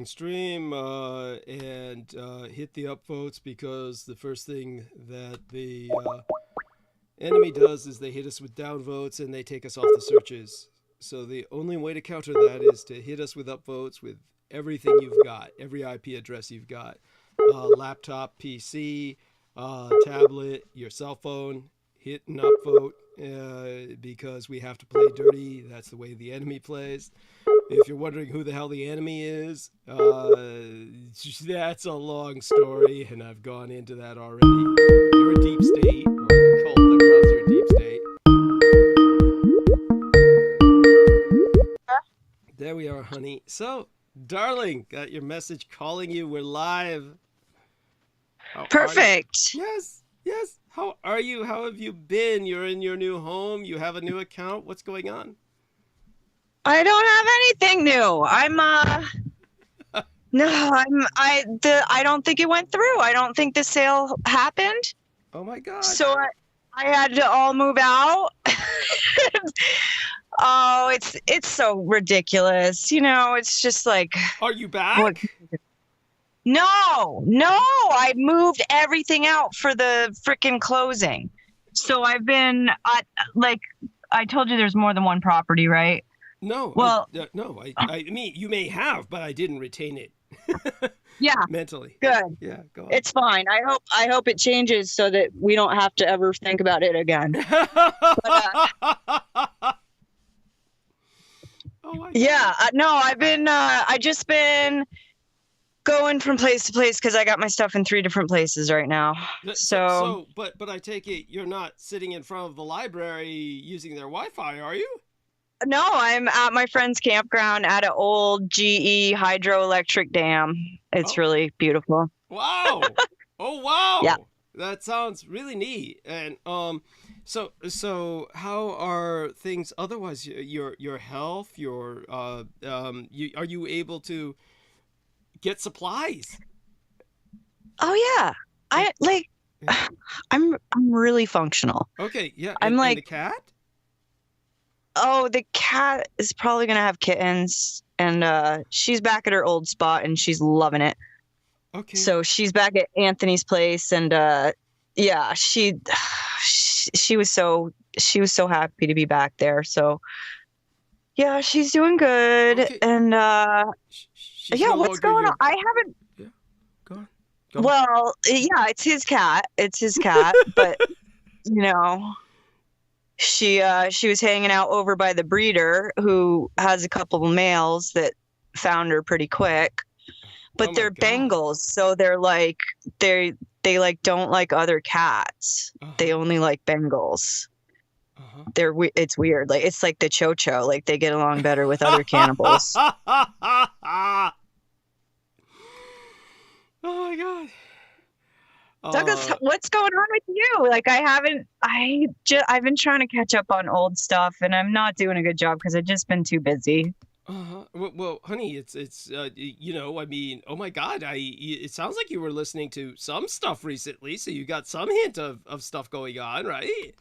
starting stream and hit the upvotes, because the first thing that the enemy does is they hit us with downvotes and they take us off the searches. So the only way to counter that is to hit us with upvotes with everything you've got, every IP address you've got, laptop, PC, tablet, your cell phone. Hit an upvote because we have to play dirty. That's the way the enemy plays. If you're wondering who the hell the enemy is, that's a long story, and I've gone into that already. You're a deep state, or the cult that runs your deep state. There we are, honey. So, darling, got your message calling you. We're live. Perfect. Yes, yes. How are you? How have you been? You're in your new home. You have a new account. What's going on? I don't have anything new. I don't think it went through. I don't think the sale happened. Oh my God. So I had to all move out. Oh, it's so ridiculous. You know, it's just like. Are you back? No, I moved everything out for the freaking closing. So I've been, like, I told you there's more than one property, right? No. Well, I mean, you may have, but I didn't retain it. Yeah. Mentally. Good. Yeah, go on. It's fine. I hope it changes so that we don't have to ever think about it again. Oh my God. Yeah, no, I just been going from place to place because I got my stuff in 3 different places right now. But I take it you're not sitting in front of the library using their Wi-Fi, are you? No, I'm at my friend's campground at an old GE hydroelectric dam. It's really beautiful. Wow. Oh wow. Yeah. That sounds really neat. And so how are things otherwise? Your health, are you able to get supplies? Oh yeah. I'm really functional. Okay, yeah. I'm and like the cat? Oh, the cat is probably gonna have kittens, and she's back at her old spot and she's loving it. Okay. So she's back at Anthony's place, and yeah, she was so happy to be back there. So yeah, she's doing good. Okay. And yeah, what's going on? I haven't. Yeah, go on. Well, yeah, it's his cat. But you know, she was hanging out over by the breeder, who has a couple of males that found her pretty quick. But they're Bengals, so they're like they like don't like other cats. They only like Bengals. It's weird. Like it's like the Chocho. Like they get along better with other cannibals. Oh my God. Douglas, what's going on with you? Like I've been trying to catch up on old stuff, and I'm not doing a good job because I've just been too busy. Well, honey, it's you know, I mean, oh my God, it sounds like you were listening to some stuff recently, so you got some hint of stuff going on, right?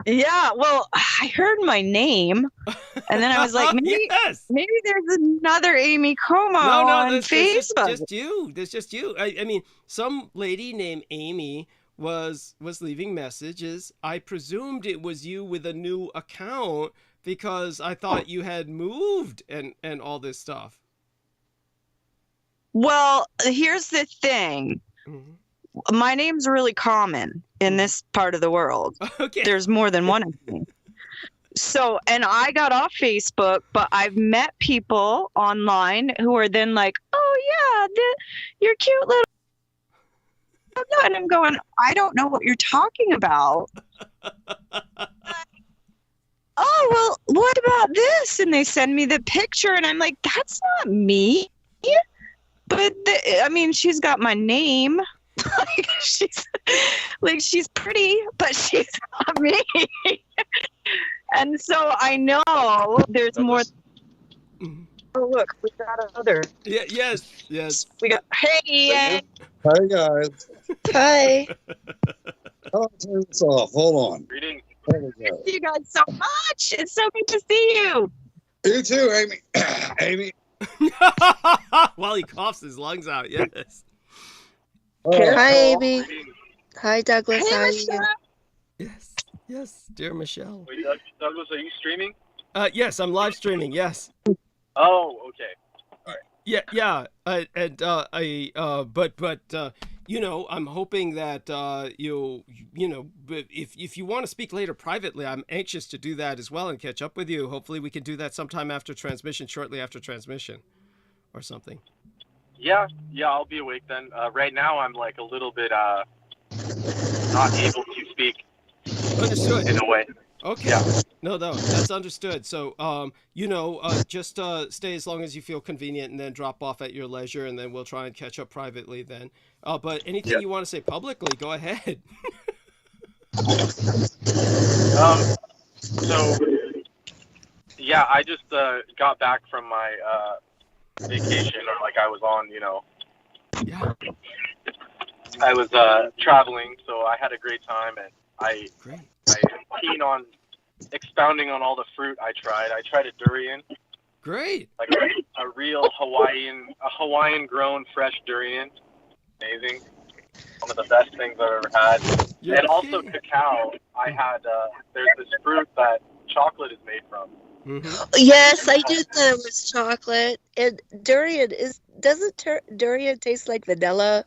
Yeah, well, I heard my name, and then I was like, maybe there's another Amy Como on Facebook. There's just you. I mean, some lady named Amy was leaving messages. I presumed it was you with a new account, because I thought you had moved and all this stuff. Well, here's the thing. Mm-hmm. My name's really common in this part of the world. Okay. There's more than one of me. So, and I got off Facebook, but I've met people online who are then like, oh yeah, you're cute little. And I'm going, I don't know what you're talking about. Oh, well, what about this? And they send me the picture, and I'm like, that's not me. But, I mean, she's got my name. she's pretty, but she's not me. And so I know there's more. Oh, look, we got another. Yeah, yes. We got, hey. Hi, guys. Hi. I'll turn this off. Hold on. Greetings. Thank you guys so much. It's so good to see you. You too, Amy. Amy. While he coughs his lungs out, yes. Hi, Amy. Hi, Douglas. Hey, How are Michelle. you? Yes, yes, dear Michelle. Wait, Douglas, are you streaming? Yes, I'm live streaming, yes. Oh, okay. Yeah, but you know, I'm hoping that if you want to speak later privately, I'm anxious to do that as well and catch up with you. Hopefully, we can do that sometime after transmission, shortly after transmission, or something. Yeah, I'll be awake then. Right now, I'm like a little bit not able to speak Understood. in a way. Okay. Yeah. No, that's understood. So, just stay as long as you feel convenient, and then drop off at your leisure, and then we'll try and catch up privately then. But anything you want to say publicly, go ahead. So, yeah, I just got back from my vacation, or like I was on, Yeah. I was traveling, so I had a great time, and I'm keen on expounding on all the fruit I tried. I tried a durian. Great. Like a real Hawaiian grown fresh durian. Amazing. One of the best things I've ever had. And also cacao. I had, there's this fruit that chocolate is made from. Mm-hmm. Yes, I did thought it was chocolate. And durian doesn't durian taste like vanilla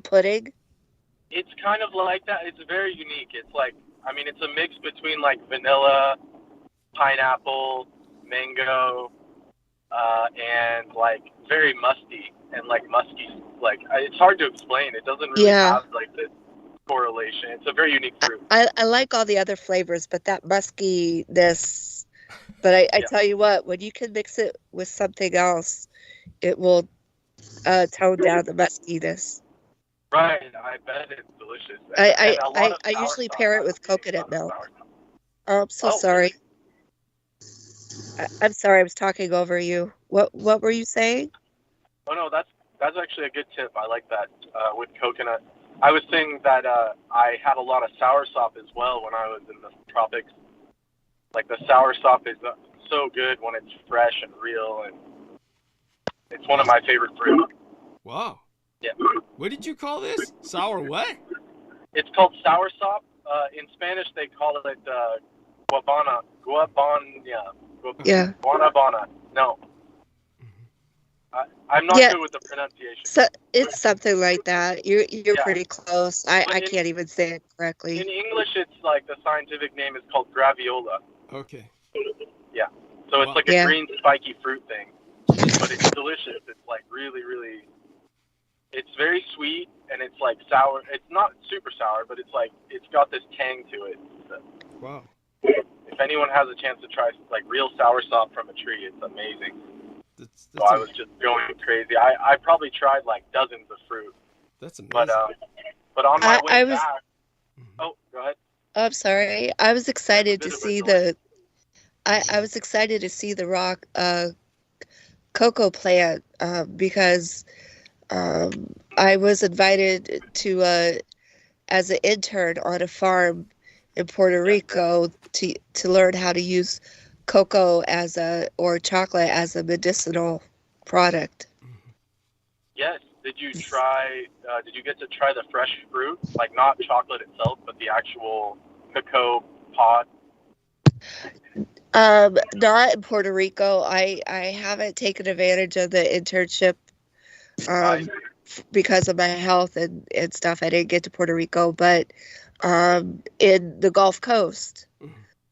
pudding? It's kind of like that. It's very unique. It's like, it's a mix between like vanilla, pineapple, mango, and like very musty and like musky. Like it's hard to explain. It doesn't really have like this correlation. It's a very unique fruit. I like all the other flavors, but that muskiness. But I tell you what, when you can mix it with something else, it will tone down the muskiness. Right, I bet it's delicious. I usually pair it with coconut milk. Oh, I'm so sorry. I'm sorry, I was talking over you. What were you saying? Oh no, that's actually a good tip. I like that with coconut. I was saying that I had a lot of soursop as well when I was in the tropics. Like the soursop is so good when it's fresh and real, and it's one of my favorite fruits. Wow. Yeah. What did you call this? Sour what? It's called soursop. In Spanish, they call it guabana. Yeah. Guanabana. No. I'm not good with the pronunciation. So it's something like that. You're Yeah. pretty close. I can't even say it correctly. In English, it's like the scientific name is called graviola. Okay. Yeah. So it's Wow. like a green spiky fruit thing, but it's delicious. It's like really, really. It's very sweet and it's like sour. It's not super sour, but it's like it's got this tang to it. So Wow. if anyone has a chance to try like real soursop from a tree, it's amazing. That's So I was just going crazy. I probably tried like dozens of fruit. That's amazing. But on my way I was. back. Oh, go ahead. I'm sorry. I was excited to see the. I was excited to see the rock cocoa plant because I was invited to as an intern on a farm in Puerto Rico to learn how to use cocoa or chocolate as a medicinal product. Yes. Did you try? Did you get to try the fresh fruit, like not chocolate itself, but the actual cacao pod? Not in Puerto Rico. I haven't taken advantage of the internship because of my health and stuff. I didn't get to Puerto Rico, but in the Gulf Coast,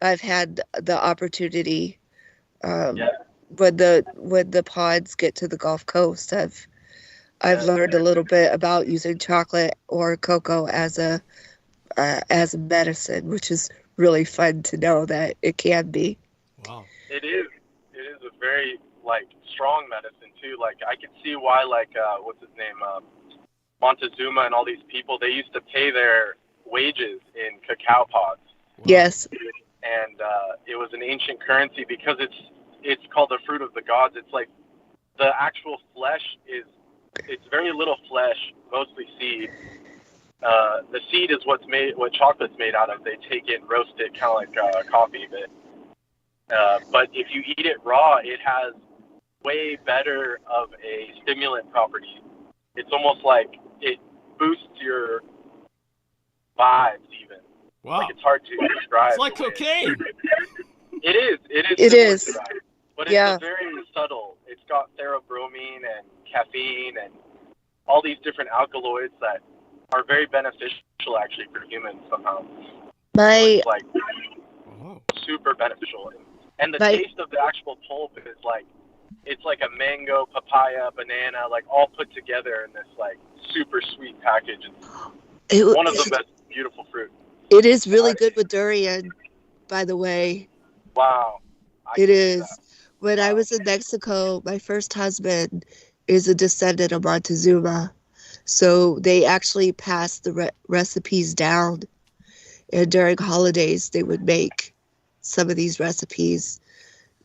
I've had the opportunity. When the pods get to the Gulf Coast, I've learned a little bit about using chocolate or cocoa as a medicine, which is really fun to know that it can be. Wow. It is a very like strong medicine too. Like I can see why like what's his name Montezuma and all these people, they used to pay their wages in cacao pods. Wow. Yes. And it was an ancient currency because it's called the fruit of the gods. It's like the actual flesh it's very little flesh, mostly seed. The seed is what chocolate's made out of. They take it and roast it, kind of like coffee, but if you eat it raw, it has way better of a stimulant property. It's almost like it boosts your vibes even. Wow. Like it's hard to describe. It's like cocaine. It is. It similar is. to that. But Yeah. it's very subtle. It's got theobromine and caffeine and all these different alkaloids that are very beneficial actually for humans somehow. So My it's like Oh. super beneficial. And the My- taste of the actual pulp is like, it's like a mango, papaya, banana, like all put together in this like super sweet package. It's one of the best beautiful fruit. it is really good with durian, by the way. Wow. It is. That. When I was in Mexico, my first husband is a descendant of Montezuma. So they actually passed the recipes down. And during holidays, they would make some of these recipes.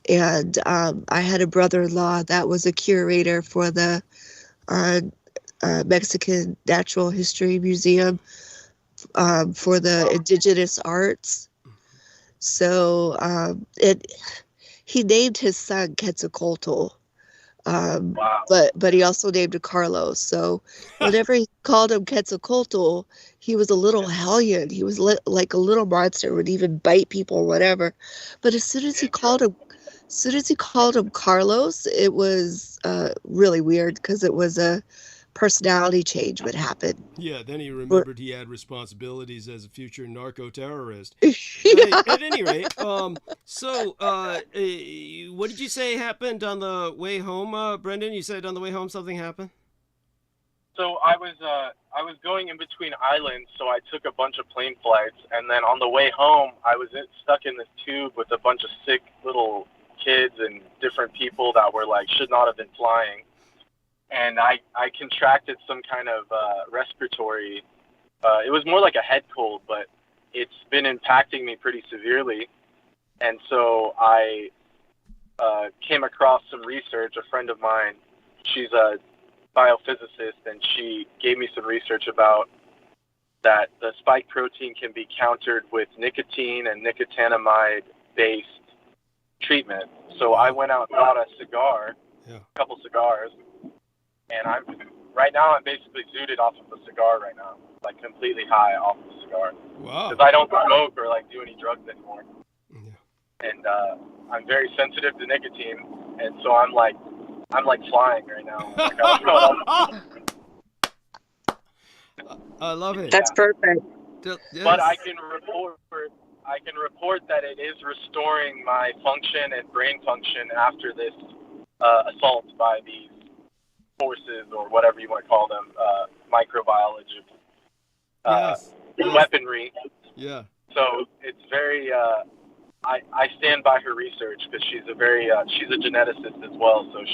And I had a brother-in-law that was a curator for the Mexican Natural History Museum for the indigenous arts. So he named his son Quetzalcoatl, Wow. but he also named him Carlos. So whenever he called him Quetzalcoatl, he was a little hellion. He was like a little monster, would even bite people or whatever. But as soon as he called him Carlos, it was really weird because it was a personality change would happen. Yeah, then he remembered he had responsibilities as a future narco-terrorist. Yeah. At any rate, so what did you say happened on the way home, Brendan? You said on the way home something happened? So I was going in between islands, so I took a bunch of plane flights, and then on the way home, I was stuck in this tube with a bunch of sick little kids and different people that were like should not have been flying. And I contracted some kind of respiratory, it was more like a head cold, but it's been impacting me pretty severely. And so I came across some research. A friend of mine, she's a biophysicist, and she gave me some research about that the spike protein can be countered with nicotine and nicotinamide-based treatment. So I went out and bought a cigar, a couple cigars, and I'm basically zooted off of the cigar right now, like completely high off the cigar. Wow. Because I don't smoke or like do any drugs anymore. Yeah. And I'm very sensitive to nicotine, and so I'm like flying right now. Like, I don't know. I love it. That's perfect. Yes. But I can report that it is restoring my function and brain function after this assault by these forces, or whatever you want to call them, microbiology, weaponry. Yeah. So it's very. I stand by her research because she's a geneticist as well. So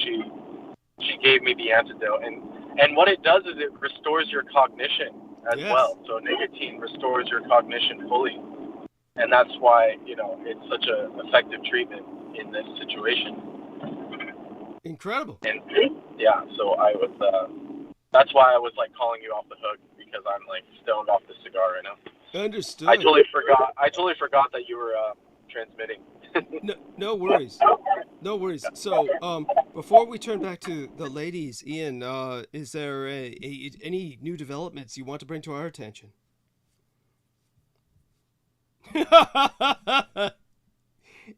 she gave me the antidote, and what it does is it restores your cognition as well. So nicotine restores your cognition fully, and that's why it's such a effective treatment in this situation. Incredible. And yeah, so I was. That's why I was like calling you off the hook, because I'm like stoned off the cigar right now. Understood. I totally forgot that you were transmitting. No worries. No worries. So, before we turn back to the ladies, Ian, is there any new developments you want to bring to our attention?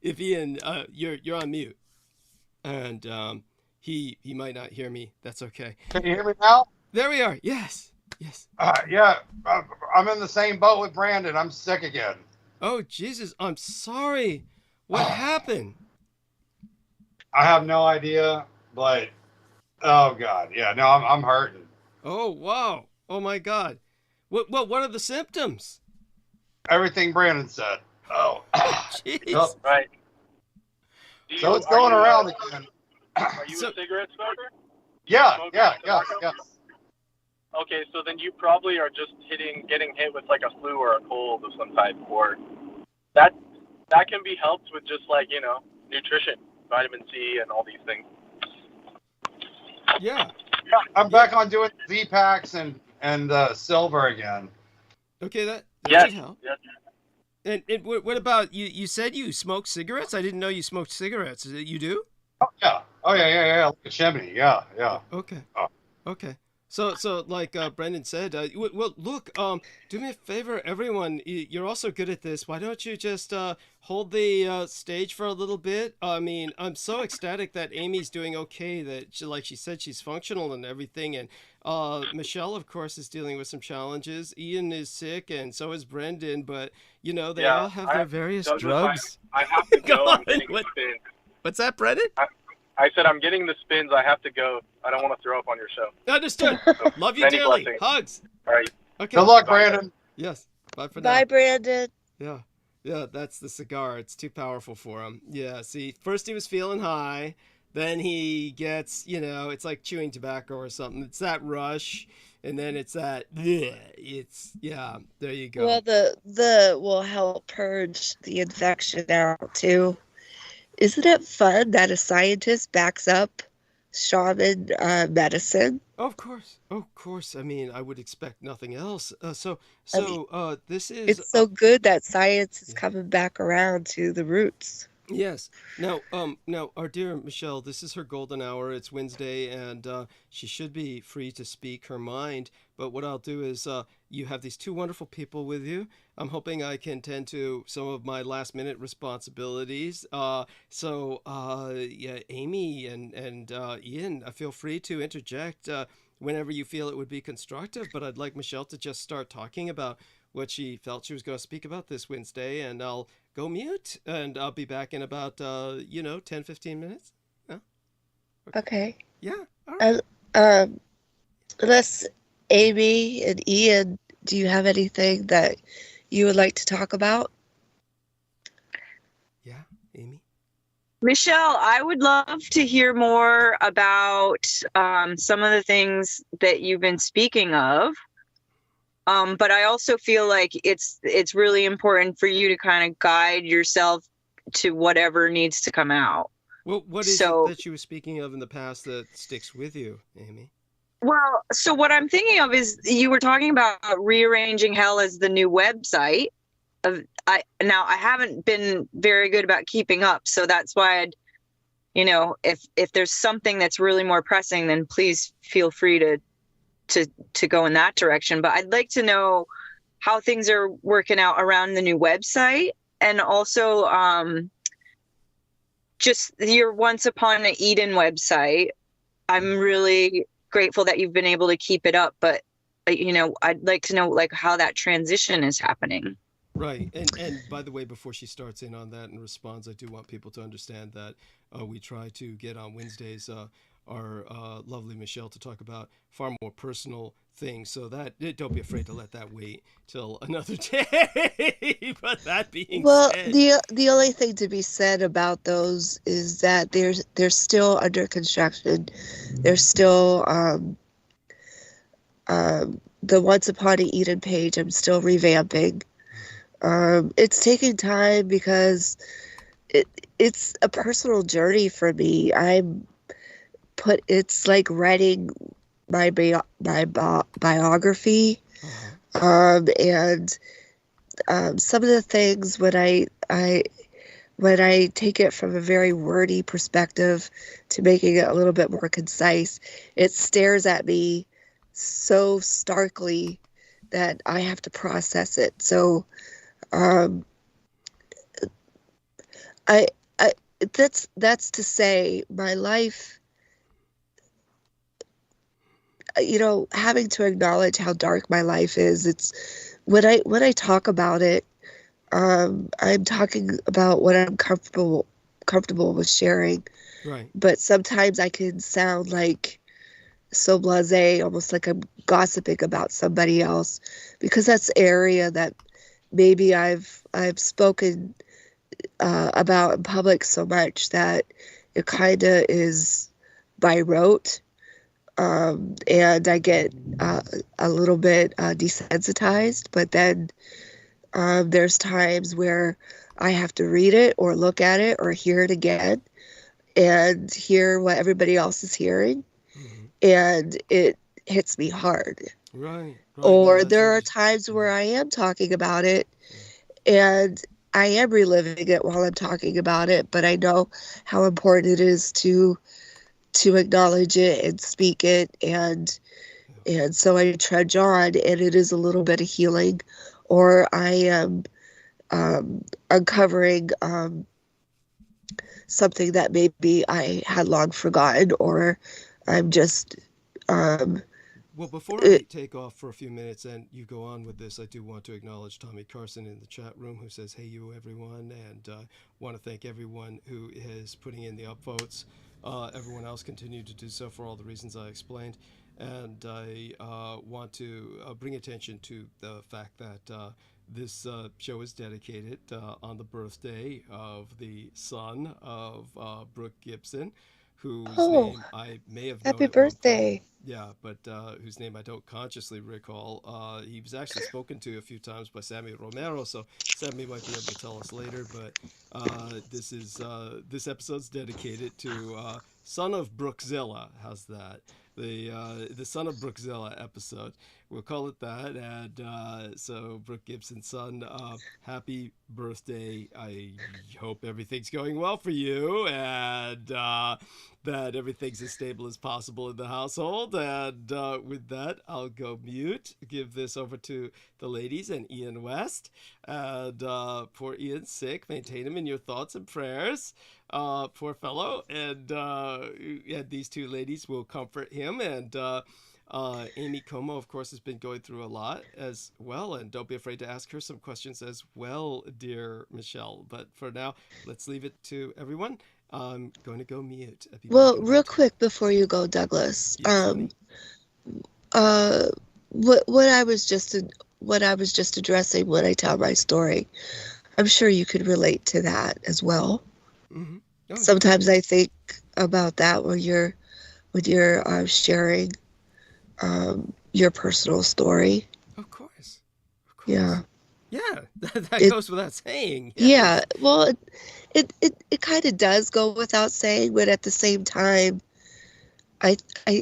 If Ian, you're on mute, and he might not hear me. That's okay. Can you hear me now? There we are. Yes. Yeah, I'm in the same boat with Brandon. I'm sick again. Oh, Jesus. I'm sorry. What happened? I have no idea, but oh God, yeah, no, I'm hurting. Oh, wow. Oh my God. What are the symptoms? Everything Brandon said. Oh, Jeez. Yep. Right. So it's going around again. Are you a cigarette smoker? Yeah. Okay, so then you probably are just getting hit with like a flu or a cold of some type, or that can be helped with just like, nutrition, vitamin C and all these things. Yeah. I'm back on doing Z-Packs and silver again. Okay, that Yes. should help. Yes. And what about you? You said you smoke cigarettes? I didn't know you smoked cigarettes. You do? Oh yeah. Like a chimney. Yeah. Okay. Oh. Okay. So like Brendan said, well, look, do me a favor, everyone. You're also good at this. Why don't you just hold the stage for a little bit? I mean, I'm so ecstatic that Amy's doing okay. That she, like she said, she's functional and everything. And Michelle, of course, is dealing with some challenges. Ian is sick, and so is Brendan. But you know, they all have their various drugs. I have to go. Go I'm on, getting the spins. What's that, Brendan? I said I'm getting the spins. I have to go. I don't want to throw up on your show. Understood. So, Love you many dearly. blessings. Hugs. All right. Okay. Good luck, Bye. Brandon. Yes. Bye for now. Bye, Brandon. Yeah. Yeah, that's the cigar. It's too powerful for him. Yeah, see, first he was feeling high, then he gets, you know, it's like chewing tobacco or something. It's that rush, and then it's that, it's, yeah, there you go. Well, the will help purge the infection out too. Isn't it fun that a scientist backs up shaman medicine? Of course. I mean, I would expect nothing else. So I mean, this is It's so good that science is coming back around to the roots. Yes. Now, our dear Michelle, this is her golden hour. It's Wednesday, and she should be free to speak her mind. But what I'll do is, you have these two wonderful people with you. I'm hoping I can tend to some of my last-minute responsibilities. Yeah, Amy and Ian, feel free to interject whenever you feel it would be constructive. But I'd like Michelle to just start talking about what she felt she was going to speak about this Wednesday, and I'll go mute, and I'll be back in about 10, 15 minutes. Yeah. Okay. Yeah. All right. Unless Amy and Ian, do you have anything that you would like to talk about? Yeah, Amy. Michelle, I would love to hear more about some of the things that you've been speaking of. But I also feel like it's really important for you to kind of guide yourself to whatever needs to come out. Well, what is it that you were speaking of in the past that sticks with you, Amy? Well, so what I'm thinking of is you were talking about Rearranging Hell as the new website. I haven't been very good about keeping up, so that's why if there's something that's really more pressing, then please feel free to go in that direction. But I'd like to know how things are working out around the new website, and also just your Once Upon a Eden website. I'm really grateful that you've been able to keep it up, but I'd like to know like how that transition is happening. Right. And by the way, before she starts in on that and responds, I do want people to understand that we try to get on Wednesdays our lovely Michelle to talk about far more personal things, so that don't be afraid to let that wait till another day. But that being said, the only thing to be said about those is that they're still under construction. They're still the Once Upon a Eden page I'm still revamping. It's taking time because it's a personal journey for me. It's like writing my biography, and some of the things when I take it from a very wordy perspective to making it a little bit more concise, it stares at me so starkly that I have to process it. So that's to say my life, having to acknowledge how dark my life is. It's when I talk about it, I'm talking about what I'm comfortable with sharing. right. But sometimes I can sound like so blasé, almost like I'm gossiping about somebody else, because that's the area that maybe I've spoken about in public so much that it kind of is by rote. And I get a little bit desensitized, but then there's times where I have to read it or look at it or hear it again and hear what everybody else is hearing, and it hits me hard. Right. Or there are times where I am talking about it and am reliving it while I'm talking about it, but I know how important it is to acknowledge it and speak it, and so I trudge on, and it is a little bit of healing, or I am uncovering something that maybe I had long forgotten, or I'm just Well, before I take off for a few minutes and you go on with this, I do want to acknowledge Tommy Carson in the chat room, who says, "Hey, you everyone," and want to thank everyone who is putting in the upvotes. Everyone else continue to do so for all the reasons I explained. And I want to bring attention to the fact that this show is dedicated on the birthday of the son of Brooke Gibson, whose name I may have known happy at one point. birthday. Yeah, but whose name I don't consciously recall. He was actually spoken to a few times by Sammy Romero, so Sammy might be able to tell us later. But this episode's dedicated to Son of Brookzilla. How's that? The Son of Brookzilla episode. We'll call it that. And so, Brooke Gibson's son, happy birthday. I hope everything's going well for you, and that everything's as stable as possible in the household. And with that, I'll go mute, give this over to the ladies and Ian West. And poor Ian's sick. Maintain him in your thoughts and prayers. Poor fellow. And these two ladies will comfort him. And Amy Como, of course, has been going through a lot as well, and don't be afraid to ask her some questions as well, dear Michelle. But for now, let's leave it to everyone. I'm going to go mute. Well, real quick before you go, Douglas, yes, what I was just addressing when I tell my story, I'm sure you could relate to that as well. Mm-hmm. Oh, sometimes I think about that when you're sharing your personal story. Of course. Yeah. Yeah, that goes without saying. Yes. Yeah, well, it kind of does go without saying, but at the same time, I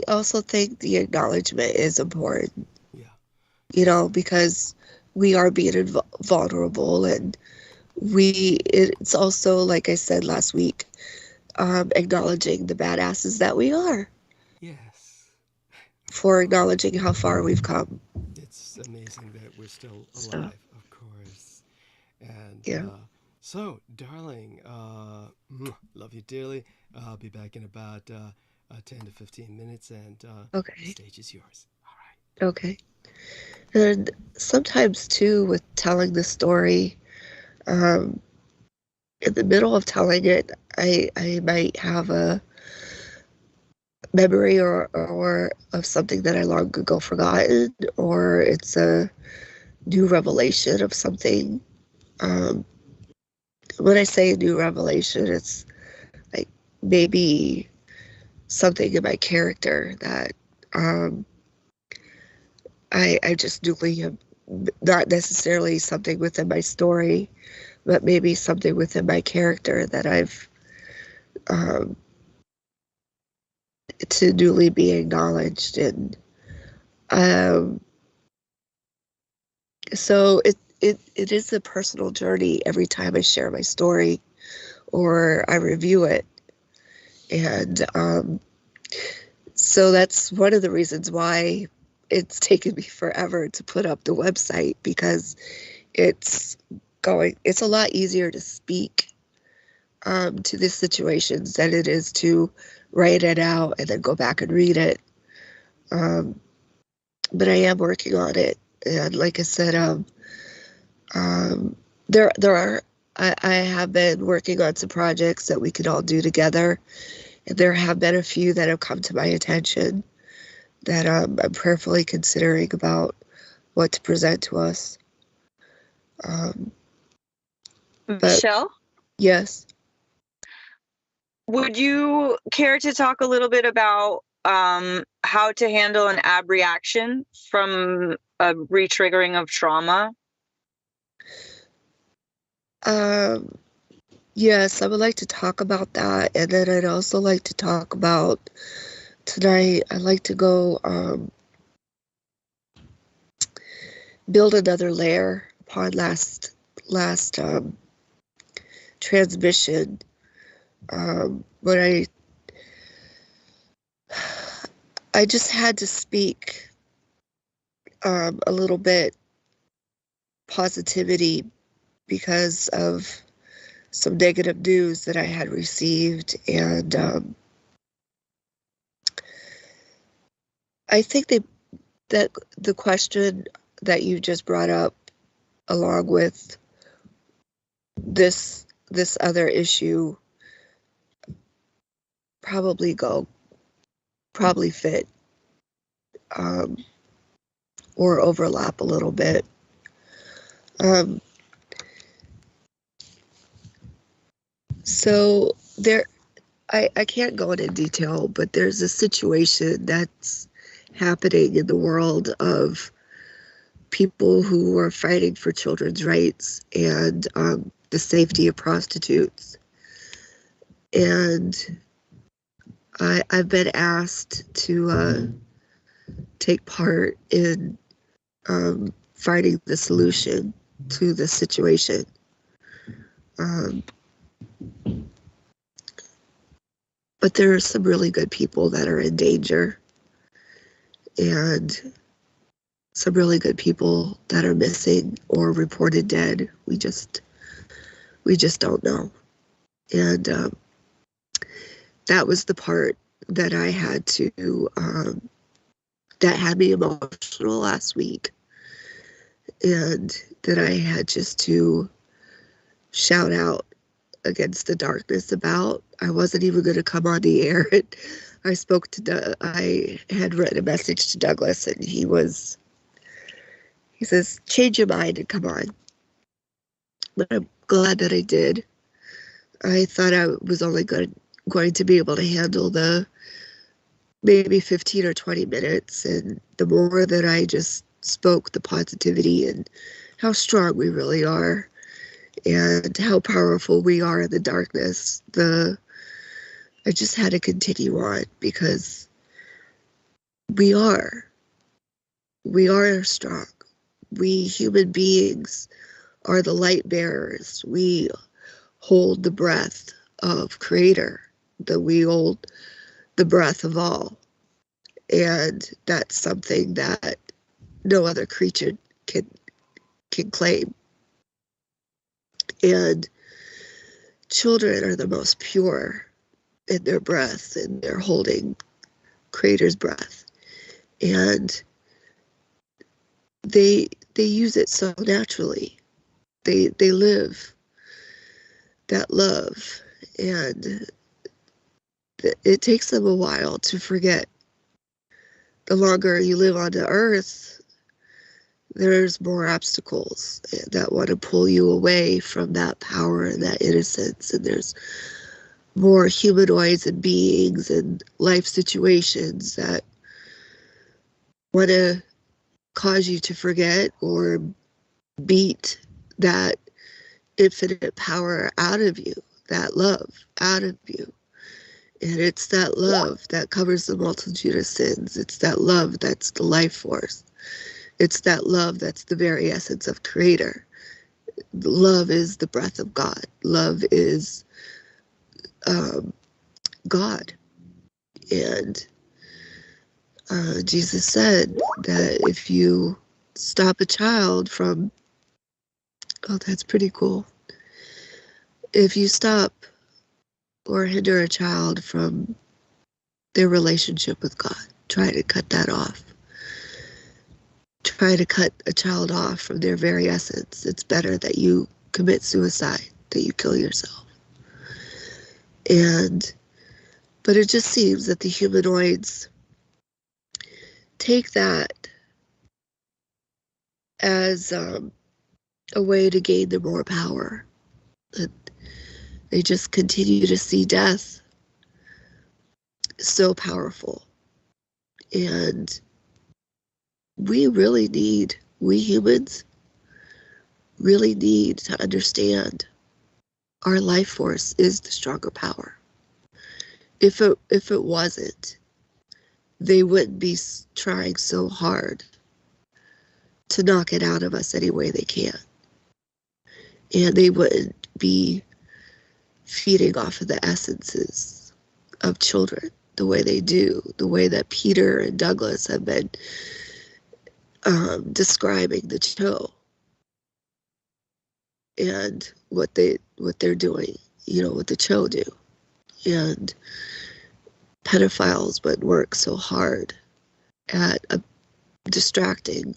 also think the acknowledgement is important. Yeah. Because we are being vulnerable, and it's also, like I said last week, acknowledging the badasses that we are. Yes. For acknowledging how far we've come. It's amazing that we're still alive, of course. And yeah. So, darling, love you dearly. I'll be back in about 10 to 15 minutes, and okay. The stage is yours. All right. Okay. And sometimes, too, with telling the story, in the middle of telling it, I might have a memory or of something that I long ago forgotten, or it's a new revelation of something. When I say a new revelation, it's like maybe something in my character that I just newly have, not necessarily something within my story, but maybe something within my character that I've to newly be acknowledged. And so it is a personal journey every time I share my story or I review it. And so that's one of the reasons why it's taken me forever to put up the website, because it's a lot easier to speak to the situations than it is to write it out and then go back and read it. But I am working on it. And like I said, I have been working on some projects that we could all do together. And there have been a few that have come to my attention that I'm prayerfully considering about what to present to us. Michelle? Yes. Would you care to talk a little bit about how to handle an abreaction from a retriggering of trauma? Yes, I would like to talk about that. And then I'd also like to talk about tonight, I'd like to go build another layer upon last transmission, when I just had to speak a little bit positivity because of some negative news that I had received. And I think that the question that you just brought up, along with this other issue, probably fit or overlap a little bit. So there, I can't go into detail, but there's a situation that's happening in the world of people who are fighting for children's rights and the safety of prostitutes. And I've been asked to take part in finding the solution to the situation. But there are some really good people that are in danger, and some really good people that are missing or reported dead. We just don't know. And that was the part that I had to, that had me emotional last week, and that I had just to shout out against the darkness about. I wasn't even going to come on the air. I had written a message to Douglas, and he says, change your mind and come on. But I'm glad that I did. I thought I was only going to be able to handle the maybe 15 or 20 minutes. And the more that I just spoke the positivity and how strong we really are and how powerful we are in the darkness, I just had to continue on, because we are strong. We human beings are the light bearers. We hold the breath of Creator, that we hold the breath of all. And that's something that no other creature can claim. And children are the most pure in their breath, and they're holding Creator's breath. And they use it so naturally. They live that love, and it takes them a while to forget. The longer you live on the earth, there's more obstacles that want to pull you away from that power and that innocence, and there's more humanoids and beings and life situations that want to cause you to forget or beat that infinite power out of you, that love out of you. And it's that love that covers the multitude of sins. It's that love that's the life force. It's that love that's the very essence of Creator. Love is the breath of God. Love is God. And Jesus said that if you stop a child from, oh, that's pretty cool. If you stop or hinder a child from their relationship with God, try to cut that off. Try to cut a child off from their very essence. It's better that you commit suicide, that you kill yourself. But it just seems that the humanoids take that as a way to gain the more power. They just continue to see death so powerful. And we humans really need to understand our life force is the stronger power. If it wasn't, they wouldn't be trying so hard to knock it out of us any way they can. And they wouldn't be feeding off of the essences of children the way they do, the way that Peter and Douglas have been describing the show and what they're doing, what the Cho do. And pedophiles but work so hard at distracting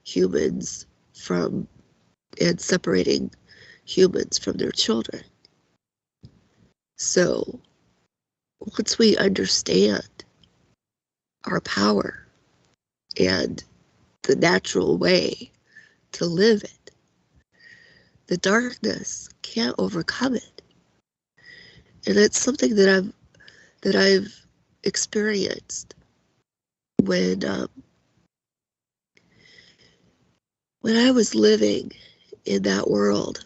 humans from and separating humans from their children. So once we understand our power and the natural way to live it, the darkness can't overcome it. And it's something that I've experienced when I was living in that world.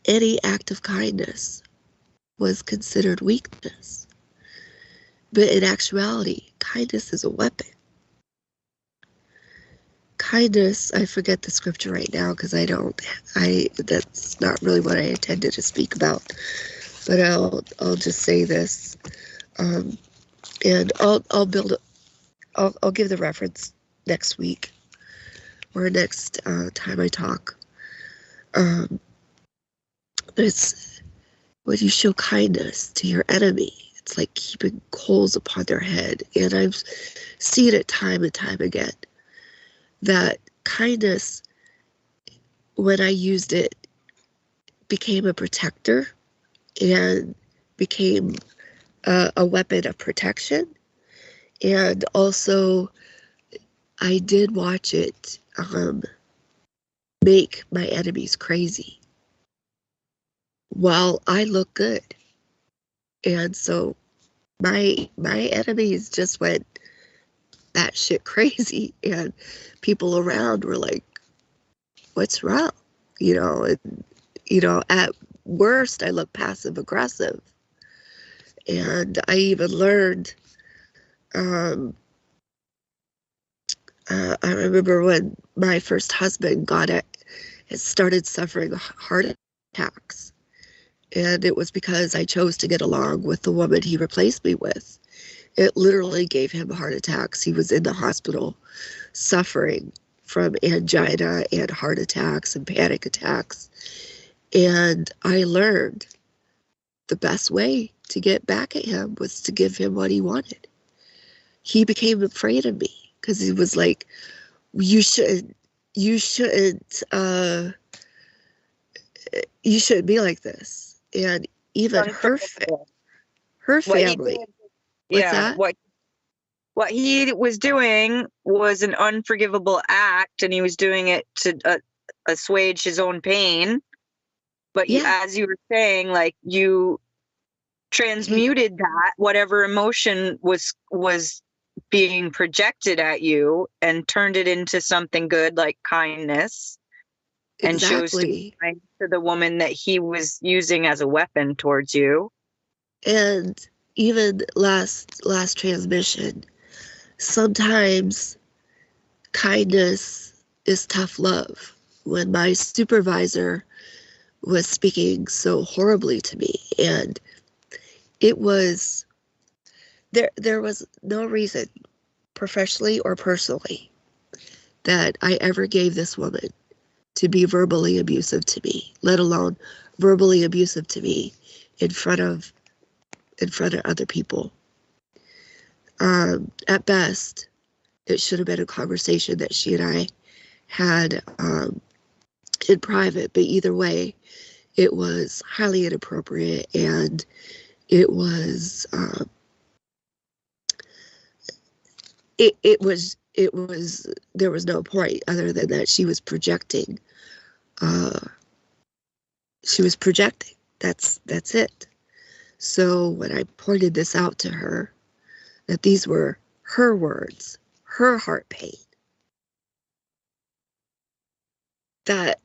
Any act of kindness was considered weakness. But in actuality, kindness is a weapon. Kindness, I forget the scripture right now because that's not really what I intended to speak about. But I'll just say this, and I'll give the reference next week or next time I talk. It's when you show kindness to your enemy, it's like keeping coals upon their head. And I've seen it time and time again that kindness, when I used it, became a protector and became a weapon of protection. And also, I did watch it make my enemies crazy while I look good. And so my enemies just went batshit crazy, and people around were like, what's wrong? And, at worst, I look passive aggressive. And I even learned, I remember when my first husband started suffering heart attacks. And it was because I chose to get along with the woman he replaced me with. It literally gave him heart attacks. He was in the hospital suffering from angina and heart attacks and panic attacks. And I learned the best way to get back at him was to give him what he wanted. He became afraid of me because he was like, you shouldn't be like this. And even her family. What's that? What he was doing was an unforgivable act, and he was doing it to assuage his own pain. But as you were saying, like, you transmuted that, whatever emotion was being projected at you, and turned it into something good, like kindness. And chose to be kind to the woman that he was using as a weapon towards you. And even last transmission, sometimes kindness is tough love. When my supervisor was speaking so horribly to me, and it was there was no reason, professionally or personally, that I ever gave this woman to be verbally abusive to me, let alone verbally abusive to me in front of other people. At best, it should have been a conversation that she and I had in private, but either way, it was highly inappropriate, and it was there was no point other than that she was projecting. That's it. So when I pointed this out to her, that these were her words, her heart pain, that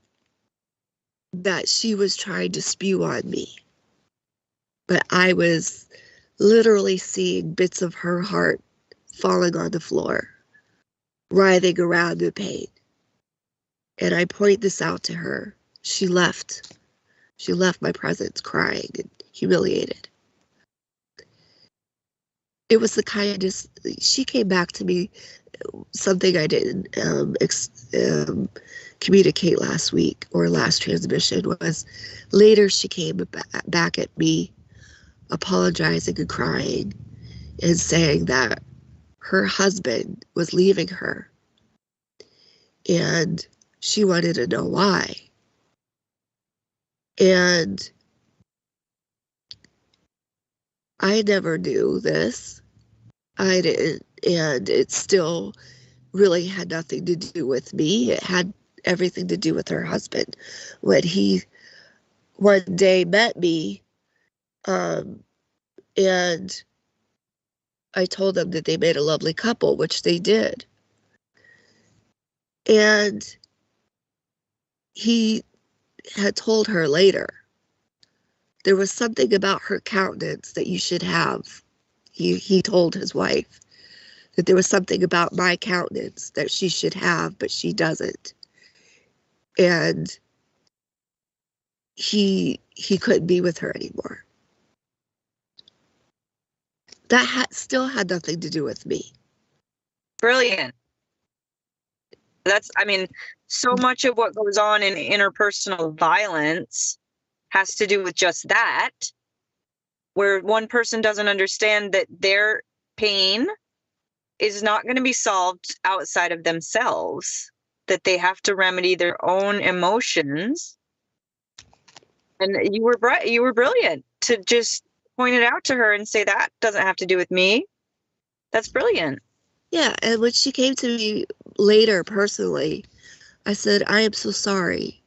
she was trying to spew on me, but I was literally seeing bits of her heart falling on the floor, writhing around in pain. And I pointed this out to her. She left She left my presence crying and humiliated. It was the kindest. She came back to me, something I didn't communicate last week or last transmission was later she came back at me apologizing and crying and saying that her husband was leaving her and she wanted to know why. And I never knew this. I didn't, and it still really had nothing to do with me. It had everything to do with her husband. When he one day met me, and I told them that they made a lovely couple, which they did. And he had told her later, there was something about her countenance that you should have. He told his wife that there was something about my countenance that she should have, but she doesn't. And he couldn't be with her anymore. That still had nothing to do with me. Brilliant. That's, I mean, so much of what goes on in interpersonal violence has to do with just that, where one person doesn't understand that their pain is not going to be solved outside of themselves, that they have to remedy their own emotions. And you were brilliant to just point it out to her and say that doesn't have to do with me. That's brilliant. Yeah, and when she came to me later personally, I said, I am so sorry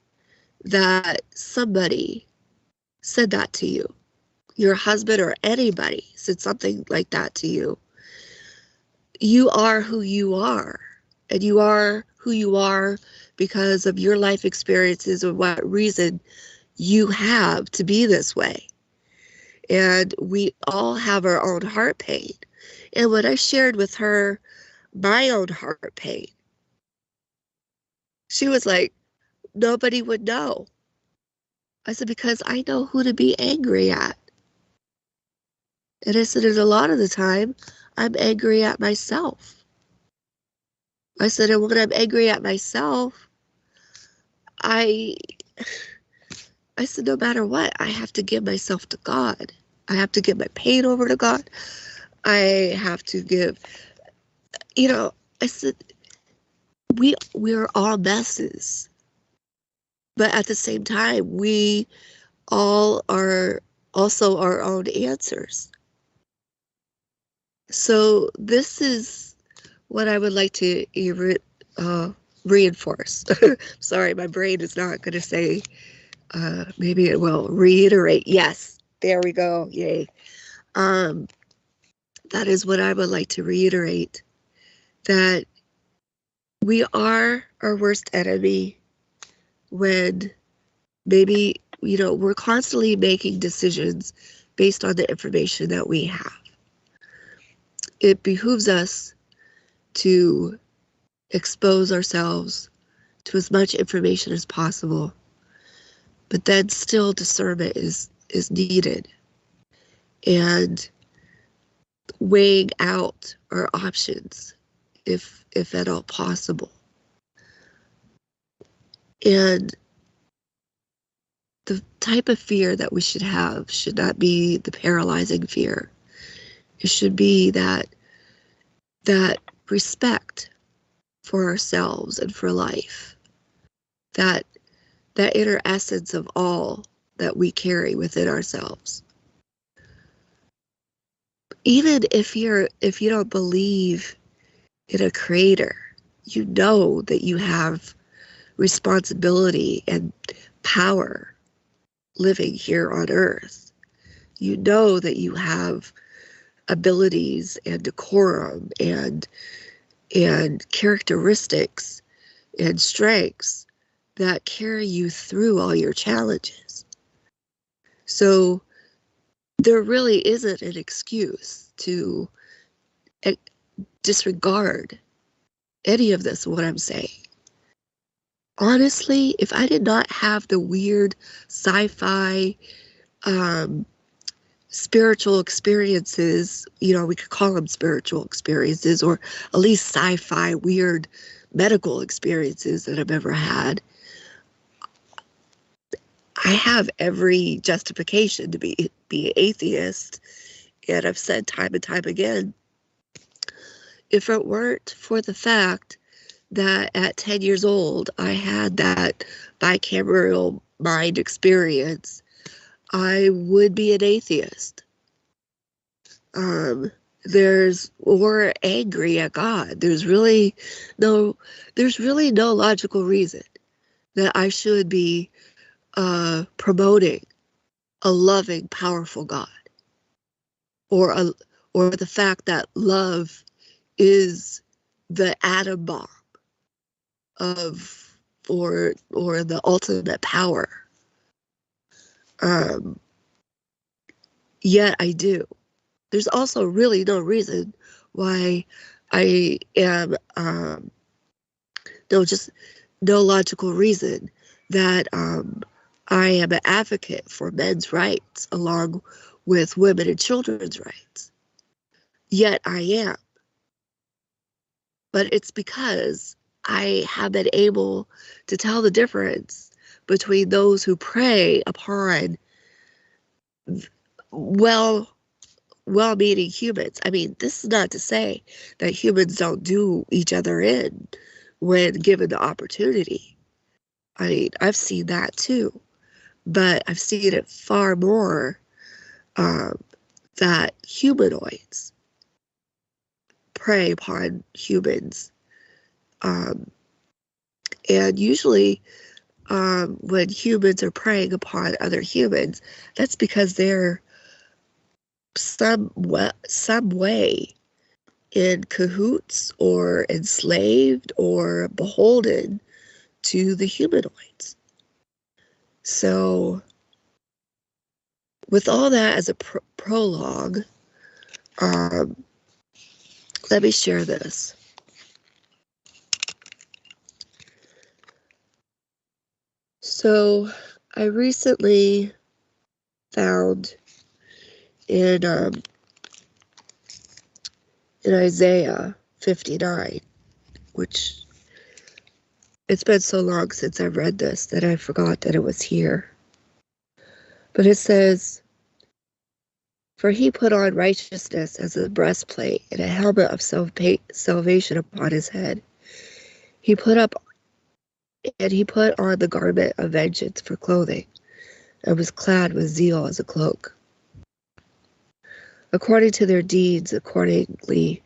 that somebody said that to you. Your husband or anybody said something like that to you. You are who you are, and you are who you are because of your life experiences and what reason you have to be this way. And we all have our own heart pain. And when I shared with her my own heart pain, she was like, nobody would know. I said, because I know who to be angry at. And I said, and a lot of the time, I'm angry at myself. I said, and when I'm angry at myself, I said, no matter what, I have to give myself to God. I have to give my pain over to God. I have to give, I said, we're all messes. But at the same time, we all are also our own answers. So this is what I would like to reinforce. Sorry, my brain is not going to say, maybe it will reiterate. Yes, there we go. Yay. That is what I would like to reiterate, that we are our worst enemy when maybe, we're constantly making decisions based on the information that we have. It behooves us to expose ourselves to as much information as possible, but then still discernment is needed, and weighing out our options if at all possible. And the type of fear that we should have should not be the paralyzing fear. It should be that respect for ourselves and for life, that inner essence of all that we carry within ourselves. Even if you don't believe in a creator, you know that you have responsibility and power living here on earth. You know that you have abilities and decorum and characteristics and strengths that carry you through all your challenges. So there really isn't an excuse to disregard any of this, what I'm saying. honestly, if I did not have the weird sci-fi spiritual experiences, we could call them spiritual experiences, or at least sci-fi weird medical experiences that I've ever had, I have every justification to be an atheist. And I've said time and time again, if it weren't for the fact that at 10 years old, I had that bicameral mind experience, I would be an atheist. Or angry at God. There's really no logical reason that I should be promoting a loving, powerful God, or the fact that love is the atom bomb of or the ultimate power. Yet I do. There's also really no reason why I am no logical reason that I am an advocate for men's rights along with women and children's rights. Yet I am. But it's because I have been able to tell the difference between those who prey upon well-meaning humans. I mean, this is not to say that humans don't do each other in when given the opportunity. I mean, I've seen that too, but I've seen it far more that humanoids prey upon humans. And usually when humans are preying upon other humans, that's because they're some way in cahoots or enslaved or beholden to the humanoids. So with all that as a prologue, let me share this. So I recently found in Isaiah 59, which it's been so long since I've read this that I forgot that it was here. But it says, "For he put on righteousness as a breastplate and a helmet of salvation upon his head. He put on the garment of vengeance for clothing, and was clad with zeal as a cloak. According to their deeds, accordingly,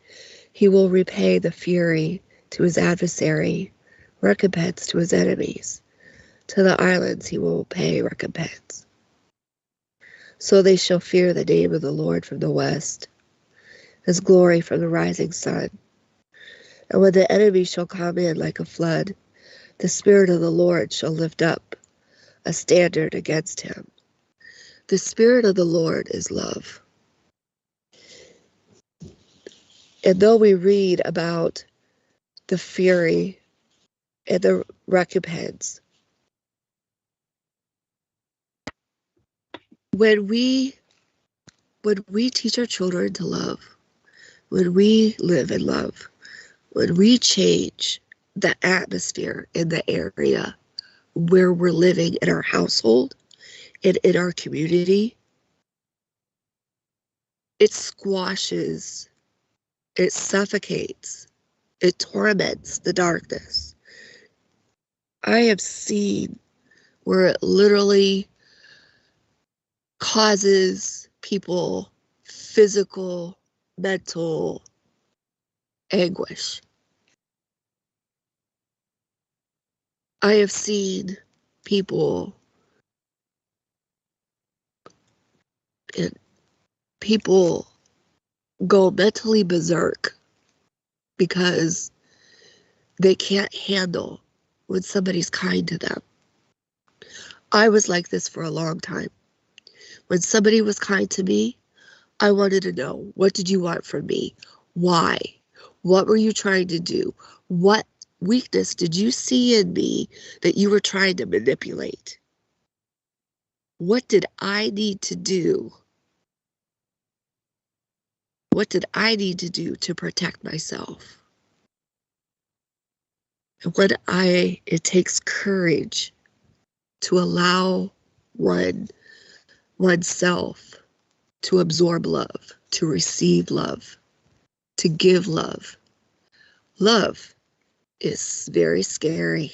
he will repay the fury to his adversary, recompense to his enemies. To the islands he will pay recompense. So they shall fear the name of the Lord from the west, his glory from the rising sun. And when the enemy shall come in like a flood, the Spirit of the Lord shall lift up a standard against him." The Spirit of the Lord is love. And though we read about the fury and the recompense, when we teach our children to love, when we live in love, when we change the atmosphere in the area where we're living in our household and in our community, it squashes, it suffocates, it torments the darkness. I have seen where it literally causes people physical, mental anguish. I have seen people go mentally berserk because they can't handle when somebody's kind to them. I was like this for a long time. When somebody was kind to me, I wanted to know, what did you want from me? Why? What were you trying to do? What weakness did you see in me that you were trying to manipulate? What did I need to do? What did I need to do to protect myself? And it takes courage to allow oneself to absorb love, to receive love, to give love. Love is very scary.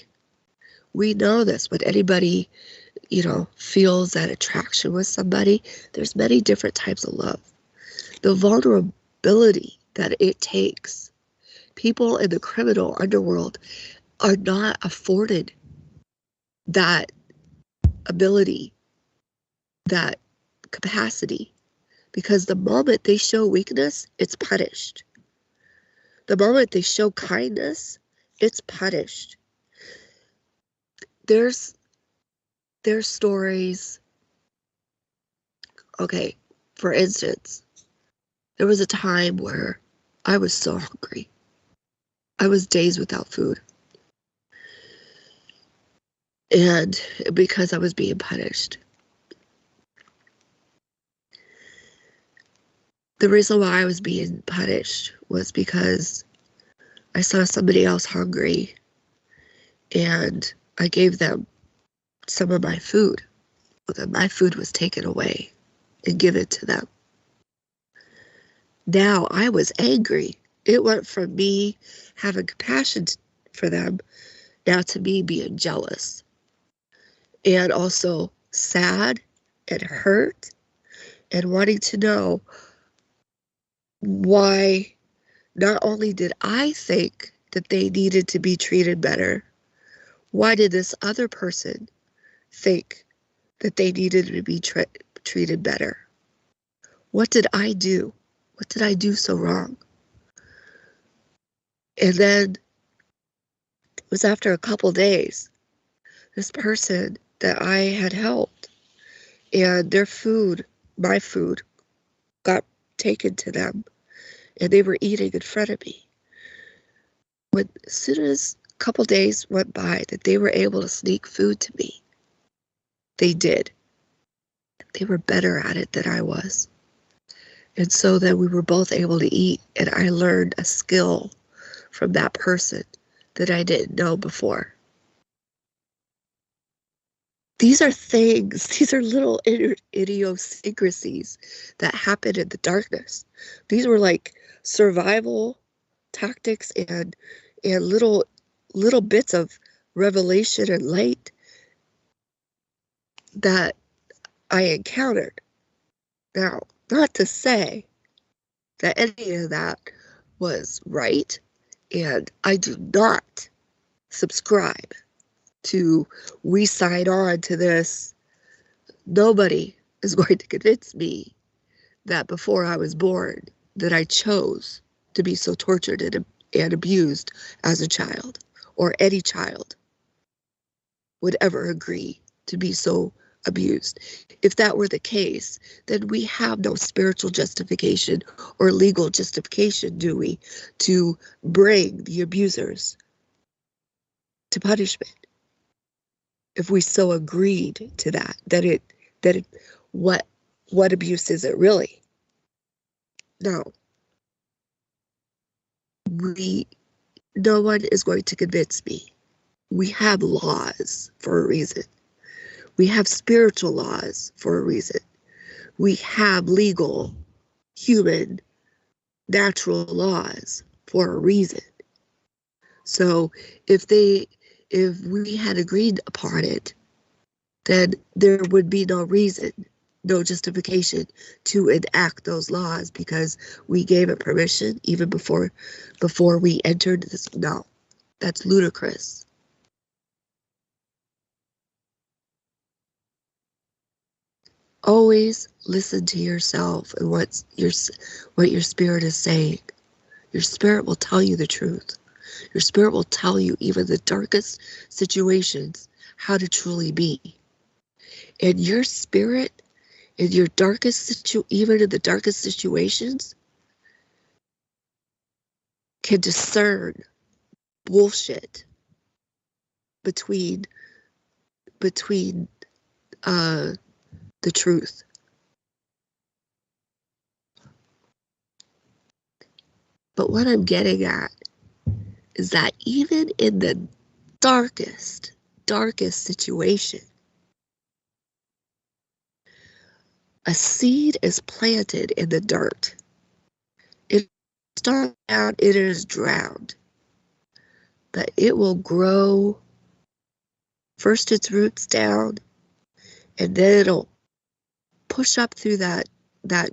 We know this. When anybody, feels that attraction with somebody, there's many different types of love. The vulnerability that it takes. People in the criminal underworld are not afforded that ability, that capacity, because the moment they show weakness, it's punished. The moment they show kindness, it's punished. There's stories. Okay, for instance, there was a time where I was so hungry. I was days without food. And because I was being punished. The reason why I was being punished was because I saw somebody else hungry and I gave them some of my food. Then my food was taken away and given to them. Now I was angry. It went from me having compassion for them now to me being jealous and also sad and hurt and wanting to know why not only did I think that they needed to be treated better, why did this other person think that they needed to be treated better? What did I do? What did I do so wrong? And then it was after a couple days, this person that I had helped and their food, my food, got taken to them and they were eating in front of me. As soon as a couple days went by that they were able to sneak food to me, they did. They were better at it than I was. And so then we were both able to eat, and I learned a skill from that person that I didn't know before. These are things, these are little idiosyncrasies that happen in the darkness. These were like survival tactics and little bits of revelation and light that I encountered. Now, not to say that any of that was right, and I do not subscribe to we sign on to this. Nobody is going to convince me that before I was born that I chose to be so tortured and abused as a child, or any child would ever agree to be so abused. If that were the case, then we have no spiritual justification or legal justification, do we, to bring the abusers to punishment? If we so agreed to that, what abuse is it really? No. No one is going to convince me. We have laws for a reason. We have spiritual laws for a reason. We have legal, human, natural laws for a reason. So if we had agreed upon it, then there would be no reason, no justification to enact those laws because we gave it permission even before we entered this. No, that's ludicrous. Always listen to yourself and what your spirit is saying. Your spirit will tell you the truth. Your spirit will tell you even the darkest situations how to truly be. And your spirit in your even in the darkest situations can discern bullshit between the truth. But what I'm getting at is that even in the darkest situation, a seed is planted in the dirt. It starts out, it is drowned, but it will grow. First its roots down, and then it'll push up through that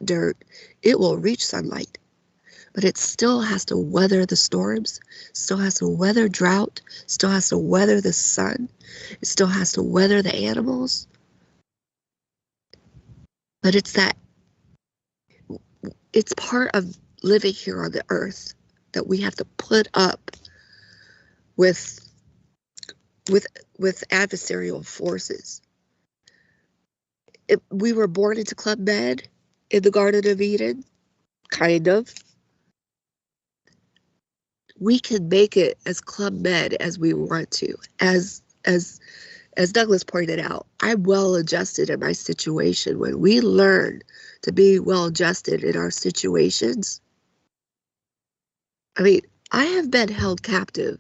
dirt. It will reach sunlight, but it still has to weather the storms, still has to weather drought, still has to weather the sun, it still has to weather the animals. But it's part of living here on the earth that we have to put up with adversarial forces. We were born into Club Med in the Garden of Eden, kind of. We can make it as Club Med as we want to. As Douglas pointed out, I'm well adjusted in my situation. When we learn to be well adjusted in our situations, I mean, I have been held captive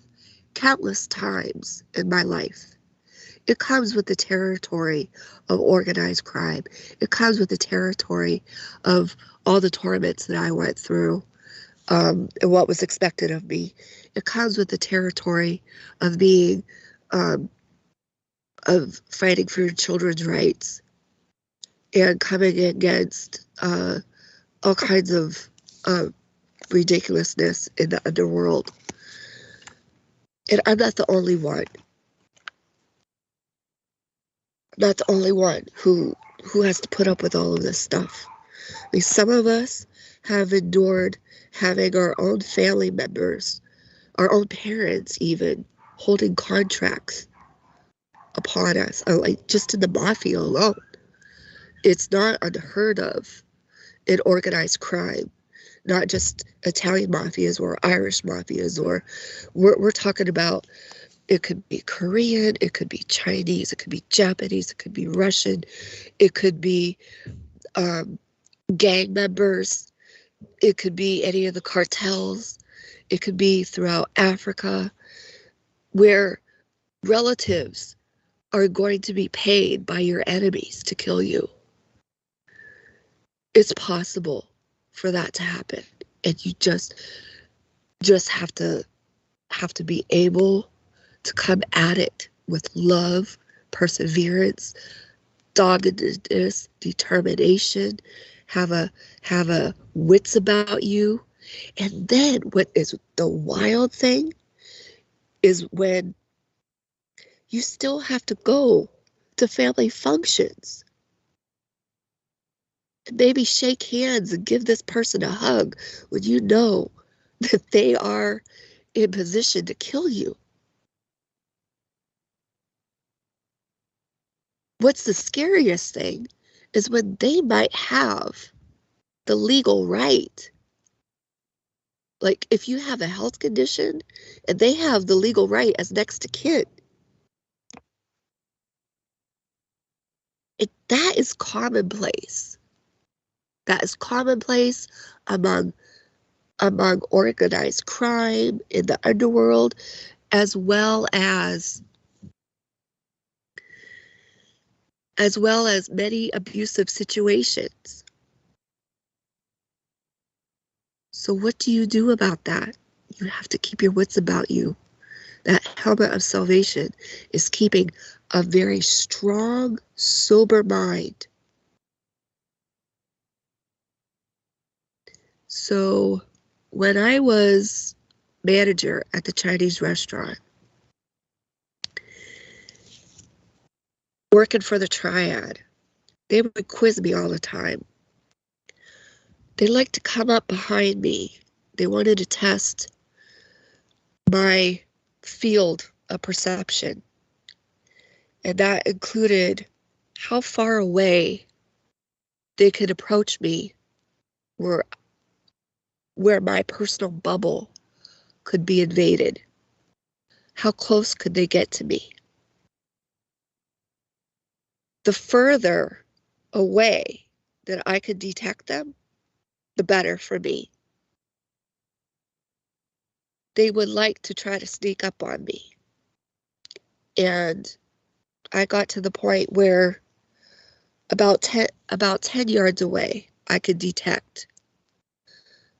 countless times in my life. It comes with the territory of organized crime. It comes with the territory of all the torments that I went through, and what was expected of me. It comes with the territory of being, of fighting for children's rights and coming against all kinds of ridiculousness in the underworld. And I'm not the only one. Not the only one who has to put up with all of this stuff. I mean, some of us have endured having our own family members, our own parents even, holding contracts upon us, like just in the mafia alone. It's not unheard of in organized crime, not just Italian mafias or Irish mafias, or we're talking about, it could be Korean, it could be Chinese, it could be Japanese, it could be Russian, it could be gang members, it could be any of the cartels, it could be throughout Africa, where relatives are going to be paid by your enemies to kill you. It's possible for that to happen, and you just have to be able to come at it with love, perseverance, doggedness, determination, have a wits about you. And then what is the wild thing is when you still have to go to family functions and maybe shake hands and give this person a hug when you know that they are in position to kill you. What's the scariest thing is when they might have the legal right. Like if you have a health condition and they have the legal right as next to kin, that is commonplace. That is commonplace among organized crime in the underworld, as well as many abusive situations. So what do you do about that? You have to keep your wits about you. That helmet of salvation is keeping a very strong, sober mind. So when I was manager at the Chinese restaurant, working for the triad, they would quiz me all the time. They liked to come up behind me. They wanted to test my field of perception. And that included how far away they could approach me where my personal bubble could be invaded. how close could they get to me? The further away that I could detect them, the better for me. They would like to try to sneak up on me. And I got to the point where about 10 yards away, I could detect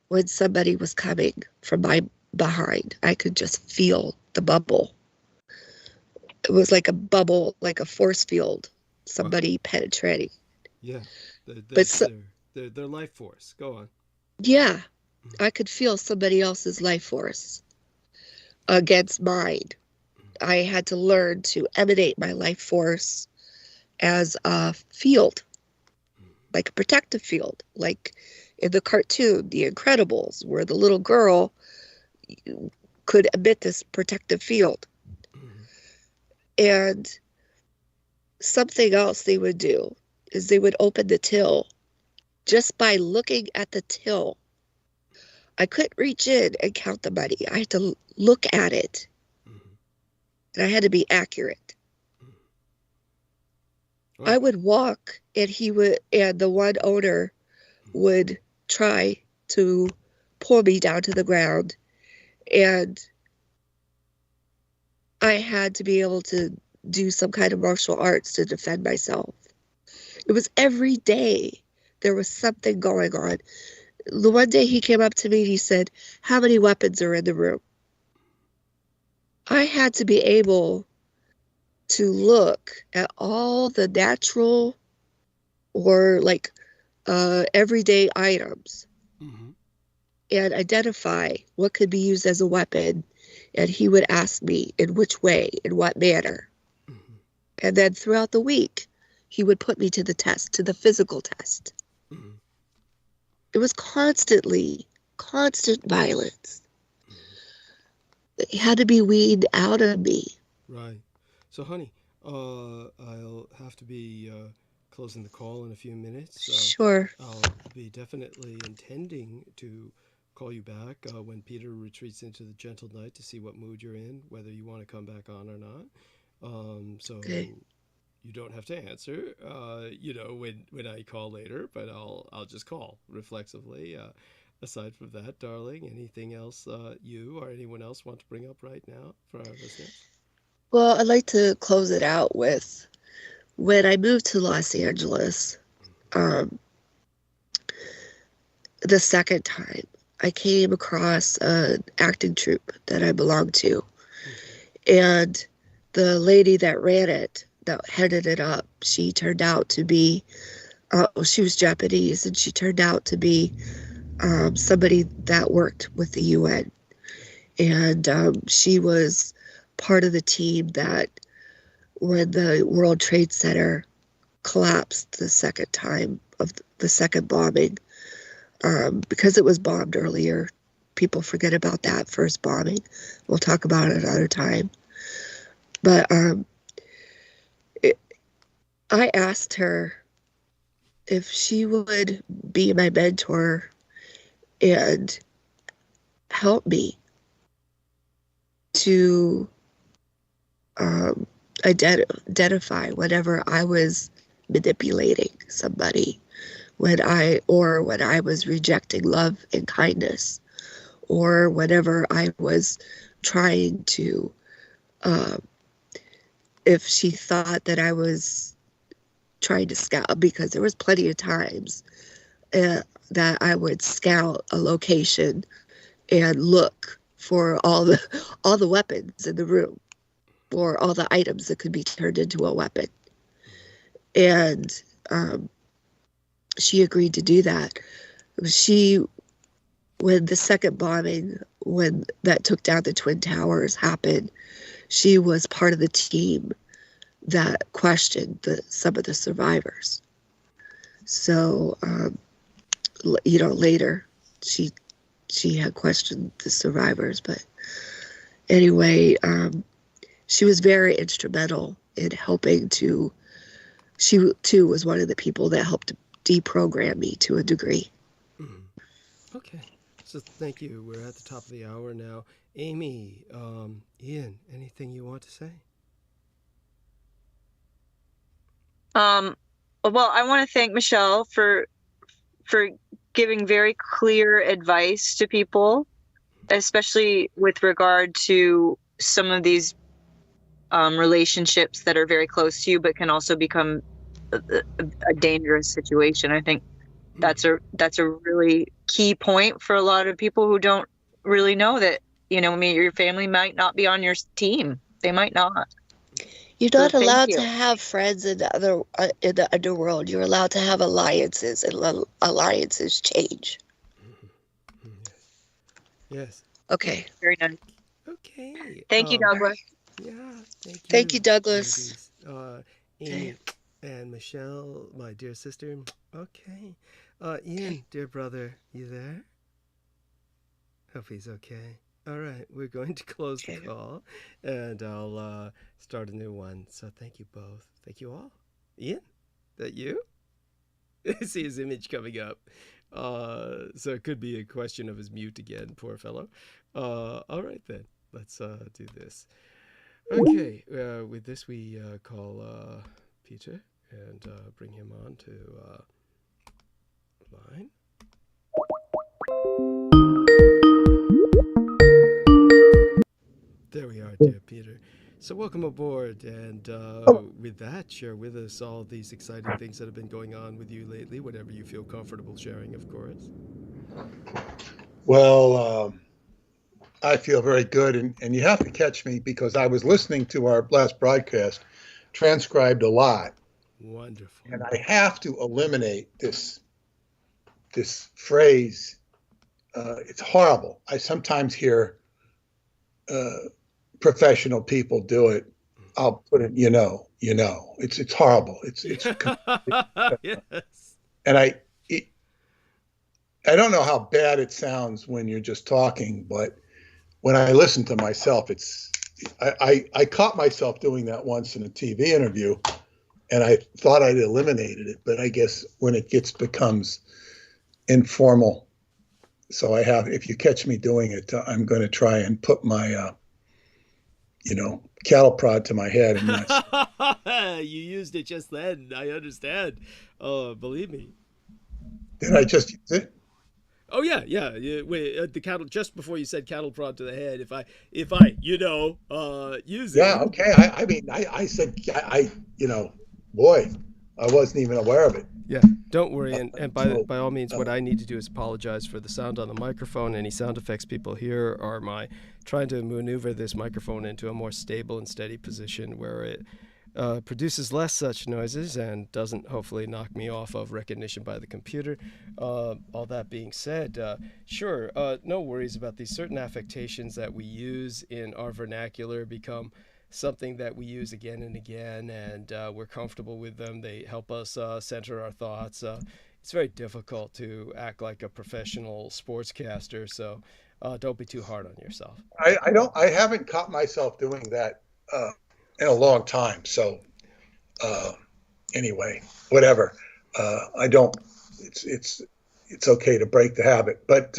when somebody was coming from my behind. I could just feel the bubble. It was like a bubble, like a force field, somebody penetrating. Yeah, But their life force. Go on. yeah, I could feel somebody else's life force against mine. I had to learn to emanate my life force as a field, like a protective field, like in the cartoon, The Incredibles, where the little girl could emit this protective field. And something else they would do is they would open the till. Just by looking at the till, I couldn't reach in and count the money. I had to look at it. And I had to be accurate. I would walk and the one owner would try to pull me down to the ground. And I had to be able to do some kind of martial arts to defend myself. It was every day there was something going on. The one day he came up to me and he said, "How many weapons are in the room?" I had to be able to look at all the natural or like everyday items and identify what could be used as a weapon. And he would ask me in which way, in what manner. And then throughout the week, he would put me to the test, to the physical test. It was constant violence. It had to be weaned out of me. Right. So, honey, I'll have to be closing the call in a few minutes. Sure. I'll be definitely intending to call you back when Peter retreats into the gentle night to see what mood you're in, whether you want to come back on or not. So Okay. you don't have to answer, when I call later, but I'll just call reflexively. Aside from that, darling, anything else you or anyone else want to bring up right now for our listeners? Well, I'd like to close it out with when I moved to Los Angeles, the second time, I came across an acting troupe that I belonged to. And the lady that ran it, that headed it up, she turned out to be, she was Japanese, and she turned out to be somebody that worked with the UN. And she was part of the team that when the World Trade Center collapsed the second time of the second bombing, because it was bombed earlier, people forget about that first bombing. We'll talk about it another time. But I asked her if she would be my mentor and help me to identify whenever I was manipulating somebody, when I was rejecting love and kindness, or whenever I was trying to, if she thought that I was trying to scout, because there was plenty of times that I would scout a location and look for all the weapons in the room, or all the items that could be turned into a weapon. And she agreed to do that. When the second bombing, when that took down the Twin Towers happened, she was part of the team that questioned some of the survivors. So, later she had questioned the survivors, but anyway, she was very instrumental in helping to, she too was one of the people that helped deprogram me to a degree. Okay. So thank you. We're at the top of the hour now. Amy, Ian, anything you want to say? Well, I want to thank Michelle for giving very clear advice to people, especially with regard to some of these relationships that are very close to you, but can also become a dangerous situation. I think that's a really key point for a lot of people who don't really know that, I mean, your family might not be on your team. They might not. You're not thank allowed you. to have friends in the underworld. You're allowed to have alliances, and alliances change. Yes. Okay. Very nice. Okay. Thank you, Douglas. Yeah, thank you. Thank you, Douglas. ladies. Amy and Michelle, my dear sister. Okay. Ian, dear brother, you there? Hope he's okay. All right, we're going to close the call, and I'll start a new one. So thank you both. Thank you all. Ian, that you? I see his image coming up. So it could be a question of his mute again, poor fellow. All right then, let's do this. Okay, with this we call Peter and bring him on to line. There we are, dear Peter. So welcome aboard, and with that, share with us all these exciting things that have been going on with you lately, whatever you feel comfortable sharing, of course. Well, I feel very good, and you have to catch me because I was listening to our last broadcast, transcribed a lot. Wonderful. And I have to eliminate this phrase. It's horrible. I sometimes hear professional people do it. I'll put it, it's horrible. It's yes. And I don't know how bad it sounds when you're just talking, but when I listen to myself, I caught myself doing that once in a TV interview, and I thought I'd eliminated it, but I guess when it becomes informal, so if you catch me doing it, I'm going to try and put my cattle prod to my head. And you used it just then. I understand. Believe me. Did I just use it? Oh yeah. Wait, the cattle. Just before you said cattle prod to the head, if I, use it. Yeah. Okay. I said, boy, I wasn't even aware of it. Yeah. Don't worry. And by all means, what I need to do is apologize for the sound on the microphone. Any sound effects people hear are my trying to maneuver this microphone into a more stable and steady position where it produces less such noises and doesn't hopefully knock me off of recognition by the computer. All that being said, sure, no worries about these certain affectations that we use in our vernacular become something that we use again and again, and we're comfortable with them. They help us center our thoughts. It's very difficult to act like a professional sportscaster, so don't be too hard on yourself. I haven't caught myself doing that in a long time. So anyway, whatever. I don't. It's okay to break the habit. But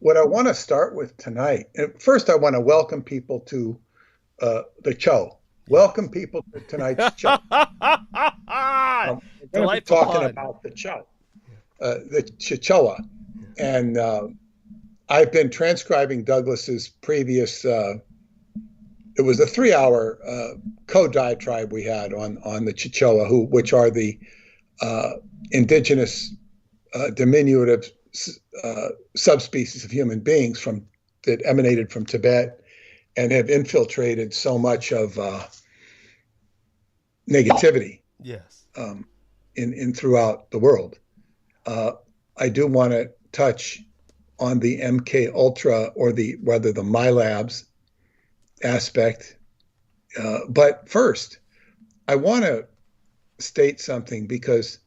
what I want to start with tonight. First, I want to welcome people to the show. Welcome people to tonight's show. We're going to be talking about the show, the Chichewa, and I've been transcribing Douglas's previous. It was a 3-hour co-diatribe we had on the Chichewa, which are the indigenous diminutive subspecies of human beings that emanated from Tibet and have infiltrated so much of negativity. Yes. In throughout the world. I do want to touch on the MK Ultra or the MyLabs aspect. But first, I want to state something because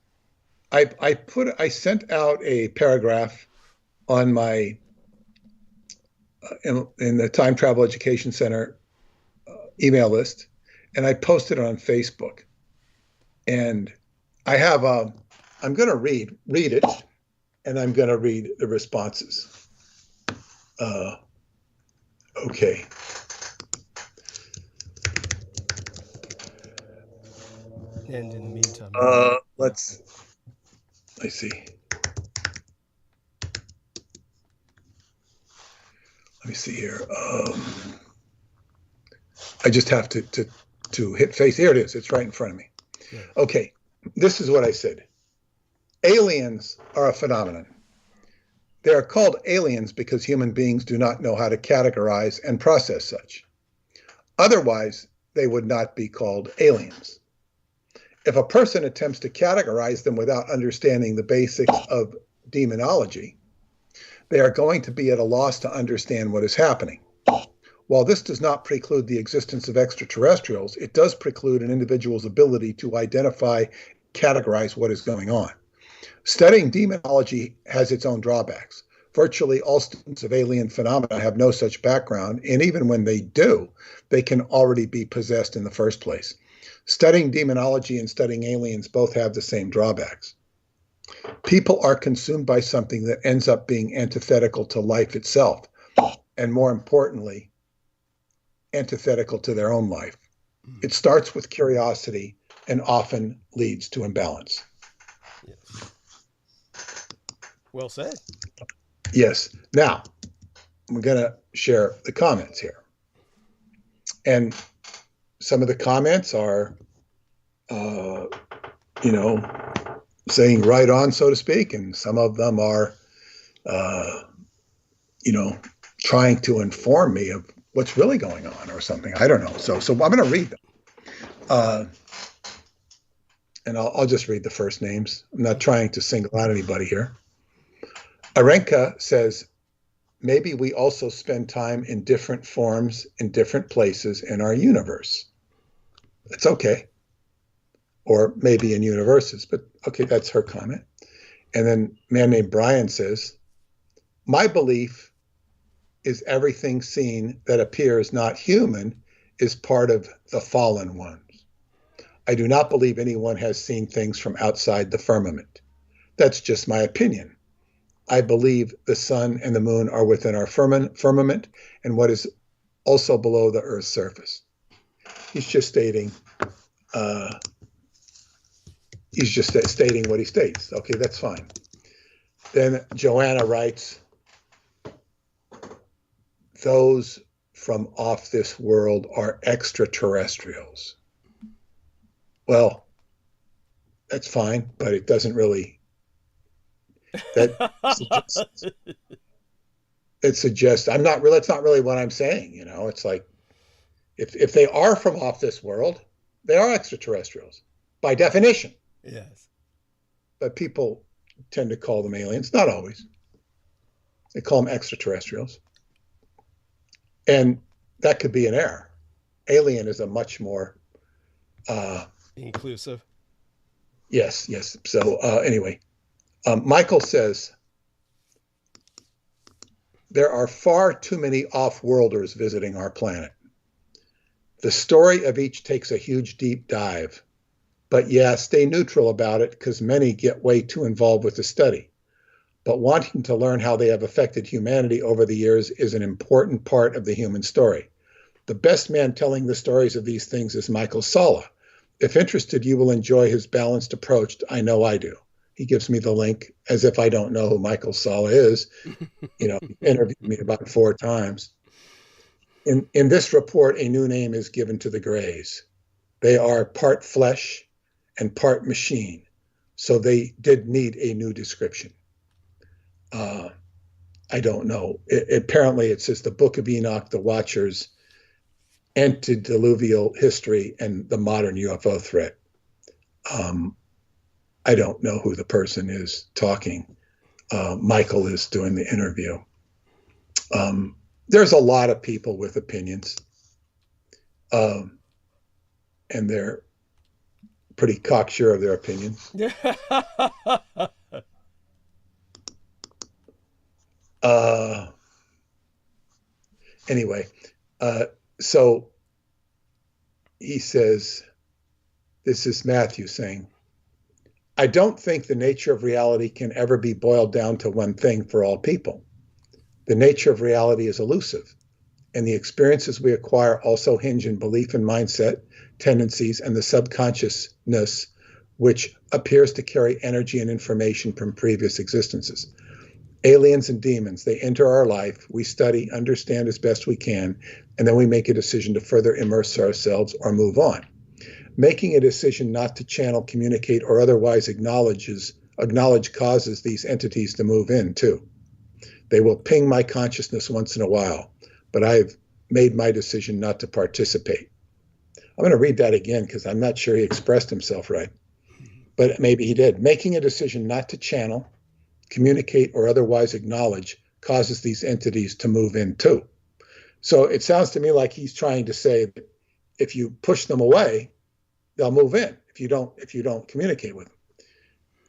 I sent out a paragraph on my in the Time Travel Education Center email list, and I posted it on Facebook. And I have I'm going to read it, and I'm going to read the responses. Okay. And in the meantime, Let's see. Let me see here. I just have to hit face. Here it is. It's right in front of me. Yeah. Okay. This is what I said. Aliens are a phenomenon. They are called aliens because human beings do not know how to categorize and process such. Otherwise, they would not be called aliens. If a person attempts to categorize them without understanding the basics of demonology, they are going to be at a loss to understand what is happening. While this does not preclude the existence of extraterrestrials, it does preclude an individual's ability to identify, categorize what is going on. Studying demonology has its own drawbacks. Virtually all students of alien phenomena have no such background, and even when they do, they can already be possessed in the first place. Studying demonology and studying aliens both have the same drawbacks. People are consumed by something that ends up being antithetical to life itself, and more importantly, antithetical to their own life. It starts with curiosity and often leads to imbalance. Yes. Well said. Yes. Now, I'm going to share the comments here. And some of the comments are, saying right on, so to speak, and some of them are, trying to inform me of what's really going on or something. I don't know. So I'm going to read them. And I'll just read the first names. I'm not trying to single out anybody here. Arenka says, maybe we also spend time in different forms in different places in our universe. It's okay. Or maybe in universes, but okay, that's her comment. And then a man named Brian says, my belief is everything seen that appears not human is part of the fallen ones. I do not believe anyone has seen things from outside the firmament. That's just my opinion. I believe the sun and the moon are within our firmament and what is also below the Earth's surface. He's just stating what he states. Okay, that's fine. Then Joanna writes, those from off this world are extraterrestrials. Well, that's fine, but it doesn't really, it's not really what I'm saying. It's like, if they are from off this world, they are extraterrestrials by definition. Yes. But people tend to call them aliens. Not always. They call them extraterrestrials. And that could be an error. Alien is a much more inclusive. Yes. So anyway, Michael says, there are far too many off-worlders visiting our planet. The story of each takes a huge deep dive. But yeah, stay neutral about it because many get way too involved with the study. But wanting to learn how they have affected humanity over the years is an important part of the human story. The best man telling the stories of these things is Michael Salla. If interested, you will enjoy his balanced approach. I know I do. He gives me the link as if I don't know who Michael Salla is. He interviewed me about 4 times. In this report, a new name is given to the Greys. They are part flesh and part machine. So they did need a new description. I don't know. Apparently it says the Book of Enoch, the Watchers, Antediluvial History, and the Modern UFO Threat. I don't know who the person is talking. Michael is doing the interview. There's a lot of people with opinions. And they're pretty cocksure of their opinions. Anyway, so he says, this is Matthew saying, I don't think the nature of reality can ever be boiled down to one thing for all people. The nature of reality is elusive. and the experiences we acquire also hinge in belief and mindset, tendencies, and the subconsciousness, which appears to carry energy and information from previous existences. Aliens and demons, they enter our life, we study, understand as best we can, and then we make a decision to further immerse ourselves or move on. Making a decision not to channel, communicate, or otherwise acknowledge causes these entities to move in too. They will ping my consciousness once in a while, but I've made my decision not to participate. I'm going to read that again because I'm not sure he expressed himself right, but maybe he did. Making a decision not to channel, communicate, or otherwise acknowledge causes these entities to move in too. So it sounds to me like he's trying to say that if you push them away, they'll move in if you don't communicate with them.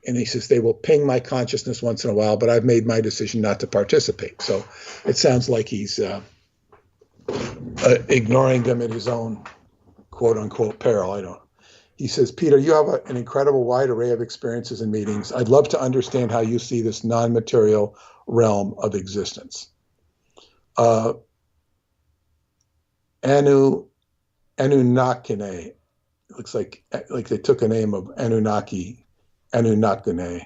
And he says, they will ping my consciousness once in a while, but I've made my decision not to participate. So it sounds like he's ignoring them at his own quote unquote peril. I don't know. He says, Peter, you have an incredible wide array of experiences and meetings. I'd love to understand how you see this non-material realm of existence. Anunnakine. Looks like they took a name of Anunnaki. Anunnakine.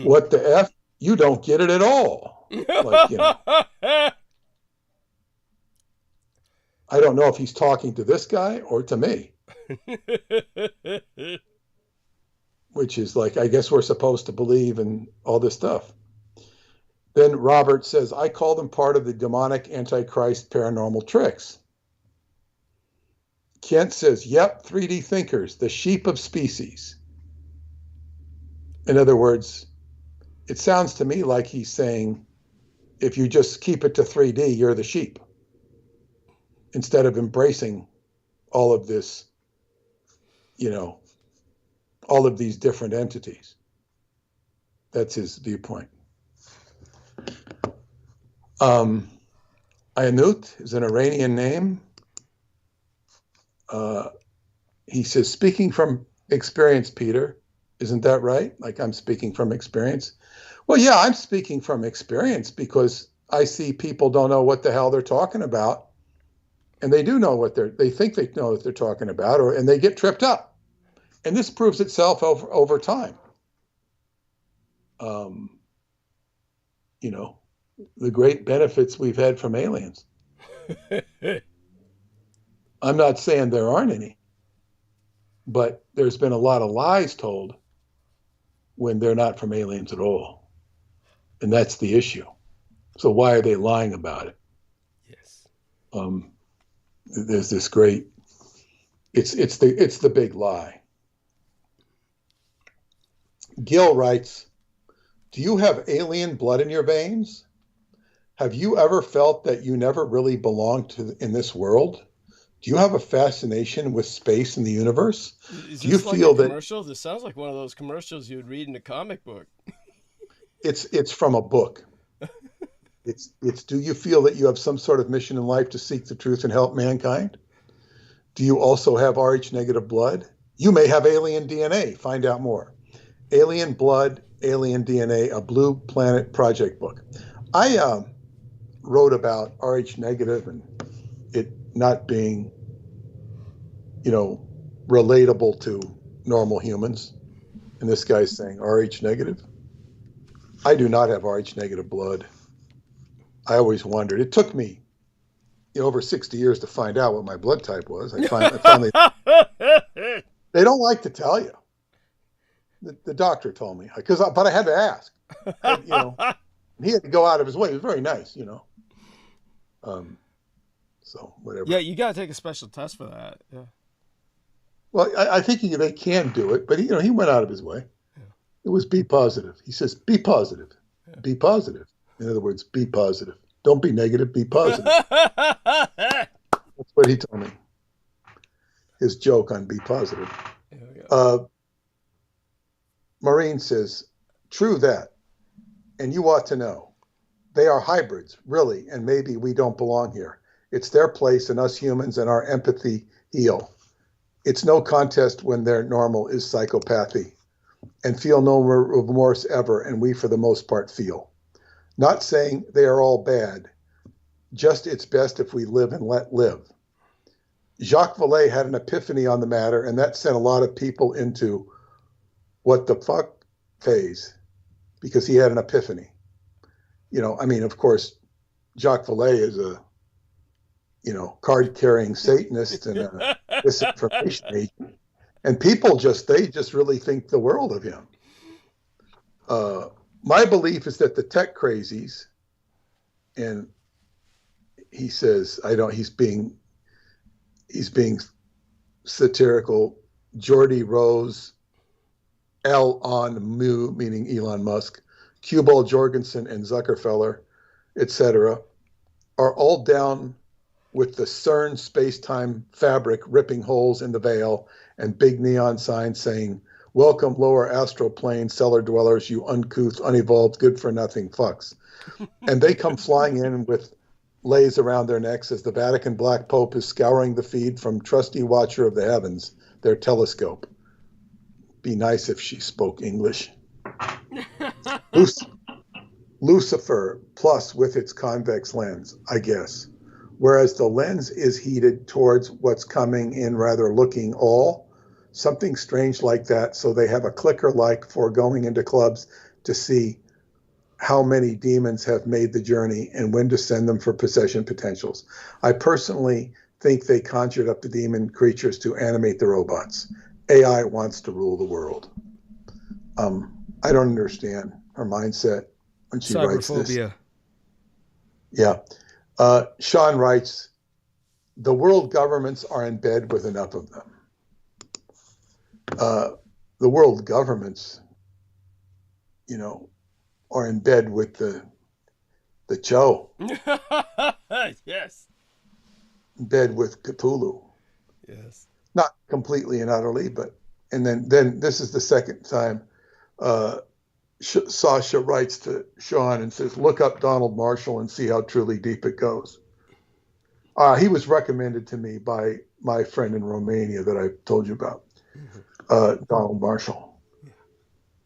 What the F? You don't get it at all. Like, you know. I don't know if he's talking to this guy or to me. Which is like, I guess we're supposed to believe in all this stuff. Then Robert says, I call them part of the demonic antichrist paranormal tricks. Kent says, yep, 3D thinkers, the sheep of species. In other words, it sounds to me like he's saying, if you just keep it to 3D, you're the sheep. Instead of embracing all of this, you know, all of these different entities. That's his viewpoint. Ayanut is an Iranian name. He says, speaking from experience, Peter, isn't that right? Like I'm speaking from experience. Well, yeah, I'm speaking from experience because I see people don't know what the hell they're talking about. And they do know what they think they know what they're talking about, and they get tripped up. And this proves itself over time. You know, the great benefits we've had from aliens. I'm not saying there aren't any, but there's been a lot of lies told when they're not from aliens at all. And that's the issue. So why are they lying about it? Yes. There's this great, it's the big lie. Gil writes, do you have alien blood in your veins? Have you ever felt that you never really belonged in this world? Do you have a fascination with space and the universe? Do you feel like a commercial? This sounds like one of those commercials you would read in a comic book. It's from a book. It's do you feel that you have some sort of mission in life to seek the truth and help mankind? Do you also have Rh negative blood? You may have alien DNA. Find out more. Alien Blood, Alien DNA, a Blue Planet Project book. I wrote about Rh negative and it not being, you know, relatable to normal humans. And this guy's saying Rh negative. I do not have Rh negative blood. I always wondered. It took me over 60 years to find out what my blood type was. I finally they don't like to tell you. The doctor told me, but I had to ask. He had to go out of his way. He was very nice, you know. So whatever. Yeah, you got to take a special test for that. Yeah. Well, I think they can do it, but he went out of his way. Yeah. It was be positive. He says, be positive. Yeah. Be positive. In other words, be positive. Don't be negative, be positive. That's what he told me. His joke on be positive. Maureen says, true that. And you ought to know. They are hybrids, really, and maybe we don't belong here. It's their place and us humans and our empathy heal. It's no contest when their normal is psychopathy and feel no remorse ever, and we for the most part feel. Not saying they are all bad, just it's best if we live and let live. Jacques Vallée had an epiphany on the matter, and that sent a lot of people into what the fuck phase, because he had an epiphany. I mean, of course, Jacques Vallée is a, card-carrying Satanist and a disinformation agent. And people they just really think the world of him. My belief is that the tech crazies, and he says, he's being satirical, Geordie Rose, Elon Mu, meaning Elon Musk, Cubal Jorgensen and Zuckerfeller, etc., are all down with the CERN space-time fabric ripping holes in the veil and big neon signs saying, "Welcome, lower astral plane cellar dwellers, you uncouth, unevolved, good-for-nothing fucks." And they come flying in with lays around their necks as the Vatican Black Pope is scouring the feed from trusty watcher of the heavens, their telescope. Be nice if she spoke English. Lucifer plus with its convex lens, I guess. Whereas the lens is heated towards what's coming in rather looking all, something strange like that, so they have a clicker like for going into clubs to see how many demons have made the journey and when to send them for possession potentials. I personally think they conjured up the demon creatures to animate the robots. AI wants to rule the world. I don't understand her mindset when she writes this. Cyberphobia. Yeah. Sean writes, the world governments are in bed with enough of them. The world governments, are in bed with the Cho. Yes. In bed with Cthulhu. Yes. Not completely and utterly, but, and then this is the second time Sasha writes to Sean and says, look up Donald Marshall and see how truly deep it goes. He was recommended to me by my friend in Romania that I told you about, Donald Marshall.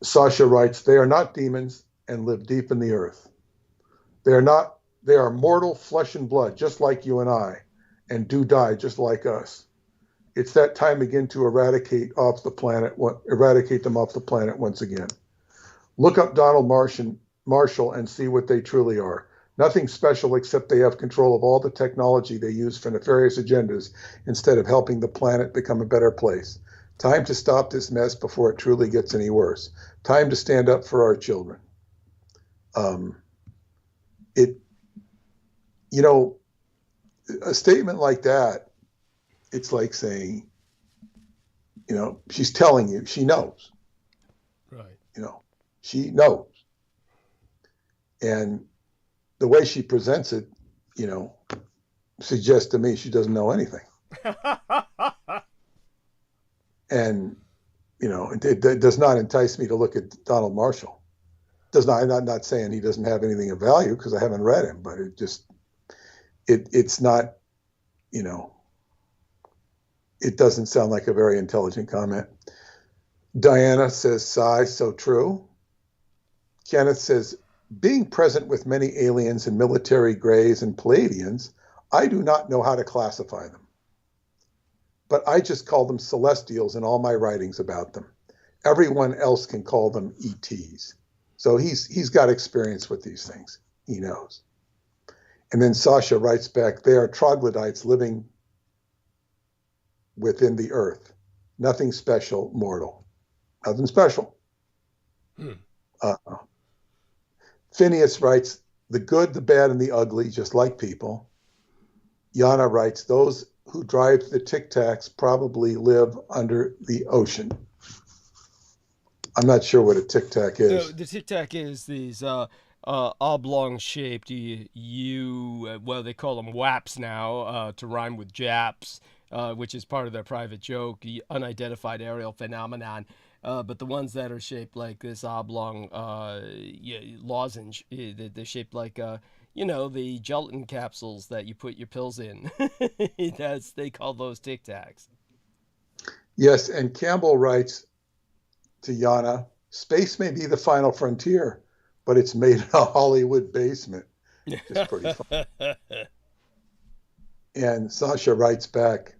Sasha writes, they are not demons and live deep in the earth. They are mortal flesh and blood, just like you and I, and do die just like us. It's that time again to eradicate them off the planet once again. Look up Donald Marshall and see what they truly are. Nothing special except they have control of all the technology they use for nefarious agendas instead of helping the planet become a better place. Time to stop this mess before it truly gets any worse. Time to stand up for our children. A statement like that, it's like saying, she's telling you, she knows. Right. She knows. And the way she presents it, suggests to me she doesn't know anything. And, it does not entice me to look at Donald Marshall. I'm not saying he doesn't have anything of value because I haven't read him, but it's not, it doesn't sound like a very intelligent comment. Diana says, sigh, so true. Kenneth says, being present with many aliens and military grays and Palladians, I do not know how to classify them. But I just call them celestials in all my writings about them. Everyone else can call them ETs. So he's got experience with these things. He knows. And then Sasha writes back, they are troglodytes living within the earth. Nothing special, mortal. Nothing special. Phineas writes, the good, the bad, and the ugly, just like people. Yana writes, those who drive the Tic Tacs probably live under the ocean. I'm not sure what a Tic Tac is. No, the Tic Tac is these oblong-shaped, well, they call them WAPs now, to rhyme with Japs, which is part of their private joke, the unidentified aerial phenomenon. But the ones that are shaped like this oblong lozenge, they're shaped like, the gelatin capsules that you put your pills in. They call those Tic Tacs. Yes, and Campbell writes to Yana, space may be the final frontier, but it's made in a Hollywood basement. Just pretty fun. And Sasha writes back,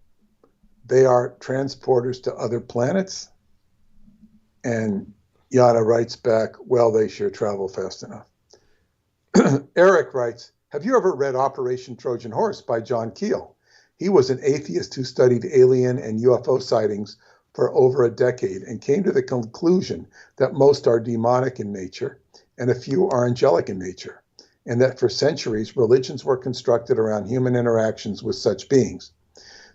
they are transporters to other planets. And Yana writes back, well, they sure travel fast enough. Eric writes, have you ever read Operation Trojan Horse by John Keel? He was an atheist who studied alien and UFO sightings for over a decade and came to the conclusion that most are demonic in nature and a few are angelic in nature, and that for centuries religions were constructed around human interactions with such beings.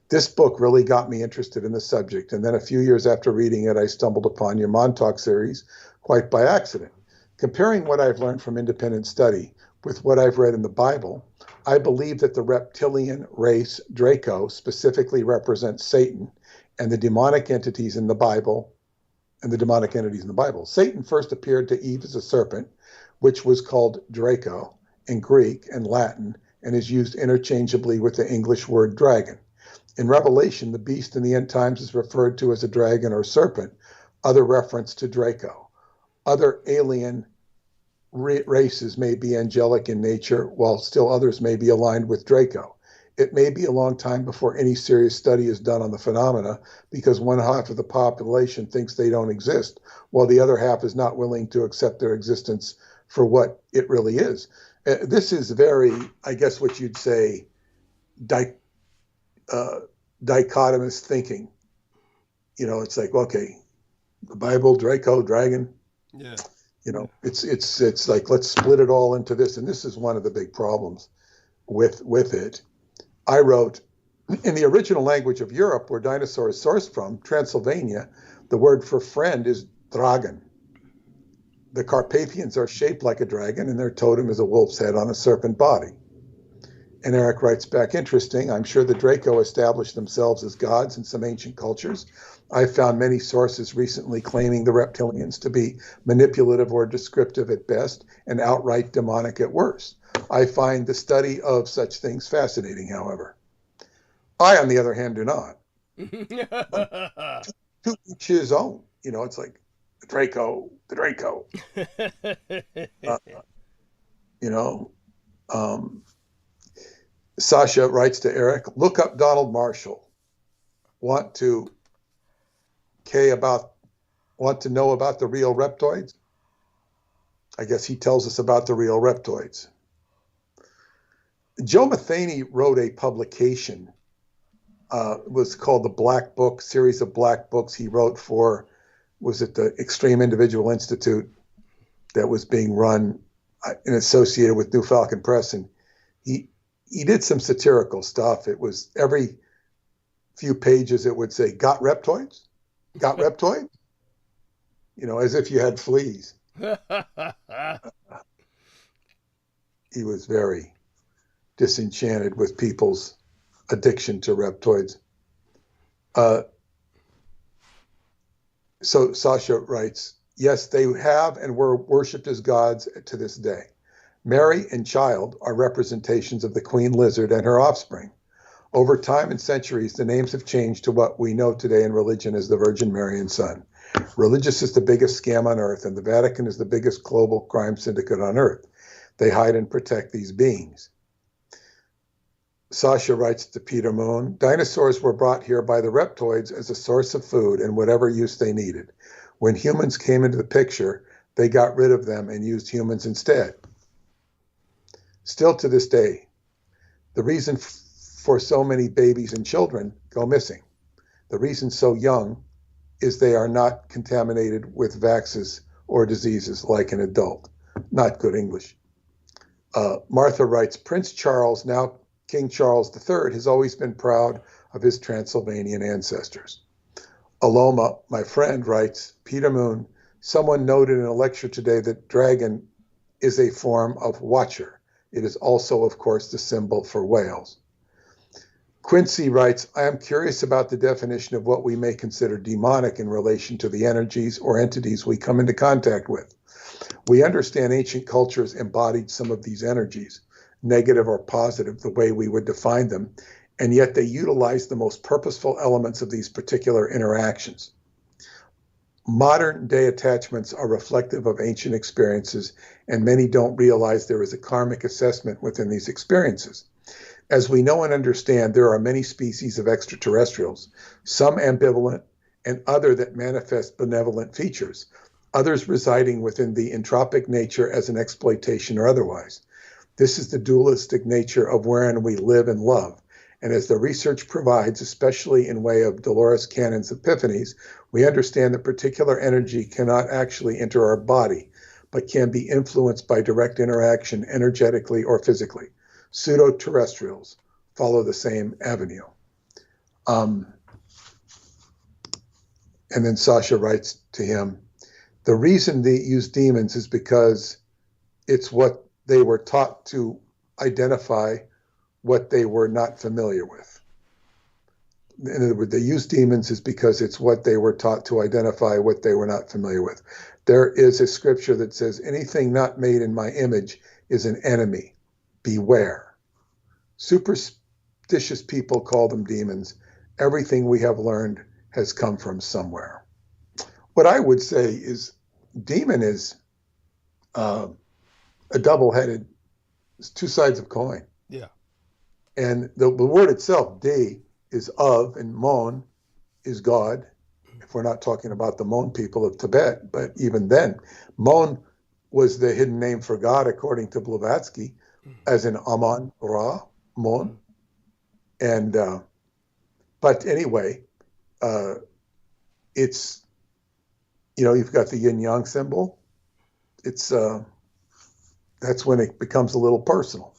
This book really got me interested in the subject, and then a few years after reading it, I stumbled upon your Montauk series quite by accident. Comparing what I've learned from independent study with what I've read in the Bible, I believe that the reptilian race Draco specifically represents Satan and the demonic entities in the Bible. Satan first appeared to Eve as a serpent, which was called Draco in Greek and Latin, and is used interchangeably with the English word dragon. In Revelation, the beast in the end times is referred to as a dragon or serpent, other reference to Draco. Other alien races may be angelic in nature, while still others may be aligned with Draco. It may be a long time before any serious study is done on the phenomena, because one half of the population thinks they don't exist, while the other half is not willing to accept their existence for what it really is. This is very, I guess what you'd say, dichotomous thinking. You know, it's like, okay, the Bible, Draco, dragon. Yeah. You know, it's like, let's split it all into this. And this is one of the big problems with it. I wrote, in the original language of Europe, where dinosaurs sourced from, Transylvania, the word for friend is dragon. The Carpathians are shaped like a dragon, and their totem is a wolf's head on a serpent body. And Eric writes back, interesting, I'm sure the Draco established themselves as gods in some ancient cultures. I found many sources recently claiming the reptilians to be manipulative or descriptive at best and outright demonic at worst. I find the study of such things fascinating, however. I, on the other hand, do not. To each his own. You know, it's like the Draco. You know, Sasha writes to Eric, look up Donald Marshall. Want to know about the real reptoids? I guess he tells us about the real reptoids. Joe Matheny wrote a publication. It was called the Black Book, series of black books he wrote for, was it the Extreme Individual Institute that was being run and associated with New Falcon Press. And he did some satirical stuff. It was every few pages it would say, got reptoids? Got reptoids? You know, as if you had fleas. He was very disenchanted with people's addiction to reptoids. So Sasha writes, yes, they have and were worshipped as gods to this day. Mary and child are representations of the queen lizard and her offspring. Over time and centuries, the names have changed to what we know today in religion as the Virgin Mary and Son. Religious is the biggest scam on earth, and the Vatican is the biggest global crime syndicate on earth. They hide and protect these beings. Sasha writes to Peter Moon, dinosaurs were brought here by the reptoids as a source of food and whatever use they needed. When humans came into the picture, they got rid of them and used humans instead. Still to this day, the reason for so many babies and children go missing, the reason so young is they are not contaminated with vaxes or diseases like an adult. Not good English. Martha writes, Prince Charles, now King Charles III, has always been proud of his Transylvanian ancestors. Aloma, my friend, writes, Peter Moon, someone noted in a lecture today that dragon is a form of watcher. It is also, of course, the symbol for whales. Quincy writes, I am curious about the definition of what we may consider demonic in relation to the energies or entities we come into contact with. We understand ancient cultures embodied some of these energies, negative or positive, the way we would define them, and yet they utilize the most purposeful elements of these particular interactions. Modern day attachments are reflective of ancient experiences, and many don't realize there is a karmic assessment within these experiences. As we know and understand, there are many species of extraterrestrials, some ambivalent and other that manifest benevolent features, others residing within the entropic nature as an exploitation or otherwise. This is the dualistic nature of wherein we live and love. And as the research provides, especially in way of Dolores Cannon's epiphanies, we understand that particular energy cannot actually enter our body, but can be influenced by direct interaction energetically or physically. Pseudo-terrestrials follow the same avenue. And then Sasha writes to him, the reason they use demons is because it's what they were taught to identify what they were not familiar with. In other words, they use demons is because it's what they were taught to identify what they were not familiar with. There is a scripture that says, anything not made in my image is an enemy. Beware. Superstitious people call them demons. Everything we have learned has come from somewhere. What I would say is demon is a double-headed, it's two sides of coin. Yeah. And the word itself, de, is of, and mon is God. If we're not talking about the Mon people of Tibet, but even then, Mon was the hidden name for God, according to Blavatsky, as in Aman Ra, Mon. And, but anyway, it's, you know, you've got the yin yang symbol. It's, that's when it becomes a little personal.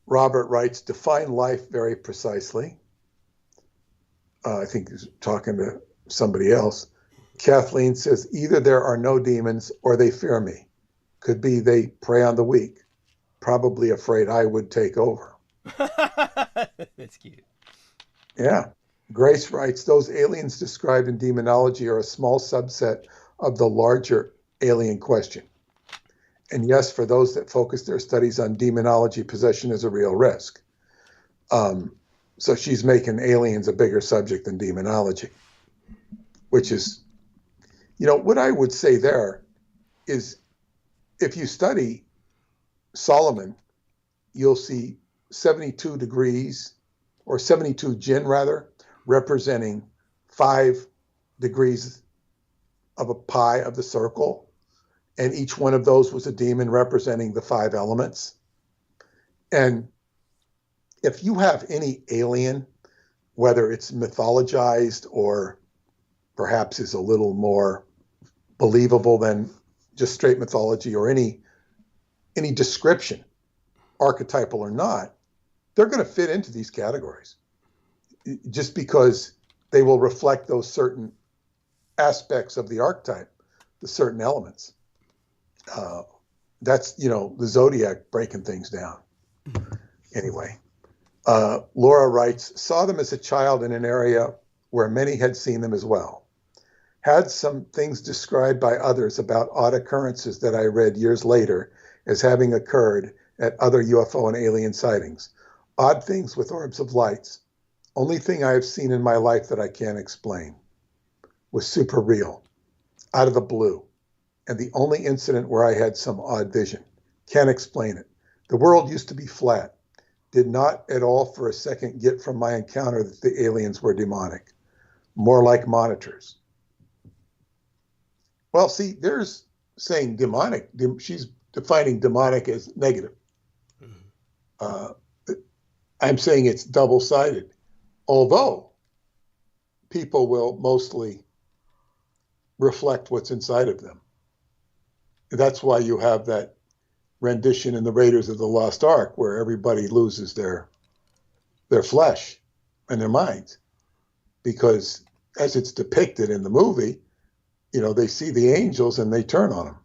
Robert writes, define life very precisely. I think he's talking to somebody else. Kathleen says, either there are no demons or they fear me. Could be they prey on the weak, probably afraid I would take over. That's cute. Yeah. Grace writes, those aliens described in demonology are a small subset of the larger alien question. And yes, for those that focus their studies on demonology, possession is a real risk. So she's making aliens a bigger subject than demonology, which is, you know, what I would say there is if you study Solomon, you'll see 72 degrees or 72 jinn rather, representing 5 degrees of a pi of the circle. And each one of those was a demon representing the 5 elements. And if you have any alien, whether it's mythologized or perhaps is a little more believable than just straight mythology or any description, archetypal or not, they're going to fit into these categories just because they will reflect those certain aspects of the archetype, the certain elements. That's, you know, the zodiac breaking things down. Anyway, Laura writes, saw them as a child in an area where many had seen them as well. Had some things described by others about odd occurrences that I read years later as having occurred at other UFO and alien sightings. Odd things with orbs of lights. Only thing I have seen in my life that I can't explain was super real, out of the blue. And the only incident where I had some odd vision. Can't explain it. The world used to be flat. Did not at all for a second get from my encounter that the aliens were demonic. More like monitors. Well, see, there's saying demonic. She's defining demonic as negative. I'm saying it's double-sided. Although people will mostly reflect what's inside of them. That's why you have that rendition in the Raiders of the Lost Ark where everybody loses their flesh and their minds. Because as it's depicted in the movie, you know, they see the angels and they turn on them.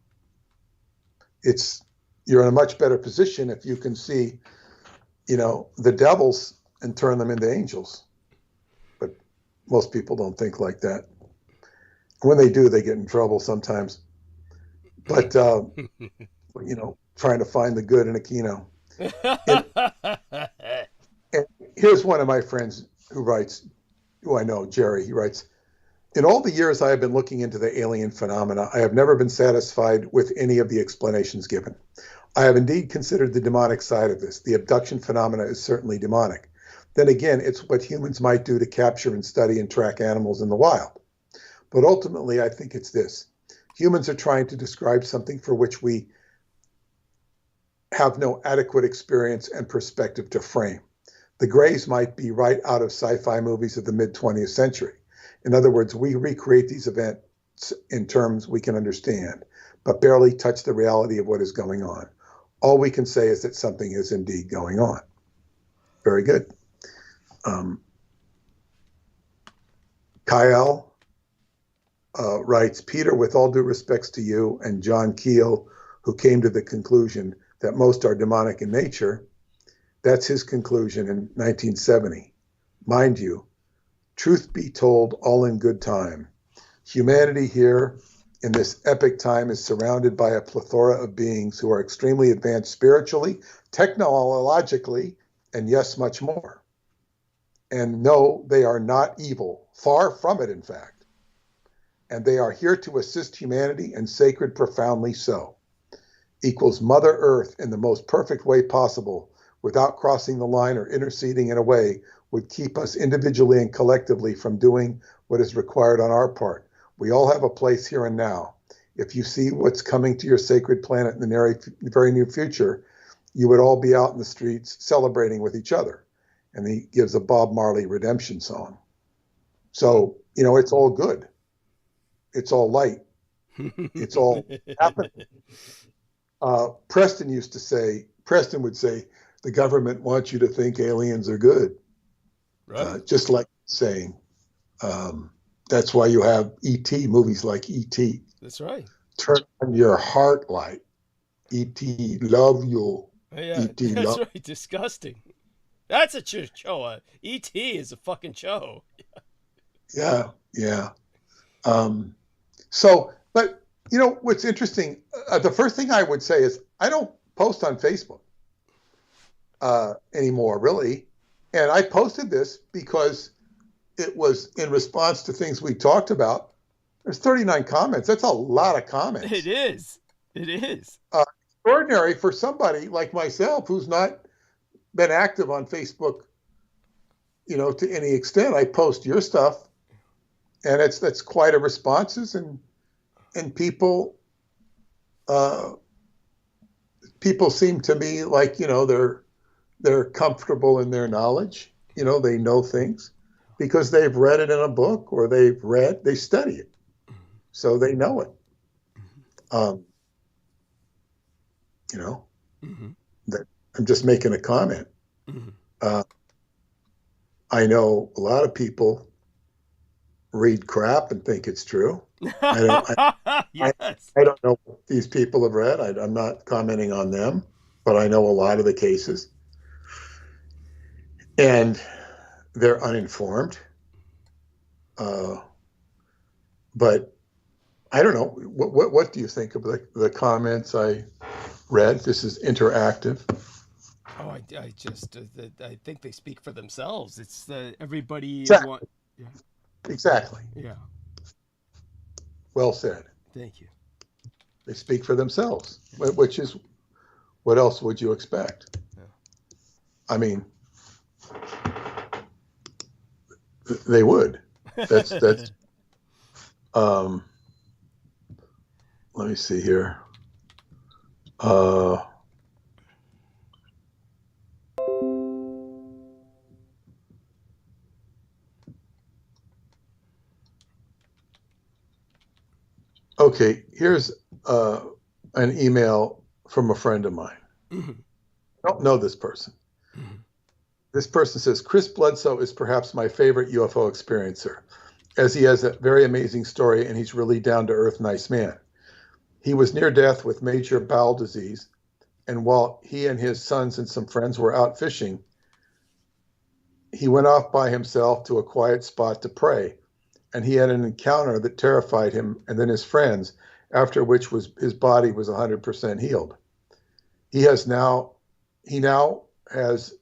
You're in a much better position if you can see, you know, the devils and turn them into angels. But most people don't think like that. When they do, they get in trouble sometimes. But, you know, trying to find the good in a kino. And here's one of my friends who writes, who I know, Jerry, he writes, In all the years I have been looking into the alien phenomena, I have never been satisfied with any of the explanations given. I have indeed considered the demonic side of this. The abduction phenomena is certainly demonic. Then again, it's what humans might do to capture and study and track animals in the wild. But ultimately, I think it's this. Humans are trying to describe something for which we have no adequate experience and perspective to frame. The Greys might be right out of sci-fi movies of the mid-20th century. In other words, we recreate these events in terms we can understand, but barely touch the reality of what is going on. All we can say is that something is indeed going on. Very good. Kyle writes, Peter, with all due respects to you and John Keel, who came to the conclusion that most are demonic in nature, that's his conclusion in 1970. Mind you, truth be told, all in good time. Humanity here in this epic time is surrounded by a plethora of beings who are extremely advanced spiritually, technologically, and yes, much more. And no, they are not evil. Far from it, in fact. And they are here to assist humanity, and sacred profoundly so. Equals Mother Earth in the most perfect way possible, without crossing the line or interceding in a way would keep us individually and collectively from doing what is required on our part. We all have a place here and now. If you see what's coming to your sacred planet in the very near future, you would all be out in the streets celebrating with each other. And he gives a Bob Marley redemption song. So, you know, it's all good. It's all light. It's all happening. Preston would say, the government wants you to think aliens are good. Right. Just like saying, that's why you have E.T., movies like E.T. That's right. Turn on your heart light. E.T. love you. Yeah, E.T. that's love. right. Disgusting. That's a show. E.T. is a fucking show. Yeah. But you know what's interesting? The first thing I would say is I don't post on Facebook anymore, really. And I posted this because it was in response to things we talked about. There's 39 comments. That's a lot of comments. It is. Extraordinary for somebody like myself who's not been active on Facebook, you know, to any extent. I post your stuff, and that's quite a responses, and people seem to me like, you know, they're comfortable in their knowledge. You know, they know things because they've read it in a book or they study it. So they know it. You know, that I'm just making a comment. I know a lot of people read crap and think it's true. I don't know what these people have read. I'm not commenting on them, but I know a lot of the cases. And they're uninformed. But I don't know. What do you think of the comments I read? This is interactive. Oh, I think they speak for themselves. It's everybody. Exactly. Exactly. Yeah. Well said. Thank you. They speak for themselves, which is, what else would you expect? Yeah. I mean, they would. That's let me see here. Okay, here's an email from a friend of mine. I don't know this person. This person says, Chris Bledsoe is perhaps my favorite UFO experiencer, as he has a very amazing story and he's really down-to-earth, nice man. He was near death with major bowel disease, and while he and his sons and some friends were out fishing, he went off by himself to a quiet spot to pray, and he had an encounter that terrified him and then his friends, after which his body was 100% healed. He now has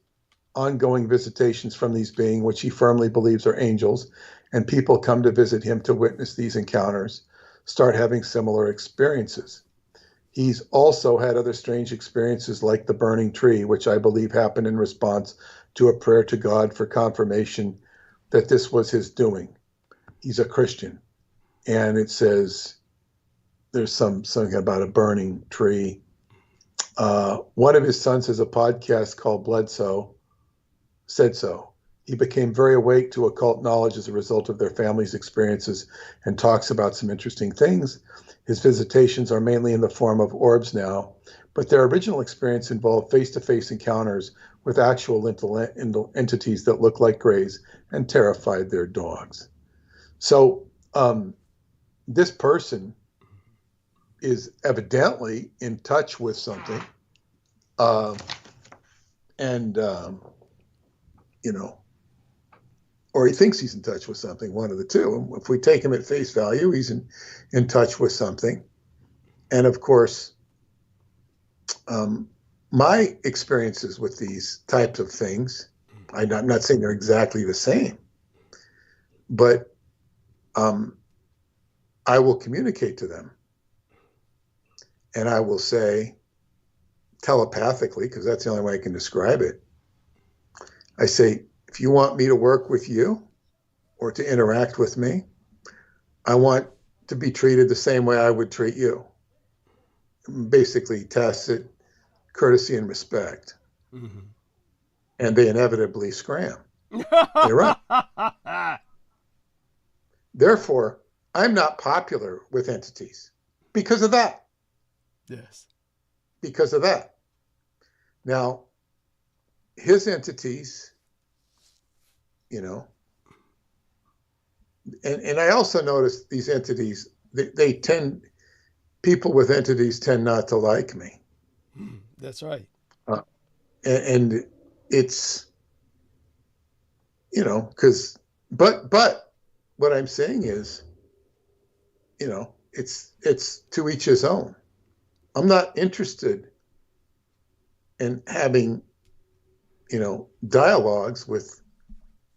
ongoing visitations from these beings, which he firmly believes are angels, and people come to visit him to witness these encounters, start having similar experiences. He's also had other strange experiences like the burning tree, which I believe happened in response to a prayer to God for confirmation that this was his doing. He's a Christian. And it says there's something about a burning tree. One of his sons has a podcast called Bledsoe, said so. He became very awake to occult knowledge as a result of their family's experiences and talks about some interesting things. His visitations are mainly in the form of orbs now, but their original experience involved face-to-face encounters with actual entities that look like greys and terrified their dogs. So this person is evidently in touch with something, or he thinks he's in touch with something, one of the two. And if we take him at face value, he's in touch with something. And of course, my experiences with these types of things, I'm not saying they're exactly the same, but I will communicate to them. And I will say telepathically, because that's the only way I can describe it, I say, if you want me to work with you or to interact with me, I want to be treated the same way I would treat you. Basically, tacit courtesy and respect. Mm-hmm. And they inevitably scram. They run. Therefore, I'm not popular with entities because of that. Yes. Because of that. Now, his entities, and I also noticed these entities, people with entities tend not to like me. That's right. And it's, but what I'm saying is, it's to each his own. I'm not interested in having, dialogues with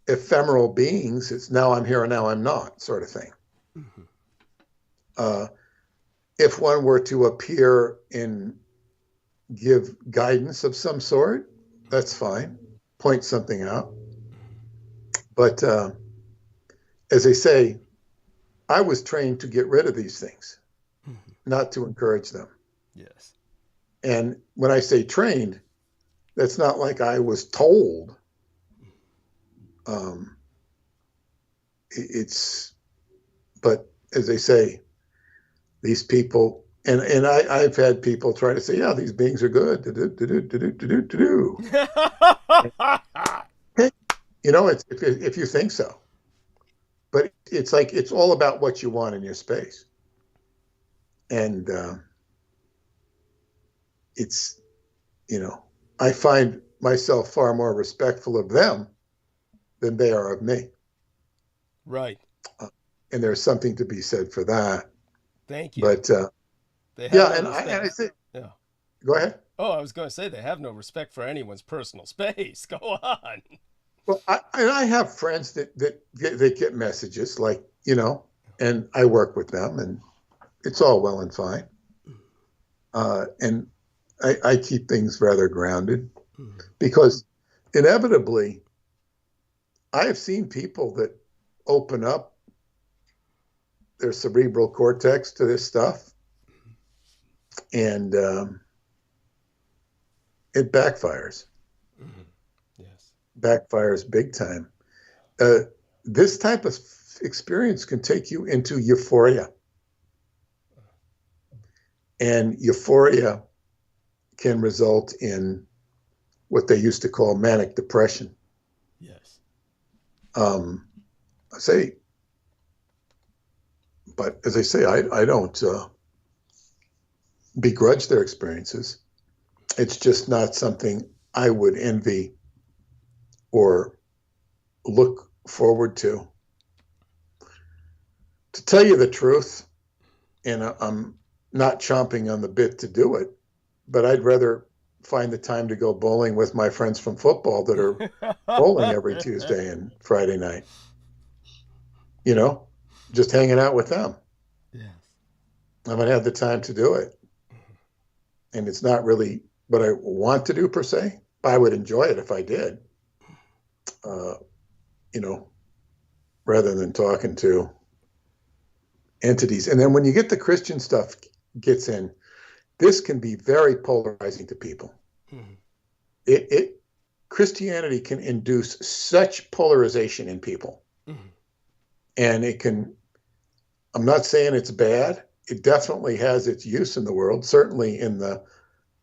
ephemeral beings. It's now I'm here and now I'm not sort of thing. Mm-hmm. If one were to appear and give guidance of some sort, that's fine. Point something out. But as I say, I was trained to get rid of these things, mm-hmm. not to encourage them. Yes. And when I say trained, that's not like I was told. But as they say, these people, and I've had people try to say, yeah, these beings are good. It's if you think so. But it's like, it's all about what you want in your space. And it's, I find myself far more respectful of them than they are of me. Right. And there's something to be said for that. Thank you. But I say, yeah. Go ahead. Oh, I was going to say they have no respect for anyone's personal space. Go on. Well, I have friends that get messages like, and I work with them, and it's all well and fine. And I keep things rather grounded because inevitably I have seen people that open up their cerebral cortex to this stuff, and it backfires. Mm-hmm. Yes. Backfires big time. This type of experience can take you into euphoria. And euphoria can result in what they used to call manic depression. Yes. But as I say, I don't begrudge their experiences. It's just not something I would envy or look forward to. To tell you the truth, and I'm not chomping on the bit to do it, but I'd rather find the time to go bowling with my friends from football that are bowling every Tuesday and Friday night. You know, just hanging out with them. Yes. I haven't had the time to do it. And it's not really what I want to do per se, but I would enjoy it if I did. You know, rather than talking to entities. And then when you get the Christian stuff gets in, this can be very polarizing to people. Mm-hmm. Christianity can induce such polarization in people. Mm-hmm. And it can, I'm not saying it's bad. It definitely has its use in the world, certainly in the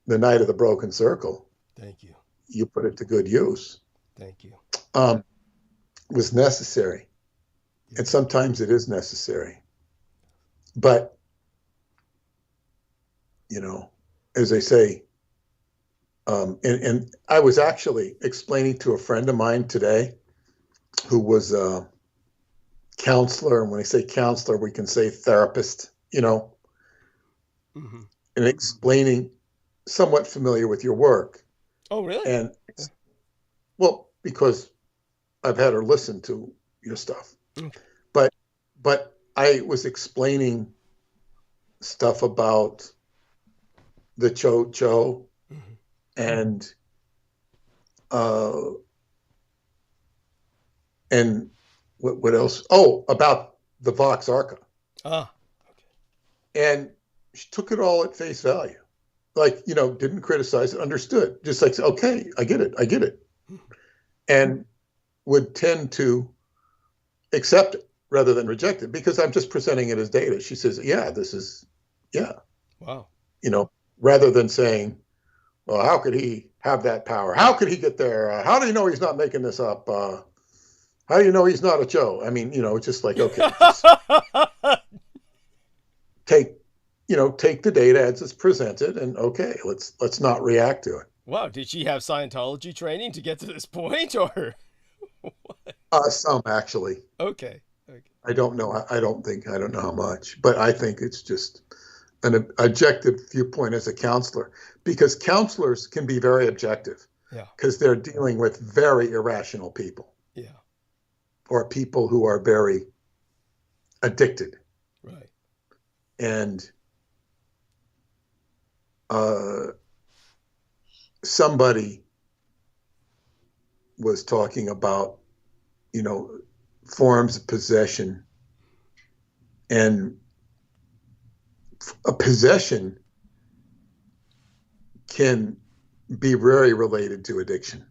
night of the broken circle. Thank you. You put it to good use. Thank you. Was necessary. Yes. And sometimes it is necessary. But, you know, as I say, and I was actually explaining to a friend of mine today who was a counselor. And when I say counselor, we can say therapist, you know, mm-hmm. and explaining, somewhat familiar with your work. Oh, really? And, well, because I've had her listen to your stuff. Okay. But I was explaining stuff about the Cho-Cho mm-hmm. and what else? Oh, about the Vox Arca. Ah, okay. And she took it all at face value. Like, you know, didn't criticize it, understood. Just like, okay, I get it. Mm-hmm. And would tend to accept it rather than reject it because I'm just presenting it as data. She says, yeah, this is, yeah. Wow. You know, rather than saying, well, how could he have that power? How could he get there? How do you know he's not making this up? How do you know he's not a Joe? I mean, you know, it's just like, okay, just take the data as it's presented and okay, let's not react to it. Wow. Did she have Scientology training to get to this point or? Some actually. Okay. I don't know. I don't know how much, but I think it's just an objective viewpoint as a counselor because counselors can be very objective. Yeah. Because they're dealing with very irrational people. Yeah. Or people who are very addicted. Right. And somebody was talking about, you know, forms of possession, and a possession can be very related to addiction.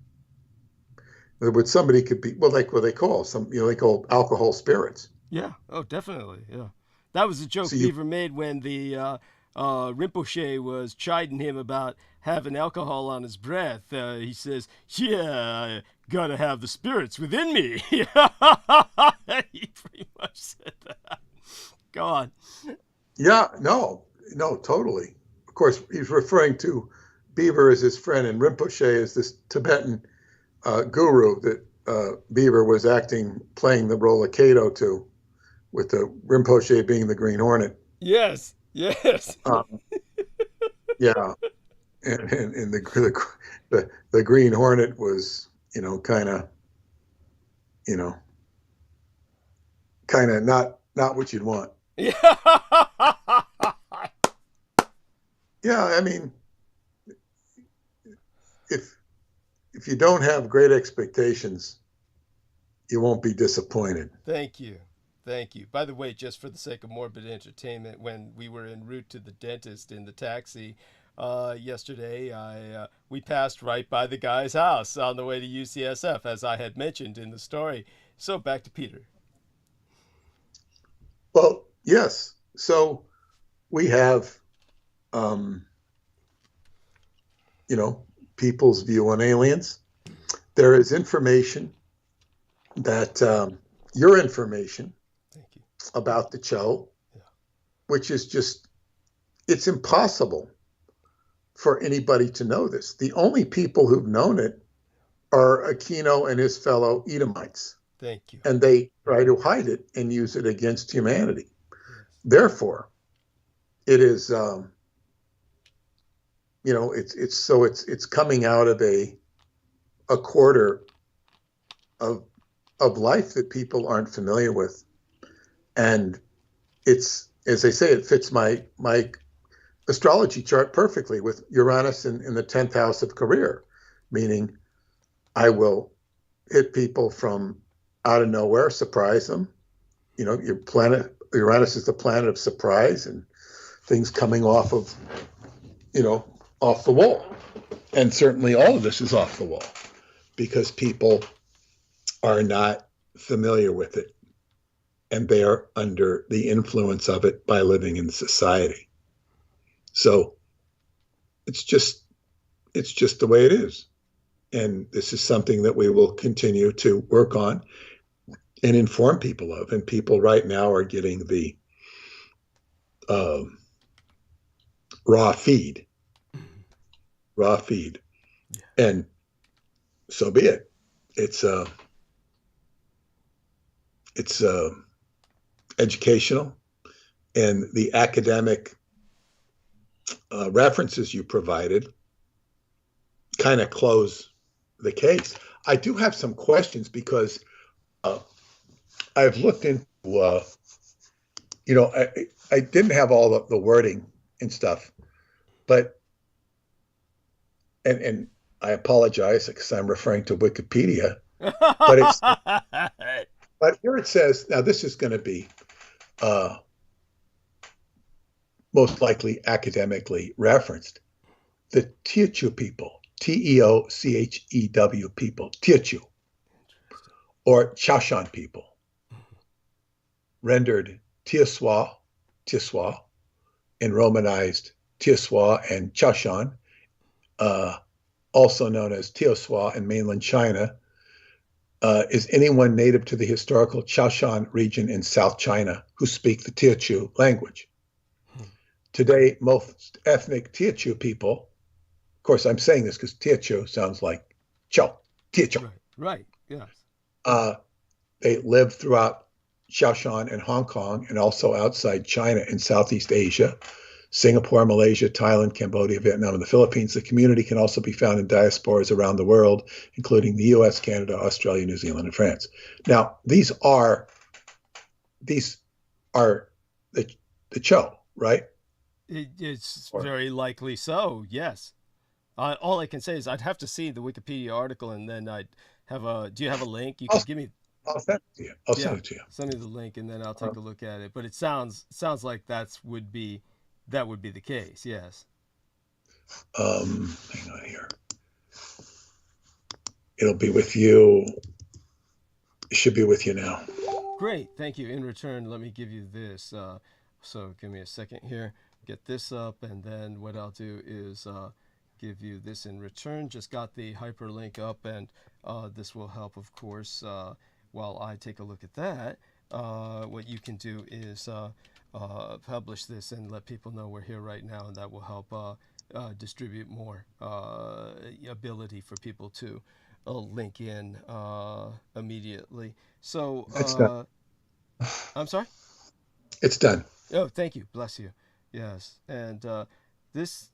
In other words, somebody could be, well, like what they call they call alcohol spirits. Yeah. Oh, definitely. Yeah. That was a joke Beaver made when the Rinpoche was chiding him about having alcohol on his breath. He says, yeah, I gotta have the spirits within me. He pretty much said that. Go on. Yeah, no, totally. Of course, he's referring to Beaver as his friend and Rinpoche as this Tibetan guru that Beaver was playing the role of Cato to, with the Rinpoche being the Green Hornet. Yes. Yeah. And the Green Hornet was, you know, kind of not what you'd want. Yeah. Yeah, I mean, if you don't have great expectations, you won't be disappointed. Thank you. By the way, just for the sake of morbid entertainment, when we were en route to the dentist in the taxi yesterday, we passed right by the guy's house on the way to UCSF, as I had mentioned in the story. So back to Peter. Well, yes. So we have, people's view on aliens. There is information that your information about the Cho, which is just, it's impossible for anybody to know this. The only people who've known it are Aquino and his fellow Edomites. Thank you. And they try to hide it and use it against humanity. Yes. Therefore, it is it's coming out of a quarter of life that people aren't familiar with, and it's, as they say, it fits my astrology chart perfectly with Uranus in the 10th house of career, meaning I will hit people from out of nowhere, surprise them. Your planet Uranus is the planet of surprise and things coming off of, off the wall. And certainly all of this is off the wall because people are not familiar with it and they are under the influence of it by living in society. So it's just the way it is. And this is something that we will continue to work on and inform people of. And people right now are getting the raw feed. And so be it. It's educational, and the academic references you provided kind of close the case. I do have some questions because I've looked into, I didn't have all the wording and stuff, but, and I apologize because I'm referring to Wikipedia, but here it says, now this is going to be most likely academically referenced. The Teochew people, Teochew people, Teochew, or Chashan people, rendered Tieswa, and Romanized Tieswa and Chashan, also known as Tioswa in mainland China, is anyone native to the historical Chashan region in South China who speak the Teochew language. Today, most ethnic Teochew people, of course, I'm saying this because Teochew sounds like Chou, Teochew. Right, yes. They live throughout Chashan and Hong Kong and also outside China and Southeast Asia, Singapore, Malaysia, Thailand, Cambodia, Vietnam, and the Philippines. The community can also be found in diasporas around the world, including the US, Canada, Australia, New Zealand, and France. Now, these are the Chou, right? It's very likely so, yes. All I can say is I'd have to see the Wikipedia article, and then I'd have do you have a link? You can give me. I'll send it to you. I'll send it to you. Send me the link, and then I'll take a look at it. But it sounds like that would be the case, yes. Hang on here. It'll be with you. It should be with you now. Great, thank you. In return, let me give you this. So give me a second here. Get this up, and then what I'll do is give you this in return. Just got the hyperlink up, and this will help, of course, while I take a look at that. What you can do is publish this and let people know we're here right now, and that will help distribute more ability for people to link in immediately. So it's done. I'm sorry? It's done. Oh, thank you. Bless you. Yes. And this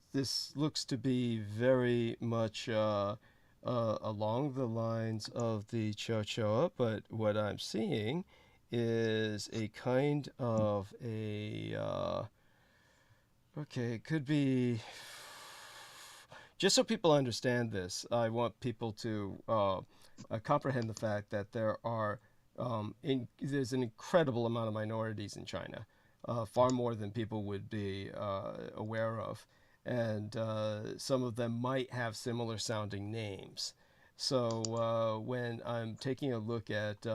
looks to be very much along the lines of the Chochoa, but what I'm seeing is a kind of a okay, it could be, just so people understand this, I want people to comprehend the fact that there's an incredible amount of minorities in China, far more than people would be aware of, and some of them might have similar sounding names. So when I'm taking a look at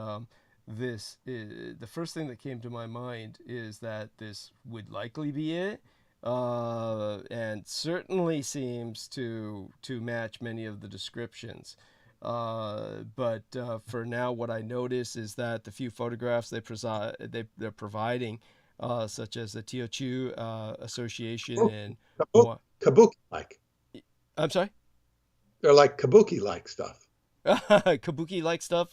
this, the first thing that came to my mind is that this would likely be it, and certainly seems to match many of the descriptions. But for now, what I notice is that the few photographs they're providing, such as the Teochew Association and Kabuki-like. I'm sorry? They're like Kabuki-like stuff. Kabuki-like stuff.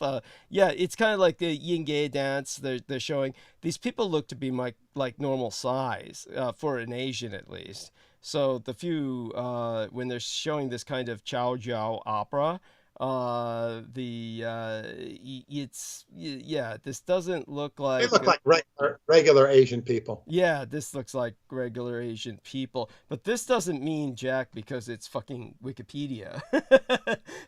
Yeah, it's kind of like the Yingge dance. They're showing these people look to be like normal size for an Asian at least. So the few when they're showing this kind of Chow Jiao opera, this doesn't look They like look like regular Asian people. yeah, this looks like regular Asian people, but this doesn't mean jack because it's fucking Wikipedia.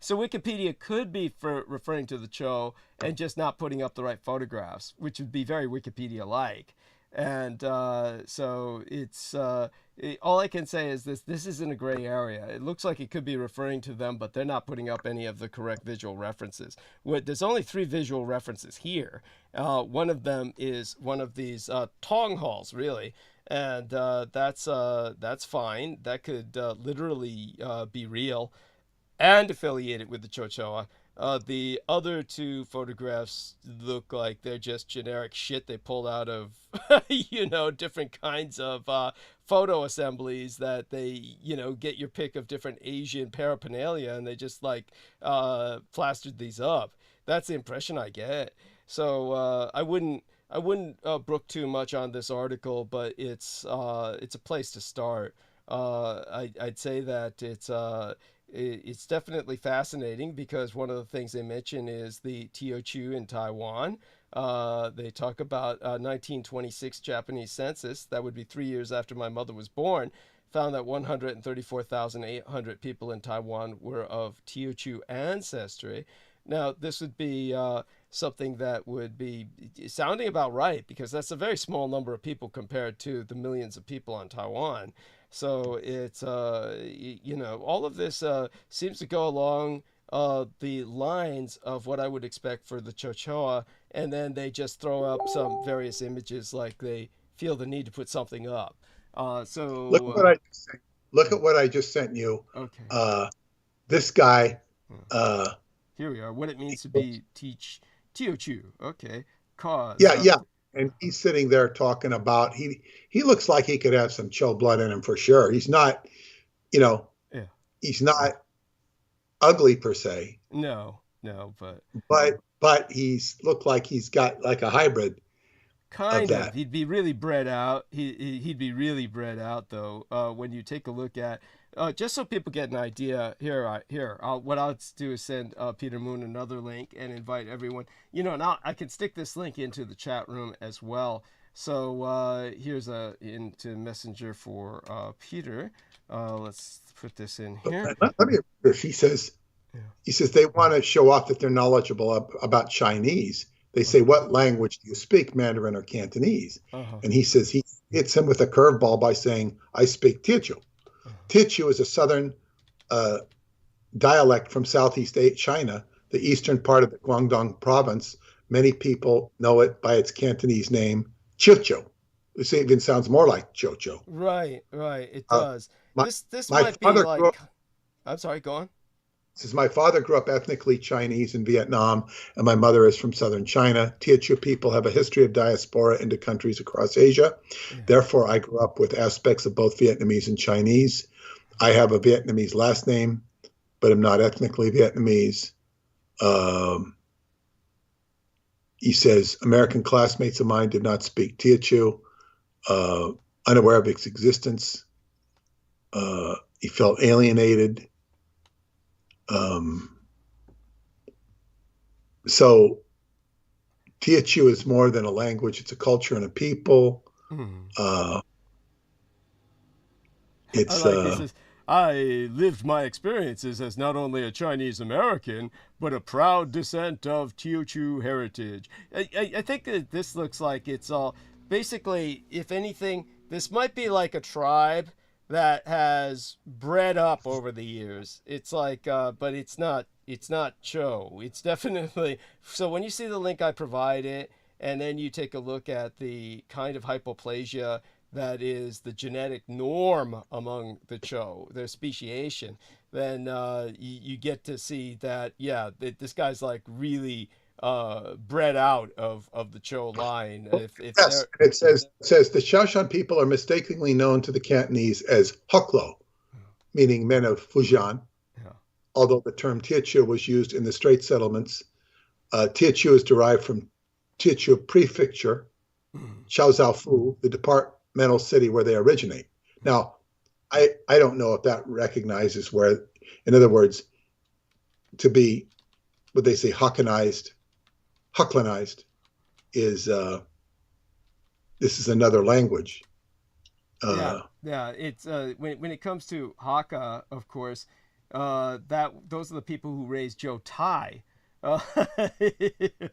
So Wikipedia could be referring to the Cho and just not putting up the right photographs, which would be very Wikipedia-like. And so it's all I can say is this is in a gray area. It looks like it could be referring to them, but they're not putting up any of the correct visual references. There's only 3 visual references here. One of them is one of these tong halls, really, and that's fine. That could literally be real and affiliated with the Chochoa. The other 2 photographs look like they're just generic shit they pulled out of, different kinds of photo assemblies that they, get your pick of different Asian paraphernalia and they just plastered these up. That's the impression I get. So I wouldn't brook too much on this article, but it's a place to start. I'd say that it's definitely fascinating because one of the things they mention is the Teochew in Taiwan. They talk about 1926 Japanese census, that would be 3 years after my mother was born, found that 134,800 people in Taiwan were of Teochew ancestry. Now, this would be something that would be sounding about right because that's a very small number of people compared to the millions of people on Taiwan. So it's, all of this seems to go along the lines of what I would expect for the Chochoa, and then they just throw up some various images like they feel the need to put something up. So look at what I just sent you. Okay. This guy. Here we are. What it means to be Teochew. Okay. Cause. Yeah. And he's sitting there talking about he looks like he could have some Cho blood in him for sure. He's not, he's not ugly per se. No, but he's looked like he's got like a hybrid. Kind of. He'd be really bred out. He'd be really bred out though. When you take a look at. Just so people get an idea, what I'll do is send Peter Moon another link and invite everyone. Now I can stick this link into the chat room as well. So here's into Messenger for Peter. Let's put this in here. Let me. He says they want to show off that they're knowledgeable about Chinese. They say, "What language do you speak, Mandarin or Cantonese?" And he says he hits him with a curveball by saying, "I speak Teochew." Teochew is a southern dialect from Southeast China, the eastern part of the Guangdong province. Many people know it by its Cantonese name, Chiucho. This even sounds more like Chocho. Right. It does. This might be like... I'm sorry, go on. Says, my father grew up ethnically Chinese in Vietnam, and my mother is from southern China. Teochew people have a history of diaspora into countries across Asia. Yeah. Therefore, I grew up with aspects of both Vietnamese and Chinese. I have a Vietnamese last name, but I'm not ethnically Vietnamese. He says, American classmates of mine did not speak Teochew, unaware of its existence. He felt alienated. So Teochew is more than a language. It's a culture and a people. I lived my experiences as not only a Chinese American, but a proud descent of Teochew heritage. I think that this looks like it's all basically, if anything, this might be like a tribe that has bred up over the years. It's like, but it's not Cho. It's definitely, so when you see the link I provided, and then you take a look at the kind of hypoplasia that is the genetic norm among the Cho, their speciation, then you get to see that, this guy's like really bred out of the Cho line. Yes, it says the Shaoshan people are mistakenly known to the Cantonese as Hoklo, meaning men of Fujian. Although the term Teochew was used in the Strait settlements, Teochew is derived from Teochew Prefecture, Chaozhoufu, the departmental city where they originate. Now, I don't know if that recognizes where, in other words, to be what they say Hucklenized is this is another language. Yeah. It's when it comes to Hakka, of course, that those are the people who raised Joe Tai. Hakka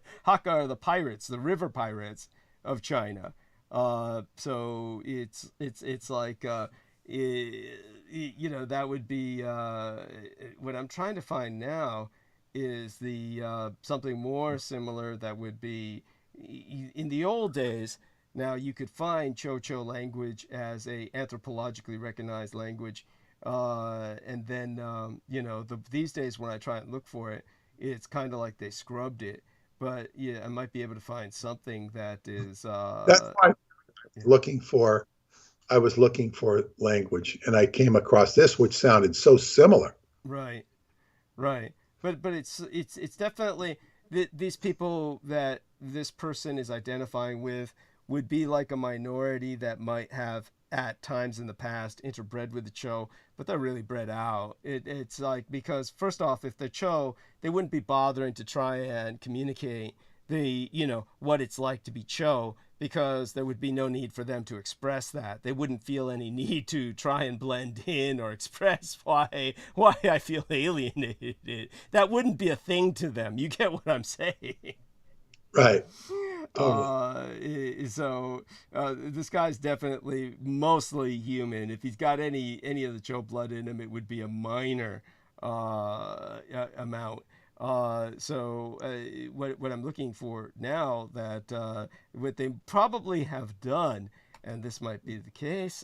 are the pirates, the river pirates of China. So it's like you know, that would be what I'm trying to find now is the something more similar that would be in the old days. Now you could find Cho-Cho language as a anthropologically recognized language, and then you know, these days when I try and look for it, it's kind of like they scrubbed it. But yeah, I might be able to find something that is. That's why I was looking for language, and I came across this, which sounded so similar. Right. But it's definitely these people that this person is identifying with would be like a minority that might have at times in the past interbred with the Cho, but they're really bred out. It's like, because first off, if they're Cho, they wouldn't be bothering to try and communicate you know, what it's like to be Cho, because there would be no need for them to express that. They wouldn't feel any need to try and blend in or express why I feel alienated. That wouldn't be a thing to them. You get what I'm saying? Right. Totally. So this guy's definitely mostly human. If he's got any of the Cho blood in him, it would be a minor amount. So what I'm looking for now, that what they probably have done, and this might be the case,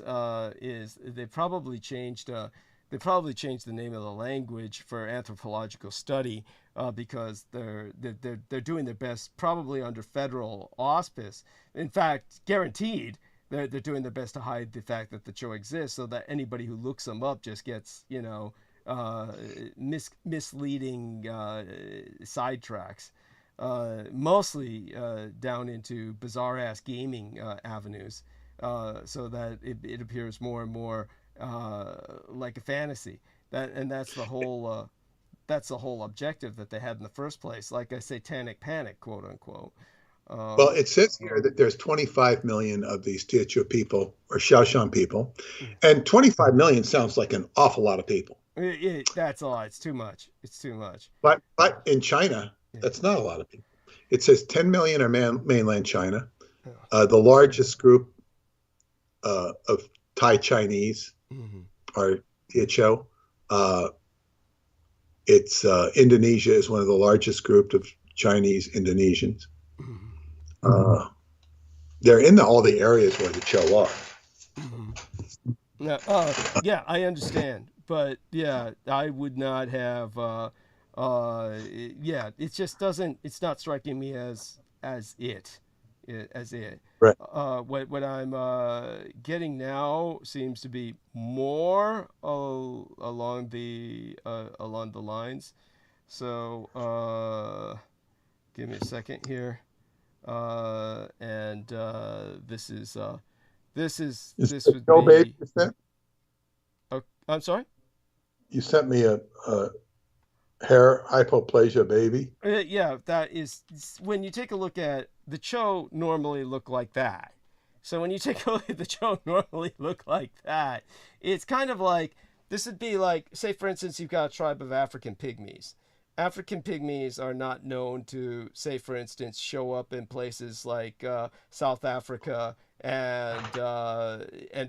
is they probably changed the name of the language for anthropological study, because they're doing their best, probably under federal auspice. In fact, guaranteed, they're doing their best to hide the fact that the Cho exists, so that anybody who looks them up just gets, you know, misleading sidetracks, mostly down into bizarre ass gaming avenues, so that it appears more and more like a fantasy. That's the whole objective that they had in the first place, like a satanic panic, quote unquote. Well, it says here that there's 25 million of these Teochew people or Shaoshan people, and 25 million sounds like an awful lot of people. That's a lot. It's too much. But in China, that's not a lot of people. It says 10 million are mainland China. The largest group of Thai Chinese are Teochew. Indonesia is one of the largest group of Chinese Indonesians. They're in all the areas where the Cho are. Yeah, I understand, but yeah, I would not have. Yeah, it just doesn't. It's not striking me as it. Right. What I'm getting now seems to be more along the lines. So give me a second here. And this would Joe be. Baby you sent? Oh, I'm sorry. You sent me a hair hypoplasia baby. Yeah, that is, when you take a look at the Cho normally look like that. So when you take a look at the Cho normally look like that, it's kind of like, this would be like, say for instance, you've got a tribe of African pygmies. African pygmies are not known to, say for instance, show up in places like South Africa and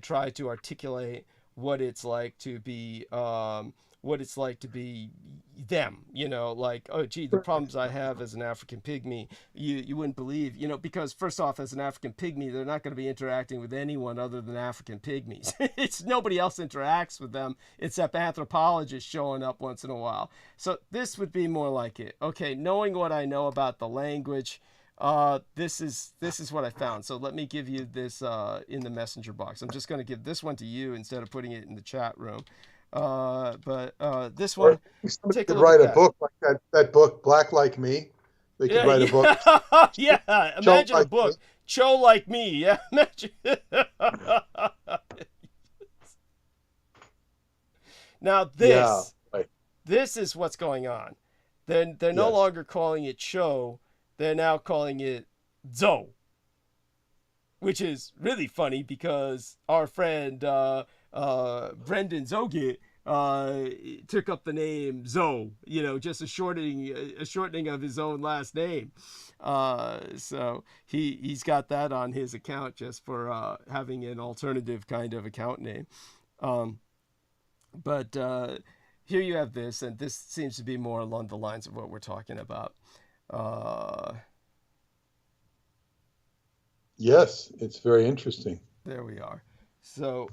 try to articulate what it's like to be them, you know, like, oh gee, the problems I have as an African pygmy, you wouldn't believe, you know, because first off, as an African pygmy, they're not going to be interacting with anyone other than African pygmies. It's nobody else interacts with them except anthropologists showing up once in a while. So this would be more like it. Okay, knowing what I know about the language, this is what I found. So let me give you this in the messenger box. I'm just going to give this one to you instead of putting it in the chat room. But this one, somebody could write a book like that book, Black Like Me. They could write a book. Yeah, imagine a book, Cho Like Me. Yeah, imagine. Now Yeah, right. this is what's going on. They're no Yes. longer calling it Cho, they're now calling it Zo, which is really funny because our friend Brendan Zogit took up the name Zo, just a shortening of his own last name. So he's got that on his account just for having an alternative kind of account name. But here you have this, and this seems to be more along the lines of what we're talking about. Yes, it's very interesting. There we are. So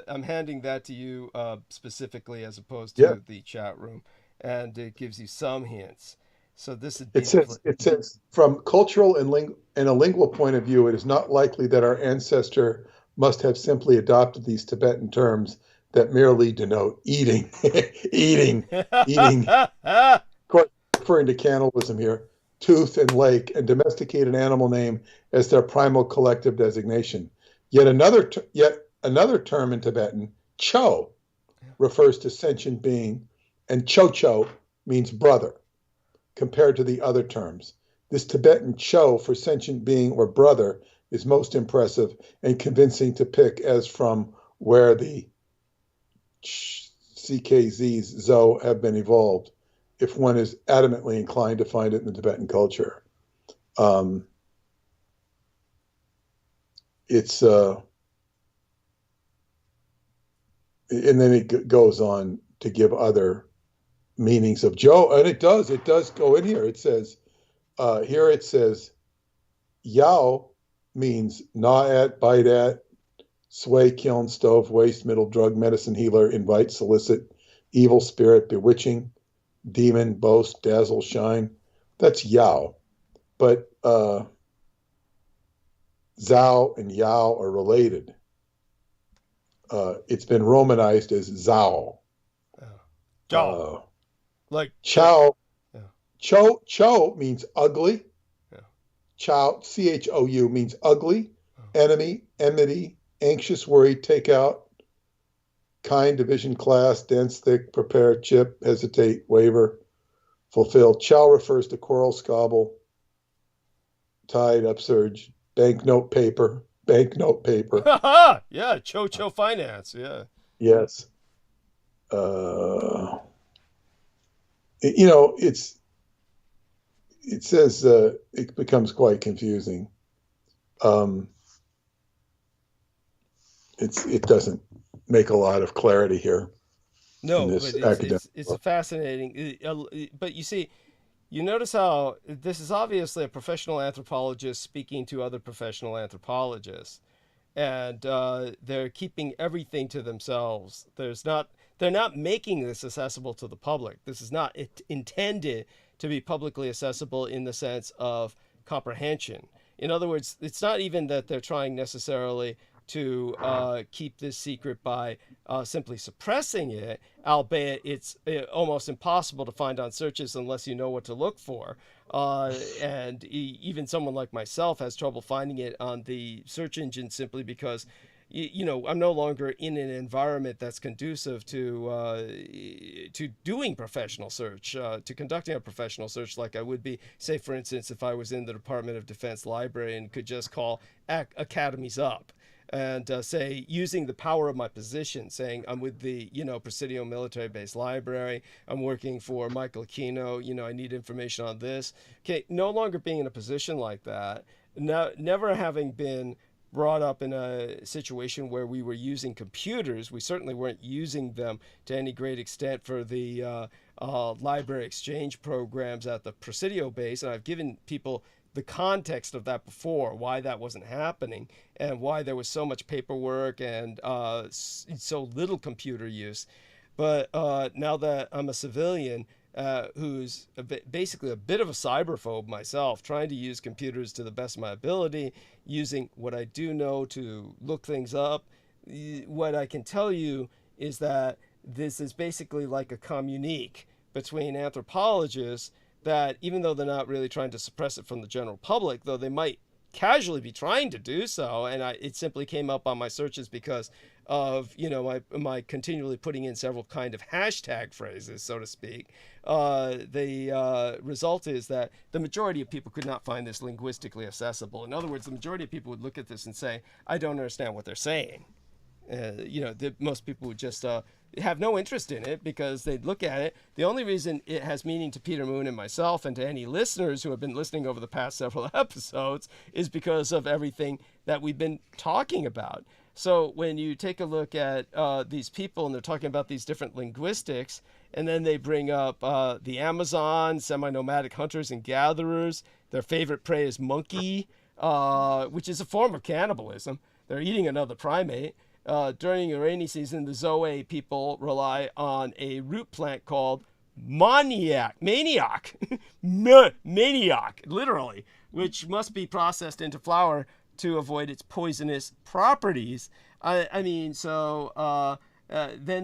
I'm handing that to you specifically as opposed to Yeah. the chat room, and it gives you some hints. So this would be It says from cultural and a lingual point of view, it is not likely that our ancestor must have simply adopted these Tibetan terms that merely denote eating, eating, of course, referring to cannibalism here, tooth and lake, and domesticate an animal name as their primal collective designation. Yet another term in Tibetan, Cho, refers to sentient being, and Cho means brother, compared to the other terms. This Tibetan Cho for sentient being or brother is most impressive and convincing to pick as from where the CKZs Zo have been evolved, if one is adamantly inclined to find it in the Tibetan culture. It's and then it goes on to give other meanings of Joe, and it does go in here. It says Yao means gnaw at, bite at, sway, kiln, stove, waste, middle, drug, medicine, healer, invite, solicit, evil spirit, bewitching, demon, boast, dazzle, shine. That's Yao. But Zhao and Yao are related. It's been Romanized as Zhao. Zhao. Like Chow. Yeah. Cho means ugly. Yeah. Chow, CHOU means ugly, enemy, enmity, anxious, worried, take out, kind, division, class, dense, thick, prepare, chip, hesitate, waver, fulfill. Chow refers to quarrel, squabble, tide, upsurge, banknote paper. Yeah, Cho finance. Yeah. Yes. It says it becomes quite confusing. It doesn't make a lot of clarity here. No, but it's a fascinating. But you see, you notice how this is obviously a professional anthropologist speaking to other professional anthropologists, and they're keeping everything to themselves. They're not making this accessible to the public. This is not intended to be publicly accessible in the sense of comprehension. In other words, it's not even that they're trying necessarily to keep this secret by simply suppressing it, albeit it's almost impossible to find on searches unless you know what to look for. And even someone like myself has trouble finding it on the search engine simply because I'm no longer in an environment that's conducive to doing professional search, to conducting a professional search like I would be, say, for instance, if I was in the Department of Defense library and could just call academies up and say, using the power of my position, saying I'm with the, Presidio Military Base Library, I'm working for Michael Aquino, I need information on this. Okay, no longer being in a position like that, never having been brought up in a situation where we were using computers. We certainly weren't using them to any great extent for the library exchange programs at the Presidio base. And I've given people the context of that before, why that wasn't happening and why there was so much paperwork and so little computer use. But now that I'm a civilian who's basically a bit of a cyberphobe myself, trying to use computers to the best of my ability, using what I do know to look things up, what I can tell you is that this is basically like a communique between anthropologists that, even though they're not really trying to suppress it from the general public, though they might casually be trying to do so, and it simply came up on my searches because of my continually putting in several kind of hashtag phrases, so to speak. The result is that the majority of people could not find this linguistically accessible. In other words, the majority of people would look at this and say, I don't understand what they're saying. Most people would just have no interest in it because they'd look at it. The only reason it has meaning to Peter Moon and myself and to any listeners who have been listening over the past several episodes is because of everything that we've been talking about. So when you take a look at these people and they're talking about these different linguistics, and then they bring up the Amazon, semi-nomadic hunters and gatherers, their favorite prey is monkey, which is a form of cannibalism. They're eating another primate. During the rainy season, the Zoe people rely on a root plant called maniac, literally, which must be processed into flour to avoid its poisonous properties. Then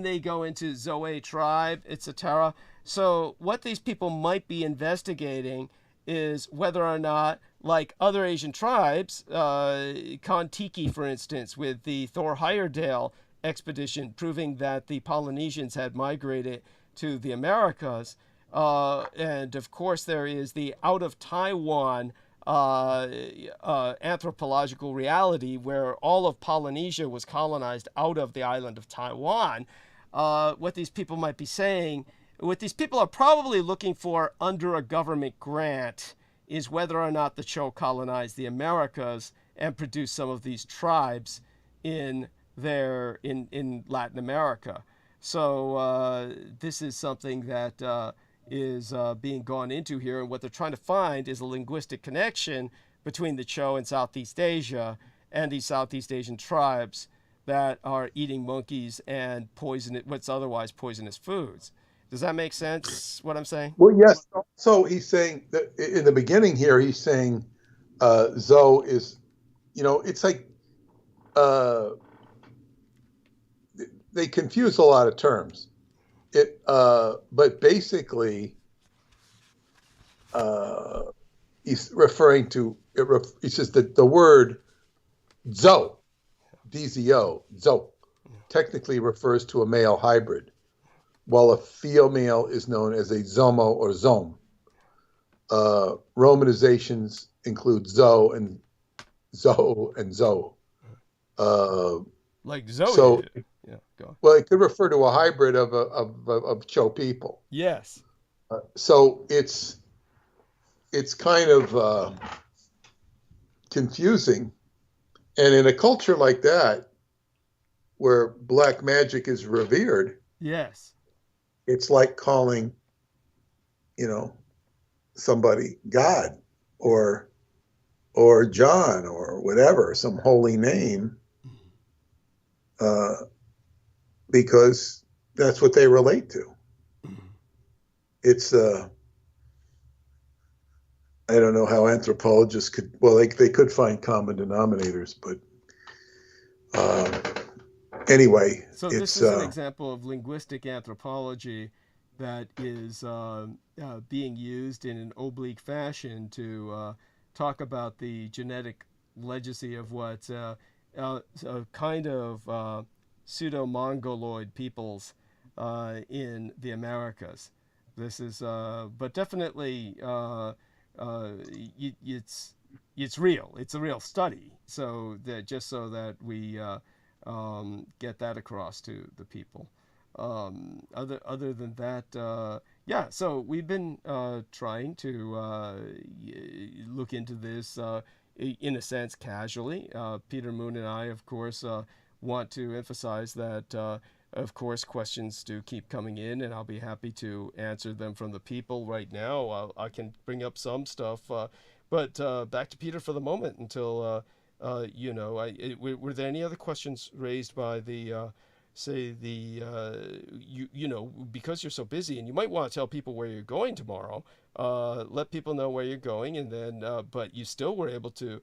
they go into Zoe tribe, etc. So what these people might be investigating is whether or not, like other Asian tribes, Kon-Tiki, for instance, with the Thor Heyerdahl expedition, proving that the Polynesians had migrated to the Americas. And of course, there is the out of Taiwan anthropological reality where all of Polynesia was colonized out of the island of Taiwan. What these people might be saying, what these people are probably looking for under a government grant, is whether or not the Cho colonized the Americas and produced some of these tribes in Latin America. So this is something that is being gone into here, and what they're trying to find is a linguistic connection between the Cho in Southeast Asia and these Southeast Asian tribes that are eating monkeys and what's otherwise poisonous foods. Does that make sense, what I'm saying? Well, yes. So he's saying that in the beginning here, he's saying Zoe is, it's like they confuse a lot of terms. But basically, he's referring to it. He says that the word Zoe, D-Z-O, Zoe, technically refers to a male hybrid, while a female is known as a Zomo or Zome. Romanizations include Zoe and Zoe and Zoe. Like Zoe. So, yeah, go. Well, it could refer to a hybrid of Cho people. Yes. So it's kind of confusing, and in a culture like that, where black magic is revered, yes, it's like calling, somebody God or John or whatever, some holy name, because that's what they relate to. It's I don't know how anthropologists could, well, they could find common denominators, but anyway. So this is an example of linguistic anthropology that is being used in an oblique fashion to talk about the genetic legacy of what a kind of pseudo-Mongoloid peoples in the Americas. This is, but definitely, it's real. It's a real study. So that just so that we get that across to the people. Other than that, yeah. So we've been trying to look into this in a sense casually. Peter Moon and I, of course, want to emphasize that. Of course, questions do keep coming in, and I'll be happy to answer them from the people right now. I can bring up some stuff, but back to Peter for the moment until, were there any other questions raised by the, because you're so busy, and you might want to tell people where you're going tomorrow, let people know where you're going, and then, but you still were able to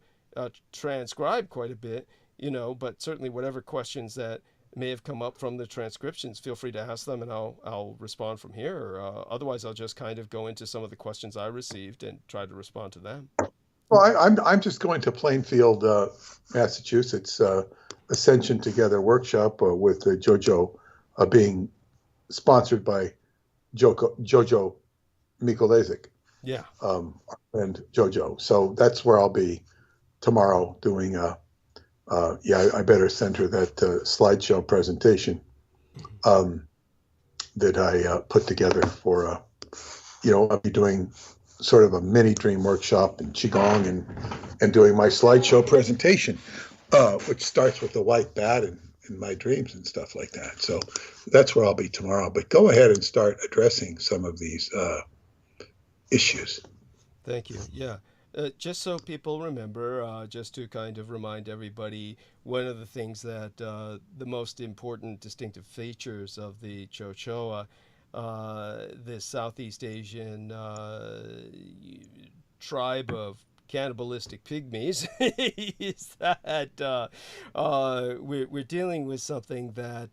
transcribe quite a bit, but certainly whatever questions that may have come up from the transcriptions, feel free to ask them, and I'll respond from here. Otherwise, I'll just kind of go into some of the questions I received and try to respond to them. Well, I'm just going to Plainfield, Massachusetts, Ascension Together workshop with JoJo being sponsored by Jojo Mikulezic, Yeah. and JoJo. So that's where I'll be tomorrow doing. I better send her that slideshow presentation that I put together for. I'll be doing sort of a mini dream workshop in Qigong and doing my slideshow presentation, which starts with the white bat and my dreams and stuff like that. So that's where I'll be tomorrow. But go ahead and start addressing some of these issues. Thank you. Yeah. Just so people remember, just to kind of remind everybody, one of the things that the most important distinctive features of the Chochoa, this Southeast Asian tribe of cannibalistic pygmies, is that we're dealing with something that,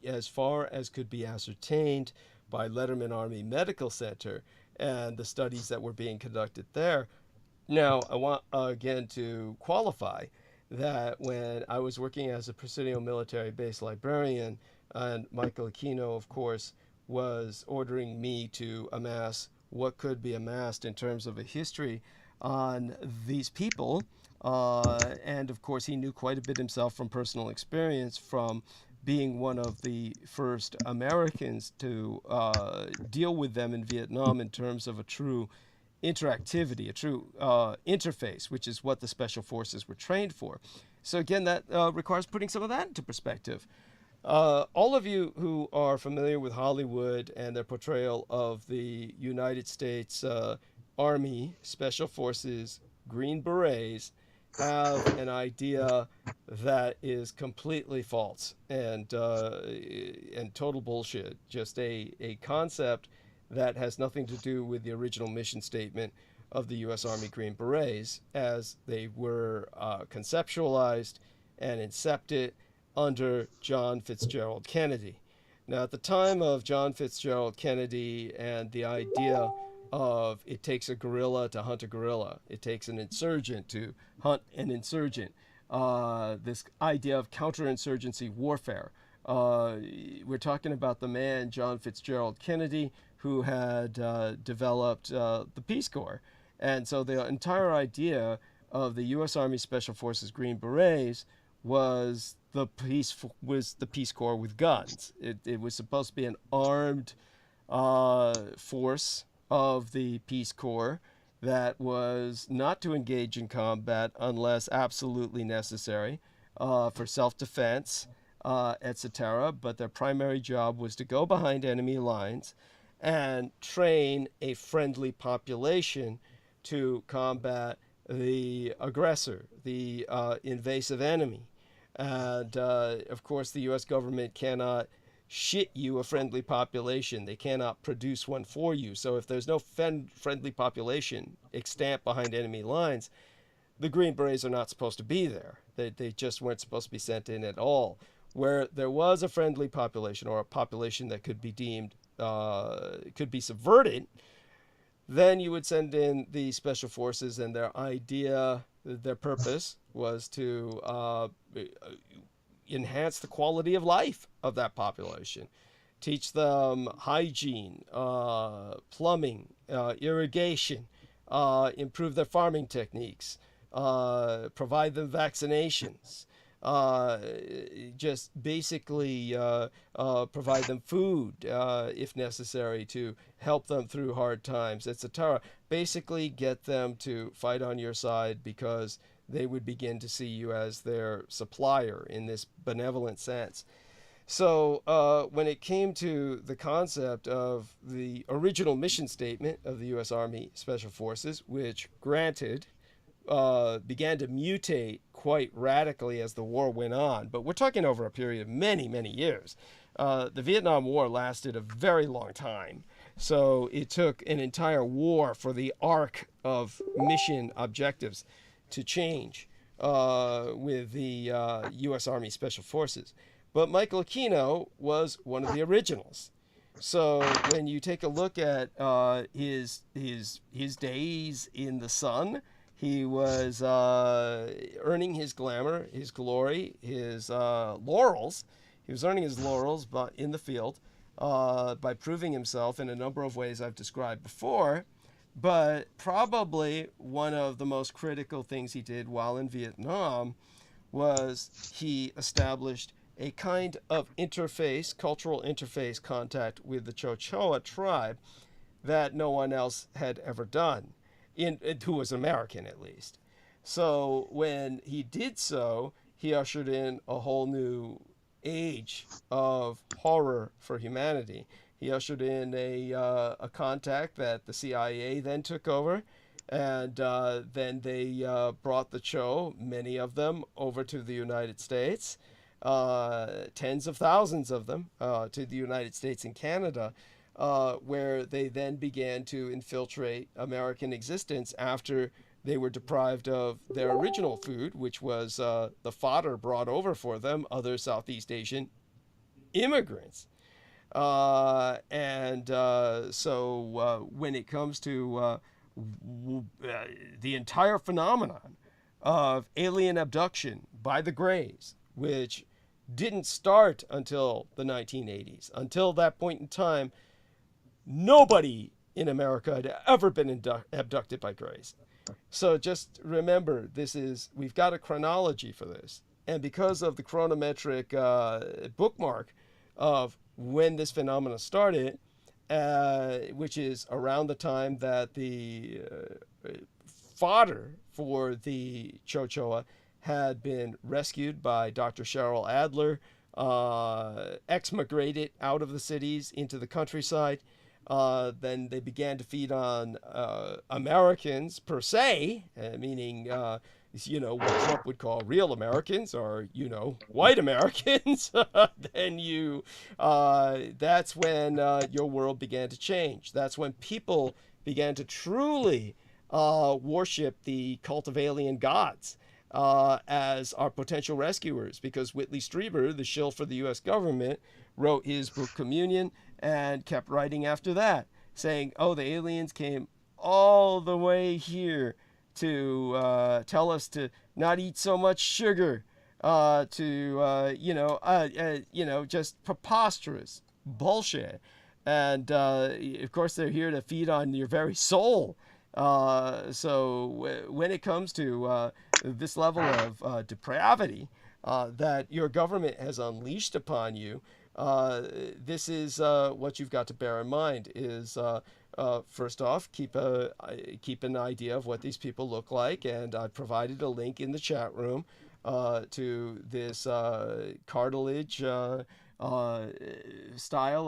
as far as could be ascertained by Letterman Army Medical Center and the studies that were being conducted there. Now, I want again to qualify that when I was working as a Presidio military base librarian, and Michael Aquino, of course, was ordering me to amass what could be amassed in terms of a history on these people. And of course, he knew quite a bit himself from personal experience from being one of the first Americans to deal with them in Vietnam in terms of a true interactivity, a true interface, which is what the special forces were trained for. So again, that requires putting some of that into perspective. All of you who are familiar with Hollywood and their portrayal of the United States Army Special Forces Green Berets have an idea that is completely false and total bullshit. Just a concept that has nothing to do with the original mission statement of the U.S. Army Green Berets as they were conceptualized and incepted under John Fitzgerald Kennedy. Now, at the time of John Fitzgerald Kennedy and the idea of it takes a guerrilla to hunt a guerrilla, it takes an insurgent to hunt an insurgent, this idea of counterinsurgency warfare. We're talking about the man, John Fitzgerald Kennedy, who had developed the Peace Corps. And so the entire idea of the U.S. Army Special Forces Green Berets was the Peace Corps with guns. It was supposed to be an armed force of the Peace Corps that was not to engage in combat unless absolutely necessary for self-defense, etc. But their primary job was to go behind enemy lines and train a friendly population to combat the aggressor, the invasive enemy. And of course, the U.S. government cannot shit you a friendly population. They cannot produce one for you. So if there's no friendly population extant behind enemy lines, the Green Berets are not supposed to be there. They just weren't supposed to be sent in at all. Where there was a friendly population or a population that could be deemed could be subverted, then you would send in the special forces, and their idea, their purpose was to enhance the quality of life of that population, teach them hygiene, plumbing, irrigation, improve their farming techniques, provide them vaccinations, just basically provide them food if necessary to help them through hard times, etc. Basically get them to fight on your side because they would begin to see you as their supplier in this benevolent sense. So when it came to the concept of the original mission statement of the U.S. Army Special Forces, which granted began to mutate quite radically as the war went on, but we're talking over a period of many, many years. The Vietnam War lasted a very long time, so it took an entire war for the arc of mission objectives to change with the U.S. Army Special Forces. But Michael Aquino was one of the originals. So when you take a look at his days in the sun He was earning his glamour, his glory, his laurels. He was earning his laurels in the field by proving himself in a number of ways I've described before. But probably one of the most critical things he did while in Vietnam was he established a kind of interface, cultural interface contact with the Chochoa tribe that no one else had ever done, who was American at least. So when he did so, he ushered in a whole new age of horror for humanity. He ushered in a contact that the CIA then took over, and then they brought the Cho, many of them, over to the United States, tens of thousands of them to the United States and Canada, where they then began to infiltrate American existence after they were deprived of their original food, which was the fodder brought over for them, other Southeast Asian immigrants. So when it comes to the entire phenomenon of alien abduction by the Greys, which didn't start until the 1980s. Until that point in time, nobody in America had ever been abducted by Greys. So just remember, we've got a chronology for this. And because of the chronometric bookmark of when this phenomenon started, which is around the time that the fodder for the Chochoa had been rescued by Dr. Cheryl Adler, exmigrated out of the cities into the countryside. Then they began to feed on Americans per se, meaning, what Trump would call real Americans, or, white Americans. Then that's when your world began to change. That's when people began to truly worship the cult of alien gods as our potential rescuers, because Whitley Strieber, the shill for the U.S. government, wrote his book Communion and kept writing after that, saying, the aliens came all the way here to tell us to not eat so much sugar, just preposterous bullshit. And of course, they're here to feed on your very soul. So when it comes to this level of depravity that your government has unleashed upon you, this is what you've got to bear in mind is, first off, keep an idea of what these people look like. And I provided a link in the chat room to this cartilage style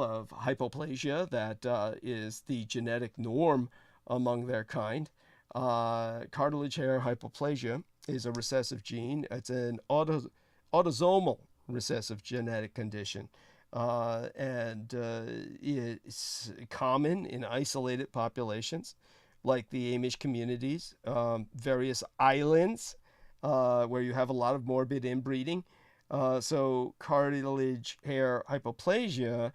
of hypoplasia that is the genetic norm among their kind. Cartilage hair hypoplasia is a recessive gene. It's an autosomal recessive genetic condition. And it's common in isolated populations like the Amish communities, various islands where you have a lot of morbid inbreeding. So cartilage hair hypoplasia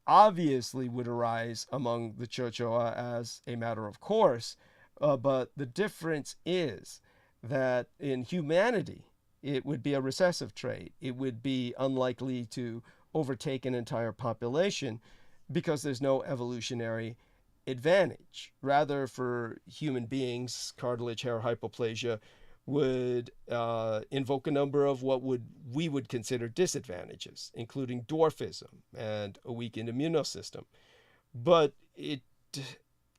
obviously would arise among the Chochoa as a matter of course, but the difference is that in humanity, it would be a recessive trait. It would be unlikely to overtake an entire population because there's no evolutionary advantage. Rather, for human beings, cartilage hair hypoplasia would invoke a number of what we would consider disadvantages, including dwarfism and a weakened immune system. But it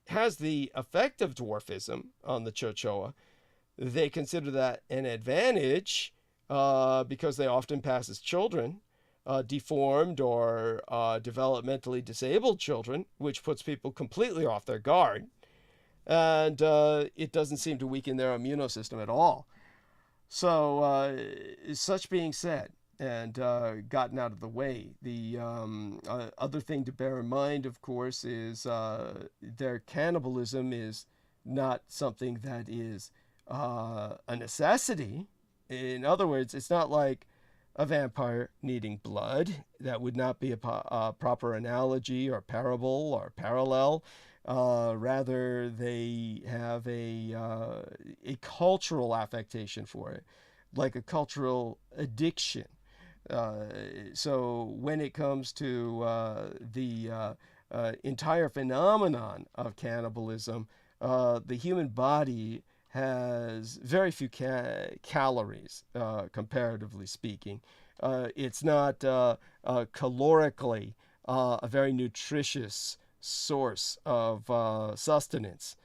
has the effect of dwarfism on the Chochoa. They consider that an advantage because they often pass as children, deformed or developmentally disabled children, which puts people completely off their guard. And it doesn't seem to weaken their immune system at all. So, such being said, and gotten out of the way, the other thing to bear in mind, of course, is their cannibalism is not something that is a necessity. In other words, it's not like a vampire needing blood. That would not be a proper analogy or parable or parallel. Rather, they have a cultural affectation for it, like a cultural addiction. So when it comes to the entire phenomenon of cannibalism, the human body has very few calories, comparatively speaking. It's not calorically a very nutritious source of sustenance.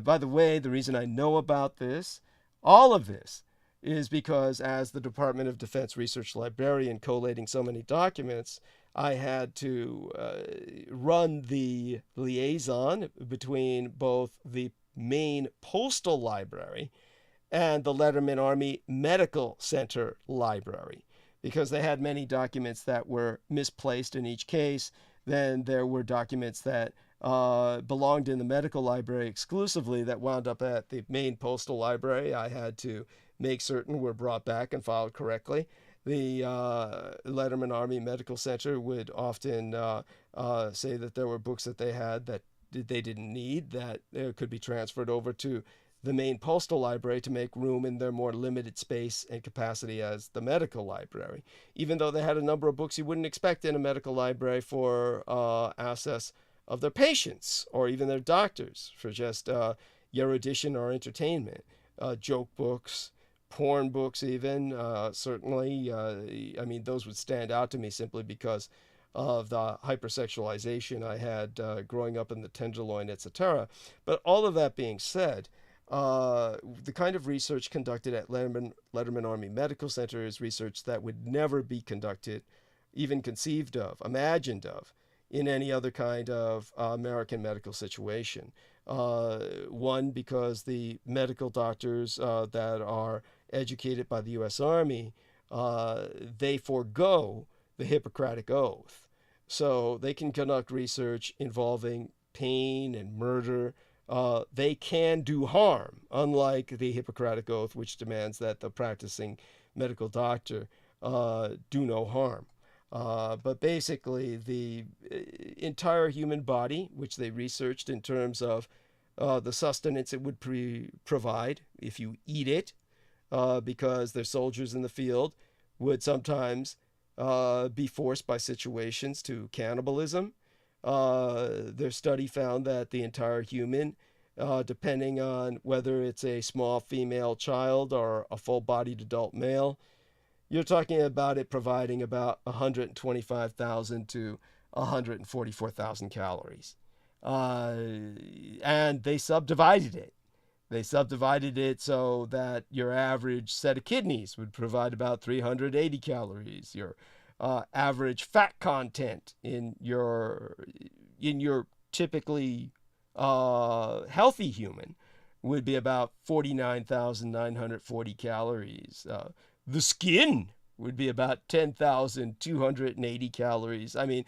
By the way, the reason I know about this, all of this, is because as the Department of Defense research librarian collating so many documents, I had to run the liaison between both the Maine Postal Library and the Letterman Army Medical Center Library, because they had many documents that were misplaced in each case. Then there were documents that belonged in the medical library exclusively that wound up at the Maine Postal Library. I had to make certain were brought back and filed correctly. The Letterman Army Medical Center would often say that there were books that they had that they didn't need that could be transferred over to the Maine Postal Library to make room in their more limited space and capacity as the medical library, even though they had a number of books you wouldn't expect in a medical library for access of their patients or even their doctors for just erudition or entertainment. Joke books, porn books even, certainly. I mean, those would stand out to me simply because of the hypersexualization I had growing up in the Tenderloin, etc. But all of that being said, the kind of research conducted at Letterman Army Medical Center is research that would never be conducted, even conceived of, imagined of, in any other kind of American medical situation. One, because the medical doctors that are educated by the U.S. Army, they forego the Hippocratic Oath. So they can conduct research involving pain and murder. They can do harm, unlike the Hippocratic Oath, which demands that the practicing medical doctor do no harm. But basically, the entire human body, which they researched in terms of the sustenance it would provide if you eat it, because their soldiers in the field would sometimes be forced by situations to cannibalism. Their study found that the entire human, depending on whether it's a small female child or a full-bodied adult male, you're talking about it providing about 125,000 to 144,000 calories. And they subdivided it. They subdivided it so that your average set of kidneys would provide about 380 calories. Your average fat content in your typically healthy human would be about 49,940 calories. The skin would be about 10,280 calories. I mean,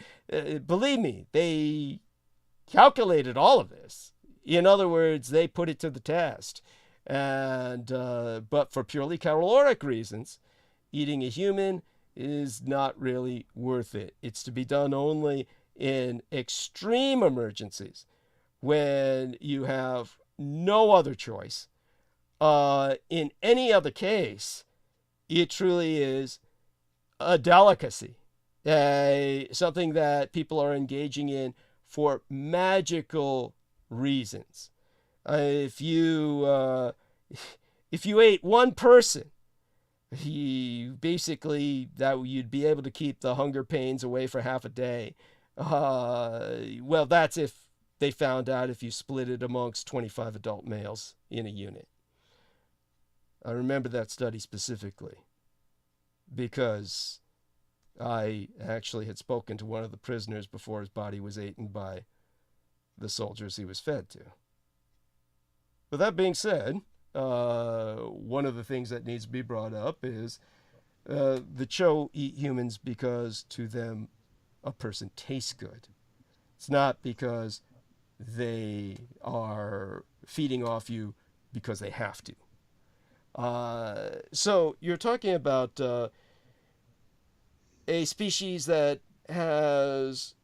believe me, they calculated all of this. In other words, they put it to the test. And but for purely caloric reasons, eating a human is not really worth it. It's to be done only in extreme emergencies when you have no other choice. In any other case, it truly is a delicacy, something that people are engaging in for magical reasons. If you ate one person, basically that you'd be able to keep the hunger pains away for half a day. Well, that's if they found out if you split it amongst 25 adult males in a unit. I remember that study specifically because I actually had spoken to one of the prisoners before his body was eaten by the soldiers he was fed to. With that being said, one of the things that needs to be brought up is the Cho eat humans because to them a person tastes good. It's not because they are feeding off you because they have to. So you're talking about a species that has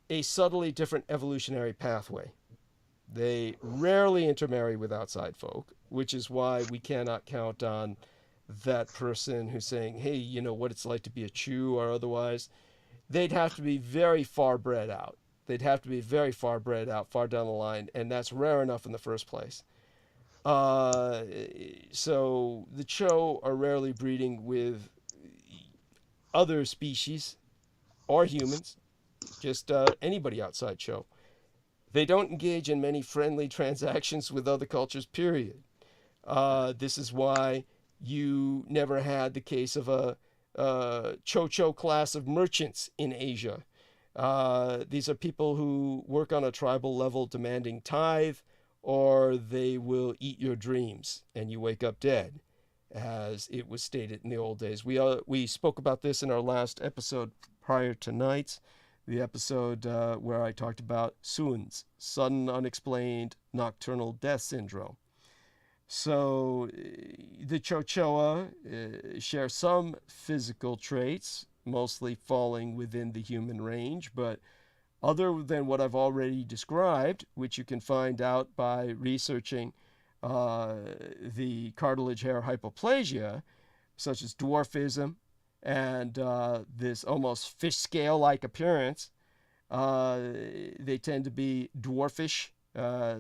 a subtly different evolutionary pathway They rarely intermarry with outside folk, which is why we cannot count on that person who's saying, hey, you know what it's like to be a Chew or otherwise. They'd have to be very far bred out. They'd have to be very far bred out, far down the line, and that's rare enough in the first place. So the Cho are rarely breeding with other species or humans, just anybody outside Cho. They don't engage in many friendly transactions with other cultures, period. This is why you never had the case of a Cho class of merchants in Asia. These are people who work on a tribal level demanding tithe, or they will eat your dreams and you wake up dead, as it was stated in the old days. We spoke about this in our last episode prior to tonight's, the episode where I talked about SUNS, sudden unexplained nocturnal death syndrome. So the Chochoa share some physical traits, mostly falling within the human range, but other than what I've already described, which you can find out by researching the cartilage hair hypoplasia, such as dwarfism and this almost fish scale-like appearance, they tend to be dwarfish,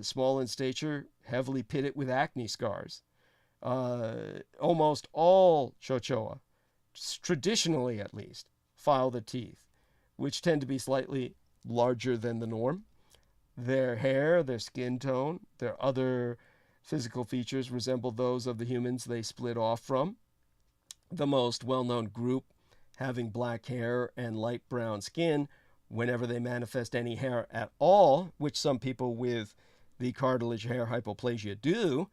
small in stature, heavily pitted with acne scars. Almost all Chochoa, traditionally at least, file their teeth, which tend to be slightly larger than the norm. Their hair, their skin tone, their other physical features resemble those of the humans they split off from. The most well-known group having black hair and light brown skin whenever they manifest any hair at all, which some people with the cartilage hair hypoplasia do.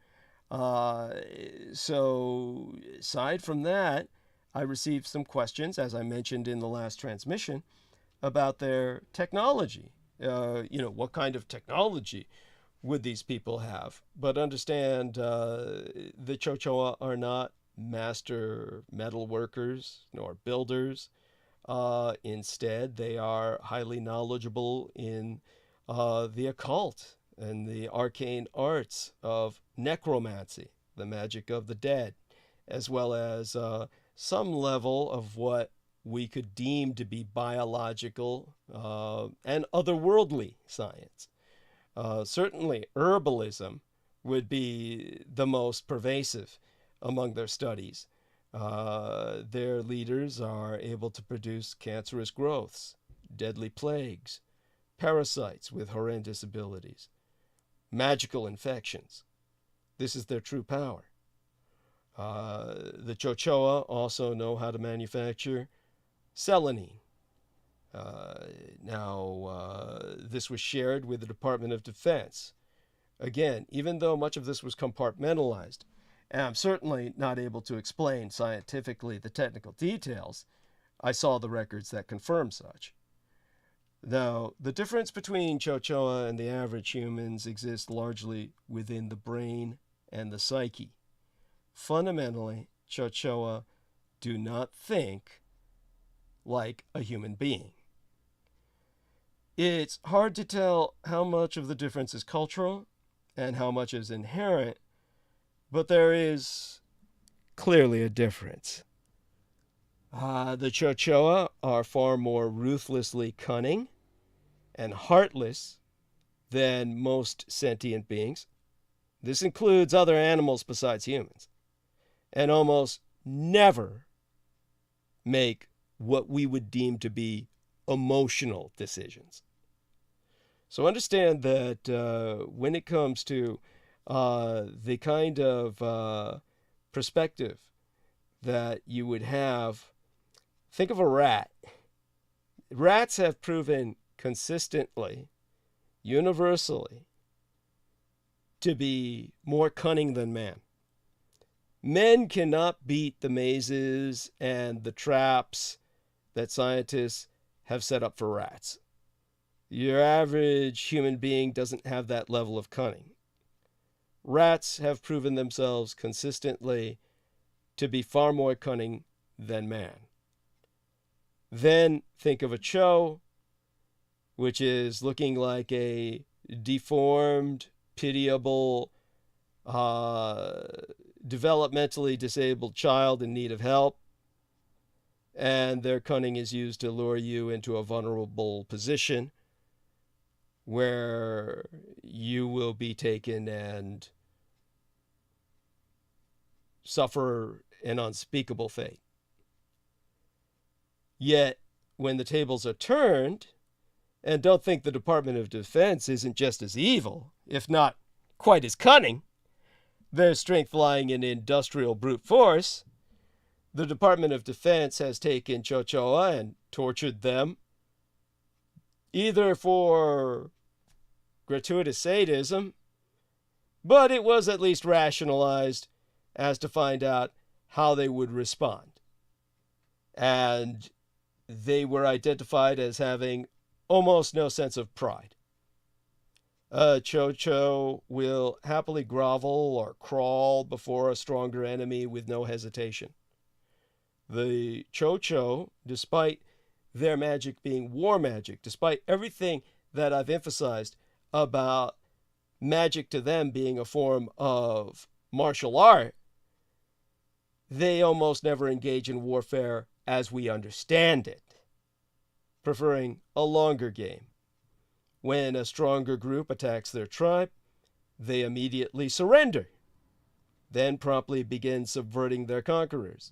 So aside from that, I received some questions, as I mentioned in the last transmission, about their technology. What kind of technology would these people have? But understand, the Chochoa are not master metal workers nor builders. Instead, they are highly knowledgeable in the occult and the arcane arts of necromancy, the magic of the dead, as well as some level of what we could deem to be biological and otherworldly science. Certainly, herbalism would be the most pervasive among their studies. Their leaders are able to produce cancerous growths, deadly plagues, parasites with horrendous abilities, magical infections. This is their true power. The Chochoa also know how to manufacture selenine. This was shared with the Department of Defense. Again, even though much of this was compartmentalized, and I'm certainly not able to explain scientifically the technical details, I saw the records that confirm such. Now, the difference between Chochoa and the average humans exists largely within the brain and the psyche. Fundamentally, Chochoa do not think like a human being. It's hard to tell how much of the difference is cultural and how much is inherent, but there is clearly a difference. The Chochoa are far more ruthlessly cunning and heartless than most sentient beings. This includes other animals besides humans, and almost never make what we would deem to be emotional decisions. So understand that when it comes to the kind of perspective that you would have, think of a rat. Rats have proven consistently, universally, to be more cunning than man. Men cannot beat the mazes and the traps that scientists have set up for rats. Your average human being doesn't have that level of cunning. Rats have proven themselves consistently to be far more cunning than man. Then think of a Cho, which is looking like a deformed pitiable, developmentally disabled child in need of help, and their cunning is used to lure you into a vulnerable position where you will be taken and suffer an unspeakable fate. Yet, when the tables are turned, and don't think the Department of Defense isn't just as evil, if not quite as cunning, their strength lying in industrial brute force, the Department of Defense has taken Chochoa and tortured them, either for gratuitous sadism, but it was at least rationalized as to find out how they would respond. And they were identified as having almost no sense of pride. A Chocho will happily grovel or crawl before a stronger enemy with no hesitation. The Chocho, despite their magic being war magic, despite everything that I've emphasized about magic to them being a form of martial art, they almost never engage in warfare as we understand it, preferring a longer game. When a stronger group attacks their tribe, they immediately surrender, then promptly begin subverting their conquerors,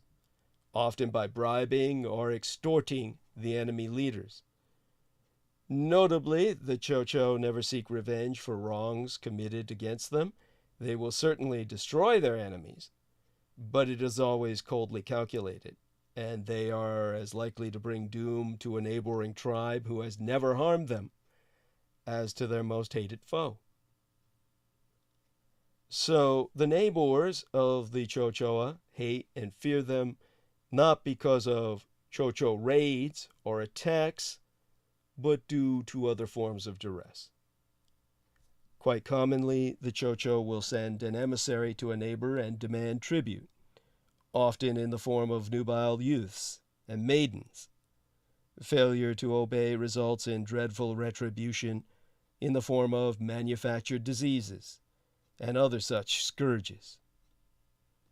often by bribing or extorting the enemy leaders. Notably, the Chocho never seek revenge for wrongs committed against them. They will certainly destroy their enemies, but it is always coldly calculated, and they are as likely to bring doom to a neighboring tribe who has never harmed them as to their most hated foe. So the neighbors of the Chochoa hate and fear them not because of Chocho raids or attacks, but due to other forms of duress. Quite commonly, the Chocho will send an emissary to a neighbor and demand tribute, often in the form of nubile youths and maidens. Failure to obey results in dreadful retribution in the form of manufactured diseases and other such scourges.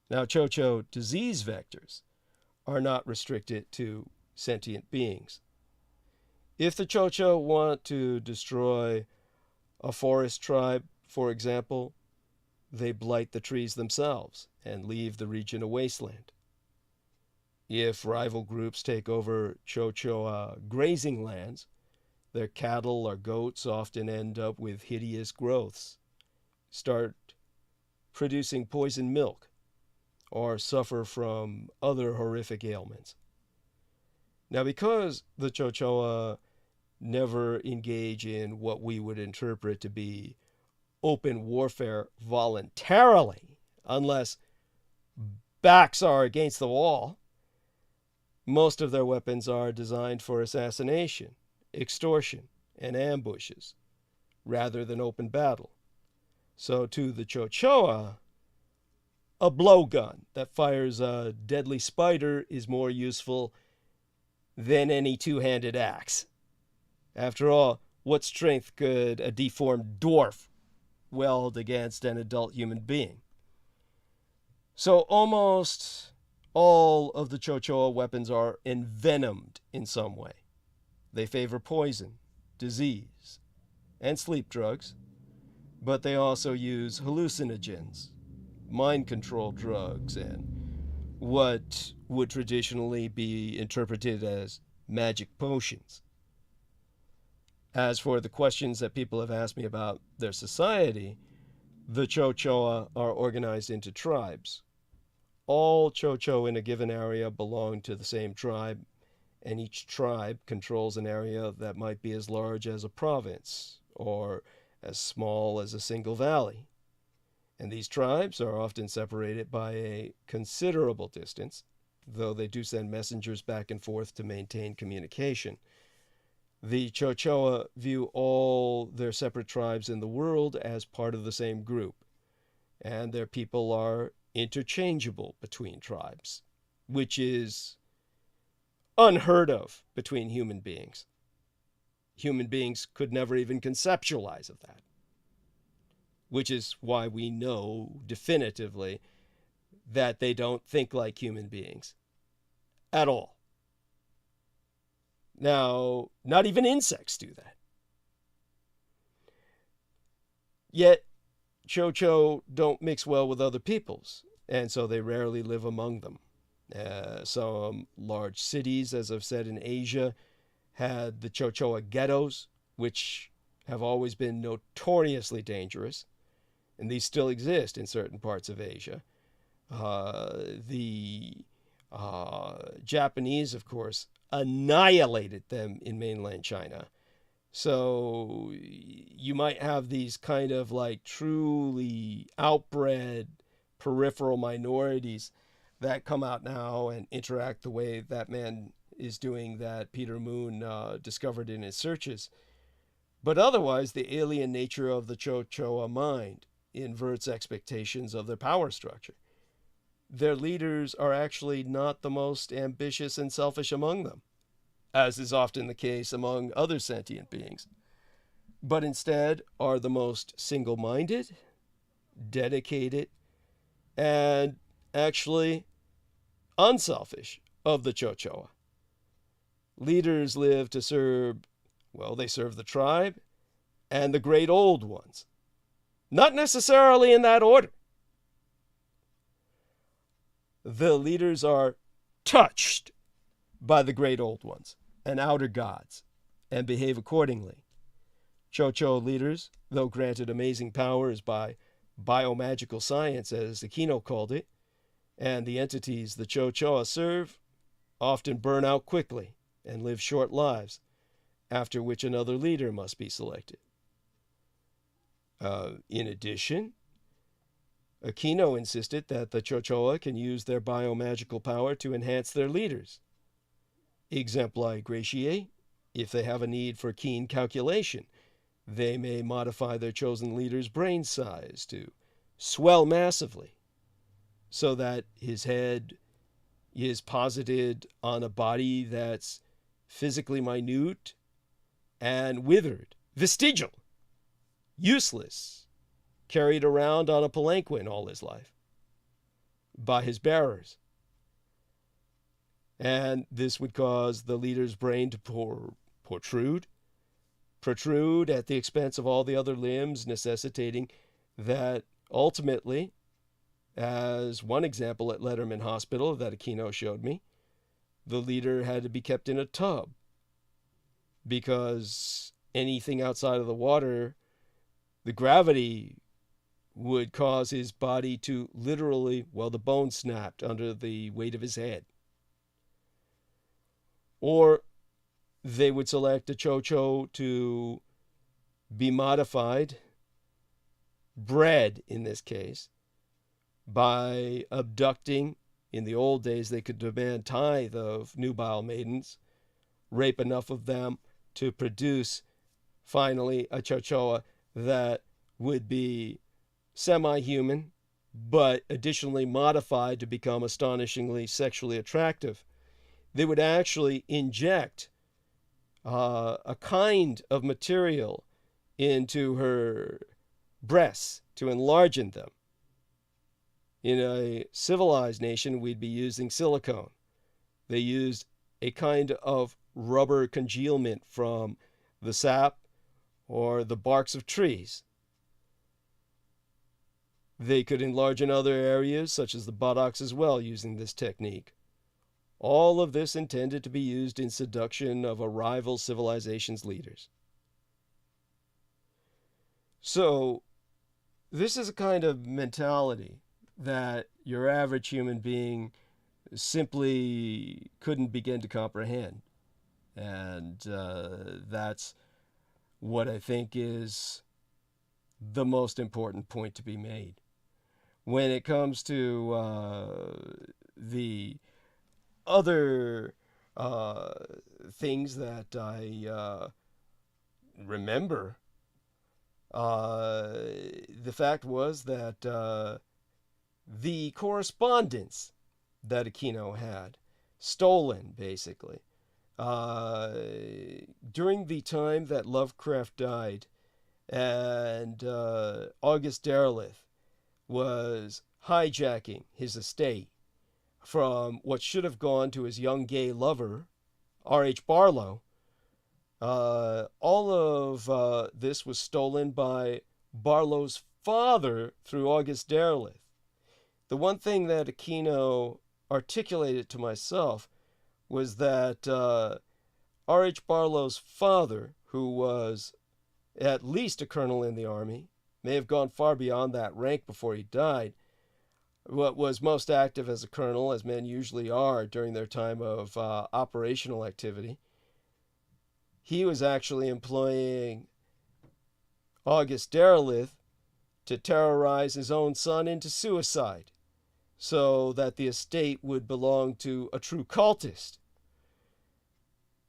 Now, Chocho disease vectors are not restricted to sentient beings. If the Chocho want to destroy a forest tribe, for example, they blight the trees themselves and leave the region a wasteland. If rival groups take over Chocho grazing lands, their cattle or goats often end up with hideous growths, start producing poison milk, or suffer from other horrific ailments. Now, because the Chochoa never engage in what we would interpret to be open warfare voluntarily, unless backs are against the wall, most of their weapons are designed for assassination, extortion, and ambushes, rather than open battle. So to the Chochoa, a blowgun that fires a deadly spider is more useful than any two-handed axe. After all, what strength could a deformed dwarf weld against an adult human being? So almost all of the Chochoa weapons are envenomed in some way. They favor poison, disease, and sleep drugs, but they also use hallucinogens, mind control drugs, and what would traditionally be interpreted as magic potions. As for the questions that people have asked me about their society, the Chochoa are organized into tribes. All Chocho in a given area belong to the same tribe, and each tribe controls an area that might be as large as a province or as small as a single valley. And these tribes are often separated by a considerable distance, though they do send messengers back and forth to maintain communication. The Chochoa view all their separate tribes in the world as part of the same group, and their people are interchangeable between tribes, which is unheard of between human beings. Human beings could never even conceptualize of that. which is why we know definitively that they don't think like human beings at all. Now, not even insects do that. Yet, Cho-Cho don't mix well with other peoples, and so they rarely live among them. Some large cities, as I've said, in Asia, had the Cho-Choa ghettos, which have always been notoriously dangerous, and these still exist in certain parts of Asia. The Japanese, of course, annihilated them in mainland China. So you might have these kind of like truly outbred peripheral minorities that come out now and interact the way that man is doing that Peter Moon discovered in his searches. But otherwise, the alien nature of the Cho-Choa mind inverts expectations of their power structure. Their leaders are actually not the most ambitious and selfish among them, as is often the case among other sentient beings, but instead are the most single-minded, dedicated, and actually unselfish of the Cho-Choa. Leaders live to serve, well, they serve the tribe and the great old ones. Not necessarily in that order. The leaders are touched by the great old ones and outer gods and behave accordingly. Cho-Cho leaders, though granted amazing powers by biomagical science, as Aquino called it, and the entities the Cho-Choa serve, often burn out quickly and live short lives, after which another leader must be selected. In addition, Aquino insisted that the Cho-Choa can use their biomagical power to enhance their leaders. Exempli gratiae, if they have a need for keen calculation, they may modify their chosen leader's brain size to swell massively, so that his head is posited on a body that's physically minute and withered, vestigial, useless, carried around on a palanquin all his life by his bearers. And this would cause the leader's brain to protrude at the expense of all the other limbs, necessitating that ultimately, as one example at Letterman Hospital that Aquino showed me, the leader had to be kept in a tub because anything outside of the water, the gravity would cause his body to literally, well, the bone snapped under the weight of his head. Or they would select a Cho-Cho to be modified, bred in this case, by abducting. In the old days, they could demand tithe of nubile maidens, rape enough of them to produce, finally, a Cho-Choa that would be semi-human, but additionally modified to become astonishingly sexually attractive. They would actually inject a kind of material into her breasts to enlarge them. In a civilized nation, we'd be using silicone. They used a kind of rubber congealment from the sap or the barks of trees. They could enlarge in other areas, such as the buttocks as well, using this technique. All of this intended to be used in seduction of a rival civilization's leaders. So, this is a kind of mentality that your average human being simply couldn't begin to comprehend. And that's what I think is the most important point to be made. When it comes to the other things that I remember, the fact was that the correspondence that Aquino had, stolen basically, during the time that Lovecraft died, and August Derleth was hijacking his estate from what should have gone to his young gay lover, R.H. Barlow. All of this was stolen by Barlow's father through August Derleth. The one thing that Aquino articulated to myself was that R.H. Barlow's father, who was at least a colonel in the Army, may have gone far beyond that rank before he died, what was most active as a colonel, as men usually are during their time of operational activity. He was actually employing August Derleth to terrorize his own son into suicide so that the estate would belong to a true cultist.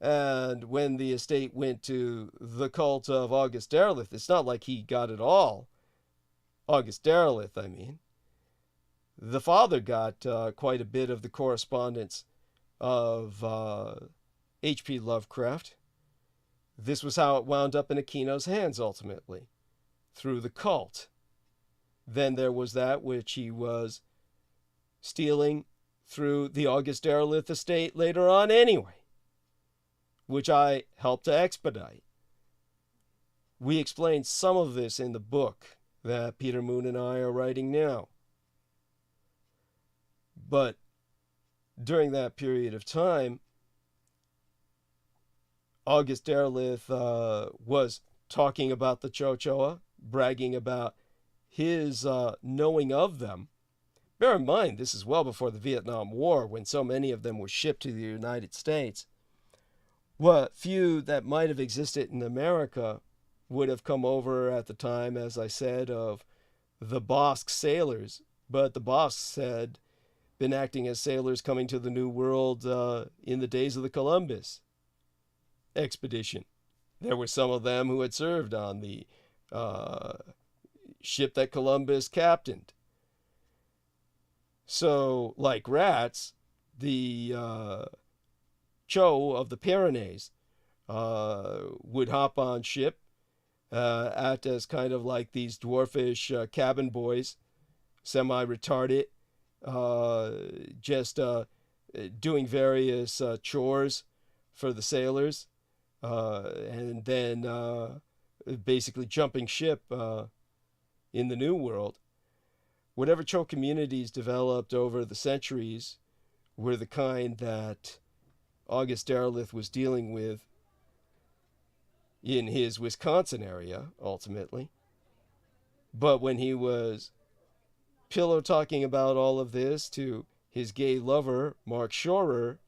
And when the estate went to the cult of August Derleth, it's not like he got it all. August Derleth, I mean. The father got quite a bit of the correspondence of H.P. Lovecraft. This was how it wound up in Aquino's hands ultimately, through the cult. Then there was that which he was stealing through the August Derleth estate later on anyway, which I helped to expedite. We explained some of this in the book that Peter Moon and I are writing now. But during that period of time, August Derleth was talking about the Chochoa, bragging about his knowing of them. Bear in mind, this is well before the Vietnam War, when so many of them were shipped to the United States. What few that might have existed in America would have come over at the time, as I said, of the Basque sailors. But the Basques had been acting as sailors coming to the New World in the days of the Columbus expedition. There were some of them who had served on the ship that Columbus captained. So, like rats, the Cho of the Pyrenees would hop on ship, act as kind of like these dwarfish cabin boys, semi-retarded, just doing various chores for the sailors, and then basically jumping ship in the New World. Whatever Cho communities developed over the centuries were the kind that August Derleth was dealing with in his Wisconsin area, ultimately. But when he was pillow talking about all of this to his gay lover, Mark Schorer,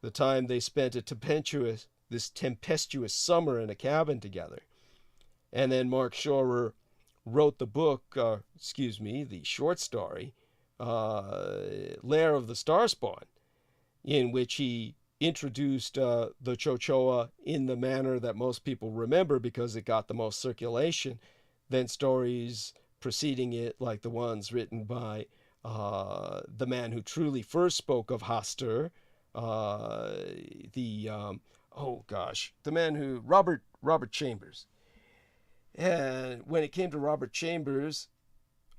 the time they spent this tempestuous summer in a cabin together, and then Mark Schorer wrote the book, the short story, Lair of the Starspawn, in which he introduced the Chochoa in the manner that most people remember because it got the most circulation. Then stories preceding it, like the ones written by the man who truly first spoke of Hastur, the man who, Robert Chambers. And when it came to Robert Chambers,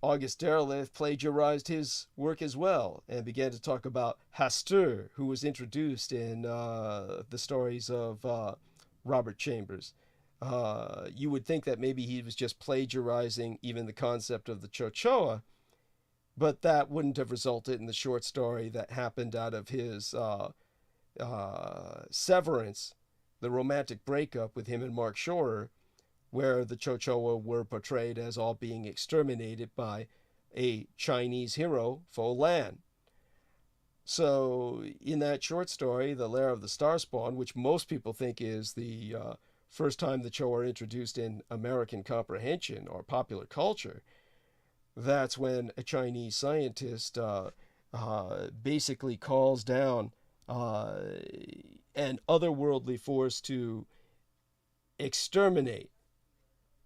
August Derleth plagiarized his work as well and began to talk about Hastur, who was introduced in the stories of Robert Chambers. You would think that maybe he was just plagiarizing even the concept of the Chochoa, but that wouldn't have resulted in the short story that happened out of his severance, the romantic breakup with him and Mark Schorer, where the Chochoa were portrayed as all being exterminated by a Chinese hero, Fo Lan. So in that short story, The Lair of the Starspawn, which most people think is the first time the Cho are introduced in American comprehension or popular culture, that's when a Chinese scientist basically calls down an otherworldly force to exterminate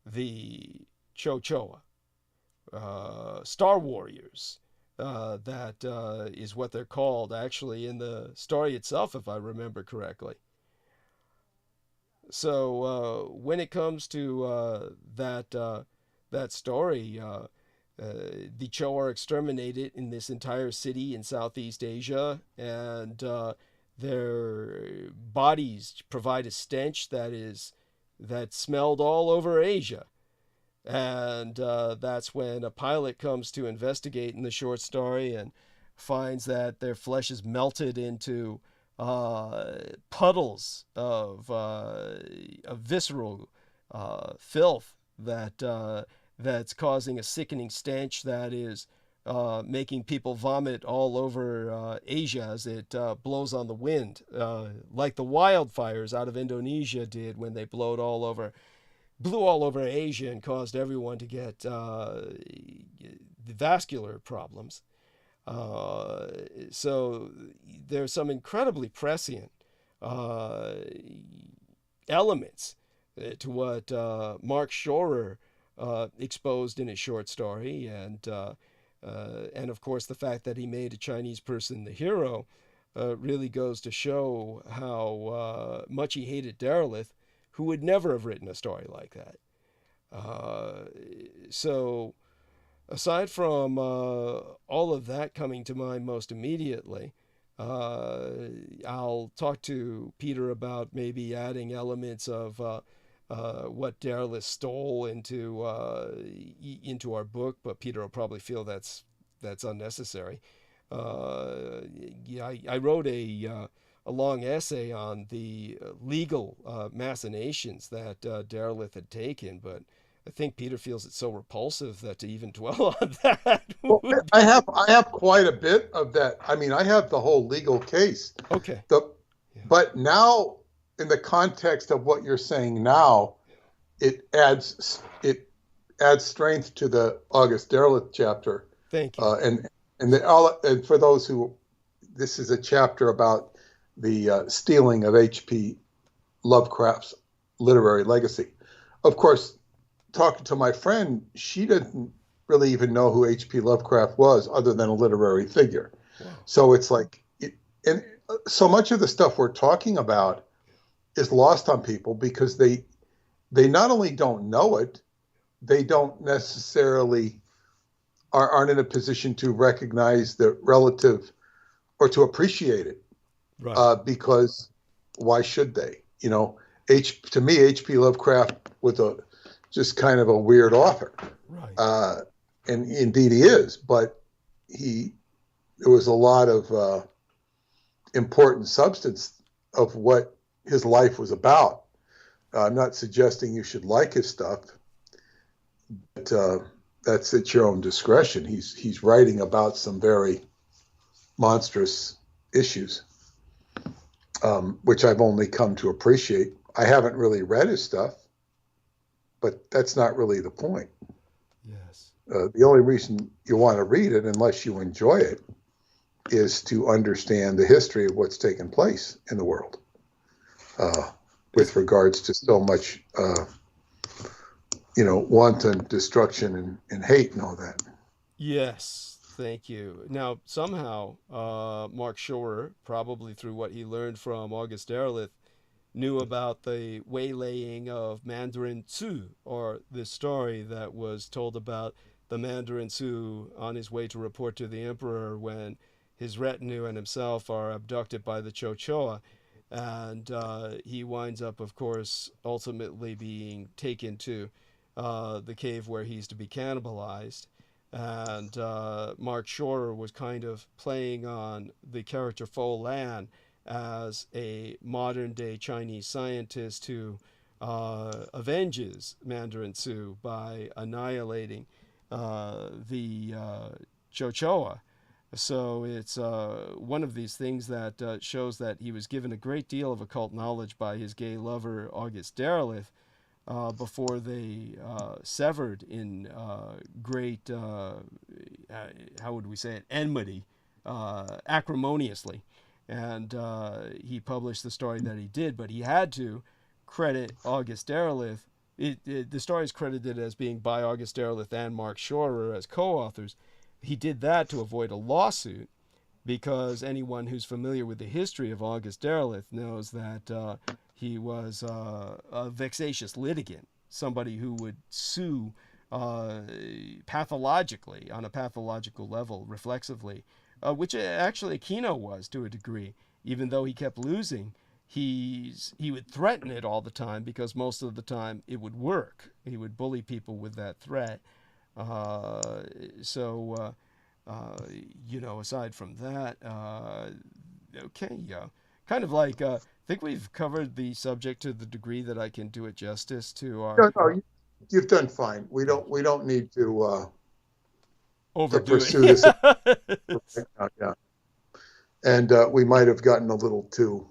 the Chochoa, Star Warriors. That is what they're called, actually, in the story itself, if I remember correctly. So when it comes to that story, the Cho are exterminated in this entire city in Southeast Asia, and their bodies provide a stench that smelled all over Asia. And that's when a pilot comes to investigate in the short story and finds that their flesh is melted into puddles of visceral filth that's causing a sickening stench that is making people vomit all over Asia as it blows on the wind, like the wildfires out of Indonesia did when they blew all over Asia and caused everyone to get vascular problems. So there's some incredibly prescient elements to what Mark Schorer exposed in his short story, and of course the fact that he made a Chinese person the hero really goes to show how much he hated Derleth, who would never have written a story like that. So aside from all of that coming to mind most immediately, I'll talk to Peter about maybe adding elements of what Derleth stole into our book, but Peter will probably feel that's unnecessary. Yeah, I wrote a long essay on the legal machinations that Derleth had taken, but I think Peter feels it's so repulsive that to even dwell on that. Well, I have quite a bit of that. I mean, I have the whole legal case. Okay. But now, in the context of what you're saying now, it adds strength to the August Derleth chapter. Thank you. And for those who, this is a chapter about the stealing of H.P. Lovecraft's literary legacy. Of course, talking to my friend, she didn't really even know who H.P. Lovecraft was other than a literary figure. Wow. So it's like, and so much of the stuff we're talking about is lost on people because they not only don't know it, they don't necessarily aren't in a position to recognize the relative or to appreciate it. Right. Because why should they? You know, to me, H.P. Lovecraft was just kind of a weird author. Right. And indeed he is, but there was a lot of important substance of what his life was about. I'm not suggesting you should like his stuff, but that's at your own discretion. He's writing about some very monstrous issues, which I've only come to appreciate. I haven't really read his stuff, but that's not really the point. Yes. The only reason you want to read it, unless you enjoy it, is to understand the history of what's taken place in the world with regards to so much, wanton destruction and hate and all that. Yes, thank you. Now, somehow, Mark Schorer, probably through what he learned from August Derleth, knew about the waylaying of Mandarin Tzu, or this story that was told about the Mandarin Tzu on his way to report to the emperor when his retinue and himself are abducted by the Chochoa. And he winds up, of course, ultimately being taken to the cave where he's to be cannibalized. And Mark Schorer was kind of playing on the character Fo Lan as a modern-day Chinese scientist who avenges Mandarin Tzu by annihilating the Chochoa. So it's one of these things that shows that he was given a great deal of occult knowledge by his gay lover, August Derleth, before they severed in great, how would we say it, enmity, acrimoniously. And he published the story that he did, but he had to credit August Derleth. The story is credited as being by August Derleth and Mark Schorer as co-authors. He did that to avoid a lawsuit, because anyone who's familiar with the history of August Derleth knows that He was a vexatious litigant, somebody who would sue pathologically, on a pathological level, reflexively, which actually Aquino was to a degree. Even though he kept losing, he would threaten it all the time, because most of the time it would work. He would bully people with that threat. Aside from that, kind of like, I think we've covered the subject to the degree that I can do it justice to our. No, you've done fine. We don't need to Overdo pursue it. this. Yeah. And we might have gotten a little too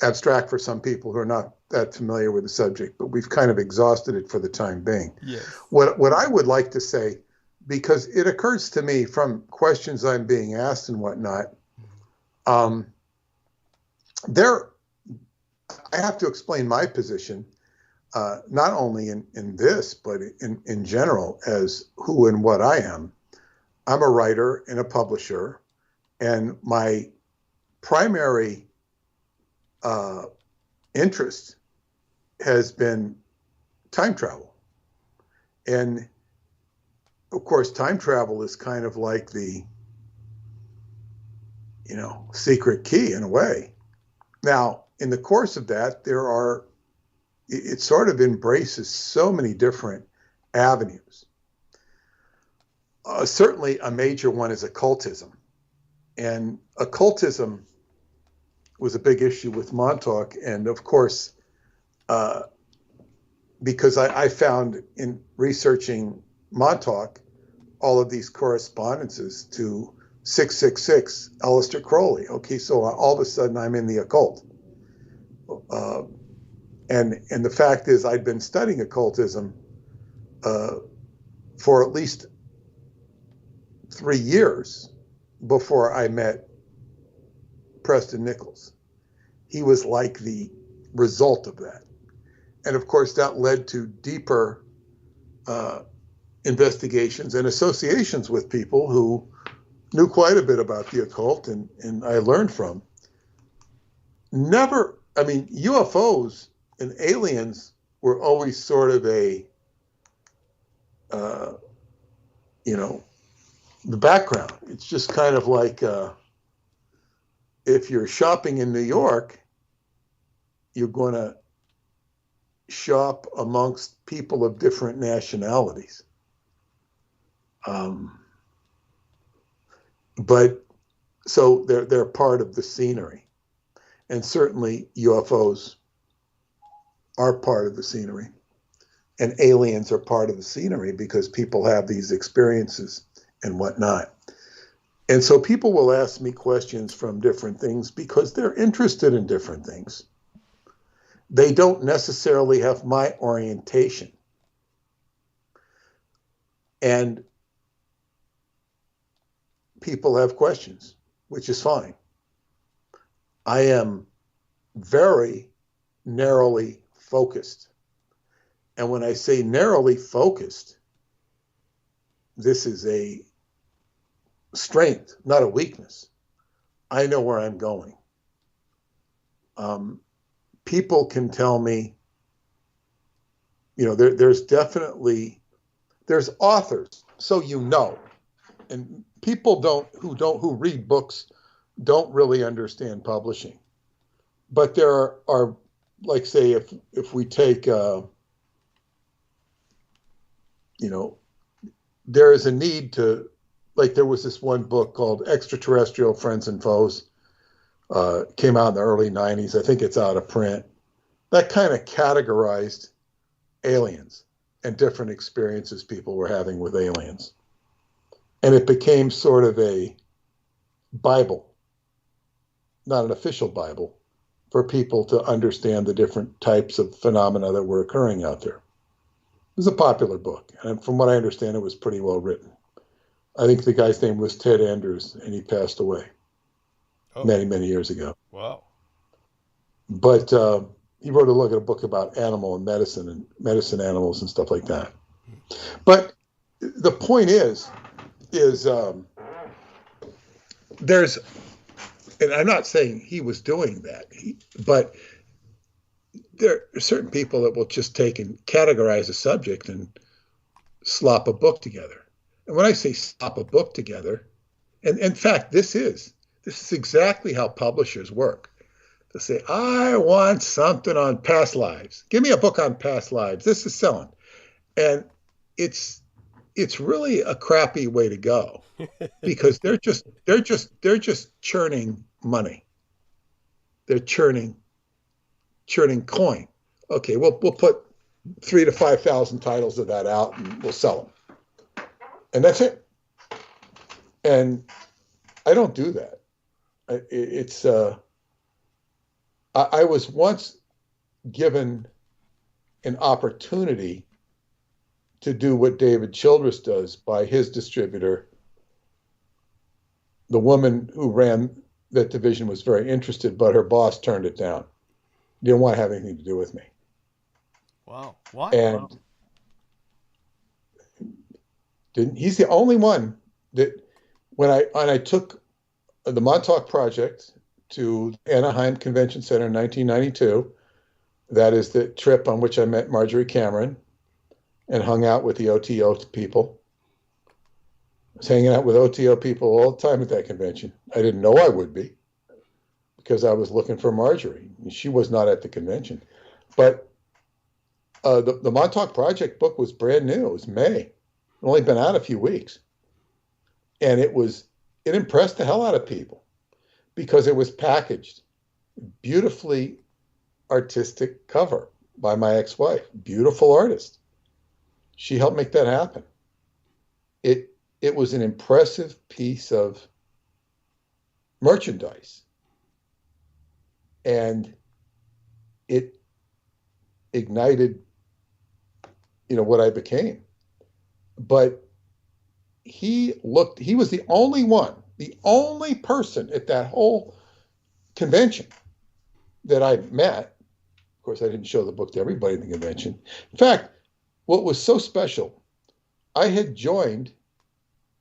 abstract for some people who are not that familiar with the subject, but we've kind of exhausted it for the time being. Yes. What I would like to say, because it occurs to me from questions I'm being asked and whatnot, I have to explain my position, not only in this, but in general, as who and what I am. I'm a writer and a publisher, and my primary interest has been time travel. And of course, time travel is kind of like the, secret key in a way. Now, in the course of that, it sort of embraces so many different avenues. Certainly a major one is occultism. And occultism was a big issue with Montauk. And of course, because I found in researching Montauk all of these correspondences to 666, Aleister Crowley. Okay, so all of a sudden I'm in the occult. And the fact is, I'd been studying occultism for at least 3 years before I met Preston Nichols. He was like the result of that. And of course, that led to deeper investigations and associations with people who knew quite a bit about the occult, and I learned from. UFOs and aliens were always sort of the background. It's just kind of like if you're shopping in New York, you're going to shop amongst people of different nationalities. But so they're part of the scenery. And certainly UFOs are part of the scenery. And aliens are part of the scenery because people have these experiences and whatnot. And so people will ask me questions from different things because they're interested in different things. They don't necessarily have my orientation. And people have questions, which is fine. I am very narrowly focused. And when I say narrowly focused, this is a strength, not a weakness. I know where I'm going. People can tell me, there's authors, and people who read books don't really understand publishing. But there are like, say, if we take, there is a need to, like, there was this one book called Extraterrestrial Friends and Foes, came out in the early 90s. I think it's out of print. That kind of categorized aliens and different experiences people were having with aliens. And it became sort of a Bible, not an official Bible, for people to understand the different types of phenomena that were occurring out there. It was a popular book, and from what I understand, it was pretty well written. I think the guy's name was Ted Andrews, and he passed away many, many years ago. Wow. But he wrote a book about animal and medicine animals and stuff like that. But the point is there's, and I'm not saying he was doing that, but there are certain people that will just take and categorize a subject and slop a book together. And when I say slop a book together, and in fact, this is exactly how publishers work. They say, I want something on past lives. Give me a book on past lives. This is selling. And it's really a crappy way to go because they're just churning money. They're churning coin. Okay, we'll put 3,000 to 5,000 titles of that out and we'll sell them. And that's it. And I don't do that. I was once given an opportunity to do what David Childress does by his distributor. The woman who ran that division was very interested, but her boss turned it down. Didn't want to have anything to do with me. Wow. Why? And he's the only one that when I took the Montauk Project to Anaheim Convention Center in 1992, that is the trip on which I met Marjorie Cameron and hung out with the OTO people. I was hanging out with OTO people all the time at that convention. I didn't know I would be because I was looking for Marjorie. She was not at the convention. But the Montauk Project book was brand new. It was May. It only been out a few weeks. And it impressed the hell out of people because it was packaged. Beautifully artistic cover by my ex-wife. Beautiful artist. She helped make that happen. It was an impressive piece of merchandise. And it ignited, what I became. But he was the only person at that whole convention that I met. Of course, I didn't show the book to everybody in the convention. In fact, what was so special, I had joined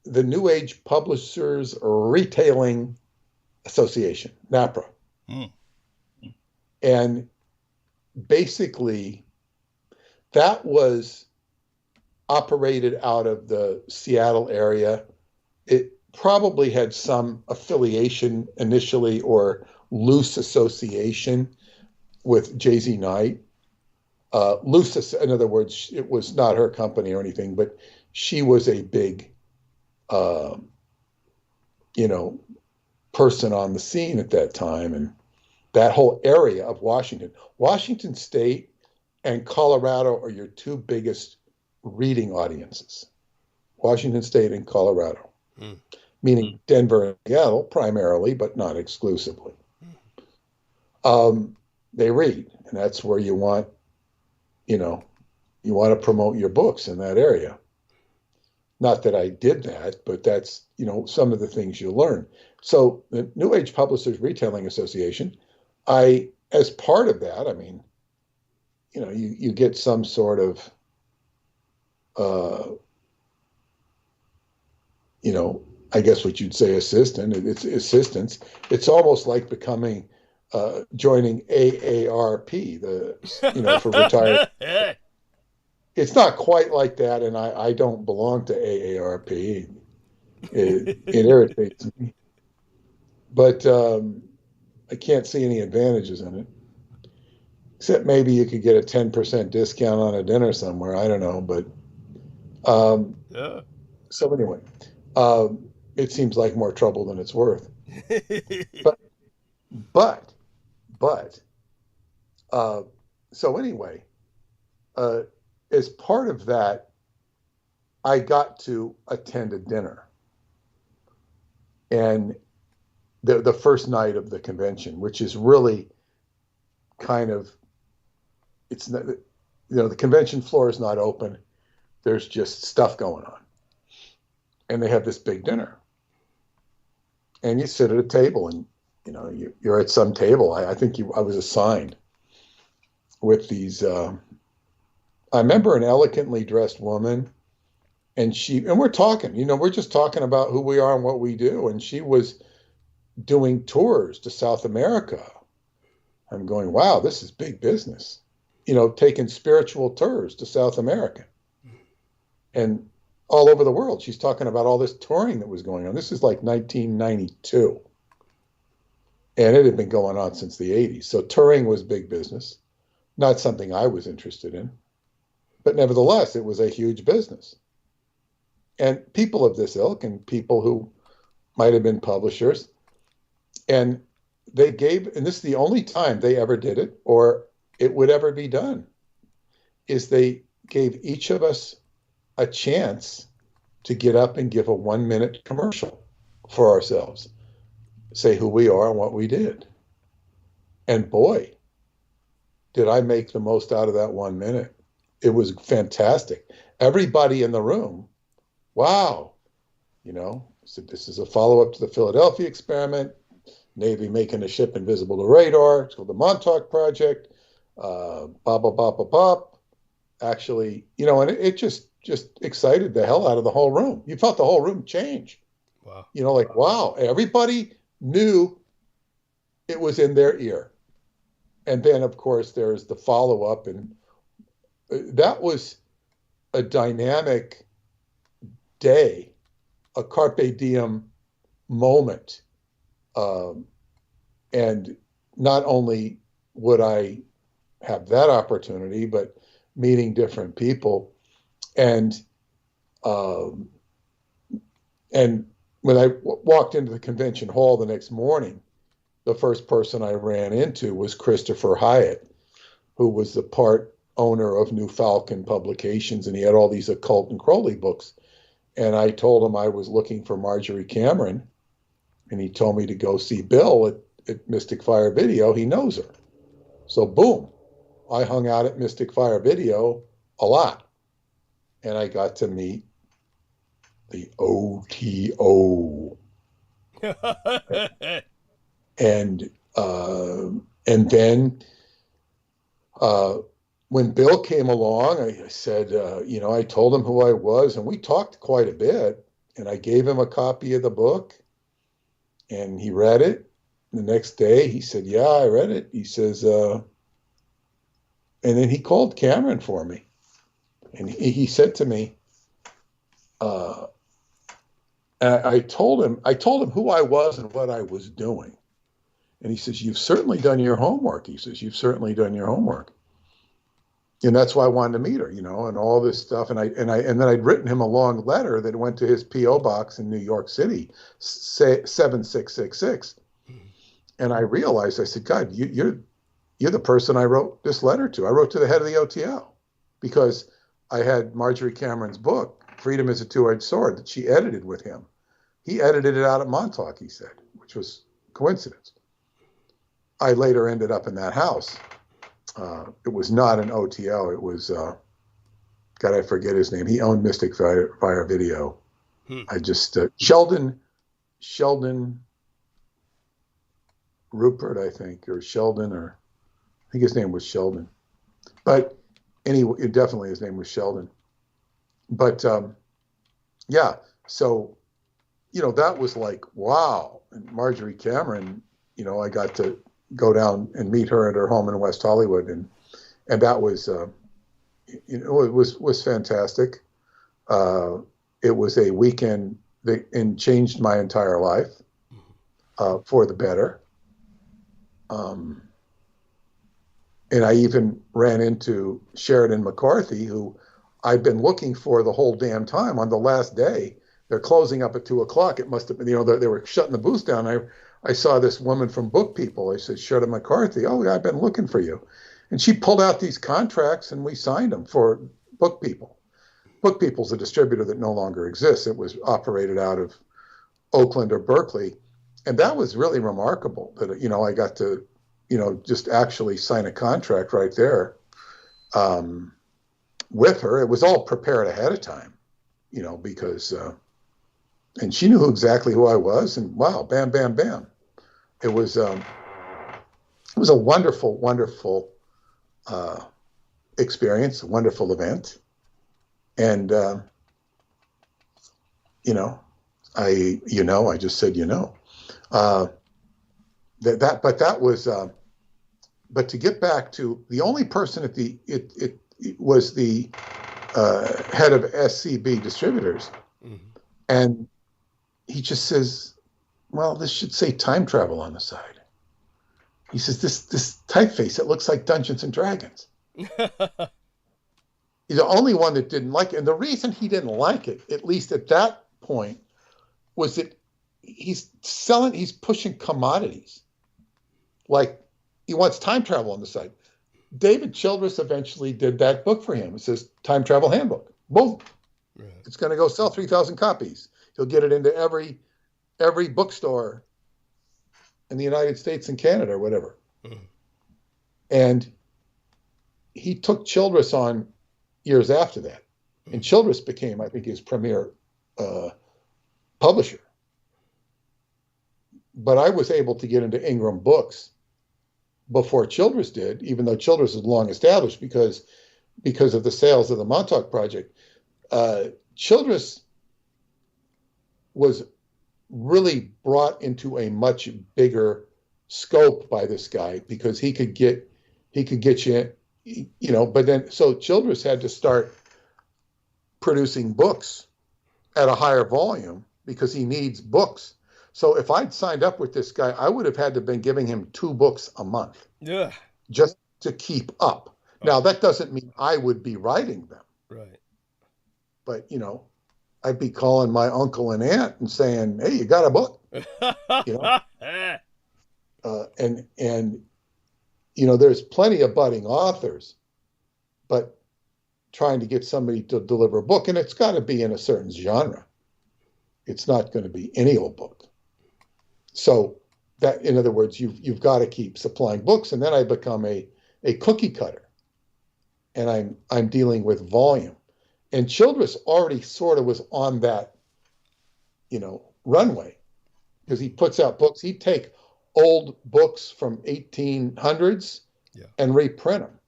the New Age Publishers Retailing Association, NAPRA. Mm. And basically, that was operated out of the Seattle area. It probably had some affiliation initially or loose association with Jay-Z Knight. Loose, in other words, it was not her company or anything, but she was a big, person on the scene at that time. And that whole area of Washington State and Colorado are your two biggest reading audiences. Washington State and Colorado, meaning Denver and Seattle primarily, but not exclusively. They read, and that's where you want to promote your books in that area. Not that I did that, but that's, some of the things you learn. So the New Age Publishers Retailing Association, as part of that, you get some sort of, I guess what you'd say it's assistance. It's almost like becoming, joining AARP, for retired. It's not quite like that, and I don't belong to AARP. It irritates me. But I can't see any advantages in it. Except maybe you could get a 10% discount on a dinner somewhere. I don't know, but so anyway, it seems like more trouble than it's worth. But so anyway, as part of that, I got to attend a dinner, and the first night of the convention, which is really kind of, it's not, the convention floor is not open. There's just stuff going on. And they have this big dinner. And you sit at a table and, you're at some table. I think I was assigned with these, I remember an elegantly dressed woman, and we're talking, we're just talking about who we are and what we do. And she was doing tours to South America. I'm going, wow, this is big business. You know, taking spiritual tours to South America and all over the world. She's talking about all this touring that was going on. This is like 1992. And it had been going on since the 80s. So touring was big business, not something I was interested in. But nevertheless, it was a huge business. And people of this ilk and people who might have been publishers, and they gave, and this is the only time they ever did it, or it would ever be done, is they gave each of us a chance to get up and give a 1-minute commercial for ourselves, say who we are and what we did. And boy, did I make the most out of that 1 minute. It was fantastic. Everybody in the room, wow, you know, so this is a follow-up to the Philadelphia experiment, Navy making a ship invisible to radar. It's called the Montauk Project. Actually, you know, and it just excited the hell out of the whole room. You felt the whole room change. Wow. You know, like, wow, everybody knew it was in their ear. And then, of course, there's the follow-up, and that was a dynamic day, a carpe diem moment. And not only would I have that opportunity, but meeting different people. And when I walked into the convention hall the next morning, the first person I ran into was Christopher Hyatt, who was the part owner of New Falcon Publications, and he had all these occult and Crowley books. And I told him I was looking for Marjorie Cameron, and he told me to go see Bill at Mystic Fire Video. He knows her. So boom, I hung out at Mystic Fire Video a lot. And I got to meet the OTO. And then when Bill came along, I said, you know, I told him who I was, and we talked quite a bit. And I gave him a copy of the book, and he read it. The next day, he said, yeah, I read it. He says, and then he called Cameron for me. And he said to me, I told him who I was and what I was doing. And he says, you've certainly done your homework. He says, you've certainly done your homework. And that's why I wanted to meet her, you know, and all this stuff. And then I'd written him a long letter that went to his P.O. box in New York City, 7666. And I realized, I said, God, you're the person I wrote this letter to. I wrote to the head of the OTO because I had Marjorie Cameron's book, Freedom is a Two-Edged Sword, that she edited with him. He edited it out at Montauk, he said, which was coincidence. I later ended up in that house. It was not an OTO. It was, God, I forget his name. He owned Mystic Fire Video. I just, Sheldon Rupert, I think, or Sheldon, or I think his name was Sheldon. But anyway, definitely his name was Sheldon. But yeah, so, you know, that was like, wow. And Marjorie Cameron, you know, I got to go down and meet her at her home in West Hollywood. And that was, you know, it was fantastic. It was a weekend that changed my entire life for the better. And I even ran into Sheridan McCarthy, who I'd been looking for the whole damn time. On the last day, they're closing up at 2:00. It must have been, you know, they were shutting the booth down. I saw this woman from Book People. I said, Sheridan McCarthy, oh, yeah, I've been looking for you. And she pulled out these contracts, and we signed them for Book People. Book People's a distributor that no longer exists. It was operated out of Oakland or Berkeley. And that was really remarkable that, you know, I got to, you know, just actually sign a contract right there with her. It was all prepared ahead of time, you know, because, and she knew exactly who I was, and wow, bam, bam, bam. It was a wonderful, wonderful experience, a wonderful event. And, you know, I just said, you know, but that was. But to get back to the only person at it was the head of SCB Distributors, and he just says, "Well, this should say time travel on the side." He says, "This typeface, it looks like Dungeons and Dragons." He's the only one that didn't like it. And the reason he didn't like it, at least at that point, was that he's pushing commodities. Like, he wants time travel on the side. David Childress eventually did that book for him. It says Time Travel Handbook. Boom. Right. It's going to go sell 3,000 copies. He'll get it into every bookstore in the United States and Canada or whatever. And he took Childress on years after that. And Childress became, I think, his premier publisher. But I was able to get into Ingram Books before Childress did, even though Childress is long established because of the sales of the Montauk Project. Childress was really brought into a much bigger scope by this guy because he could get you, but then, so Childress had to start producing books at a higher volume because he needs books. So if I'd signed up with this guy, I would have had to been giving him 2 books a month, just to keep up. Now, that doesn't mean I would be writing them. Right. But, I'd be calling my uncle and aunt and saying, "Hey, you got a book?" There's plenty of budding authors, but trying to get somebody to deliver a book, and it's got to be in a certain genre. It's not going to be any old book. So that, in other words, you've got to keep supplying books, and then I become a cookie cutter, and I'm dealing with volume. And Childress already sort of was on that, runway, because he puts out books. He'd take old books from 1800s and reprint them,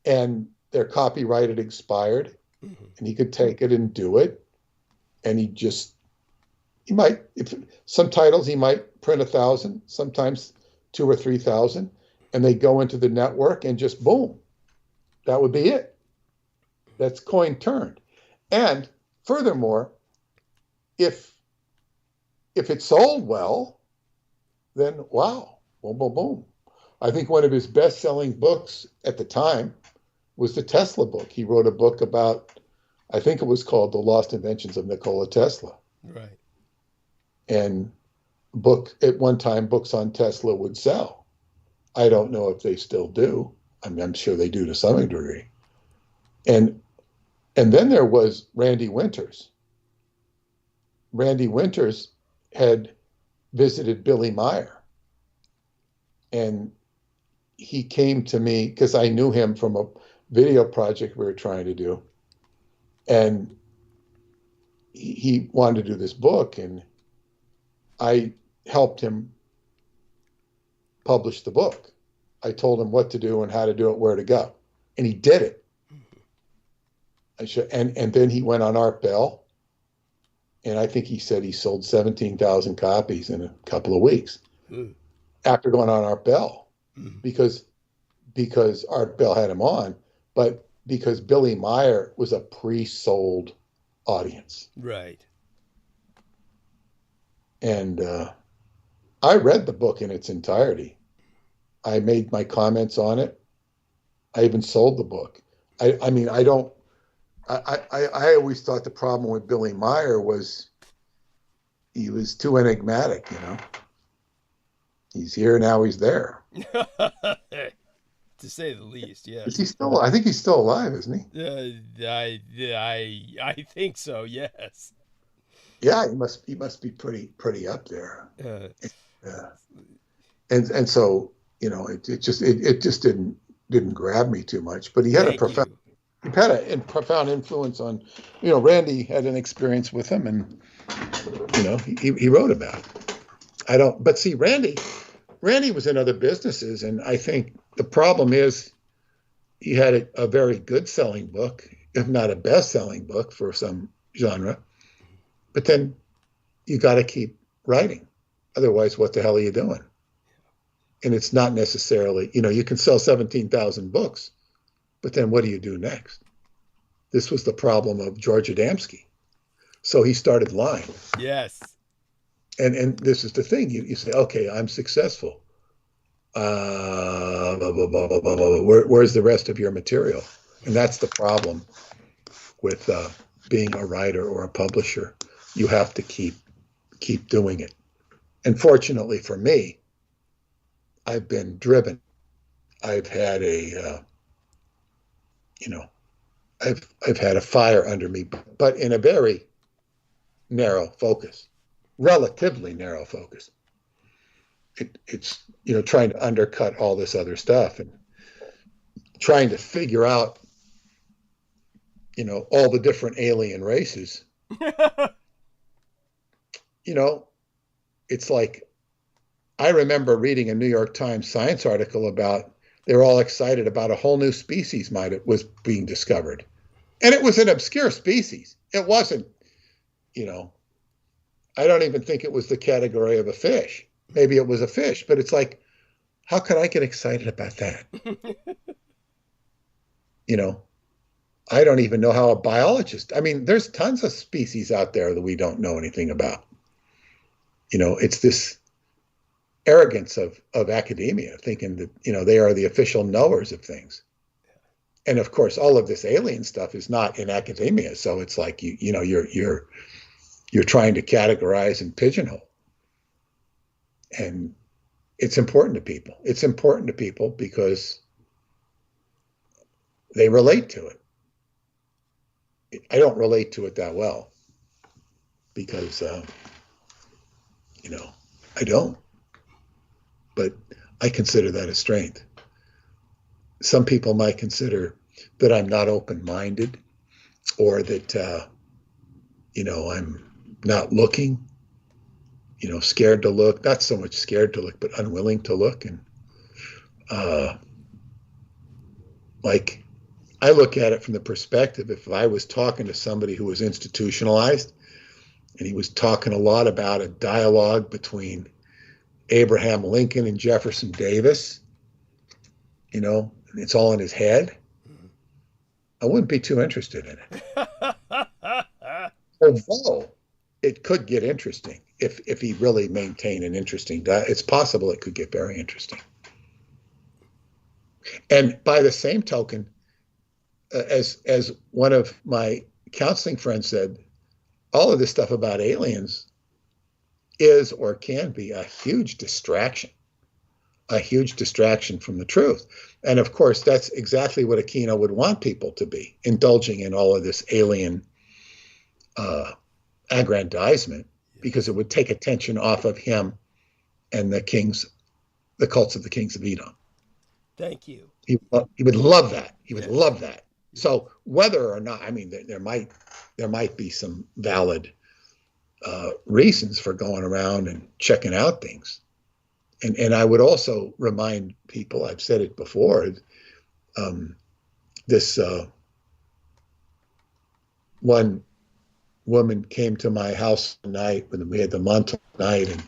and their copyrighted expired, and he could take it and do it, and he might, if some titles he might print 1,000, sometimes 2,000 or 3,000, and they go into the network and just boom, that would be it. That's coin turned. And furthermore, if it sold well, then wow, boom, boom, boom. I think one of his best-selling books at the time was the Tesla book. He wrote a book about, I think it was called The Lost Inventions of Nikola Tesla. Right. And at one time, books on Tesla would sell. I don't know if they still do. I'm sure they do to some degree. And then there was Randy Winters. Randy Winters had visited Billy Meyer. And he came to me because I knew him from a video project we were trying to do. And he wanted to do this book, and I helped him publish the book. I told him what to do and how to do it, where to go. And he did it. And then he went on Art Bell, and I think he said he sold 17,000 copies in a couple of weeks after going on Art Bell, because Art Bell had him on, but because Billy Meyer was a pre-sold audience. Right. And I read the book in its entirety. I made my comments on it. I even sold the book. I always thought the problem with Billy Meyer was he was too enigmatic, He's here, now he's there. To say the least, yeah. Is he still? I think he's still alive, isn't he? I think so. Yes. Yeah, he must be pretty up there. And so it just didn't grab me too much. But he had a profound influence on, Randy had an experience with him, and he wrote about it. But see, Randy was in other businesses, and I think the problem is he had a very good selling book, if not a best-selling book for some genre. But then you got to keep writing. Otherwise, what the hell are you doing? And it's not necessarily, you can sell 17,000 books, but then what do you do next? This was the problem of George Adamski. So he started lying. Yes. And this is the thing. You say, okay, I'm successful. Blah, blah, blah, blah, blah, blah. Where's the rest of your material? And that's the problem with being a writer or a publisher. You have to keep doing it. And fortunately for me, I've been driven. I've had I've had a fire under me, but in a very narrow focus, relatively narrow focus. It's trying to undercut all this other stuff and trying to figure out all the different alien races. It's like, I remember reading a New York Times science article about they were all excited about a whole new species was being discovered. And it was an obscure species. It wasn't, I don't even think it was the category of a fish. Maybe it was a fish, but it's like, how could I get excited about that? I don't even know how a biologist, there's tons of species out there that we don't know anything about. It's this arrogance of academia, thinking that, they are the official knowers of things. And of course, all of this alien stuff is not in academia. So it's like, you're trying to categorize and pigeonhole. And it's important to people. It's important to people because they relate to it. I don't relate to it that well because, I don't. But I consider that a strength. Some people might consider that I'm not open-minded or that, I'm not looking, scared to look, not so much scared to look, but unwilling to look. And I look at it from the perspective, if I was talking to somebody who was institutionalized and he was talking a lot about a dialogue between Abraham Lincoln and Jefferson Davis, it's all in his head, I wouldn't be too interested in it. Although it could get interesting if he really maintained an interesting it's possible it could get very interesting. And by the same token, as one of my counseling friends said, all of this stuff about aliens is or can be a huge distraction from the truth. And of course, that's exactly what Aquino would want people to be, indulging in all of this alien aggrandizement, because it would take attention off of him and the cults of the kings of Edom. Thank you. He would love that. He would love that. So whether or not, there might be some valid reasons for going around and checking out things. And I would also remind people, I've said it before, this one woman came to my house one night when we had the Montauk night, and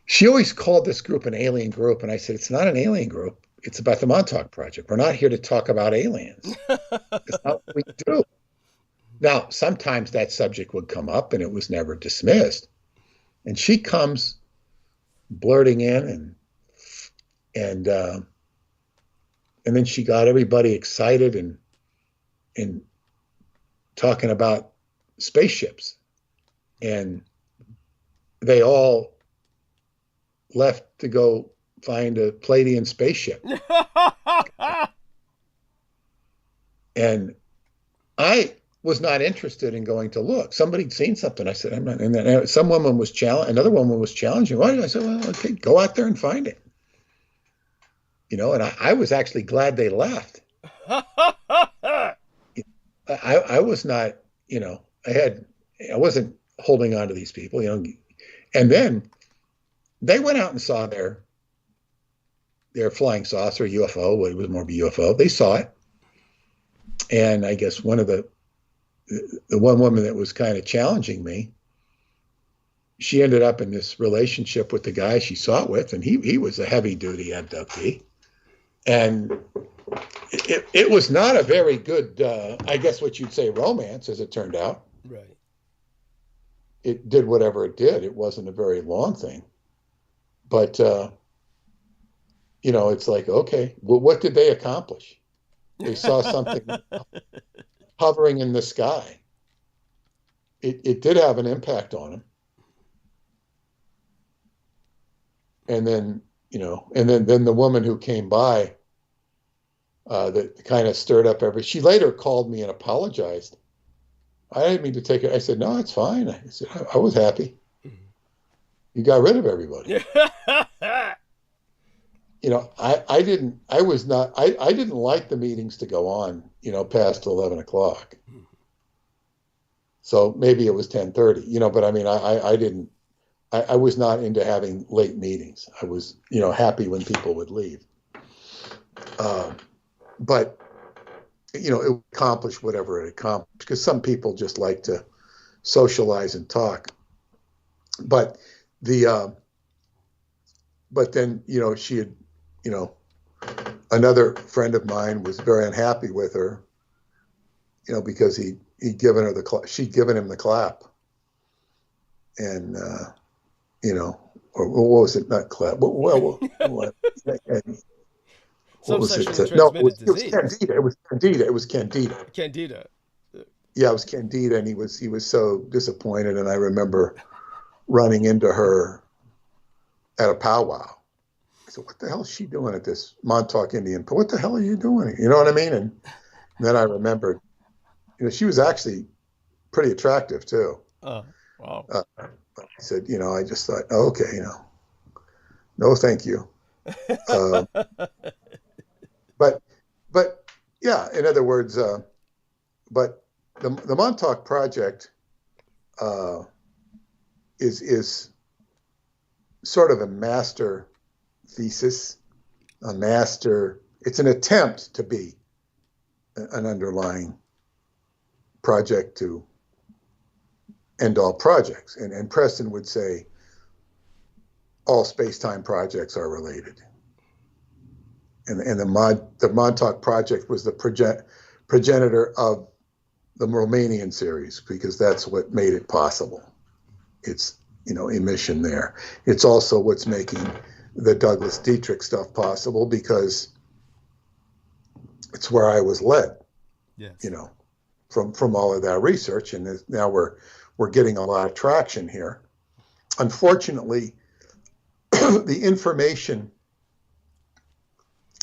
she always called this group an alien group. And I said, it's not an alien group. It's about the Montauk Project. We're not here to talk about aliens. It's not what we do. Now, sometimes that subject would come up and it was never dismissed. And she comes blurting in and then she got everybody excited and talking about spaceships. And they all left to go find a Palladian spaceship. And I was not interested in going to look. Somebody'd seen something. I said, I'm not. And then some woman was another woman was challenging. Why? I said, well, okay, go out there and find it. And I was actually glad they left. I was not, I wasn't holding on to these people, and then they went out and saw their flying saucer, UFO. Well, it was more of a UFO. They saw it. And I guess one of the one woman that was kind of challenging me, she ended up in this relationship with the guy she saw it with, and he was a heavy duty abductee. And it was not a very good, I guess what you'd say, romance, as it turned out. Right. It did whatever it did. It wasn't a very long thing. But, it's like, okay, well, what did they accomplish? They saw something hovering in the sky. It did have an impact on them. And then, then the woman who came by, that kind of stirred up she later called me and apologized. I didn't mean to take it. I said, no, it's fine. I said, I was happy. You got rid of everybody. I didn't like the meetings to go on, past 11 o'clock. So maybe it was 10:30, but I mean, I was not into having late meetings. I was, happy when people would leave. But, it accomplished whatever it accomplished, because some people just like to socialize and talk. But but then, she had, another friend of mine was very unhappy with her, because he'd given her she'd given him the clap. And, or what was it? Not clap. Well, Some was it? sexually No, transmitted it was disease. Candida. It was Candida. It was Candida. Candida. Yeah, it was Candida, and he was so disappointed. And I remember running into her at a powwow. I said, "What the hell is she doing at this Montauk Indian? What the hell are you doing? You know what I mean?" And then I remembered, she was actually pretty attractive too. Oh, wow. But I said, I just thought, oh, okay, no, thank you. But yeah, in other words, but the Montauk Project is sort of a master thesis, it's an attempt to be an underlying project to end all projects. And Preston would say all space-time projects are related. And the Montauk Project was the progenitor of the Romanian series, because that's what made it possible. It's, emission there. It's also what's making the Douglas Dietrich stuff possible, because it's where I was led, Yes. from all of that research. And now we're getting a lot of traction here. Unfortunately, the information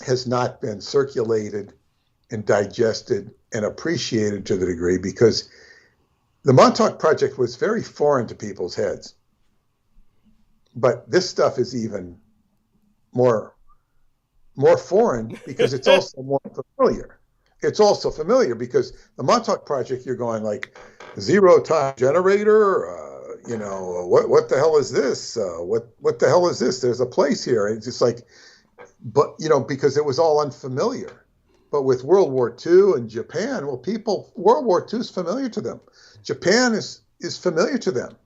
has not been circulated and digested and appreciated to the degree, because the Montauk Project was very foreign to people's heads. But this stuff is even more foreign, because it's also more familiar. It's also familiar because the Montauk Project, you're going like, zero time generator, what the hell is this? What the hell is this? There's a place here. It's just like, but, because it was all unfamiliar. But with World War II and Japan, well, World War II is familiar to them. Japan is familiar to them,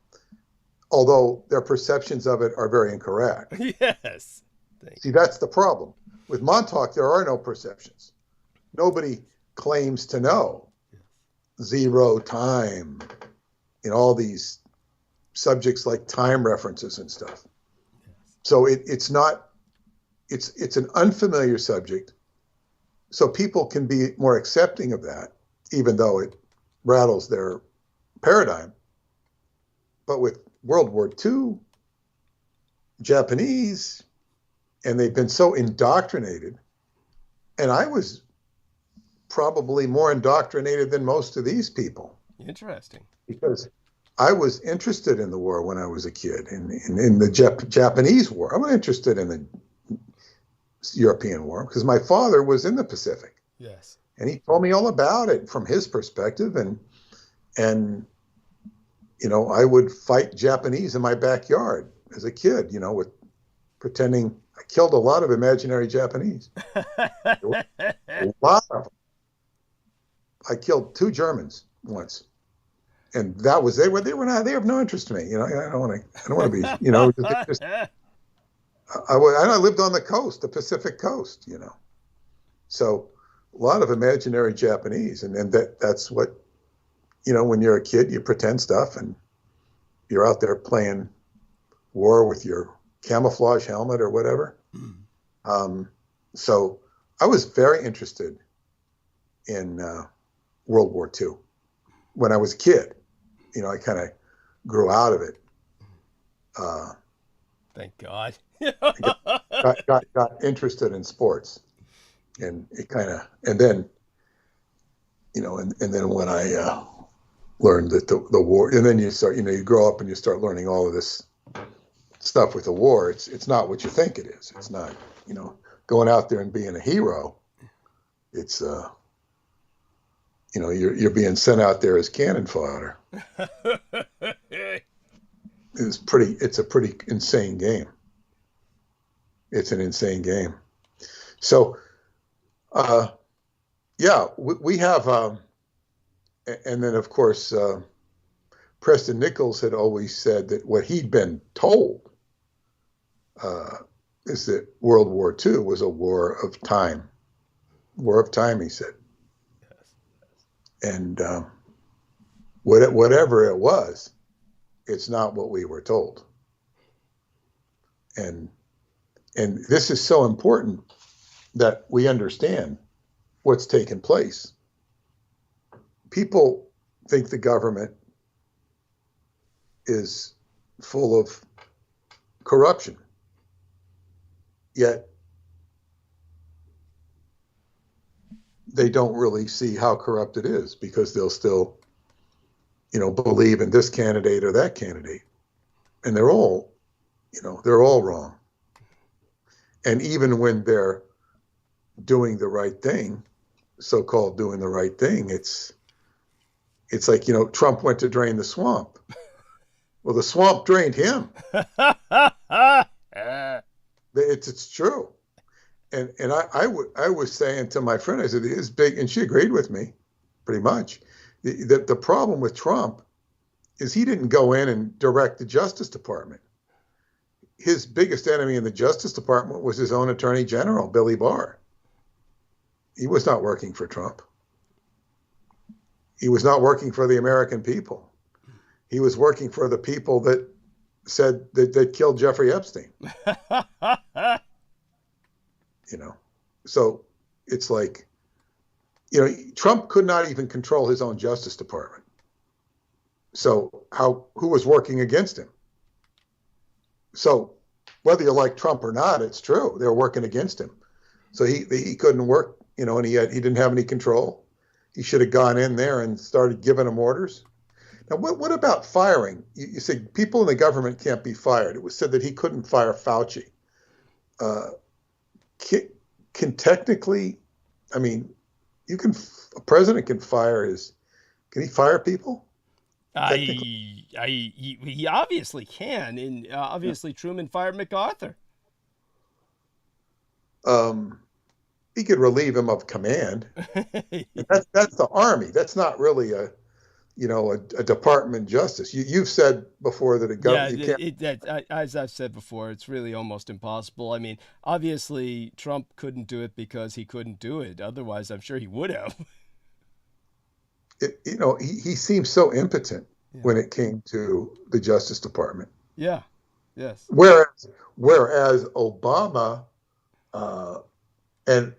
although their perceptions of it are very incorrect. Yes. See, that's the problem. With Montauk, there are no perceptions. Nobody claims to know zero time, all these subjects like time references and stuff. So it's an unfamiliar subject. So people can be more accepting of that, even though it rattles their paradigm. But with World War II, Japanese, and they've been so indoctrinated, and I was probably more indoctrinated than most of these people. Interesting. Because I was interested in the war when I was a kid, in the Japanese war. I was interested in the European war because my father was in the Pacific. Yes. And he told me all about it from his perspective. And I would fight Japanese in my backyard as a kid, with pretending I killed a lot of imaginary Japanese. A lot of them. I killed 2 Germans once. and that was they were not, they have no interest in me. You know, I don't want to be, you know, I lived on the coast, the Pacific coast, you know. So a lot of imaginary Japanese, and that's what, you know, when you're a kid, you pretend stuff, and you're out there playing war with your camouflage helmet or whatever. So I was very interested in World War II when I was a kid. You know, I kind of grew out of it. Thank God. got interested in sports, and it kind of, and then, you know, and then when I learned that the war, and then you start, you know, you grow up and you start learning all of this stuff with the war. It's not what you think it is. It's not, you know, going out there and being a hero. It's you know, you're being sent out there as cannon fodder. It's a pretty insane game. It's an insane game. So, yeah, we have, and then of course, Preston Nichols had always said that what he'd been told is that World War II was a war of time. War of time, he said. And whatever it was, it's not what we were told. And this is so important that we understand what's taken place. People think the government is full of corruption, yet they don't really see how corrupt it is, because they'll still, you know, believe in this candidate or that candidate. And they're all, you know, they're all wrong. And even when they're doing the right thing, so-called doing the right thing, it's like, you know, Trump went to drain the swamp. Well, the swamp drained him. It's true. And I was saying to my friend, I said, it's big, and she agreed with me pretty much. The problem with Trump is he didn't go in and direct the Justice Department. His biggest enemy in the Justice Department was his own Attorney General, Billy Barr. He was not working for Trump. He was not working for the American people. He was working for the people that said that killed Jeffrey Epstein. You know, so it's like, you know, Trump could not even control his own Justice Department. So who was working against him? So whether you like Trump or not, it's true. They were working against him. So he couldn't work, you know, and he didn't have any control. He should have gone in there and started giving them orders. Now, what about firing? You said people in the government can't be fired. It was said that he couldn't fire Fauci. Can technically, I mean, a president can can he fire people? He obviously can, and obviously Truman fired MacArthur. He could relieve him of command. That's the Army. That's not really a Department of Justice. You've said before that a government. As I've said before, it's really almost impossible. I mean, obviously Trump couldn't do it because he couldn't do it. Otherwise, I'm sure he would have. He seems so impotent when it came to the Justice Department. Yeah. Yes. Whereas Obama and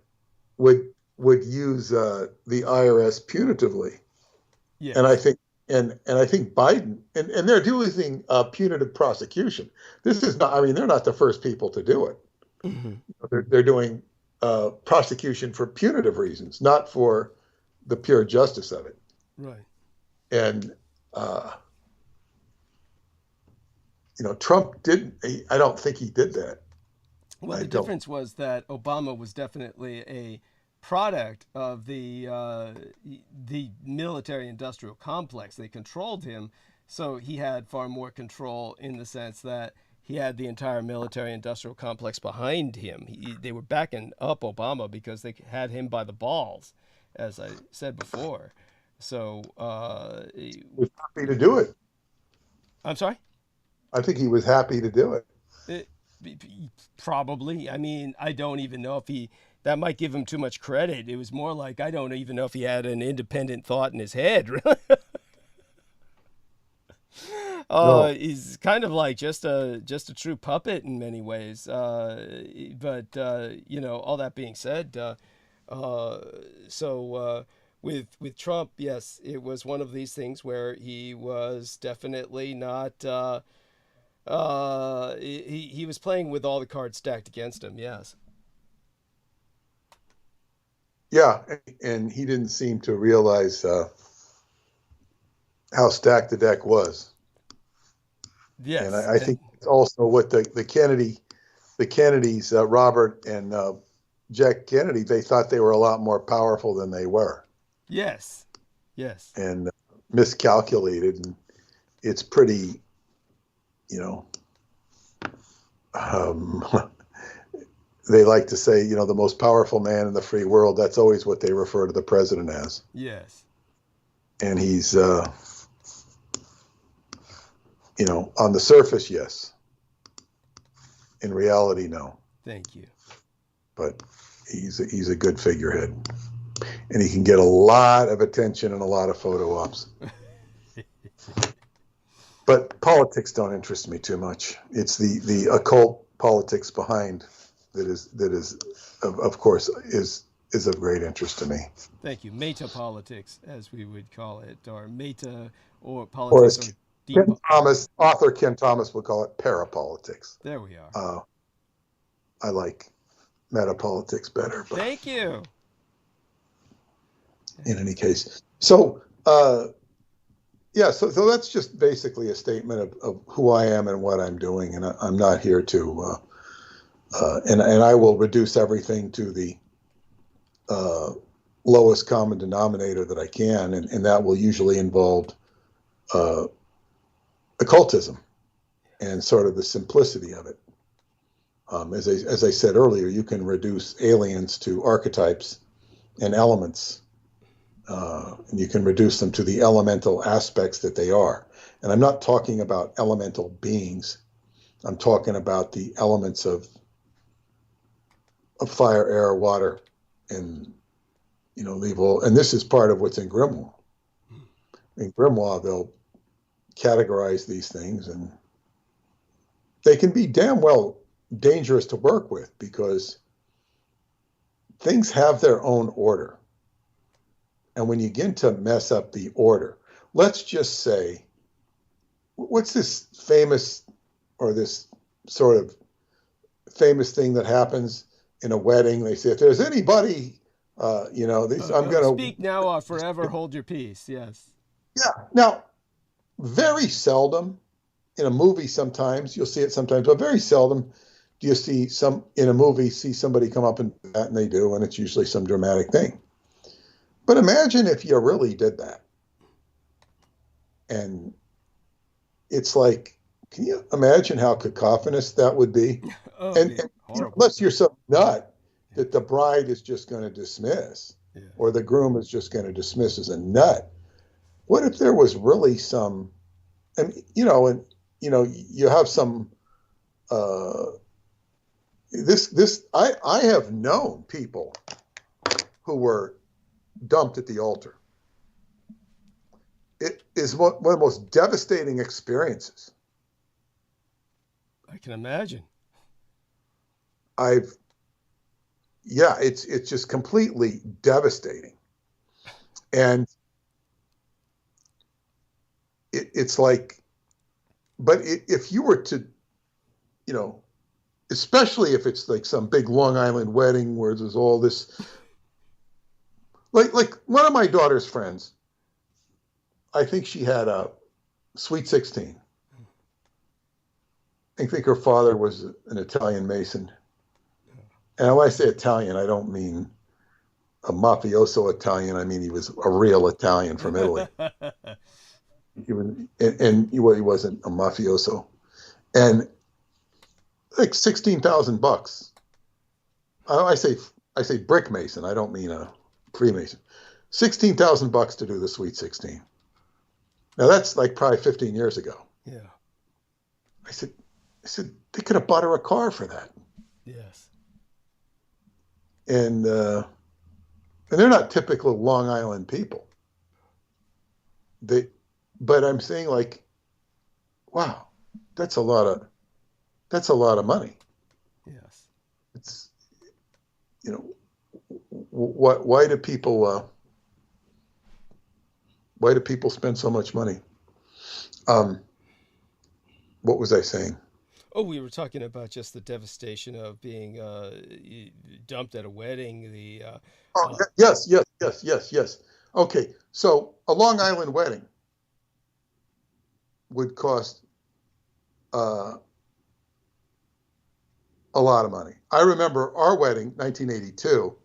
would use the IRS punitively. Yes. And I think Biden and they're doing punitive prosecution. This is not. I mean, they're not the first people to do it. Mm-hmm. They're doing prosecution for punitive reasons, not for the pure justice of it. Right. And Trump didn't. I don't think he did that. Well, the difference was that Obama was definitely a product of the military-industrial complex. They controlled him, so he had far more control in the sense that he had the entire military-industrial complex behind him. They were backing up Obama because they had him by the balls, as I said before. So He was happy to do it. I'm sorry. I think he was happy to do it. It, Probably. I mean, I don't even know if he. That might give him too much credit. It was more like I don't even know if he had an independent thought in his head. Really. No. He's kind of like just a true puppet in many ways. But you know, all that being said, with Trump, yes, it was one of these things where he was definitely not. He was playing with all the cards stacked against him. Yes. Yeah, and he didn't seem to realize how stacked the deck was. Yes. And I think it's also what the Kennedys, Robert and Jack Kennedy, they thought they were a lot more powerful than they were. Yes. Yes. And miscalculated. And it's pretty, you know, they like to say, you know, the most powerful man in the free world. That's always what they refer to the president as. Yes. And he's, you know, on the surface, yes. In reality, no. Thank you. But he's a good figurehead, and he can get a lot of attention and a lot of photo ops. But politics don't interest me too much. It's the occult politics behind that is of course is of great interest to me. Thank you. Meta politics, as we would call it, or meta or Or politics. as Ken Thomas, author Ken Thomas would call it parapolitics. There we are. I like metapolitics better. But Thank you. in any case, so yeah, so that's just basically a statement of who I am and what I'm doing, and I'm not here to, and I will reduce everything to the lowest common denominator that I can, and that will usually involve occultism and sort of the simplicity of it. As I said earlier, you can reduce aliens to archetypes and elements. And you can reduce them to the elemental aspects that they are. And I'm not talking about elemental beings. I'm talking about the elements of fire, air, water, and, you know, leave all. And this is part of what's in Grimoire. In Grimoire, they'll categorize these things, and they can be damn well dangerous to work with because things have their own order. And when you begin to mess up the order, let's just say, what's this famous or this sort of famous thing that happens in a wedding? They say, if there's anybody, you know, I'm going to speak now or forever hold your peace. Yes. Yeah. Now, very seldom in a movie, sometimes you'll see it sometimes, but very seldom do you see in a movie, see somebody come up and do that, and they do, and it's usually some dramatic thing. But imagine if you really did that. And it's like, can you imagine how cacophonous that would be? And you know, unless you're some nut that the bride is just going to dismiss, or the groom is just going to dismiss as a nut. What if there was really some, and you know, you have some, I have known people who were dumped at the altar. It is one of the most devastating experiences. I can imagine. It's just completely devastating. And it's like, but if you were to, you know, especially if it's like some big Long Island wedding where there's all this, like one of my daughter's friends, I think she had a sweet 16. I think her father was an Italian Mason. And when I say Italian, I don't mean a mafioso Italian. I mean, he was a real Italian from Italy. He wasn't a mafioso. And like $16,000. I say brick mason. I don't mean a Freemason. $16,000 to do the Sweet 16. Now that's like probably 15 years ago. Yeah. I said, they could have bought her a car for that. Yes. And they're not typical Long Island people. But I'm saying, like, wow, that's a lot of money. Yes. It's, you know, why do people spend so much money? What was I saying? Oh, we were talking about just the devastation of being dumped at a wedding. Yes. Okay, so a Long Island wedding would cost a lot of money. I remember our wedding, 1982.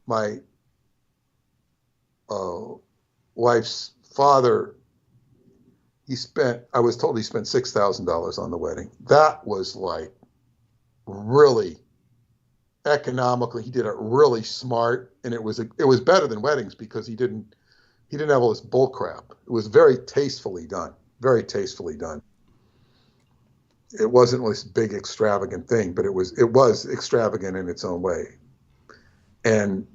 My wife's father, I was told he spent $6,000 on the wedding. That was like really economically. He did it really smart, and it was better than weddings because he didn't have all this bull crap. It was very tastefully done. Very tastefully done. It wasn't this big extravagant thing, but it was extravagant in its own way. And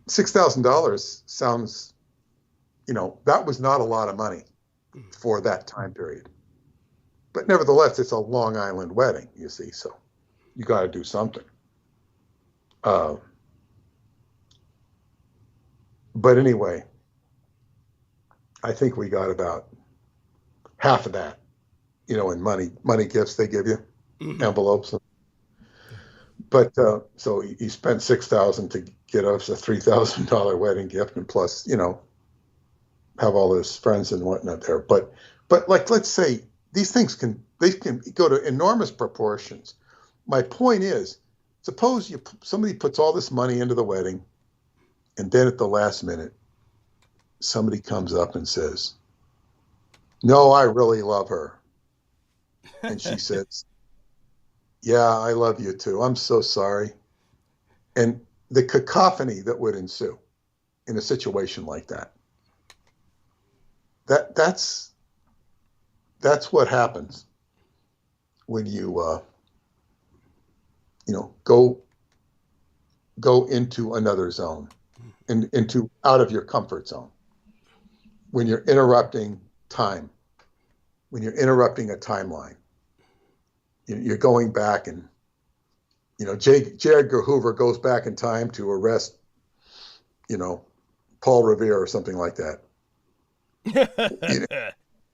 $6,000 sounds, that was not a lot of money for that time period. But nevertheless, it's a Long Island wedding, you see, so you got to do something. But anyway, I think we got about half of that, in money gifts they give you, envelopes. But so he spent $6,000 to get us a $3,000 wedding gift, and plus, have all his friends and whatnot there. But like, let's say these things can go to enormous proportions. My point is, suppose somebody puts all this money into the wedding, and then at the last minute, somebody comes up and says, "No, I really love her," and she says, "Yeah, I love you too. I'm so sorry." And the cacophony that would ensue in a situation like that. That's what happens when you go into another zone, into out of your comfort zone. When you're interrupting time, when you're interrupting a timeline, you're going back, and J. Edgar Hoover goes back in time to arrest Paul Revere or something like that.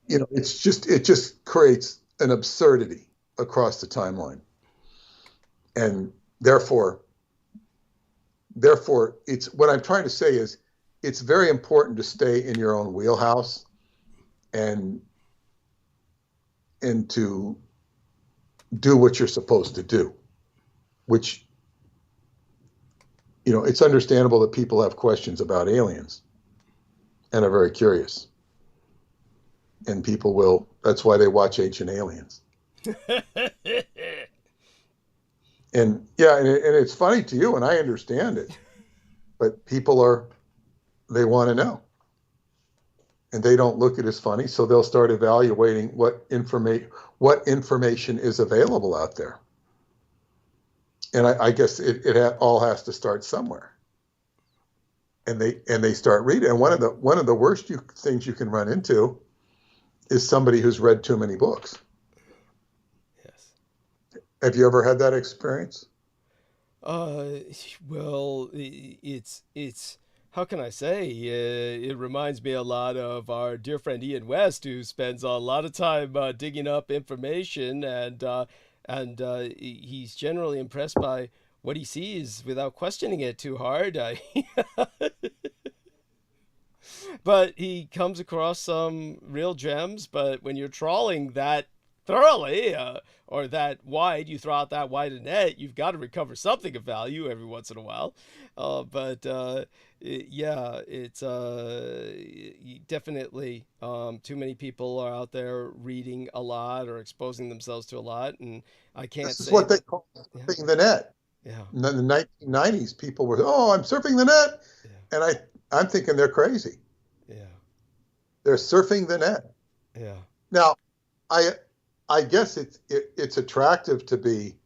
It just creates an absurdity across the timeline, and therefore it's what I'm trying to say is it's very important to stay in your own wheelhouse and to do what you're supposed to do, which it's understandable that people have questions about aliens and are very curious. And people will, that's why they watch Ancient Aliens. And yeah, and it's funny to you, and I understand it, but people they want to know. And they don't look at it as funny, so they'll start evaluating what information is available out there. And I guess it all has to start somewhere. And they start reading. And one of the worst things you can run into is somebody who's read too many books. Yes. Have you ever had that experience? Well, it's how can I say? It reminds me a lot of our dear friend Ian West, who spends a lot of time digging up information, and he's generally impressed by what he sees without questioning it too hard. But he comes across some real gems. But when you're trawling that thoroughly or that wide, you throw out that wide a net, you've got to recover something of value every once in a while. It's definitely too many people are out there reading a lot or exposing themselves to a lot, and I can't This is say what they that, call surfing the net. yeah. In the 1990s, people were, "Oh, I'm surfing the net," Yeah. and I'm thinking they're crazy. Yeah. They're surfing the net. Yeah. Now, I guess it's attractive to be,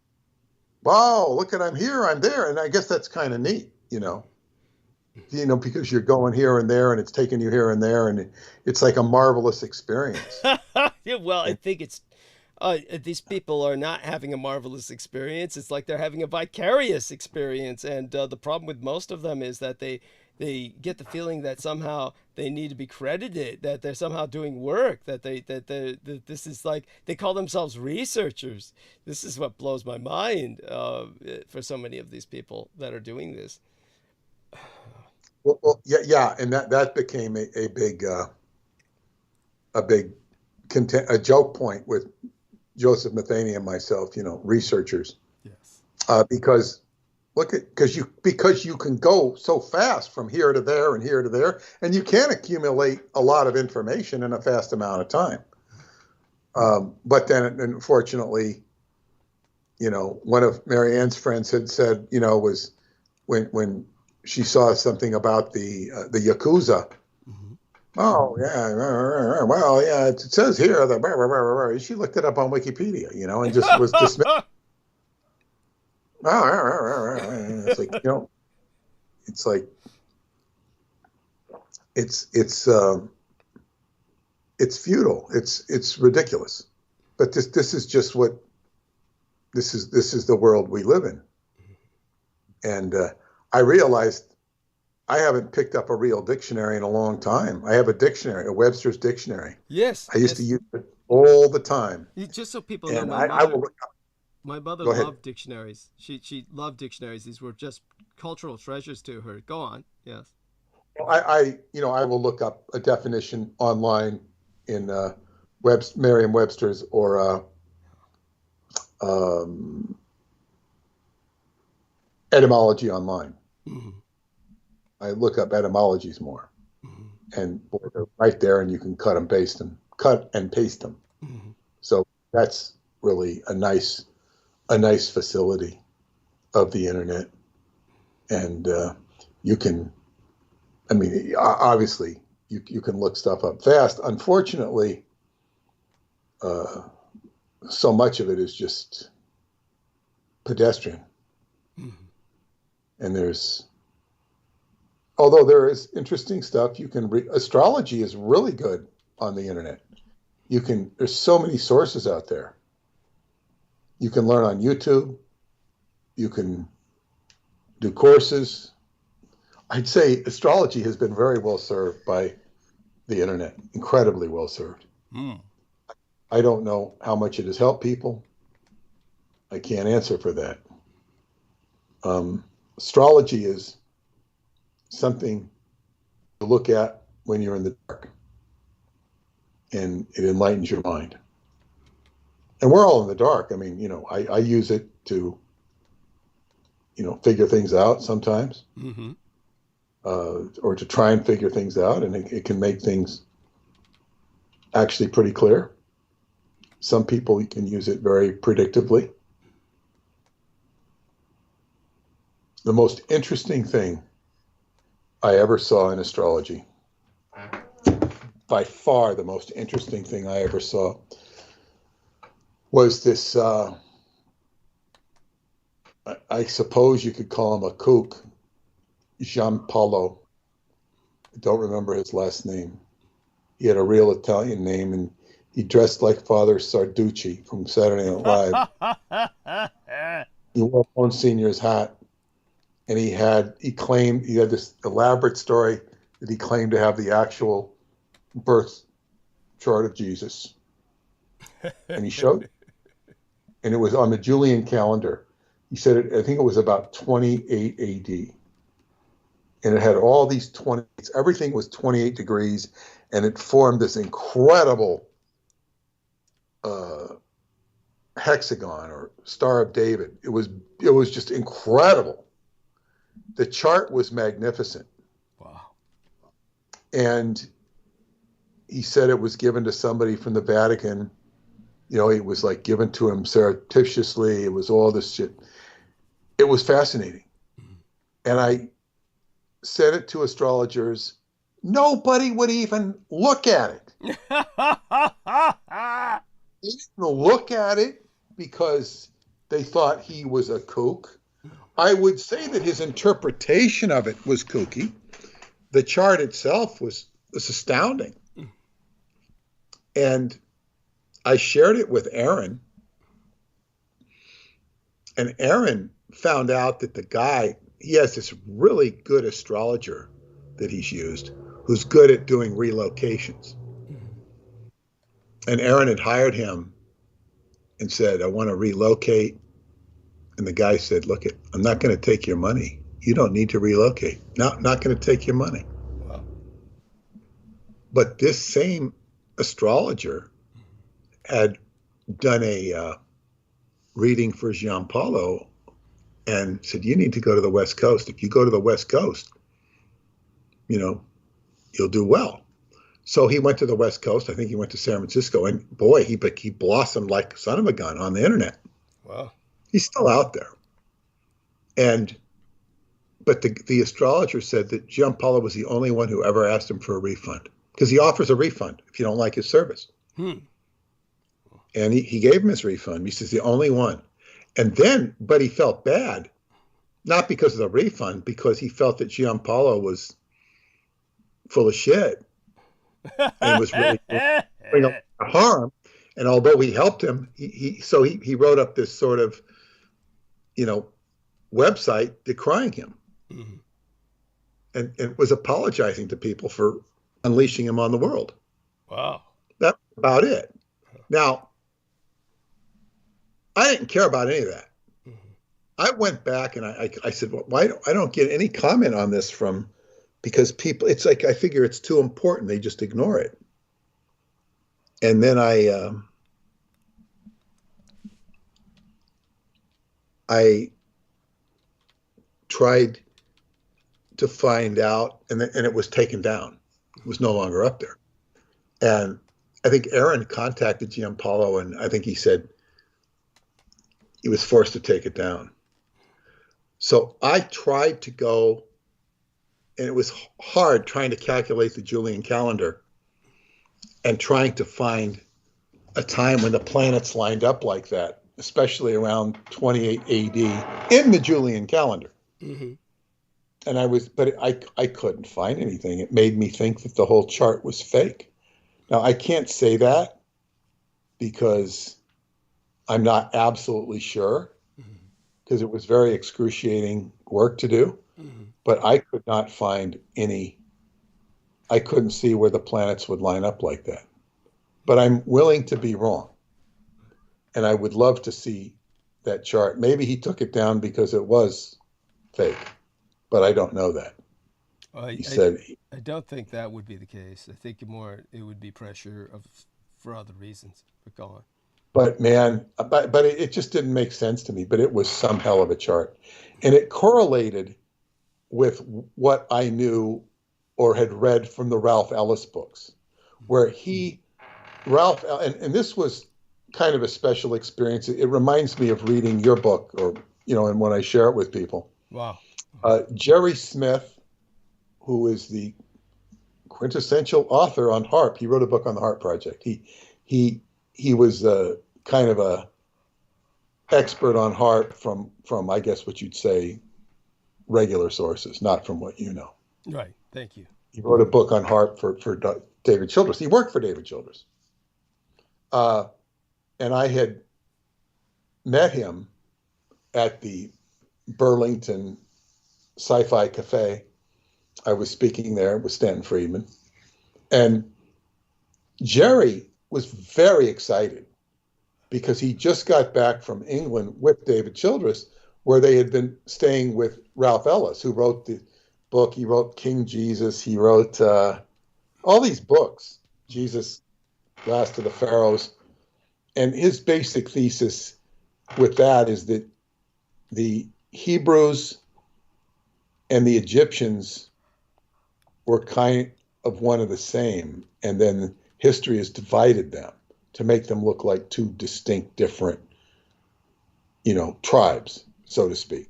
wow, look at, I'm here, I'm there, and I guess that's kind of neat, because you're going here and there, and it's taking you here and there, and it's like a marvelous experience. Yeah, well, I think it's these people are not having a marvelous experience. It's like they're having a vicarious experience, and the problem with most of them is that they get the feeling that somehow they need to be credited, that they're somehow doing work, that this is like, they call themselves researchers. This is what blows my mind for so many of these people that are doing this. Well, yeah, and that became a big joke point with Joseph Matheny and myself, researchers. Yes. Because because you can go so fast from here to there and here to there, and you can accumulate a lot of information in a fast amount of time. But then, unfortunately, one of Mary Ann's friends had said, was when she saw something about the Yakuza. Mm-hmm. Oh yeah, well yeah, it says here that she looked it up on Wikipedia, and just was dismissed. It's like, it's futile. It's ridiculous. But this is just this is the world we live in. And I realized I haven't picked up a real dictionary in a long time. I have a dictionary, a Webster's dictionary. Yes. I used to use it all the time. Just so people know, And my mother Go ahead. loved dictionaries. She loved dictionaries. These were just cultural treasures to her. Go on. Yes. I will look up a definition online in Merriam-Webster's or etymology online. Mm-hmm. I look up etymologies more, Mm-hmm. and they're right there, and you can cut and paste them. Mm-hmm. So that's really a nice facility of the internet, and you can, obviously you can look stuff up fast. Unfortunately, so much of it is just pedestrian, and although there is interesting stuff you can read. Astrology is really good on the internet. There's so many sources out there. You can learn on YouTube. You can do courses. I'd say astrology has been very well served by the internet, incredibly well served. Mm. I don't know how much it has helped people. I can't answer for that. Astrology is something to look at when you're in the dark, and it enlightens your mind. And we're all in the dark. I use it to, figure things out sometimes, Mm-hmm. or to try and figure things out, and it can make things actually pretty clear. Some people can use it very predictively. The most interesting thing I ever saw in astrology, by far the most interesting thing I ever saw, was this, I suppose you could call him a kook, Giampaolo. I don't remember his last name. He had a real Italian name, and he dressed like Father Sarducci from Saturday Night Live. He wore Monsignor's hat, and he had this elaborate story that he claimed to have the actual birth chart of Jesus. And he showed it. And it was on the Julian calendar. He said I think it was about 28 AD. And it had all these 20s. Everything was 28 degrees, and it formed this incredible hexagon or Star of David. It was just incredible. The chart was magnificent. Wow. And he said it was given to somebody from the Vatican. It was like given to him surreptitiously. It was all this shit. It was fascinating. And I sent it to astrologers. Nobody would even look at it. They didn't look at it because they thought he was a kook. I would say that his interpretation of it was kooky. The chart itself was astounding. And I shared it with Aaron. And Aaron found out that the guy, he has this really good astrologer that he's used who's good at doing relocations. And Aaron had hired him and said, I want to relocate. And the guy said, look, I'm not going to take your money. You don't need to relocate. Not going to take your money. Wow. But this same astrologer had done a reading for Gianpaolo and said, you need to go to the West Coast. If you go to the West Coast, you'll do well. So he went to the West Coast. I think he went to San Francisco, and boy, he blossomed like a son of a gun on the internet. Wow. He's still out there. But the astrologer said that Gianpaolo was the only one who ever asked him for a refund, because he offers a refund if you don't like his service. And he gave him his refund. He says the only one. But he felt bad, not because of the refund, because he felt that Gianpaolo was full of shit and was really bringing harm. And although he helped him, he wrote up this sort of, website decrying him, and was apologizing to people for unleashing him on the world. Wow. That's about it. Now, I didn't care about any of that. I went back and I said, well, why I don't get any comment on this because people, it's like, I figure it's too important. They just ignore it. And then I tried to find out, and it was taken down. It was no longer up there. And I think Aaron contacted Gianpaolo, and I think he said he was forced to take it down. So I tried to go, and it was hard trying to calculate the Julian calendar and trying to find a time when the planets lined up like that, especially around 28 AD in the Julian calendar. And but I couldn't find anything. It made me think that the whole chart was fake. Now, I can't say that because I'm not absolutely sure, because it was very excruciating work to do, but I could not find I couldn't see where the planets would line up like that. But I'm willing to be wrong. And I would love to see that chart. Maybe he took it down because it was fake, but I don't know that. I don't think that would be the case. I think it would be pressure for other reasons. But go on. But man, but it just didn't make sense to me. But it was some hell of a chart, and it correlated with what I knew or had read from the Ralph Ellis books, where and this was kind of a special experience. It reminds me of reading your book, or and when I share it with people. Wow. Jerry Smith, who is the quintessential author on HAARP, he wrote a book on the HAARP project. He was kind of a expert on HAARP from I guess what you'd say regular sources, not from what you know. Right. Thank you. He wrote a book on HAARP for David Childress. He worked for David Childress. And I had met him at the Burlington Sci-Fi Cafe. I was speaking there with Stanton Friedman. And Jerry was very excited because he just got back from England with David Childress, where they had been staying with Ralph Ellis, who wrote the book. He wrote King Jesus. He wrote all these books, Jesus, Last of the Pharaohs. And his basic thesis with that is that the Hebrews and the Egyptians were kind of one of the same, and then history has divided them to make them look like two distinct, different, tribes, so to speak.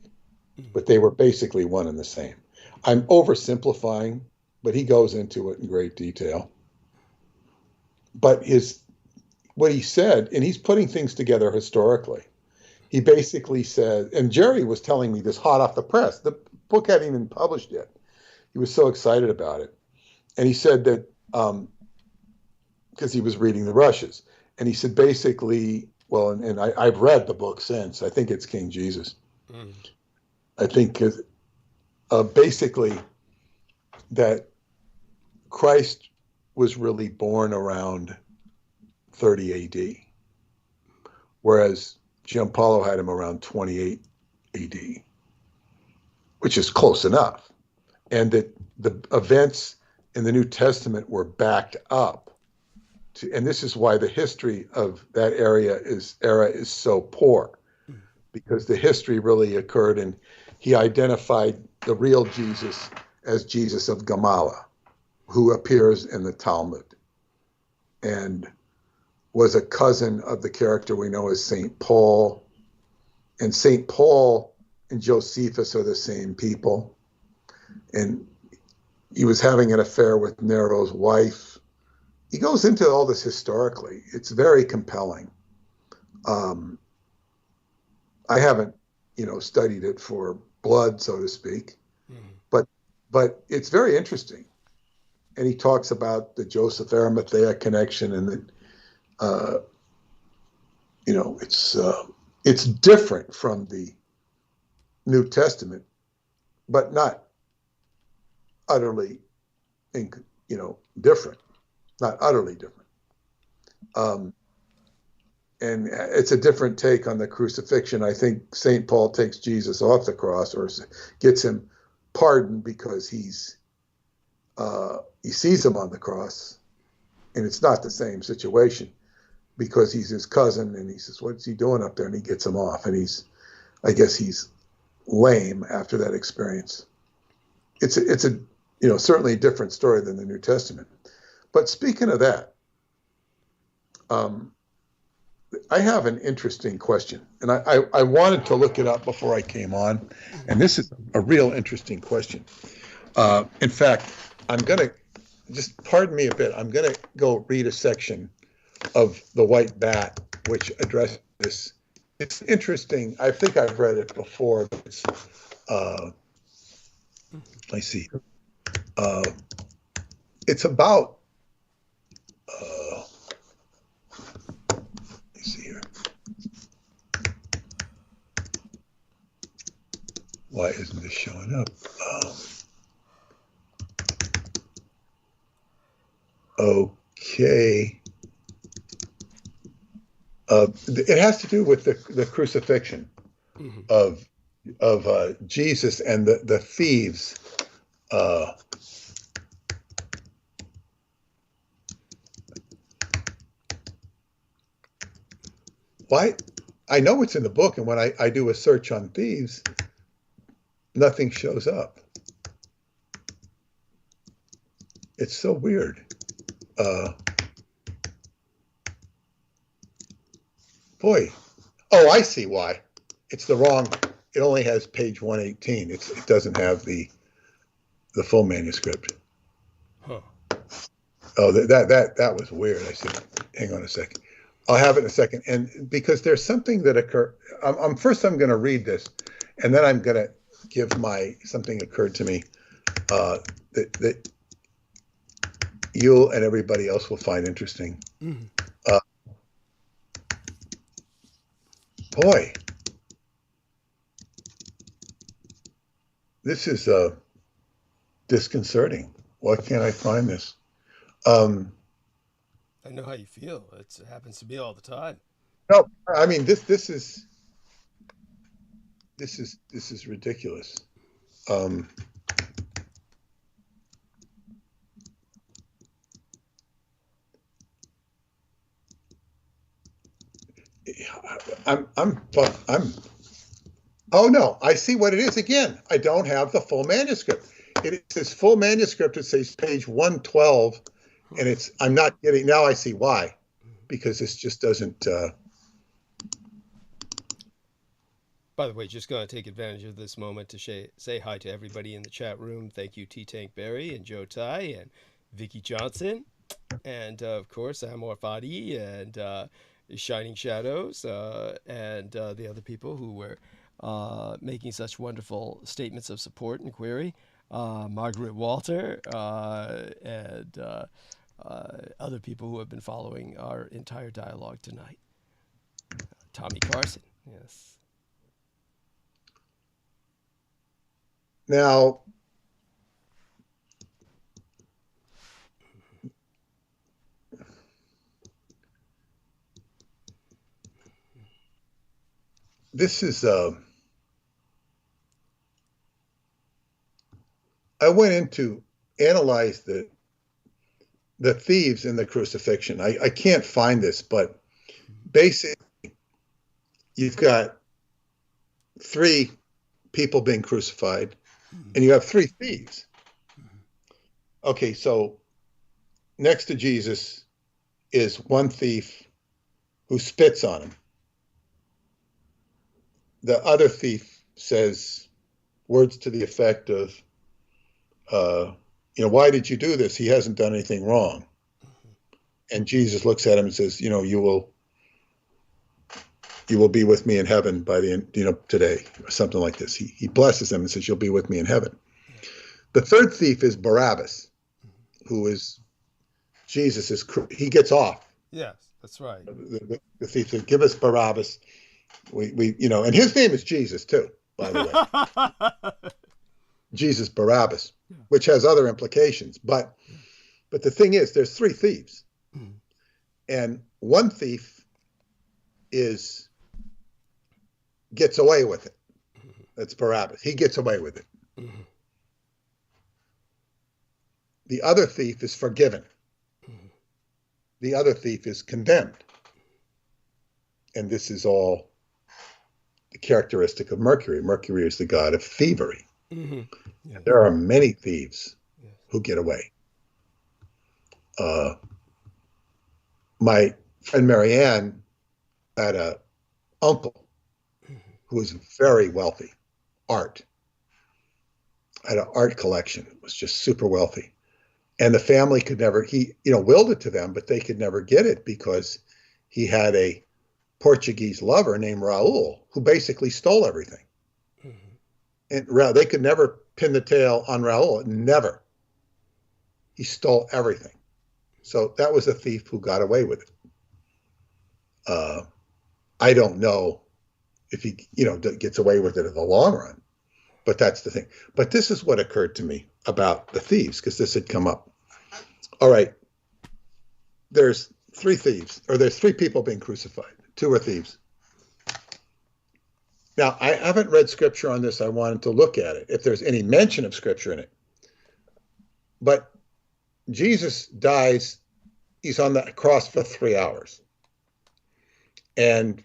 But they were basically one and the same. I'm oversimplifying, but he goes into it in great detail. But what he said, and he's putting things together historically. He basically said, and Jerry was telling me this hot off the press. The book hadn't even published yet. He was so excited about it. And he said that, because he was reading the Rushes, and he said basically, well, and I've read the book since. I think it's King Jesus. Mm. I think basically that Christ was really born around 30 AD, whereas Giampaolo had him around 28 AD, which is close enough. And that the events in the New Testament were backed up. And this is why the history of that era is so poor, because the history really occurred, and he identified the real Jesus as Jesus of Gamala, who appears in the Talmud, and was a cousin of the character we know as St. Paul. And St. Paul and Josephus are the same people. And he was having an affair with Nero's wife. He goes into all this historically. It's very compelling. I haven't, studied it for blood, so to speak, but it's very interesting. And he talks about the Joseph Arimathea connection, and that, it's different from the New Testament, but not utterly, different. Not utterly different. And it's a different take on the crucifixion. I think St. Paul takes Jesus off the cross, or gets him pardoned because he sees him on the cross, and it's not the same situation, because he's his cousin, and he says, "What's he doing up there?" And he gets him off, and I guess he's lame after that experience. It's certainly a different story than the New Testament. But speaking of that, I have an interesting question, and I wanted to look it up before I came on, and this is a real interesting question. In fact, I'm going to, just pardon me a bit, I'm going to go read a section of The White Bat, which addresses this. It's interesting. I think I've read it before, but it's, let's see. It's about, let's see here. Why isn't this showing up? Okay. It has to do with the crucifixion of Jesus and the thieves. Why? I know it's in the book, and when I do a search on thieves, nothing shows up. It's so weird. Boy. Oh, I see why. It's the wrong. It only has page 118. It doesn't have the full manuscript. Huh. Oh, that was weird. I said, hang on a second. I'll have it in a second. And because there's something that occurred. First I'm going to read this, and then I'm going to give something occurred to me that you and everybody else will find interesting. Mm-hmm. Boy, this is disconcerting. Why can't I find this? I know how you feel. It happens to me all the time. No, I mean this is ridiculous. Oh no, I see what it is again. I don't have the full manuscript. It says full manuscript. It says page 112, and I'm not getting, now I see why, because this just doesn't, By the way, just going to take advantage of this moment to say hi to everybody in the chat room. Thank you, T Tank Berry and Joe Tai and Vicky Johnson, and of course Amor Fadi and Shining Shadows, and the other people who were making such wonderful statements of support and query. Margaret Walter, and other people who have been following our entire dialogue tonight. Tommy Carson, yes. Now, this is I went in to analyze the thieves in the crucifixion. I can't find this, but basically you've got 3 people being crucified and you have 3 thieves. Okay, so next to Jesus is one thief who spits on him. The other thief says words to the effect of, why did you do this? He hasn't done anything wrong. And Jesus looks at him and says, you will be with me in heaven by the end, today, or something like this. He blesses him and says, you'll be with me in heaven. The third thief is Barabbas, who is he gets off. Yes, that's right. The thief said, give us Barabbas. And his name is Jesus too, by the way. Jesus Barabbas, which has other implications. But the thing is, there's 3 thieves. And one thief gets away with it. That's Barabbas. He gets away with it. The other thief is forgiven. The other thief is condemned. And this is all the characteristic of Mercury. Mercury is the god of thievery. Yes. There are many thieves who get away. My friend Marianne had an uncle who was very wealthy, had an art collection, was just super wealthy. And the family could never, he willed it to them, but they could never get it because he had a Portuguese lover named Raul who basically stole everything. And they could never pin the tail on Raul. Never. He stole everything. So that was a thief who got away with it. I don't know if he, gets away with it in the long run, but that's the thing. But this is what occurred to me about the thieves, because this had come up. All right. There's 3 thieves, or there's 3 people being crucified. 2 are thieves. Now, I haven't read scripture on this. I wanted to look at it, if there's any mention of scripture in it. But Jesus dies, he's on the cross for 3 hours. And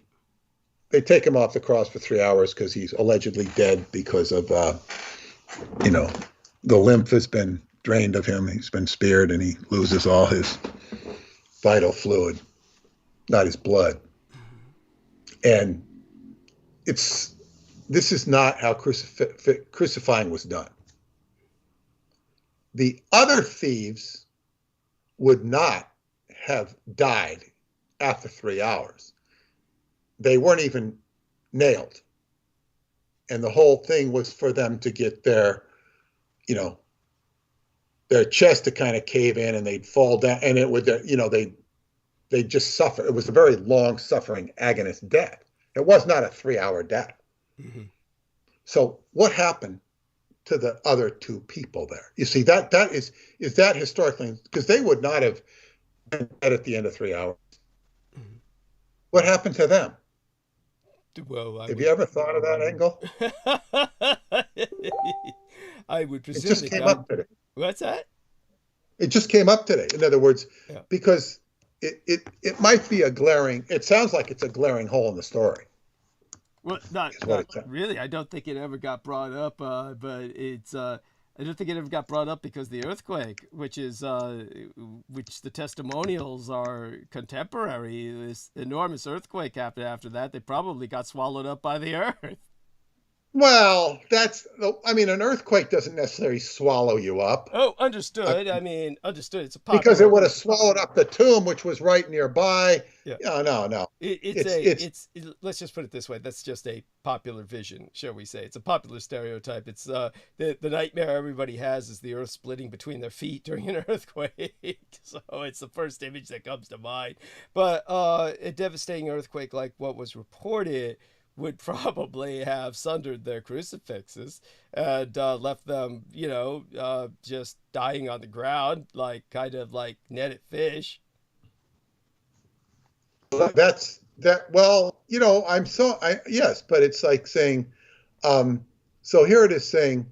they take him off the cross for 3 hours because he's allegedly dead because of, the lymph has been drained of him. He's been speared and he loses all his vital fluid, not his blood. And this is not how crucifying was done. The other thieves would not have died after 3 hours. They weren't even nailed. And the whole thing was for them to get their chest to kind of cave in and they'd fall down and it would, they'd just suffer. It was a very long suffering agonist death. It was not a 3-hour death. So what happened to the other 2 people there? You see, that is that historically, because they would not have been dead at the end of 3 hours. What happened to them? Well, have you ever thought of that angle? I would presume it just came up today. What's that? It just came up today. In other words, because it might be it sounds like it's a glaring hole in the story. Well, not really. I don't think it ever got brought up, but it's. I don't think it ever got brought up because the earthquake, which the testimonials are contemporary. This enormous earthquake happened after that. They probably got swallowed up by the earth. Well, I mean, an earthquake doesn't necessarily swallow you up. Oh, understood. I mean, understood. It's a Because it popular. would have swallowed up the tomb, which was right nearby. Yeah. No. Let's just put it this way. That's just a popular vision, shall we say? It's a popular stereotype. It's the nightmare everybody has is the earth splitting between their feet during an earthquake. So it's the first image that comes to mind. But a devastating earthquake like what was reported would probably have sundered their crucifixes and left them, just dying on the ground, like kind of like netted fish. That's that. Well, yes, but it's like saying, so here it is saying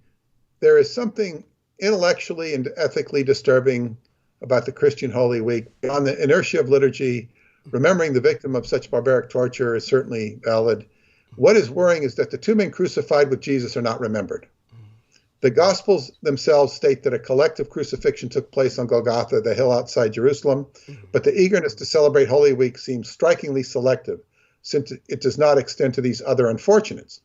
there is something intellectually and ethically disturbing about the Christian Holy Week. On the inertia of liturgy, remembering the victim of such barbaric torture is certainly valid. What is worrying is that the two men crucified with Jesus are not remembered. The Gospels themselves state that a collective crucifixion took place on Golgotha, the hill outside Jerusalem, but the eagerness to celebrate Holy Week seems strikingly selective, since it does not extend to these other unfortunates.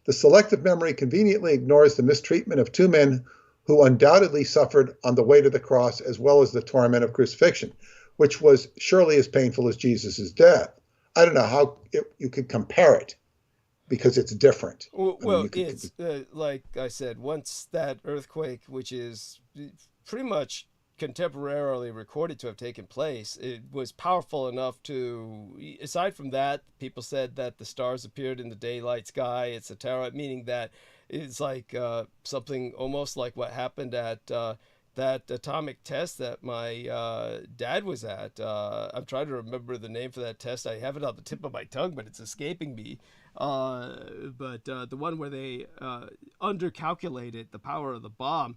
The selective memory conveniently ignores the mistreatment of two men who undoubtedly suffered on the way to the cross, as well as the torment of crucifixion, which was surely as painful as Jesus' death. I don't know how you could compare it, because it's different. Well, it's like I said, once that earthquake, which is pretty much contemporarily recorded to have taken place, it was powerful enough to, aside from that, people said that the stars appeared in the daylight sky, etc., meaning that it's like something almost like what happened at that atomic test that my dad was at. I'm trying to remember the name for that test. I have it on the tip of my tongue, but it's escaping me. But the one where they undercalculated the power of the bomb,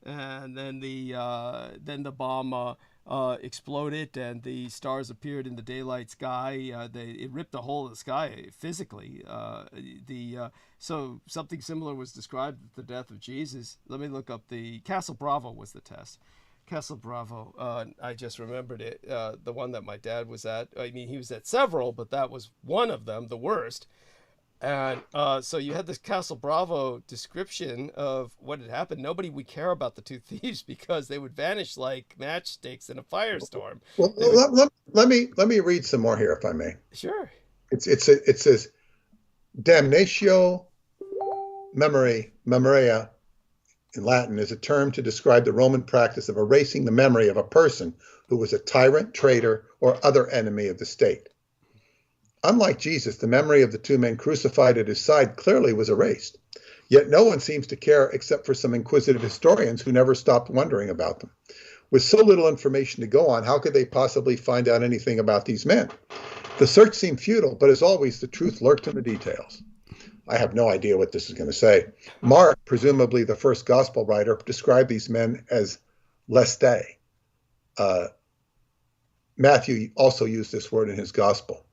and then the bomb exploded, and the stars appeared in the daylight sky. It ripped a hole in the sky physically. So something similar was described at the death of Jesus. Let me look up the Castle Bravo was the test. Castle Bravo. I just remembered it. The one that my dad was at. I mean, he was at several, but that was one of them, the worst. And so you had this Castle Bravo description of what had happened. Nobody would care about the two thieves because they would vanish like matchsticks in a firestorm. Well, let me read some more here, if I may. Sure. It says, damnatio memoria in Latin is a term to describe the Roman practice of erasing the memory of a person who was a tyrant, traitor, or other enemy of the state. Unlike Jesus, the memory of the two men crucified at his side clearly was erased. Yet no one seems to care except for some inquisitive historians who never stopped wondering about them. With so little information to go on, how could they possibly find out anything about these men? The search seemed futile, but as always, the truth lurked in the details. I have no idea what this is going to say. Mark, presumably the first gospel writer, described these men as lestei. Matthew also used this word in his gospel.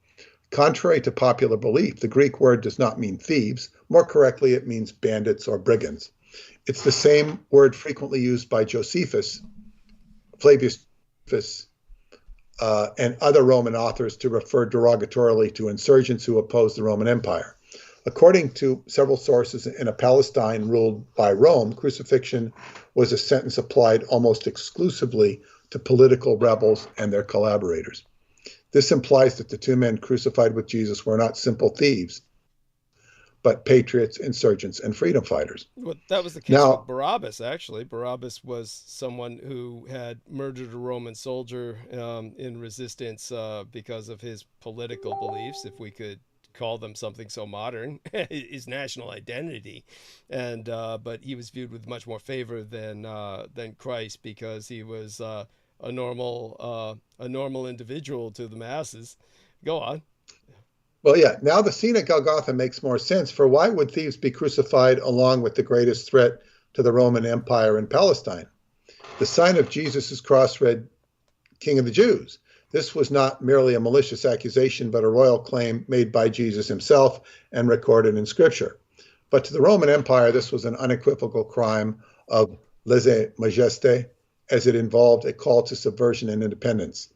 Contrary to popular belief, the Greek word does not mean thieves. More correctly, it means bandits or brigands. It's the same word frequently used by Josephus, Flavius Josephus, and other Roman authors to refer derogatorily to insurgents who opposed the Roman Empire. According to several sources, in a Palestine ruled by Rome, crucifixion was a sentence applied almost exclusively to political rebels and their collaborators. This implies that the two men crucified with Jesus were not simple thieves, but patriots, insurgents, and freedom fighters. Well, that was the case with Barabbas, actually. Barabbas was someone who had murdered a Roman soldier in resistance because of his political beliefs, if we could call them something so modern, his national identity. And but he was viewed with much more favor than Christ, because he was a normal individual to the masses. Go on. Well, yeah. Now the scene at Golgotha makes more sense. For why would thieves be crucified along with the greatest threat to the Roman Empire in Palestine? The sign of Jesus' cross read, King of the Jews. This was not merely a malicious accusation, but a royal claim made by Jesus himself and recorded in Scripture. But to the Roman Empire, this was an unequivocal crime of lèse majesté, as it involved a call to subversion and independence.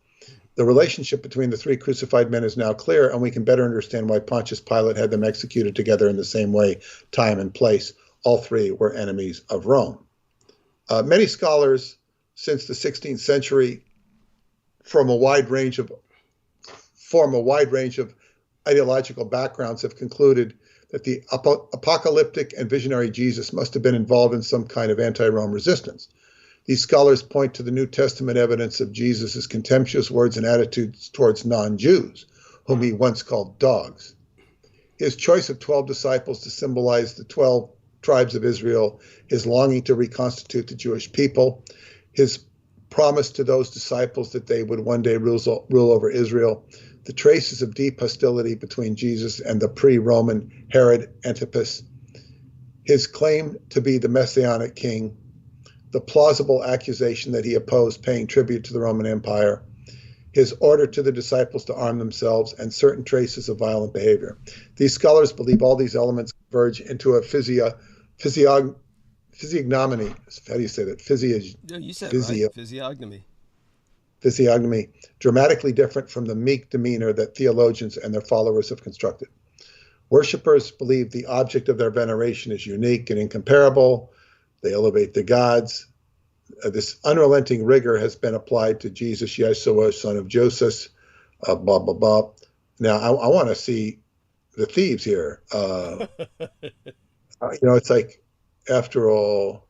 The relationship between the three crucified men is now clear, and we can better understand why Pontius Pilate had them executed together in the same way, time and place. All three were enemies of Rome. Many scholars since the 16th century form a wide range of ideological backgrounds have concluded that the apocalyptic and visionary Jesus must have been involved in some kind of anti-Rome resistance. These scholars point to the New Testament evidence of Jesus' contemptuous words and attitudes towards non-Jews, whom he once called dogs. His choice of 12 disciples to symbolize the 12 tribes of Israel, his longing to reconstitute the Jewish people, his promise to those disciples that they would one day rule over Israel, the traces of deep hostility between Jesus and the pre-Roman Herod Antipas, his claim to be the Messianic king, the plausible accusation that he opposed paying tribute to the Roman Empire, his order to the disciples to arm themselves, and certain traces of violent behavior. These scholars believe all these elements converge into a physiognomy. How do you say that? No, you said right. Physiognomy. Physiognomy, dramatically different from the meek demeanor that theologians and their followers have constructed. Worshippers believe the object of their veneration is unique and incomparable. They elevate the gods. This unrelenting rigor has been applied to Jesus, Yeshua, son of Joseph, blah, blah, blah. Now, I want to see the thieves here. It's like, after all,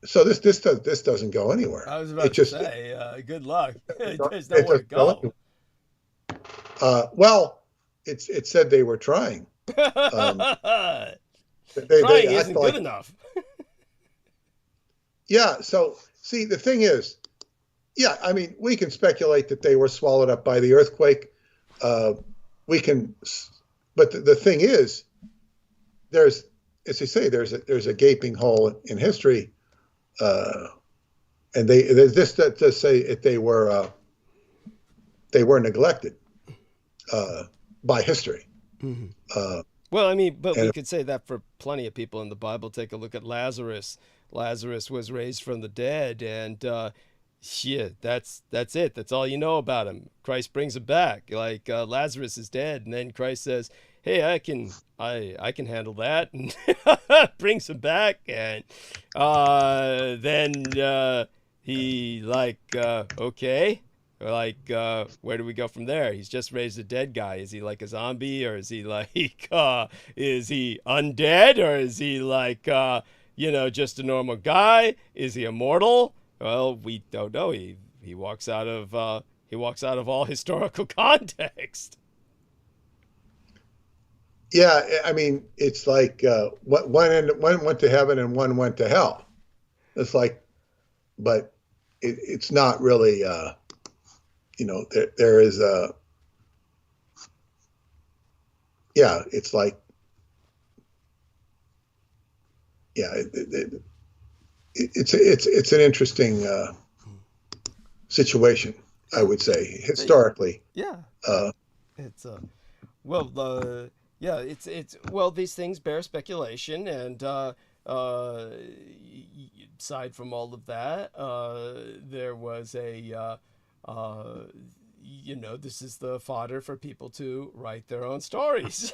so this doesn't go anywhere. I was about to say, good luck. There's nowhere to go. Well, it said they were trying. Trying isn't good enough. Yeah, so see, the thing is, I mean, we can speculate that they were swallowed up by the earthquake. But the thing is, there's, as you say, there's a gaping hole in history, and there's this to say that they were neglected by history. Mm-hmm. Well, I mean, but we could say that for plenty of people in the Bible. Take a look at Lazarus. Lazarus was raised from the dead, and that's it. That's all you know about him. Christ brings him back. Like Lazarus is dead, and then Christ says, "Hey, I can handle that," and brings him back, and then he okay. Where do we go from there? He's just raised a dead guy. Is he like a zombie, or is he like is he undead, or is he like just a normal guy? Is he immortal? Well, we don't know. He walks out of all historical context. Yeah, I mean, it's like one went to heaven and one went to hell. It's like, but it's not really. There is a. Yeah, it's like. Yeah, it's an interesting situation, I would say, historically. Yeah. It's these things bear speculation, and aside from all of that, there was this is the fodder for people to write their own stories.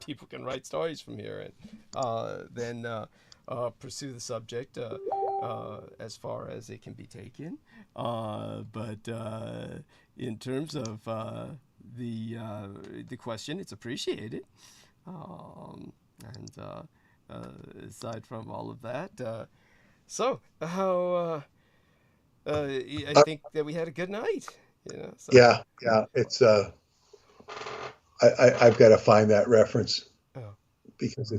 People can write stories from here, and then pursue the subject as far as it can be taken. But in terms of the question, it's appreciated. And aside from all of that, so how I think that we had a good night. So. Yeah, it's I've got to find that reference because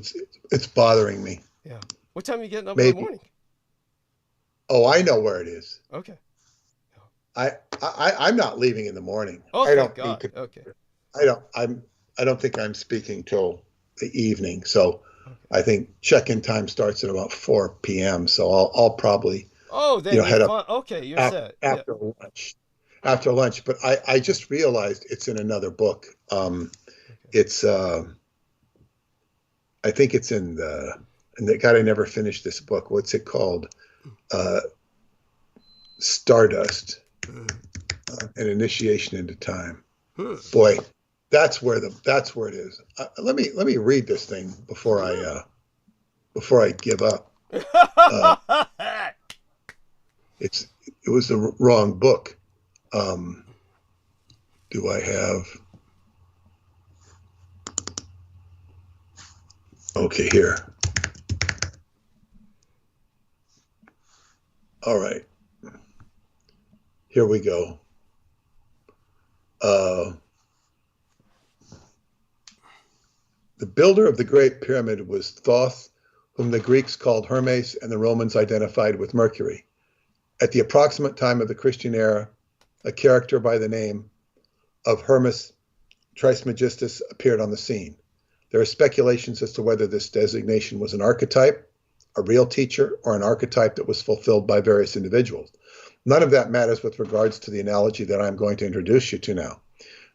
it's bothering me. Yeah. What time are you getting up in the morning? Oh, I know where it is. Okay. I'm not leaving in the morning. Oh, I don't thank God. Okay. I don't think I'm speaking till the evening. So okay. I think check-in time starts at about 4 p.m. So I'll probably head up. Okay, you're set. After lunch. After lunch, but I just realized it's in another book. It's I think it's in the God, I never finished this book. What's it called? Stardust. an initiation into time. Hmm. Boy, that's where it is. Let me read this thing before I give up. It was the wrong book. Do I have? Okay, here. All right. Here we go. The builder of the Great Pyramid was Thoth, whom the Greeks called Hermes and the Romans identified with Mercury. At the approximate time of the Christian era, a character by the name of Hermes Trismegistus appeared on the scene. There are speculations as to whether this designation was an archetype, a real teacher, or an archetype that was fulfilled by various individuals. None of that matters with regards to the analogy that I'm going to introduce you to now.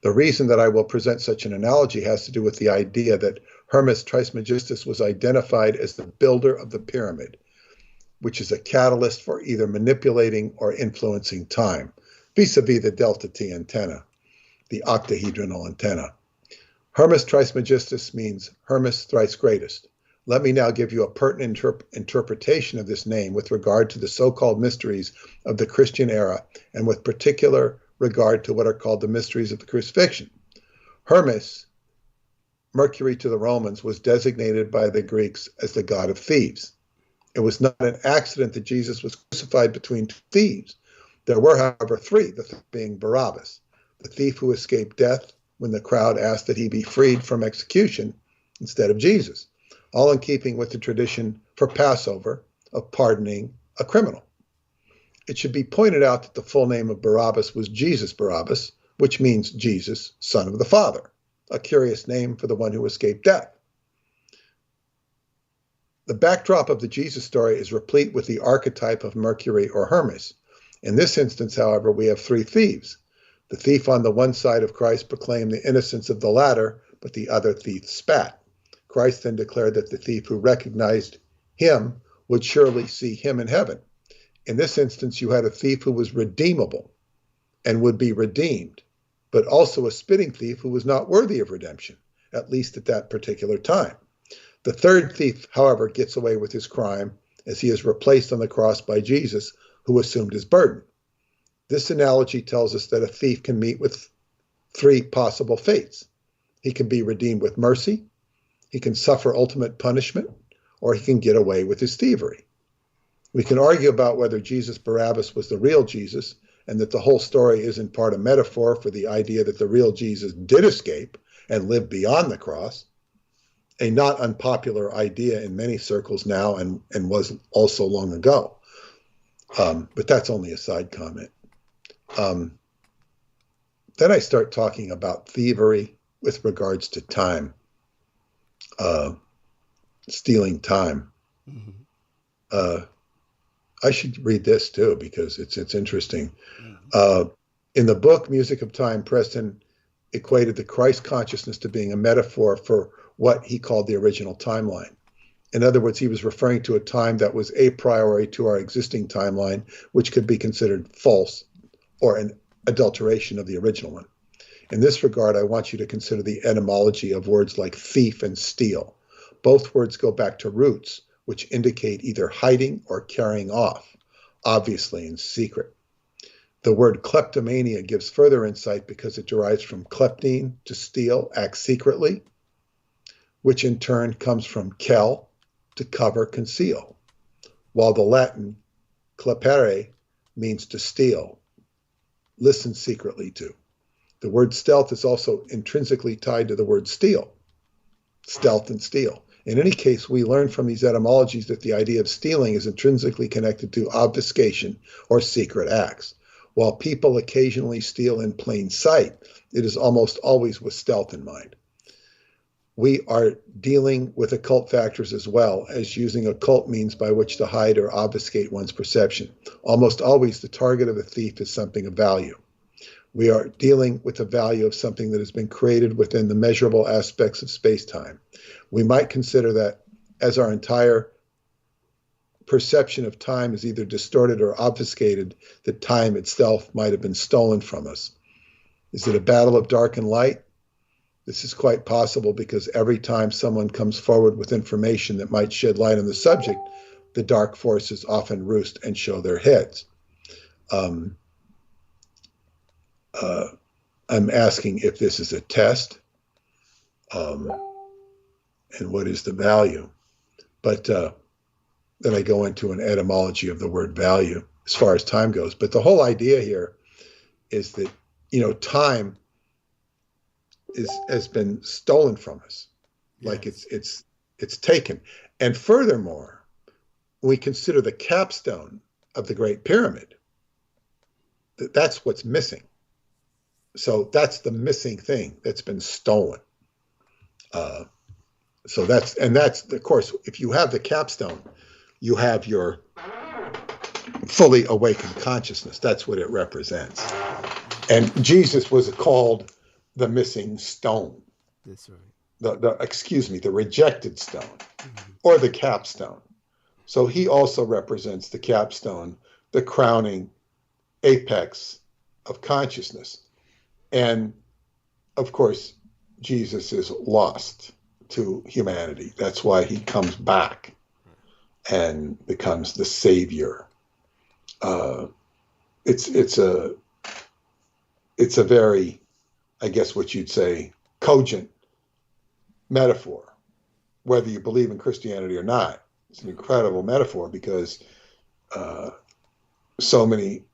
The reason that I will present such an analogy has to do with the idea that Hermes Trismegistus was identified as the builder of the pyramid, which is a catalyst for either manipulating or influencing time, vis-a-vis the delta T antenna, the octahedronal antenna. Hermes Trismegistus means Hermes thrice greatest. Let me now give you a pertinent interpretation of this name with regard to the so-called mysteries of the Christian era, and with particular regard to what are called the mysteries of the crucifixion. Hermes, Mercury to the Romans, was designated by the Greeks as the god of thieves. It was not an accident that Jesus was crucified between two thieves. There were, however, three, the third being Barabbas, the thief who escaped death when the crowd asked that he be freed from execution instead of Jesus, all in keeping with the tradition for Passover of pardoning a criminal. It should be pointed out that the full name of Barabbas was Jesus Barabbas, which means Jesus, Son of the Father, a curious name for the one who escaped death. The backdrop of the Jesus story is replete with the archetype of Mercury or Hermes. In this instance, however, we have three thieves. The thief on the one side of Christ proclaimed the innocence of the latter, but the other thief spat. Christ then declared that the thief who recognized him would surely see him in heaven. In this instance, you had a thief who was redeemable and would be redeemed, but also a spitting thief who was not worthy of redemption, at least at that particular time. The third thief, however, gets away with his crime as he is replaced on the cross by Jesus, who assumed his burden. This analogy tells us that a thief can meet with three possible fates. He can be redeemed with mercy, he can suffer ultimate punishment, or he can get away with his thievery. We can argue about whether Jesus Barabbas was the real Jesus, and that the whole story is in part a metaphor for the idea that the real Jesus did escape and live beyond the cross, a not unpopular idea in many circles now and was also long ago. But that's only a side comment. Then I start talking about thievery with regards to time, stealing time. Mm-hmm. I should read this too because it's interesting. In the book Music of Time, Preston equated the Christ consciousness to being a metaphor for what he called the original timeline. In other words, he was referring to a time that was a priori to our existing timeline, which could be considered false or an adulteration of the original one. In this regard, I want you to consider the etymology of words like thief and steal. Both words go back to roots, which indicate either hiding or carrying off, obviously in secret. The word kleptomania gives further insight because it derives from kleptine, to steal, act secretly, which in turn comes from kel, to cover, conceal, while the Latin clepere means to steal, listen secretly to. The word stealth is also intrinsically tied to the word steal, stealth and steal. In any case, we learn from these etymologies that the idea of stealing is intrinsically connected to obfuscation or secret acts. While people occasionally steal in plain sight, it is almost always with stealth in mind. We are dealing with occult factors as well, as using occult means by which to hide or obfuscate one's perception. Almost always the target of a thief is something of value. We are dealing with the value of something that has been created within the measurable aspects of space-time. We might consider that as our entire perception of time is either distorted or obfuscated, that time itself might have been stolen from us. Is it a battle of dark and light? This is quite possible because every time someone comes forward with information that might shed light on the subject, the dark forces often roost and show their heads. I'm asking if this is a test, and what is the value. But then I go into an etymology of the word value as far as time goes. But the whole idea here is that, time has been stolen from us, like it's taken. And furthermore, we consider the capstone of the Great Pyramid. That's what's missing. So that's the missing thing that's been stolen. So that's of course, if you have the capstone, you have your fully awakened consciousness. That's what it represents. And Jesus was called the missing stone. That's right. The rejected stone, or the capstone. So he also represents the capstone, the crowning apex of consciousness. And of course, Jesus is lost to humanity. That's why he comes back and becomes the savior. It's a very, I guess what you'd say, cogent metaphor, whether you believe in Christianity or not. It's an incredible metaphor because so many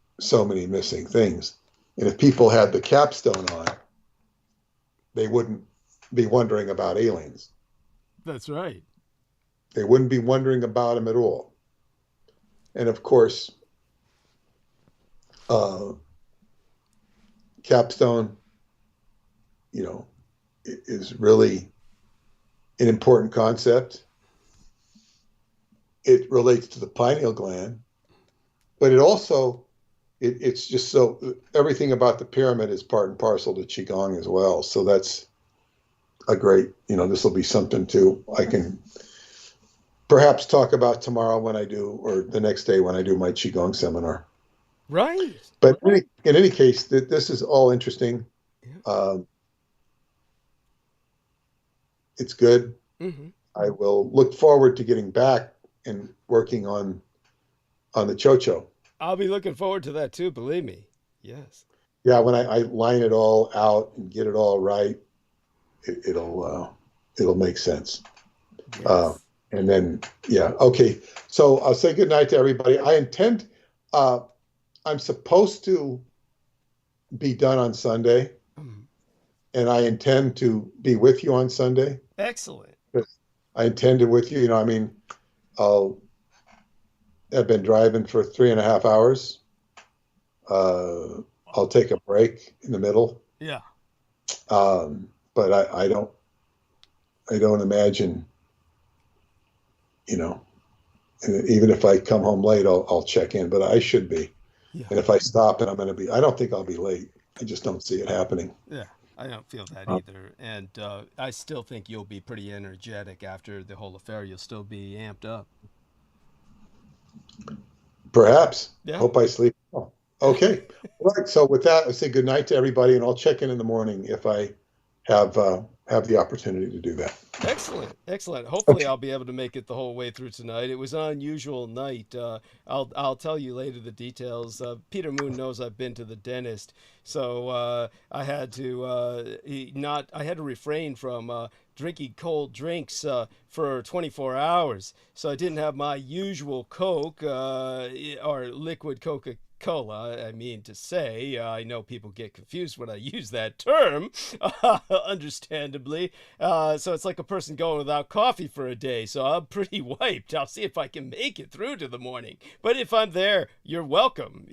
missing things. And if people had the capstone on, they wouldn't be wondering about aliens. That's right. They wouldn't be wondering about them at all. And of course, capstone, is really an important concept. It relates to the pineal gland, but it also, it's just so, everything about the pyramid is part and parcel to Qigong as well. So that's a great, this will be something too I can perhaps talk about tomorrow when I do, or the next day when I do my Qigong seminar. Right. But in any case, this is all interesting. Yeah. It's good. Mm-hmm. I will look forward to getting back and working on the Chocho. I'll be looking forward to that too, believe me. Yes. Yeah, when I line it all out and get it all right, it'll make sense. Yes. And then, yeah, okay. So I'll say good night to everybody. I'm supposed to be done on Sunday, and I intend to be with you on Sunday. Excellent. I intended with you, I've been driving for 3.5 hours. I'll take a break in the middle. Yeah. But I don't imagine, even if I come home late, I'll check in, but I should be. Yeah. And if I stop and I don't think I'll be late. I just don't see it happening. Yeah. I don't feel that either. And I still think you'll be pretty energetic after the whole affair. You'll still be amped up. Perhaps. Yeah. Hope I sleep well. Okay. All right. So with that, I say good night to everybody, and I'll check in the morning if I have the opportunity to do that. Excellent. Excellent. Hopefully I'll be able to make it the whole way through tonight. It was an unusual night. I'll tell you later the details. Peter Moon knows I've been to the dentist, so I had to refrain from drinking cold drinks for 24 hours. So I didn't have my usual Coke or liquid Coca-Cola, I mean to say. I know people get confused when I use that term, understandably. So it's like a person going without coffee for a day. So I'm pretty wiped. I'll see if I can make it through to the morning. But if I'm there, you're welcome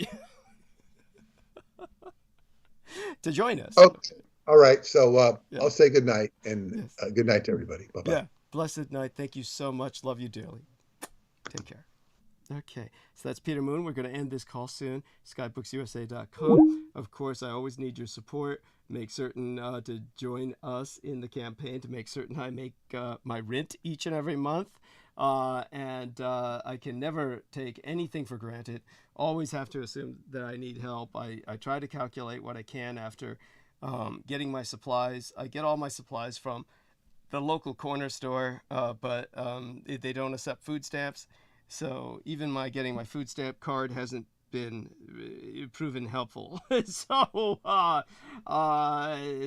to join us. Okay. All right. So I'll say good night, and good night to everybody. Bye-bye. Yeah. Blessed night. Thank you so much. Love you dearly. Take care. Okay, so that's Peter Moon. We're going to end this call soon. SkyBooksUSA.com. Of course, I always need your support. Make certain to join us in the campaign to make certain I make my rent each and every month. and I can never take anything for granted. Always have to assume that I need help. I try to calculate what I can after getting my supplies. I get all my supplies from the local corner store, but they don't accept food stamps. So even getting my food stamp card hasn't been proven helpful. So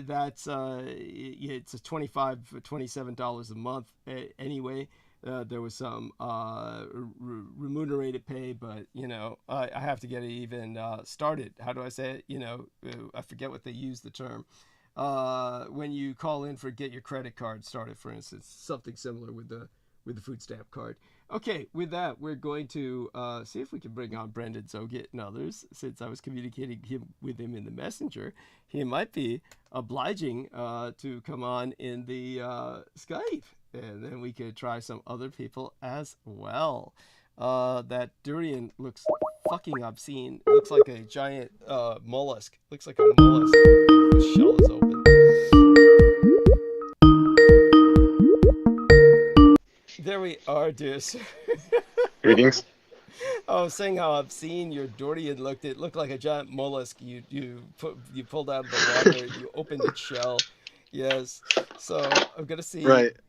that's it's a $27 a month anyway. There was some remunerated pay, but I have to get it even started. How do I say it? I forget what they use the term. When you call in for get your credit card started, for instance, something similar with the food stamp card. Okay, with that, we're going to see if we can bring on Brendan Zoget and others. Since I was communicating with him in the messenger, he might be obliging to come on in the Skype, and then we could try some other people as well. That durian looks fucking obscene. It looks like a giant mollusk. Looks like a mollusk. The shell is open. There we are, dear sir. Greetings. I was saying how obscene your durian looked. It looked like a giant mollusk. You pulled out of the water. You opened its shell. Yes. So I'm gonna see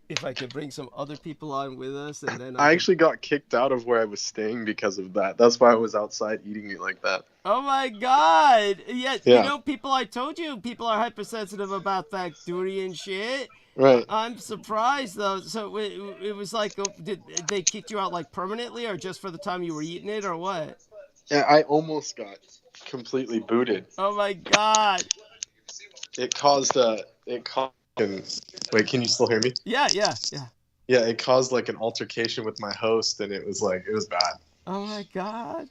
if I can bring some other people on with us, and then I actually got kicked out of where I was staying because of that. That's why I was outside eating it like that. Oh my God! Yeah. People. I told you, people are hypersensitive about that durian shit. Right. I'm surprised though. So it was like, did they kicked you out like permanently, or just for the time you were eating it, or what? Yeah, I almost got completely booted. Oh my God! It caused wait, can you still hear me? Yeah. Yeah, it caused like an altercation with my host, and it was bad. Oh my God!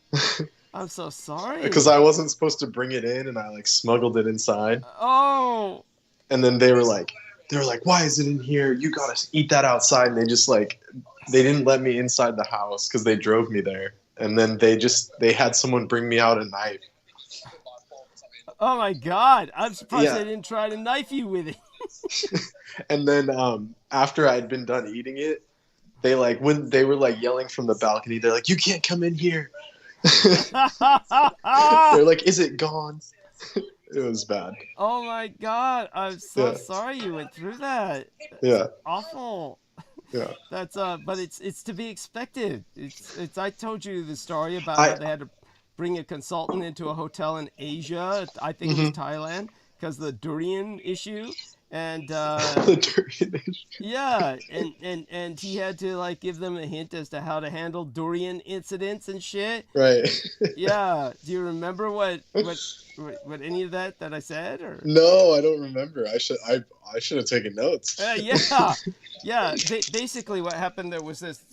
I'm so sorry. Because I wasn't supposed to bring it in, and I like smuggled it inside. Oh. And then they were like, why is it in here? You gotta eat that outside. And they didn't let me inside the house because they drove me there. And then they had someone bring me out a knife. Oh my God! I'm surprised they didn't try to knife you with it. And then after I'd been done eating it, when they were like yelling from the balcony, they're like, you can't come in here. They're like, is it gone? It was bad. Oh my God! I'm so sorry you went through that. It's awful. Yeah. That's but it's to be expected. It's I told you the story about how they had to bring a consultant into a hotel in Asia. I think it was Thailand, because the durian issue. And the durian issue. Yeah, and he had to like give them a hint as to how to handle durian incidents and shit. Right. Yeah. Do you remember what any of that I said, or? No, I don't remember. I should have taken notes. Yeah. Basically, what happened there was this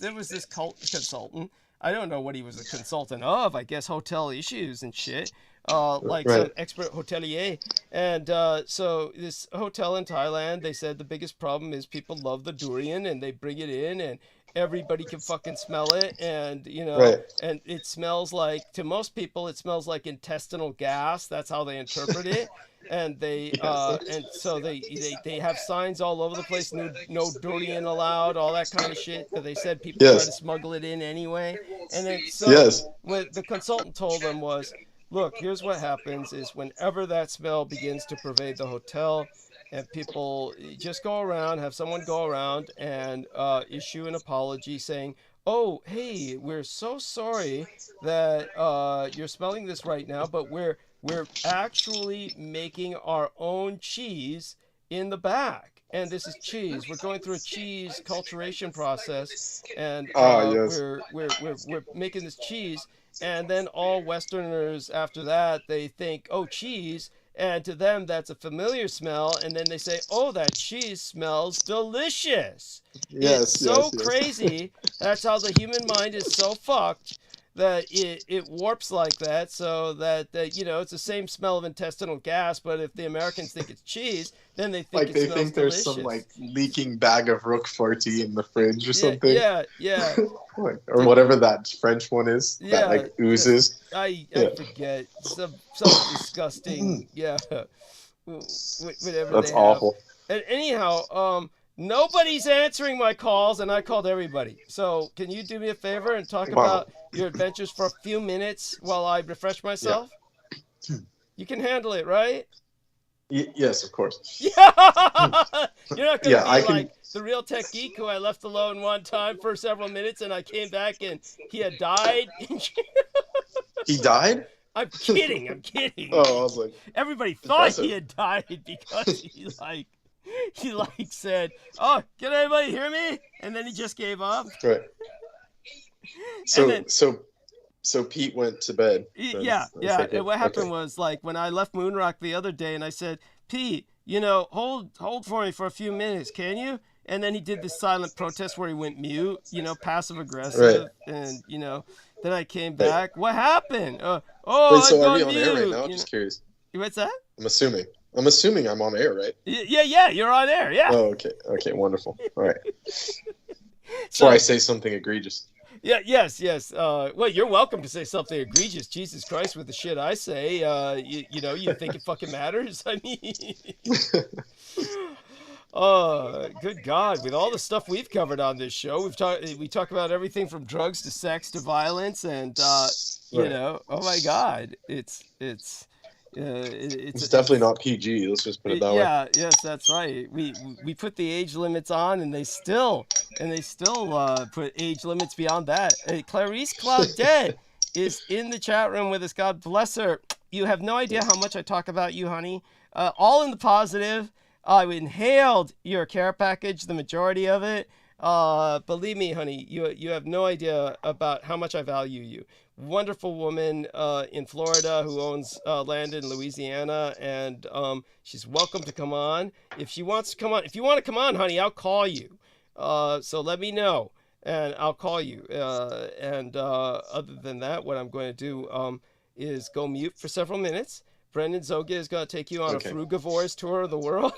consultant. I don't know what he was a consultant of. I guess hotel issues and shit. Some expert hotelier. And so this hotel in Thailand, they said the biggest problem is people love the durian, and they bring it in, and everybody can fucking smell it, and and it smells like, to most people, it smells like intestinal gas. That's how they interpret it. And they and so they have signs all over the place, no durian allowed, all that kind of shit. But they said people try to smuggle it in anyway. And then what the consultant told them was, look, here's what happens is whenever that smell begins to pervade the hotel, and people just have someone go around and issue an apology saying, oh, hey, we're so sorry that you're smelling this right now, but we're actually making our own cheese in the back. And this is cheese. We're going through a cheese culturation process, and we're making this cheese. And then all Westerners after that, they think, oh, cheese. And to them, that's a familiar smell. And then they say, oh, that cheese smells delicious. It's so crazy. That's how the human mind is so fucked that it warps like that, so that it's the same smell of intestinal gas, but if the Americans think it's cheese, then they think it smells delicious. There's some leaking bag of Roqueforty in the fridge or something. Yeah. Or whatever that French one is that oozes. I forget. Some disgusting. Yeah. Whatever. That's awful. And anyhow, Nobody's answering my calls, and I called everybody. So can you do me a favor and talk about your adventures for a few minutes while I refresh myself? Yeah. You can handle it, right? Yes, of course. Yeah. You're not going to be like the real tech geek who I left alone one time for several minutes, and I came back and he had died. He died? I'm kidding. I'm kidding. Oh, I was like, everybody thought impressive. He had died because he said, "Oh, can anybody hear me?" And then he just gave up. Right. So Pete went to bed. Yeah. And what happened was, like, when I left Moonrock the other day, and I said, "Pete, hold for me for a few minutes, can you?" And then he did this silent protest where he went mute, passive aggressive, right. And then I came back. Right. What happened? Wait, so are we on air right now? Just curious. What's that? I'm assuming I'm on air, right? Yeah, you're on air. Yeah. Oh, okay, wonderful. All right. Before I say something egregious. Yeah, yes. Well, you're welcome to say something egregious. Jesus Christ, with the shit I say, you think it fucking matters? I mean, good God, with all the stuff we've covered on this show, we talk about everything from drugs to sex to violence, and oh my God, it's definitely not PG. Let's just put it that way. Yeah, yes, that's right. We put the age limits on, and they still put age limits beyond that. Clarice Claudette is in the chat room with us. God bless her. You have no idea how much I talk about you, honey. All in the positive. I inhaled your care package, the majority of it. Believe me, honey, you have no idea about how much I value you. Wonderful woman in Florida who owns land in Louisiana, and she's welcome to come on. If she wants to come on, if you want to come on, honey, I'll call you. So let me know, and I'll call you. And other than that, what I'm going to do is go mute for several minutes. Brendan Zoga is going to take you on a Frugivore's tour of the world.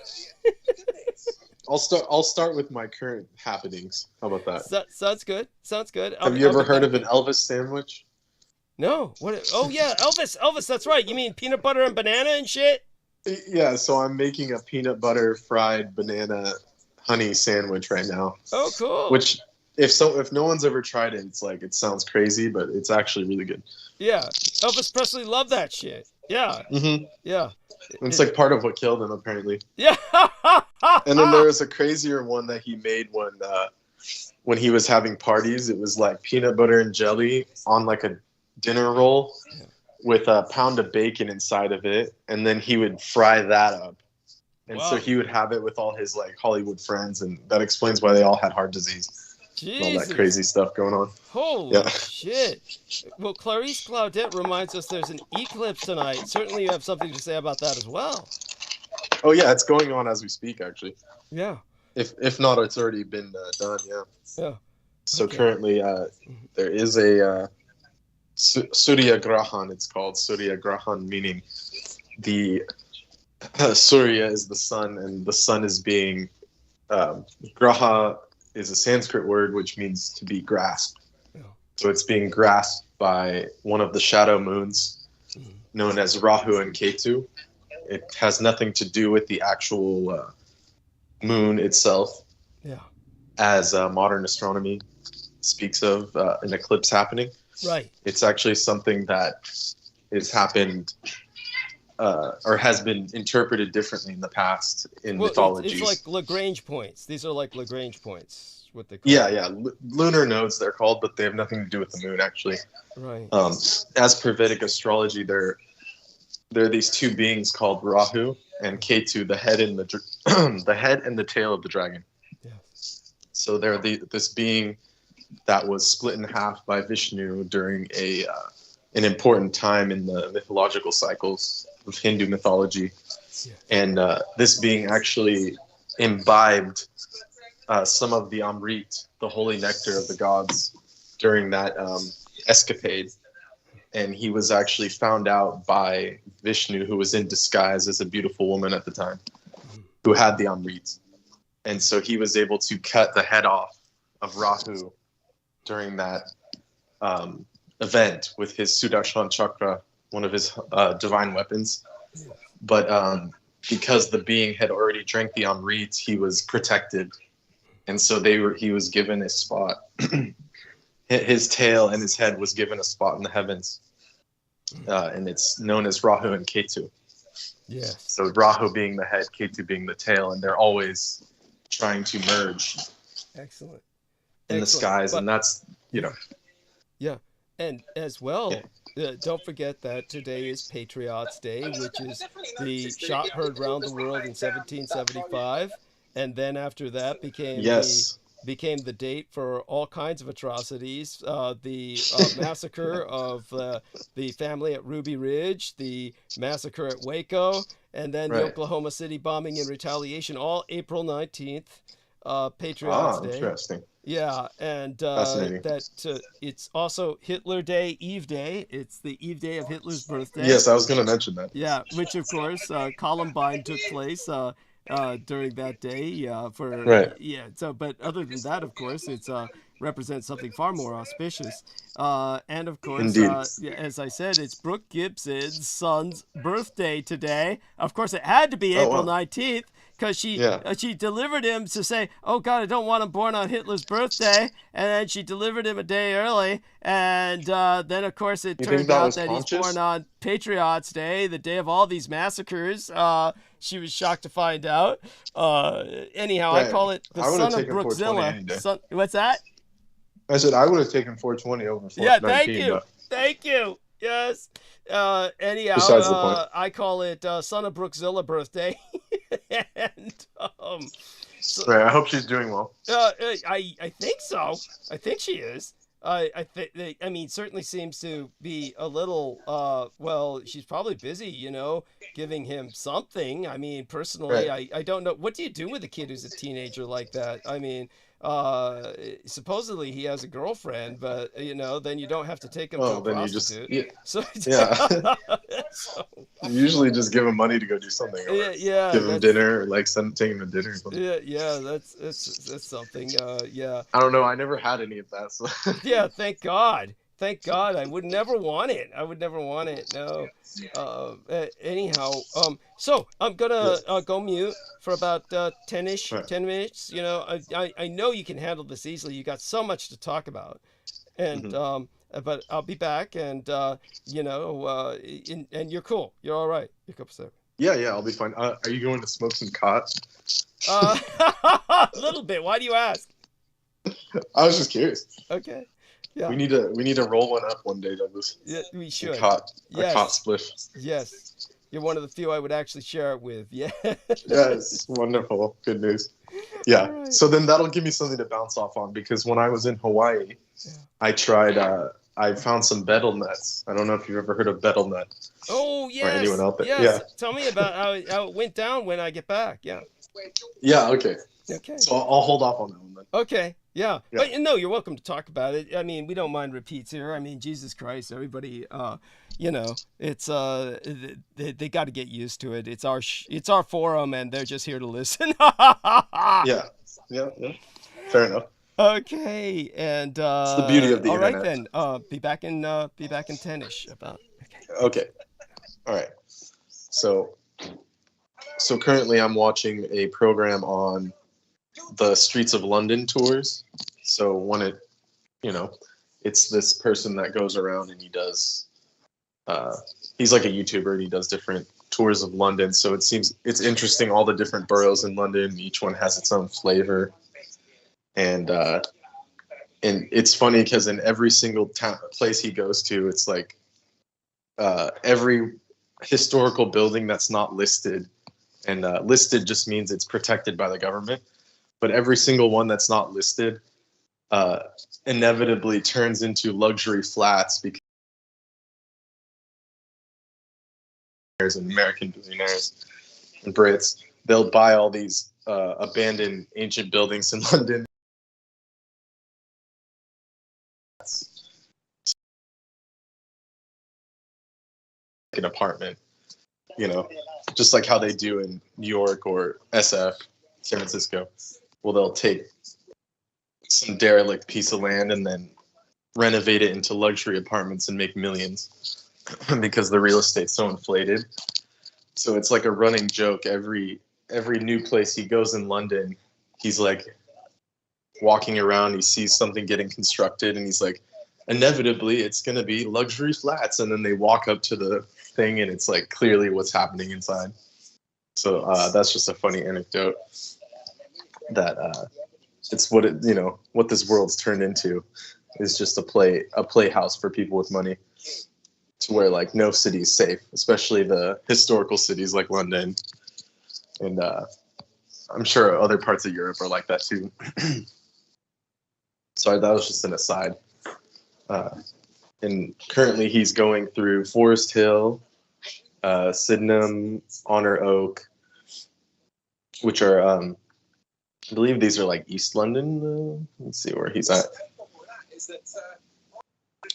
I'll start with my current happenings. How about that? Sounds good. Have you ever heard of an Elvis sandwich? No. What? Oh yeah, Elvis. That's right. You mean peanut butter and banana and shit? Yeah. So I'm making a peanut butter fried banana honey sandwich right now. Oh, cool. Which, if no one's ever tried it, it's like, it sounds crazy, but it's actually really good. Yeah. Elvis Presley loved that shit. Yeah. Mm-hmm. Yeah. It's like part of what killed him, apparently. Yeah. And then there was a crazier one that he made when he was having parties. It was like peanut butter and jelly on like a dinner roll with a pound of bacon inside of it, and then he would fry that up. And so he would have it with all his like Hollywood friends, and that explains why they all had heart disease. Jesus. All that crazy stuff going on. Holy shit. Well, Clarice Claudette reminds us there's an eclipse tonight. Certainly you have something to say about that as well. Oh, yeah, it's going on as we speak, actually. Yeah. If not, it's already been done, yeah. Yeah. So currently there is a Surya Grahan, it's called. Surya Grahan, meaning the Surya is the sun, and the sun is being Graha is a Sanskrit word which means to be grasped. Yeah. So it's being grasped by one of the shadow moons known as Rahu and Ketu. It has nothing to do with the actual moon itself. Yeah. As modern astronomy speaks of an eclipse happening. Right. It's actually something that has happened or has been interpreted differently in the past in mythologies. It's like Lagrange points. These are like Lagrange points, what they call Yeah. Lunar nodes, they're called, but they have nothing to do with the moon, actually. Right. As per Vedic astrology, there are these two beings called Rahu and Ketu, the head and the head and the tail of the dragon. Yeah. So they're this being that was split in half by Vishnu during an important time in the mythological cycles of Hindu mythology. Yeah. And this being actually imbibed some of the Amrit, the holy nectar of the gods, during that escapade. And he was actually found out by Vishnu, who was in disguise as a beautiful woman at the time, who had the Amrit. And so he was able to cut the head off of Rahu during that event with his Sudarshan Chakra, one of his divine weapons. But because the being had already drank the Amrit, he was protected and so he was given a spot. His tail and his head was given a spot in the heavens, and it's known as Rahu and Ketu. Yes. So Rahu being the head, Ketu being the tail, and they're always trying to merge Excellent. in the skies, and that's, you know. Yeah, and as well, don't forget that today is Patriots Day, which is the shot heard round the world in 1775, and then after that became the date for all kinds of atrocities. The massacre of the family at Ruby Ridge, the massacre at Waco, and then the Oklahoma City bombing in retaliation, all April 19th, Patriots Day. Interesting. Yeah, and it's also HITLERDy-EVEDy. It's the Eve day of Hitler's birthday. Yes, I was going to mention that. Yeah, which of course Columbine took place during that day. So, but other than that, of course, it's represents something far more auspicious. And of course, as I said, it's Brooke Gibson's son's birthday today. Of course, it had to be April 19th. Because she delivered him to say, oh, God, I don't want him born on Hitler's birthday. And then she delivered him a day early. And then, of course, it turned out that he's born on Patriots Day, the day of all these massacres. She was shocked to find out. Anyhow, I call it the son of Brookzilla. What's that? I said I would have taken 420 over 419. Yeah, thank you. Thank you. Yes. Anyhow, besides the point. I call it son of Brookzilla birthday. And I hope she's doing well. I think so. I think she is. I mean, certainly seems to be a little. Well, she's probably busy, giving him something. I mean, personally, I don't know. What do you do with a kid who's a teenager like that? I mean, supposedly he has a girlfriend, but then you don't have to take him to a prostitute. You usually just give him money to go do something. Or give him dinner, or take him to dinner. Or something. Yeah, that's something. Yeah. I don't know. I never had any of that. So. Yeah, thank God. Thank God. I would never want it. No. Anyhow, so I'm gonna go mute for about 10 minutes. I know you can handle this easily. You got so much to talk about, and but I'll be back, and and you're cool. You're all right. You're cool. Yeah, I'll be fine. Are you going to smoke some pot? A little bit. Why do you ask? I was just curious. Okay. Yeah. We need to roll one up one day, Douglas. Yeah, we should. A cot spliff. Yes. You're one of the few I would actually share it with. Yeah. Yes. Wonderful. Good news. Yeah. Right. So then that'll give me something to bounce off on, because when I was in Hawaii, I tried. I found some betel nuts. I don't know if you've ever heard of betel nut. Oh yes. Or anyone out there. Yes. Yeah. Tell me about how it went down when I get back. Yeah. Yeah. Okay. Okay. So I'll hold off on that one then. Okay. Yeah. But no, you're welcome to talk about it. I mean, we don't mind repeats here. I mean, Jesus Christ, everybody, it's they got to get used to it. It's our forum, and they're just here to listen. Yeah. Fair enough. Okay, and it's the beauty of the internet. All right then, be back in 10ish about. Okay. All right. So currently I'm watching a program on the Streets of London tours. So when it's this person that goes around and he does, he's like a YouTuber, and he does different tours of London. So it's interesting, all the different boroughs in London. Each one has its own flavor. And it's funny because in every single place he goes to, it's like every historical building that's not listed, and listed just means it's protected by the government. But every single one that's not listed inevitably turns into luxury flats because and American billionaires and Brits, they'll buy all these abandoned ancient buildings in London. An apartment, just like how they do in New York or SF, San Francisco. Well, they'll take some derelict piece of land and then renovate it into luxury apartments and make millions because the real estate's so inflated. So it's like a running joke. Every new place he goes in London, he's like, walking around, he sees something getting constructed, and he's like, inevitably it's going to be luxury flats, and then they walk up to the thing and it's like clearly what's happening inside. So that's just a funny anecdote that it's what it, you know, what this world's turned into is just a playhouse for people with money, to where like no city is safe, especially the historical cities like London, and I'm sure other parts of Europe are like that too. Sorry, that was just an aside. And currently he's going through Forest Hill, Sydenham, Honor Oak, which are, I believe these are like East London. Let's see where he's at.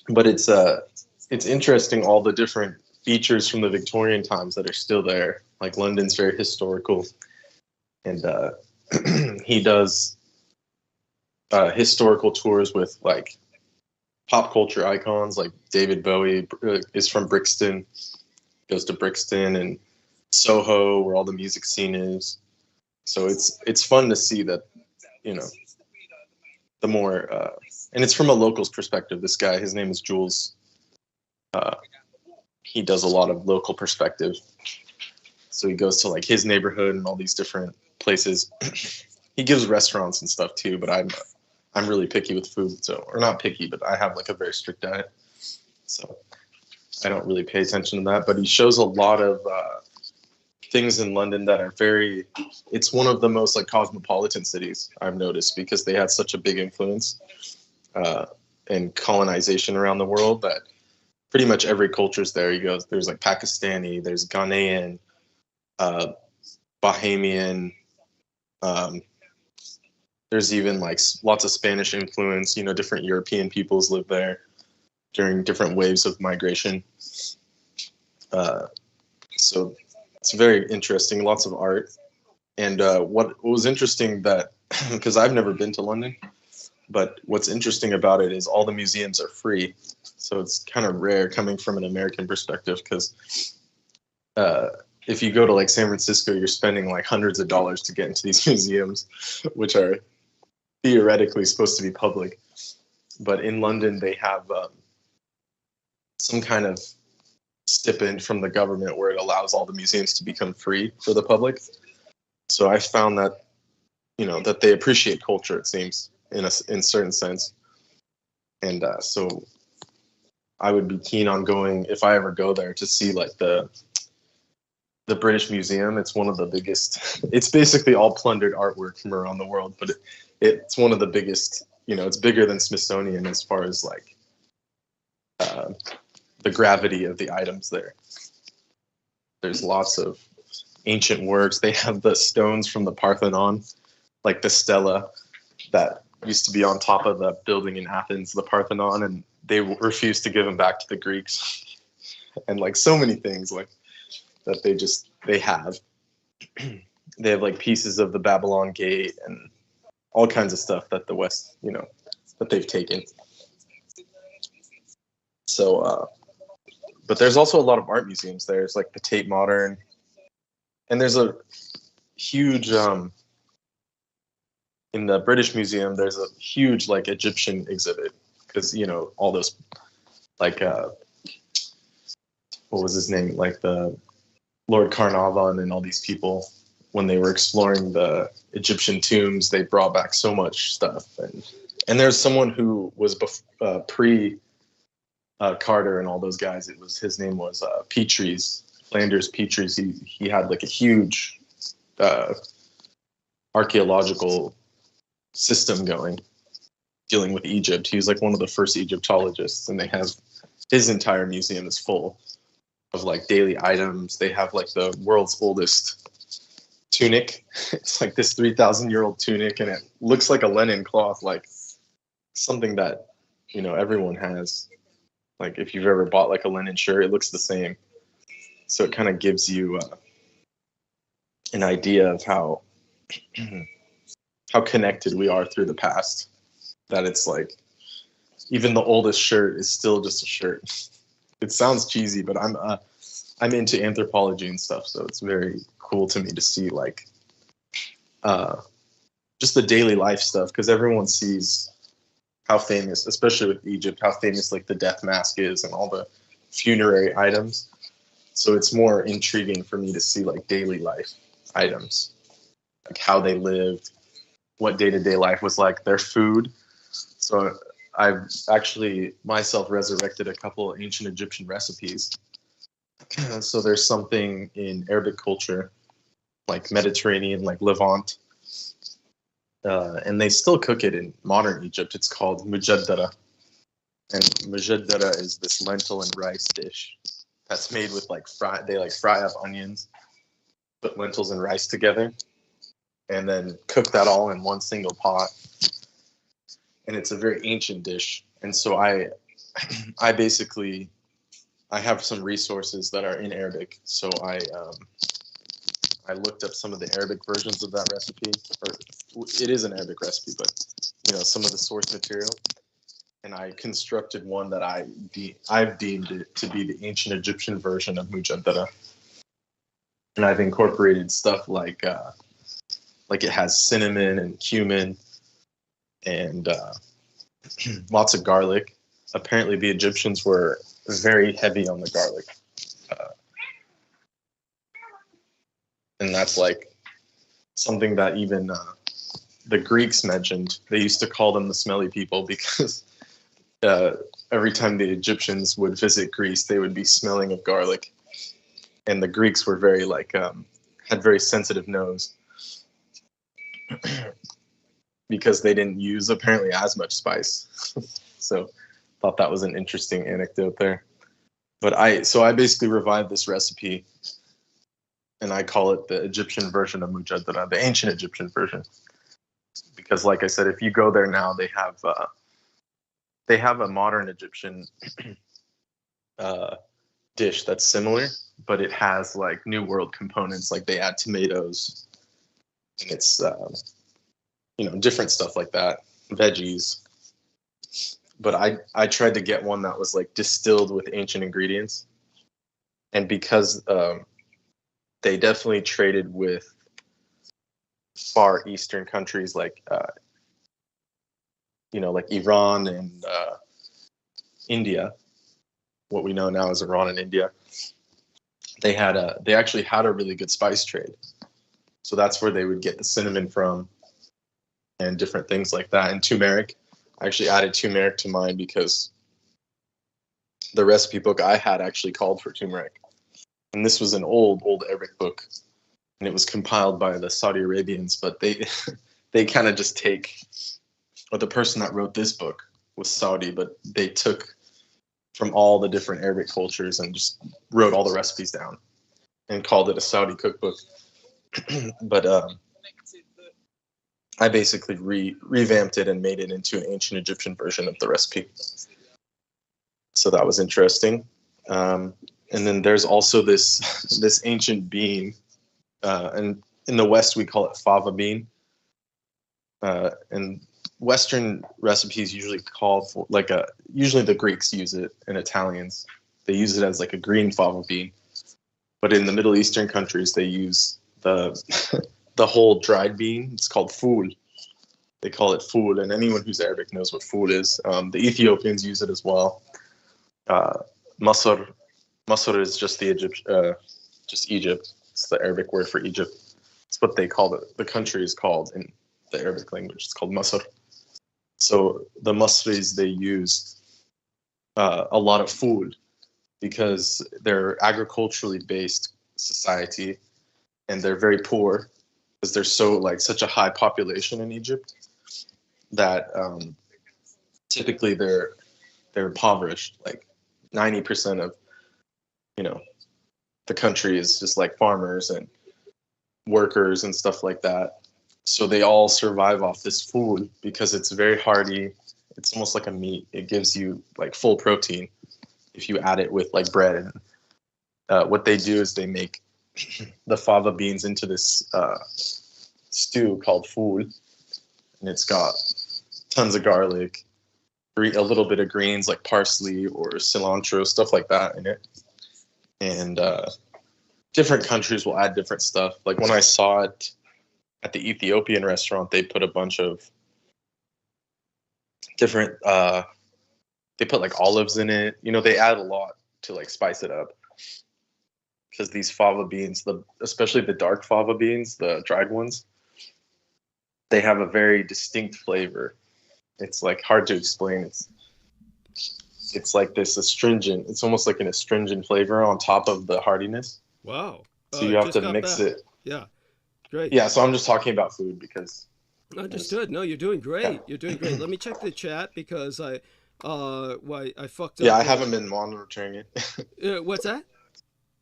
But it's interesting, all the different features from the Victorian times that are still there. Like London's very historical, and he does historical tours with like pop culture icons. Like David Bowie is from Brixton, goes to Brixton, and Soho, where all the music scene is. So it's fun to see that, you know, the more and it's from a local's perspective. This guy, his name is Jules. He does a lot of local perspective. So he goes to like his neighborhood and all these different places. He gives restaurants and stuff too, but I'm really picky with food, so, or not picky, but I have like a very strict diet, so I don't really pay attention to that. But he shows a lot of things in London that are very, it's one of the most like cosmopolitan cities I've noticed, because they had such a big influence and colonization around the world that pretty much every culture's there. He goes, there's like Pakistani, there's Ghanaian, Bahamian, there's even like lots of Spanish influence, you know, different European peoples live there during different waves of migration. So it's very interesting, lots of art. And what was interesting that, because I've never been to London, but what's interesting about it is all the museums are free. So it's kind of rare coming from an American perspective, because if you go to like San Francisco, you're spending like hundreds of dollars to get into these museums, which are theoretically supposed to be public. But in London, they have some kind of stipend from the government where it allows all the museums to become free for the public. So I found that, you know, that they appreciate culture, it seems, in a certain sense. And so I would be keen on going, if I ever go there, to see like the British Museum. It's one of the biggest. It's basically all plundered artwork from around the world, but it's one of the biggest. You know, it's bigger than Smithsonian as far as like the gravity of the items there. There's lots of ancient works. They have the stones from the Parthenon, like the stela that used to be on top of the building in Athens, the Parthenon, and they refused to give them back to the Greeks. And like so many things like that they have. They have like pieces of the Babylon Gate and all kinds of stuff that the West, you know, that they've taken. So, but there's also a lot of art museums there. It's like the Tate Modern, and there's a huge, in the British Museum, there's a huge like Egyptian exhibit, because, you know, all those like, what was his name? Like the Lord Carnarvon and all these people, when they were exploring the Egyptian tombs, they brought back so much stuff. And there's someone who was pre Carter and all those guys. His name was Petrie's, Flanders Petrie's. He had like a huge archaeological system going, dealing with Egypt. He was like one of the first Egyptologists, and they have his entire museum is full of like daily items. They have like the world's oldest tunic. It's like this 3,000-year-old tunic, and it looks like a linen cloth, like something that, you know, everyone has. Like if you've ever bought like a linen shirt, it looks the same. So it kind of gives you an idea of how connected we are through the past. That it's like even the oldest shirt is still just a shirt. It sounds cheesy, but I'm into anthropology and stuff, so it's very cool to me to see like just the daily life stuff, because everyone sees how famous, especially with Egypt, how famous like the death mask is and all the funerary items. So it's more intriguing for me to see like daily life items, like how they lived, what day-to-day life was like, their food. So I've actually myself resurrected a couple of ancient Egyptian recipes. So there's something in Arabic culture, like Mediterranean, like Levant, and they still cook it in modern Egypt. It's called mujaddara. And mujaddara is this lentil and rice dish that's made with like fry up onions, put lentils and rice together, and then cook that all in one single pot. And it's a very ancient dish. And so I basically have some resources that are in Arabic. So I looked up some of the Arabic versions of that recipe, or it is an Arabic recipe, but some of the source material. And I constructed one that I've deemed it to be the ancient Egyptian version of mujaddara. And I've incorporated stuff like it has cinnamon and cumin and lots of garlic. Apparently the Egyptians were very heavy on the garlic. And that's like something that even the Greeks mentioned. They used to call them the smelly people because every time the Egyptians would visit Greece, they would be smelling of garlic. And the Greeks were very had very sensitive nose because they didn't use apparently as much spice. So thought that was an interesting anecdote there. But I basically revived this recipe, and I call it the Egyptian version of mujaddara, the ancient Egyptian version. Because like I said, if you go there now, they have a modern Egyptian dish that's similar, but it has like New World components, like they add tomatoes, and it's different stuff like that, veggies. But I tried to get one that was like distilled with ancient ingredients, and because they definitely traded with Far Eastern countries like like Iran and India, what we know now as Iran and India. They actually had a really good spice trade. So that's where they would get the cinnamon from and different things like that. And turmeric. I actually added turmeric to mine because the recipe book I had actually called for turmeric. And this was an old Arabic book, and it was compiled by the Saudi Arabians, but they kind of just the person that wrote this book was Saudi, but they took from all the different Arabic cultures and just wrote all the recipes down and called it a Saudi cookbook. But I basically revamped it and made it into an ancient Egyptian version of the recipe. So that was interesting. And then there's also this ancient bean, and in the West we call it fava bean. And Western recipes usually call for usually the Greeks use it, and Italians. They use it as like a green fava bean. But in the Middle Eastern countries, they use the whole dried bean. It's called fool. They call it fool, and anyone who's Arabic knows what fool is. The Ethiopians use it as well. Masr is just Egypt. It's the Arabic word for Egypt. It's what they call it. The country is called in the Arabic language. It's called Masr. So the Masris, they use a lot of food because they're agriculturally based society, and they're very poor because there's such a high population in Egypt that typically they're impoverished. Like 90% of the country is just like farmers and workers and stuff like that. So they all survive off this food because it's very hearty. It's almost like a meat. It gives you like full protein if you add it with like bread. And what they do is they make the fava beans into this stew called fool, and it's got tons of garlic, a little bit of greens like parsley or cilantro, stuff like that in it. And different countries will add different stuff. Like when I saw it at the Ethiopian restaurant, they put a bunch of different. They put like olives in it. You know, they add a lot to like spice it up. Because these fava beans, especially the dark fava beans, the dried ones, they have a very distinct flavor. It's like hard to explain. It's like this astringent. It's almost like an astringent flavor on top of the hardiness. Wow. So you have to mix it. Yeah. Great. Yeah. So I'm just talking about food because. Understood. No, you're doing great. Yeah. You're doing great. Let me check the chat because I fucked up. Yeah, I haven't been monitoring it. What's that?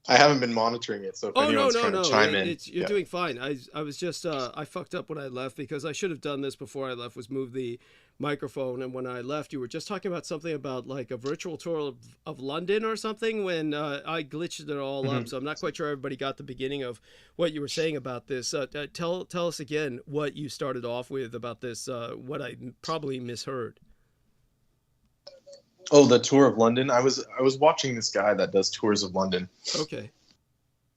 I haven't been monitoring it, so if anyone's trying to chime in, you're doing fine. I was just I fucked up when I left because I should have done this before I left. Was move the microphone, and when I left, you were just talking about something about like a virtual tour of London or something. When I glitched it all up, so I'm not quite sure everybody got the beginning of what you were saying about this. Tell us again what you started off with about this. What I probably misheard. Oh, the tour of London. I was watching this guy that does tours of London. Okay.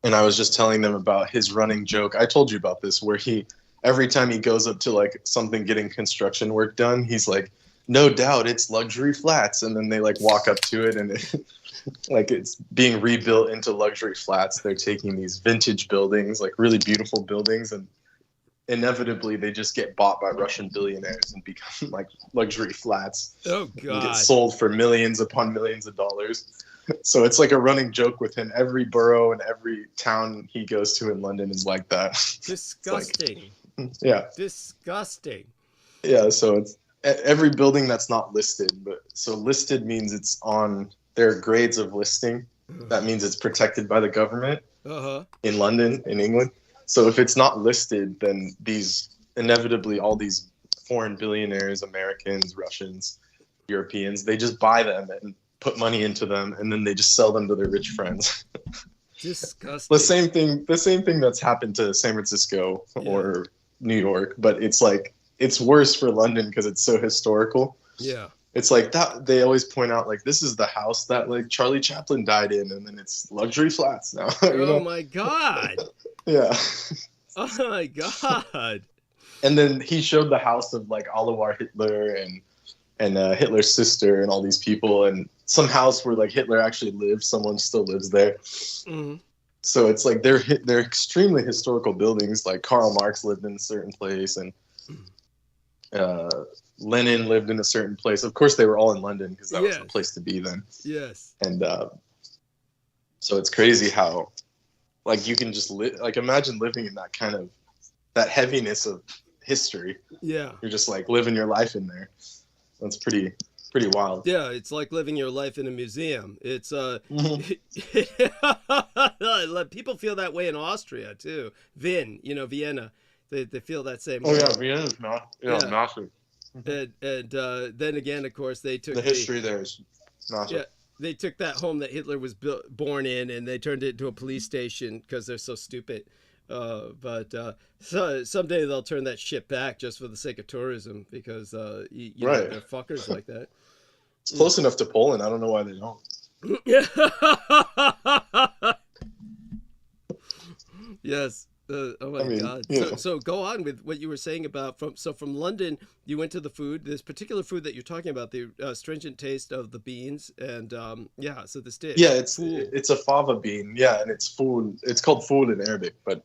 And I was just telling them about his running joke. I told you about this, where every time he goes up to like something getting construction work done, he's like, "No doubt, it's luxury flats," and then they like walk up to it, and it's being rebuilt into luxury flats. They're taking these vintage buildings, like really beautiful buildings, and inevitably they just get bought by Russian billionaires and become like luxury flats. Oh God! And get sold for millions upon millions of dollars. So it's like a running joke with him. Every borough and every town he goes to in London is like that. Disgusting. Yeah. Disgusting. Yeah. So it's every building that's not listed, but so listed means it's on their grades of listing. That means it's protected by the government in London, in England. So if it's not listed, then inevitably all these foreign billionaires, Americans, Russians, Europeans, they just buy them and put money into them, and then they just sell them to their rich friends. Disgusting. The same thing that's happened to San Francisco or New York, but it's like it's worse for London because it's so historical. Yeah. It's like that. They always point out like this is the house that like Charlie Chaplin died in, and then it's luxury flats now. Oh my God. Yeah. Oh my God. And then he showed the house of like Oliver Hitler and Hitler's sister and all these people, and some house where like Hitler actually lived. Someone still lives there. Mm-hmm. So it's like they're extremely historical buildings. Like Karl Marx lived in a certain place, and Lenin lived in a certain place. Of course, they were all in London because that was the place to be then. Yes. And so it's crazy how, like, you can just like imagine living in that kind of that heaviness of history. Yeah. You're just like living your life in there. That's pretty wild. Yeah, it's like living your life in a museum. It's people feel that way in Austria too. Vienna. They feel that same way. Oh yeah, Vienna's massive. And then again, of course, they took the history there is massive. Yeah, they took that home that Hitler was born in, and they turned it into a police station because they're so stupid. But someday they'll turn that shit back just for the sake of tourism because you know, they're fuckers like that. It's close enough to Poland. I don't know why they don't. Yes. Oh my God. So go on with what you were saying about from London, you went to the food, this particular food that you're talking about, the astringent taste of the beans, and so this dish. Yeah, it's a fava bean. Yeah, and it's food. It's called food in Arabic. But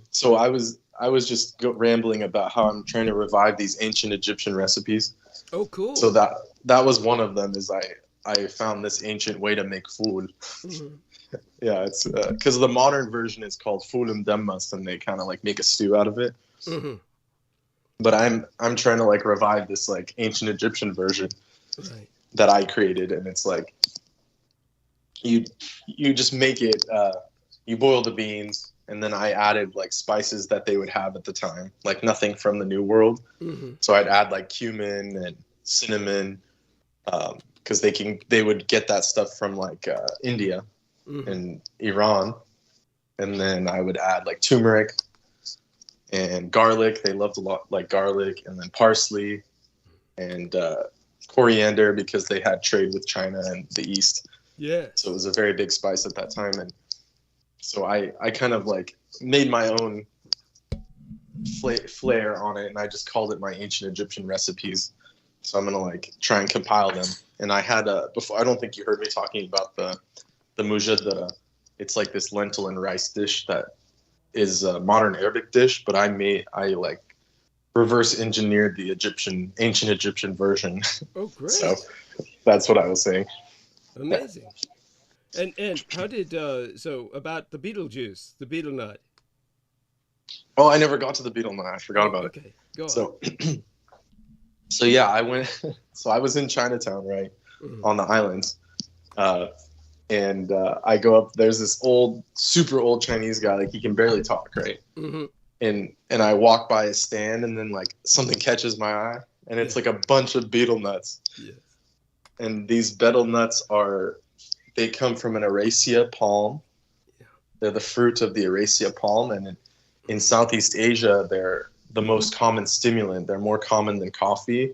so I was just rambling about how I'm trying to revive these ancient Egyptian recipes. Oh, cool. So that was one of them. Is I found this ancient way to make food. Mm-hmm. Yeah, it's because the modern version is called fulum demmas, and they kind of like make a stew out of it. Mm-hmm. But I'm trying to like revive this like ancient Egyptian version that I created, and it's like you just make it. You boil the beans, and then I added like spices that they would have at the time, like nothing from the New World. Mm-hmm. So I'd add like cumin and cinnamon, because they would get that stuff from like India. Mm-hmm. And Iran, and then I would add like turmeric and garlic. They loved a lot like garlic, and then parsley and coriander because they had trade with China and the East. Yeah. So it was a very big spice at that time, and so I kind of like made my own flair on it, and I just called it my ancient Egyptian recipes. So I'm gonna like try and compile them. And I had before. I don't think you heard me talking about the mujaddara. It's like this lentil and rice dish that is a modern Arabic dish, but I like reverse engineered the ancient Egyptian version. Oh, great! So that's what I was saying. Amazing. And how did so about the betel juice, the betel nut? Oh, I never got to the betel nut. I forgot about it. Okay, go on. So yeah, I went. So I was in Chinatown, right, on the islands, and I go up. There's this super old Chinese guy, like he can barely talk, right? Mm-hmm. And I walk by his stand, and then like something catches my eye, and it's like a bunch of betel nuts. Yes. And these betel nuts they come from an Acacia palm. Yeah. They're the fruit of the Acacia palm, and in Southeast Asia, they're the most common stimulant. They're more common than coffee,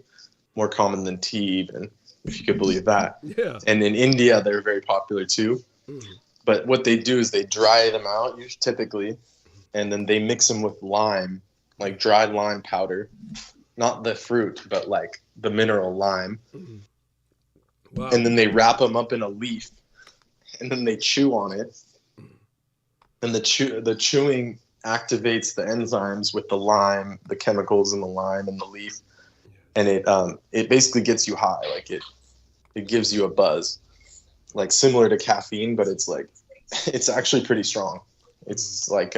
more common than tea, even, if you could believe that. Yeah. And in India, they're very popular too. Mm-hmm. But what they do is they dry them out, typically, and then they mix them with lime, like dried lime powder. Not the fruit, but like the mineral lime. Mm-hmm. Wow. And then they wrap them up in a leaf, and then they chew on it. And the chewing activates the enzymes with the lime, the chemicals in the lime and the leaf, and it basically gets you high. Like it gives you a buzz, like similar to caffeine, but it's actually pretty strong. It's like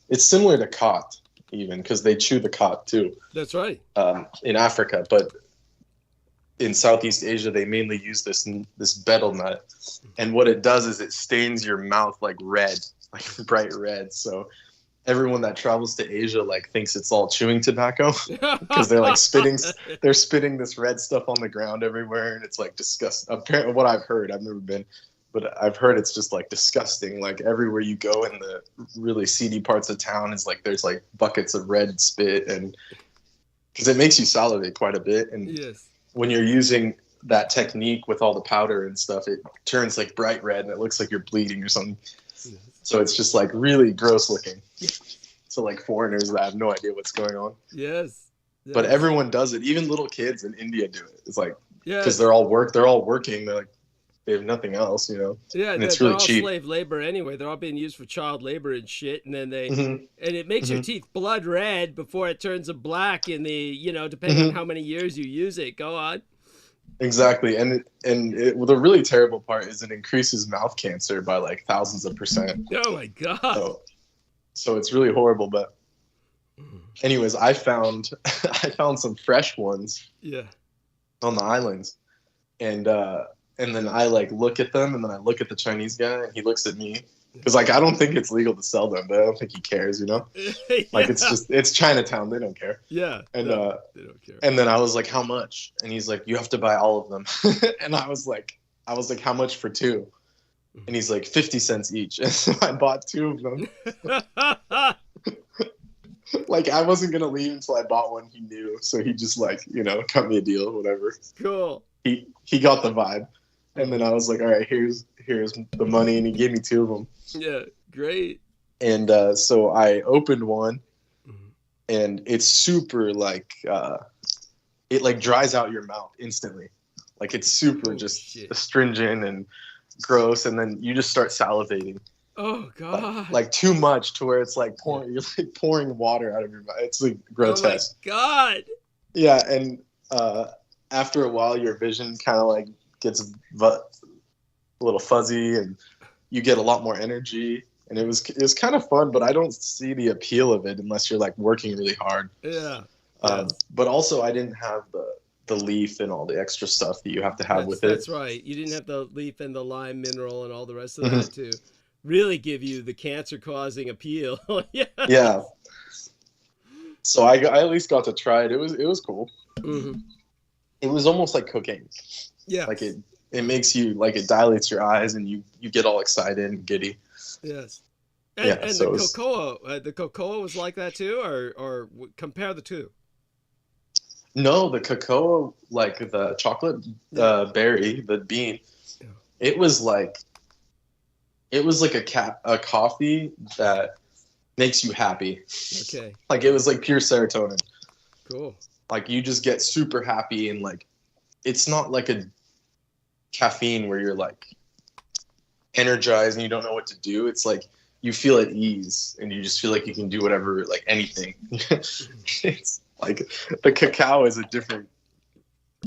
it's similar to khat even, because they chew the khat too. That's right. In Africa, but in Southeast Asia, they mainly use this betel nut, and what it does is it stains your mouth like red, like bright red. So everyone that travels to Asia like thinks it's all chewing tobacco, because they're like spitting this red stuff on the ground everywhere, and it's like disgusting. Apparently, what I've heard, I've never been, but I've heard it's just like disgusting. Like everywhere you go in the really seedy parts of town is like there's like buckets of red spit, and because it makes you salivate quite a bit. And yes. When you're using that technique with all the powder and stuff, it turns like bright red and it looks like you're bleeding or something. Yes. So it's just like really gross looking. So like foreigners that have no idea what's going on. Yes. But everyone does it. Even little kids in India do it. It's like, because yes. they're all working. They're like, they have nothing else, you know? Yeah, and they're it's really all cheap. slave labor anyway. They're all being used for child labor and shit. And then Mm-hmm. and it makes your teeth blood red before it turns them black in the, depending on how many years you use it. Go on. Exactly. And the really terrible part is it increases mouth cancer by like thousands of %. Oh my God. So it's really horrible. But anyways, I found some fresh ones. Yeah. On the islands. And then I like look at them, and then I look at the Chinese guy, and he looks at me, because like I don't think it's legal to sell them, but I don't think he cares, you know. Yeah. Like it's Chinatown, they don't care. Yeah. And no, they don't care. And then I was like, how much? And he's like, you have to buy all of them. And I was like, how much for 2? And he's like, 50 cents each. And so I bought 2 of them. Like I wasn't gonna leave until I bought one. He knew, so he just like cut me a deal, whatever. Cool. He got the vibe, and then I was like, all right, here's the money, and he gave me 2 of them. Yeah, great. And so I opened one, and it's super like it like dries out your mouth instantly, like it's super astringent and gross, and then you just start salivating. Oh God! Like too much to where it's like you're like pouring water out of your mouth. It's like grotesque. Oh my God! Yeah, and after a while, your vision kind of like gets a little fuzzy, and you get a lot more energy. And it was kind of fun, but I don't see the appeal of it unless you're like working really hard. Yeah. But also, I didn't have the leaf and all the extra stuff that you have to have with it. That's right. You didn't have the leaf and the lime mineral and all the rest of that to really give you the cancer-causing appeal. Yeah. Yeah. So I at least got to try it. It was cool. Mm-hmm. It was almost like cocaine. Yeah. Like it makes you like it dilates your eyes and you get all excited and giddy. Yes. And the cocoa was like that too, or compare the two. No, the cocoa, like the chocolate berry, the bean, it was like a coffee that makes you happy. Okay. Like it was like pure serotonin. Cool. Like you just get super happy, and like it's not like a caffeine where you're like energized and you don't know what to do. It's like you feel at ease and you just feel like you can do whatever, like anything. It's like the cacao is a different,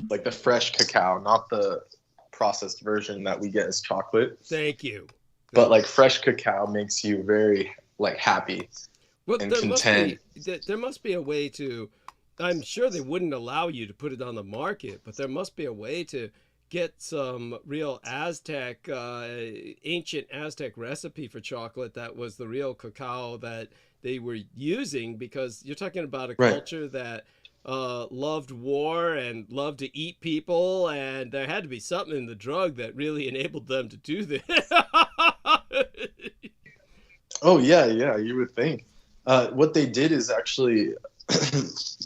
like the fresh cacao, not the processed version that we get as chocolate. Thank you. But like fresh cacao makes you very like happy and content. There must be a way to, I'm sure they wouldn't allow you to put it on the market, but there must be a way to get some real Aztec, ancient Aztec recipe for chocolate that was the real cacao that they were using, because you're talking about a culture that loved war and loved to eat people, and there had to be something in the drug that really enabled them to do this. Oh yeah, you would think. What they did is actually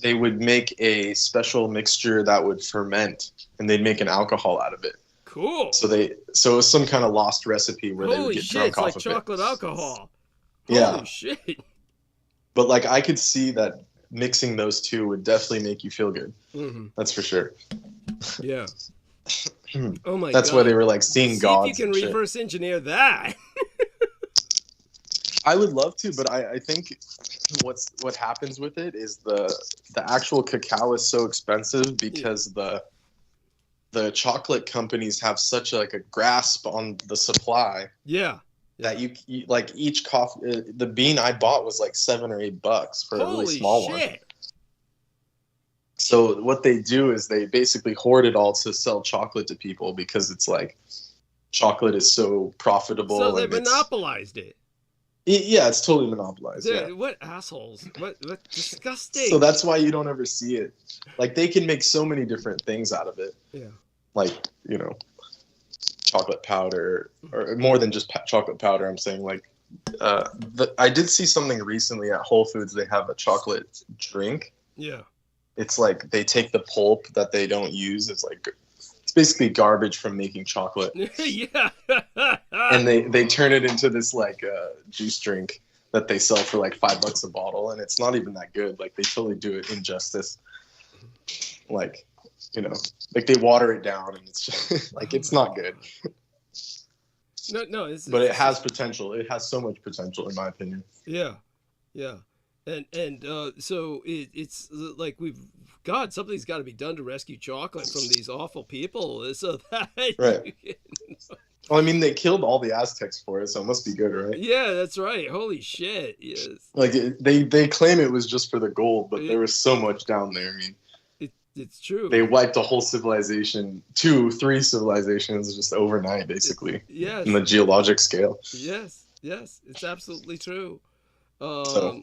they would make a special mixture that would ferment, and they'd make an alcohol out of it. Cool. So it was some kind of lost recipe where they would get drunk off of it. It's like chocolate alcohol. Yeah. Holy shit. But like I could see that mixing those two would definitely make you feel good. Mm-hmm. That's for sure. Yeah. Oh my God. That's why they were like seeing gods. If you can reverse engineer that. I would love to, but I think what happens with it is the actual cacao is so expensive because the chocolate companies have such a grasp on the supply. Yeah. That you like each coffee, the bean I bought was like $7 or $8 for a really small one. So what they do is they basically hoard it all to sell chocolate to people because it's like chocolate is so profitable. So they monopolized it. Yeah, it's totally monopolized. Dude, yeah. What assholes? What disgusting. So that's why you don't ever see it. Like they can make so many different things out of it. Yeah. Like, you know, chocolate powder, or more than just chocolate powder. I'm saying like, I did see something recently at Whole Foods. They have a chocolate drink. Yeah. It's like they take the pulp that they don't use. It's basically garbage from making chocolate. Yeah. And they turn it into this like juice drink that they sell for like $5 a bottle, and it's not even that good. Like they totally do it injustice. Like, you know, like they water it down, and it's just like it's not good. No, but it has potential. It has so much potential, in my opinion. Yeah, yeah, and so it's like something's got to be done to rescue chocolate from these awful people, so that right. Well, I mean, they killed all the Aztecs for it, so it must be good, right? Yeah, that's right. Holy shit, yes. Like they claim it was just for the gold, but there was so much down there. I mean, it's true. They wiped a whole civilization, 2-3 civilizations, just overnight, basically. Yes. In the geologic scale. Yes, it's absolutely true. You're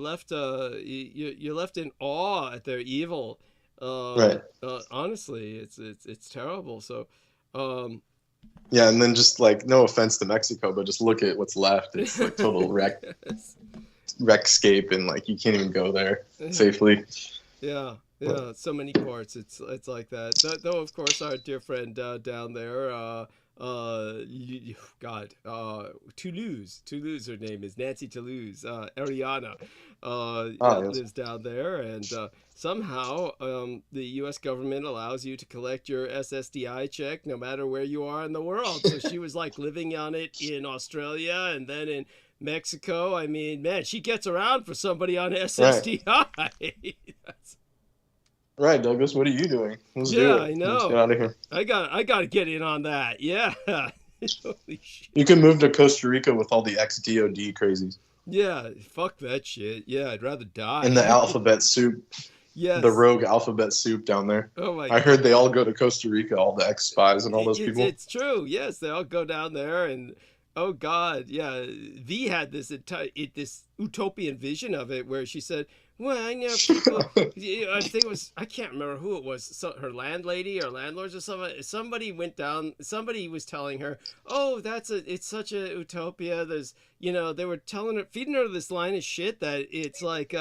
left you're left in awe at their evil. Right. Honestly, it's terrible. So. Yeah, and then just like, no offense to Mexico, but just look at what's left. It's like total wreckscape, and like you can't even go there safely. Yeah. Yeah, so many parts. It's like that. Though, of course, our dear friend down there, Toulouse. Her name is Nancy Toulouse. Ariana lives down there, and somehow the U.S. government allows you to collect your SSDI check no matter where you are in the world. So she was like living on it in Australia and then in Mexico. I mean, man, she gets around for somebody on SSDI. Right. Right, Douglas, what are you doing? Let's do it. I know. Let's get out of here. I got to get in on that. Yeah. Holy shit. You can move to Costa Rica with all the ex-DOD crazies. Yeah, fuck that shit. Yeah, I'd rather die. And the alphabet soup. Yes. The rogue alphabet soup down there. Oh my I heard they all go to Costa Rica, all the ex-spies and all those people. It's true. Yes, they all go down there, and oh God, yeah. V had this utopian vision of it where she said, well, I know people. I think it was, I can't remember who it was. Her landlady or landlords or somebody. Somebody went down. Somebody was telling her, "Oh, it's such a utopia." There's, they were feeding her this line of shit that it's like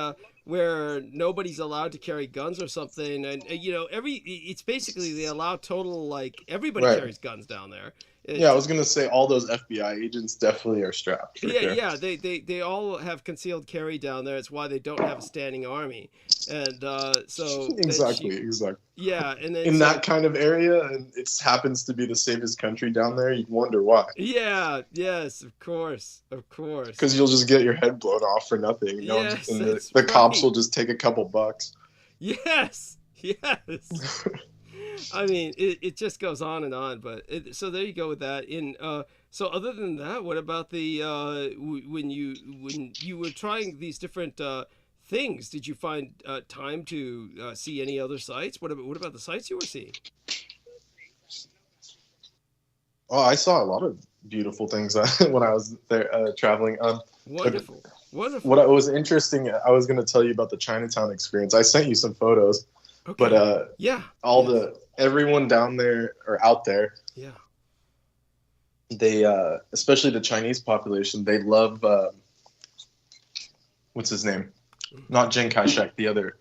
where nobody's allowed to carry guns or something, and it's basically they allow total, like, everybody carries guns down there. Yeah, I was gonna say all those FBI agents definitely are strapped. For Yeah, sure. yeah, they all have concealed carry down there. It's why they don't have a standing army, and so then Exactly, exactly. yeah, and then In so that kind of area, and it happens to be the safest country down there, you'd wonder why. yeah, yes, of course, Because you'll just get your head blown off for nothing. No one's, yes, and that's the cops right. will just take a couple bucks. Yes, yes. I mean, it just goes on and on. But so there you go with that. So other than that, what about the when you were trying these different things? Did you find time to see any other sites? What about the sites you were seeing? Oh, I saw a lot of beautiful things when I was there traveling. Wonderful, wonderful. What was interesting, I was going to tell you about the Chinatown experience. I sent you some photos, Okay. but yeah, everyone down there or out there, yeah, they especially the Chinese population, they love what's his name? Not Chiang Kai-shek, the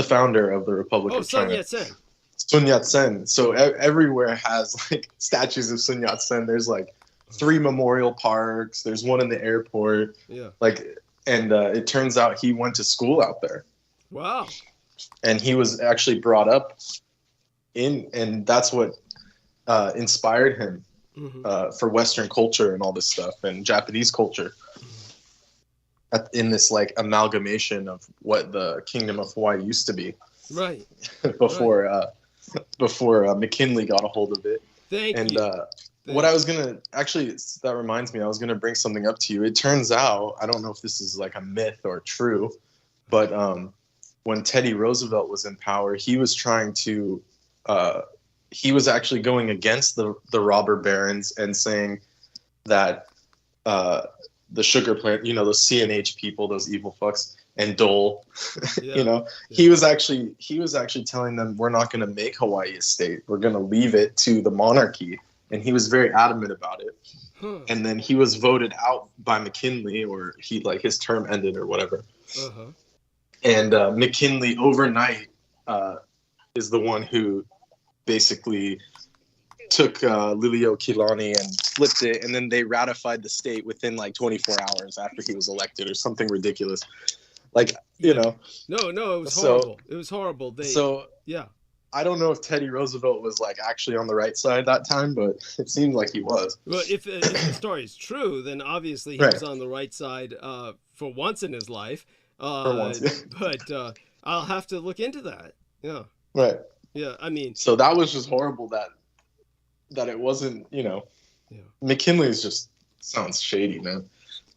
founder of the Republic oh, of China. Sun Yat-sen. Sun Yat-sen. So everywhere has like statues of Sun Yat-sen. There's like 3 memorial parks. There's one in the airport. Yeah. Like, and it turns out he went to school out there. Wow. And he was actually brought up and that's what inspired him for Western culture and all this stuff and Japanese culture. In this like amalgamation of what the Kingdom of Hawaii used to be, right? before McKinley got a hold of it. Thank you. What I was gonna actually, that reminds me, I was gonna bring something up to you. It turns out, I don't know if this is like a myth or true, but when Teddy Roosevelt was in power, he was trying to, he was actually going against the robber barons and saying that the sugar plant, those CNH people, those evil fucks, and Dole, he was actually telling them, we're not going to make Hawaii a state. We're going to leave it to the monarchy. And he was very adamant about it. And then he was voted out by McKinley, or his term ended or whatever. And McKinley overnight is the one who basically took Lilio Kilani and flipped it, and then they ratified the state within like 24 hours after he was elected or something ridiculous. Like, No, it was horrible. It was horrible. Yeah. I don't know if Teddy Roosevelt was like actually on the right side that time, but it seemed like he was. Well, if the story is true, then obviously he was on the right side for once in his life. For once, yeah. But I'll have to look into that. Yeah. Right. Yeah, I mean. So that was just horrible that it wasn't, McKinley's just sounds shady, man.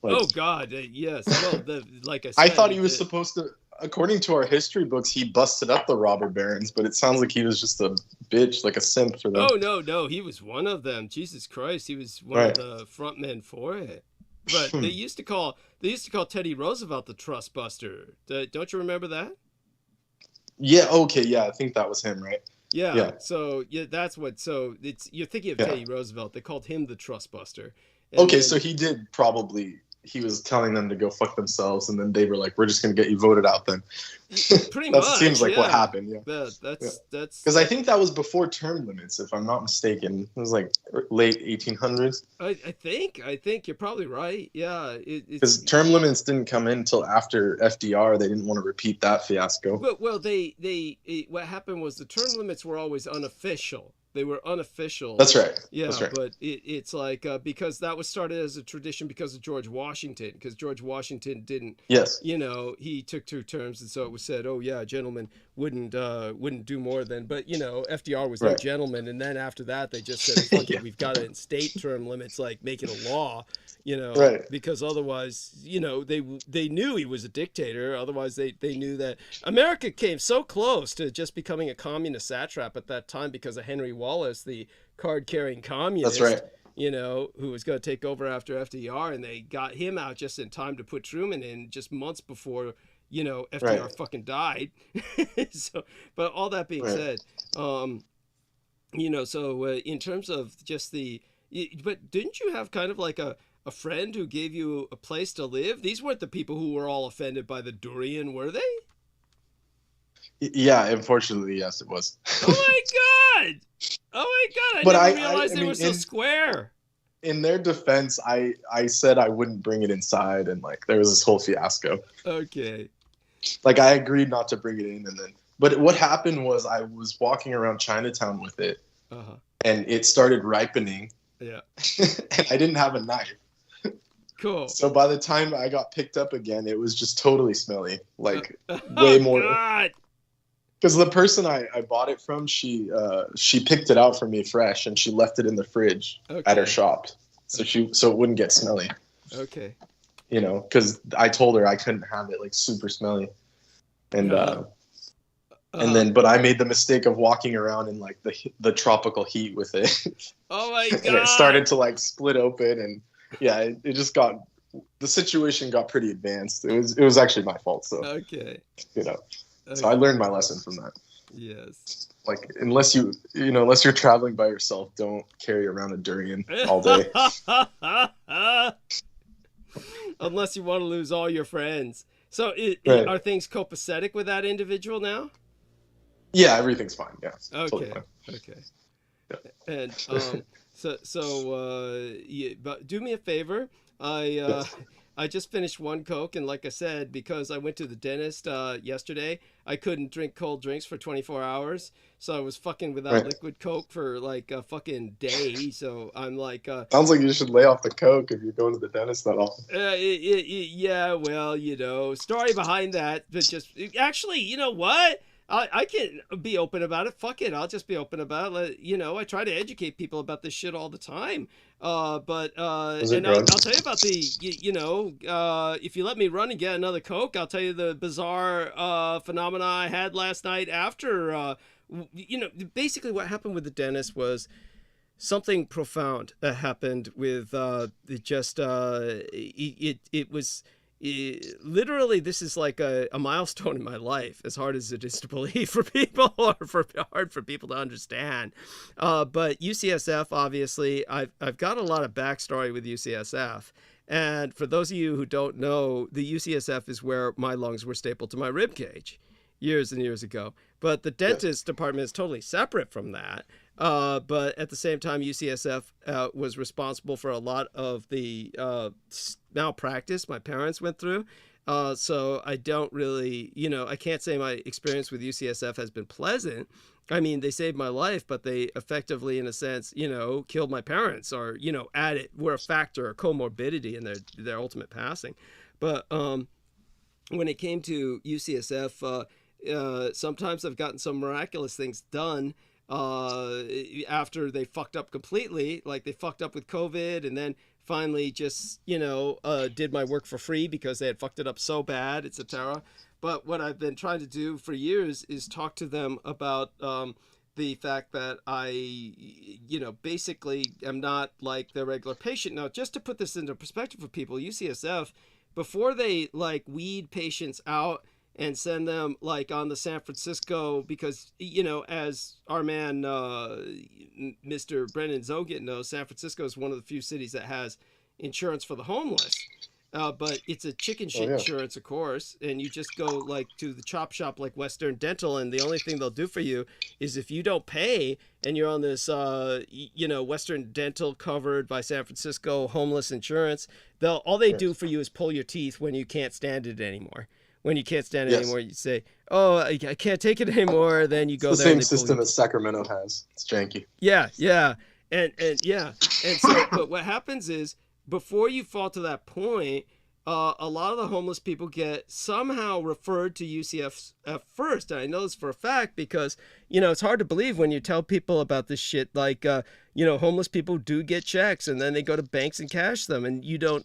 Like, oh God, yes. Well, like I said, I thought he was supposed to. According to our history books, he busted up the robber barons, but it sounds like he was just a bitch, like a simp for them. Oh no, he was one of them. Jesus Christ, he was one of the front men for it. But they used to call Teddy Roosevelt the trust buster. Don't you remember that? Yeah. Okay. Yeah, I think that was him, right? Yeah. So that's what. So you're thinking of Teddy Roosevelt. They called him the trust buster. Okay, so he did probably. He was telling them to go fuck themselves, and then they were like, "We're just gonna get you voted out." Then, pretty much. Seems like what happened. Yeah, that's because I think that was before term limits, if I'm not mistaken. It was like late 1800s. I think you're probably right. Yeah, because term limits didn't come in until after FDR. They didn't want to repeat that fiasco. Well, what happened was the term limits were always unofficial. They were unofficial. That's right. Yeah, that's right. But it's like because that was started as a tradition because of George Washington. Because George Washington didn't. Yes. He took 2 terms, and so it was said, "Oh yeah, a gentleman wouldn't do more than." But FDR was no gentleman, and then after that, they just said, "Fuck it, we've got to instate term limits, like make it a law." Because otherwise, they knew he was a dictator. Otherwise, they knew that America came so close to just becoming a communist satrap at that time because of Henry Wallace, the card-carrying communist. That's right. Who was going to take over after FDR, and they got him out just in time to put Truman in just months before, FDR fucking died. But all that being said, so in terms of just but didn't you have kind of like a friend who gave you a place to live? These weren't the people who were all offended by the durian, were they? Yeah, unfortunately, yes, it was. Oh my God! my God, I But didn't realize they mean, were so square. in their defense, I said I wouldn't bring it inside, and like there was this whole fiasco. Okay. Like I agreed not to bring it in, and then but what happened was I was walking around Chinatown with it, Uh-huh. and it started ripening, Yeah. and I didn't have a knife. Cool. So by the time I got picked up again, it was just totally smelly, like Oh, way more. God. Because the person I bought it from, she picked it out for me fresh, and she left it in the fridge at her Okay. shop, so it wouldn't get smelly. Okay. You know, because I told her I couldn't have it like super smelly, and but I made the mistake of walking around in like the tropical heat with it, Oh my God. and it started to like split open, and yeah, it just got the situation got pretty advanced. It was actually my fault, so Okay. you know. Okay. So I learned my lesson from that. Yes. Like unless you're traveling by yourself, don't carry around a durian all day. Unless you want to lose all your friends. So Right. are things copacetic with that individual now? Yeah, everything's fine. Yeah, totally Okay. fine. Okay. Yeah. And but do me a favor. Yes. I just finished one Coke, and like I said, because I went to the dentist yesterday, I couldn't drink cold drinks for 24 hours, so I was fucking without Right. liquid Coke for like a fucking day. So I'm like, Sounds like you should lay off the coke if you're going to the dentist that often. yeah, well, story behind that, but just actually, you know what? I can be open about it. Fuck it, I'll just be open about it. I try to educate people about this shit all the time. But Was it and I'll drugs? tell you about if you let me run and get another Coke, I'll tell you the bizarre phenomena I had last night after. Basically what happened with the dentist was something profound that happened with literally this is like a milestone in my life, as hard as it is to believe for people or hard for people to understand. But UCSF, obviously, I've got a lot of backstory with UCSF. And for those of you who don't know, the UCSF is where my lungs were stapled to my rib cage years and years ago. But the dentist department is totally separate from that. But at the same time, UCSF was responsible for a lot of the malpractice my parents went through. So I don't really, I can't say my experience with UCSF has been pleasant. I mean, they saved my life, but they effectively, in a sense, killed my parents, or, were a factor, a comorbidity in their ultimate passing. But when it came to UCSF, sometimes I've gotten some miraculous things done after they fucked up completely, like they fucked up with COVID, and then finally just did my work for free because they had fucked it up so bad, etc. But what I've been trying to do for years is talk to them about the fact that I basically am not like their regular patient. Now, just to put this into perspective for people, UCSF, before they like weed patients out and send them like on the San Francisco, because, as our man, Mr. Brendan Zogit knows, San Francisco is one of the few cities that has insurance for the homeless. But it's a chicken shit insurance, of course. And you just go like to the chop shop like Western Dental, and the only thing they'll do for you is if you don't pay and you're on this, Western Dental covered by San Francisco homeless insurance, all they do for you is pull your teeth when you can't stand it anymore. When you can't stand it anymore, you say, "Oh, I can't take it anymore." Then you go It's the there. same system as Sacramento has. It's janky. Yeah, and so, but what happens is, before you fall to that point, a lot of the homeless people get somehow referred to UCF first. And I know this for a fact because, it's hard to believe when you tell people about this shit. Like, homeless people do get checks and then they go to banks and cash them. And you don't,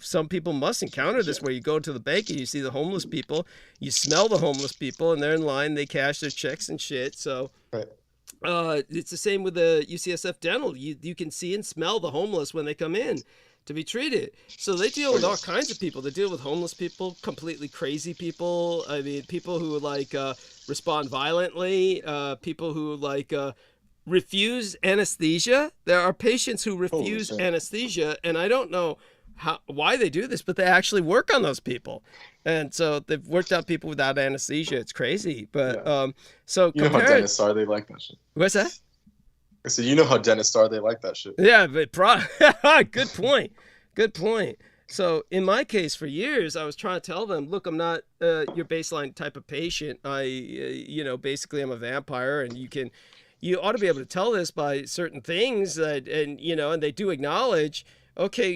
some people must encounter this where you go to the bank and you see the homeless people, you smell the homeless people and they're in line, they cash their checks and shit. So it's the same with the UCSF dental. You can see and smell the homeless when they come in to be treated. So they deal with all kinds of people. They deal with homeless people, completely crazy people. I mean, people who like respond violently, people who like refuse anesthesia. There are patients who refuse anesthesia, and I don't know why they do this, but they actually work on those people. And so they've worked out people without anesthesia. It's crazy. But so you know how dentists are, they like that shit. What's that? So you know how dentists are, they like that shit. Yeah, but good point. Good point. So in my case, for years, I was trying to tell them, look, I'm not your baseline type of patient. Basically I'm a vampire, and you ought to be able to tell this by certain things and they do acknowledge, okay,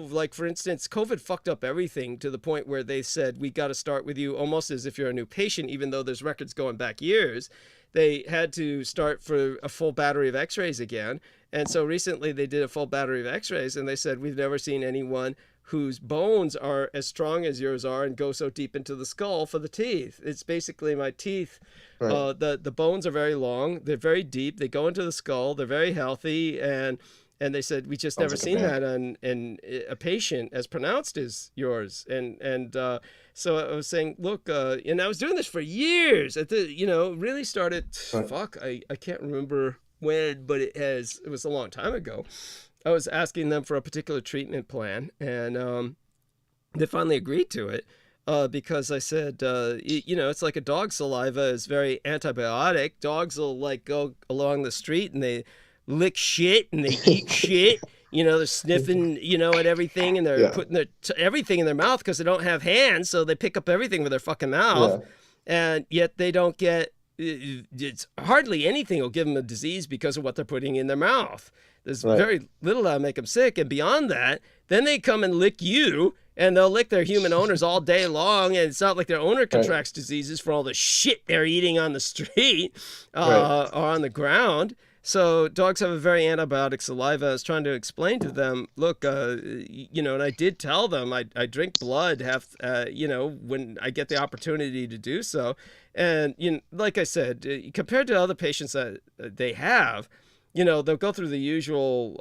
like for instance, COVID fucked up everything to the point where they said, we got to start with you almost as if you're a new patient, even though there's records going back years. They had to start for a full battery of x-rays again. And so recently they did a full battery of x-rays, and they said, we've never seen anyone whose bones are as strong as yours are and go so deep into the skull for the teeth. It's basically my teeth. Right. The bones are very long. They're very deep. They go into the skull. They're very healthy. And they said, we just never seen that in a patient as pronounced as yours. So I was saying, look, and I was doing this for years. Really started, I can't remember when, but it was a long time ago. I was asking them for a particular treatment plan, and they finally agreed to it because I said, it's like a dog's saliva is very antibiotic. Dogs will like go along the street and they lick shit and they eat shit. They're sniffing, at everything, and they're putting everything in their mouth because they don't have hands, so they pick up everything with their fucking mouth, and yet they don't get. It's hardly anything will give them a disease because of what they're putting in their mouth. There's very little that'll make them sick, and beyond that, then they come and lick you, and they'll lick their human owners all day long, and it's not like their owner contracts diseases for all the shit they're eating on the street or on the ground. So dogs have a very antibiotic saliva. I was trying to explain to them, look, and I did tell them I drink blood, when I get the opportunity to do so. And, like I said, compared to other patients that they have, they'll go through the usual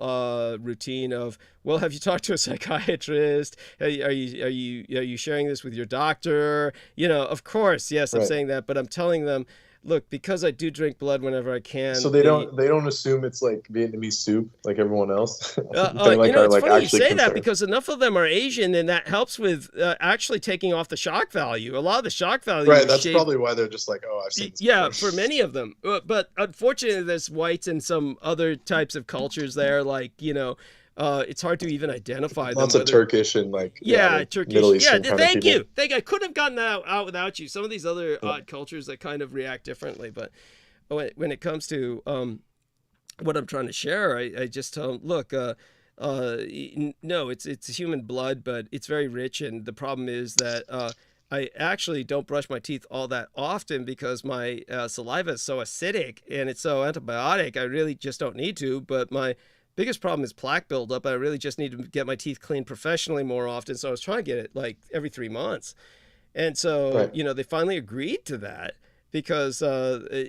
routine of, well, have you talked to a psychiatrist? Are you sharing this with your doctor? Of course, yes, I'm saying that, but I'm telling them, look, because I do drink blood whenever I can. So they don't assume it's like Vietnamese soup like everyone else. It's funny you say that because enough of them are Asian, and that helps with actually taking off the shock value. A lot of the shock value. Right, that's probably why they're just like, oh, I've seen this before. For many of them. But unfortunately, there's whites and some other types of cultures there, like, it's hard to even identify them. Lots of Turkish and Turkish. Middle Eastern thank you. I could have gotten that out without you. Some of these other odd cultures that kind of react differently, but when it comes to what I'm trying to share, I just tell them, look, no, it's human blood, but it's very rich, and the problem is that I actually don't brush my teeth all that often because my saliva is so acidic and it's so antibiotic. I really just don't need to, but my biggest problem is plaque buildup. I really just need to get my teeth cleaned professionally more often. So I was trying to get it like every 3 months. And so, they finally agreed to that because, the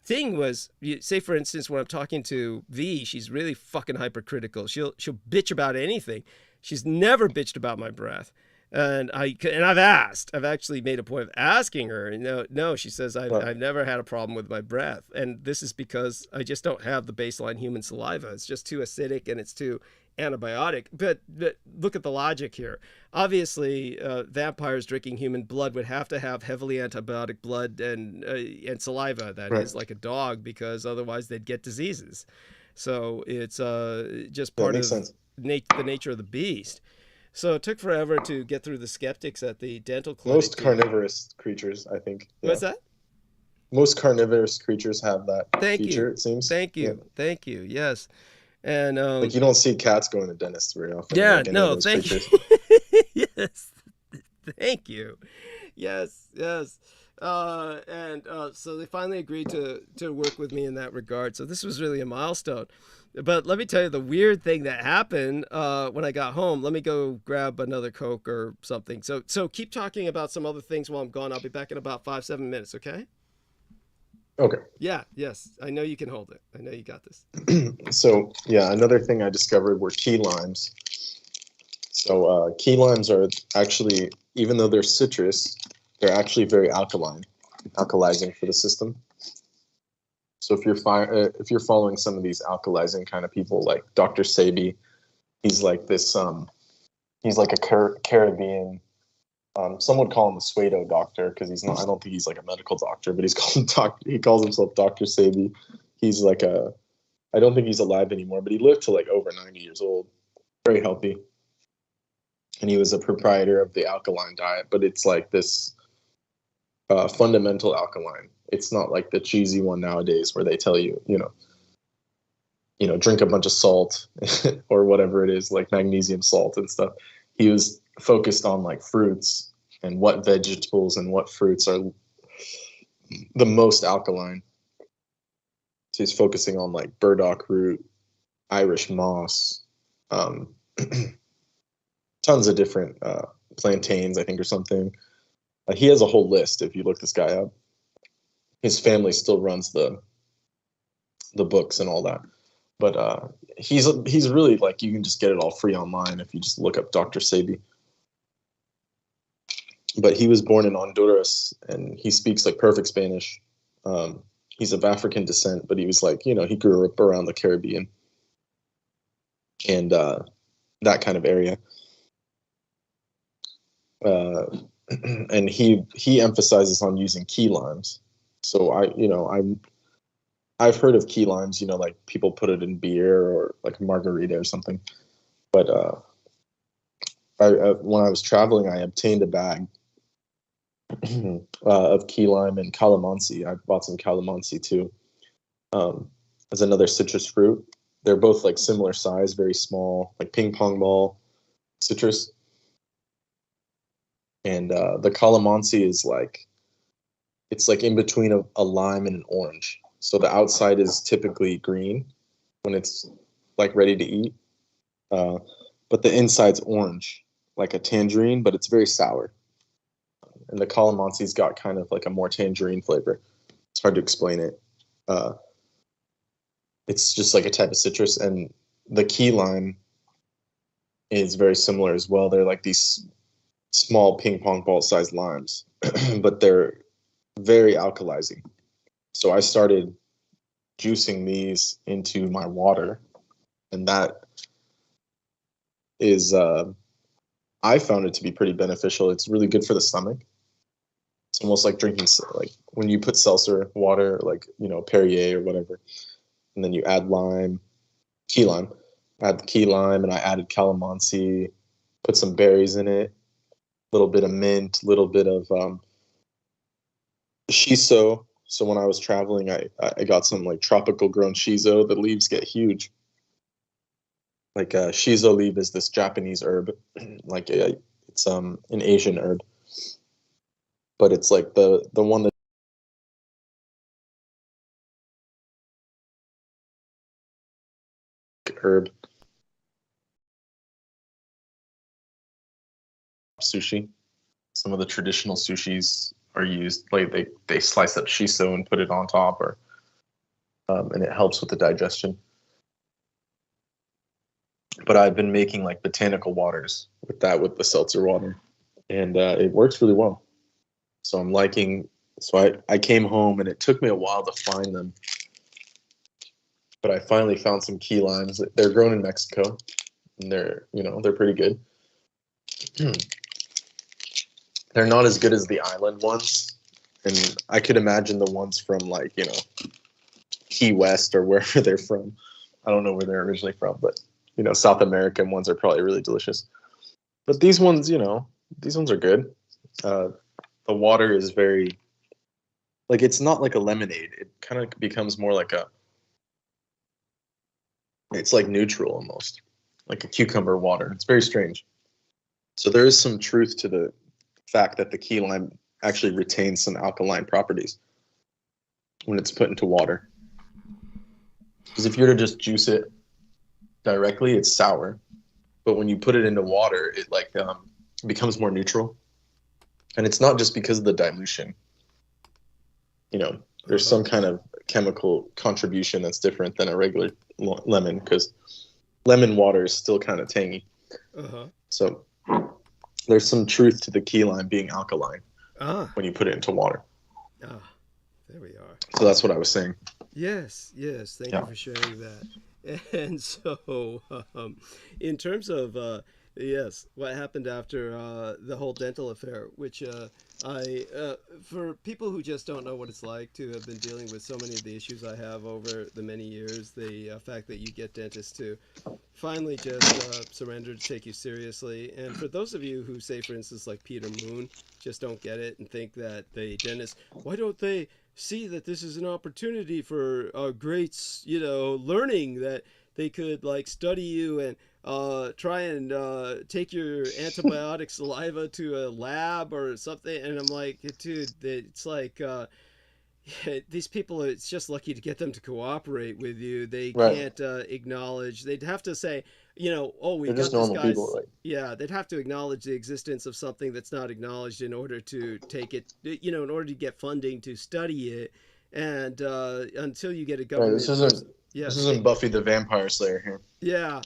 thing was, say for instance, when I'm talking to V, she's really fucking hypercritical. She'll bitch about anything. She's never bitched about my breath. And I've actually made a point of asking her, and no, she says, I've never had a problem with my breath. And this is because I just don't have the baseline human saliva. It's just too acidic and it's too antibiotic. But look at the logic here. Obviously, vampires drinking human blood would have to have heavily antibiotic blood and saliva, that is, like a dog, because otherwise they'd get diseases. So it's just part of the nature of the beast. So it took forever to get through the skeptics at the dental clinic. Most carnivorous creatures, I think. Yeah. What's that? Most carnivorous creatures have that feature, it seems. Thank you. Yes. And you don't see cats going to dentists very often. Yeah, no, thank you. Yes. Thank you. Yes. So they finally agreed to work with me in that regard. So this was really a milestone. But let me tell you the weird thing that happened when I got home. Let me go grab another Coke or something. So keep talking about some other things while I'm gone. I'll be back in about 5-7 minutes, okay? Okay. Yeah, yes. I know you can hold it. I know you got this. So, another thing I discovered were key limes. So key limes are actually, even though they're citrus, they're actually very alkalizing for the system. So if you're following some of these alkalizing kind of people, like Dr. Sebi, he's like this, he's like a Caribbean Some would call him the pseudo doctor because he's not. I don't think he's like a medical doctor, but he's called doctor. He calls himself Dr. Sebi. He's like a. I don't think he's alive anymore, but he lived to like over 90 years old, very healthy, and he was a proprietor of the alkaline diet. But it's like this fundamental alkaline. It's not like the cheesy one nowadays where they tell you, drink a bunch of salt or whatever it is, like magnesium salt and stuff. He was focused on like fruits and what vegetables and what fruits are the most alkaline. So he's focusing on like burdock root, Irish moss, tons of different plantains, I think, or something. He has a whole list if you look this guy up. His family still runs the books and all that. But he's really like, you can just get it all free online if you just look up Dr. Sebi. But he was born in Honduras and he speaks like perfect Spanish. He's of African descent, but he was like, he grew up around the Caribbean and that kind of area. And he emphasizes on using key limes. So I've heard of key limes, like people put it in beer or like margarita or something. But when I was traveling, I obtained a bag of key lime and calamansi. I bought some calamansi too. As another citrus fruit. They're both like similar size, very small, like ping pong ball citrus. And the calamansi is like, it's like in between a lime and an orange. So the outside is typically green when it's like ready to eat. But the inside's orange, like a tangerine, but it's very sour. And the calamansi's got kind of like a more tangerine flavor. It's hard to explain it. It's just like a type of citrus. And the key lime is very similar as well. They're like these small ping pong ball sized limes, but they're very alkalizing. So I started juicing these into my water, and that is, I found it to be pretty beneficial. It's really good for the stomach. It's almost like drinking, like when you put seltzer water, like, Perrier or whatever, and then you add key lime, add the key lime, and I added calamansi, put some berries in it, a little bit of mint, a little bit of shiso. So when I was traveling, I got some like tropical grown shiso. The leaves get huge. Like shiso leaf is this Japanese herb, like it's an Asian herb, but it's like the one that herb sushi. Some of the traditional sushis are used, like they slice up shiso and put it on top, or and it helps with the digestion. But I've been making like botanical waters with the seltzer water, and it works really well. So I'm liking. So I came home and it took me a while to find them, but I finally found some key limes. They're grown in Mexico, and they're pretty good. They're not as good as the island ones, and I could imagine the ones from like Key West or wherever they're from. I don't know where they're originally from, but South American ones are probably really delicious. But these ones, these ones are good. The water is very, like, it's not like a lemonade. It kind of becomes more like it's like neutral almost, like a cucumber water. It's very strange. So there is some truth to the fact that the key lime actually retains some alkaline properties when it's put into water. Because if you were to just juice it directly, it's sour. But when you put it into water, it like becomes more neutral. And it's not just because of the dilution. There's some kind of chemical contribution that's different than a regular lemon, because lemon water is still kind of tangy. So there's some truth to the key lime being alkaline when you put it into water. There we are. So that's what I was saying. Yes. Thank you for sharing that. And so, in terms of Yes, what happened after the whole dental affair, which for people who just don't know what it's like to have been dealing with so many of the issues I have over the many years, the fact that you get dentists to finally just surrender to take you seriously. And for those of you who say, for instance, like Peter Moon, just don't get it and think that the dentist, why don't they see that this is an opportunity for great, learning, that they could like study you and try and take your antibiotic saliva to a lab or something. And I'm like, dude, it's like these people, it's just lucky to get them to cooperate with you. They Right. can't acknowledge, they'd have to say, oh, we They're got just this normal guy's, people. Like, yeah, they'd have to acknowledge the existence of something that's not acknowledged in order to take it, in order to get funding to study it. And until you get a right, government this isn't person, yeah, this isn't Buffy the Vampire Slayer here. yeah.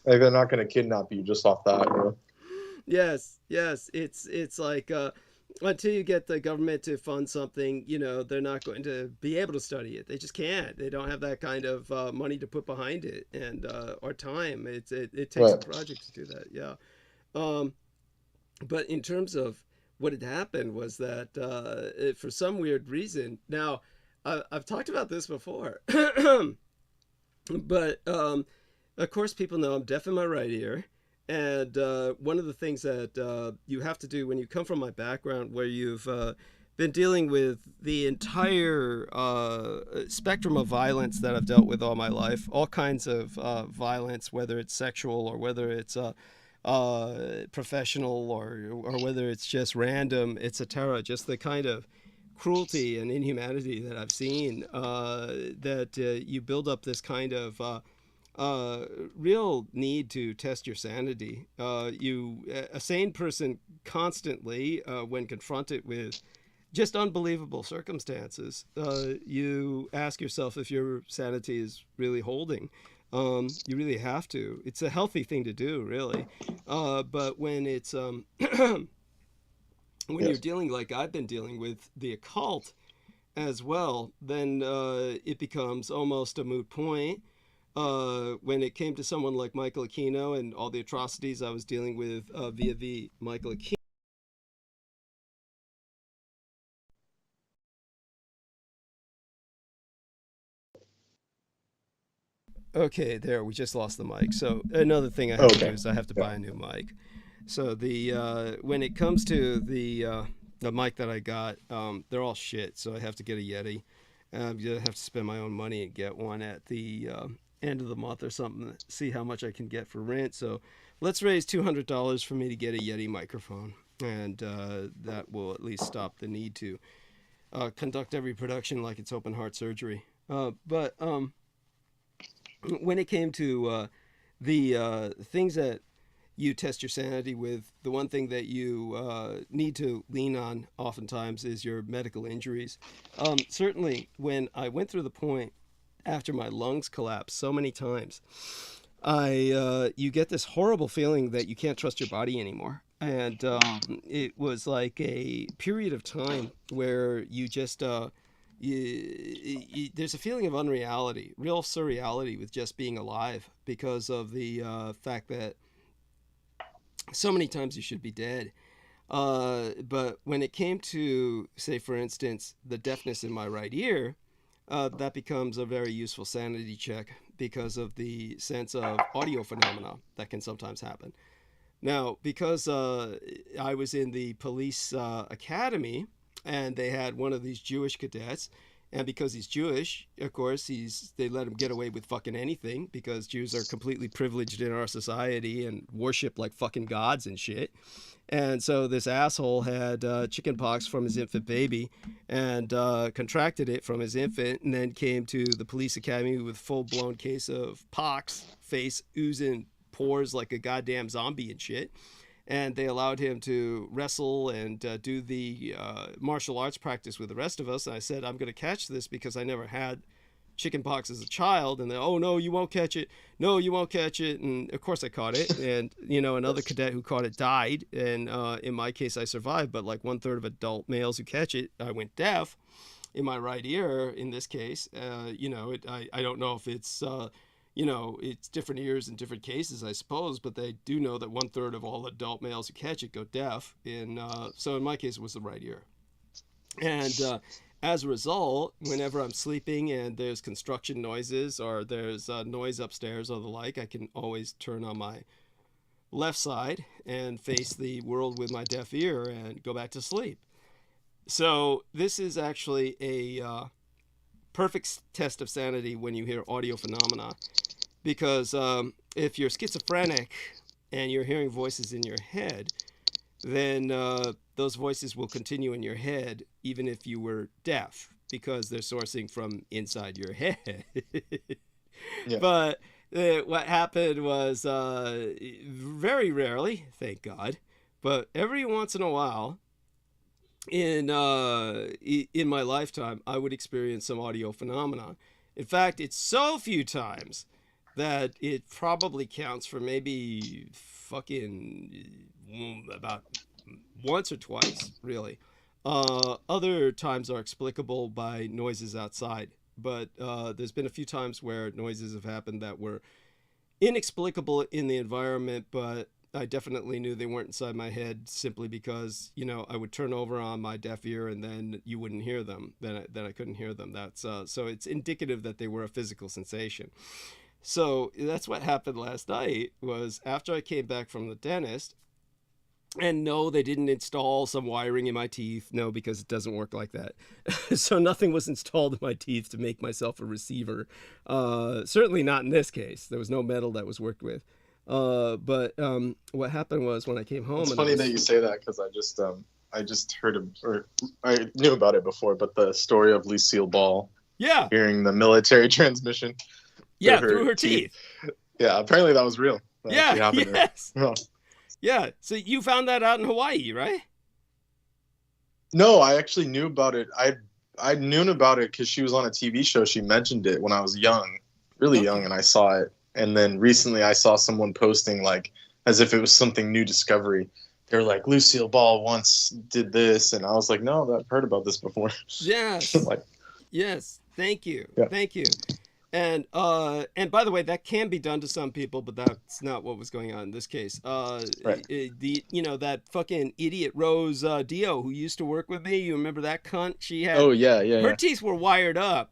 Like they're not gonna kidnap you just off that. You know? Yes, yes. It's like until you get the government to fund something, they're not going to be able to study it. They just can't. They don't have that kind of money to put behind it, and or time. It takes a Right. project to do that. Yeah. But in terms of what had happened was that for some weird reason, now I've talked about this before, but of course people know I'm deaf in my right ear. And one of the things that you have to do when you come from my background, where you've been dealing with the entire spectrum of violence that I've dealt with all my life, all kinds of violence, whether it's sexual or whether it's professional or whether it's just random, etc. Just the kind of cruelty and inhumanity that I've seen, that you build up this kind of real need to test your sanity. A sane person constantly, when confronted with just unbelievable circumstances, you ask yourself if your sanity is really holding. You really have to. It's a healthy thing to do, really. But when it's when Yes. you're dealing like I've been dealing with the occult as well, then it becomes almost a moot point. When it came to someone like Michael Aquino and all the atrocities I was dealing with via Michael Aquino. Okay, there, we just lost the mic. So another thing I have to do Okay. is I have to Yeah. buy a new mic. So the when it comes to the mic that I got, they're all shit. So I have to get a Yeti. I have to spend my own money and get one at the end of the month or something. See how much I can get for rent. So let's raise $200 for me to get a Yeti microphone, and that will at least stop the need to conduct every production like it's open heart surgery. But when it came to the things that you test your sanity with, the one thing that you need to lean on oftentimes is your medical injuries. Certainly, when I went through the point after my lungs collapsed so many times, you get this horrible feeling that you can't trust your body anymore. And it was like a period of time where you just there's a feeling of unreality, real surreality with just being alive, because of the fact that so many times you should be dead. But when it came to, say, for instance, the deafness in my right ear, that becomes a very useful sanity check because of the sense of audio phenomena that can sometimes happen. Now, because I was in the police academy, and they had one of these Jewish cadets, and because he's Jewish, of course, they let him get away with fucking anything, because Jews are completely privileged in our society and worship like fucking gods and shit. And so this asshole had chicken pox from his infant baby, and contracted it from his infant, and then came to the police academy with full-blown case of pox, face oozing pores like a goddamn zombie and shit. And they allowed him to wrestle and do the martial arts practice with the rest of us. And I said, I'm going to catch this because I never had chickenpox as a child. And they, oh, no, you won't catch it. No, you won't catch it. And of course I caught it. And, another cadet who caught it died. And in my case, I survived. But like 1/3 of adult males who catch it, I went deaf in my right ear in this case. I don't know if it's... you know, it's different ears in different cases, I suppose, but they do know that 1/3 of all adult males who catch it go deaf. So in my case, it was the right ear. And as a result, whenever I'm sleeping and there's construction noises or there's noise upstairs or the like, I can always turn on my left side and face the world with my deaf ear and go back to sleep. So this is actually a perfect test of sanity when you hear audio phenomena, because if you're schizophrenic and you're hearing voices in your head, then those voices will continue in your head even if you were deaf, because they're sourcing from inside your head. Yeah. But what happened was, very rarely, thank God, but every once in a while in my lifetime, I would experience some audio phenomena. In fact, it's so few times that it probably counts for maybe fucking about once or twice, really. Other times are explicable by noises outside, but there's been a few times where noises have happened that were inexplicable in the environment, but I definitely knew they weren't inside my head, simply because, you know, I would turn over on my deaf ear and then you wouldn't hear them. Then I couldn't hear them. That's so it's indicative that they were a physical sensation. So that's what happened last night. Was after I came back from the dentist, and no, they didn't install some wiring in my teeth. No, because it doesn't work like that. So nothing was installed in my teeth to make myself a receiver. Certainly not in this case. There was no metal that was worked with. But what happened was, when I came home, It's funny that you say that, because I just heard or I knew about it before, but the story of Lucille Ball, yeah, hearing the military transmission, yeah, through her teeth. Yeah, apparently that was real. That actually Yeah, happened yes, there. yeah. So you found that out in Hawaii, right? No, I actually knew about it. I knew about it because she was on a TV show. She mentioned it when I was young, really young, and I saw it. And then recently I saw someone posting, like, as if it was something new discovery. They were like, Lucille Ball once did this. And I was like, no, I've heard about this before. Yes. Like, yes. Thank you. Yeah. Thank you. And by the way, that can be done to some people, but that's not what was going on in this case. Right. That fucking idiot Rose Dio, who used to work with me. You remember that cunt? She had. Oh, yeah. Her teeth were wired up.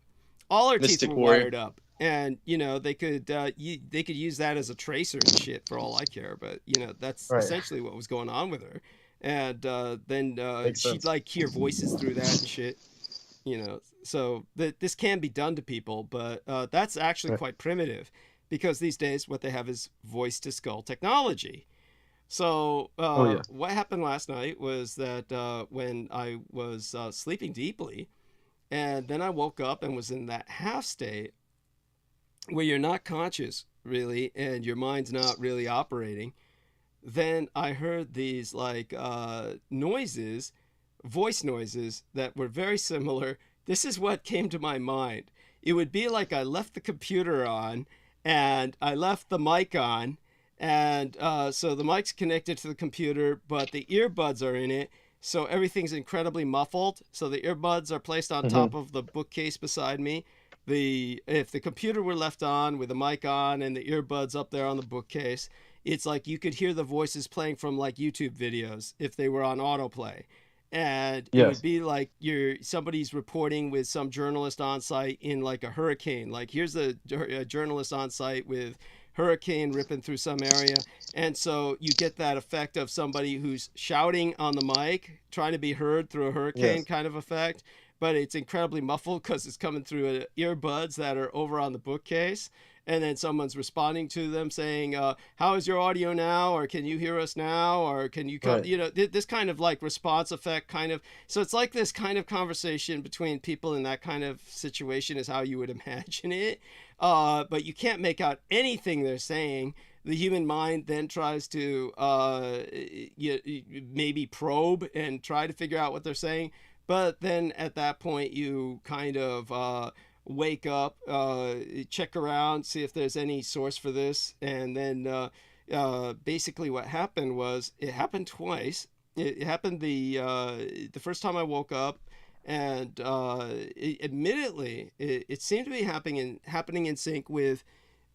All her Mystic teeth were Warrior. wired up. And, you know, they could use that as a tracer and shit for all I care. But, you know, that's Right. essentially what was going on with her. And then Makes she'd sense. like hear voices through that and shit. You know, so this can be done to people, but that's actually Right. quite primitive, because these days what they have is voice to skull technology. So yeah. what happened last night was that when I was sleeping deeply, and then I woke up and was in that half state where you're not conscious really and your mind's not really operating, then I heard these like noises, voice noises that were very similar. This is what came to my mind. It would be like I left the computer on and I left the mic on, and so the mic's connected to the computer, but the earbuds are in it. So everything's incredibly muffled. So the earbuds are placed on top of the bookcase beside me. If the computer were left on with the mic on and the earbuds up there on the bookcase, it's like you could hear the voices playing from like YouTube videos if they were on autoplay. And it would be like somebody's reporting with some journalist on site in like a hurricane. Like, here's a journalist on site with hurricane ripping through some area. And so you get that effect of somebody who's shouting on the mic, trying to be heard through a hurricane kind of effect. But it's incredibly muffled because it's coming through earbuds that are over on the bookcase. And then someone's responding to them saying, how is your audio now? Or can you hear us now? Or can you come, you know, this kind of like response effect kind of. So it's like this kind of conversation between people in that kind of situation is how you would imagine it. But you can't make out anything they're saying. The human mind then tries to maybe probe and try to figure out what they're saying. But then at that point, you kind of wake up, check around, see if there's any source for this. And then basically what happened was, it happened twice. It happened the first time I woke up, and admittedly, it seemed to be happening in sync with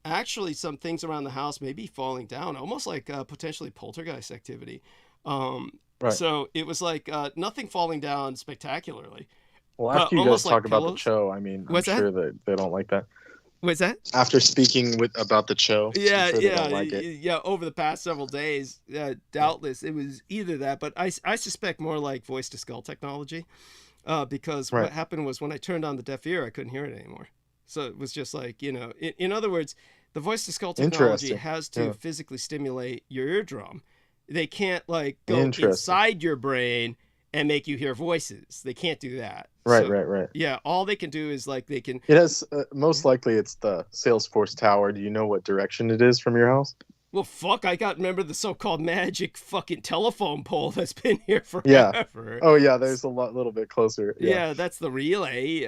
actually some things around the house may be falling down, almost like potentially poltergeist activity. Right. So it was like nothing falling down spectacularly, Well, but after you guys almost like talk about the pillows. Cho, I mean, I'm What's that? sure that they don't like that. What's that? After speaking about the Cho, Yeah, I'm sure they yeah, don't like it. yeah. Over the past several days, doubtless it was either that, but I suspect more like voice to skull technology, because Right. what happened was when I turned on the deaf ear, I couldn't hear it anymore. So it was just like, in other words, the voice to skull technology Interesting. has to Yeah. physically stimulate your eardrum. They can't like go Interesting. inside your brain and make you hear voices. They can't do that. Right, So, right. yeah, all they can do is like they can. It has most likely it's the Salesforce Tower. Do you know what direction it is from your house? Well, fuck, remember the so-called magic fucking telephone pole that's been here Yeah. forever. Oh yeah, there's a little bit closer. Yeah, that's the relay.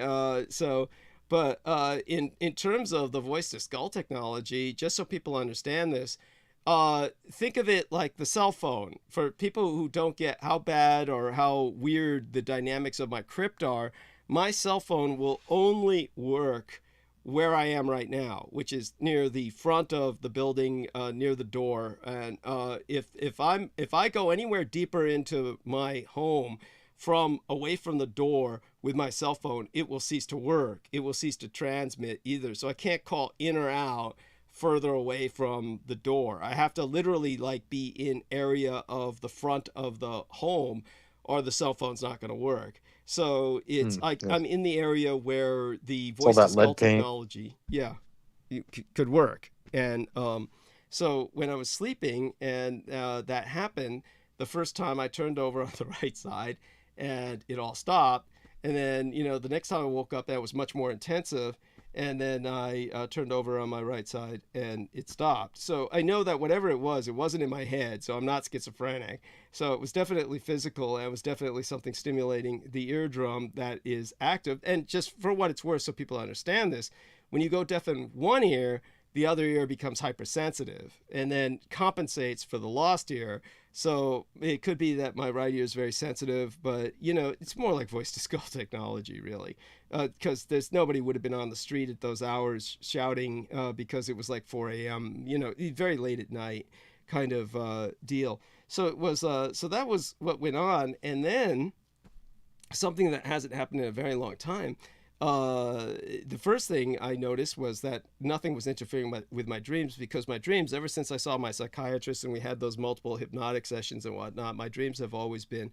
But in terms of the voice to skull technology, just so people understand this, think of it like the cell phone. For people who don't get how bad or how weird the dynamics of my crypt are, my cell phone will only work where I am right now, which is near the front of the building, near the door. And if I go anywhere deeper into my home from away from the door with my cell phone, it will cease to work. It will cease to transmit either. So I can't call in or out further away from the door. I have to literally like be in area of the front of the home, or the cell phone's not going to work. So it's like yes. I'm in the area where the all voice to that skull lead paint. technology, could work. And so when I was sleeping and that happened, the first time I turned over on the right side and it all stopped. And then, the next time I woke up, that was much more intensive. And then I turned over on my right side and it stopped. So I know that whatever it wasn't in my head. So I'm not schizophrenic. So it was definitely physical, and it was definitely something stimulating the eardrum that is active. And just for what it's worth, so people understand this, when you go deaf in one ear, the other ear becomes hypersensitive and then compensates for the lost ear. So it could be that my right ear is very sensitive, but it's more like voice to skull technology, really, because there's nobody would have been on the street at those hours shouting because it was like 4 a.m. Very late at night kind of deal. So it was so that was what went on, and then something that hasn't happened in a very long time. The first thing I noticed was that nothing was interfering with my dreams, because my dreams, ever since I saw my psychiatrist and we had those multiple hypnotic sessions and whatnot, my dreams have always been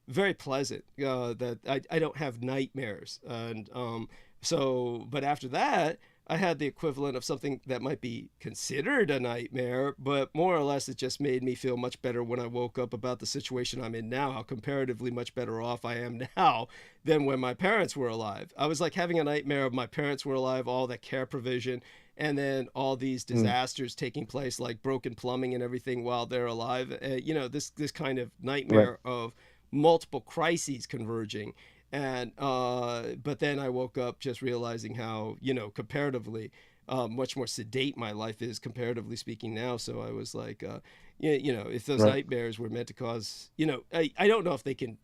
very pleasant. That I don't have nightmares, and but after that, I had the equivalent of something that might be considered a nightmare, but more or less it just made me feel much better when I woke up about the situation I'm in now, how comparatively much better off I am now than when my parents were alive. I was like having a nightmare of my parents were alive, all that care provision, and then all these disasters taking place, like broken plumbing and everything while they're alive. This kind of nightmare of multiple crises converging. And but then I woke up just realizing how comparatively much more sedate my life is, comparatively speaking, now. So I was like, if those nightmares were meant to cause, I don't know if they can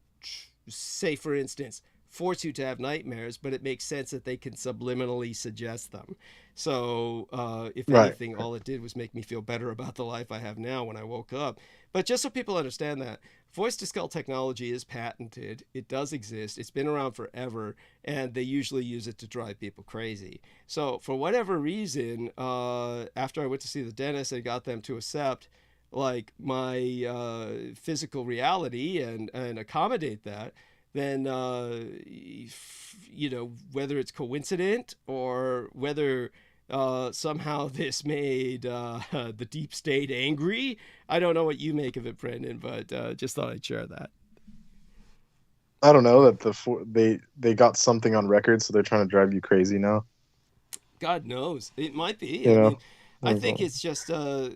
say, for instance, force you to have nightmares, but it makes sense that they can subliminally suggest them. So if anything, all it did was make me feel better about the life I have now when I woke up. But just so people understand that, voice to skull technology is patented. It does exist. It's been around forever, and they usually use it to drive people crazy. So for whatever reason, after I went to see the dentist, I got them to accept like my physical reality and accommodate that. Then whether it's coincident or whether somehow this made the deep state angry, I don't know what you make of it, Brendan, but just thought I'd share that. I don't know that they got something on record, so they're trying to drive you crazy now. God knows, it might be. I think it's just I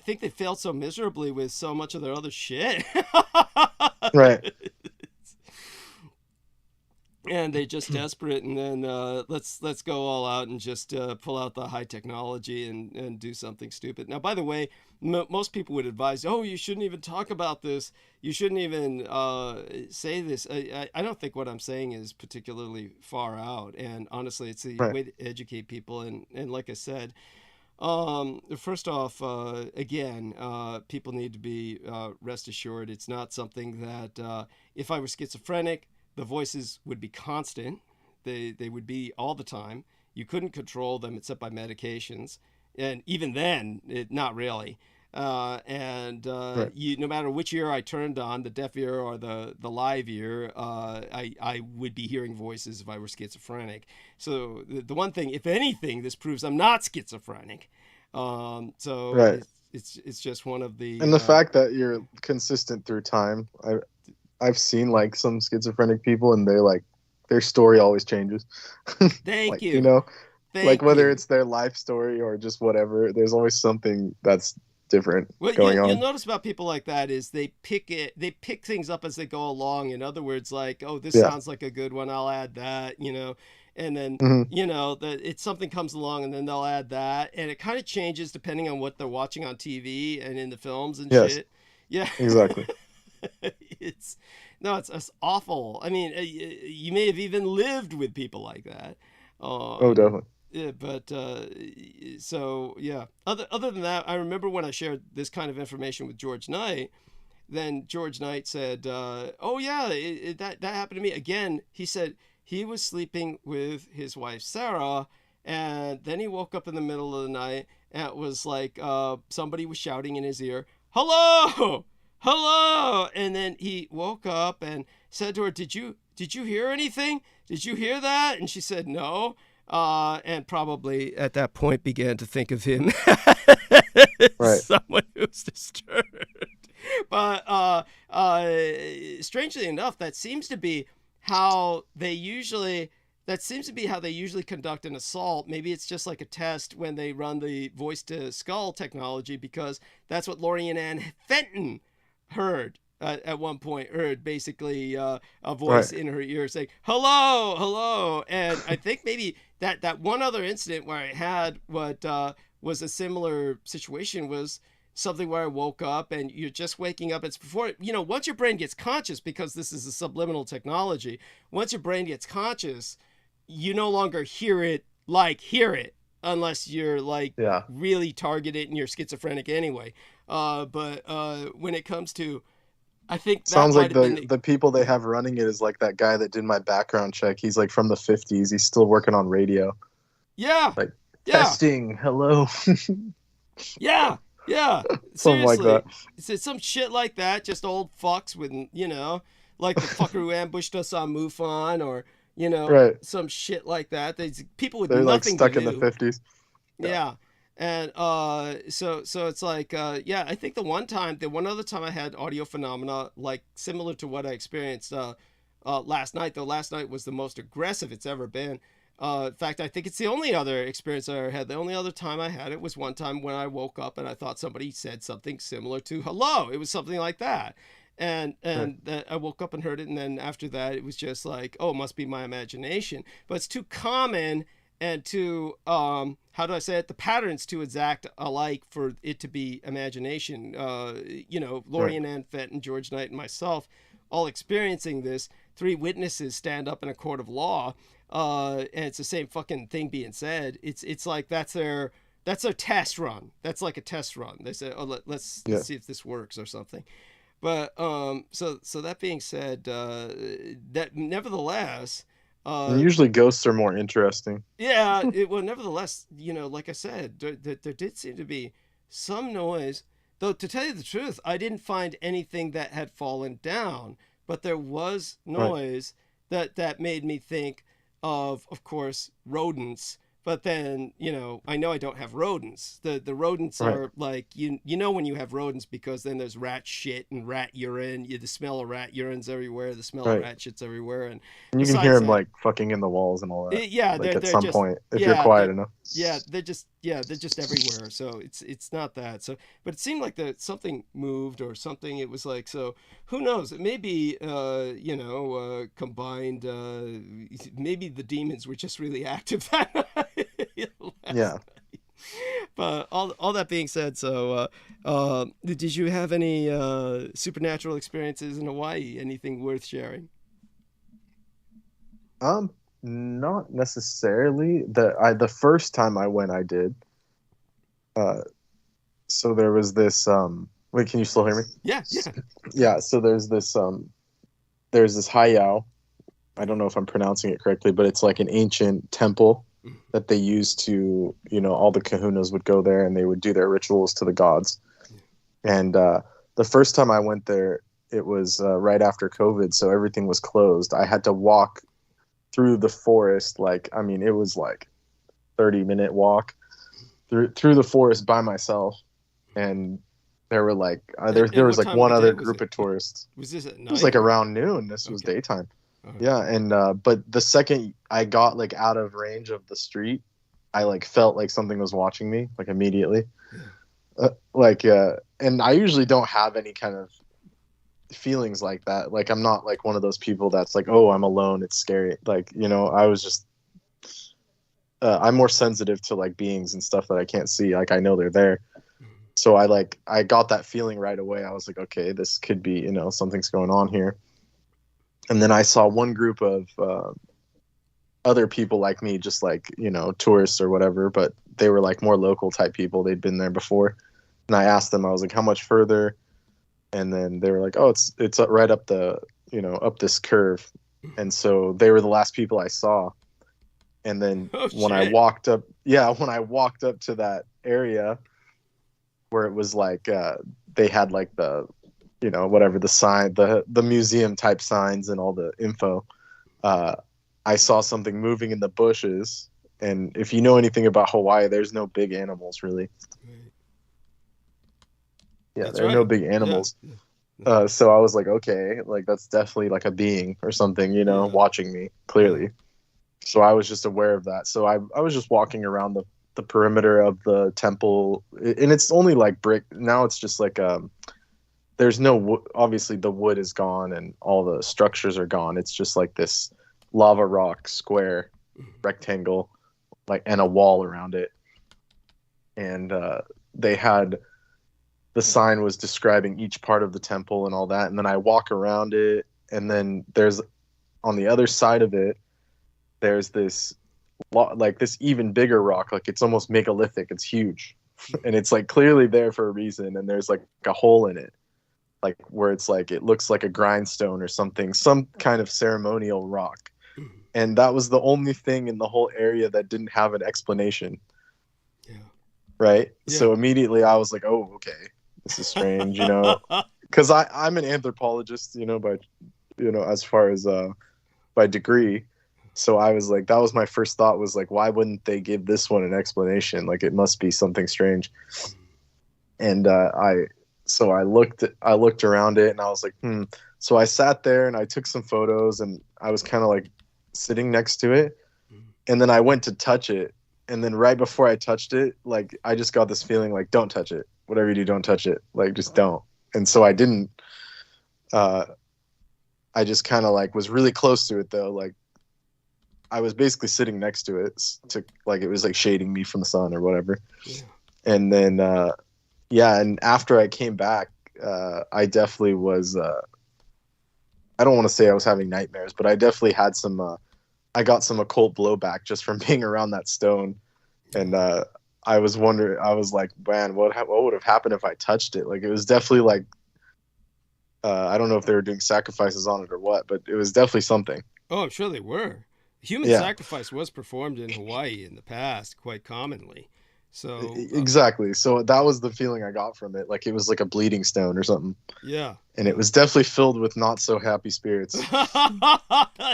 think they failed so miserably with so much of their other shit. Right. And they just desperate, and then let's go all out and just pull out the high technology and do something stupid. Now, by the way, most people would advise, you shouldn't even talk about this. You shouldn't even say this. I don't think what I'm saying is particularly far out, and honestly, it's the way to educate people. And like I said, First off, again, people need to be rest assured it's not something that if I were schizophrenic, the voices would be constant. They would be all the time. You couldn't control them except by medications, and even then, not really. Right. No matter which ear I turned on, the deaf ear or the live ear, I would be hearing voices if I were schizophrenic. So the one thing, if anything, this proves I'm not schizophrenic. So Right. it's just one of the And the fact that you're consistent through time, I've seen like some schizophrenic people, and they like their story always changes. Thank Like, you. you know, Thank like whether you. it's their life story or just whatever, there's always something that's different What going you'll on. notice about people like that is they pick things up as they go along. In other words, like, oh, this Yeah. sounds like a good one, I'll add that, and then hmm it's something comes along and then they'll add that, and it kind of changes depending on what they're watching on TV and in the films and Yes, shit. Yeah. exactly. it's no, it's awful. I mean, you may have even lived with people like that. Oh, Um, definitely. yeah, but so yeah. Other than that, I remember when I shared this kind of information with George Knight. Then George Knight said, "Oh yeah, that happened to me again." He said he was sleeping with his wife Sarah, and then he woke up in the middle of the night, and it was like somebody was shouting in his ear, "Hello, hello!" And then he woke up and said to her, "Did you hear anything? Did you hear that?" And she said, "No." And probably at that point began to think of him as Right. someone who's disturbed. But strangely enough, that seems to be how they usually conduct an assault. Maybe it's just like a test when they run the voice to skull technology, because that's what Lorian Ann Fenton heard. At one point, heard basically a voice Right. in her ear saying "hello, hello," and I think maybe that one other incident where I had what was a similar situation was something where I woke up, and you're just waking up. It's before, once your brain gets conscious, because this is a subliminal technology, once your brain gets conscious, you no longer hear it unless you're like Yeah. really targeted and you're schizophrenic anyway. But when it comes to, I think that Sounds might like have been the people they have running it is like that guy that did my background check. He's like from the 50s. He's still working on radio. yeah, Like yeah, testing. Hello. yeah, yeah. Something like Seriously, that. it's some shit like that. Just old fucks with, like the fucker who ambushed us on MUFON, or Right. some shit like that. There's people with They're like nothing to stuck in the do. 50s. Yeah. Yeah. And so it's like yeah, I think the one other time I had audio phenomena like similar to what I experienced last night, though last night was the most aggressive it's ever been. In fact, I think it's the only other experience I ever had. The only other time I had it was one time when I woke up and I thought somebody said something similar to "hello." It was something like that. And I woke up and heard it, and then after that it was just like, oh, it must be my imagination. But it's too common and too how do I say it? The patterns too exact alike for it to be imagination. Lorian Ann Fenton, George Knight, and myself all experiencing this. 3 witnesses stand up in a court of law, and it's the same fucking thing being said. It's like that's their test run. That's like a test run. They say, oh, let's Yeah. see if this works or something. But so that being said, that nevertheless. And usually ghosts are more interesting. Yeah, well, nevertheless, like I said, there did seem to be some noise. Though, to tell you the truth, I didn't find anything that had fallen down, but there was Right. noise that made me think of course, rodents. But then, I know I don't have rodents. The rodents Right. are like, when you have rodents, because then there's rat shit and rat urine. The smell of rat urine's everywhere. The smell of Right. rat shit's everywhere. And And you can besides hear them that, like fucking in the walls and all that. yeah, Like at they're some just point, if you're quiet enough. they're just everywhere. So it's not that. So, but it seemed like that something moved or something. It was like, so who knows? It may be combined. Maybe the demons were just really active that night. Yeah. But all that being said, so did you have any supernatural experiences in Hawaii? Anything worth sharing? Not necessarily. The first time I went, I did. So there was this. Wait, can you still hear me? Yeah. Yeah. So there's this Hayao. I don't know if I'm pronouncing it correctly, but it's like an ancient temple that they used to, all the kahunas would go there and they would do their rituals to the gods. And the first time I went there, it was right after COVID, so everything was closed. I had to walk through the forest, it was like 30-minute walk through the forest by myself, and there were there was like one other group of tourists. Was this at night? It was like around noon. This was daytime. Yeah, and but the second I got like out of range of the street, I like felt like something was watching me, like immediately. And I usually don't have any kind of feelings like that. Like I'm not like one of those people that's like, oh, I'm alone, it's scary. Like, I was just I'm more sensitive to like beings and stuff that I can't see. Like I know they're there. So I got that feeling right away. I was like, okay, this could be, something's going on here. And then I saw one group of other people like me, just like, tourists or whatever, but they were like more local type people. They'd been there before. And I asked them, I was like, how much further? And then they were like, oh, it's right up up this curve. And so they were the last people I saw. And then I walked up to that area where it was like, they had like the, whatever the sign, the museum type signs and all the info. I saw something moving in the bushes. And if you know anything about Hawaii, there's no big animals really. Yeah, there are no big animals. Yeah. So I was like, okay, like that's definitely like a being or something, watching me clearly. So I was just aware of that. So I was just walking around the perimeter of the temple, and it's only like brick. Now it's just like there's no obviously the wood is gone and all the structures are gone. It's just like this lava rock square rectangle, like, and a wall around it. And they had the sign was describing each part of the temple and all that. And then I walk around it, and then there's on the other side of it, there's this this even bigger rock, like it's almost megalithic. It's huge, and it's like clearly there for a reason. And there's like a hole in it, like where it's like it looks like a grindstone or something, some kind of ceremonial rock. And that was the only thing in the whole area that didn't have an explanation. Yeah. Right. Yeah. So immediately I was like, oh, okay, this is strange, because I'm an anthropologist, as far as by degree. So I was like, that was my first thought, was like, why wouldn't they give this one an explanation? Like it must be something strange. And I looked around it, and I was like, So I sat there and I took some photos, and I was kind of like sitting next to it. And then I went to touch it. And then right before I touched it, like I just got this feeling like, don't touch it. Whatever you do, don't touch it. Like, just don't. And so I didn't. I just kind of like was really close to it though. Like I was basically sitting next to it, it was like shading me from the sun or whatever. Yeah. And then, and after I came back, I definitely was, I don't want to say I was having nightmares, but I definitely had I got some occult blowback just from being around that stone. And I was wondering, I was like, man, what would have happened if I touched it? Like, it was definitely like, I don't know if they were doing sacrifices on it or what, but it was definitely something. Oh, I'm sure they were. Human sacrifice was performed in Hawaii in the past quite commonly. So exactly. So that was the feeling I got from it. Like it was like a bleeding stone or something. Yeah. And it was definitely filled with not so happy spirits.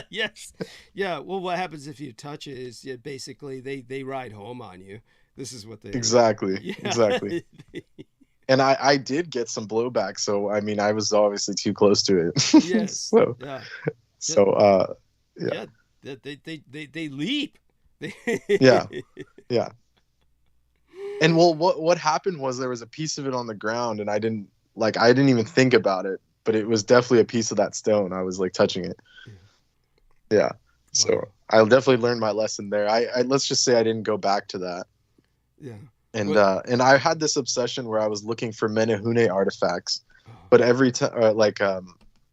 Yes. Yeah. Well, what happens if you touch it is basically they ride home on you. This is what they Exactly. Yeah. Exactly. And I did get some blowback. So, I mean, I was obviously too close to it. Yes. They leap. Yeah. Yeah. And well, what happened was there was a piece of it on the ground, and I didn't even think about it, but it was definitely a piece of that stone. I was like touching it. Yeah. So wow. I definitely learned my lesson there. I let's just say I didn't go back to that. Yeah. And and I had this obsession where I was looking for Menehune artifacts, but every time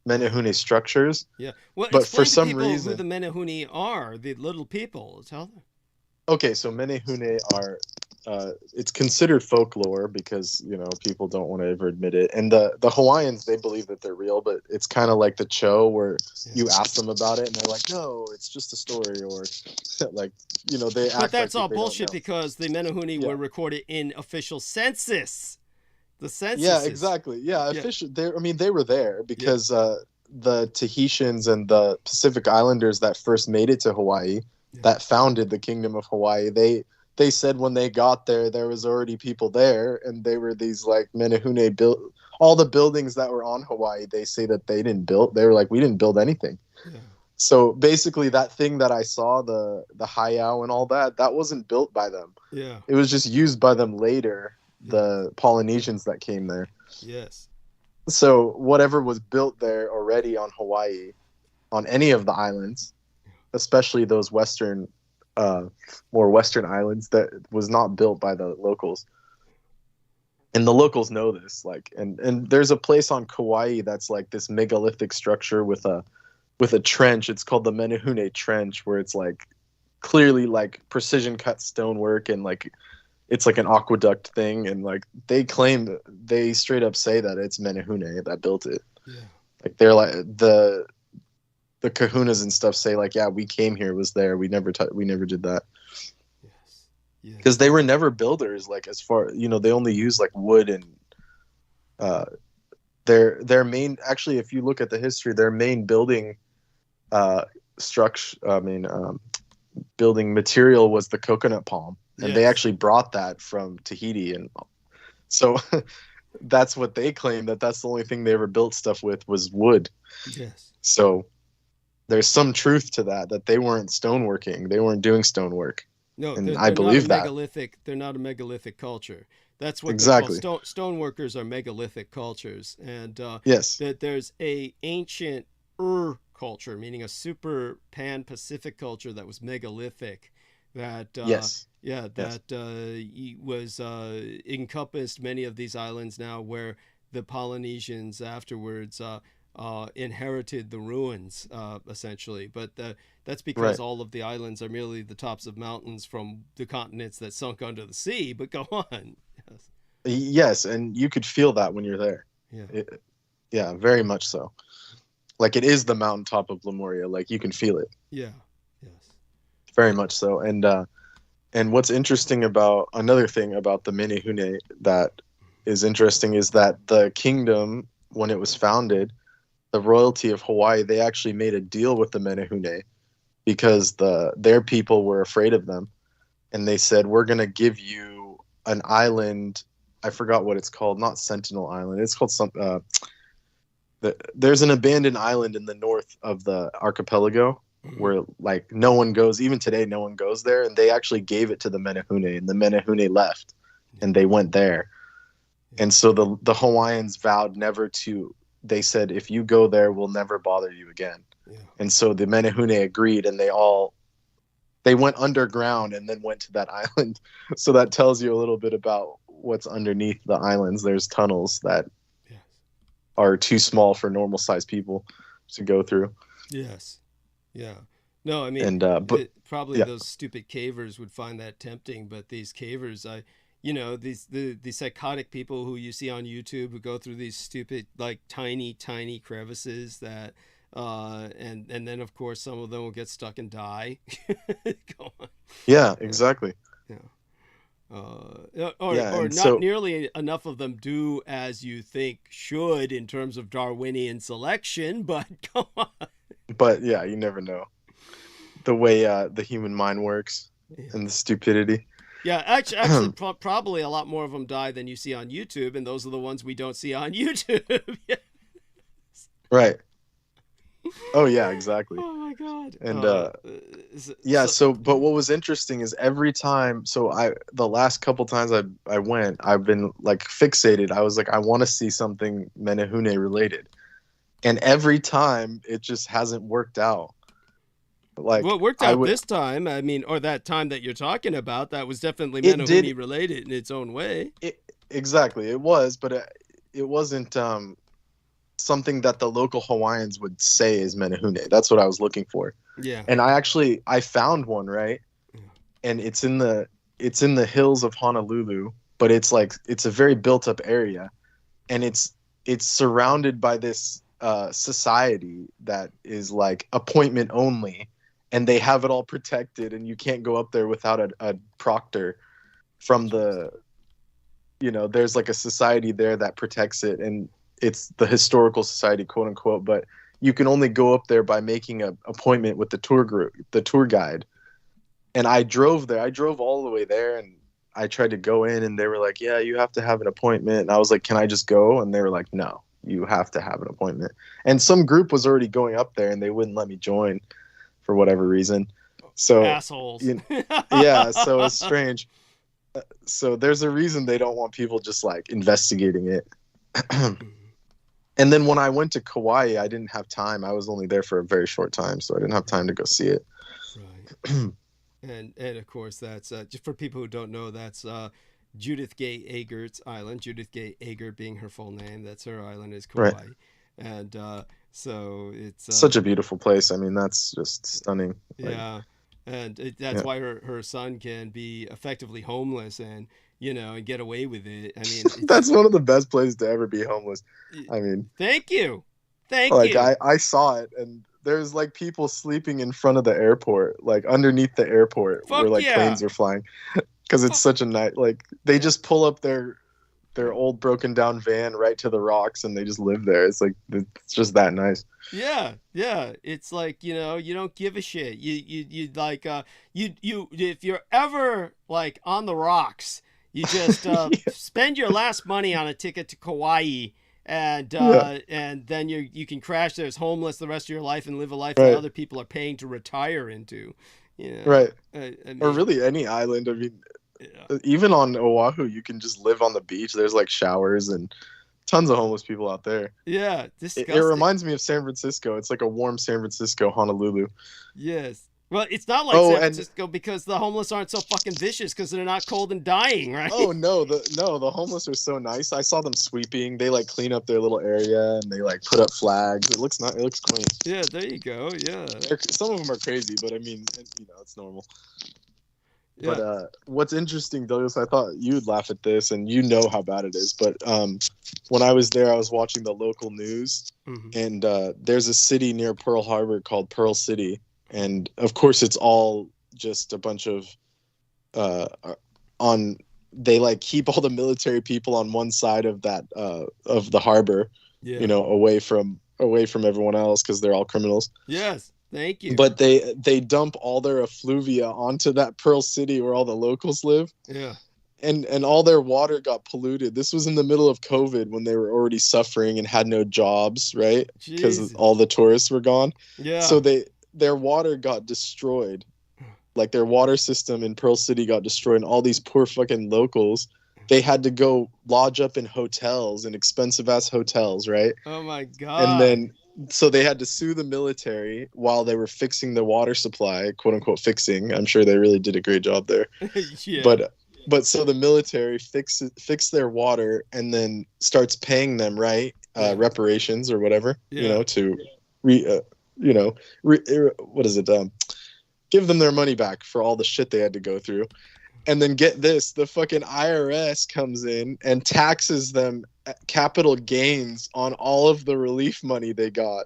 Menehune structures. Yeah. Well, but for some people reason, who the Menehune are, the little people. Tell them. Okay, so Menehune are it's considered folklore because, you know, people don't want to ever admit it. And the Hawaiians, they believe that they're real, but it's kind of like the Cho, where you ask them about it and they're like, no, it's just a story, or like, you know, they act But that's like all they don't bullshit know. because the Menehune Yeah. were recorded in official census. The census. Yeah, exactly. Yeah, Yeah. official. I mean, they were there because the Tahitians and the Pacific Islanders that first made it to Hawaii, that founded the Kingdom of Hawaii, they said when they got there, there was already people there, and they were these like Menehune built all the buildings that were on Hawaii. They say that they didn't build. They were like, we didn't build anything. Yeah. So basically, that thing that I saw, the heiau and all that, that wasn't built by them. Yeah. It was just used by them later, the Polynesians that came there. Yes. So whatever was built there already on Hawaii, on any of the islands, especially those more western islands, that was not built by the locals. And the locals know this. Like, and there's a place on Kauai that's like this megalithic structure with a trench. It's called the Menehune Trench, where it's like clearly like precision cut stonework, and like it's like an aqueduct thing, and like they straight up say that it's Menehune that built it. Yeah. Like they're like the kahunas and stuff say like, yeah, we came here, it was there, we never did that. Yes. Yeah. Because they were never builders. Like, as far, you know, they only use like wood, and their main, actually, if you look at the history, their main building building material was the coconut palm, and they actually brought that from Tahiti, and so that's what they claim, that's the only thing they ever built stuff with was wood. Yes. So there's some truth to that they weren't stoneworking, they weren't doing stonework. No, and they're I believe not a that. megalithic. They're not a megalithic culture. That's what Exactly. Stoneworkers are megalithic cultures, and Yes. that there's a ancient culture, meaning a super pan-Pacific culture that was megalithic. That Yes. was encompassed many of these islands now, where the Polynesians afterwards inherited the ruins, essentially. But that's because all of the islands are merely the tops of mountains from the continents that sunk under the sea. But go on. Yes. Yes, and you could feel that when you're there. Yeah. Very much so. Like, it is the mountaintop of Lemuria. Like, you can feel it. Yeah. Yes. Very much so. And what's interesting about, another thing about the Menehune that is interesting, is that the kingdom, when it was founded, the royalty of Hawaii, they actually made a deal with the Menehune because their people were afraid of them, and they said, we're going to give you an island. I forgot what it's called. Not Sentinel Island. It's called there's an abandoned island in the north of the archipelago where like no one goes. Even today, no one goes there. And they actually gave it to the Menehune, and the Menehune left, and they went there. And so the Hawaiians vowed never to. They said, if you go there, we'll never bother you again. Yeah. And so the Menehune agreed, and they went underground and then went to that island. So that tells you a little bit about what's underneath the islands. There's tunnels that are too small for normal sized people to go through. Yes. Yeah. No, I mean, and probably those stupid cavers would find that tempting, but these cavers, the psychotic people who you see on YouTube who go through these stupid, like tiny crevices that, and then of course some of them will get stuck and die. Go on. Yeah, exactly. Yeah. Or not nearly enough of them do as you think should in terms of Darwinian selection, but go on. But yeah, you never know the way the human mind works and the stupidity. Yeah, actually, probably a lot more of them die than you see on YouTube, and those are the ones we don't see on YouTube. Yes. Right. Oh yeah, exactly. Oh my god. And but what was interesting is every time, the last couple times I went, I've been like fixated. I was like, I want to see something Menehune related, and every time it just hasn't worked out. Like, well, it worked out this time. I mean, or that time that you're talking about, that was definitely Menehune related in its own way. Exactly, it was, but it wasn't something that the local Hawaiians would say is Menehune. That's what I was looking for. Yeah. And I found one, right? And it's it's in the hills of Honolulu, but it's a very built up area, and it's surrounded by this society that is like appointment only, and they have it all protected, and you can't go up there without a proctor from the, there's like a society there that protects it, and it's the historical society, quote unquote, but you can only go up there by making an appointment with the tour guide. And I drove there. I drove all the way there, and I tried to go in, and they were like, yeah, you have to have an appointment. And I was like, can I just go? And they were like, no, you have to have an appointment. And some group was already going up there, and they wouldn't let me join for whatever reason. So assholes. Yeah, so it's strange. So there's a reason they don't want people just like investigating it. And then when I went to Kauai, I didn't have time. I was only there for a very short time, so I didn't have time to go see it. Right. And of course, that's just for people who don't know, that's Judith Gay Agert's island. Judith Gay Agert being her full name. That's her island, is Kauai. Right. And so it's such a beautiful place. I mean, that's just stunning. Yeah. And that's why her son can be effectively homeless and, and get away with it. I mean, that's one of the best places to ever be homeless. I mean, thank you. Thank you. I saw it, and there's like people sleeping in front of the airport, like underneath the airport where like planes are flying, because it's such a night. Like they just pull up their old broken down van right to the rocks, and they just live there. It's like, it's just that nice. Yeah. It's like, you don't give a shit. You like you if you're ever like on the rocks, you just spend your last money on a ticket to Kauai, and then you can crash there as homeless the rest of your life and live a life that other people are paying to retire into. Right. I mean, or really any island. I mean, even on Oahu, you can just live on the beach. There's like showers and tons of homeless people out there. Yeah, it reminds me of San Francisco. It's like a warm San Francisco, Honolulu. Yes. Well, it's not like San Francisco because the homeless aren't so fucking vicious because they're not cold and dying, right? Oh no, the homeless are so nice. I saw them sweeping. They like clean up their little area, and they like put up flags. It looks nice. It looks clean. Yeah, there you go. Yeah. Some of them are crazy, but I mean, it's normal. Yeah. But what's interesting, Douglas, I thought you'd laugh at this, and you know how bad it is. But when I was there, I was watching the local news, and there's a city near Pearl Harbor called Pearl City, and of course, it's all just a bunch of they like keep all the military people on one side of that of the harbor, away from everyone else because they're all criminals. Yes. Thank you. But they dump all their effluvia onto that Pearl City where all the locals live. Yeah. And all their water got polluted. This was in the middle of COVID when they were already suffering and had no jobs, right? Because all the tourists were gone. Yeah. So their water got destroyed. Like their water system in Pearl City got destroyed, and all these poor fucking locals, they had to go lodge up in hotels, in expensive ass hotels, right? Oh my God. And then so they had to sue the military while they were fixing the water supply, quote unquote fixing. I'm sure they really did a great job there. Yeah. But so the military fix their water and then starts paying them, right? Reparations or whatever, to give them their money back for all the shit they had to go through. And then get this, the fucking IRS comes in and taxes them capital gains on all of the relief money they got.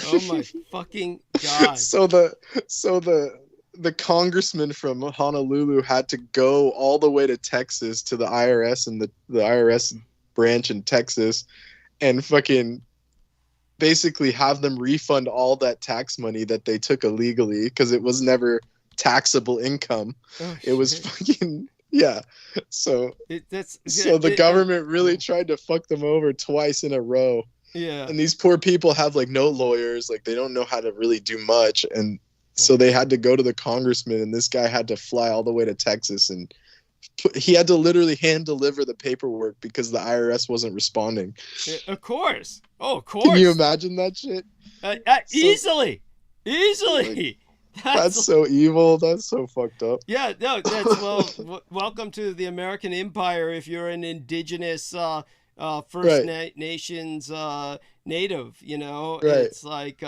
Oh my fucking God. So the congressman from Honolulu had to go all the way to Texas to the IRS and the IRS branch in Texas and fucking basically have them refund all that tax money that they took illegally because it was never taxable income. It was fucking so the government really tried to fuck them over twice in a row. Yeah. And these poor people have like no lawyers, like they don't know how to really do much, and so they had to go to the congressman, and this guy had to fly all the way to Texas, and he had to literally hand deliver the paperwork because the IRS wasn't responding. Of course. Oh, of course. Can you imagine that shit? Easily. Like, that's so evil. That's so fucked up. Yeah, no, that's welcome to the American Empire if you're an indigenous First Nations native, Right. It's like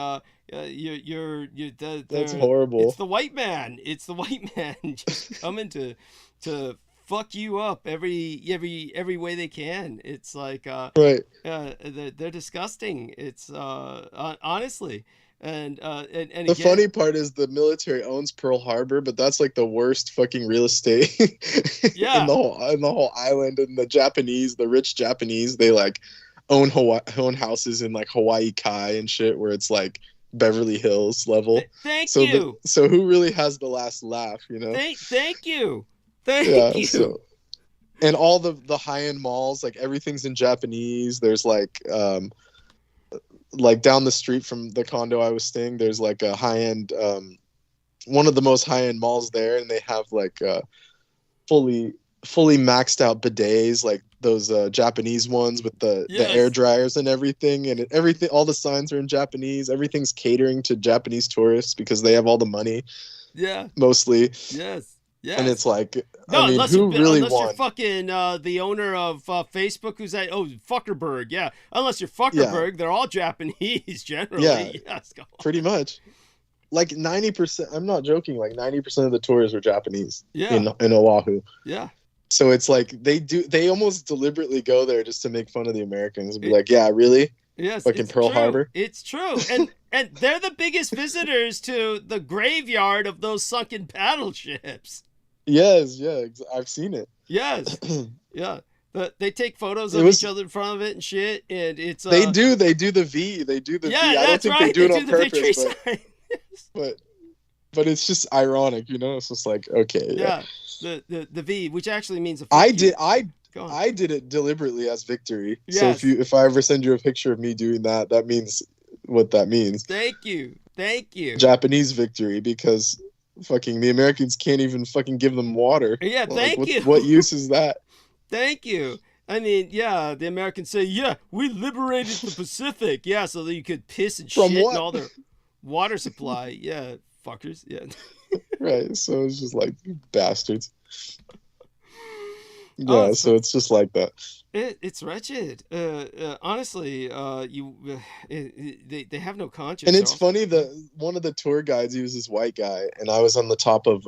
That's horrible. It's the white man. It's the white man just coming to fuck you up every way they can. It's like Right. they're disgusting. It's honestly. And The again, funny part is the military owns Pearl Harbor, but that's like the worst fucking real estate Yeah. in the whole island. And the rich Japanese, they like own houses in like Hawaii Kai and shit, where it's like Beverly Hills level. Thank So you. so who really has the last laugh, you know? Thank you. Thank Yeah. you. So, and all the high end malls, like everything's in Japanese. There's like down the street from the condo I was staying, there's like a high end, one of the most high end malls there, and they have like fully maxed out bidets, like those Japanese ones with the air dryers and everything, and everything. All the signs are in Japanese. Everything's catering to Japanese tourists because they have all the money. Yeah. Mostly. Yes. Yes. And it's like, no, I mean, unless who really unless won? you're fucking the owner of Facebook, who's that? Oh, Fuckerberg. Yeah. Unless you're Fuckerberg, they're all Japanese generally. Yeah. Yes, go on. Pretty much. Like 90%, I'm not joking, like 90% of the tourists are Japanese in Oahu. Yeah. So it's like they almost deliberately go there just to make fun of the Americans and be like, yeah, really? Yes, fucking it's Pearl true. Harbor? It's true. And they're the biggest visitors to the graveyard of those sunken battleships. Yes, I've seen it. Yes. Yeah. They take photos of each other in front of it and shit, and it's they do the V. They do the V. I don't think they do it on purpose, but it's just ironic, you know? It's just like, okay. Yeah. The V, which actually means a I did it deliberately as victory. Yes. So if I ever send you a picture of me doing that, that means what that means. Thank you. Japanese victory, because fucking the Americans can't even fucking give them water. Yeah, thank you. What use is that? Thank you. I mean, yeah, the Americans say, yeah, we liberated the Pacific. Yeah, so that you could piss and shit and all their water supply. Yeah, fuckers. Yeah. Right. So it's just like, bastards. Yeah, so it's just like that. It's wretched. Honestly, they have no conscience. And it's funny that one of the tour guides, he was this white guy, and I was on the top of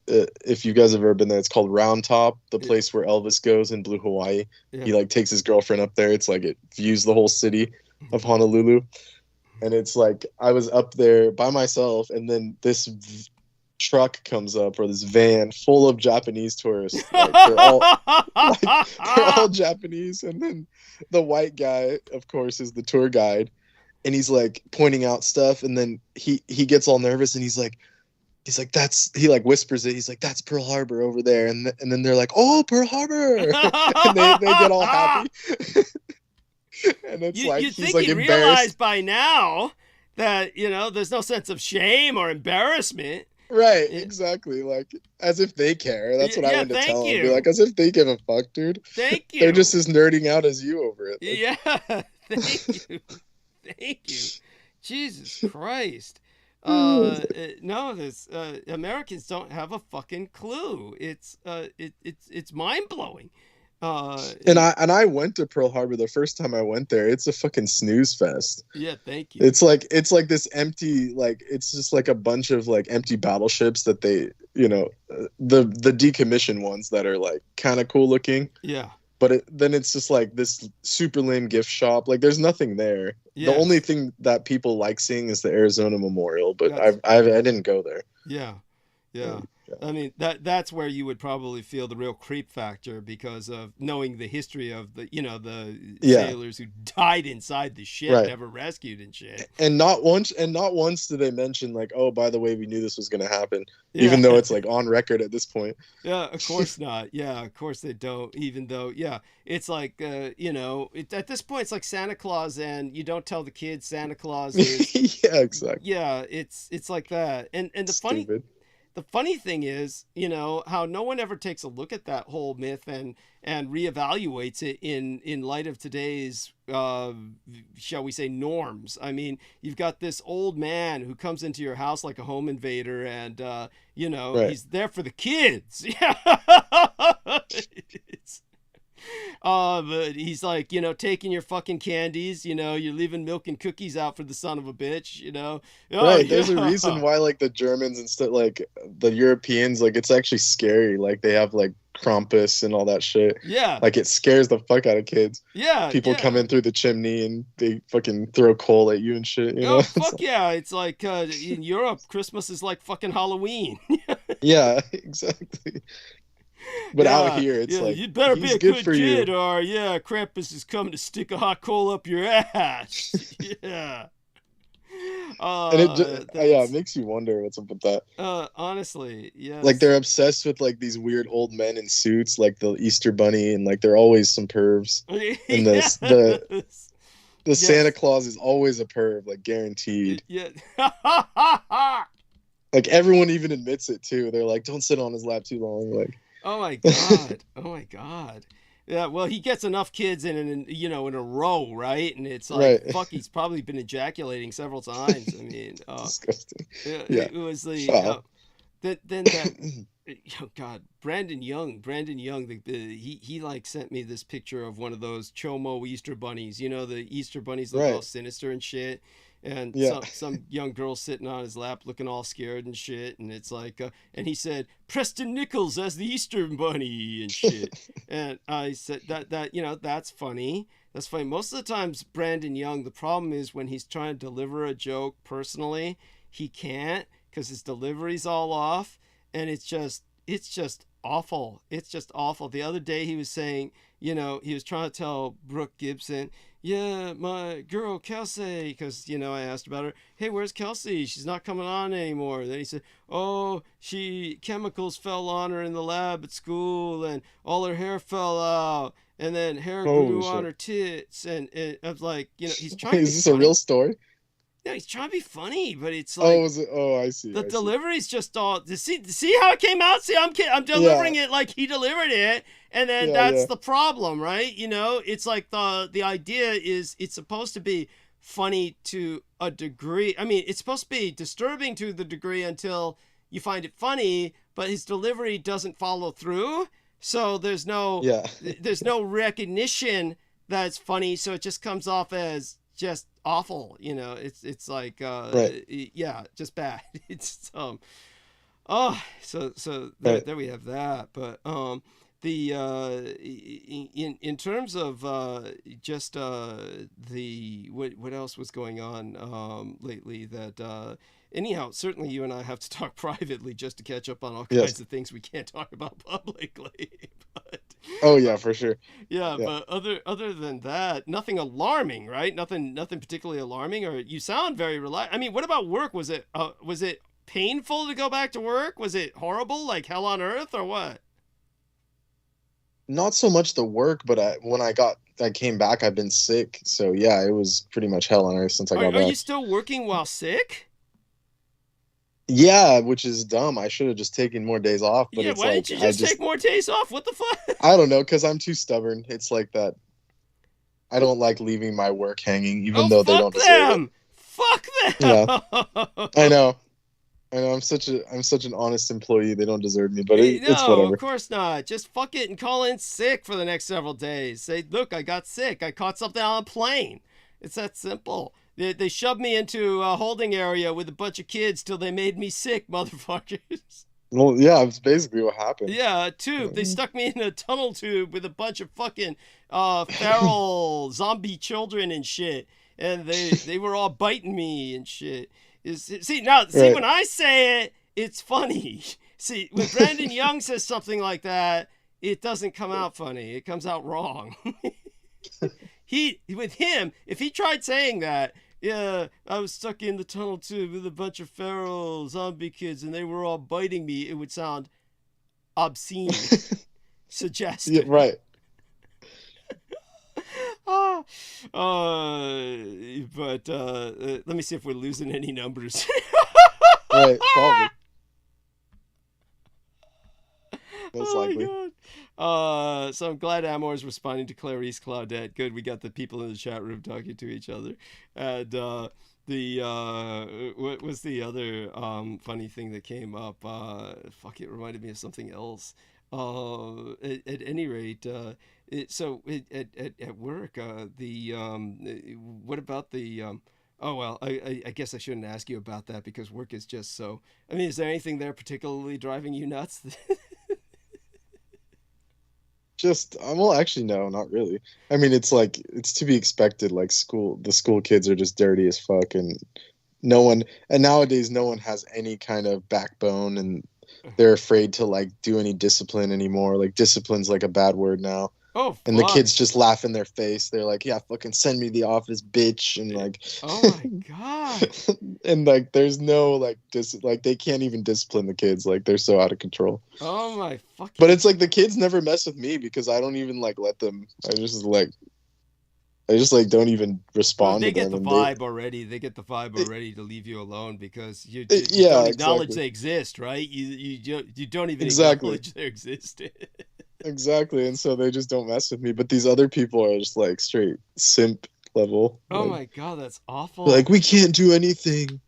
if you guys have ever been there, it's called Round Top, the place where Elvis goes in Blue Hawaii. Yeah. He like takes his girlfriend up there. It's like it views the whole city of Honolulu, and it's like I was up there by myself, and then this truck comes up, or this van full of Japanese tourists. Like, they're all Japanese, and then the white guy, of course, is the tour guide, and he's like pointing out stuff, and then he gets all nervous, and he's like he like whispers it. He's like, that's Pearl Harbor over there, and then they're like, oh, Pearl Harbor, and they get all happy. And it's you'd he's think like you'd embarrassed realize by now that, you know, there's no sense of shame or embarrassment. Right, exactly. Like, as if they care. That's what I wanted to tell them. Be like, as if they give a fuck, dude. Thank you. They're just as nerding out as you over it. Like, yeah, thank you. Thank you. Jesus Christ. No, this Americans don't have a fucking clue. It's mind-blowing. And I went to Pearl Harbor the first time I went there. It's a fucking snooze fest. Yeah, thank you. It's like this empty, like, it's just like a bunch of like empty battleships that they, you know, the decommissioned ones that are like kind of cool looking. Yeah. But then it's just like this super lame gift shop. Like, there's nothing there. Yeah. The only thing that people like seeing is the Arizona Memorial, but I didn't go there. Yeah. I mean, that's where you would probably feel the real creep factor, because of knowing the history of the sailors who died inside the ship, never rescued and shit. And not once do they mention like, oh, by the way, we knew this was going to happen, even though it's like on record at this point. Yeah, of course not. Yeah, of course they don't. Even though, it's like at this point it's like Santa Claus, and you don't tell the kids Santa Claus is. Yeah, exactly. Yeah, it's like that. And the funny thing is, you know, how no one ever takes a look at that whole myth and reevaluates it in light of today's, shall we say, norms. I mean, you've got this old man who comes into your house like a home invader, and, he's there for the kids. Yeah. But he's like, you know, taking your fucking candies, you know, you're leaving milk and cookies out for the son of a bitch, you know. Oh, Right, there's a yeah. reason why like the Germans and stuff, like the Europeans, like it's actually scary. Like they have like Krampus and all that shit. Yeah. Like it scares the fuck out of kids. Yeah. People yeah. come in through the chimney and they fucking throw coal at you and shit. You know? Oh, fuck yeah. It's like in Europe, Christmas is like fucking Halloween. Yeah, exactly. But Yeah, out here, it's like you'd better be he's a good good for kid, you. or yeah, Krampus is coming to stick a hot coal up your ass. Yeah. And it just, yeah, that's- it makes you wonder what's up with that. honestly, yes. Like they're obsessed with like these weird old men in suits, like the Easter Bunny, and like they're always some pervs. And Yes. the Santa Claus is always a perv, like guaranteed. Yeah. Like everyone even admits it too. They're like, don't sit on his lap too long. Like, Oh my god. Oh my god. Yeah, well, he gets enough kids in a row, right? And it's like, Right. fuck, he's probably been ejaculating several times. I mean, disgusting. yeah, Yeah. it was the Wow. then that. Oh God, Brandon Young, he like sent me this picture of one of those Chomo Easter bunnies. You know, the Easter bunnies look all Right. sinister and shit. And Yeah. some young girl sitting on his lap looking all scared and shit. And it's like, and he said, Preston Nichols as the Easter bunny and shit. And I said that, you know, that's funny. That's funny. Most of the times, Brandon Young, the problem is when he's trying to deliver a joke personally, he can't because his delivery's all off. And it's just awful. It's just awful. The other day he was saying, you know, he was trying to tell Brooke Gibson, yeah, my girl Kelsey, because, you know, I asked about her. Hey, where's Kelsey? She's not coming on anymore. Then he said, oh, chemicals fell on her in the lab at school and all her hair fell out. And then hair grew Holy on shit. her tits. And I was like, you know, he's trying to be Is this a funny. real story? Yeah, he's trying to be funny, but it's Oh, like, is it? Oh, I see. the I see. delivery's just all. See how it came out. See, I'm delivering it like he delivered it, and then Yeah, that's yeah. the problem, right? You know, it's like the idea is it's supposed to be funny to a degree. I mean, it's supposed to be disturbing to the degree until you find it funny, but his delivery doesn't follow through. So there's no Yeah. there's no recognition that it's funny. So it just comes off as just awful, you know. It's like Right. yeah, just bad. It's oh, so there, Right. there we have that. But the in terms of just the what else was going on lately that anyhow, certainly you and I have to talk privately just to catch up on all Yes. kinds of things we can't talk about publicly. But Oh yeah, for sure. yeah, Yeah. but other than that, nothing alarming, right? Nothing particularly alarming. Or you sound very relaxed. I mean, what about work? Was it painful to go back to work? Was it horrible, like hell on earth, or what? Not so much the work, but when I came back, I've been sick. So yeah, it was pretty much hell on earth since I got Are back. you still working while sick? Yeah, which is dumb. I should have just taken more days off. But Yeah, it's why like didn't you just take more days off? What the fuck? I don't know, because I'm too stubborn. It's like that. I don't like leaving my work hanging, even though they don't deserve them. Fuck them. I know. I'm such an honest employee. They don't deserve me, but it's No, whatever. of course not. Just fuck it and call in sick for the next several days. Say, look, I got sick. I caught something on a plane. It's that simple. They shoved me into a holding area with a bunch of kids till they made me sick, motherfuckers. Well, yeah, it's basically what happened. Yeah, a tube. They stuck me in a tunnel tube with a bunch of fucking feral zombie children and shit. And they were all biting me and shit. See, Right. when I say it, it's funny. See, when Brandon Young says something like that, it doesn't come out funny. It comes out wrong. With him, if he tried saying that, yeah, I was stuck in the tunnel tube with a bunch of feral zombie kids and they were all biting me, it would sound obscene, suggestive. Yeah, right. But let me see if we're losing any numbers. Right, probably. Most Oh likely. my god. So I'm glad Amor is responding to Clarice Claudette. Good, we got the people in the chat room talking to each other. And what was the other funny thing that came up? Fuck, it reminded me of something else. At any rate, at work, what about the oh well, I guess I shouldn't ask you about that because work is just so. I mean, is there anything there particularly driving you nuts? Just well, actually, no, not really. I mean, it's like it's to be expected. Like the school kids are just dirty as fuck, and nowadays no one has any kind of backbone, and they're afraid to like do any discipline anymore. Like discipline's like a bad word now. Oh, and the kids just laugh in their face. They're like, "Yeah, fucking send me to the office, bitch!" And like, oh my god. And like, there's no like like they can't even discipline the kids. Like they're so out of control. Oh my fucking. But it's like the kids never mess with me because I don't even like let them. I just don't even respond. They get to them. the vibe already. They get the vibe already to leave you alone because you don't acknowledge they exist, right? You don't even acknowledge their existence. Exactly, and so they just don't mess with me. But these other people are just like straight simp level. Oh my god, that's awful. Like we can't do anything.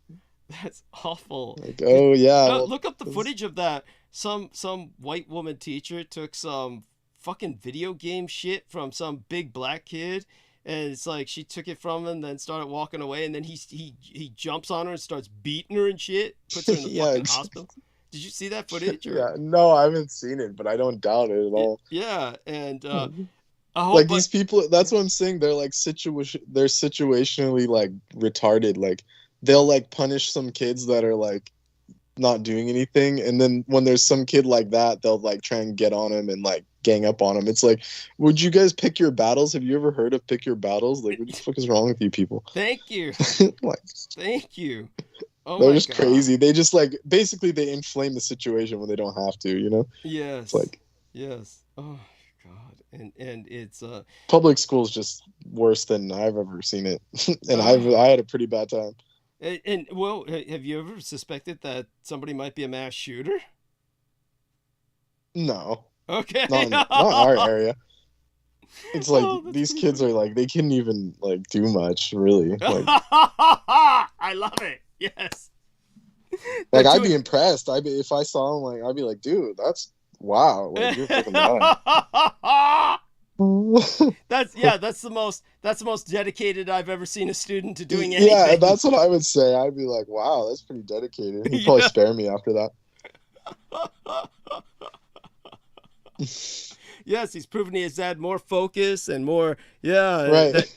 That's awful. Like, oh yeah. Look up the footage of that. Some white woman teacher took some fucking video game shit from some big black kid. And it's like she took it from him, then started walking away, and then he jumps on her and starts beating her and shit. Puts her in the fucking hospital. Did you see that footage? Or? Yeah, no, I haven't seen it, but I don't doubt it at all. Yeah, and these people. That's what I'm saying. They're like they're situationally like retarded. Like they'll like punish some kids that are like not doing anything, and then when there's some kid like that, they'll like try and get on him and like gang up on him. It's like, would you guys pick your battles? Have you ever heard of pick your battles? Like, what the fuck is wrong with you people? Thank you. Like, thank you. Oh they're just crazy. They just like basically they inflame the situation when they don't have to, you know? Yes. It's like yes. Oh god. And it's public school's just worse than I've ever seen it. And I had a pretty bad time. And well, have you ever suspected that somebody might be a mass shooter? No. Okay. Not our area. It's like these kids are like they couldn't even like do much really. Like, I love it. Yes. Like I'd be impressed. If I saw him, like I'd be like, dude, that's wow. Like you're fucking That's the most dedicated I've ever seen a student to doing anything. Yeah, that's what I would say. I'd be like, wow, that's pretty dedicated. He'd probably spare me after that. Yes, he's proven he has had more focus and more. Yeah, right.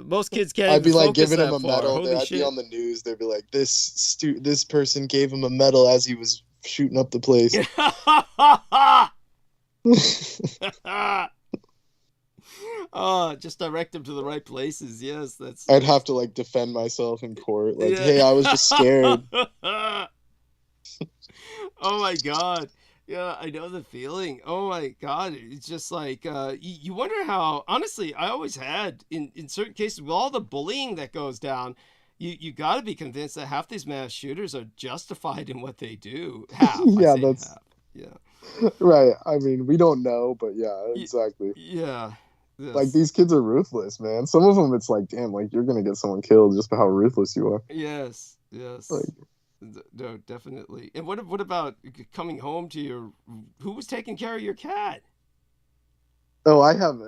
Most kids can't. I'd be like giving him a medal. I'd be on the news. They'd be like, this person gave him a medal as he was shooting up the place. Just direct him to the right places. Yes, that's. I'd have to like defend myself in court. Like, hey, I was just scared. Oh my god. Yeah, I know the feeling. Oh my god, it's just like you wonder how. Honestly, I always had in certain cases with all the bullying that goes down, you got to be convinced that half these mass shooters are justified in what they do. Half, yeah, that's half. Yeah. Right. I mean, we don't know, but yeah, exactly. Yeah. Yes. Like these kids are ruthless, man. Some of them, it's like, damn, like you're gonna get someone killed just by how ruthless you are. Yes. Yes. Like, no, definitely. And what about coming home to your? Who was taking care of your cat? Oh, I have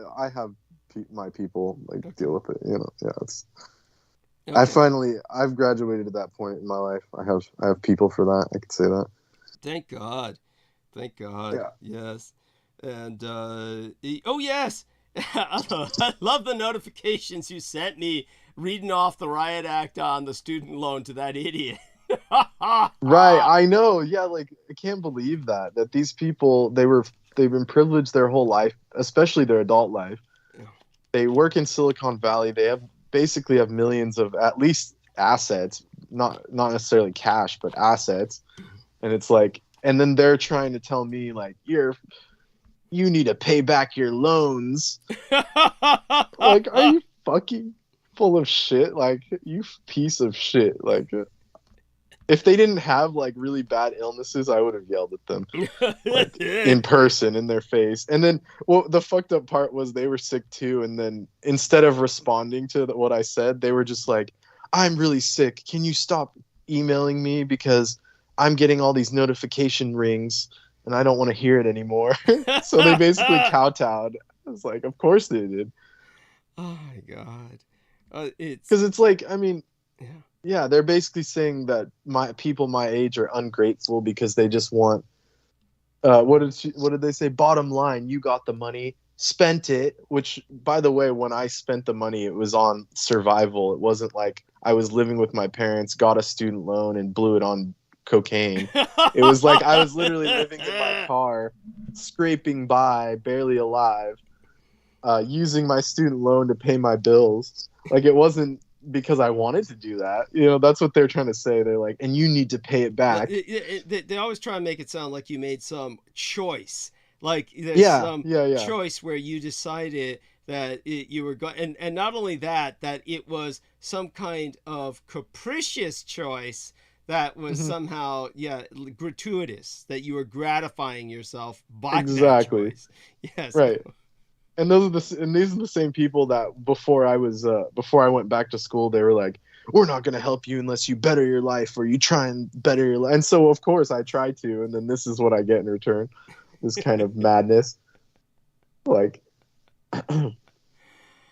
my people like deal with it. You know, yeah. It's. Okay. I've graduated to that point in my life. I have people for that. I could say that. Thank God. Thank God. Yeah. Yes. And oh yes, I love the notifications you sent me reading off the riot act on the student loan to that idiot. Right, I know. Yeah, like I can't believe that these people they've been privileged their whole life, especially their adult life. Yeah. They work in Silicon Valley. They basically have millions of at least assets, not necessarily cash, but assets. And it's like, and then they're trying to tell me like you need to pay back your loans. Like, are you fucking full of shit? Like, you piece of shit. Like, if they didn't have like really bad illnesses, I would have yelled at them like, in person in their face. And then, well, the fucked up part was they were sick too. And then instead of responding to what I said, they were just like, "I'm really sick. Can you stop emailing me because I'm getting all these notification rings and I don't want to hear it anymore. So they basically kowtowed. I was like, of course they did. Oh my god. It's Because it's like, I mean, yeah. yeah, they're basically saying that people my age are ungrateful because they just want. What did they say? Bottom line, you got the money, spent it. Which, by the way, when I spent the money, it was on survival. It wasn't like I was living with my parents, got a student loan, and blew it on cocaine. It was like I was literally living in my car, scraping by, barely alive, using my student loan to pay my bills. Like, it wasn't because I wanted to do that. You know, that's what they're trying to say. They're like, and you need to pay it back. They always try and make it sound like you made some choice. Like there's some choice where you decided that you were going, and not only that it was some kind of capricious choice that was somehow gratuitous, that you were gratifying yourself by that choice. Yes. Right. And these are the same people that before I went back to school, they were like, we're not going to help you unless you better your life, or you try and better your life. And so of course I tried to, and then this is what I get in return. This kind of madness. Like, and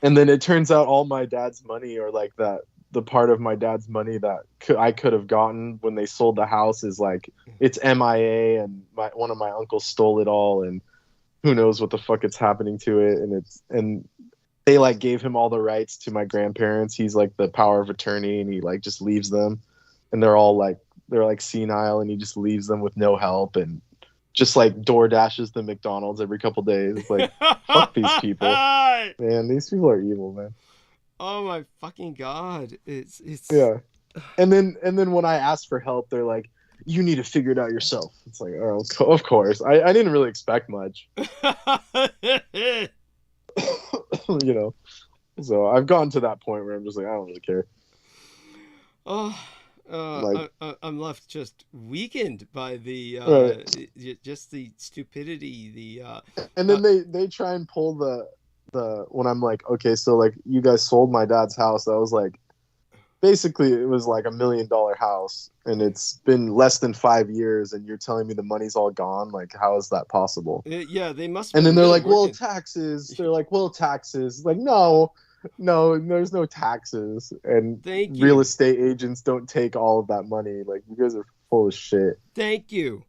then it turns out all my dad's money, or like the part of my dad's money that I could have gotten when they sold the house, is like, it's MIA, and one of my uncles stole it all, and who knows what the fuck it's happening to it. And they like gave him all the rights to my grandparents. He's like the power of attorney, and he like just leaves them, and they're like senile, and he just leaves them with no help, and just like door dashes the McDonald's every couple days. It's like, fuck these people, man. These people are evil, man. Oh my fucking god. It's yeah. And then when I ask for help, they're like, you need to figure it out yourself. It's like, oh, of course. I didn't really expect much. You know. So I've gotten to that point where I'm just like, I don't really care. I'm left just weakened by the just the stupidity, and then they try and pull the when I'm like, okay, so like you guys sold my dad's house. I was like, basically it was like $1 million house, and it's been less than 5 years, and you're telling me the money's all gone. Like, how is that possible? Yeah, they must. And then they're like, well, taxes. They're like, well, taxes. Like, no, there's no taxes, and real estate agents don't take all of that money. Like, you guys are full of shit. Thank you.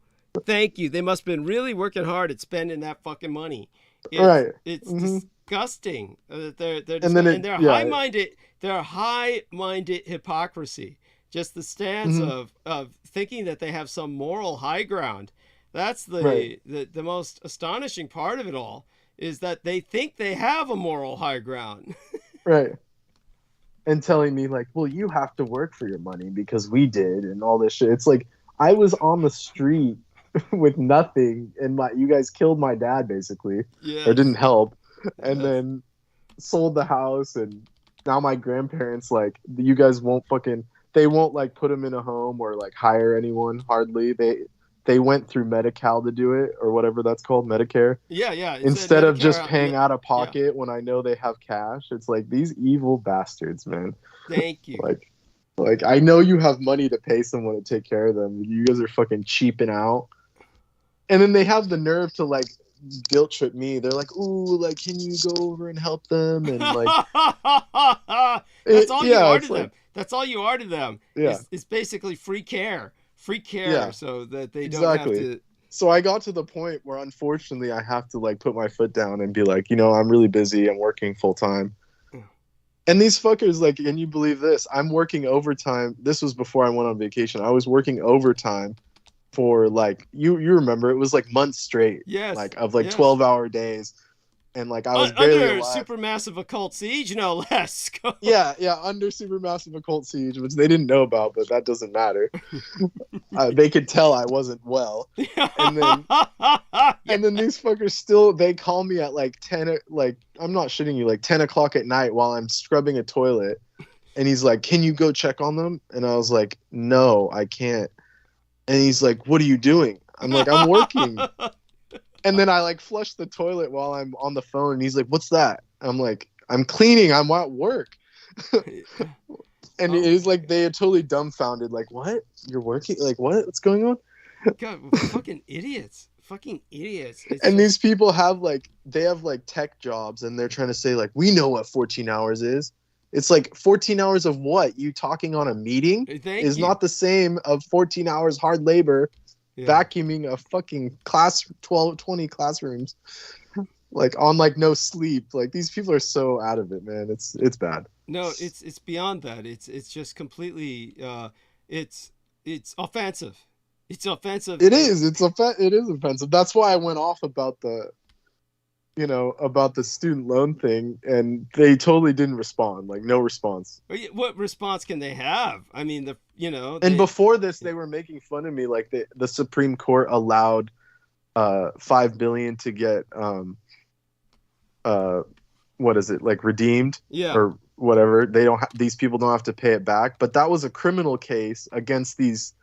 They must have been really working hard at spending that fucking money. It's disgusting. They're high-minded. They're high-minded hypocrisy. Just the stance of thinking that they have some moral high ground. That's the most astonishing part of it all, is that they think they have a moral high ground. Right. And telling me like, well, you have to work for your money because we did, and all this shit. It's like, I was on the street with nothing, and you guys killed my dad basically, or didn't help, and then sold the house, and now my grandparents, like, you guys won't they won't like put him in a home or like hire anyone hardly. They went through Medi-Cal to do it, or whatever that's called, Medicare. Yeah. Instead of just paying out of pocket when I know they have cash. It's like, these evil bastards, man. Thank you. Like I know you have money to pay someone to take care of them. You guys are fucking cheaping out. And then they have the nerve to like guilt trip me. They're like, ooh, like, can you go over and help them? And like, that's all you are to them. That's all you are to them. Yeah. It's basically free care. So that they don't have to. So I got to the point where, unfortunately, I have to like put my foot down and be like, you know, I'm really busy. I'm working full time. And these fuckers, like, can you believe this? I'm working overtime. This was before I went on vacation. I was working overtime for like, you remember, it was like months straight. Yes. Like, of like 12-hour days. And like, I was barely under alive. Supermassive Occult Siege, no less. yeah, under Supermassive Occult Siege, which they didn't know about, but that doesn't matter. They could tell I wasn't well. And then these fuckers still, they call me at like 10, like, I'm not shitting you, like 10 o'clock at night while I'm scrubbing a toilet. And he's like, can you go check on them? And I was like, no, I can't. And he's like, what are you doing? I'm like, I'm working. And then I like flush the toilet while I'm on the phone, and he's like, what's that? I'm like, I'm cleaning, I'm at work. And it was like, they are totally dumbfounded, like, what? You're working? Like, what? What's going on? God, fucking idiots. fucking idiots. It's And just- these people have like tech jobs, and they're trying to say like, we know what 14 hours is. It's like 14 hours of what? You talking on a meeting Thank is you. not the same of 14 hours hard labor Yeah. vacuuming a fucking 20 classrooms, like on like no sleep. Like these people are so out of it, man. It's bad. No, it's beyond that. It's just completely it's offensive. It's offensive. It is. It is offensive. That's why I went off about the student loan thing, and they totally didn't respond. Like no response. What response can they have? I mean, And before this, they were making fun of me. Like the Supreme Court allowed $5 billion to get what is it, like redeemed yeah. or whatever. These people don't have to pay it back. But that was a criminal case against these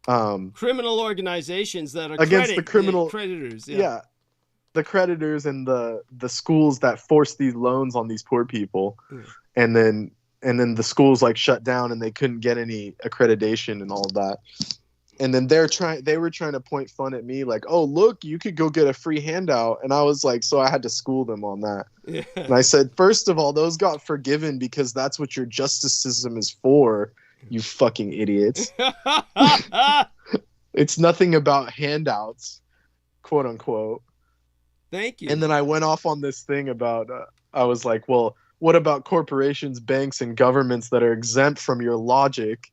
criminal organizations that are against the criminal creditors. Yeah, the creditors and the schools that forced these loans on these poor people, and then the schools like shut down and they couldn't get any accreditation and all of that. And then they were trying to point fun at me like, oh look, you could go get a free handout. And I was like, so I had to school them on that. Yeah. And I said, first of all, those got forgiven because that's what your justice system is for, you fucking idiots. It's nothing about handouts, quote unquote. Thank you. And then I went off on this thing about, I was like, well, what about corporations, banks, and governments that are exempt from your logic?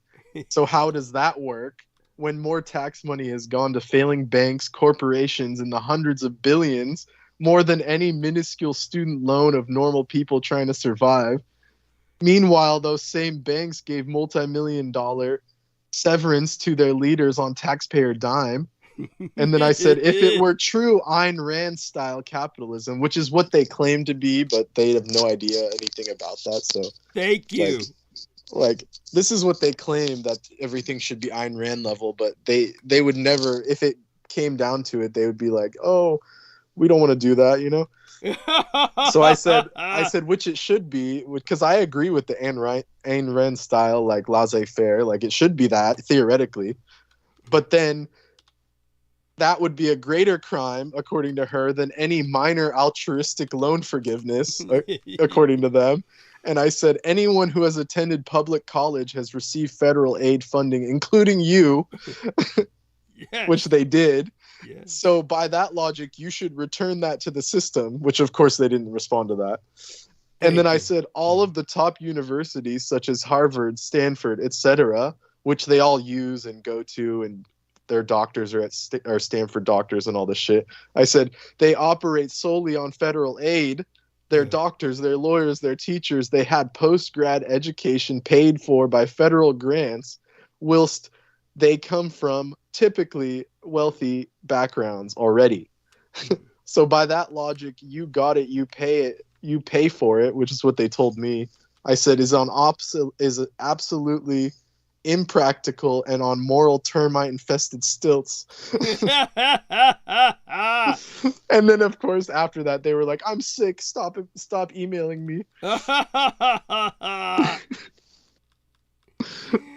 So how does that work when more tax money has gone to failing banks, corporations in the hundreds of billions, more than any minuscule student loan of normal people trying to survive? Meanwhile, those same banks gave multi-million-dollar severance to their leaders on taxpayer dime. And then I said, if it were true Ayn Rand style capitalism, which is what they claim to be, but they have no idea anything about that. So thank you. Like this is what they claim, that everything should be Ayn Rand level, but they would never, if it came down to it, they would be like, oh, we don't want to do that, you know? So I said, which it should be, because I agree with the Ayn Rand style, like laissez-faire, like it should be that theoretically, but then that would be a greater crime, according to her, than any minor altruistic loan forgiveness, according to them. And I said, anyone who has attended public college has received federal aid funding, including you, Yes. which they did. Yes. So by that logic, you should return that to the system, which of course they didn't respond to that. And then I said, all of the top universities, such as Harvard, Stanford, etc., which they all use and go to, and their doctors are are Stanford doctors and all this shit. I said, they operate solely on federal aid. Their doctors, their lawyers, their teachers, they had post-grad education paid for by federal grants, whilst they come from typically wealthy backgrounds already. So by that logic, you got it, you pay it, you pay for it, which is what they told me. I said is absolutely impractical and on moral termite infested stilts. And then of course after that they were like, I'm sick, stop emailing me.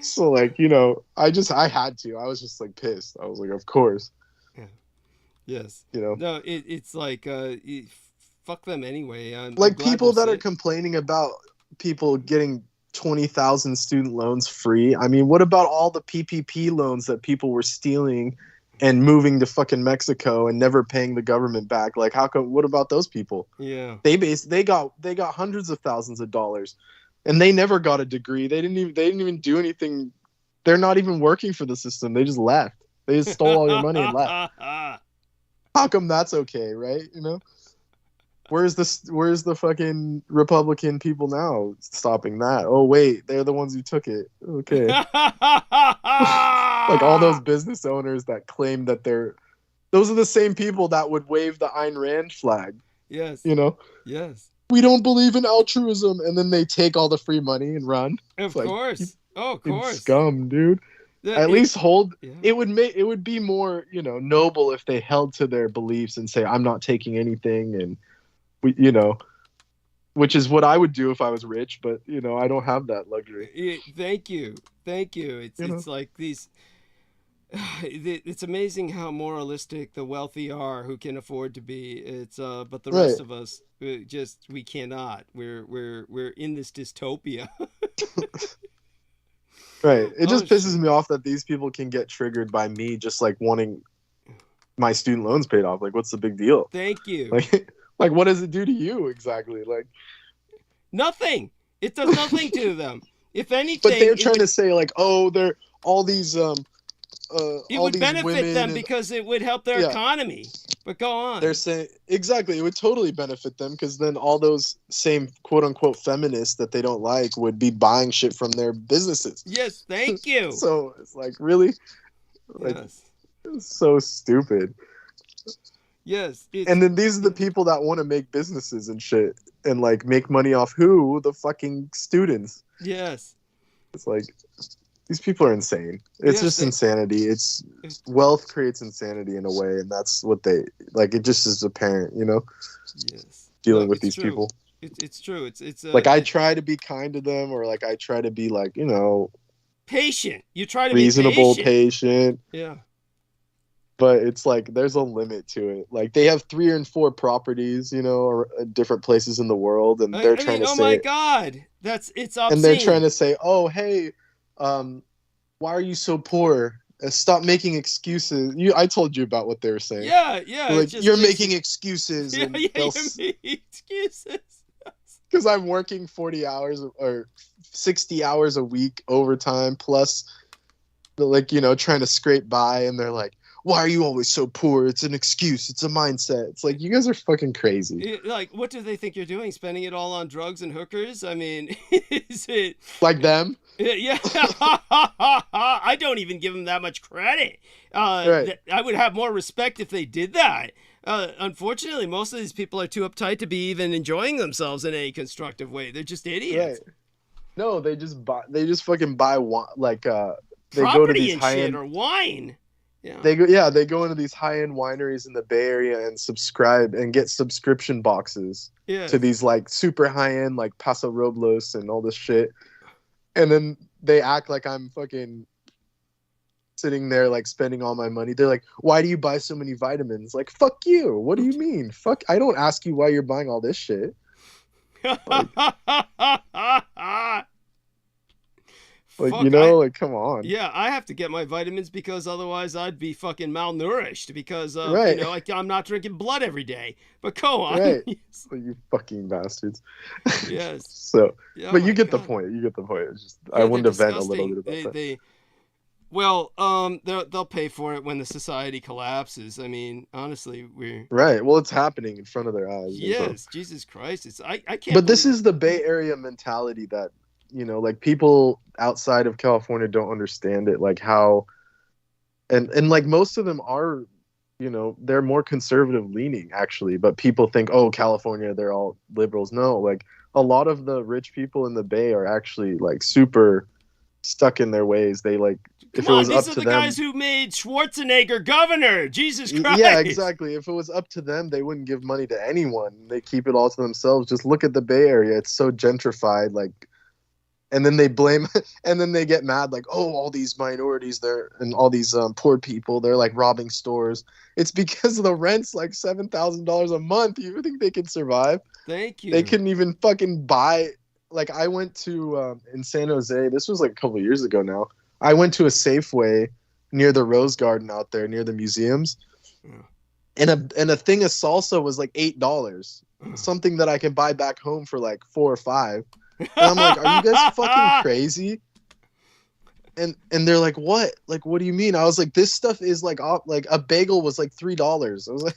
So like, you know, I had to. I was just like pissed. I was like, of course. Yes. You know. No, it's like fuck them anyway. Like people that are complaining about people getting 20,000 student loans free. I mean, what about all the PPP loans that people were stealing and moving to fucking Mexico and never paying the government back? Like, how come? What about those people? Yeah, they got hundreds of thousands of dollars, and they never got a degree. They didn't even do anything. They're not even working for the system. They just left. They just stole all your money and left. How come that's okay, right? You know. Where's the fucking Republican people now stopping that? Oh wait, they're the ones who took it. Okay. Like all those business owners that claim that those are the same people that would wave the Ayn Rand flag. Yes. You know? Yes. We don't believe in altruism, and then they take all the free money and run. Of course. Of course. Scum, dude. At least hold. Yeah. It would be more, you know, noble if they held to their beliefs and say, I'm not taking anything, and you know, which is what I would do if I was rich, but you know, I don't have that luxury. Thank you. It's like these. It's amazing how moralistic the wealthy are who can afford to be. It's but the Right. rest of us we cannot. We're in this dystopia. Right. It just Oh, pisses shit. me off that these people can get triggered by me just like wanting my student loans paid off. Like, what's the big deal? Thank you. Like what does it do to you exactly? Like, Nothing. It does nothing to them. If anything, but they're it trying would, to say like, oh, they're all these it all would these benefit women them and because it would help their Yeah. economy. But go on. they're saying exactly it would totally benefit them because then all those same quote unquote feminists that they don't like would be buying shit from their businesses. Yes, thank you. So it's like really, like Yes. it's so stupid. Yes. And then these are the people that want to make businesses and shit and like make money off who? The fucking students. Yes. It's like these people are insane. It's Yes, just they- insanity. It's wealth creates insanity in a way, and that's what they like. It just is apparent, you know, Yes. dealing No, with it's these true. people. It's true. It's Like I try to be kind to them, or like I try to be like, you know, patient. You try to reasonable, be patient. patient. Yeah. But it's like there's a limit to it. Like they have 3 and 4 properties, you know, or different places in the world, and they're trying to oh say, my God, it's obscene. and they're trying to say, oh hey, why are you so poor? Stop making excuses. I told you about what they were saying. Yeah. They're like you're making excuses, Yeah, and you're they'll making excuses. because I'm working 40 hours or 60 hours a week overtime plus, like, you know, trying to scrape by, and they're like, why are you always so poor? It's an excuse. It's a mindset. It's like, you guys are fucking crazy. Like, what do they think you're doing? Spending it all on drugs and hookers? I mean, is it Like them? Yeah. I don't even give them that much credit. Right. I would have more respect if they did that. Unfortunately, most of these people are too uptight to be even enjoying themselves in any constructive way. They're just idiots. Right. No, they just fucking buy wine, like they Property go to these and high shit end or wine. Yeah. they go into these high end wineries in the Bay Area and subscribe and get subscription boxes Yes. to these like super high end like Paso Robles and all this shit. And then they act like I'm fucking sitting there like spending all my money. They're like, why do you buy so many vitamins? Like, fuck you. What do you mean? Fuck, I don't ask you why you're buying all this shit. Like, Fuck, you know, like, come on. Yeah, I have to get my vitamins because otherwise I'd be fucking malnourished because Right. you know, I'm not drinking blood every day. But go on. Right. Like, you fucking bastards. Yes. So, Oh but you my get the God. point. You get the point. It's just, Yeah, I wanted to they're vent a little bit disgusting. about that. Well, they'll pay for it when the society collapses. I mean, honestly, we're Right. Well, it's happening in front of their eyes. yes, Jesus Christ, I can't. But this believe- is the Bay Area mentality that, you know, like people outside of California don't understand it. Like how, and like most of them are, you know, they're more conservative leaning actually. But people think, oh, California, they're all liberals. No, like a lot of the rich people in the Bay are actually like super stuck in their ways. They like, if Come it on, was up these are to the them, guys who made Schwarzenegger governor. Jesus Christ. yeah, exactly. If it was up to them, they wouldn't give money to anyone. They keep it all to themselves. Just look at the Bay Area. It's so gentrified. Like, and then they blame, and then they get mad. Like, oh, all these minorities there and all these poor people, they're like robbing stores. It's because the rent's like $7,000 a month. You think they can survive? Thank you. They couldn't even fucking buy. Like, I went to in San Jose. This was like a couple years ago now. I went to a Safeway near the Rose Garden out there, near the museums, and a thing of salsa was like $8. Something that I can buy back home for like $4 or $5. And I'm like, are you guys fucking crazy? And they're like, what? Like, what do you mean? I was like, this stuff is like a bagel was like $3. I was like,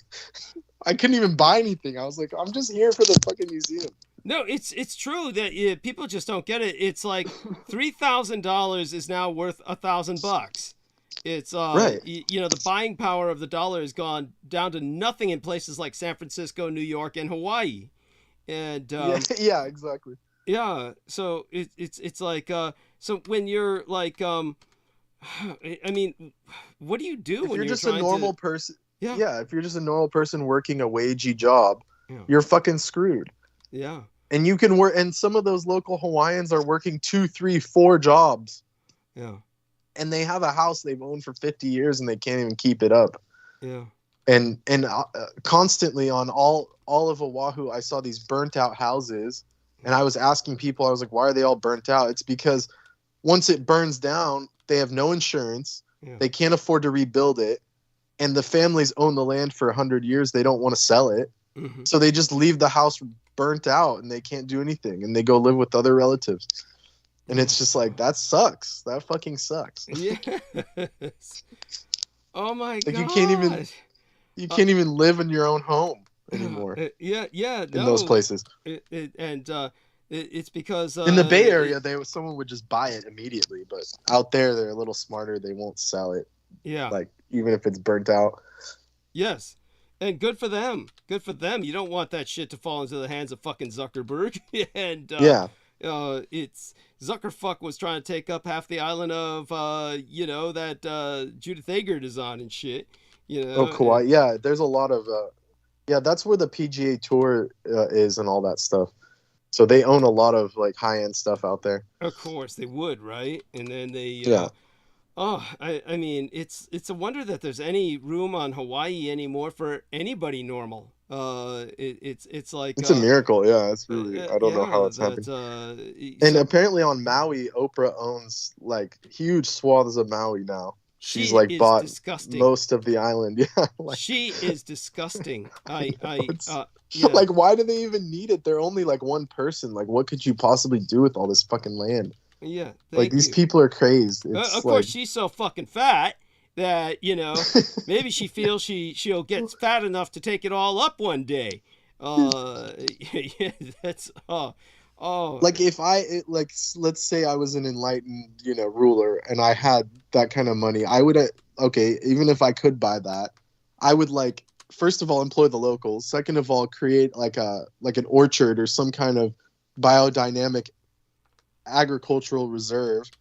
I couldn't even buy anything. I was like, I'm just here for the fucking museum. No, it's true that people just don't get it. It's like $3,000 is now worth $1,000. It's Right. You know, the buying power of the dollar has gone down to nothing in places like San Francisco, New York, and Hawaii. And Yeah, exactly. yeah, so it's like so when you're like I mean, what do you do If when you're you're just a trying normal to, person, yeah, yeah, if you're just a normal person working a wagey job, Yeah. you're fucking screwed. yeah, And you can work, and some of those local Hawaiians are working 2, 3, 4 jobs. yeah. and they have a house they've owned for 50 years and they can't even keep it up. Yeah. And constantly on all of Oahu, I saw these burnt out houses, and I was asking people, I was like, why are they all burnt out? It's because once it burns down, they have no insurance. Yeah. They can't afford to rebuild it. And the families own the land for 100 years. They don't want to sell it. Mm-hmm. So they just leave the house burnt out and they can't do anything. And they go live with other relatives. And it's just like, that sucks. That fucking sucks. Yes. Oh my Like god. you can't even live in your own home anymore Yeah. in those places. It's because In the Bay Area, someone would just buy it immediately. But out there, they're a little smarter. They won't sell it. Yeah. Like, even if it's burnt out. Yes. And good for them. Good for them. You don't want that shit to fall into the hands of fucking Zuckerberg. And Yeah. It's Zuckerfuck was trying to take up half the island of that Judith Agard is on and shit. Kauai. Yeah, there's a lot of that's where the PGA Tour is and all that stuff. So they own a lot of like high-end stuff out there. Of course they would, right? And then they I mean, it's a wonder that there's any room on Hawaii anymore for anybody normal. It's like it's a miracle. Yeah, it's really I don't know how it's happened. And apparently on Maui, Oprah owns like huge swaths of Maui now. She's like bought disgusting. Most of the island. Yeah, like, she is disgusting. Like, why do they even need it? They're only like one person. Like, what could you possibly do with all this fucking land? Yeah, like these people are crazed. Of course, she's so fucking fat that maybe she feels she'll get fat enough to take it all up one day. Yeah, that's like if let's say I was an enlightened ruler and I had that kind of money, I would even if I could buy that, I would like first of all employ the locals. Second of all, create like an orchard or some kind of biodynamic agricultural reserve,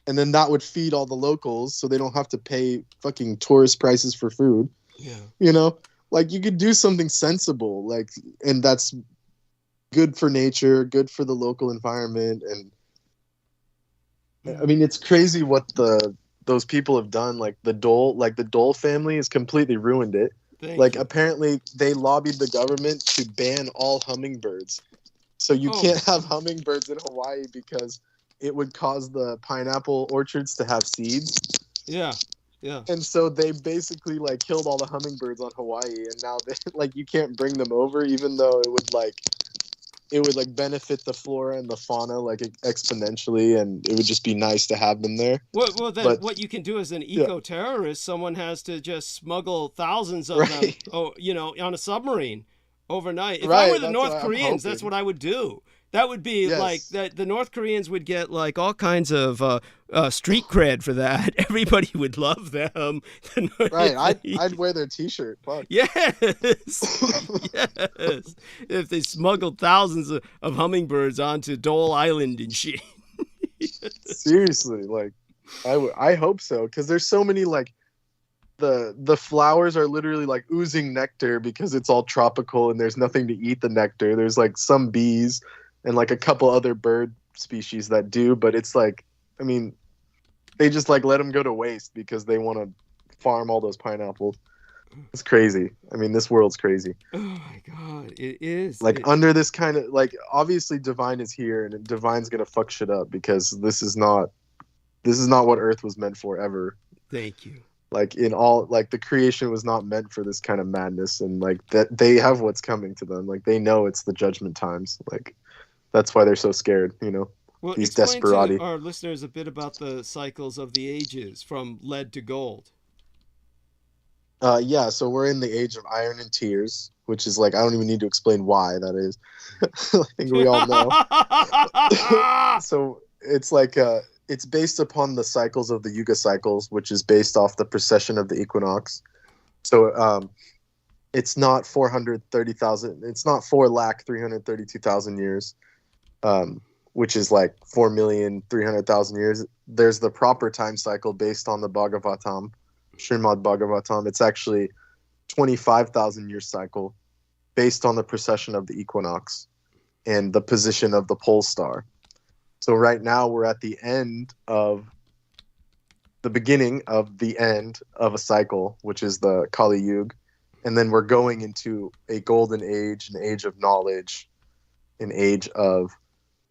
and then that would feed all the locals so they don't have to pay fucking tourist prices for food. Like you could do something sensible, like, and that's good for nature, good for the local environment. And I mean, it's crazy what those people have done. Like the Dole family has completely ruined it. Apparently they lobbied the government to ban all hummingbirds. So you can't have hummingbirds in Hawaii because it would cause the pineapple orchards to have seeds. Yeah, yeah. And so they basically like killed all the hummingbirds on Hawaii, and now they like you can't bring them over, even though it would benefit the flora and the fauna like exponentially, and it would just be nice to have them there. Well, then what you can do as an eco-terrorist, someone has to just smuggle thousands of them, on a submarine. Overnight. If I were the North Koreans, that's what I would do. That would be like that. The North Koreans would get like all kinds of street cred for that. Everybody would love them. Right. I'd wear their T-shirt. Fuck. Yes. Yes. If they smuggled thousands of hummingbirds onto Dole Island and shit. Seriously, like I hope so, because there's so many like. The flowers are literally like oozing nectar because it's all tropical and there's nothing to eat the nectar. There's like some bees and like a couple other bird species that do, but it's like, I mean, they just like let them go to waste because they want to farm all those pineapples. It's crazy. I mean, this world's crazy. Oh my god, it is. Like under this kind of like, obviously Divine is here and Divine's gonna fuck shit up because this is not what Earth was meant for ever. Thank you. Like in all, like the creation was not meant for this kind of madness, and like that they have what's coming to them. Like they know it's the judgment times. Like that's why they're so scared. Well, these explain desperati. to our listeners a bit about the cycles of the ages from lead to gold. So we're in the age of iron and tears, which is like I don't even need to explain why that is. I think we all know. So it's like it's based upon the cycles of the Yuga cycles, which is based off the precession of the equinox. So it's not 430,000. It's not 4,332,000 years, which is like 4,300,000 years. There's the proper time cycle based on the Bhagavatam, Srimad Bhagavatam. It's actually 25,000 year cycle based on the precession of the equinox and the position of the pole star. So right now we're at the end of the beginning of the end of a cycle, which is the Kali Yuga, and then we're going into a golden age, an age of knowledge, an age of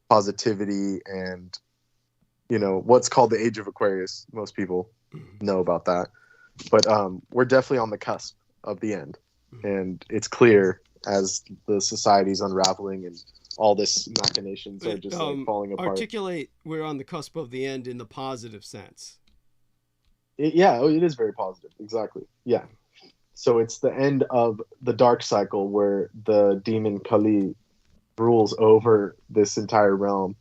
positivity, and what's called the age of Aquarius. Most people know about that, but we're definitely on the cusp of the end, and it's clear as the society's unraveling and all this machinations are just like falling apart. Articulate, we're on the cusp of the end in the positive sense. It is very positive. Exactly. Yeah. So it's the end of the dark cycle where the demon Kali rules over this entire realm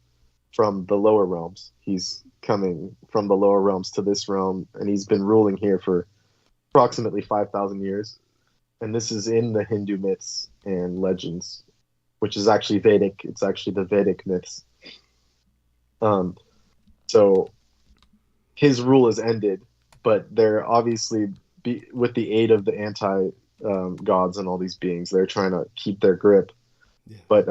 from the lower realms. He's coming from the lower realms to this realm, and he's been ruling here for approximately 5,000 years. And this is in the Hindu myths and legends, which is actually Vedic. It's actually the Vedic myths. So his rule is ended, but they're obviously, with the aid of the anti-gods and all these beings, they're trying to keep their grip. Yeah. But,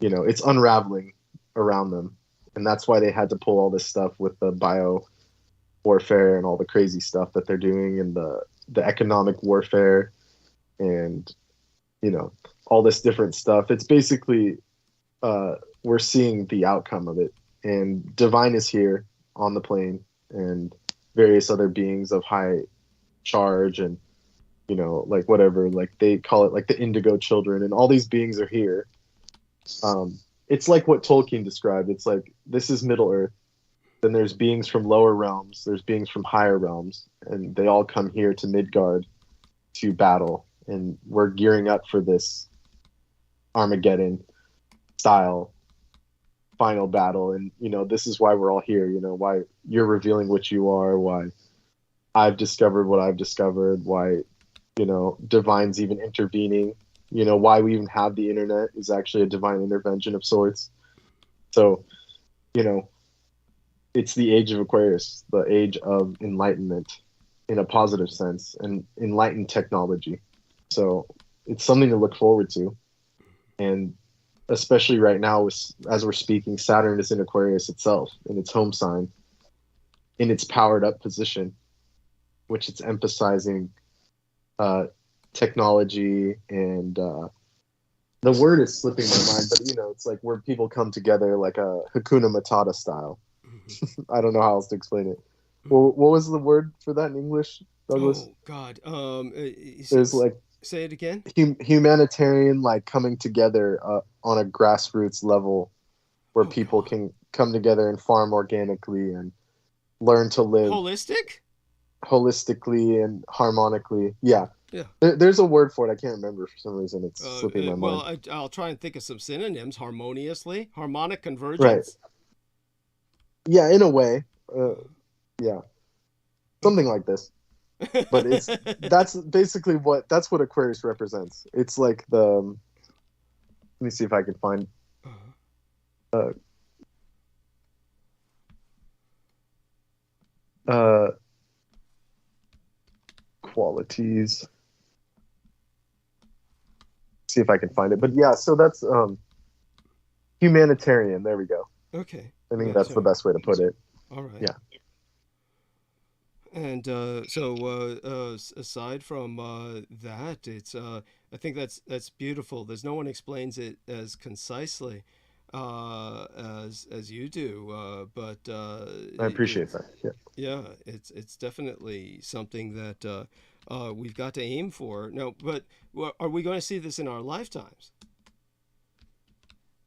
it's unraveling around them. And that's why they had to pull all this stuff with the bio warfare and all the crazy stuff that they're doing, and the economic warfare and, all this different stuff. It's basically, we're seeing the outcome of it. And Divine is here on the plane, and various other beings of high charge, and like whatever, like they call it like the indigo children, and all these beings are here. It's like what Tolkien described. It's like, this is Middle Earth, then there's beings from lower realms, there's beings from higher realms, and they all come here to Midgard to battle, and we're gearing up for this Armageddon style final battle. And this is why we're all here, why you're revealing what you are, why I've discovered what I've discovered, why Divine's even intervening, why we even have the internet is actually a divine intervention of sorts. So it's the age of Aquarius, the age of enlightenment in a positive sense, and enlightened technology. So it's something to look forward to. And especially right now, as we're speaking, Saturn is in Aquarius itself, in its home sign, in its powered up position, which it's emphasizing technology, and the word is slipping my mind, but it's like where people come together like a Hakuna Matata style. I don't know how else to explain it. Well, what was the word for that in English, Douglas? Oh God, there's like, say it again. Humanitarian, like coming together on a grassroots level, where people can come together and farm organically and learn to live holistically and harmonically. Yeah. There's a word for it. I can't remember for some reason. It's slipping my mind. Well, I'll try and think of some synonyms. Harmoniously, harmonic convergence. Right. Yeah, in a way. Yeah. Something like this. But that's basically what Aquarius represents. It's like let me see if I can find qualities. See if I can find it. But yeah, so that's humanitarian. There we go. Okay. I think that's the best way to put it. All right. Yeah. And aside from that, it's I think that's beautiful. There's no one explains it as concisely as you do, but I appreciate that. Yeah. Yeah, it's definitely something that we've got to aim for. No, but are we going to see this in our lifetimes?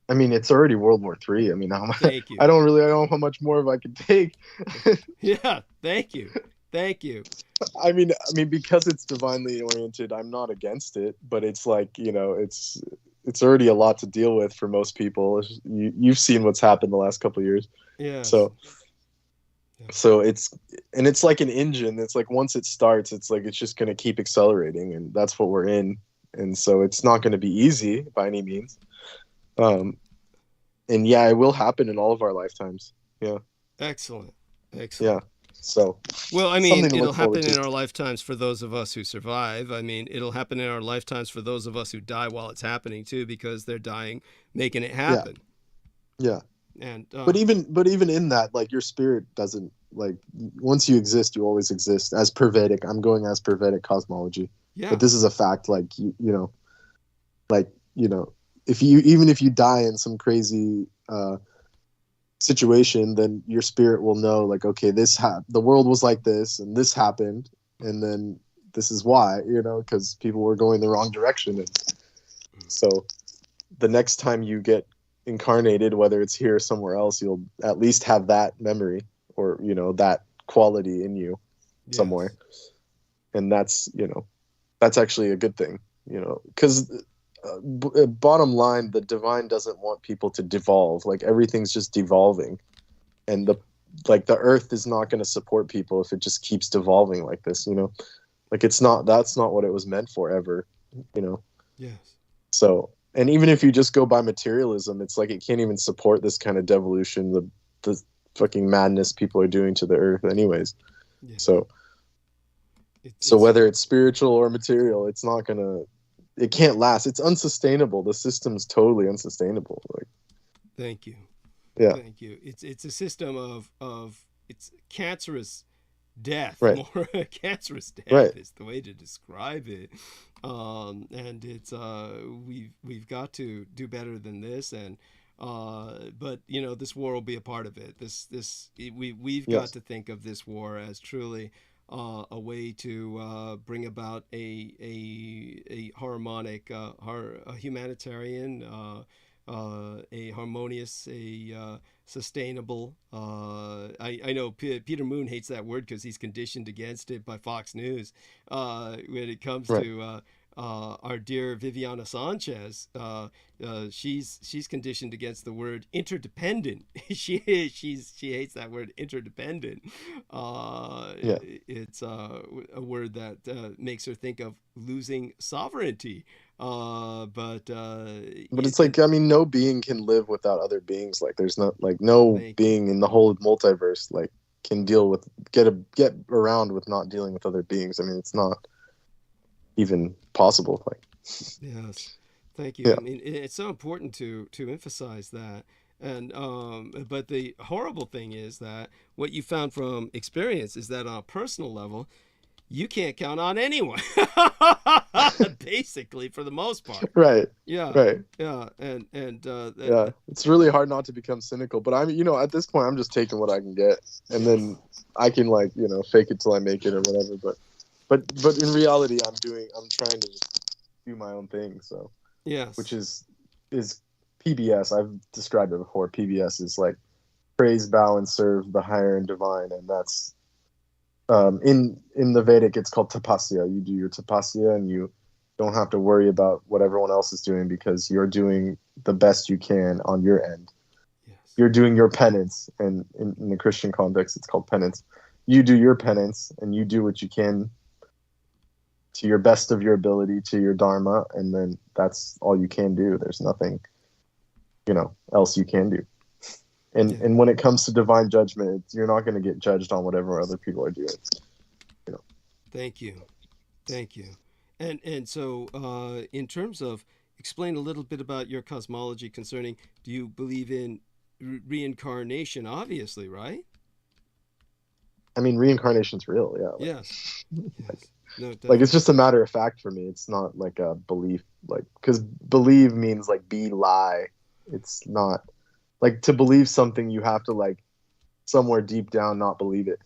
I mean, it's already World War III. I mean, thank you. I don't know how much more of I can take. Yeah, thank you. Thank you. I mean, because it's divinely oriented, I'm not against it, but it's like, it's already a lot to deal with for most people. You've seen what's happened the last couple of years. Yeah. So it's like an engine. It's like once it starts, it's like it's just going to keep accelerating, and that's what we're in. And so it's not going to be easy by any means. And yeah, it will happen in all of our lifetimes. Yeah. Excellent. Yeah. So, well, I mean, it'll happen in our lifetimes for those of us who survive. I mean, it'll happen in our lifetimes for those of us who die while it's happening too, because they're dying, making it happen. Yeah. And but even in that, like, your spirit doesn't, like, once you exist, you always exist. As per Vedic, I'm going as per Vedic cosmology. yeah, But this is a fact. Like, like, if you die in some crazy situation, then your spirit will know, like, okay, the world was like this, and this happened, and then this is why, because people were going the wrong direction. And so the next time you get incarnated, whether it's here or somewhere else, you'll at least have that memory, or that quality in you somewhere. And that's actually a good thing, because bottom line, the divine doesn't want people to devolve. Like, everything's just devolving, and the earth is not going to support people if it just keeps devolving like this. Like, that's not what it was meant for ever. Yes. So, and even if you just go by materialism, it's like it can't even support this kind of devolution, the fucking madness people are doing to the earth anyways. Yeah. So whether it's spiritual or material, it can't last. It's unsustainable. The system's totally unsustainable. Like, thank you. Yeah. Thank you. It's a system of it's cancerous death. Right. More cancerous death Right. is the way to describe it. And it's we've got to do better than this. And but this war will be a part of it. We've got Yes. to think of this war as truly a way to bring about a harmonic, a humanitarian, a harmonious, a sustainable. I know Peter Moon hates that word because he's conditioned against it by Fox News. When it comes Right. to our dear Viviana Sanchez, she's conditioned against the word interdependent. she hates that word interdependent. Yeah. It's a word that makes her think of losing sovereignty. But it's like, I mean, no being can live without other beings. Like, there's not, like, no being in the whole multiverse, like, can get around with not dealing with other beings. I mean, it's not even possible. Like, yes, thank you. Yeah. I mean, it's so important to emphasize that. And but the horrible thing is that what you found from experience is that on a personal level, you can't count on anyone, basically, for the most part. right. Yeah. Right. Yeah. And Yeah. It's really hard not to become cynical, but I'm, at this point, I'm just taking what I can get, and then I can, like, fake it till I make it or whatever. But in reality, I'm trying to just do my own thing. So, yes, which is PBS. I've described it before. PBS is like praise, bow, and serve the higher and divine, and that's in the Vedic, it's called tapasya. You do your tapasya, and you don't have to worry about what everyone else is doing, because you're doing the best you can on your end. yes, You're doing your penance, and in the Christian context, it's called penance. You do your penance, and you do what you can to your best of your ability, to your dharma, and then that's all you can do. There's nothing, else you can do. And when it comes to divine judgment, you're not going to get judged on whatever other people are doing. Thank you. And so in terms of, explain a little bit about your cosmology concerning, do you believe in reincarnation? Obviously, right? I mean, reincarnation's real. Yeah. Yes. No, Like, it's just a matter of fact for me. It's not like a belief, like, because believe means like lie. It's not like, to believe something, you have to, like, somewhere deep down not believe it.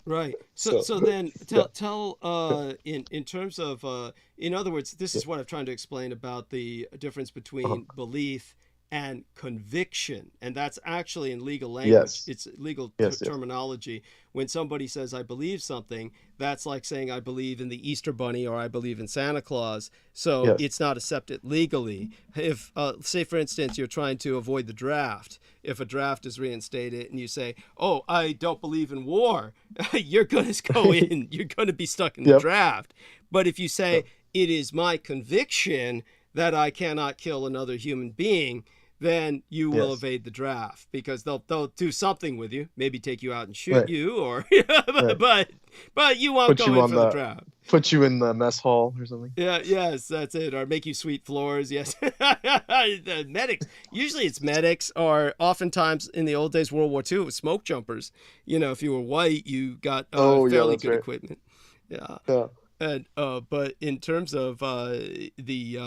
Right. So then tell in terms of in other words, this is what I'm trying to explain about the difference between belief and conviction, and that's actually in legal language. Yes. It's legal Yes. terminology. When somebody says I believe something, that's like saying I believe in the Easter Bunny or I believe in Santa Claus. So Yes. it's not accepted legally. If say for instance you're trying to avoid the draft, if a draft is reinstated and you say, "Oh, I don't believe in war," you're going to go in. You're going to be stuck in the draft. But if you say it is my conviction that I cannot kill another human being, then you will Yes. evade the draft, because they'll do something with you, maybe take you out and shoot Right. you, or Right. but you won't Put go you in on for the the- draft. Put you in the mess hall or something. Yeah, yes, that's it. Or make you sweep floors. Yes, the medics. Usually, it's medics, or oftentimes in the old days, World War II, it was smoke jumpers. If you were white, you got Oh, yeah, fairly that's good right. equipment. Yeah. Yeah. And but in terms of the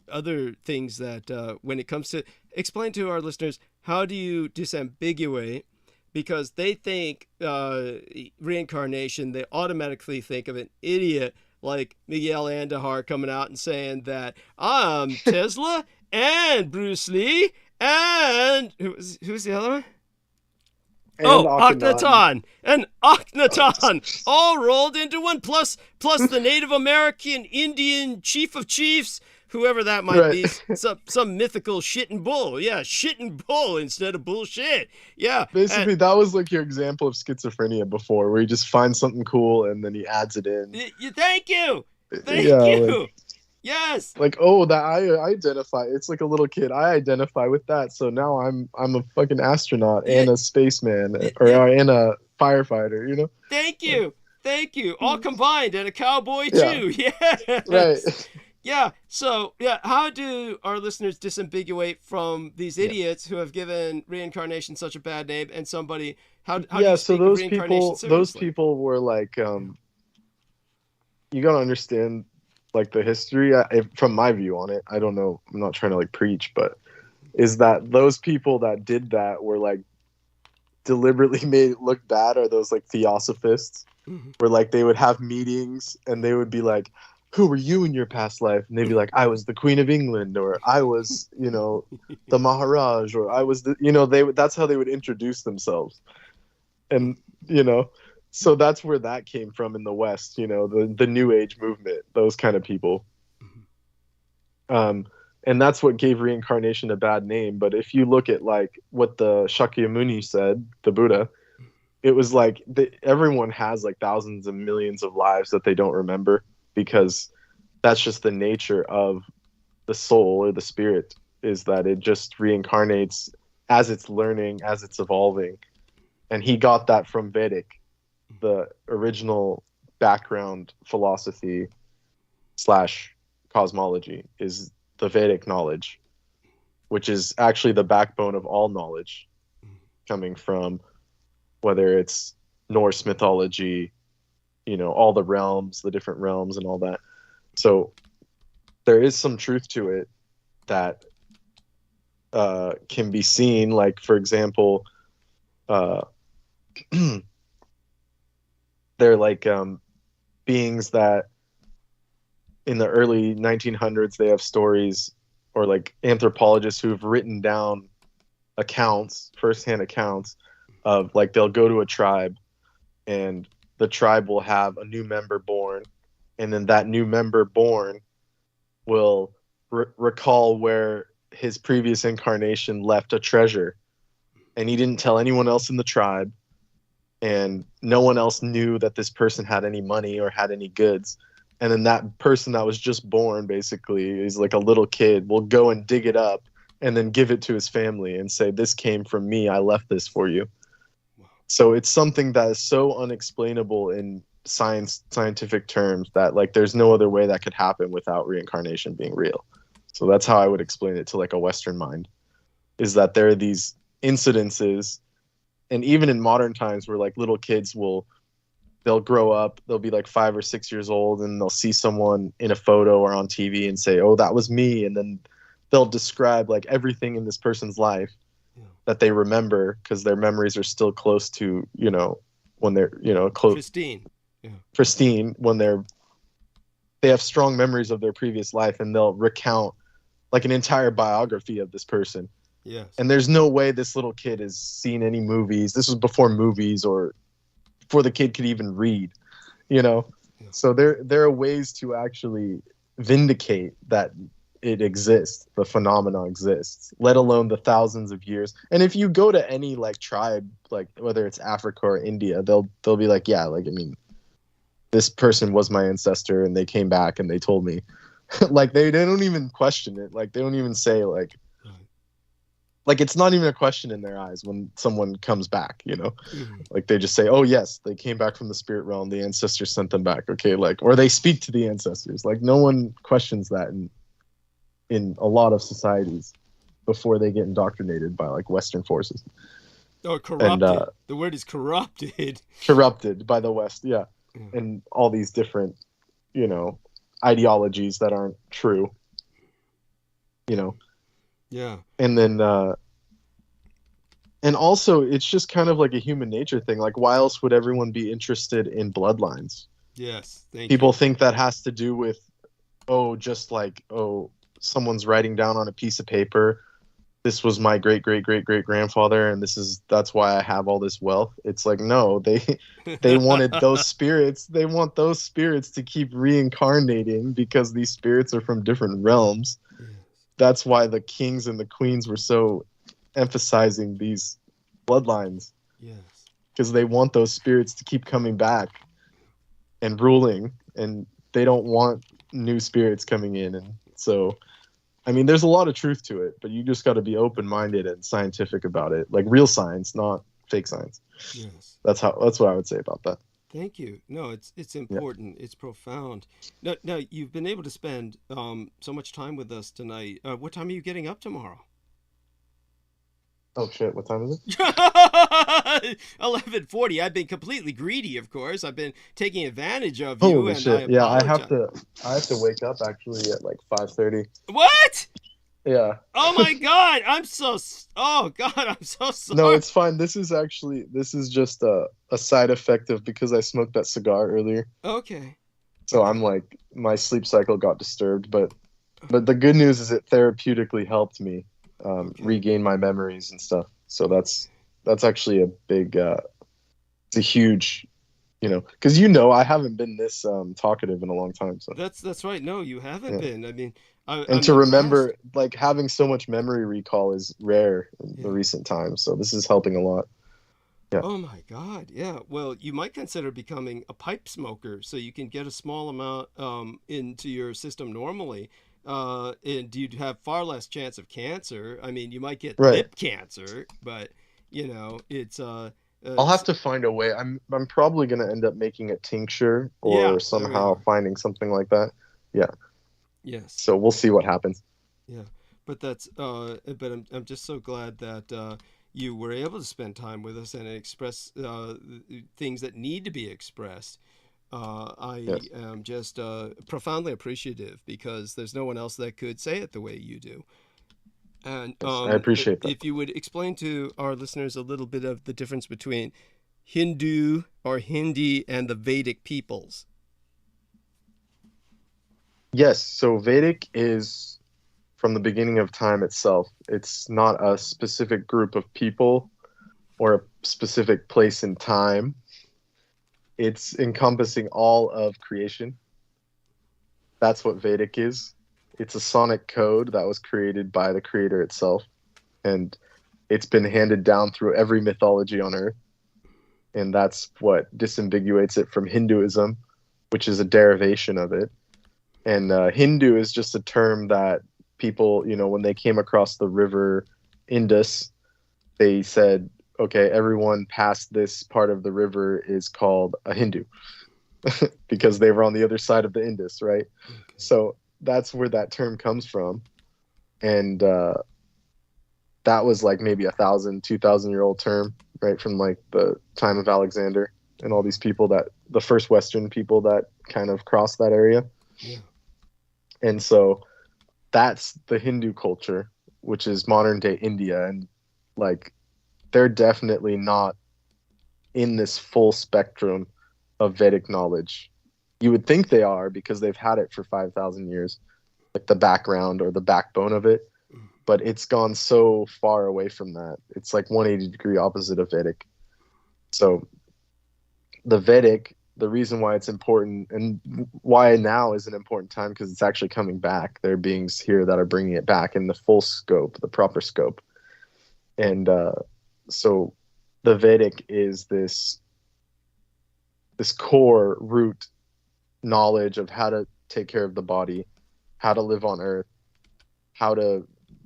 other things that when it comes to, explain to our listeners, how do you disambiguate? Because they think reincarnation, they automatically think of an idiot like Miguel Andahar coming out and saying that I'm Tesla and Bruce Lee and who's the other one? And Akhenaten and Akhenaten all rolled into one, plus the Native American Indian chief of chiefs, whoever that might be, some mythical shit and bull. Yeah, shit and bull instead of bullshit. Yeah. Basically, that was like your example of schizophrenia before, where he just finds something cool and then he adds it in. Thank you. Thank Yeah, you. like- Yes. Like, oh, that I identify. It's like a little kid. I identify with that, so now I'm a fucking astronaut and a spaceman, and a firefighter. You know. Thank you. All combined, and a cowboy Yeah. too. Yes. Right. Yeah. So, how do our listeners disambiguate from these idiots who have given reincarnation such a bad name, and somebody? How do you So speak of those reincarnation people, those seriously? people were like, you gotta understand, like, the history. From my view on it, I don't know. I'm not trying to like preach, but is that those people that did that were like deliberately made it look bad? Are those like theosophists? Mhm. Where like they would have meetings and they would be like, who were you in your past life? And they'd be like, I was the Queen of England, or I was, the Maharaj, or I was that's how they would introduce themselves. And, so that's where that came from in the West, the New Age movement, those kind of people. And that's what gave reincarnation a bad name. But if you look at like what the Shakyamuni said, the Buddha, it was like everyone has like thousands and millions of lives that they don't remember, because that's just the nature of the soul or the spirit, is that it just reincarnates as it's learning, as it's evolving. And he got that from Vedic, the original background philosophy / cosmology is the Vedic knowledge, which is actually the backbone of all knowledge, coming from whether it's Norse mythology, all the realms, the different realms and all that. So there is some truth to it that can be seen. Like, for example, they're like beings that in the early 1900s, they have stories, or like anthropologists who've written down accounts, firsthand accounts of like, they'll go to a tribe and the tribe will have a new member born, and then that new member born will recall where his previous incarnation left a treasure, and he didn't tell anyone else in the tribe, and no one else knew that this person had any money or had any goods. And then that person that was just born, basically, he's like a little kid, will go and dig it up and then give it to his family and say, this came from me, I left this for you. So it's something that is so unexplainable in scientific terms that like there's no other way that could happen without reincarnation being real. So that's how I would explain it to like a Western mind, is that there are these incidences, and even in modern times, where like little kids they'll grow up, they'll be like 5 or 6 years old, and they'll see someone in a photo or on TV and say, oh, that was me. And then they'll describe like everything in this person's life that they remember, because their memories are still close to, when they're, close, pristine, when they have strong memories of their previous life, and they'll recount like an entire biography of this person. Yes. And there's no way this little kid has seen any movies. This was before movies, or before the kid could even read, Yeah. So there are ways to actually vindicate that it exists, the phenomena exists, let alone the thousands of years. And if you go to any like tribe, like whether it's Africa or India, they'll be like, yeah, like, I mean, this person was my ancestor and they came back and they told me. Like they don't even question it. Like they don't even say like, like it's not even a question in their eyes when someone comes back, you know. Mhm. Like they just say, oh yes, they came back from the spirit realm, the ancestors sent them back, okay, like, or they speak to the ancestors. Like no one questions that in a lot of societies before they get indoctrinated by like Western forces. Or corrupted. And The word is corrupted. corrupted by the West, yeah. Mm. And all these different, you know, ideologies that aren't true, you know. Yeah. And then and also it's just kind of like a human nature thing. Like why else would everyone be interested in bloodlines? Yes. Thank People you. think that has to do with, just like, someone's writing down on a piece of paper, this was my great great great great grandfather, and that's why I have all this wealth. It's like, no, they wanted those spirits. They want those spirits to keep reincarnating because these spirits are from different realms. Yes. That's why the kings and the queens were so emphasizing these bloodlines, Yes. because they want those spirits to keep coming back and ruling, and they don't want new spirits coming in. And so, I mean, there's a lot of truth to it, but you just got to be open-minded and scientific about it, like real science, not fake science. Yes. That's what I would say about that. Thank you. No, it's important. It's profound. Now you've been able to spend so much time with us tonight. What time are you getting up tomorrow? Oh shit! What time is it? 11:40. I've been completely greedy, of course. I've been taking advantage of you, Holy and shit! I Yeah, I apologize. have to wake up actually at like 5:30. What? Yeah. Oh my God! Oh God! I'm so sorry. No, it's fine. This is just a side effect of because I smoked that cigar earlier. Okay. So I'm like, my sleep cycle got disturbed, but the good news is it therapeutically helped me Okay. regain my memories and stuff. So that's actually a big, it's a huge, you know, because I haven't been this talkative in a long time. So That's right. No, you haven't yeah. been. I mean, And I'm to remember, impressed. like having so much memory recall is rare in the Yeah. recent times. So this is helping a lot. Yeah. Oh my God. Yeah. Well, you might consider becoming a pipe smoker so you can get a small amount into your system normally. And you'd have far less chance of cancer. I mean, you might get Right. lip cancer, but it's I'll have to find a way. I'm probably gonna end up making a tincture yeah, or there we somehow are. finding something like that. Yeah. Yes. So we'll see what happens. Yeah, but I'm just so glad that you were able to spend time with us and express things that need to be expressed. I Yes. am just profoundly appreciative because there's no one else that could say it the way you do. And Yes. I appreciate that. if you would explain to our listeners a little bit of the difference between Hindu or Hindi and the Vedic peoples. Yes. So Vedic is from the beginning of time itself. It's not a specific group of people or a specific place in time. It's encompassing all of creation. That's what Vedic is. It's a sonic code that was created by the creator itself. And it's been handed down through every mythology on earth. And that's what disambiguates it from Hinduism, which is a derivation of it. And Hindu is just a term that people, when they came across the river Indus, they said, okay, everyone past this part of the river is called a Hindu because they were on the other side of the Indus, right? Okay. So that's where that term comes from. And that was like maybe 1,000, 2,000-year-old term, right? From like the time of Alexander and all these people the first Western people that kind of crossed that area. Yeah. And so that's the Hindu culture, which is modern day India. And like, they're definitely not in this full spectrum of Vedic knowledge. You would think they are because they've had it for 5,000 years, like the background or the backbone of it. But it's gone so far away from that. It's like 180-degree opposite of Vedic. So the Vedic, the reason why it's important and why now is an important time, because it's actually coming back. There are beings here that are bringing it back in the full scope, the proper scope. And so the Vedic is this core root knowledge of how to take care of the body, how to live on earth, how to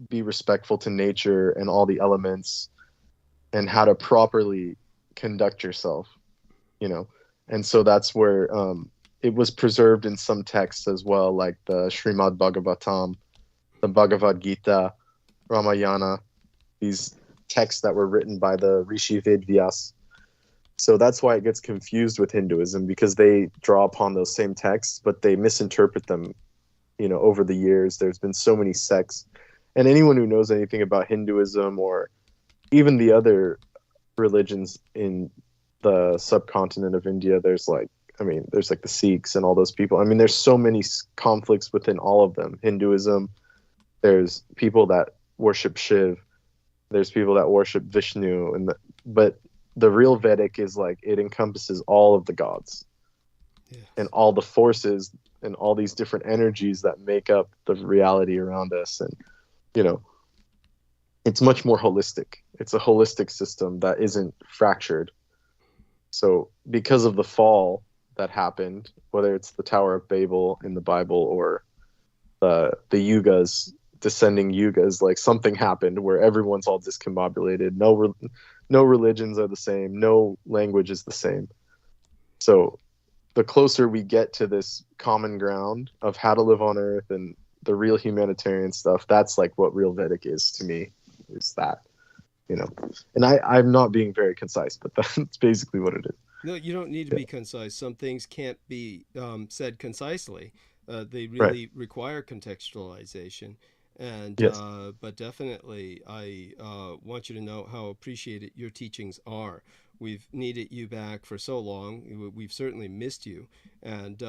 be respectful to nature and all the elements, and how to properly conduct yourself, you know. And so that's where it was preserved in some texts as well, like the Srimad Bhagavatam, the Bhagavad Gita, Ramayana, these texts that were written by the Rishi Vedvyas. So that's why it gets confused with Hinduism, because they draw upon those same texts, but they misinterpret them, you know, over the years. There's been so many sects. And anyone who knows anything about Hinduism or even the other religions in the subcontinent of India, there's like the Sikhs and all those people. I mean, there's so many conflicts within all of them. Hinduism, there's people that worship Shiv, there's people that worship Vishnu, but the real Vedic is like, it encompasses all of the gods. Yes. And all the forces and all these different energies that make up the reality around us. And, you know, it's much more holistic. It's a holistic system that isn't fractured. So because of the fall that happened, whether it's the Tower of Babel in the Bible or the yugas, descending yugas, like something happened where everyone's all discombobulated. No religions are the same. No language is the same. So the closer we get to this common ground of how to live on Earth and the real humanitarian stuff, that's like what real Vedic is to me, is that, you know. And I'm not being very concise, but that's basically what it is. No, you don't need to be concise. Some things can't be said concisely. They really require contextualization. And yes. But definitely, I want you to know how appreciated your teachings are. We've needed you back for so long. We've certainly missed you, and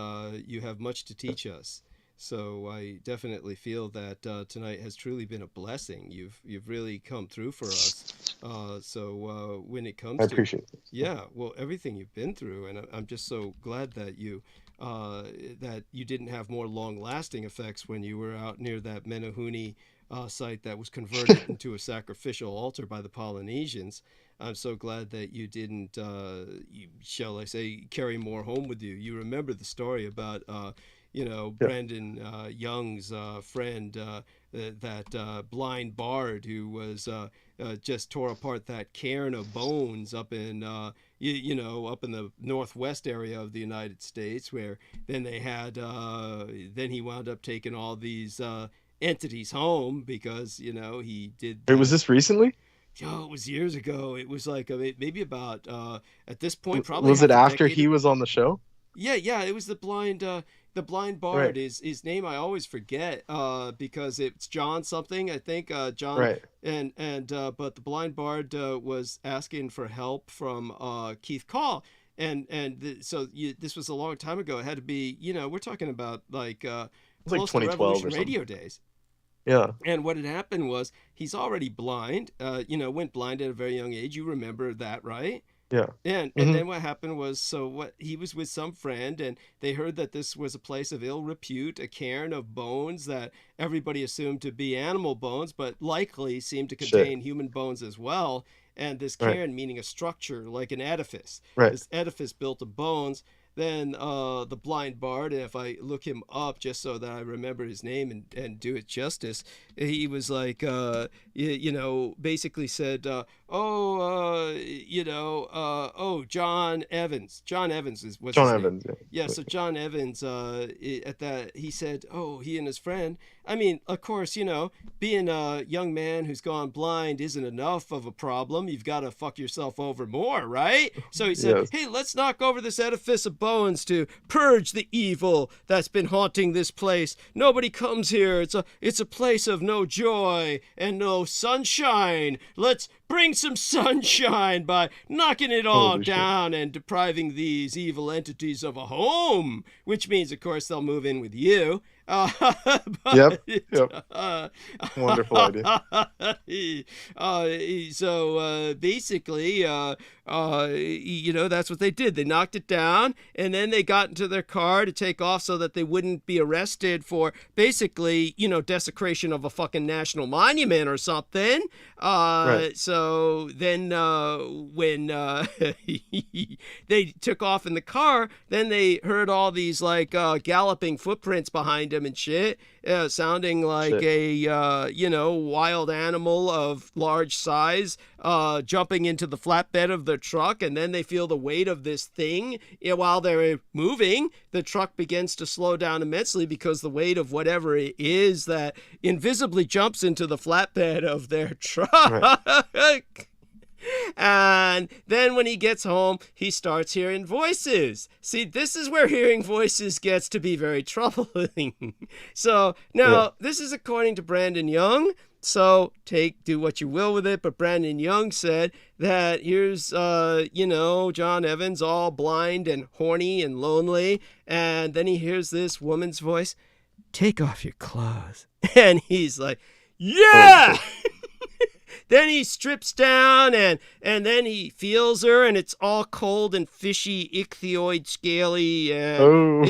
you have much to teach us. So I definitely feel that tonight has truly been a blessing. You've really come through for us. So when it comes I appreciate it. Yeah, well, everything you've been through, and I'm just so glad that you didn't have more long-lasting effects when you were out near that Menehune site that was converted into a sacrificial altar by the Polynesians. I'm so glad that you didn't, shall I say, carry more home with you. You remember the story about, Brandon Young's friend, that blind bard who was just tore apart that cairn of bones up in, up in the northwest area of the United States, where then they had, then he wound up taking all these entities home because, he did. Wait, was this recently? Oh, it was years ago. It was like maybe about at this point probably. Was it after he was on the show? Yeah. It was the blind bard. Right. His name I always forget because it's John something, I think. John. Right. And but the blind bard was asking for help from Keith Call, so this was a long time ago. It had to be, we're talking about like close like 2012 to radio days. Yeah. And what had happened was he's already blind, went blind at a very young age. You remember that, right? Yeah. And then what happened was, he was with some friend, and they heard that this was a place of ill repute, a cairn of bones that everybody assumed to be animal bones, but likely seemed to contain human bones as well. And this cairn meaning a structure, like an edifice. Right. This edifice built of bones. Then the blind bard, and if I look him up just so that I remember his name and do it justice, he was like, basically said, John Evans. John Evans was his Evans. Name. Yeah. So John Evans, at that, he said, he and his friend. I mean, of course, being a young man who's gone blind isn't enough of a problem. You've got to fuck yourself over more, right? So he said, hey, let's knock over this edifice of bones to purge the evil that's been haunting this place. Nobody comes here. It's a place of no joy and no sunshine. Let's bring some sunshine by knocking it all down and depriving these evil entities of a home, which means, of course, they'll move in with you. Yep. Wonderful idea. So basically, that's what they did. They knocked it down, and then they got into their car to take off so that they wouldn't be arrested for basically, desecration of a fucking national monument or something. So then when they took off in the car, then they heard all these like galloping footprints behind behind him and shit, sounding like Shit. a wild animal of large size, jumping into the flatbed of the truck, and then they feel the weight of this thing. While they're moving, the truck begins to slow down immensely because the weight of whatever it is that invisibly jumps into the flatbed of their truck. Right. And then when he gets home, he starts hearing voices. See, this is where hearing voices gets to be very troubling. So now, this is according to Brandon Young. So do what you will with it. But Brandon Young said that here's, John Evans all blind and horny and lonely. And then he hears this woman's voice, "Take off your clothes." And he's like, yeah! Then he strips down and then he feels her, and it's all cold and fishy, ichthyoid, scaly, and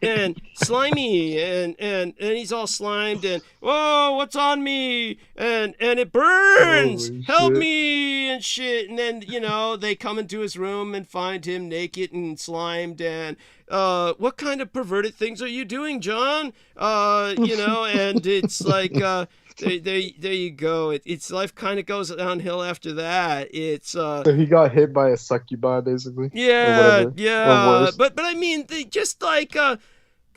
and slimy, and he's all slimed, and whoa, what's on me? And it burns. Holy Help shit. me and shit. And then they come into his room and find him naked and slimed, and what kind of perverted things are you doing, John? And it's like there you go. It's life kind of goes downhill after that. It's So he got hit by a succubi, basically. yeah, Or whatever. Or yeah. worse. But I mean, they just like come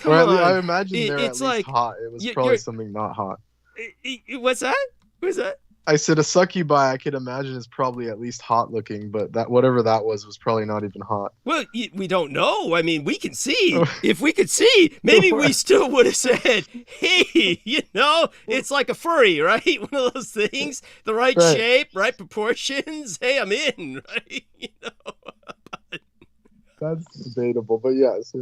Or at on. least, I imagine they're It's at least like hot. It was you're- probably something not hot. what's that? What's that? I said a succubi I could imagine is probably at least hot looking, but that whatever that was probably not even hot. Well, we don't know. I mean, we can see. If we could see, maybe we still would have said, hey, it's like a furry, right? One of those things, the right shape, right proportions. Hey, I'm in, right? That's debatable, but yes.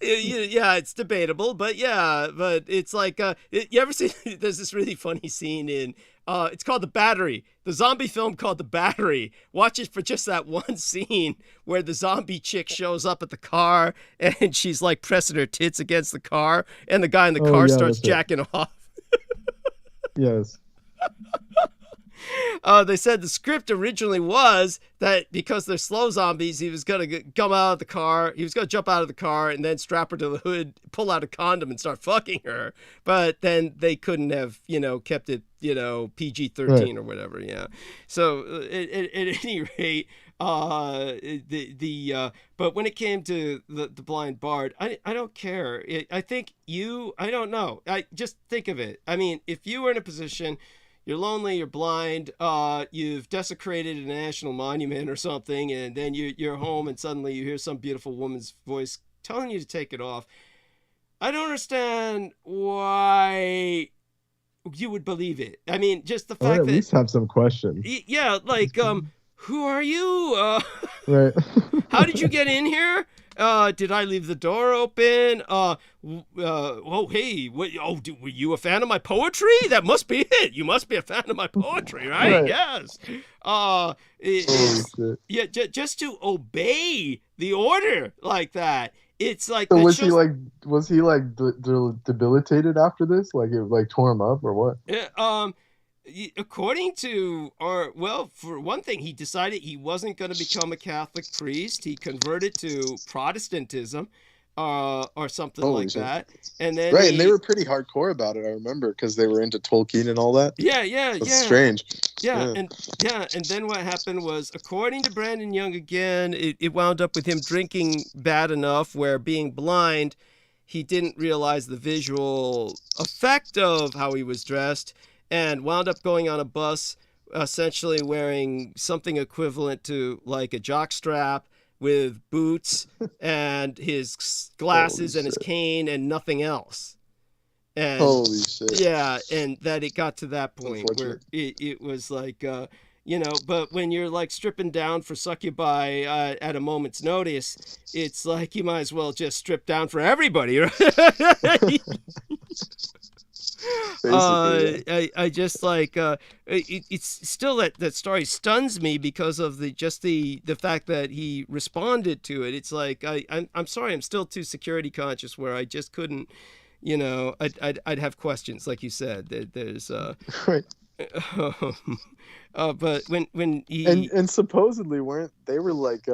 Yeah, it's debatable, but it's like, you ever see, there's this really funny scene in, it's called The Battery, the zombie film called The Battery. Watch it for just that one scene where the zombie chick shows up at the car and she's like pressing her tits against the car, and the guy in the car starts jacking off. Yes. They said the script originally was that because they're slow zombies, he was going to come out of the car. He was going to jump out of the car and then strap her to the hood, pull out a condom and start fucking her. But then they couldn't have, kept it, PG-13 or whatever. Yeah. So at any rate, but when it came to the blind bard, I don't care. I think I don't know. I just think of it. I mean, if you were in a position, you're lonely, you're blind, you've desecrated a national monument or something, and then you're home and suddenly you hear some beautiful woman's voice telling you to take it off. I don't understand why you would believe it. I mean, just the fact at least have some questions. Yeah, like, who are you? Right. How did you get in here? Did I leave the door open? Hey, were you a fan of my poetry? That must be it. You must be a fan of my poetry, right? Yes. Yeah, just to obey the order like that. It's like, so was he debilitated after this? Like it tore him up or what? According to for one thing, he decided he wasn't going to become a Catholic priest. He converted to Protestantism, or something Holy like shit. that. And then and they were pretty hardcore about it. I remember because they were into Tolkien and all that. That's strange. And then what happened was, according to Brandon Young again, it wound up with him drinking bad enough where, being blind, he didn't realize the visual effect of how he was dressed, and wound up going on a bus essentially wearing something equivalent to like a jockstrap with boots and his glasses and his cane and nothing else. And holy shit. Yeah, and that it got to that point where it was like, but when you're like stripping down for succubi at a moment's notice, it's like you might as well just strip down for everybody, right? I just like it's still that story stuns me because of the fact that he responded to it. It's like I'm sorry, I'm still too security conscious where I just couldn't, I'd have questions, like you said. There's right. But when he and supposedly weren't they were like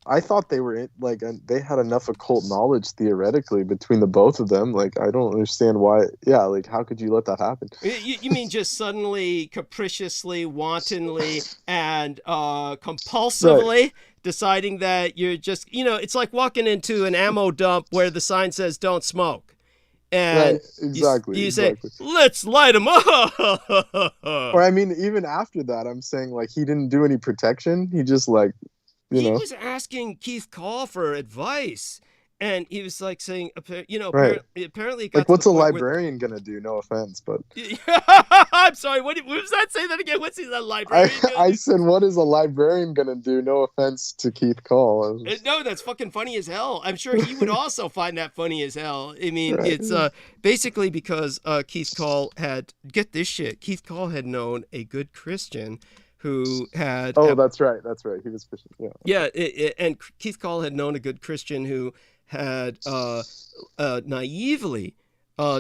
I thought they were like they had enough occult knowledge theoretically between the both of them. Like I don't understand why. Yeah, like how could you let that happen? You mean just suddenly, capriciously, wantonly, and compulsively deciding that you're just, it's like walking into an ammo dump where the sign says "Don't smoke," and Right, exactly. you exactly. say, "Let's light them up." Or I mean, even after that, I'm saying like he didn't do any protection. He just like, you He know, was asking Keith Call for advice, and he was like saying, right. apparently it got Like, to what's the a point librarian gonna do? No offense, but I'm sorry. What was that? Say that again. What's the librarian? I said, what is a librarian gonna do? No offense to Keith Call. No, that's fucking funny as hell. I'm sure he would also find that funny as hell. I mean, Right. it's basically because Keith Call had, get this shit, Keith Call had known a good Christian who had... Oh, that's right. That's right. He was Christian. Yeah. Yeah, and Keith Call had known a good Christian who had naively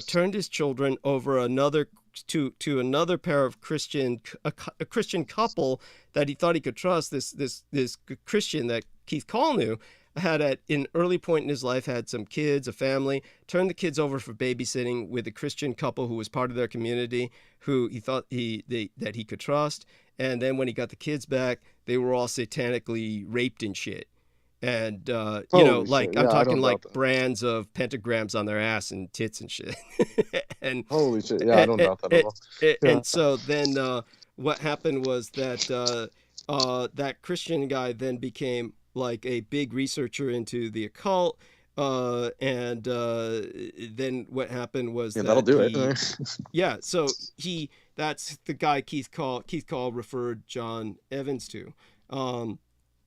turned his children over to another pair of a Christian couple that he thought he could trust. This Christian that Keith Call knew had at an early point in his life had some kids, a family, turned the kids over for babysitting with a Christian couple who was part of their community, who he thought that he could trust. And then when he got the kids back, they were all satanically raped and shit. And, like, I'm talking like brands of pentagrams on their ass and tits and shit. And holy shit. Yeah, I don't doubt that at all. And so then what happened was that that Christian guy then became like a big researcher into the occult. And then what happened was that'll do it. Yeah, so that's the guy Keith Call referred John Evans to.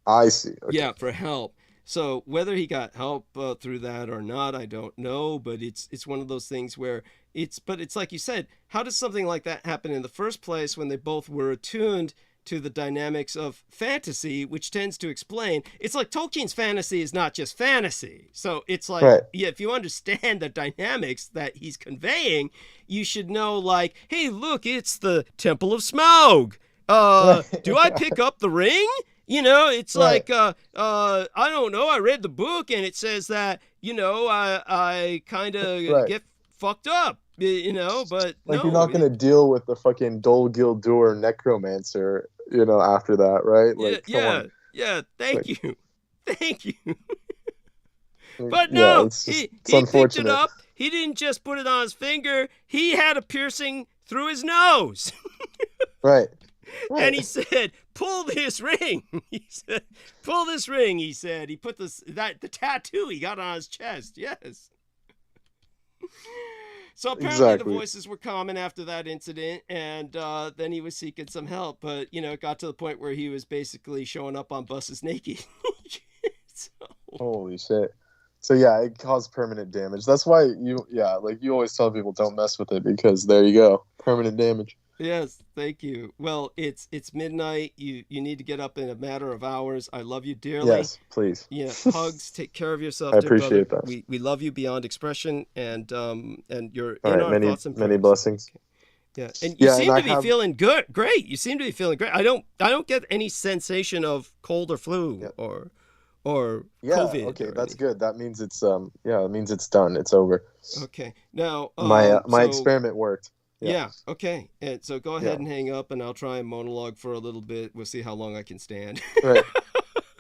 I see. Okay. Yeah, for help. So whether he got help through that or not, I don't know. But it's one of those things where it's like you said, how does something like that happen in the first place when they both were attuned to the dynamics of fantasy, which tends to explain, it's like Tolkien's fantasy is not just fantasy. So it's like, yeah, if you understand the dynamics that he's conveying, you should know, like, hey, look, it's the Temple of Smaug. Do I pick up the ring? It's like, I don't know. I read the book and it says that, I kind of get fucked up, but like, no, you're not going to deal with the fucking Dol Guldur necromancer, after that, right? Like, yeah. Thank you. But no, he picked it up. He didn't just put it on his finger. He had a piercing through his nose. Right. And he said, pull this ring. He said, pull this ring. He said, he put the tattoo he got on his chest. Yes. So apparently the voices were common after that incident, and then he was seeking some help. But, it got to the point where he was basically showing up on buses naked. Holy shit. So yeah, it caused permanent damage. That's why you always tell people don't mess with it, because there you go. Permanent damage. Yes, thank you. Well, it's midnight. You need to get up in a matter of hours. I love you dearly. Yes, please. Yeah, hugs. Take care of yourself. I appreciate that. We love you beyond expression, and you're all in right, our thoughts and prayers. Many blessings. Yeah, and you seem to be feeling good. Great. You seem to be feeling great. I don't get any sensation of cold or flu or COVID. Okay, that's good. That means it's it means it's done. It's over. Okay. Now my experiment worked. Yeah. Okay. And so go ahead and hang up, and I'll try and monologue for a little bit. We'll see how long I can stand. Right.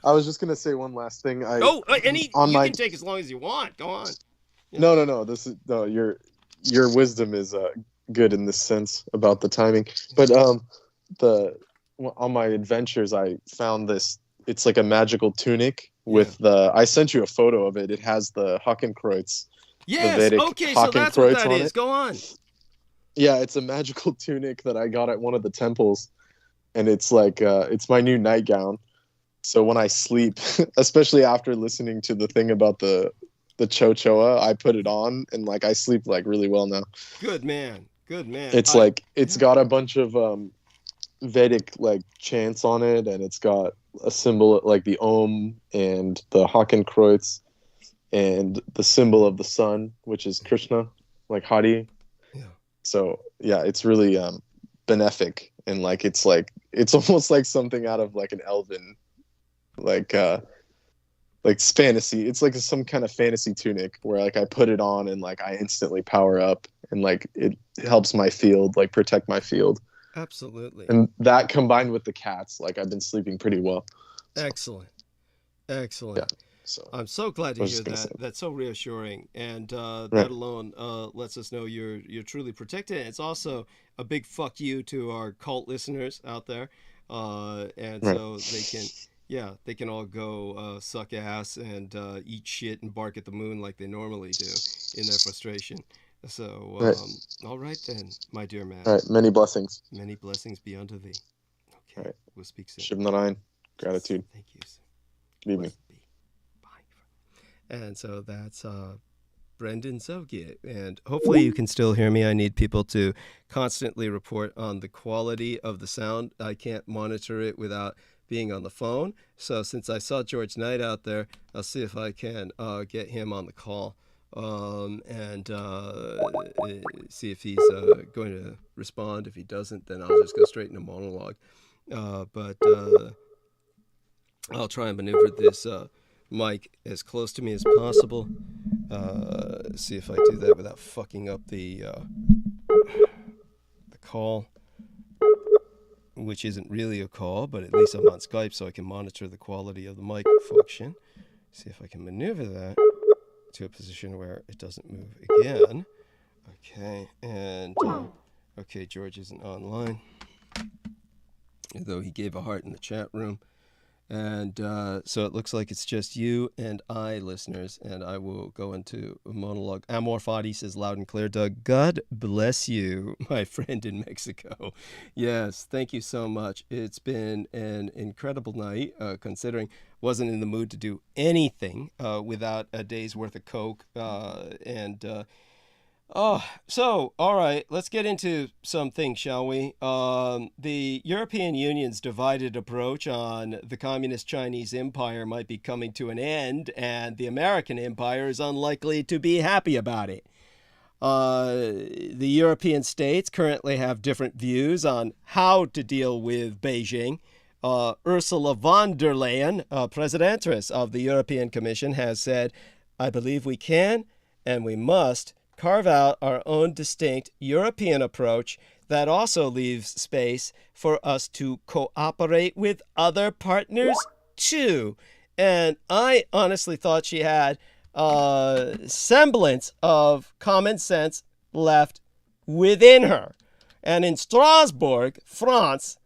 I was just gonna say one last thing. You can take as long as you want. Go on. Yeah. No. Your wisdom is good in this sense about the timing. But on my adventures, I found this. It's like a magical tunic with I sent you a photo of it. It has the Hakenkreuz. Yes. Okay. So that's what that is. Go on. Yeah, it's a magical tunic that I got at one of the temples, and it's like it's my new nightgown. So when I sleep, especially after listening to the thing about the Chochoa, I put it on, and like I sleep like really well now. Good man. It's it's got a bunch of Vedic like chants on it, and it's got a symbol like the Om and the Hakenkreuz and the symbol of the sun, which is Krishna, like Hari. So yeah, it's really benefic, and like it's almost like something out of like an elven like like fantasy. It's like some kind of fantasy tunic where like I put it on and like I instantly power up and like it helps my field, like protect my field. Absolutely. And that combined with the cats, like I've been sleeping pretty well. So, Excellent. Excellent. yeah. So I'm so glad to I was hear just gonna that. say. That's so reassuring, and Right. that alone lets us know you're truly protected. It's also a big fuck you to our cult listeners out there, and Right. so they can all go suck ass and eat shit and bark at the moon like they normally do in their frustration. So, Right. all right then, my dear man. All right. Many blessings. Many blessings be unto thee. Okay, All right. we'll speak soon. Shiv Narayan. Gratitude. Thank you. Sir. Good evening. Blessed be. Bye. And so that's Brendan Sogia. And hopefully you can still hear me. I need people to constantly report on the quality of the sound. I can't monitor it without being on the phone. So since I saw George Knight out there, I'll see if I can get him on the call and see if he's going to respond. If he doesn't, then I'll just go straight into monologue. But I'll try and maneuver this mic as close to me as possible. See if I do that without fucking up the call, which isn't really a call, but at least I'm on Skype, so I can monitor the quality of the mic function. See if I can maneuver that to a position where it doesn't move again. Okay, and okay, George isn't online, though he gave a heart in the chat room. And so it looks like it's just you and I, listeners, and I will go into a monologue. Amor Fadi says loud and clear, Doug. God bless you, my friend in Mexico. Yes, thank you so much. It's been an incredible night, considering wasn't in the mood to do anything without a day's worth of Coke so, all right, let's get into some things, shall we? The European Union's divided approach on the Communist Chinese Empire might be coming to an end, and the American Empire is unlikely to be happy about it. The European states currently have different views on how to deal with Beijing. Ursula von der Leyen, Presidentress of the European Commission, has said, "I believe we can and we must carve out our own distinct European approach that also leaves space for us to cooperate with other partners too." And I honestly thought she had a semblance of common sense left within her. And in Strasbourg, France,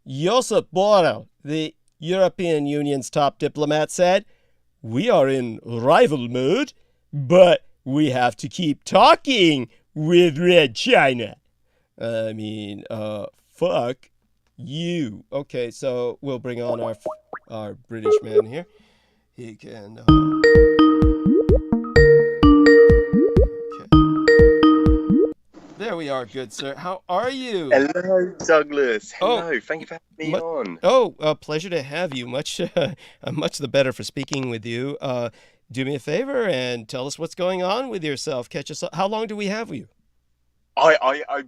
Josep Borrell, the European Union's top diplomat, said, "We are in rival mode, but we have to keep talking with Red China." I mean, fuck you. Okay, so we'll bring on our British man here. He can. Okay. There we are, good sir. How are you? Hello, Douglas. Hello. Oh, Thank you for having me on. Oh, a pleasure to have you. Much the better for speaking with you. Do me a favor and tell us what's going on with yourself. Catch us up. How long do we have you? I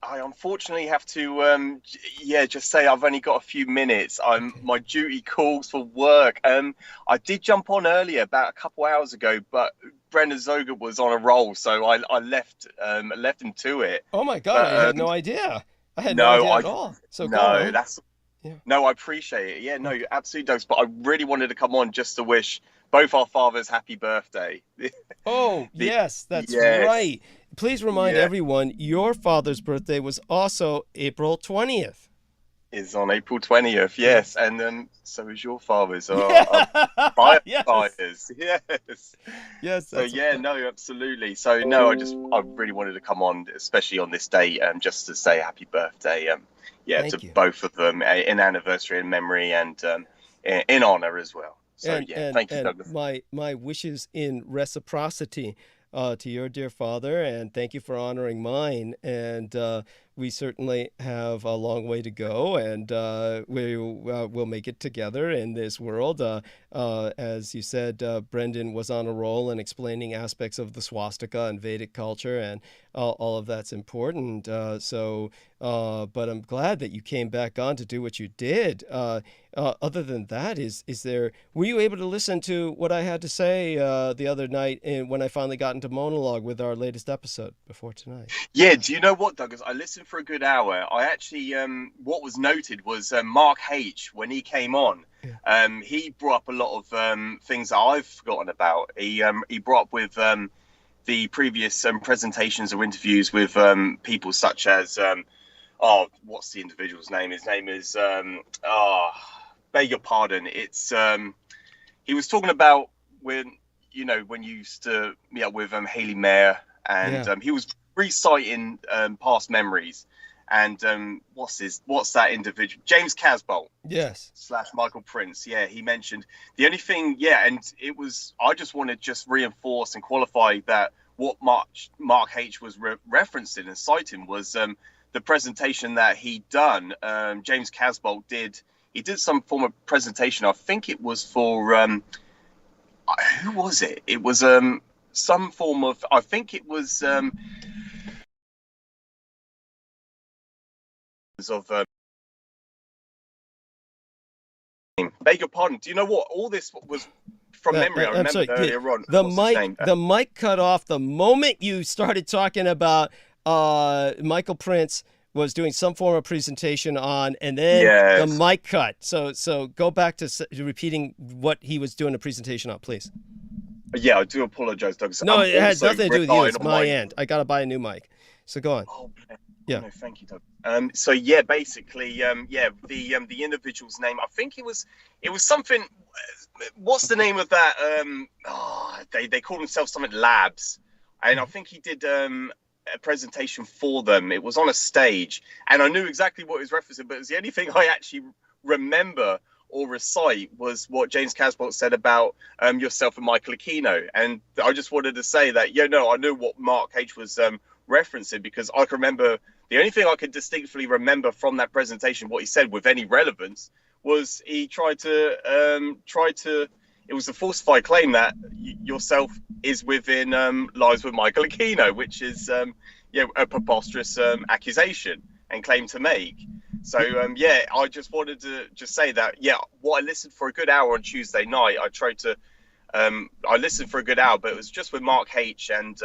unfortunately have to just say I've only got a few minutes. My duty calls for work. I did jump on earlier about a couple hours ago, but Brendan Zoga was on a roll, so I left him to it. Oh my God, But, I had no idea. I had no idea at all. So go on. No, I appreciate it. Yeah, no, you absolutely does. But I really wanted to come on just to wish both our fathers happy birthday. Oh, yes, that's right. Please remind everyone, your father's birthday was also April 20th. Is on April 20th, yes. And then so is your father's. Firefighters. Yes. Yes. So no, absolutely. So no, I really wanted to come on, especially on this date, just to say happy birthday. Thank you. Both of them, in anniversary and memory, and in honor as well. So thank you, Douglas. My wishes in reciprocity to your dear father, and thank you for honoring mine. And we certainly have a long way to go, and we'll make it together in this world. As you said, Brendan was on a roll in explaining aspects of the swastika and Vedic culture, and all of that's important. But I'm glad that you came back on to do what you did. Other than that, were you able to listen to what I had to say the other night when I finally got into monologue with our latest episode before tonight? Yeah, do you know what, Douglas? I listened for a good hour. I actually, what was noted was Mark H, when he came on, he brought up a lot of things that I've forgotten about. He brought up with the previous presentations or interviews with people such as, what's the individual's name? His name is, beg your pardon. It's, he was talking about when you used to meet up with Haley Mayer, and he was reciting past memories. And what's that individual? James Casbolt. Yes. / Michael Prince. Yeah, he mentioned the only thing. Yeah, and it was. I just want to just reinforce and qualify that what Mark H was referencing and citing was the presentation that he done. James Casbolt did. He did some form of presentation. I think it was for who was it? It was some form of. I think it was. Of beg your pardon. Do you know what? All this was from memory. I remember earlier on. The mic cut off the moment you started talking about Michael Prince was doing some form of presentation on, and then the mic cut. So go back to repeating what he was doing a presentation on, please. Yeah, I do apologize, Douglas. No, it has nothing to do with you. It's my end. I gotta buy a new mic. So go on. Oh, yeah. No, thank you, Doug. So yeah, basically, the individual's name. I think it was something. What's the name of that? They call themselves something Labs, and I think he did a presentation for them. It was on a stage, and I knew exactly what he was referencing, but it was the only thing I actually remember or recite was what James Casbolt said about yourself and Michael Aquino, and I just wanted to say that I knew what Mark H was referencing, because I can remember. The only thing I could distinctly remember from that presentation, what he said with any relevance, was he tried to. It was a falsified claim that yourself is within lies with Michael Aquino, which is a preposterous accusation and claim to make. So I just wanted to just say that what I listened for a good hour on Tuesday night, I tried to. I listened for a good hour, but it was just with Mark H and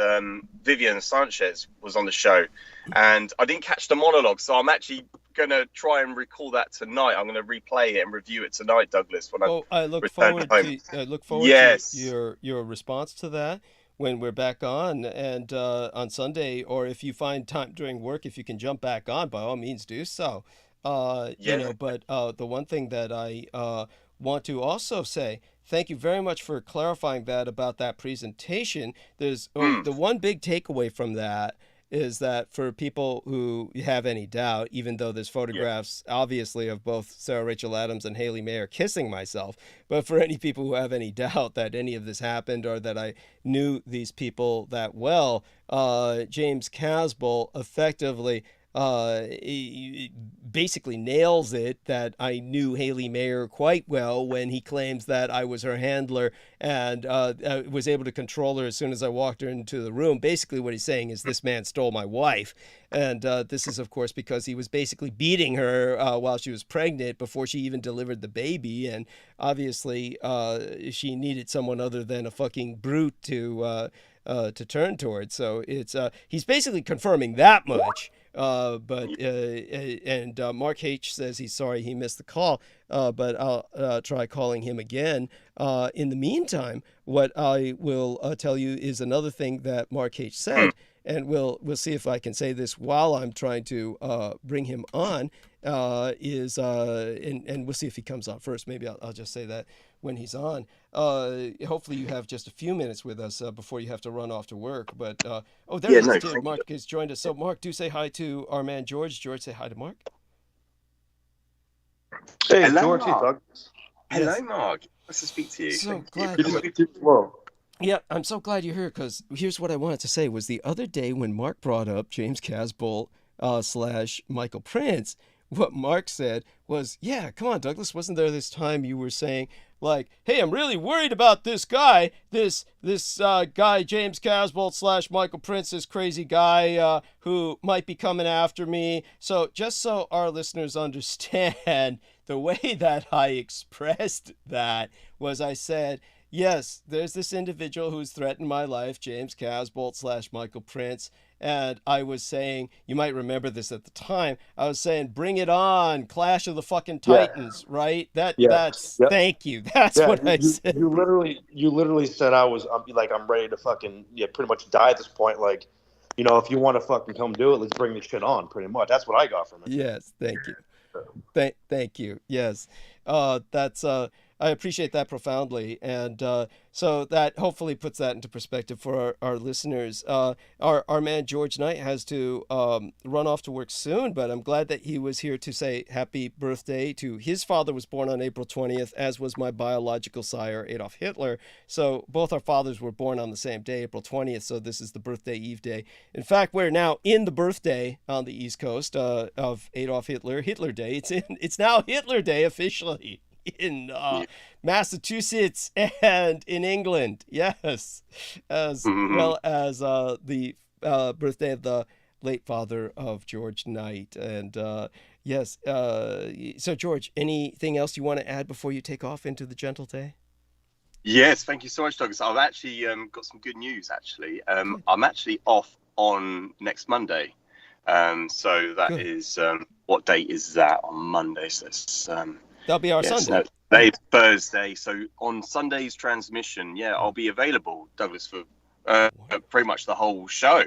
Vivian Sanchez was on the show, and I didn't catch the monologue, so I'm actually going to try and recall that tonight. I'm going to replay it and review it tonight, Douglas. I look forward to your response to that when we're back on, and on Sunday, or if you find time during work, if you can jump back on, by all means do so. But the one thing that I want to also say. Thank you very much for clarifying that about that presentation. There's the one big takeaway from that is that for people who have any doubt, even though there's photographs obviously of both Sarah Rachel Adams and Haley Mayer kissing myself, but for any people who have any doubt that any of this happened or that I knew these people that well, James Casbolt effectively he basically nails it that I knew Haley Mayer quite well when he claims that I was her handler and was able to control her as soon as I walked her into the room. Basically what he's saying is this man stole my wife. And this is, of course, because he was basically beating her while she was pregnant before she even delivered the baby. And obviously she needed someone other than a fucking brute to turn towards. So it's he's basically confirming that much. But Mark H says he's sorry he missed the call, but I'll try calling him again. In the meantime, what I will tell you is another thing that Mark H said, and we'll see if I can say this while I'm trying to bring him on. And we'll see if he comes on first. Maybe I'll just say that when he's on. Hopefully you have just a few minutes with us before you have to run off to work. But there he is. Mark has joined us. So Mark, do say hi to our man George. George, say hi to Mark. Hey, hello, George. Mark. Doug. Hello, Yes. Mark. Nice to speak to you. So glad. Good to speak to you as well. Yeah, I'm so glad you're here because here's what I wanted to say was the other day when Mark brought up James Casbolt slash Michael Prince, what Mark said was, yeah, come on, Douglas, wasn't there this time you were saying, like, hey, I'm really worried about this guy, this guy, James Casbolt slash Michael Prince, this crazy guy who might be coming after me. So just so our listeners understand, the way that I expressed that was I said, yes, there's this individual who's threatened my life, James Casbolt slash Michael Prince. And I was saying, you might remember this at the time, I was saying, bring it on, Clash of the fucking Titans, right? That's, Yep. thank you. That's what I said. You literally said I'm ready to fucking, pretty much die at this point. Like, if you want to fucking come do it, let's bring this shit on, pretty much. That's what I got from it. Yes, thank you. Thank you. Yes. I appreciate that profoundly. And so that hopefully puts that into perspective for our listeners. Our man George Knight has to run off to work soon, but I'm glad that he was here to say happy birthday to his father. Was born on April 20th, as was my biological sire, Adolf Hitler. So both our fathers were born on the same day, April 20th. So this is the birthday Eve day. In fact, we're now in the birthday on the East Coast of Adolf Hitler, Hitler Day. It's now Hitler Day officially in Massachusetts and in England, yes, as well as the birthday of the late father of George Knight. And yes, so George, anything else you want to add before you take off into the gentle day? Yes, thank you so much, Douglas. I've actually got some good news, actually. I'm actually off on next Monday. So that good. Is, what date is that on Monday? So it's, that'll be our Sunday. Today's Thursday. So on Sunday's transmission, I'll be available, Douglas, for pretty much the whole show.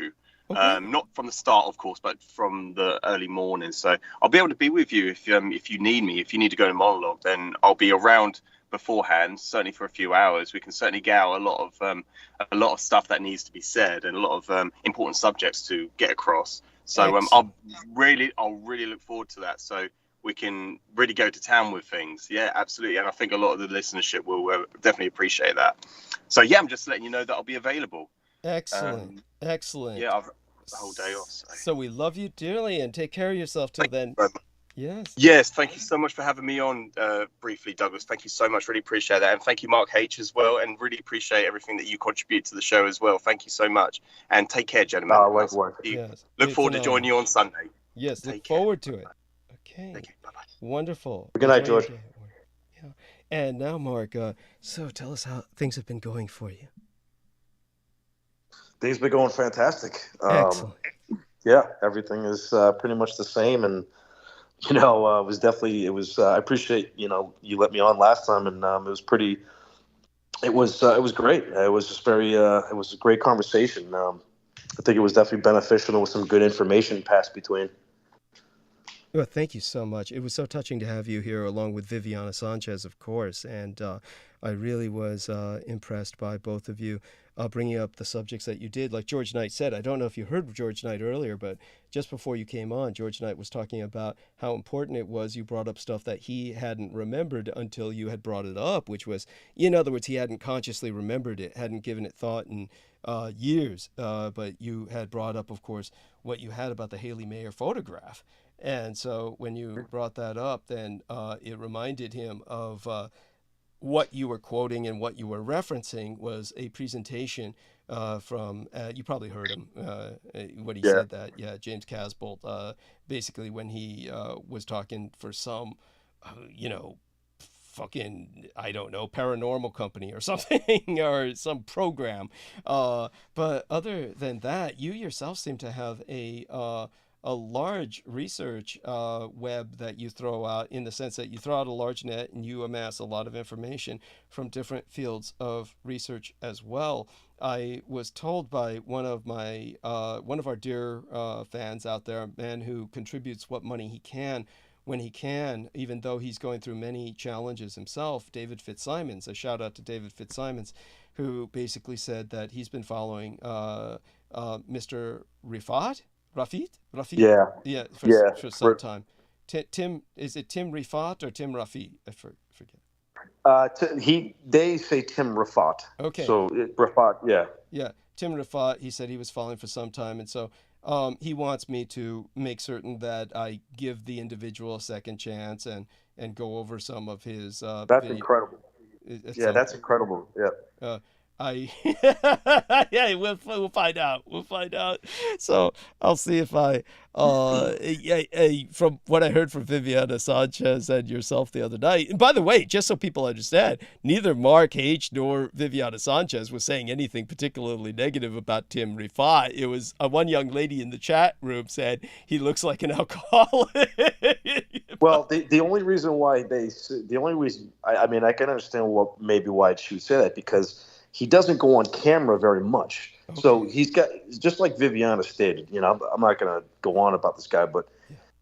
Okay. Not from the start, of course, but from the early morning. So I'll be able to be with you if you need me. If you need to go to monologue, then I'll be around beforehand, certainly for a few hours. We can certainly get out a lot of stuff that needs to be said and a lot of important subjects to get across. So I'll really look forward to that. So we can really go to town with things. Yeah, absolutely. And I think a lot of the listenership will definitely appreciate that. So I'm just letting you know that I'll be available. Excellent. Excellent. Yeah, I've the whole day off. So we love you dearly and take care of yourself till then. Yes, thank you so much for having me on briefly, Douglas. Thank you so much. Really appreciate that. And thank you, Mark H, as well. And really appreciate everything that you contribute to the show as well. Thank you so much. And take care, gentlemen. Likewise. Yes. Look forward to joining you on Sunday. Yes, look forward to it. Okay. Thank you. Bye-bye. Wonderful. Good night, George. Yeah. And now, Mark, so tell us how things have been going for you. Things have been going fantastic. Excellent. Yeah, everything is pretty much the same. And I appreciate, you let me on last time, and it was great. It was just it was a great conversation. I think it was definitely beneficial. There was some good information passed between. Well, thank you so much. It was so touching to have you here along with Viviana Sanchez, of course. And I really was impressed by both of you bringing up the subjects that you did. Like George Knight said, I don't know if you heard George Knight earlier, but just before you came on, George Knight was talking about how important it was you brought up stuff that he hadn't remembered until you had brought it up, which was, in other words, he hadn't consciously remembered it, hadn't given it thought in years. But you had brought up, of course, what you had about the Haley Mayer photograph. And so when you brought that up, then it reminded him of what you were quoting and what you were referencing was a presentation from, you probably heard him, what he said that, James Casbolt, basically when he was talking for some, fucking, I don't know, paranormal company or something, or some program. But other than that, you yourself seem to have a large research web that you throw out, in the sense that you throw out a large net and you amass a lot of information from different fields of research as well. I was told by one of our dear fans out there, a man who contributes what money he can when he can, even though he's going through many challenges himself, David Fitzsimons. A shout out to David Fitzsimons, who basically said that he's been following Mr. Rafit? Yeah, for some time. Tim, is it Tim Rafat or Tim Rafit? I forget. They say Tim Rafat. Okay. So Rafat, yeah. Yeah. Tim Rifat, he said he was following for some time, and so he wants me to make certain that I give the individual a second chance and go over some of his That's video. incredible. Yeah, So, that's incredible. Yeah. I yeah, we'll find out. We'll find out. So I'll see if I from what I heard from Viviana Sanchez and yourself the other night. And by the way, just so people understand, neither Mark H nor Viviana Sanchez was saying anything particularly negative about Tim Rifat. It was one young lady in the chat room said he looks like an alcoholic. Well, the only reason why I mean, I can understand why she would say that, because he doesn't go on camera very much. Okay. So he's got, just like Viviana stated, you know, I'm not going to go on about this guy, but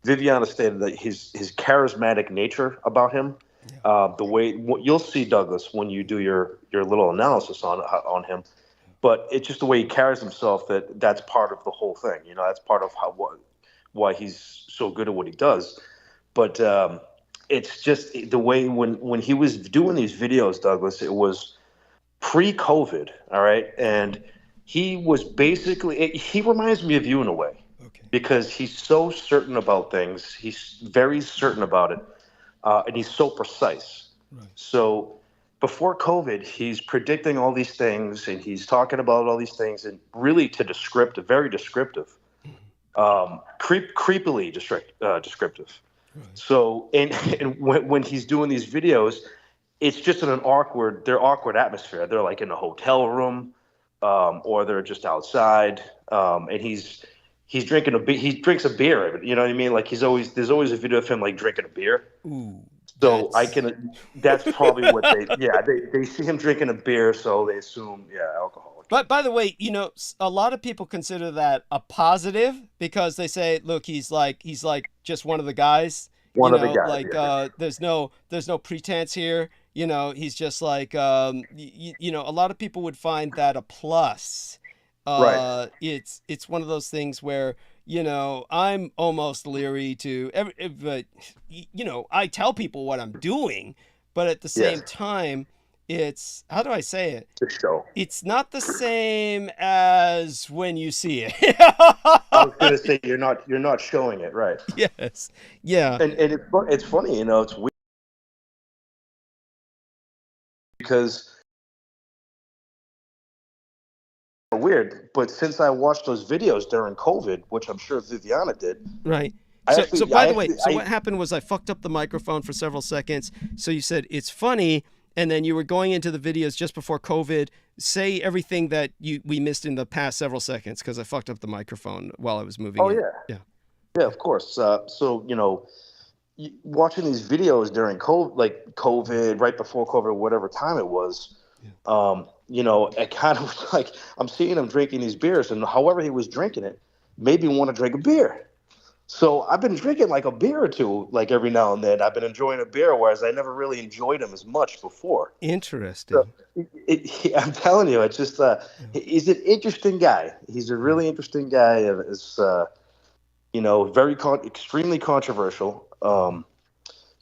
Viviana stated that his charismatic nature about him, the way you'll see, Douglas, when you do your little analysis on him, but it's just the way he carries himself that's part of the whole thing. You know, that's part of why he's so good at what he does. But it's just the way when he was doing these videos, Douglas, it was pre-COVID, all right? And he was he reminds me of you in a way, because he's so certain about things. He's very certain about it, and he's so precise. Right. So before COVID, he's predicting all these things, and he's talking about all these things, and really very descriptive, creepily descriptive. Right. So, and when he's doing these videos, it's just in their awkward atmosphere. They're like in a hotel room, or they're just outside, and he's drinking he drinks a beer. You know what I mean? Like there's always a video of him like drinking a beer. Ooh, so that's probably what they see him drinking a beer, so they assume alcohol. But by the way, you know, a lot of people consider that a positive, because they say, look, he's like just one of the guys. One of the guys. Like there's no pretense here. You know, he's just like you know, a lot of people would find that a plus. Right. It's one of those things where, you know, I'm almost leery to but you know, I tell people what I'm doing, but at the same time, it's, how do I say it? The show. It's not the same as when you see it. I was going to say you're not showing it, right? Yes. Yeah. And it's funny, you know, it's weird because but since I watched those videos during COVID, which I'm sure Viviana did. Right. So by the way, what happened was I fucked up the microphone for several seconds. So you said it's funny, and then you were going into the videos just before COVID. Say everything that we missed in the past several seconds, because I fucked up the microphone while I was moving. Oh, yeah, of course. So, you know, watching these videos during COVID, right before COVID, whatever time it was, you know, it kind of was like I'm seeing him drinking these beers, and however he was drinking it made me want to drink a beer. So I've been drinking like a beer or two, like every now and then. I've been enjoying a beer, whereas I never really enjoyed him as much before. Interesting. So, I'm telling you, it's just he's an interesting guy. He's a really interesting guy. It's you know, extremely controversial.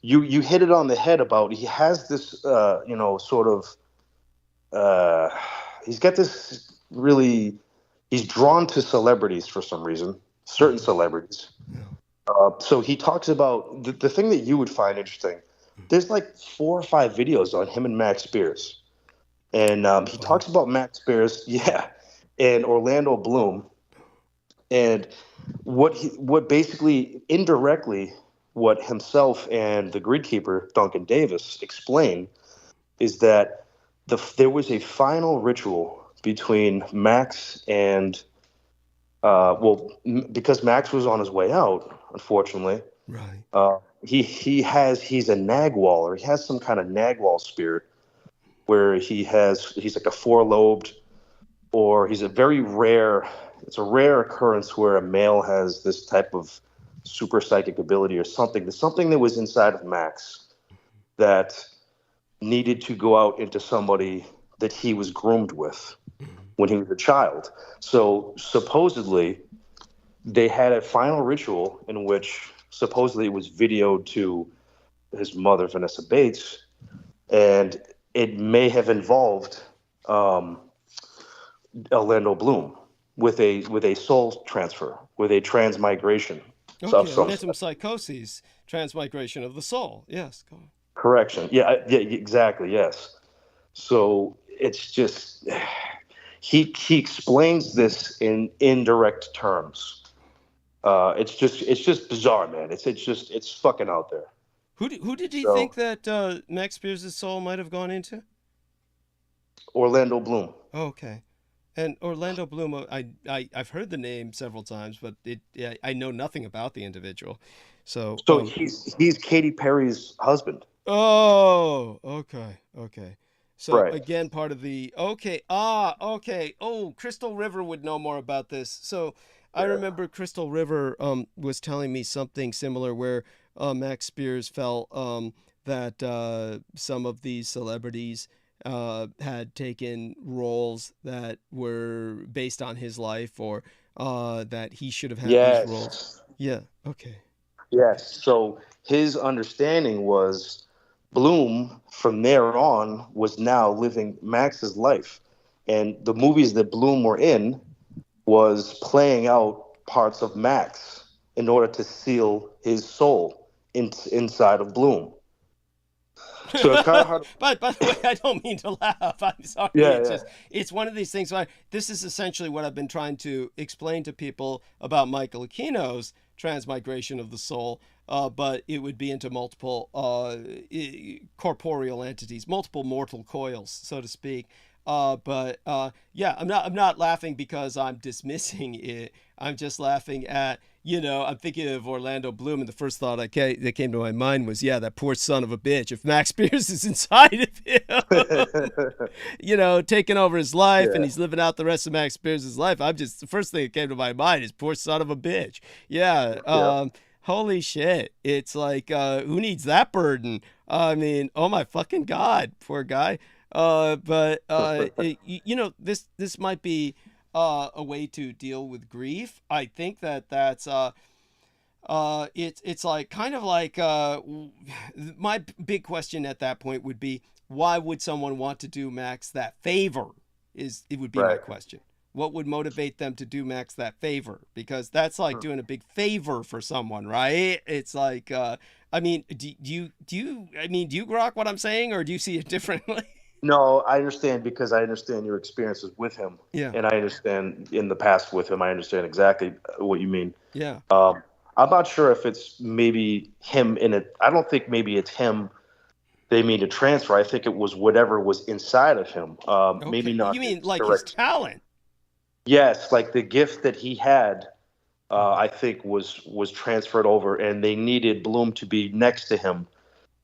You hit it on the head about he has this you know, sort of he's got this really, he's drawn to celebrities for some reason. Certain celebrities. So he talks about the thing that you would find interesting. There's like 4 or 5 videos on him and Max Spears. And he talks about Max Spears, and Orlando Bloom. And what basically indirectly what himself and the gridkeeper, Duncan Davis, explain is that there was a final ritual between Max and because Max was on his way out, unfortunately. Right. He's a nagwaller. He has some kind of nagwall spirit where he's like a 4-lobed, or he's a very rare. It's a rare occurrence where a male has this type of super psychic ability or something. There's something that was inside of Max that needed to go out into somebody that he was groomed with when he was a child. So supposedly they had a final ritual in which supposedly it was videoed to his mother, Vanessa Bates, and it may have involved Orlando Bloom with a soul transfer, with a transmigration of Okay, some metempsychosis, transmigration of the soul. Yes, go on. correction. Yeah, yeah, exactly. Yes. So it's just he explains this in indirect terms. It's just bizarre, man. It's fucking out there. Who did he So, think that Max Spears' soul might have gone into? Orlando Bloom. Okay. And Orlando Bloom, I've heard the name several times, but I know nothing about the individual. So He's Katy Perry's husband. oh, okay. So Right. again, part of the okay. Oh, Crystal River would know more about this. So I remember Crystal River was telling me something similar where Max Spears felt that some of these celebrities had taken roles that were based on his life, or that he should have had these roles. Yeah. Okay. Yes. So his understanding was Bloom from there on was now living Max's life. And the movies that Bloom were in was playing out parts of Max in order to seal his soul inside of Bloom. So it's kind of hard. But by the way, I don't mean to laugh. I'm sorry. Yeah, It's one of these things. This is essentially what I've been trying to explain to people about Michael Aquino's transmigration of the soul. But it would be into multiple corporeal entities, multiple mortal coils, so to speak. Yeah, I'm not laughing because I'm dismissing it. I'm just laughing at, I'm thinking of Orlando Bloom, and the first thought that came to my mind was, yeah, that poor son of a bitch. If Max Spears is inside of him, taking over his life, and he's living out the rest of Max Spears' life, the first thing that came to my mind is poor son of a bitch. Yeah. Holy shit. It's like, who needs that burden? I mean, oh my fucking God, poor guy. This might be a way to deal with grief. I think that's it's like kind of like my big question at that point would be, why would someone want to do Max that favor? It would be my question. What would motivate them to do Max that favor? Because that's like doing a big favor for someone, right? It's like, I mean, do you grok what I'm saying, or do you see it differently? No, I understand, because I understand your experiences with him. Yeah. And I understand in the past with him. I understand exactly what you mean. Yeah. I'm not sure if it's maybe him in it. I don't think maybe it's him they mean to transfer. I think it was whatever was inside of him. Okay. Maybe not. You mean like his talent? Yes, like the gift that he had, I think was transferred over, and they needed Bloom to be next to him.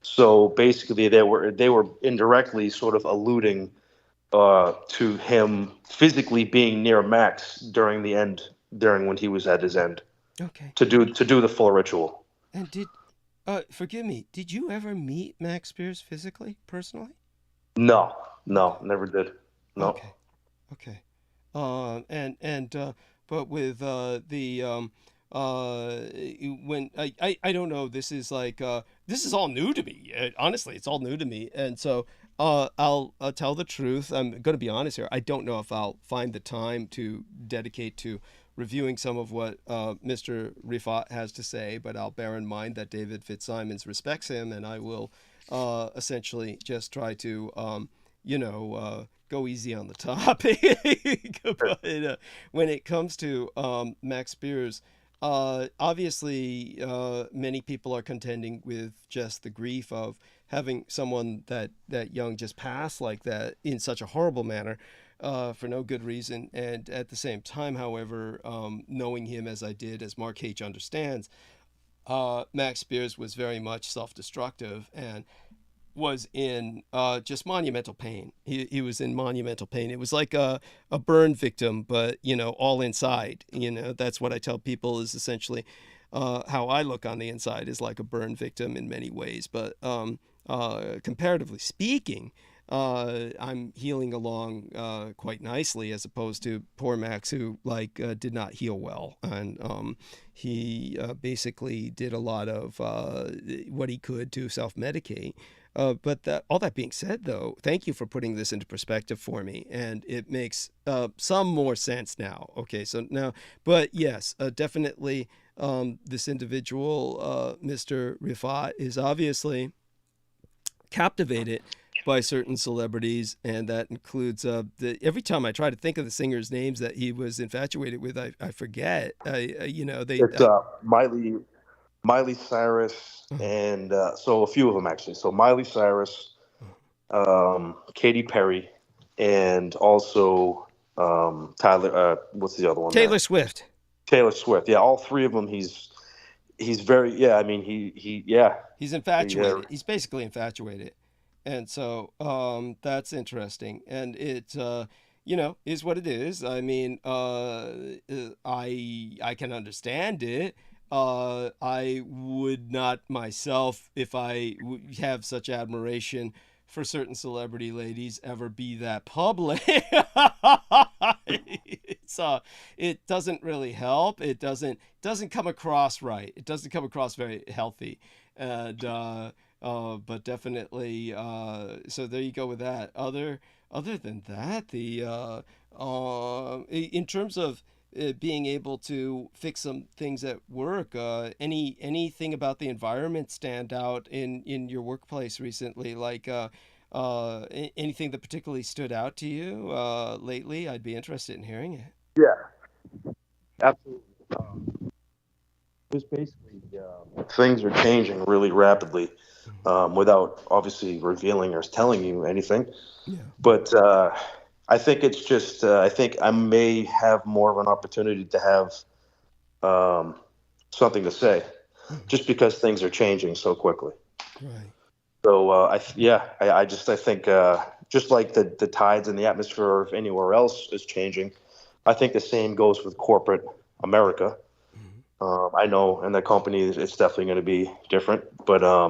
So basically, they were indirectly sort of alluding to him physically being near Max during when he was at his end. Okay. To do the full ritual. And forgive me, did you ever meet Max Spears physically, personally? No, never did. No. Okay. But with when I don't know, this is like this is all new to me. Honestly, it's all new to me, and so I'll tell the truth. I'm going to be honest here. I don't know if I'll find the time to dedicate to reviewing some of what Mr. Rifat has to say, but I'll bear in mind that David Fitzsimons respects him, and I will essentially just try to go easy on the topic. But when it comes to Max Spears, obviously many people are contending with just the grief of having someone that young just pass like that in such a horrible manner for no good reason. And at the same time, however, knowing him as I did, as Mark H. understands, Max Spears was very much self-destructive and was in just monumental pain. He was in monumental pain. It was like a burn victim, but all inside. That's what I tell people is essentially how I look on the inside, is like a burn victim in many ways. But comparatively speaking, I'm healing along quite nicely, as opposed to poor Max, who did not heal well, and he basically did a lot of what he could to self-medicate. But all that being said, though, thank you for putting this into perspective for me, and it makes some more sense now. Okay, so now, but yes, definitely, this individual, Mr. Rifat, is obviously captivated by certain celebrities, and that includes every time I try to think of the singers' names that he was infatuated with, I forget. It's Miley Cyrus, and so a few of them actually. So Miley Cyrus, Katy Perry, and also Tyler. What's the other one? Taylor Swift. Taylor Swift. Yeah, all three of them. He's very. Yeah, I mean yeah. He's infatuated. He's basically infatuated, and so that's interesting. And it is what it is. I mean, I can understand it. I would not myself, if I have such admiration for certain celebrity ladies, ever be that public. It doesn't really help. It doesn't come across right. It doesn't come across very healthy. And but definitely, so there you go with that. Other than that, in terms of being able to fix some things at work, anything about the environment stand out in your workplace recently? Like anything that particularly stood out to you lately? I'd be interested in hearing it. Yeah, absolutely. Just basically, things are changing really rapidly, without obviously revealing or telling you anything. Yeah. But I think it's just, I think I may have more of an opportunity to have something to say, just because things are changing so quickly. Right. So I think just like the tides and the atmosphere of anywhere else is changing, I think the same goes with corporate America. I know in the company it's definitely going to be different, but I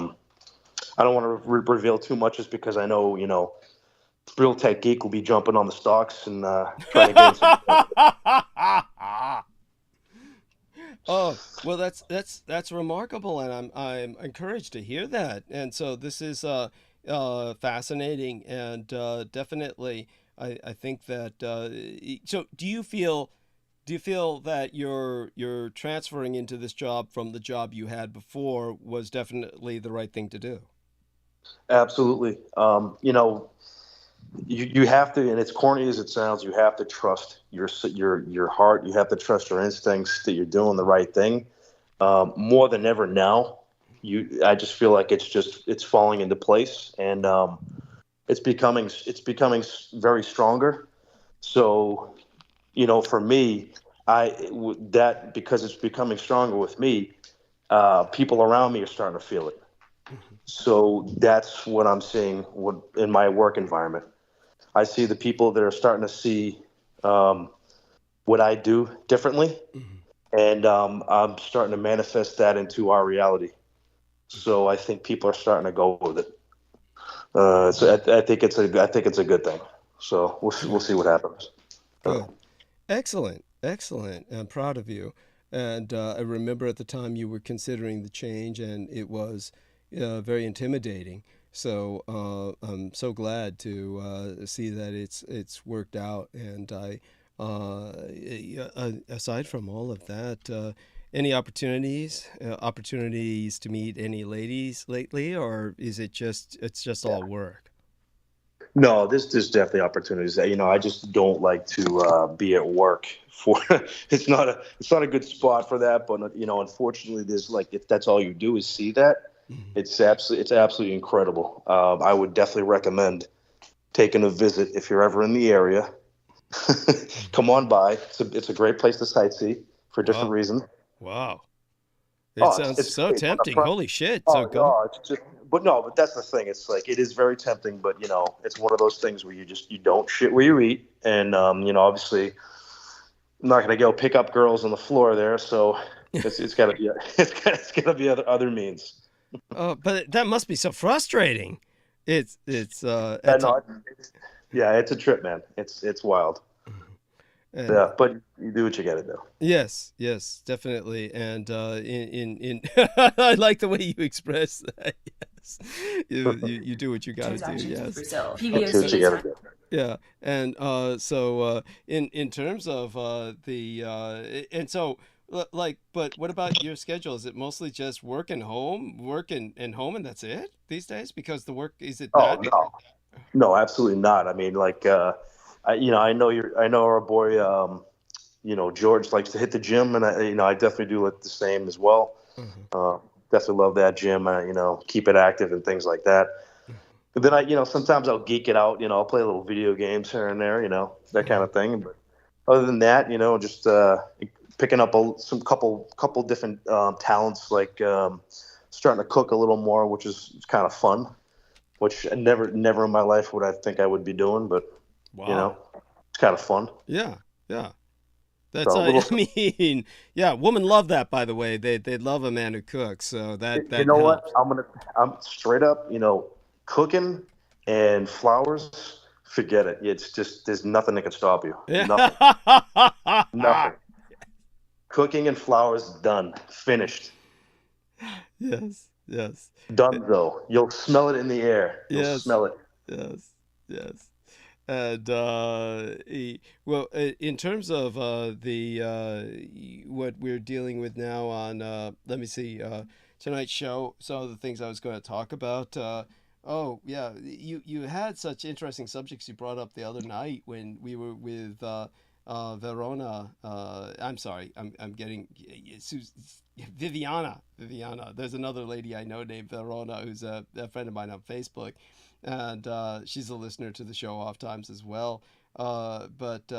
don't want to reveal too much, just because I know, Real Tech Geek will be jumping on the stocks and trying to gain some. Oh, well, that's remarkable, and I'm encouraged to hear that. And so this is fascinating, and definitely I think that. So do you feel that you're transferring into this job from the job you had before was definitely the right thing to do? Absolutely. You have to, and as corny as it sounds, you have to trust your heart. You have to trust your instincts that you're doing the right thing. More than ever now, I just feel like it's falling into place, and it's becoming very stronger. So, for me, because it's becoming stronger with me, people around me are starting to feel it. So that's what I'm seeing in my work environment. I see the people that are starting to see what I do differently, and I'm starting to manifest that into our reality. So I think people are starting to go with it. So I think it's a good thing. So we'll see what happens. Good. Excellent. I'm proud of you. And I remember at the time you were considering the change, and it was very intimidating. So I'm so glad to see that it's worked out. And aside from all of that, any opportunities to meet any ladies lately, or is it's just all work? No, there's definitely opportunities. I just don't like to be at work for. It's not a good spot for that. But unfortunately, there's if that's all you do is see that. It's absolutely incredible. I would definitely recommend taking a visit if you're ever in the area. Come on by. It's a great place to sightsee for different reasons. Wow. It sounds so great. Tempting. Holy shit. So go. But that's the thing. It's it is very tempting, but it's one of those things where you don't shit where you eat. And obviously I'm not going to go pick up girls on the floor there. So it's got to be other means. But that must be so frustrating. It's a trip, man. It's wild. And Yeah, but you do what you got to do. yes, yes, definitely. And in I like the way you express that. Yes, you do what you got to do. Transactions with Yes. Brazil. Do what you PBOC got to do. Yeah, and so in terms of the and so like, but what about your schedule? Is it mostly just work and home, and home, and that's it these days? Because the work, is it Oh that? no, no, absolutely not. I mean, like, I know our boy, George likes to hit the gym, and I definitely do like the same as well. Mhm. Definitely love that gym. Keep it active and things like that. But then sometimes I'll geek it out. I'll play little video games here and there. That kind of thing. But other than that, just picking up some couple different talents, like starting to cook a little more, which is kind of fun. Which never in my life would I think I would be doing, but Wow. it's kind of fun. Yeah, yeah. That's So a I little, mean, yeah, women love that, by the way. They love a man who cooks, so that you know what? helps. I'm straight up, cooking and flowers. Forget it. It's just there's nothing that can stop you. Nothing. Nothing. Cooking and flowers done. Finished. Yes, yes. Done though. You'll smell it in the air. You'll Yes, smell it. yes, yes. And well, in terms of the what we're dealing with now on, let me see, tonight's show, some of the things I was going to talk about. Oh yeah, you had such interesting subjects you brought up the other night when we were with Verona. I'm sorry, I'm getting Viviana. There's another lady I know named Verona who's a friend of mine on Facebook, and she's a listener to the show oft times as well. But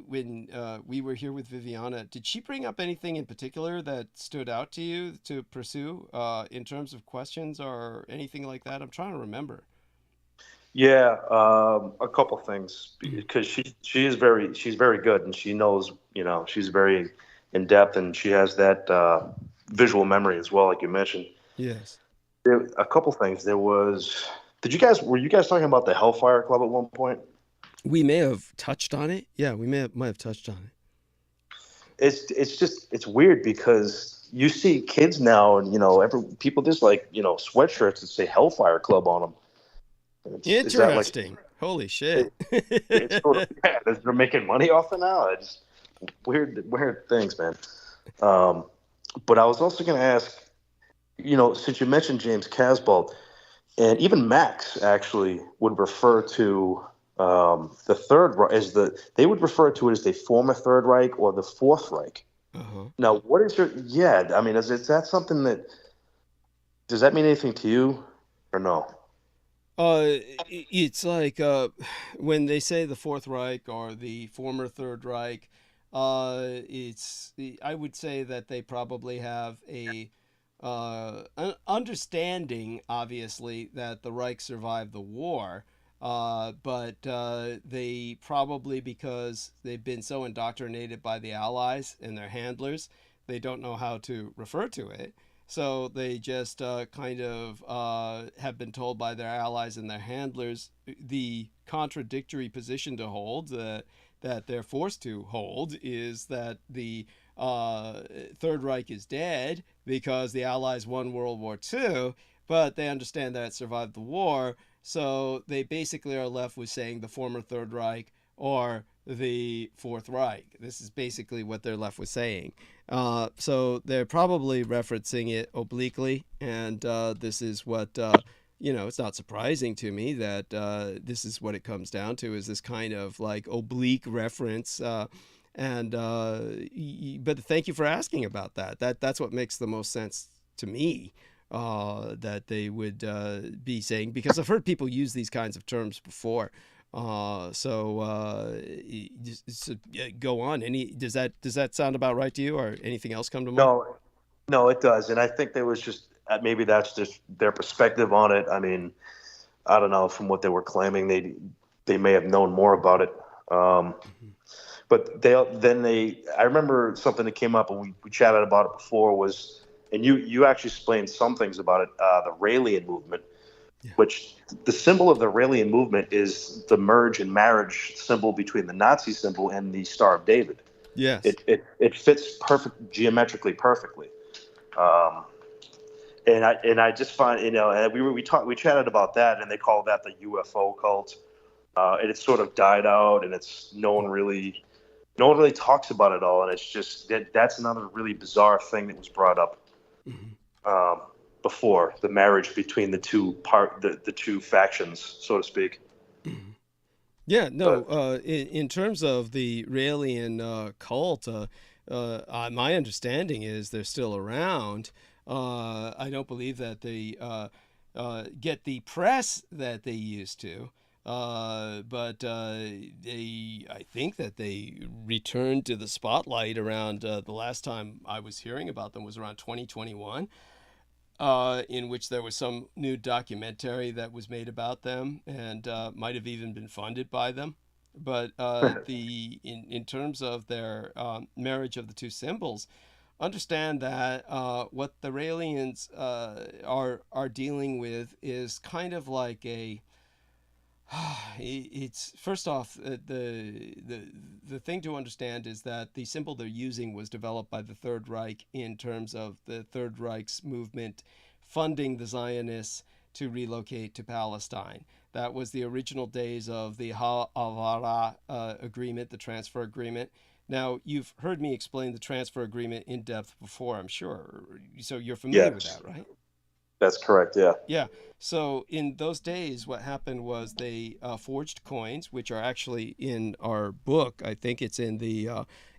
when we were here with Viviana, did she bring up anything in particular that stood out to you to pursue in terms of questions or anything like that? I'm trying to remember. Yeah, a couple things because she's very good and she knows she's very in depth and she has that visual memory as well, like you mentioned. Yes. A couple things. Were you guys talking about the Hellfire Club at one point? We may have touched on it. Yeah, we might have touched on it. It's weird because you see kids now and people just like sweatshirts that say Hellfire Club on them. Interesting. Holy shit. It's sort of they're making money off it now. It's weird things, man. But I was also going to ask, since you mentioned James Casbolt, and even Max actually would refer to the Third Reich they would refer to it as the former Third Reich or the Fourth Reich. Uh-huh. Now, what is I mean, is that something does that mean anything to you or no? It's like when they say the Fourth Reich or the former Third Reich, I would say that they probably have an understanding, obviously, that the Reich survived the war, but they probably, because they've been so indoctrinated by the Allies and their handlers, they don't know how to refer to it. So they just kind of have been told by their allies and their handlers the contradictory position to hold that they're forced to hold is that the Third Reich is dead because the Allies won World War II, but they understand that it survived the war. So they basically are left with saying the former Third Reich or the Fourth Reich. This is basically what they're left with saying. So they're probably referencing it obliquely, and this is what, it's not surprising to me that this is what it comes down to, is this kind of like oblique reference. But thank you for asking about that. That's what makes the most sense to me. That they would be saying, because I've heard people use these kinds of terms before. Just go on. Does that sound about right to you, or anything else come to mind? No, it does, and I think there was just maybe that's just their perspective on it. I mean, I don't know, from what they were claiming, they may have known more about it. But I remember something that came up, and we chatted about it before, was, and you actually explained some things about it, the Raelian movement, which the symbol of the Raelian movement is the merge and marriage symbol between the Nazi symbol and the Star of David. Yes. It fits geometrically perfectly. And I just find, and we chatted about that, and they call that the UFO cult. And it's sort of died out, and no one really talks about it all, and it's just that's another really bizarre thing that was brought up before, the marriage between the two factions, so to speak. Yeah, no. In terms of the Raelian cult, my understanding is they're still around. I don't believe that they get the press that they used to. But I think that they returned to the spotlight around the last time I was hearing about them was around 2021, in which there was some new documentary that was made about them and might have even been funded by them. But in terms of their marriage of the two symbols, understand that what the Raelians are dealing with is kind of like it's first off, the thing to understand is that the symbol they're using was developed by the Third Reich in terms of the Third Reich's movement funding the Zionists to relocate to Palestine. That was the original days of the Ha'avara agreement, the transfer agreement. Now, you've heard me explain the transfer agreement in depth before, I'm sure. So you're familiar with that, right? That's correct, yeah. Yeah. So in those days, what happened was they forged coins, which are actually in our book. I think it's in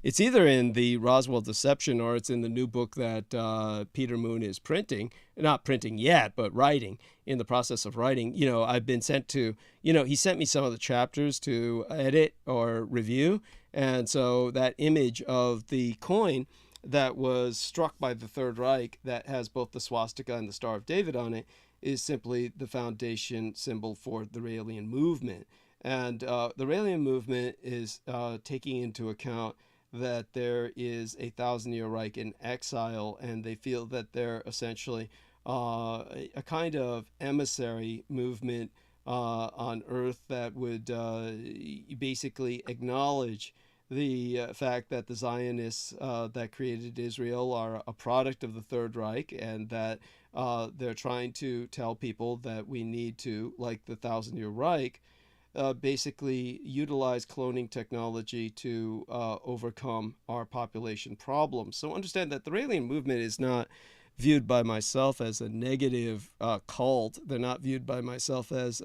it's either in the Roswell Deception or it's in the new book that Peter Moon is printing. Not printing yet, but writing, in the process of writing. I've been sent to, he sent me some of the chapters to edit or review. And so that image of the coin that was struck by the Third Reich that has both the swastika and the Star of David on it is simply the foundation symbol for the Raelian movement. And the Raelian movement is taking into account that there is a 1,000-year Reich in exile, and they feel that they're essentially a kind of emissary movement on Earth that would basically acknowledge the fact that the Zionists that created Israel are a product of the Third Reich, and that they're trying to tell people that we need to, like the 1,000-year Reich, basically utilize cloning technology to overcome our population problems. So understand that the Raelian movement is not viewed by myself as a negative cult. They're not viewed by myself as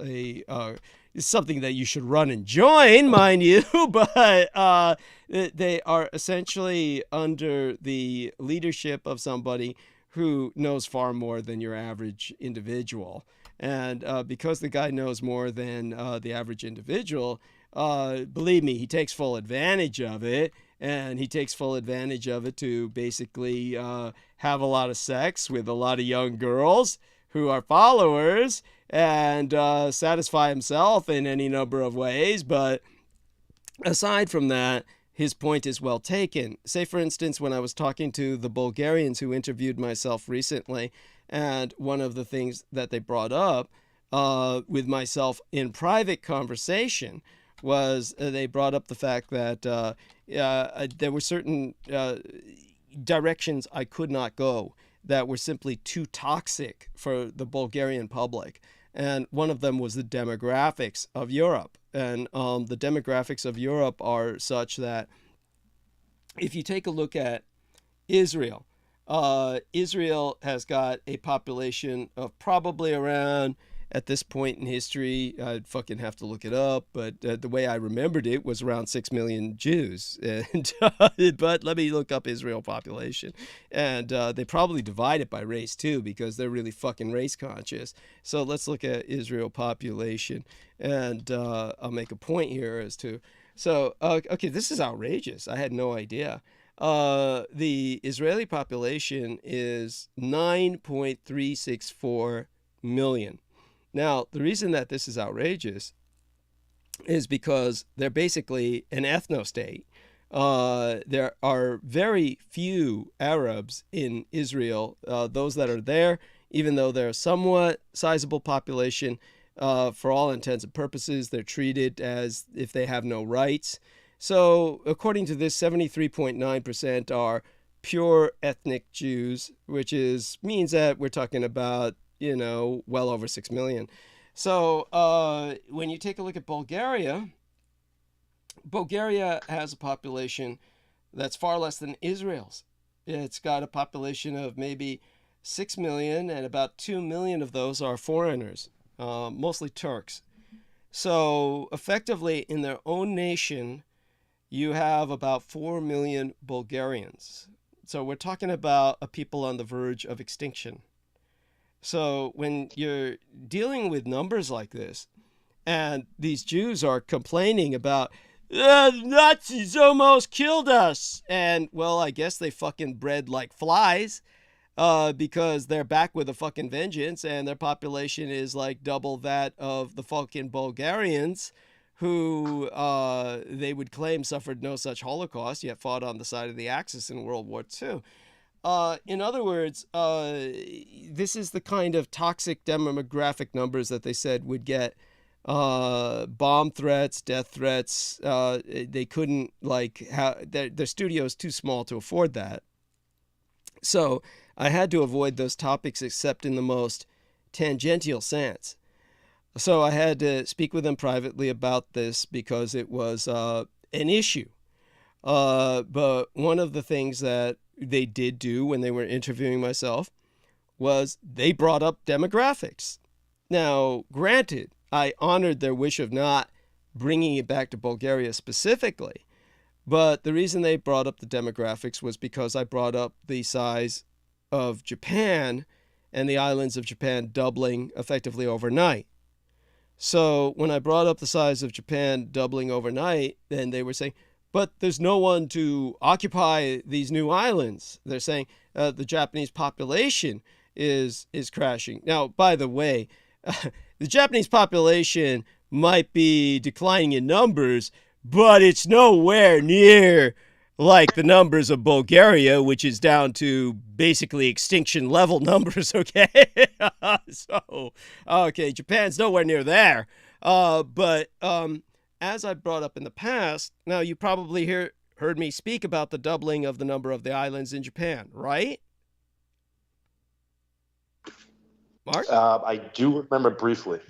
something that you should run and join, mind you, but they are essentially under the leadership of somebody who knows far more than your average individual. And because the guy knows more than the average individual, believe me, he takes full advantage of it. And he takes full advantage of it to basically have a lot of sex with a lot of young girls who are followers and satisfy himself in any number of ways. But aside from that, his point is well taken. Say, for instance, when I was talking to the Bulgarians who interviewed myself recently, and one of the things that they brought up with myself in private conversation was they brought up the fact that there were certain directions I could not go that were simply too toxic for the Bulgarian public. And one of them was the demographics of Europe. And the demographics of Europe are such that if you take a look at Israel, Israel has got a population of probably around, at this point in history, I'd fucking have to look it up, but the way I remembered it was around 6 million Jews. And but let me look up Israel population. And they probably divide it by race too, because they're really fucking race conscious. So let's look at Israel population. And I'll make a point here as to, so, okay, this is outrageous. I had no idea. The Israeli population is 9.364 million. Now, the reason that this is outrageous is because they're basically an ethno-state. There are very few Arabs in Israel. Those that are there even though they're a somewhat sizable population, for all intents and purposes, they're treated as if they have no rights. So according to this, 73.9% are pure ethnic Jews, which means that we're talking about, well over 6 million. So when you take a look at Bulgaria has a population that's far less than Israel's. It's got a population of maybe 6 million, and about 2 million of those are foreigners, mostly Turks. So effectively, in their own nation, you have about 4 million Bulgarians. So we're talking about a people on the verge of extinction. So when you're dealing with numbers like this, and these Jews are complaining about, Nazis almost killed us. And, well, I guess they fucking bred like flies, because they're back with a fucking vengeance, and their population is like double that of the fucking Bulgarians, who they would claim suffered no such Holocaust, yet fought on the side of the Axis in World War II. In other words, this is the kind of toxic demographic numbers that they said would get bomb threats, death threats. They couldn't, their studio is too small to afford that. So I had to avoid those topics except in the most tangential sense. So I had to speak with them privately about this because it was an issue. But one of the things that they did do when they were interviewing myself was they brought up demographics. Now, granted, I honored their wish of not bringing it back to Bulgaria specifically, but the reason they brought up the demographics was because I brought up the size of Japan and the islands of Japan doubling effectively overnight. So when I brought up the size of Japan doubling overnight, then they were saying, but there's no one to occupy these new islands. They're saying the Japanese population is crashing. Now, by the way, the Japanese population might be declining in numbers, but it's nowhere near like the numbers of Bulgaria, which is down to basically extinction level numbers, okay? Okay, Japan's nowhere near there. But as I brought up in the past, now you probably heard me speak about the doubling of the number of the islands in Japan, right? Mark? I do remember briefly.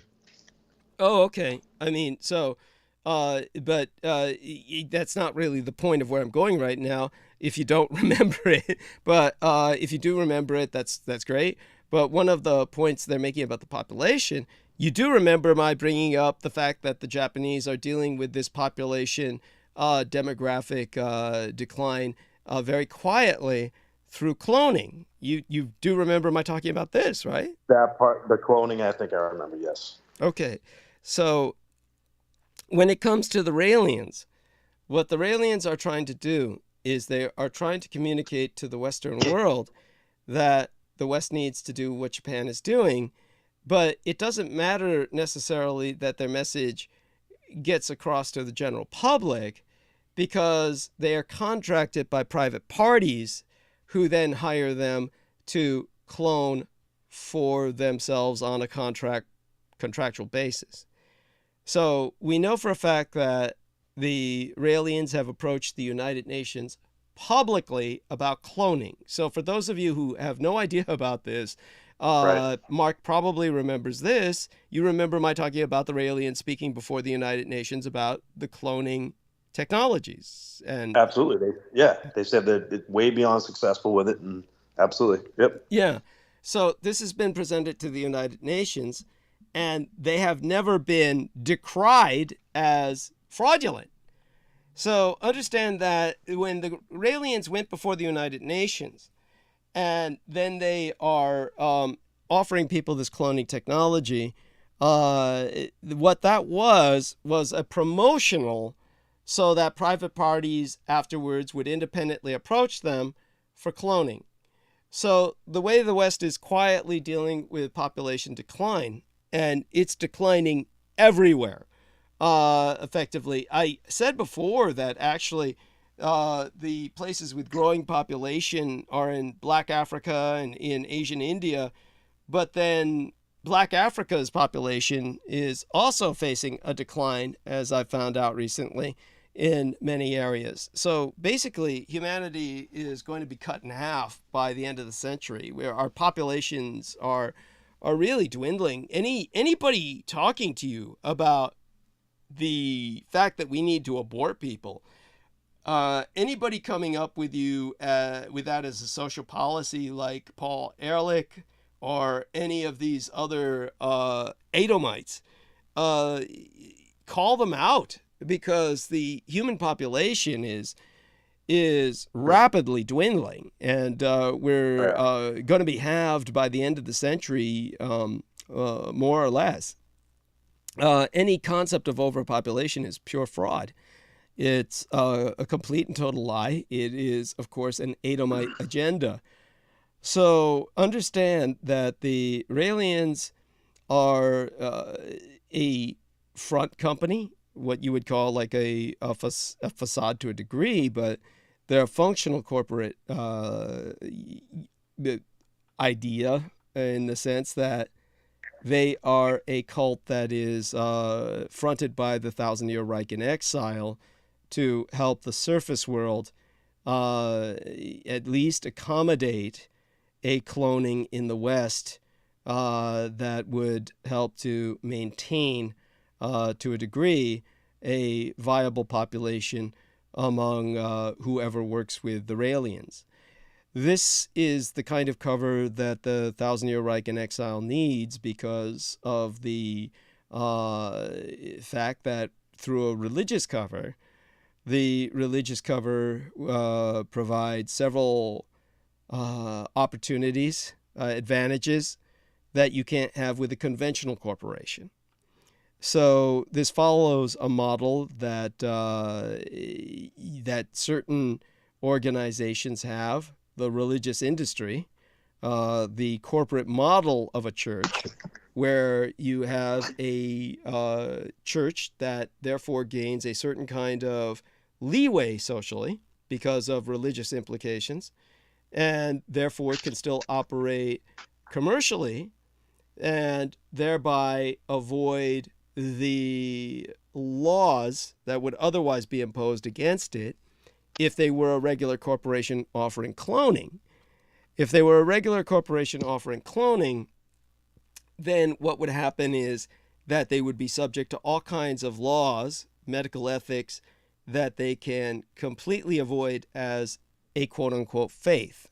Oh, okay. I mean, so, but that's not really the point of where I'm going right now, if you don't remember it. But if you do remember it, that's great. But one of the points they're making about the population, you do remember my bringing up the fact that the Japanese are dealing with this population demographic decline very quietly through cloning. You do remember my talking about this, right? That part, the cloning, I think I remember, yes. Okay. So when it comes to the Raelians, what the Raelians are trying to do is they are trying to communicate to the Western world that the West needs to do what Japan is doing, but it doesn't matter necessarily that their message gets across to the general public because they are contracted by private parties who then hire them to clone for themselves on a contractual basis. So we know for a fact that the Raelians have approached the United Nations publicly about cloning. So for those of you who have no idea about this, right. Mark probably remembers this. You remember my talking about the Raelians speaking before the United Nations about the cloning technologies. And absolutely. They said that it's way beyond successful with it. And absolutely. Yep. Yeah. So this has been presented to the United Nations, and they have never been decried as fraudulent. So understand that when the Raelians went before the United Nations, and then they are offering people this cloning technology, what that was a promotional, so that private parties afterwards would independently approach them for cloning. So the way the West is quietly dealing with population decline, and it's declining everywhere. Effectively, I said before that actually the places with growing population are in Black Africa and in Asian India, But then Black Africa's population is also facing a decline, as I found out recently, in many areas. So basically, humanity is going to be cut in half by the end of the century, where our populations are really dwindling. Anybody talking to you about the fact that we need to abort people, anybody coming up with you with that as a social policy, like Paul Ehrlich or any of these other Edomites, call them out, because the human population is rapidly dwindling, and we're going to be halved by the end of the century, more or less. Any concept of overpopulation is pure fraud. It's a complete and total lie. It is, of course, an Edomite agenda. So understand that the Raelians are a front company, what you would call like a facade to a degree, but they're a functional corporate idea, in the sense that they are a cult that is fronted by the Thousand-Year Reich in exile to help the surface world at least accommodate a cloning in the West that would help to maintain, to a degree, a viable population among whoever works with the Raelians. This is the kind of cover that the Thousand-Year Reich in exile needs, because of the fact that through a religious cover, the religious cover provides several opportunities, advantages that you can't have with a conventional corporation. So this follows a model that that certain organizations have. The religious industry, the corporate model of a church, where you have a church that therefore gains a certain kind of leeway socially because of religious implications, and therefore can still operate commercially, and thereby avoid the laws that would otherwise be imposed against it if they were a regular corporation offering cloning. If they were a regular corporation offering cloning, then what would happen is that they would be subject to all kinds of laws, medical ethics, that they can completely avoid as a quote-unquote faith.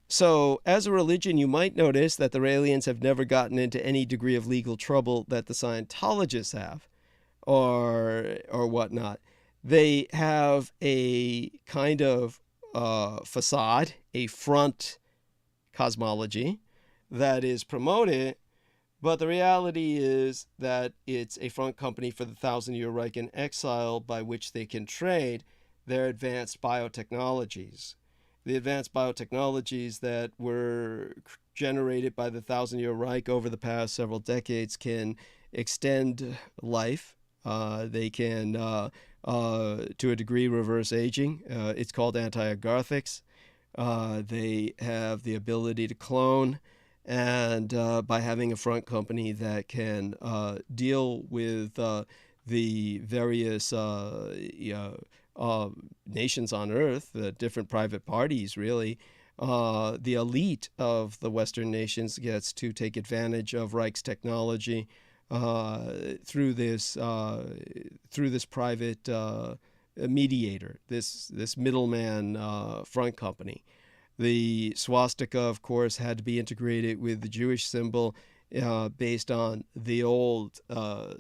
So as a religion, you might notice that the Raelians have never gotten into any degree of legal trouble that the Scientologists have, or whatnot. They have a kind of facade, a front cosmology that is promoted, but the reality is that it's a front company for the Thousand-Year Reich in exile, by which they can trade their advanced biotechnologies. The advanced biotechnologies that were generated by the Thousand-Year Reich over the past several decades can extend life. They can, to a degree, reverse aging. It's called anti-agarthics. They have the ability to clone, and by having a front company that can deal with the various nations on Earth, different private parties, really, the elite of the Western nations gets to take advantage of Reich's technology through this private mediator, this middleman front company. The swastika, of course, had to be integrated with the Jewish symbol based on the old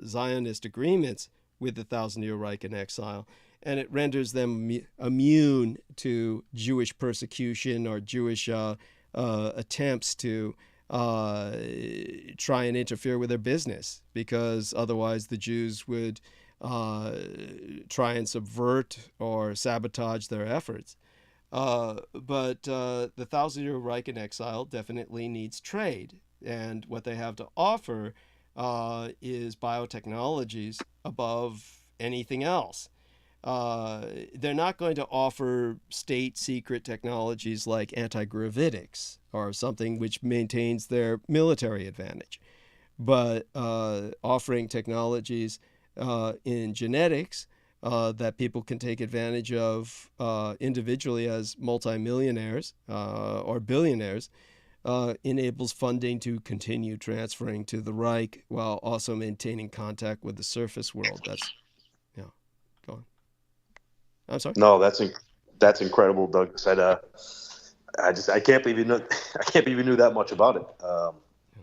Zionist agreements with the Thousand-Year Reich in exile, and it renders them immune to Jewish persecution or Jewish attempts to try and interfere with their business, because otherwise the Jews would try and subvert or sabotage their efforts. But the Thousand-Year Reich in exile definitely needs trade, and what they have to offer is biotechnologies above anything else. they're not going to offer state secret technologies like anti-gravitics or something which maintains their military advantage. But offering technologies in genetics that people can take advantage of individually as multimillionaires or billionaires enables funding to continue transferring to the Reich while also maintaining contact with the surface world. That's, yeah, go on. I'm sorry. No, that's incredible, Doug. I can't believe you knew that much about it.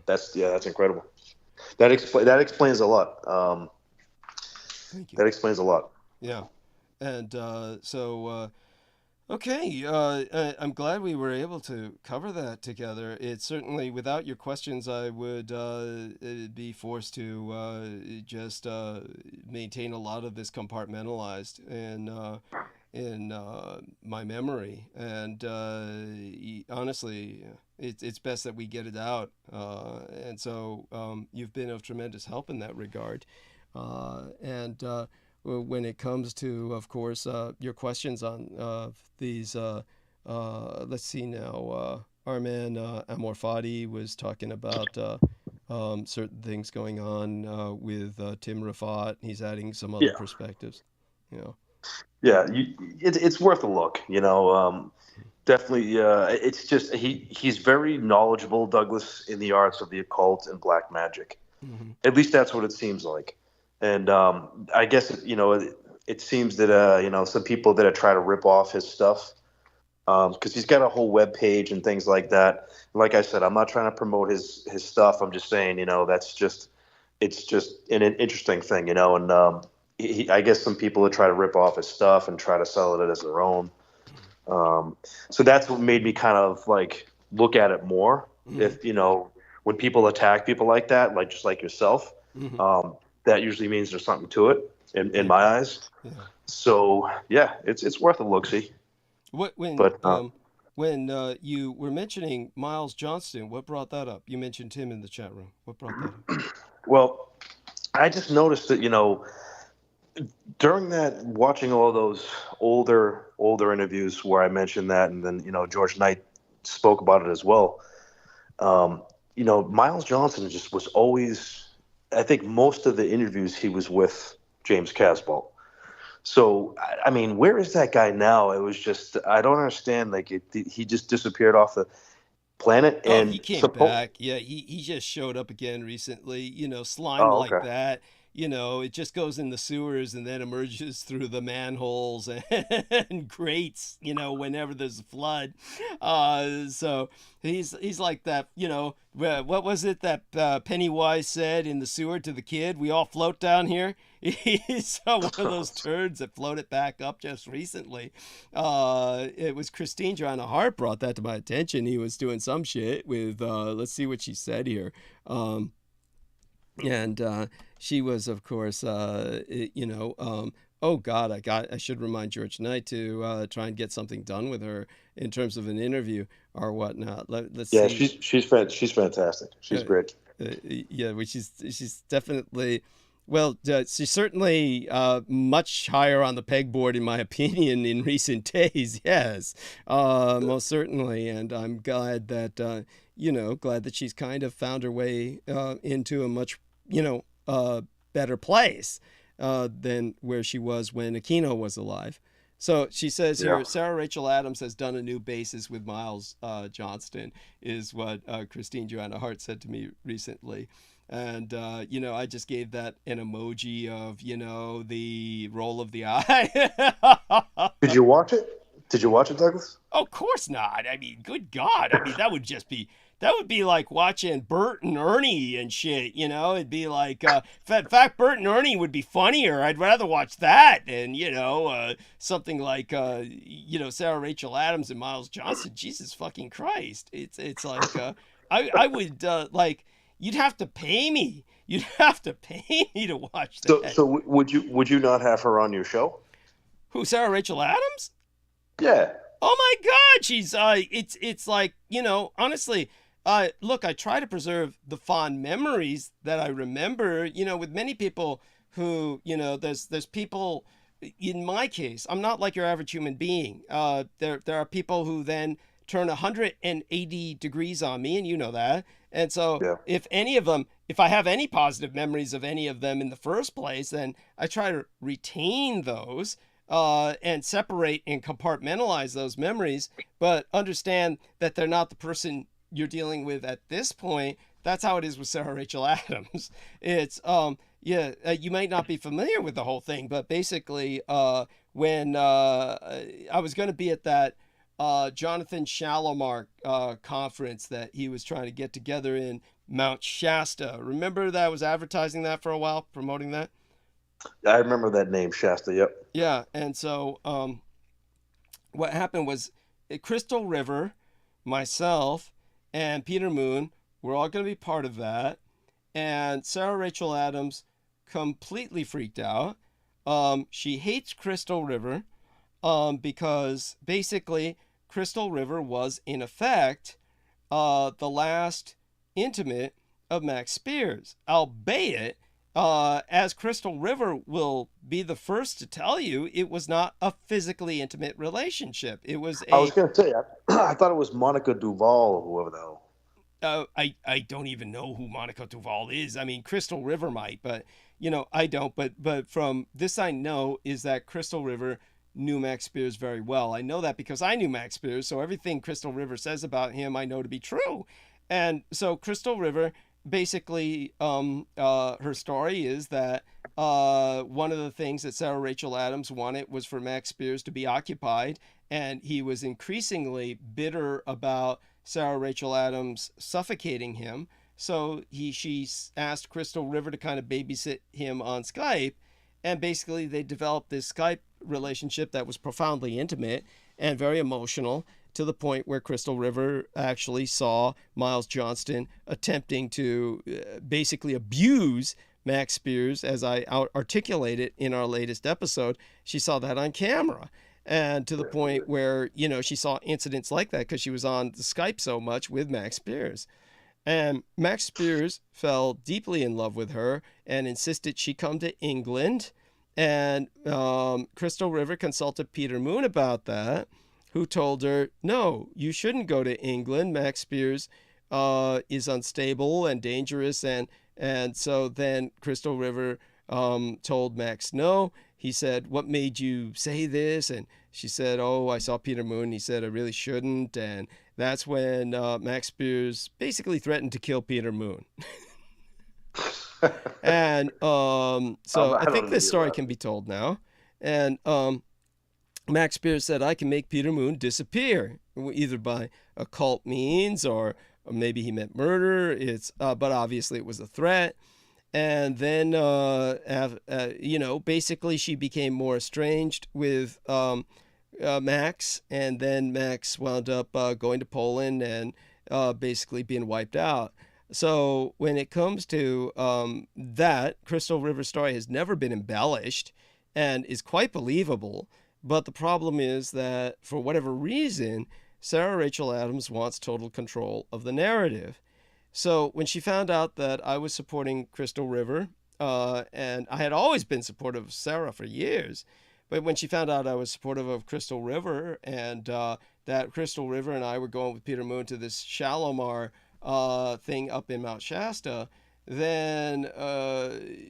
That's incredible. That explains a lot. Thank you. That explains a lot. Yeah, and okay, I'm glad we were able to cover that together. It's certainly, without your questions, I would be forced to just maintain a lot of this compartmentalized in my memory. And honestly, it's best that we get it out. And so you've been of tremendous help in that regard. And when it comes to, of course, your questions on these, let's see now, our man Amorfati was talking about certain things going on with Tim Rafat. He's adding some other perspectives, you know. Yeah, it's worth a look, you know. Definitely, it's just he's very knowledgeable, Douglas, in the arts of the occult and black magic. Mm-hmm. At least that's what it seems like. And I guess, you know, it seems that, you know, some people that try to rip off his stuff, because he's got a whole web page and things like that. Like I said, I'm not trying to promote his stuff. I'm just saying, you know, it's just an interesting thing, you know. And I guess some people that try to rip off his stuff and try to sell it as their own. So that's what made me kind of like look at it more. Mm-hmm. If, you know, when people attack people like that, like just like yourself, mm-hmm. That usually means there's something to it in my eyes. Yeah. So yeah, it's worth a look-see. When you were mentioning Miles Johnston, what brought that up? You mentioned him in the chat room. What brought that up? Well, I just noticed that, you know, during that, watching all those older interviews where I mentioned that, and then, you know, George Knight spoke about it as well. You know, Miles Johnston just was always, I think most of the interviews he was with James Casbolt. So, I mean, where is that guy now? It was just, I don't understand. Like, he just disappeared off the planet. And he came back. Yeah, he just showed up again recently. You know, slime like that. You know, it just goes in the sewers and then emerges through the manholes and grates, you know, whenever there's a flood. So he's like that, you know, what was it that Pennywise said in the sewer to the kid? We all float down here. He's one of those turds that floated back up just recently. It was Christine Joanna Hart brought that to my attention. He was doing some shit with, let's see what she said here. And she was, of course, you know, oh God, I should remind George Knight to try and get something done with her in terms of an interview or whatnot. Let's see. She's fantastic. She's great. Yeah, which she's definitely, well, she's certainly much higher on the pegboard, in my opinion, in recent days. Yes, most certainly. And I'm glad that, you know, glad that she's kind of found her way into a much, you know, better place than where she was when Aquino was alive. So she says here, Sarah Rachel Adams has done a new basis with Miles Johnston, is what Christine Joanna Hart said to me recently. And, you know, I just gave that an emoji of, you know, the roll of the eye. Did you watch it? Douglas? Of course not. I mean, good God. I mean, that would be like watching Bert and Ernie and shit, you know? It'd be like, in fact, Bert and Ernie would be funnier. I'd rather watch that than, you know, something like, you know, Sarah Rachel Adams and Miles Johnston. Jesus fucking Christ. It's like, I would, like, you'd have to pay me. You'd have to pay me to watch that. So would you not have her on your show? Who, Sarah Rachel Adams? Yeah. Oh my God, she's it's like, you know, honestly, look, I try to preserve the fond memories that I remember, you know, with many people who, you know, there's people in my case, I'm not like your average human being. There are people who then turn 180 degrees on me, and you know that. And so Yeah. if I have any positive memories of any of them in the first place, then I try to retain those and separate and compartmentalize those memories, but understand that they're not the person you're dealing with at this point. That's how it is with Sarah Rachel Adams. It's you might not be familiar with the whole thing, but basically, when I was going to be at that Jonathan Shalimar conference that he was trying to get together in Mount Shasta. Remember that I was advertising that for a while, promoting that? I remember that name, Shasta. Yep. Yeah, and so what happened was Crystal River, myself, and Peter Moon were all going to be part of that, and Sarah Rachel Adams completely freaked out. She hates Crystal River because basically Crystal River was, in effect, the last intimate of Max Spears, albeit, as Crystal River will be the first to tell you, it was not a physically intimate relationship. It was I was going to say, I thought it was Monica Duvall or whoever the hell. I don't even know who Monica Duvall is. I mean, Crystal River might, but, I don't. But from this I know is that Crystal River knew Max Spears very well. I know that because I knew Max Spears, so everything Crystal River says about him I know to be true. And so Crystal River, basically, her story is that one of the things that Sarah Rachel Adams wanted was for Max Spears to be occupied, and he was increasingly bitter about Sarah Rachel Adams suffocating him. So she asked Crystal River to kind of babysit him on Skype, and basically they developed this Skype relationship that was profoundly intimate and very emotional, to the point where Crystal River actually saw Miles Johnston attempting to basically abuse Max Spears, as I articulated in our latest episode. She saw that on camera. And to the point where, she saw incidents like that because she was on the Skype so much with Max Spears. And Max Spears fell deeply in love with her and insisted she come to England. And Crystal River consulted Peter Moon about that, who told her, no, you shouldn't go to England. Max Spears is unstable and dangerous. And so then Crystal River told Max no. He said, what made you say this? And she said, oh, I saw Peter Moon. He said, I really shouldn't. And that's when Max Spears basically threatened to kill Peter Moon. And so I think this story can be told now. And Max Spears said, I can make Peter Moon disappear, either by occult means or maybe he meant murder. But obviously it was a threat. And then, basically she became more estranged with Max. And then Max wound up going to Poland and basically being wiped out. So when it comes to that, Crystal River's story has never been embellished and is quite believable. But the problem is that, for whatever reason, Sarah Rachel Adams wants total control of the narrative. So when she found out that I was supporting Crystal River, and I had always been supportive of Sarah for years, but when she found out I was supportive of Crystal River, and that Crystal River and I were going with Peter Moon to this Shalimar thing up in Mount Shasta, then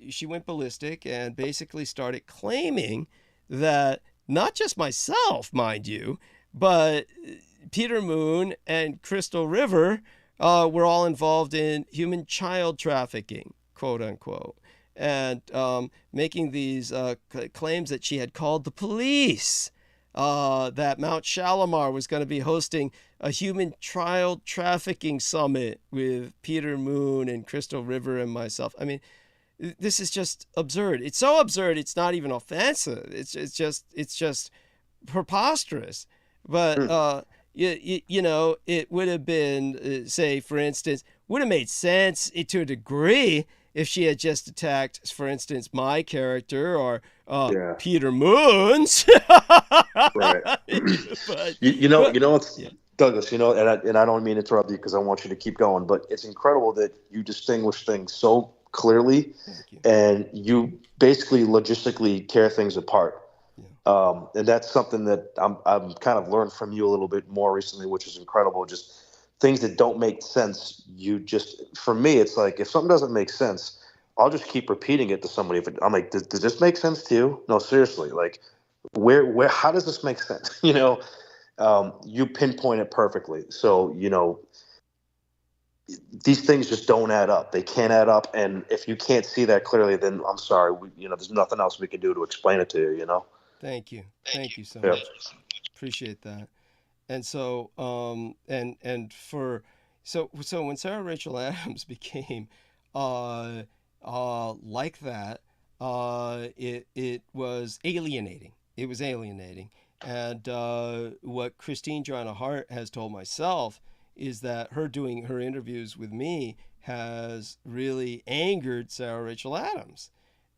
she went ballistic and basically started claiming that not just myself, mind you, but Peter Moon and Crystal River were all involved in human child trafficking, quote unquote, and making these claims that she had called the police, that Mount Shalimar was going to be hosting a human child trafficking summit with Peter Moon and Crystal River and myself. I mean, this is just absurd. It's so absurd, it's not even offensive. It's just preposterous. But it would have been, say, for instance, would have made sense to a degree if she had just attacked, for instance, my character or Peter Moon's. Right. But, Douglas, and I don't mean to interrupt you because I want you to keep going, but it's incredible that you distinguish things so clearly and you basically logistically tear things apart. And that's something that I'm kind of learned from you a little bit more recently, which is incredible. Just things that don't make sense. For me, it's like if something doesn't make sense, I'll just keep repeating it to somebody. I'm like, does this make sense to you? No, seriously. Like, how does this make sense? You pinpoint it perfectly. So, these things just don't add up. They can't add up. And if you can't see that clearly, then I'm sorry. There's nothing else we can do to explain it to you. Thank you. Thank you so Yeah. much. Appreciate that. And so, so when Sarah Rachel Adams became, like that, it was alienating. It was alienating. And what Christine Joanna Hart has told myself is that her doing her interviews with me has really angered Sarah Rachel Adams.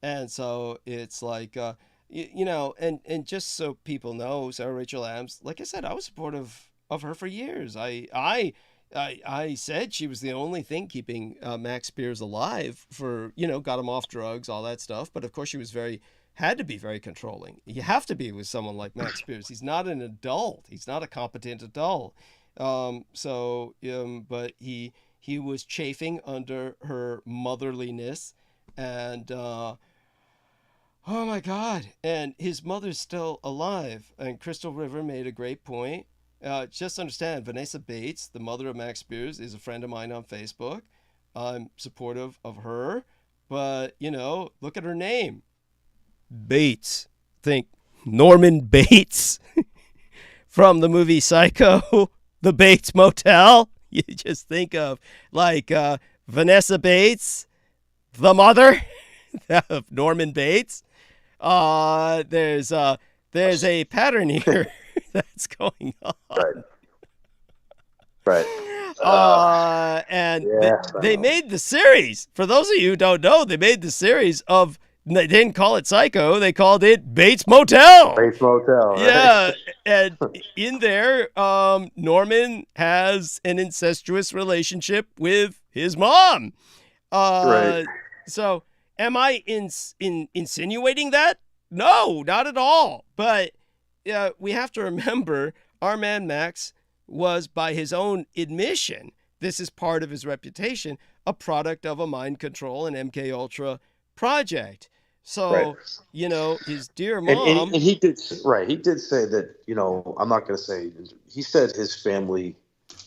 And so it's like, and just so people know, Sarah Rachel Adams, like I said, I was supportive of her for years. I said she was the only thing keeping Max Spears alive for, got him off drugs, all that stuff. But of course, she had to be very controlling. You have to be with someone like Max Spears. He's not an adult. He's not a competent adult. But he was chafing under her motherliness, and oh my God! And his mother's still alive. And Crystal River made a great point. Just understand, Vanessa Bates, the mother of Max Spears, is a friend of mine on Facebook. I'm supportive of her, but look at her name, Bates. Think Norman Bates from the movie Psycho. The Bates Motel. You just think of like Vanessa Bates, the mother of Norman Bates. There's a pattern here that's going on. Right. And they made the series. For those of you who don't know, they made the series of. They didn't call it Psycho. They called it Bates Motel. Bates Motel. Right? Yeah, and in there, Norman has an incestuous relationship with his mom. Right. So, am I insinuating that? No, not at all. But we have to remember, our man Max was, by his own admission, this is part of his reputation, a product of a mind control and MK Ultra project. So, his dear mom. And he did say that, I'm not going to say, he said his family,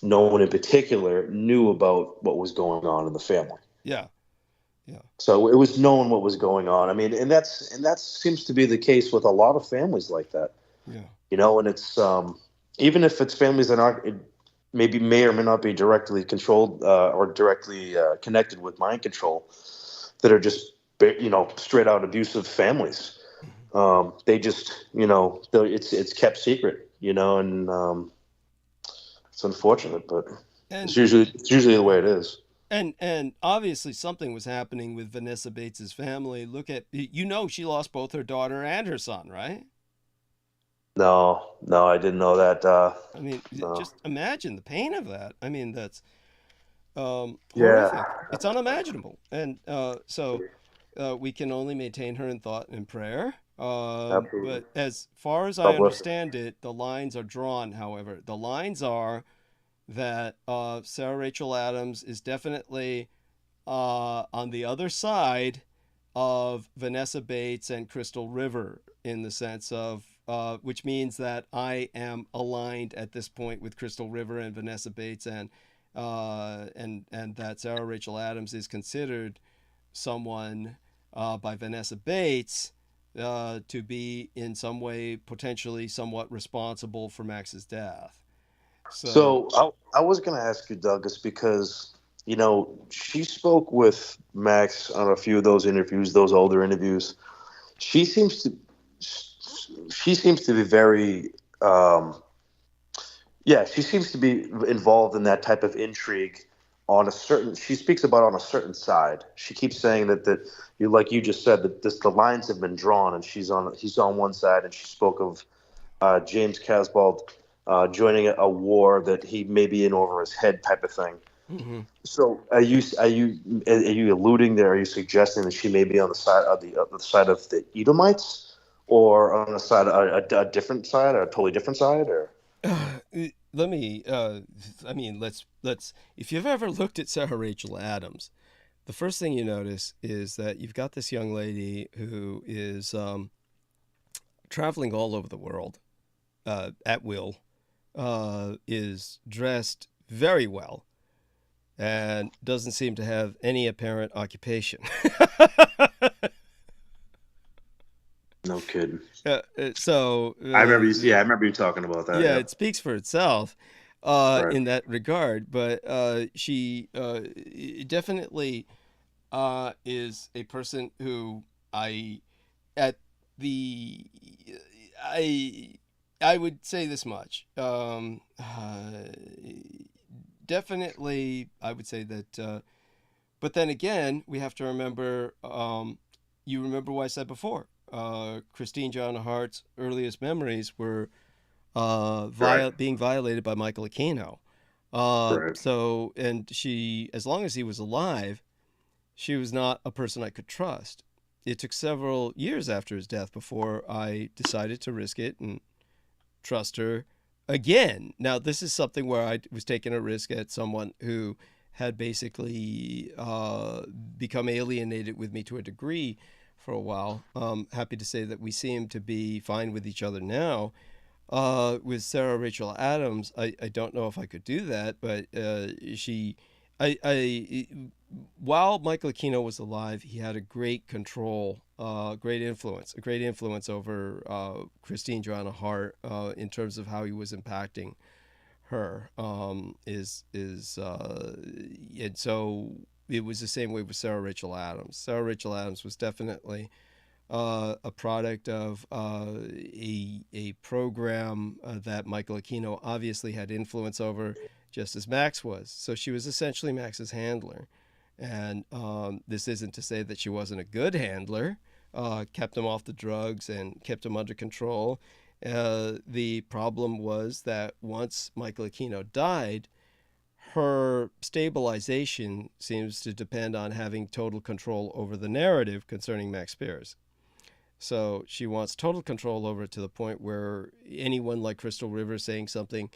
no one in particular, knew about what was going on in the family. Yeah. So it was known what was going on. I mean, and that seems to be the case with a lot of families like that. Yeah. And it's, even if it's families that aren't, maybe may or may not be directly controlled or directly connected with mind control, that are just, straight out abusive families. They just, it's kept secret, and it's unfortunate, but it's usually the way it is. And obviously something was happening with Vanessa Bates's family. Look at, she lost both her daughter and her son, right? No, I didn't know that. I mean, just imagine the pain of that. I mean, that's Yeah. horrific. It's unimaginable. And so we can only maintain her in thought and prayer. Absolutely. But as far as I God bless her. understand it, the lines are drawn, however. The lines are that Sarah Rachel Adams is definitely on the other side of Vanessa Bates and Crystal River, in the sense of, which means that I am aligned at this point with Crystal River and Vanessa Bates, and that Sarah Rachel Adams is considered someone by Vanessa Bates to be in some way potentially somewhat responsible for Max's death. So I was going to ask you, Douglas, because she spoke with Max on a few of those interviews, those older interviews. She seems to be very she seems to be involved in that type of intrigue she speaks about on a certain side. She keeps saying that you, like you just said, that the lines have been drawn, and he's on one side, and she spoke of James Casbolt joining a war that he may be in over his head, type of thing. Mm-hmm. So are you alluding there? Are you suggesting that she may be on the side of the Edomites, or on a side, a different side, or a totally different side, or? Let me. I mean, let's. If you've ever looked at Sarah Rachel Adams, the first thing you notice is that you've got this young lady who is traveling all over the world at will, is dressed very well, and doesn't seem to have any apparent occupation. No kidding. So I remember you talking about that. yeah, it speaks for itself Right. in that regard. But she definitely is a person who I would say this much. Definitely, I would say that. But then again, we have to remember. You remember what I said before. Christine John Hart's earliest memories were being violated by Michael Aquino. Right. So, and she, as long as he was alive, she was not a person I could trust. It took several years after his death before I decided to risk it and trust her again. Now, this is something where I was taking a risk at someone who had basically become alienated with me to a degree for a while. Happy to say that we seem to be fine with each other now. With Sarah Rachel Adams, I don't know if I could do that, but while Michael Aquino was alive, he had a great control, a great influence over Christine Joanna Hart in terms of how he was impacting her. And so it was the same way with Sarah Rachel Adams. Sarah Rachel Adams was definitely a product of a program that Michael Aquino obviously had influence over, just as Max was. So she was essentially Max's handler. And this isn't to say that she wasn't a good handler, kept him off the drugs and kept him under control. The problem was that once Michael Aquino died, her stabilization seems to depend on having total control over the narrative concerning Max Spears. So she wants total control over it to the point where anyone like Crystal Rivers saying something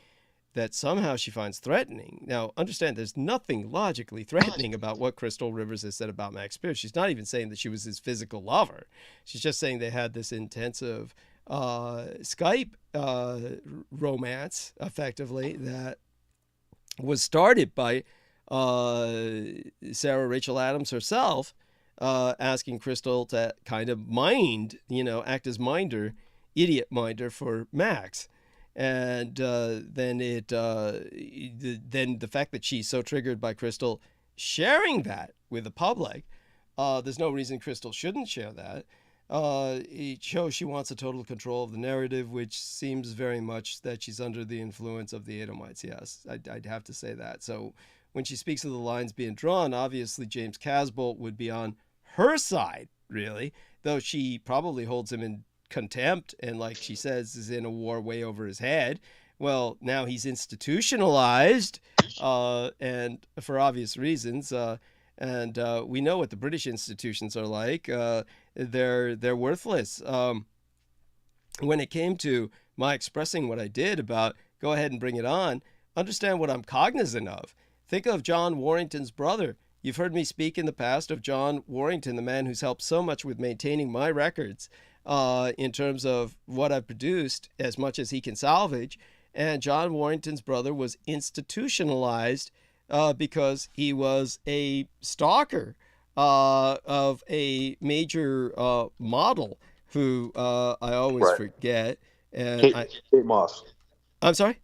that somehow she finds threatening. Now, understand, there's nothing logically threatening about what Crystal Rivers has said about Max Spears. She's not even saying that she was his physical lover. She's just saying they had this intensive Skype romance, effectively, that was started by Sarah Rachel Adams herself, asking Crystal to kind of act as idiot minder for Max. And then the fact that she's so triggered by Crystal sharing that with the public, there's no reason Crystal shouldn't share that. It shows she wants a total control of the narrative, which seems very much that she's under the influence of the Edomites. Yes, I'd have to say that. So when she speaks of the lines being drawn, obviously James Casbolt would be on her side, really, though she probably holds him in contempt and, like she says, is in a war way over his head. Well, now he's institutionalized, and for obvious reasons. And we know what the British institutions are like. They're worthless. When it came to my expressing what I did about go ahead and bring it on, understand what I'm cognizant of. Think of John Warrington's brother. You've heard me speak in the past of John Warrington, the man who's helped so much with maintaining my records in terms of what I've produced, as much as he can salvage. And John Warrington's brother was institutionalized because he was a stalker of a major model who I always forget. And Kate Moss. I'm sorry?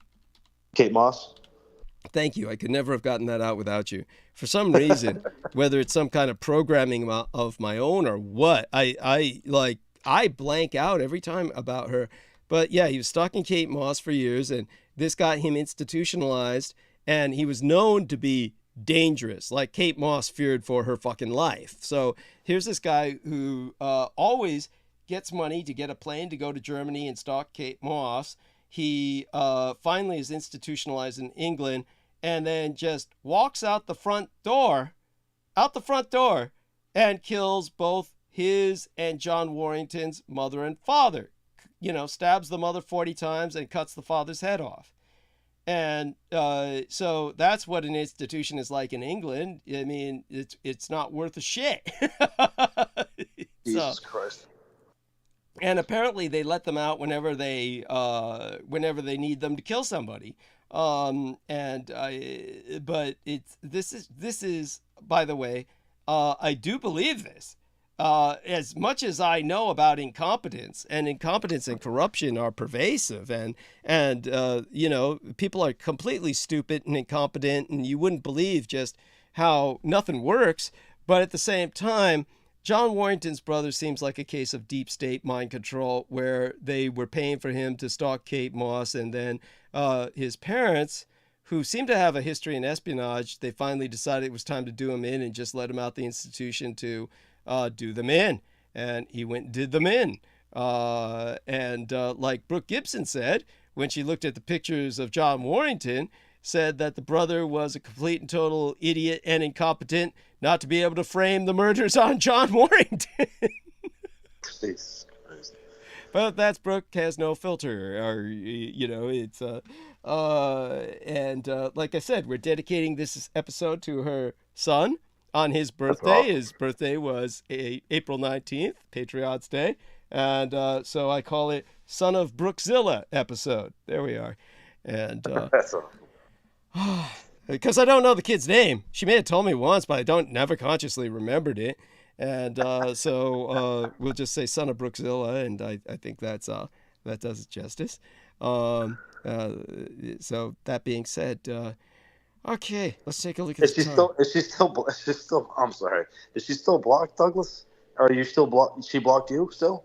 Kate Moss. Thank you. I could never have gotten that out without you. For some reason, whether it's some kind of programming of my own or what, I blank out every time about her. But yeah, he was stalking Kate Moss for years, and this got him institutionalized, and he was known to be dangerous. Like Kate Moss feared for her fucking life. So here's this guy who always gets money to get a plane to go to Germany and stalk Kate Moss. He finally is institutionalized in England, and then just walks out the front door, and kills both his and John Warrington's mother and father. Stabs the mother 40 times and cuts the father's head off. And so that's what an institution is like in England. I mean, it's not worth a shit. Jesus Christ. And apparently they let them out whenever they need them to kill somebody. But this is by the way, I do believe this. As much as I know about incompetence and corruption are pervasive, and people are completely stupid and incompetent, and you wouldn't believe just how nothing works. But at the same time, John Warrington's brother seems like a case of deep state mind control, where they were paying for him to stalk Kate Moss, and then his parents, who seem to have a history in espionage, they finally decided it was time to do him in and just let him out the institution to do them in. And he went and did them in. Like Brooke Gibson said, when she looked at the pictures of John Warrington, said that the brother was a complete and total idiot and incompetent not to be able to frame the murders on John Warrington. Jesus Christ. But that's Brooke has no filter, or it's like I said, we're dedicating this episode to her son on his birthday. Awesome. His birthday was April 19th, Patriots Day, and so I call it Son of Brookzilla episode. There we are. And That's awesome. because I don't know the kid's name. She may have told me once, but I never consciously remembered it. And so we'll just say Son of Brookzilla, and I think that does it justice. So that being said, okay, let's take a look at Is she still? I'm sorry. Is she still blocked, Douglas? Or are you still blocked? She blocked you still?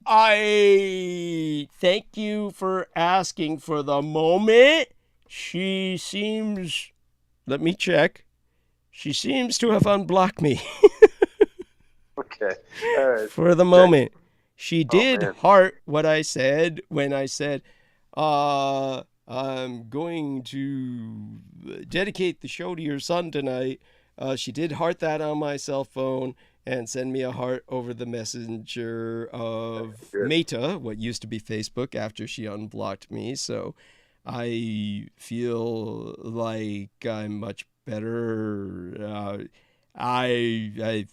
I thank you for asking. For the moment, she seems. Let me check. She seems to have unblocked me. Okay. All right. For the moment. She did man. heart what I said when I said, I'm going to dedicate the show to your son tonight. She did heart that on my cell phone and send me a heart over the messenger of Meta, what used to be Facebook, after she unblocked me. So I feel like I'm much better. I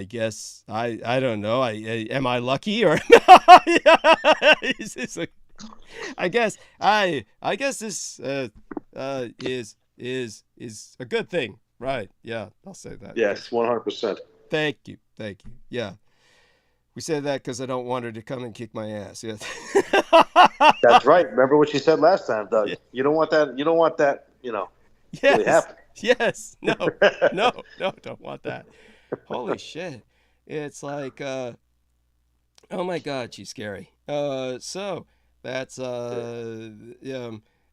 guess I don't know. Am I lucky, or is this I guess this is a good thing, right? Yeah, I'll say that. Yes, 100%. Thank you. Yeah, we say that because I don't want her to come and kick my ass. Yes. That's right. Remember what you said last time, Doug. Yeah. You don't want that. Yes. Really happen. Yes. No, don't want that. Holy shit. It's like, oh my God, she's scary. So that's, so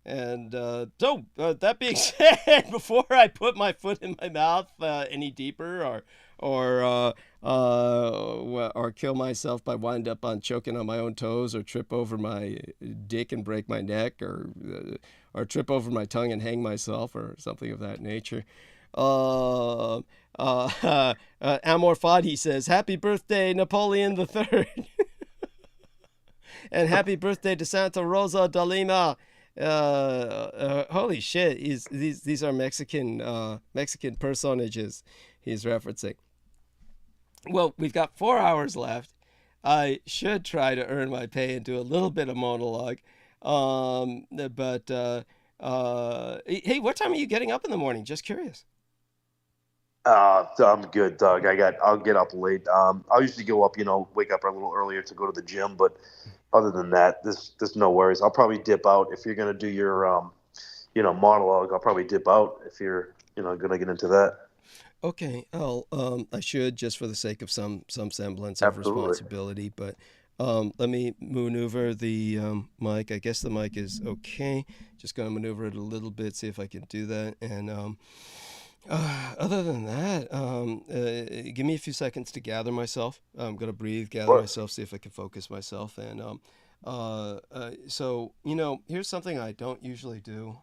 that being said, before I put my foot in my mouth any deeper, or kill myself by wind up on choking on my own toes, or trip over my dick and break my neck, or trip over my tongue and hang myself, or something of that nature. Amor Fadi says, "Happy birthday, Napoleon III." And happy birthday to Santa Rosa de Lima. Holy shit! These are Mexican personages he's referencing. Well, we've got 4 hours left. I should try to earn my pay and do a little bit of monologue. Hey, what time are you getting up in the morning? Just curious. I'm good, Doug. I'll get up late. I'll usually go up, wake up a little earlier to go to the gym, but other than that, there's no worries. I'll probably dip out if you're gonna do your, monologue. I'll probably dip out if you're, gonna get into that. Okay. I should, just for the sake of some semblance of Absolutely. responsibility, but let me maneuver the mic. I guess the mic is okay. Just gonna maneuver it a little bit, see if I can do that. And other than that, give me a few seconds to gather myself. I'm gonna breathe, gather myself, see if I can focus myself. And so here's something I don't usually do.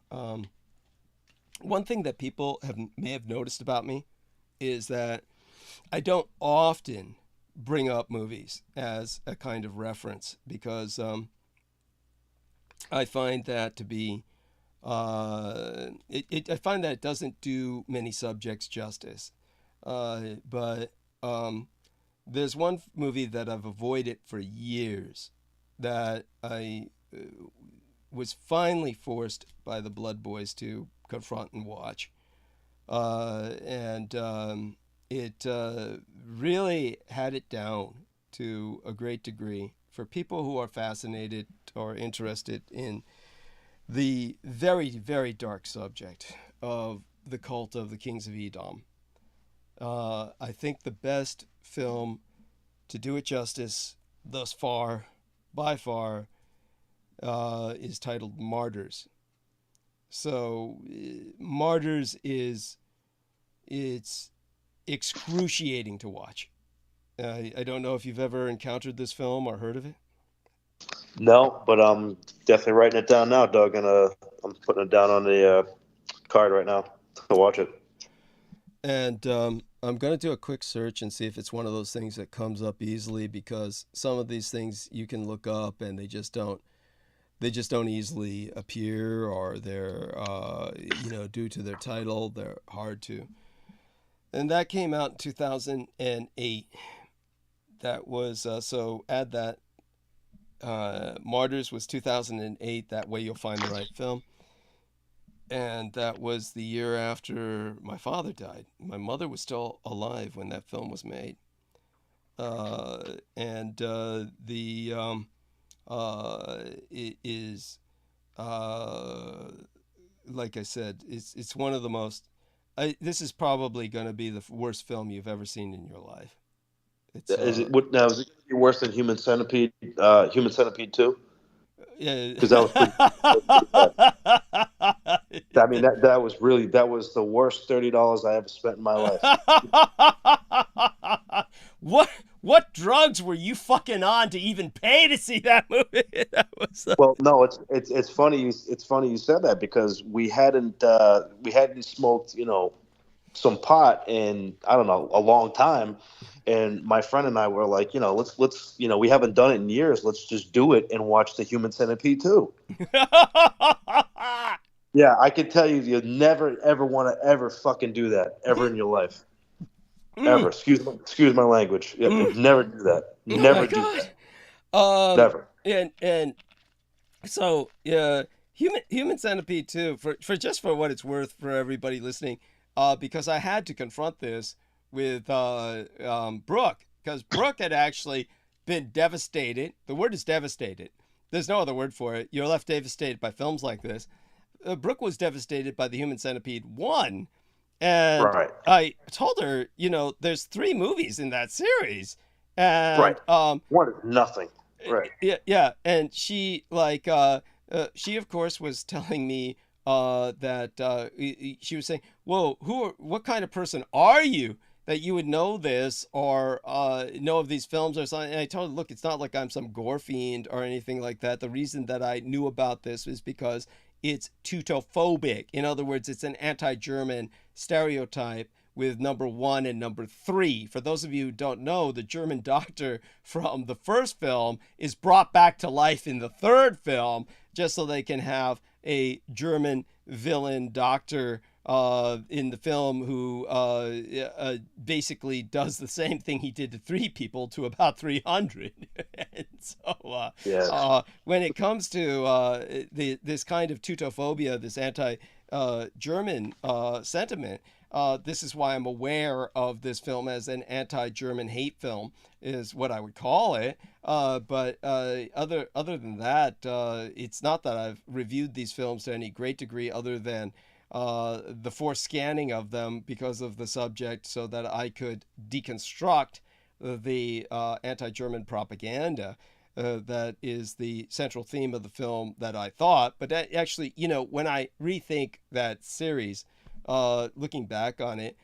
One thing that people may have noticed about me is that I don't often bring up movies as a kind of reference because I find that to be I find that it doesn't do many subjects justice. But there's one movie that I've avoided for years that I was finally forced by the Blood Boys to confront and watch. And it really had it down to a great degree for people who are fascinated or interested in the very, very dark subject of the cult of the Kings of Edom. I think the best film to do it justice thus far, by far, is titled Martyrs. So, Martyrs it's excruciating to watch. I don't know if you've ever encountered this film or heard of it. No, but I'm definitely writing it down now, Doug, and I'm putting it down on the card right now to watch it. And I'm going to do a quick search and see if it's one of those things that comes up easily, because some of these things you can look up and they just don't easily appear, or they're due to their title, they're hard to. And that came out in 2008. That was so add that. Martyrs was 2008. That way you'll find the right film. And that was the year after my father died. My mother was still alive when that film was made. It is, like I said, it's one of the most. This is probably going to be the worst film you've ever seen in your life. Is it going to be worse than Human Centipede? Human Centipede 2? Yeah, because that was pretty bad. I mean, that was the worst $30 I ever spent in my life. What drugs were you fucking on to even pay to see that movie? That was Well, no, it's funny. It's funny you said that, because we hadn't smoked some pot in, I don't know, a long time. And my friend and I were like, let's we haven't done it in years. Let's just do it and watch the Human Centipede 2. Yeah, I can tell you, you'll never ever want to ever fucking do that ever in your life. Ever. Excuse my language. Yeah, never do that. Never do that. Never. And so Human Centipede 2, for what it's worth for everybody listening, because I had to confront this with Brooke, because Brooke had actually been devastated. The word is devastated. There's no other word for it. You're left devastated by films like this. Brooke was devastated by the Human Centipede 1. And right. I told her, there's 3 movies in that series. And, right. One is nothing. Right. Yeah. And she, she, of course, was telling me that she was saying, whoa, what kind of person are you that you would know this or know of these films or something? And I told her, look, it's not like I'm some gore fiend or anything like that. The reason that I knew about this is because it's Teutophobic. In other words, it's an anti-German stereotype with number 1 and number 3. For those of you who don't know, the German doctor from the first film is brought back to life in the third film, just so they can have a German villain doctor in the film who basically does the same thing he did to 3 people to about 300. And so when it comes to this kind of Teutophobia, this anti-German sentiment, this is why I'm aware of this film as an anti-German hate film, is what I would call it. But other than that, it's not that I've reviewed these films to any great degree, other than the forced scanning of them because of the subject, so that I could deconstruct the anti-German propaganda that is the central theme of the film that I thought. But that actually, when I rethink that series, looking back on it,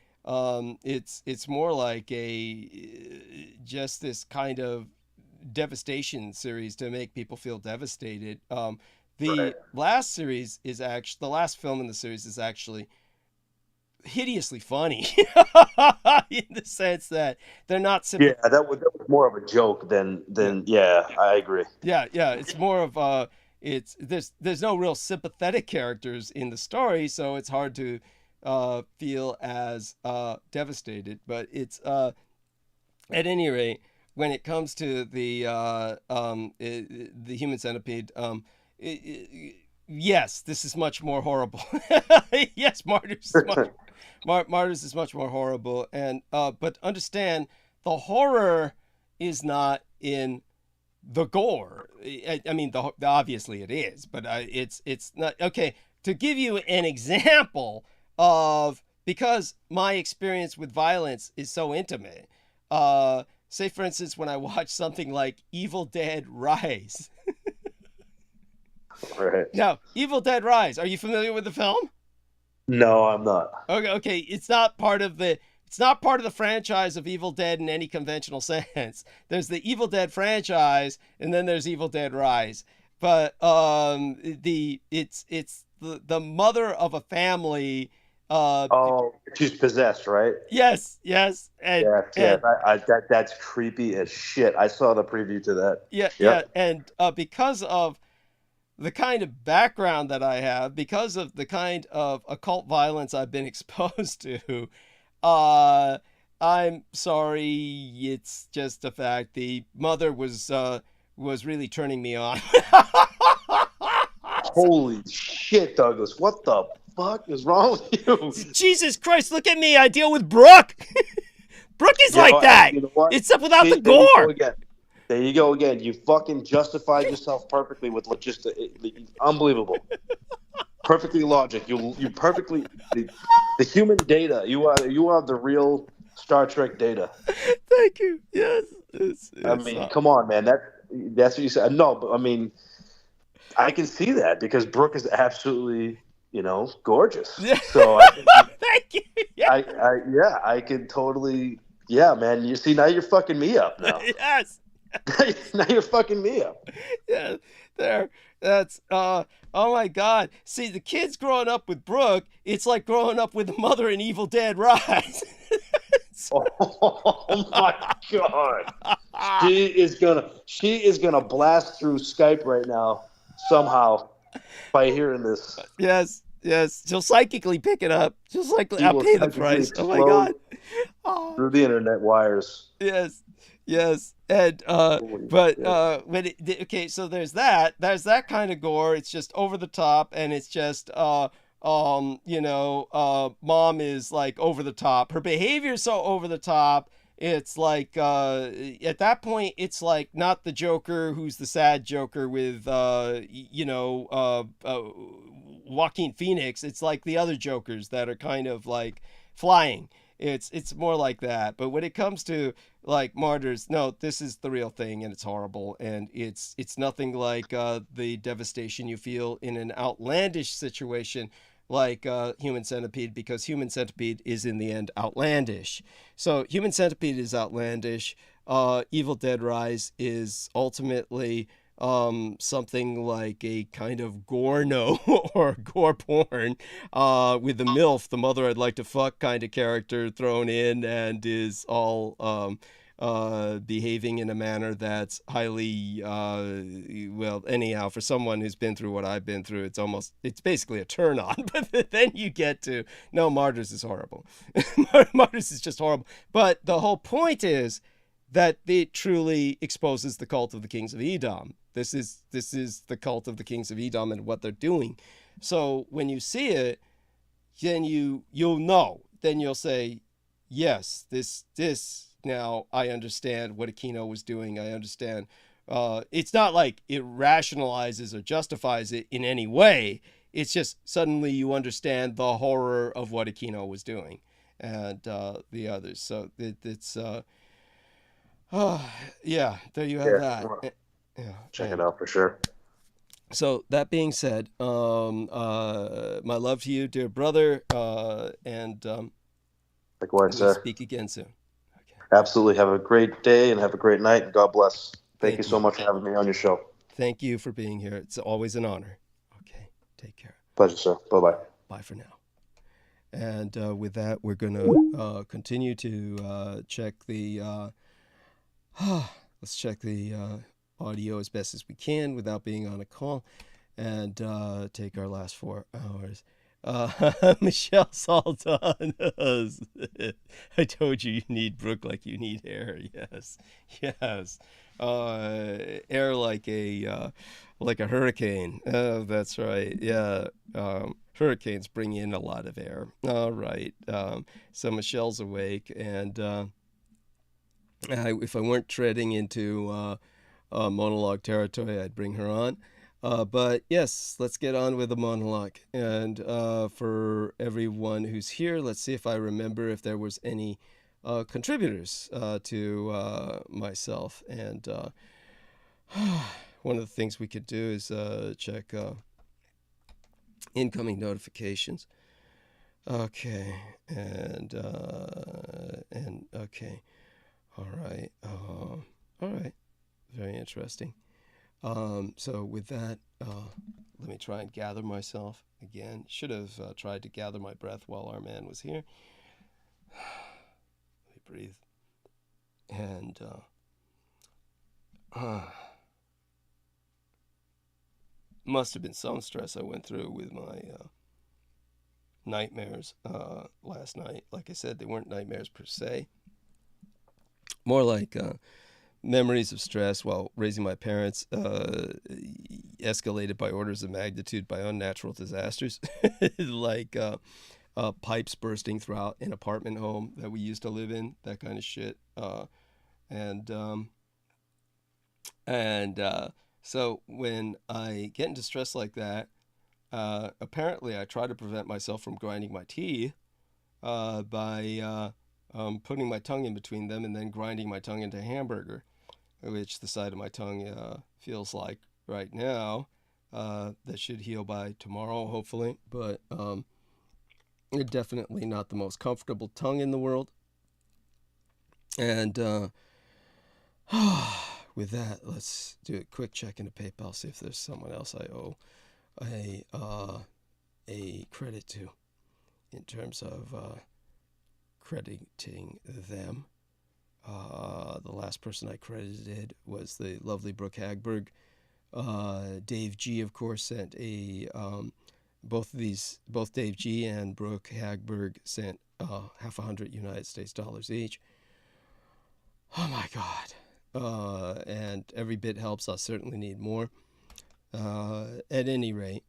it's more like just this kind of devastation series to make people feel devastated. The last film in the series is actually hideously funny in the sense that they're not Yeah, that was more of a joke than yeah, I agree. Yeah, it's more of it's there's no real sympathetic characters in the story, so it's hard to feel as devastated. But it's at any rate, when it comes to the human centipede, yes, this is much more horrible. Yes, Martyrs is much more horrible, and but understand the horror is not in the gore. I mean, obviously it is, but it's not okay. To give you an example of, because my experience with violence is so intimate. Say for instance, when I watch something like Evil Dead Rise. Right. Now, Evil Dead Rise. Are you familiar with the film? No, I'm not. Okay. It's not part of the franchise of Evil Dead in any conventional sense. There's the Evil Dead franchise, and then there's Evil Dead Rise. But it's the mother of a family. She's possessed, right? Yes. Yes. That's creepy as shit. I saw the preview to that. Yeah. And because of the kind of background that I have, because of the kind of occult violence I've been exposed to, I'm sorry, it's just a fact. The mother was really turning me on. Holy shit, Douglas! What the fuck is wrong with you? Jesus Christ! Look at me. I deal with Brooke. Brooke is like that. You know, except without the gore. There you go again. You fucking justified yourself perfectly with just unbelievable. Perfectly logic. You perfectly the human Data. You are the real Star Trek Data. Thank you. Yes. I mean, come on, man. That's what you said. No, but I mean, I can see that because Brooke is absolutely, gorgeous. Yeah. So thank you. Yeah. I can totally. Yeah, man. You see, now you're fucking me up now. Yes. Now you're fucking me up. Yeah, there. That's oh my God. See, the kids growing up with Brooke, it's like growing up with the mother in Evil Dead Rise. Oh my God. She is gonna blast through Skype right now somehow by hearing this. Yes. She'll psychically pick it up. I'll pay the price. Oh my God. Through the internet wires. Yes. And okay, so there's that kind of gore. It's just over the top, and it's just mom is like over the top. Her behavior is so over the top. It's like at that point, it's like not the Joker who's the sad Joker with Joaquin Phoenix. It's like the other Jokers that are kind of like flying. It's more like that. But when it comes to like Martyrs, no, this is the real thing, and it's horrible, and it's nothing like the devastation you feel in an outlandish situation like Human Centipede, because Human Centipede is in the end outlandish. So Human Centipede is outlandish. Evil Dead Rise is ultimately something like a kind of gorno or gore porn with the MILF, the mother I'd like to fuck kind of character thrown in, and is all behaving in a manner that's highly well, anyhow, for someone who's been through what I've been through, it's basically a turn on. But then you get to, no, Martyrs is horrible. Martyrs is just horrible. But the whole point is that it truly exposes the cult of the Kings of Edom. This is the cult of the Kings of Edom and what they're doing. So when you see it, then you'll know. Then you'll say, yes, this now I understand what Aquino was doing. I understand. It's not like it rationalizes or justifies it in any way. It's just suddenly you understand the horror of what Aquino was doing and the others. So it's yeah, there you have that. Well, check it out for sure. So that being said, my love to you, dear brother, and likewise, we'll sir. Speak again soon. Okay. Absolutely. Have a great day and have a great night. And God bless. Thank you so much for having me on your show. Thank you for being here. It's always an honor. Okay. Take care. Pleasure, sir. Bye-bye. Bye for now. And with that, we're going to continue to check the let's check the audio as best as we can without being on a call, and take our last 4 hours. Michelle Salton. I told you need Brooke like you need air. Yes, yes. Air like a hurricane. Oh, that's right. Yeah. Hurricanes bring in a lot of air. All right. So Michelle's awake, and if I weren't treading into monologue territory, I'd bring her on. But yes, let's get on with the monologue. And for everyone who's here, let's see if I remember if there was any contributors to myself. And one of the things we could do is check incoming notifications. Okay, and okay, all right, very interesting. So with that, let me try and gather myself again. Should have tried to gather my breath while our man was here. Let me breathe. And must have been some stress I went through with my nightmares last night. Like I said, they weren't nightmares per se. More like memories of stress while raising my parents, escalated by orders of magnitude by unnatural disasters, like pipes bursting throughout an apartment home that we used to live in, that kind of shit. So when I get into stress like that, apparently I try to prevent myself from grinding my teeth by putting my tongue in between them and then grinding my tongue into a hamburger, which the side of my tongue feels like right now. That should heal by tomorrow, hopefully. But definitely not the most comfortable tongue in the world. And with that, let's do a quick check into PayPal, see if there's someone else I owe a credit to in terms of crediting them. The last person I credited was the lovely Brooke Hagberg. Dave G, of course, sent both Dave G and Brooke Hagberg sent half $100 United States dollars each. Oh my God. And every bit helps. I'll certainly need more. At any rate,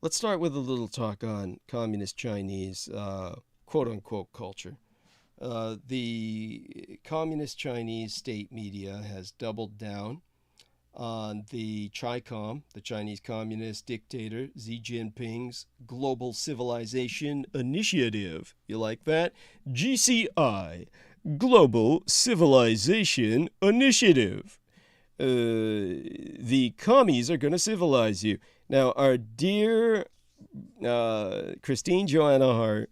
let's start with a little talk on communist Chinese quote-unquote culture. The communist Chinese state media has doubled down on the CHICOM, the Chinese Communist dictator Xi Jinping's Global Civilization Initiative. You like that? GCI, Global Civilization Initiative. The commies are going to civilize you. Now, our dear Christine Joanna Hart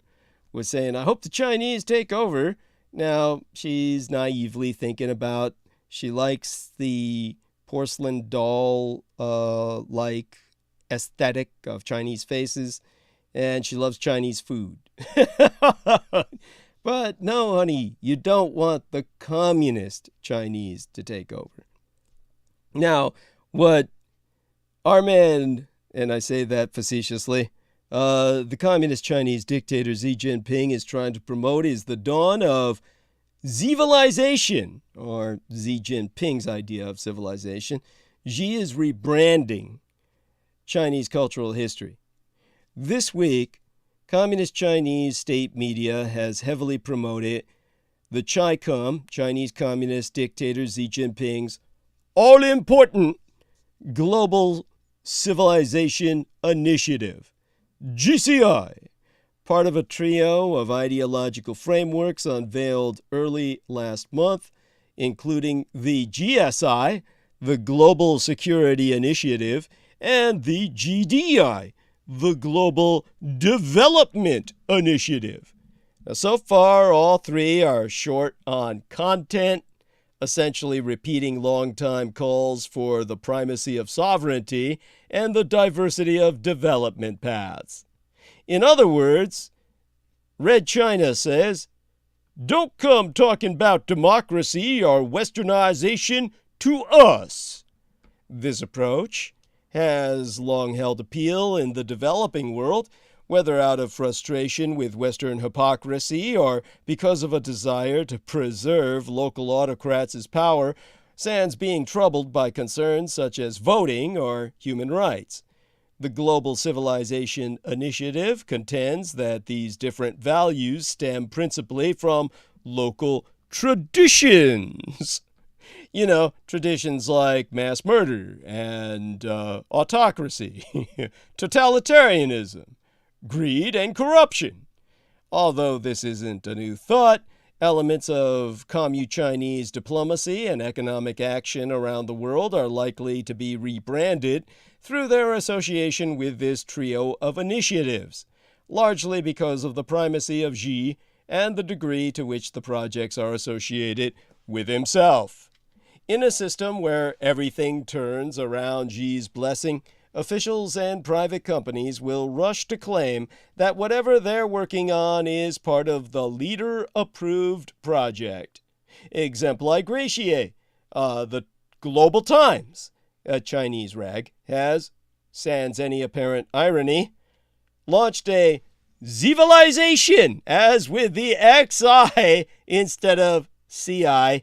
was saying, I hope the Chinese take over. Now, she's naively thinking about, she likes the porcelain doll like aesthetic of Chinese faces, and she loves Chinese food. But no, honey, you don't want the communist Chinese to take over. Now, what our man, and I say that facetiously, the communist Chinese dictator Xi Jinping is trying to promote is the dawn of civilization, or Xi Jinping's idea of civilization. Xi is rebranding Chinese cultural history. This week, communist Chinese state media has heavily promoted the CHICOM, Chinese Communist dictator Xi Jinping's all-important Global Civilization Initiative, GCI, part of a trio of ideological frameworks unveiled early last month, including the GSI, the Global Security Initiative, and the GDI, the Global Development Initiative. Now, so far, all three are short on content, essentially repeating long-time calls for the primacy of sovereignty and the diversity of development paths. In other words, Red China says, "Don't come talking about democracy or westernization to us." This approach has long held appeal in the developing world, whether out of frustration with Western hypocrisy or because of a desire to preserve local autocrats' power, sans being troubled by concerns such as voting or human rights. The Global Civilization Initiative contends that these different values stem principally from local traditions. You know, traditions like mass murder and autocracy, totalitarianism, greed, and corruption. Although this isn't a new thought, elements of Commu-Chinese diplomacy and economic action around the world are likely to be rebranded through their association with this trio of initiatives, largely because of the primacy of Xi and the degree to which the projects are associated with himself. In a system where everything turns around Xi's blessing, officials and private companies will rush to claim that whatever they're working on is part of the leader-approved project. Exempli gratiae, the Global Times, a Chinese rag, has, sans any apparent irony, launched a civilization, as with the XI instead of CI,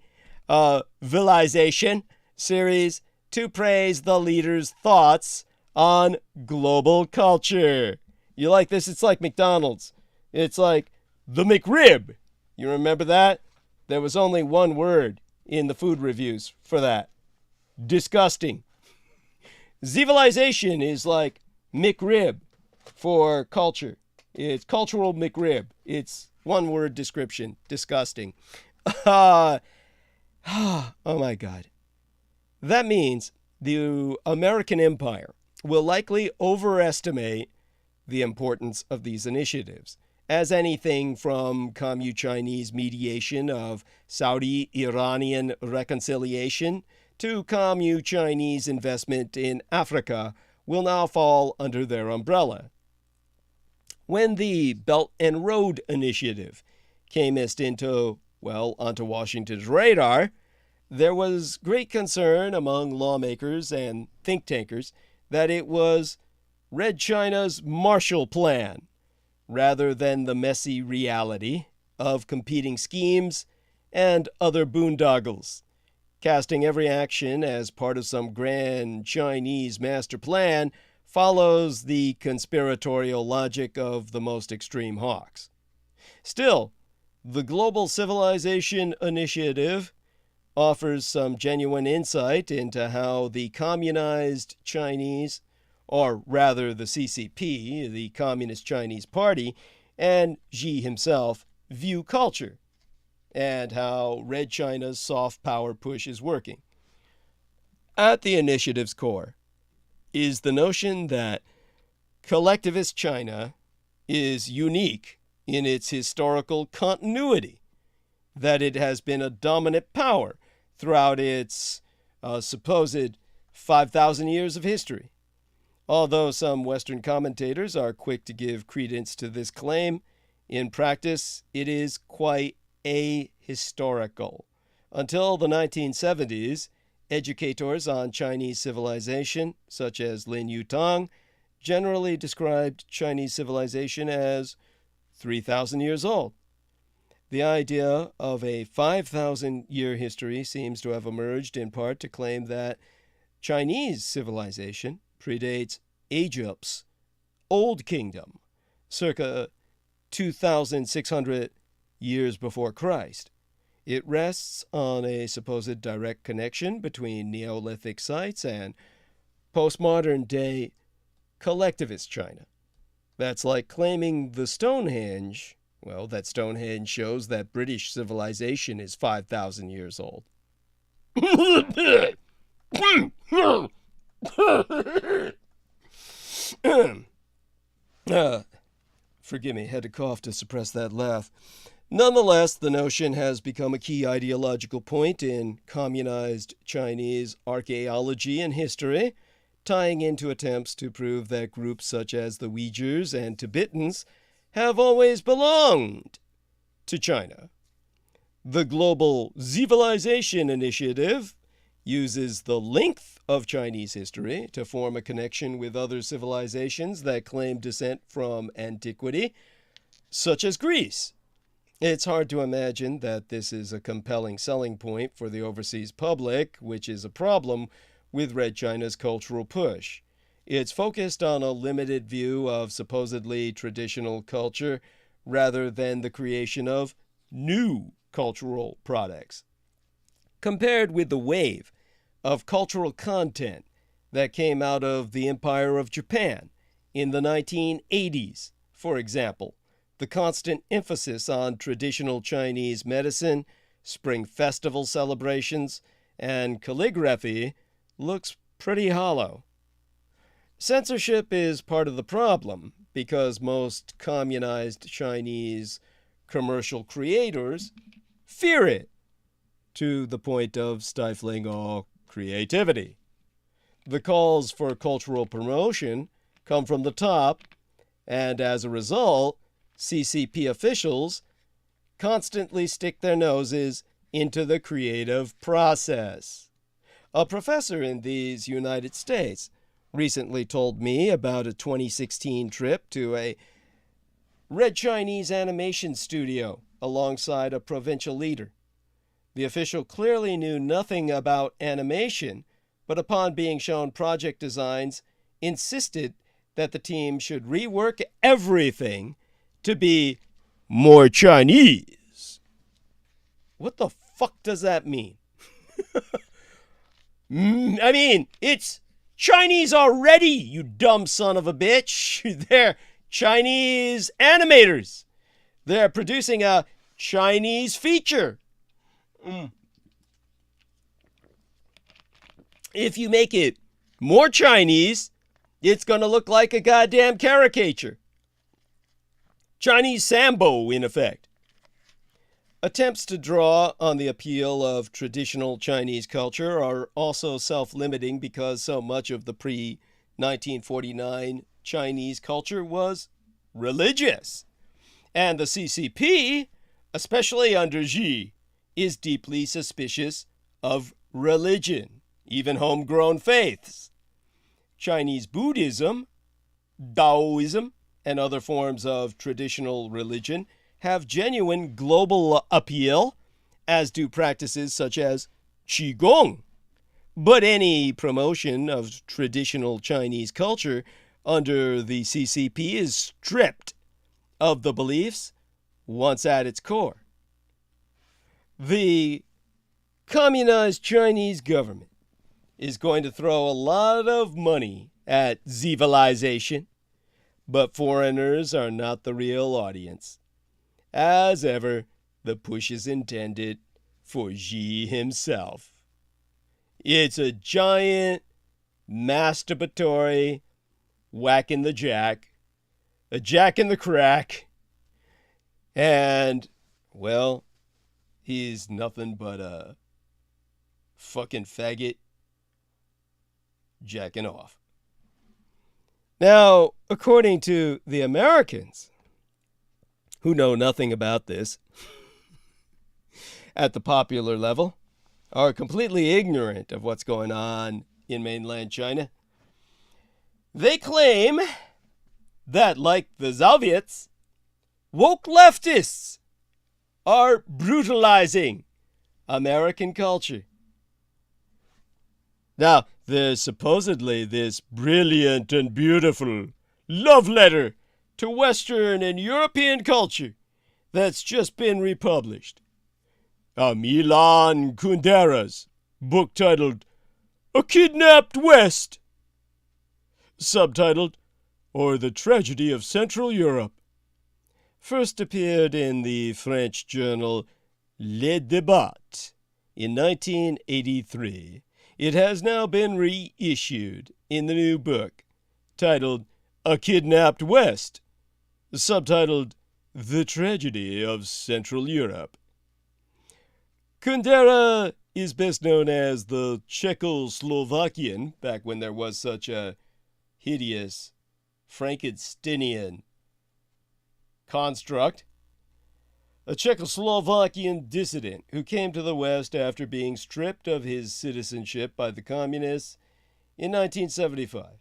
vilization series to praise the leader's thoughts on global culture. You like this? It's like McDonald's. It's like the McRib. You remember that? There was only one word in the food reviews for that. Disgusting. Civilization is like McRib for culture. It's cultural McRib. It's one word description. Disgusting. Oh my God. That means the American empire will likely overestimate the importance of these initiatives, as anything from Commu-Chinese mediation of Saudi-Iranian reconciliation to Commu-Chinese investment in Africa will now fall under their umbrella. When the Belt and Road Initiative came onto Washington's radar, there was great concern among lawmakers and think tankers that it was Red China's Marshall Plan, rather than the messy reality of competing schemes and other boondoggles. Casting every action as part of some grand Chinese master plan follows the conspiratorial logic of the most extreme hawks. Still, the Global Civilization Initiative offers some genuine insight into how the communized Chinese, or rather the CCP, the Communist Chinese Party, and Xi himself view culture, and how Red China's soft power push is working. At the initiative's core is the notion that collectivist China is unique in its historical continuity, that it has been a dominant power throughout its supposed 5,000 years of history. Although some Western commentators are quick to give credence to this claim, in practice it is quite ahistorical. Until the 1970s, educators on Chinese civilization, such as Lin Yutang, generally described Chinese civilization as 3,000 years old. The idea of a 5,000-year history seems to have emerged in part to claim that Chinese civilization predates Egypt's Old Kingdom, circa 2,600 years before Christ. It rests on a supposed direct connection between Neolithic sites and postmodern day collectivist China. That's like claiming the Stonehenge. Well, that Stonehenge shows that British civilization is 5,000 years old. Forgive me, had to cough to suppress that laugh. Nonetheless, the notion has become a key ideological point in communized Chinese archaeology and history, tying into attempts to prove that groups such as the Uyghurs and Tibetans have always belonged to China. The Global Civilization Initiative uses the length of Chinese history to form a connection with other civilizations that claim descent from antiquity, such as Greece. It's hard to imagine that this is a compelling selling point for the overseas public, which is a problem with Red China's cultural push. It's focused on a limited view of supposedly traditional culture rather than the creation of new cultural products. Compared with the wave of cultural content that came out of the Empire of Japan in the 1980s, for example, the constant emphasis on traditional Chinese medicine, spring festival celebrations, and calligraphy looks pretty hollow. Censorship is part of the problem because most communized Chinese commercial creators fear it to the point of stifling all creativity. The calls for cultural promotion come from the top, and as a result, CCP officials constantly stick their noses into the creative process. A professor in these United States recently told me about a 2016 trip to a Red Chinese animation studio alongside a provincial leader. The official clearly knew nothing about animation, but upon being shown project designs, insisted that the team should rework everything to be more Chinese. What the fuck does that mean? I mean, it's Chinese already, you dumb son of a bitch. They're Chinese animators. They're producing a Chinese feature. If you make it more Chinese, it's going to look like a goddamn caricature. Chinese Sambo, in effect. Attempts to draw on the appeal of traditional Chinese culture are also self-limiting because so much of the pre-1949 Chinese culture was religious. And the CCP, especially under Xi, is deeply suspicious of religion, even homegrown faiths. Chinese Buddhism, Taoism, and other forms of traditional religion have genuine global appeal, as do practices such as Qigong. But any promotion of traditional Chinese culture under the CCP is stripped of the beliefs once at its core. The communized Chinese government is going to throw a lot of money at civilization, but foreigners are not the real audience. As ever, the push is intended for Xi himself. It's a giant, masturbatory whack in the jack, a jack in the crack, and, well, he's nothing but a fucking faggot jacking off. Now, according to the Americans, who know nothing about this, at the popular level, are completely ignorant of what's going on in mainland China, they claim that, like the Soviets, woke leftists are brutalizing American culture. Now, there's supposedly this brilliant and beautiful love letter to Western and European culture that's just been republished. Milan Kundera's book titled A Kidnapped West, subtitled Or the Tragedy of Central Europe, first appeared in the French journal Le Débat in 1983. It has now been reissued in the new book titled A Kidnapped West, subtitled The Tragedy of Central Europe. Kundera is best known as the Czechoslovakian, back when there was such a hideous Frankensteinian construct. A Czechoslovakian dissident who came to the West after being stripped of his citizenship by the communists in 1975.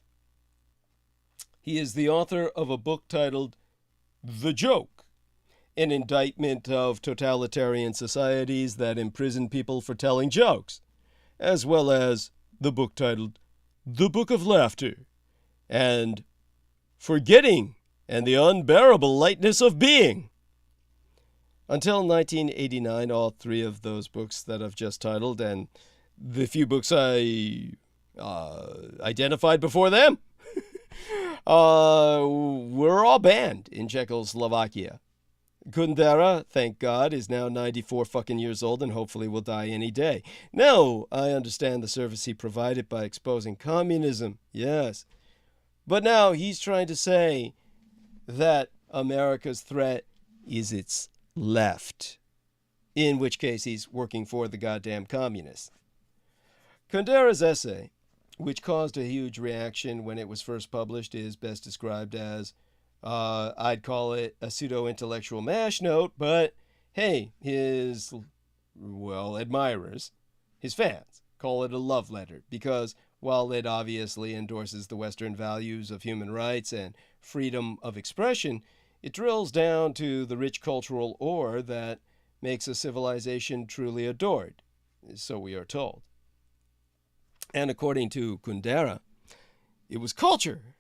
He is the author of a book titled The Joke, an indictment of totalitarian societies that imprison people for telling jokes, as well as the book titled The Book of Laughter and Forgetting and the Unbearable Lightness of Being. Until 1989, all three of those books that I've just titled and the few books I identified before them were all banned in Czechoslovakia. Kundera, thank God, is now 94 fucking years old and hopefully will die any day. No, I understand the service he provided by exposing communism, yes. But now he's trying to say that America's threat is its left, in which case he's working for the goddamn communists. Kundera's essay, which caused a huge reaction when it was first published, is best described as, I'd call it a pseudo-intellectual mash note, but hey, his, admirers, his fans, call it a love letter, because while it obviously endorses the Western values of human rights and freedom of expression, it drills down to the rich cultural ore that makes a civilization truly adored, so we are told. And according to Kundera, it was culture,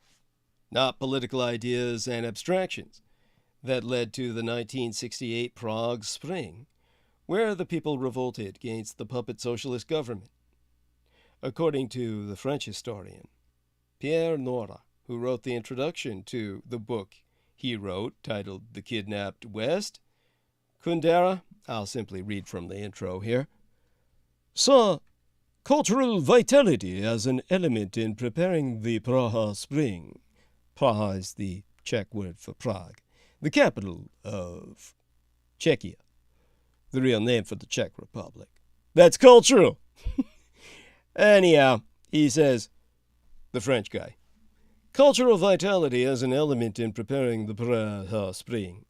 not political ideas and abstractions, that led to the 1968 Prague Spring, where the people revolted against the puppet socialist government. According to the French historian Pierre Nora, who wrote the introduction to the book he wrote, titled The Kidnapped West, Kundera, I'll simply read from the intro here, saw cultural vitality as an element in preparing the Prague Spring. Prague is the Czech word for Prague, the capital of Czechia, the real name for the Czech Republic. That's cultural. Anyhow, he says, the French guy, cultural vitality as an element in preparing the Prague Spring.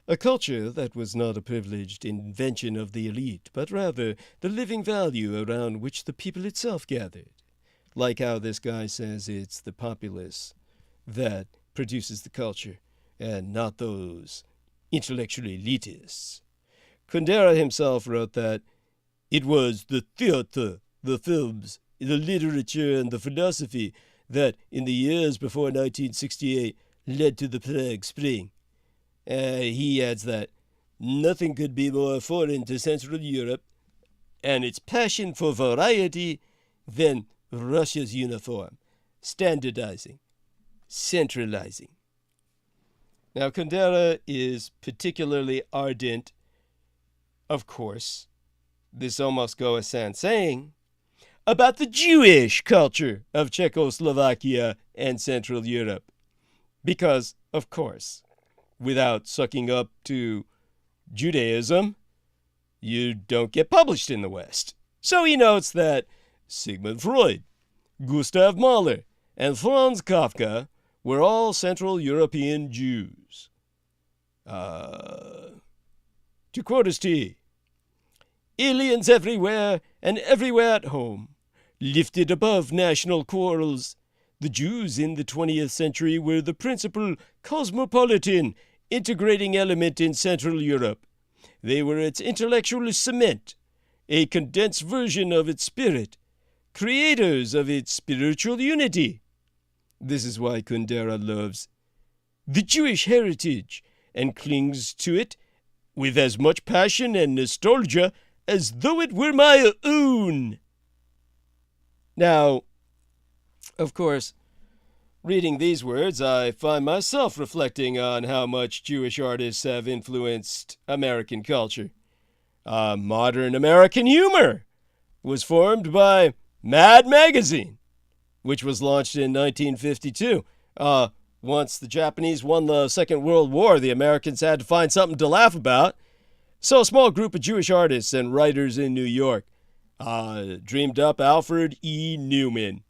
A culture that was not a privileged invention of the elite, but rather the living value around which the people itself gathered. Like how this guy says it's the populace that produces the culture, and not those intellectual elitists. Kundera himself wrote that it was the theater, the films, the literature, and the philosophy that, in the years before 1968, led to the Prague Spring. He adds that nothing could be more foreign to Central Europe and its passion for variety than Russia's uniform, standardizing, centralizing. Now, Kundera is particularly ardent, of course, this almost goes sans saying, about the Jewish culture of Czechoslovakia and Central Europe. Because, of course, without sucking up to Judaism, you don't get published in the West. So he notes that Sigmund Freud, Gustav Mahler, and Franz Kafka were all Central European Jews. To quote his T, aliens everywhere and everywhere at home, lifted above national quarrels. The Jews in the 20th century were the principal cosmopolitan integrating element in Central Europe. They were its intellectual cement, a condensed version of its spirit, creators of its spiritual unity. This is why Kundera loves the Jewish heritage and clings to it with as much passion and nostalgia as though it were my own. Now, of course, reading these words, I find myself reflecting on how much Jewish artists have influenced American culture. Modern American humor was formed by Mad Magazine, which was launched in 1952. Once the Japanese won the Second World War, the Americans had to find something to laugh about. So a small group of Jewish artists and writers in New York dreamed up Alfred E. Newman.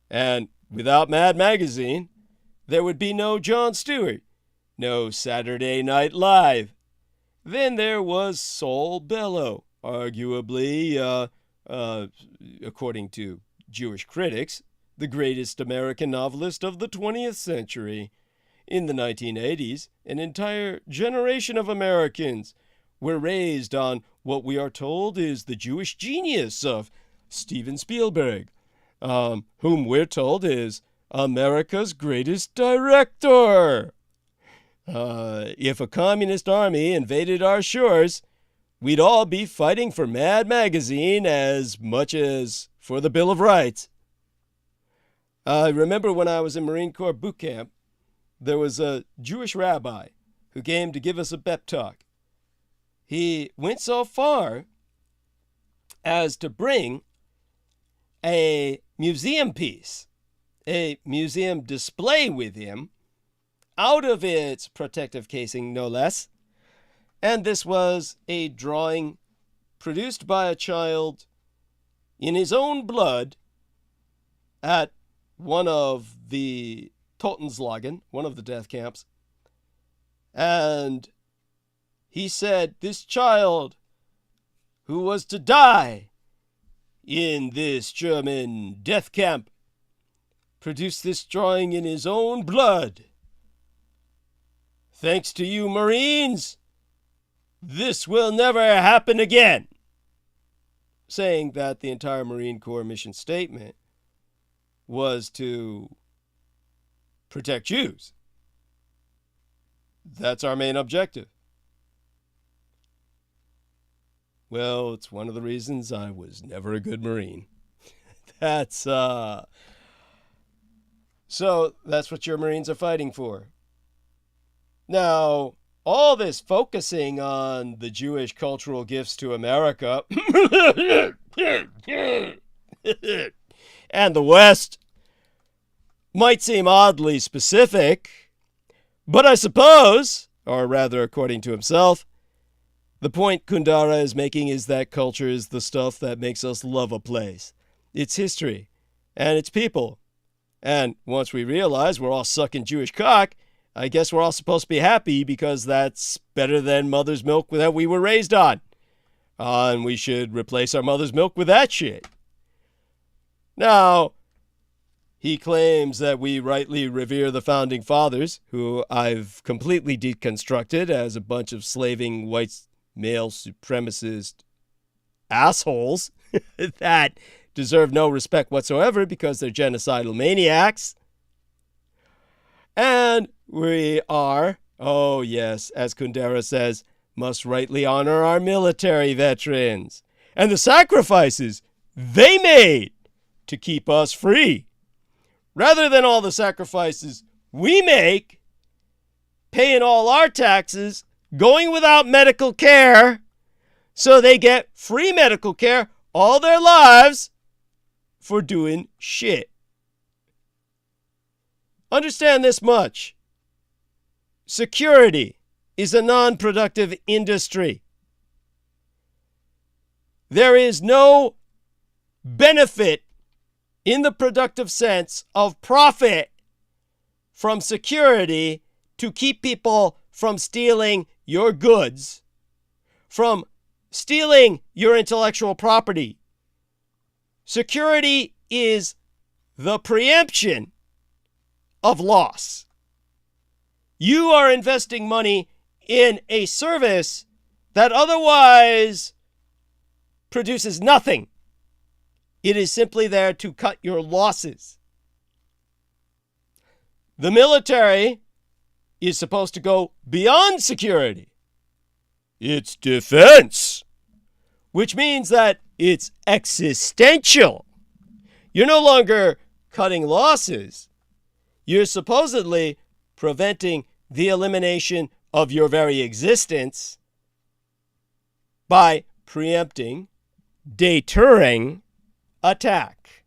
And without Mad Magazine, there would be no Jon Stewart, no Saturday Night Live. Then there was Saul Bellow, arguably, according to Jewish critics, the greatest American novelist of the 20th century. In the 1980s, an entire generation of Americans were raised on what we are told is the Jewish genius of Steven Spielberg, whom we're told is America's greatest director. If a communist army invaded our shores, we'd all be fighting for Mad Magazine as much as for the Bill of Rights. I remember when I was in Marine Corps boot camp, there was a Jewish rabbi who came to give us a pep talk. He went so far as to bring a museum piece, a museum display with him, out of its protective casing, no less. And this was a drawing produced by a child in his own blood at one of the Totenslagen, one of the death camps. And he said this child who was to die in this German death camp produced this drawing in his own blood. Thanks to you, Marines, this will never happen again. Saying that the entire Marine Corps mission statement was to protect Jews. That's our main objective. Well, it's one of the reasons I was never a good Marine. So that's what your Marines are fighting for. Now, all this focusing on the Jewish cultural gifts to America and the West might seem oddly specific, but I suppose, or rather according to himself, the point Kundera is making is that culture is the stuff that makes us love a place. It's history, and it's people. And once we realize we're all sucking Jewish cock, I guess we're all supposed to be happy because that's better than mother's milk that we were raised on. And we should replace our mother's milk with that shit. Now, he claims that we rightly revere the founding fathers, who I've completely deconstructed as a bunch of slaving white male supremacist assholes that deserve no respect whatsoever because they're genocidal maniacs. And we are, oh yes, as Kundera says, must rightly honor our military veterans and the sacrifices they made to keep us free, rather than all the sacrifices we make, paying all our taxes, going without medical care, so they get free medical care all their lives for doing shit. Understand this much. Security is a non-productive industry. There is no benefit in the productive sense of profit from security to keep people from stealing your goods, from stealing your intellectual property. Security is the preemption of loss. You are investing money in a service that otherwise produces nothing. It is simply there to cut your losses. The military is supposed to go beyond security. It's defense, which means that it's existential. You're no longer cutting losses. You're supposedly preventing the elimination of your very existence by preempting, deterring attack.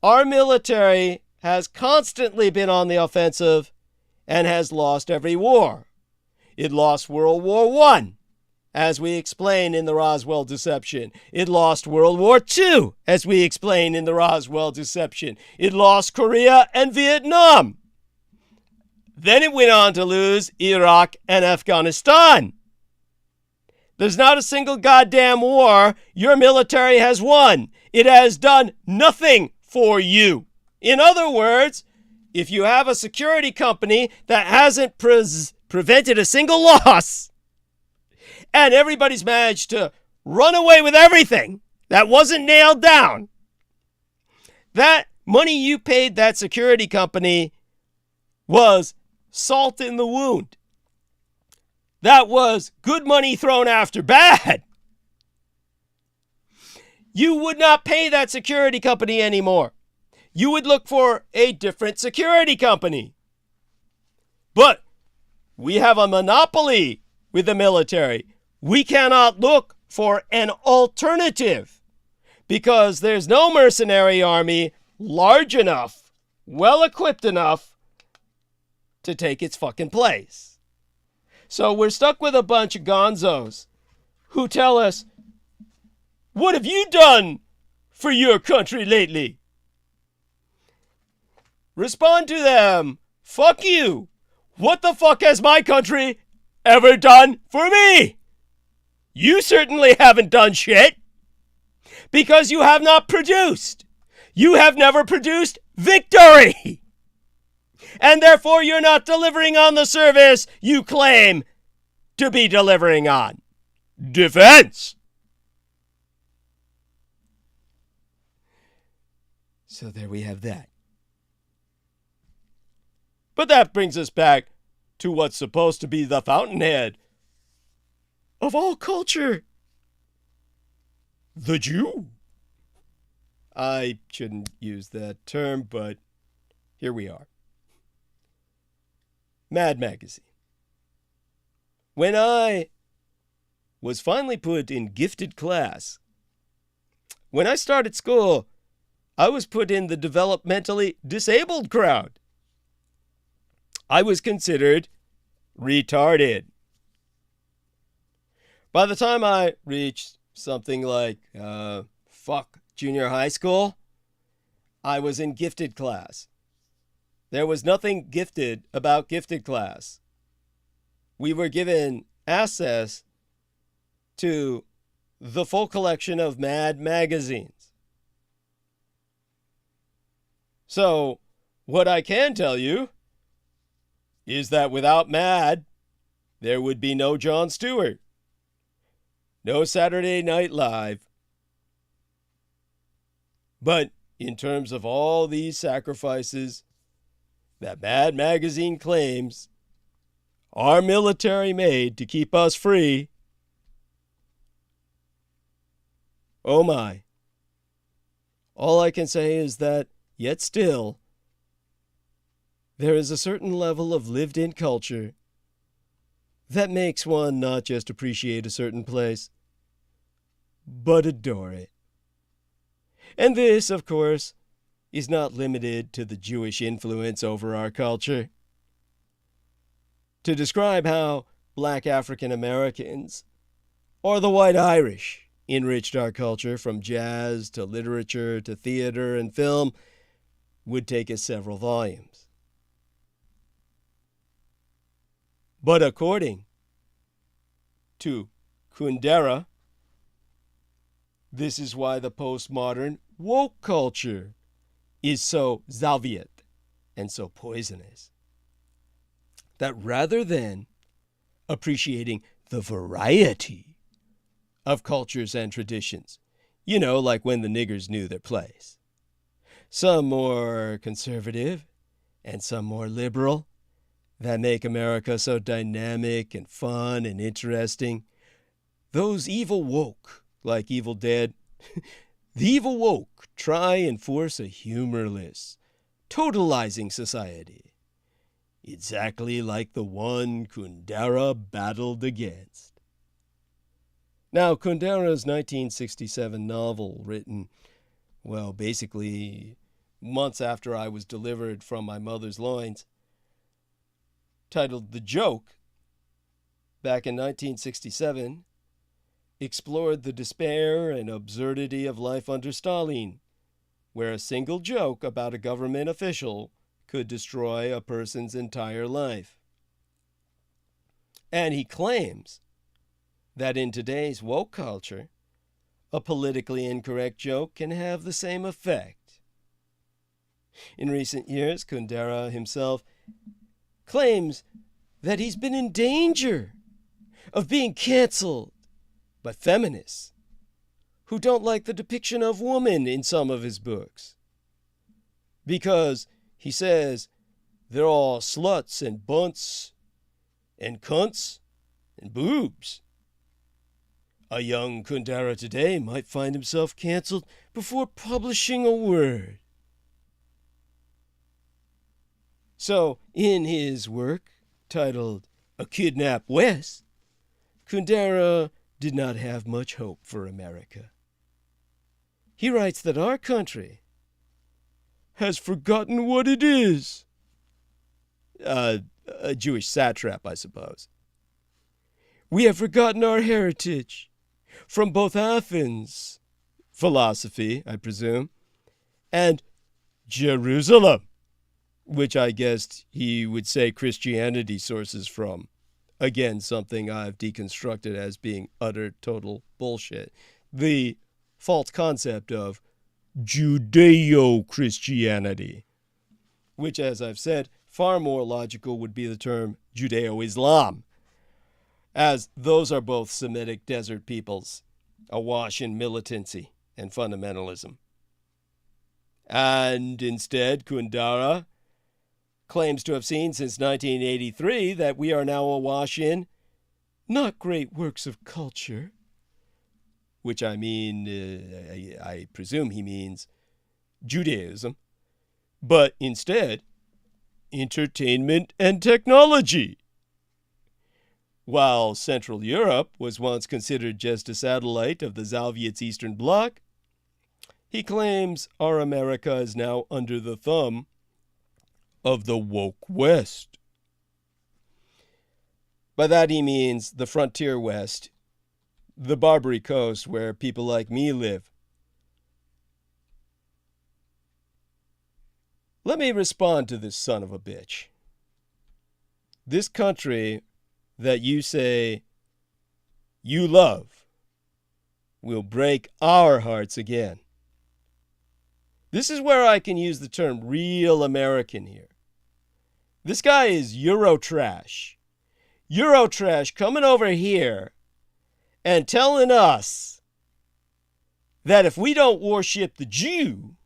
Our military has constantly been on the offensive and has lost every war. It lost World War I, as we explain in the Roswell Deception. It lost World War II, as we explain in the Roswell Deception. It lost Korea and Vietnam. Then it went on to lose Iraq and Afghanistan. There's not a single goddamn war your military has won. It has done nothing for you. In other words, if you have a security company that hasn't prevented a single loss, and everybody's managed to run away with everything that wasn't nailed down, that money you paid that security company was salt in the wound. That was good money thrown after bad. You would not pay that security company anymore. You would look for a different security company. But we have a monopoly with the military. We cannot look for an alternative because there's no mercenary army large enough, well-equipped enough to take its fucking place. So we're stuck with a bunch of gonzos who tell us, what have you done for your country lately? Respond to them. Fuck you. What the fuck has my country ever done for me? You certainly haven't done shit because you have not produced. You have never produced victory. And therefore you're not delivering on the service you claim to be delivering on. Defense. So there we have that. But that brings us back to what's supposed to be the fountainhead of all culture. The Jew. I shouldn't use that term, but here we are. Mad Magazine. When I was finally put in gifted class, when I started school, I was put in the developmentally disabled crowd. I was considered retarded. By the time I reached something like, junior high school, I was in gifted class. There was nothing gifted about gifted class. We were given access to the full collection of Mad magazines. So, what I can tell you is that without Mad, there would be no Jon Stewart, no Saturday Night Live. But in terms of all these sacrifices that Mad Magazine claims our military made to keep us free, oh my. All I can say is that, yet still, there is a certain level of lived-in culture that makes one not just appreciate a certain place, but adore it. And this, of course, is not limited to the Jewish influence over our culture. To describe how black African Americans or the white Irish enriched our culture from jazz to literature to theater and film would take us several volumes. But according to Kundera, this is why the postmodern woke culture is so Soviet and so poisonous. That rather than appreciating the variety of cultures and traditions, like when the niggers knew their place, some more conservative and some more liberal, that make America so dynamic and fun and interesting, those evil woke, like Evil Dead, the evil woke try and force a humorless, totalizing society, exactly like the one Kundera battled against. Now, Kundera's 1967 novel, written, basically months after I was delivered from my mother's loins, titled The Joke, back in 1967, explored the despair and absurdity of life under Stalin, where a single joke about a government official could destroy a person's entire life. And he claims that in today's woke culture, a politically incorrect joke can have the same effect. In recent years, Kundera himself claims that he's been in danger of being canceled by feminists who don't like the depiction of women in some of his books. Because, he says, they're all sluts and bunts and cunts and boobs. A young Kundera today might find himself canceled before publishing a word. So, in his work, titled A Kidnapped West, Kundera did not have much hope for America. He writes that our country has forgotten what it is. A Jewish satrap, I suppose. We have forgotten our heritage from both Athens, philosophy, I presume, and Jerusalem, which I guessed he would say Christianity sources from. Again, something I've deconstructed as being utter, total bullshit. The false concept of Judeo-Christianity, which, as I've said, far more logical would be the term Judeo-Islam, as those are both Semitic desert peoples, awash in militancy and fundamentalism. And instead, Kundera claims to have seen since 1983 that we are now awash in not great works of culture, which I mean, I presume he means Judaism, but instead, entertainment and technology. While Central Europe was once considered just a satellite of the Soviets' Eastern Bloc, he claims our America is now under the thumb of the woke West. By that he means the frontier West, the Barbary Coast where people like me live. Let me respond to this son of a bitch. This country that you say you love will break our hearts again. This is where I can use the term real American here. This guy is Eurotrash. Eurotrash coming over here and telling us that if we don't worship the Jew,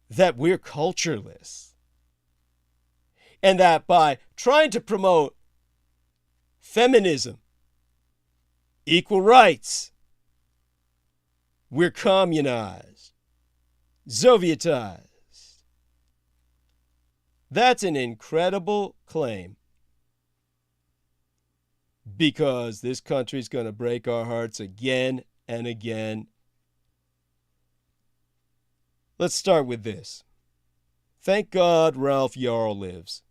that we're cultureless. And that by trying to promote feminism, equal rights, we're communized, Sovietized. That's an incredible claim, because this country's going to break our hearts again and again. Let's start with this. Thank God Ralph Yarl lives.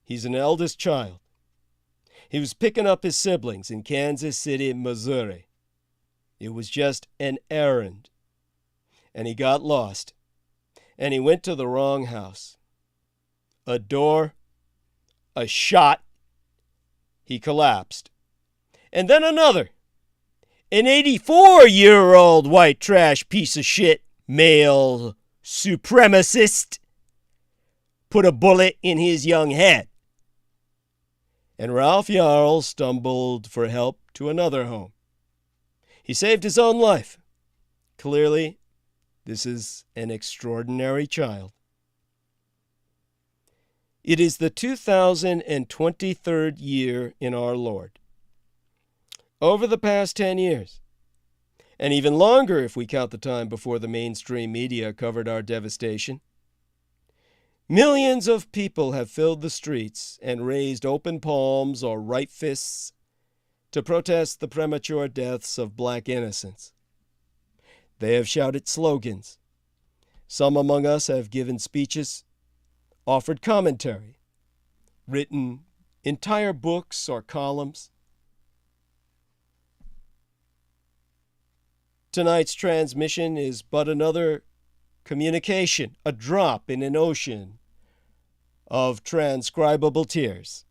He's an eldest child. He was picking up his siblings in Kansas City, Missouri. It was just an errand. And he got lost. And he went to the wrong house. A door, a shot, he collapsed. And then another. An 84-year-old white trash piece of shit male supremacist put a bullet in his young head. And Ralph Yarl stumbled for help to another home. He saved his own life. Clearly, this is an extraordinary child. It is the 2023rd year in our Lord. Over the past 10 years, and even longer if we count the time before the mainstream media covered our devastation, millions of people have filled the streets and raised open palms or right fists to protest the premature deaths of black innocents. They have shouted slogans. Some among us have given speeches, offered commentary, written entire books or columns. Tonight's transmission is but another communication, a drop in an ocean of transcribable tears.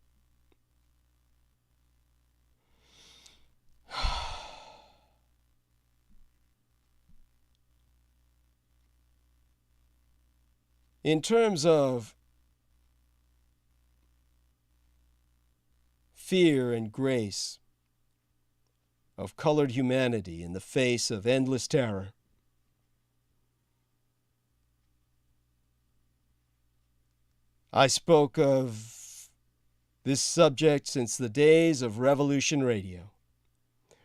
In terms of fear and grace, of colored humanity in the face of endless terror, I spoke of this subject since the days of Revolution Radio,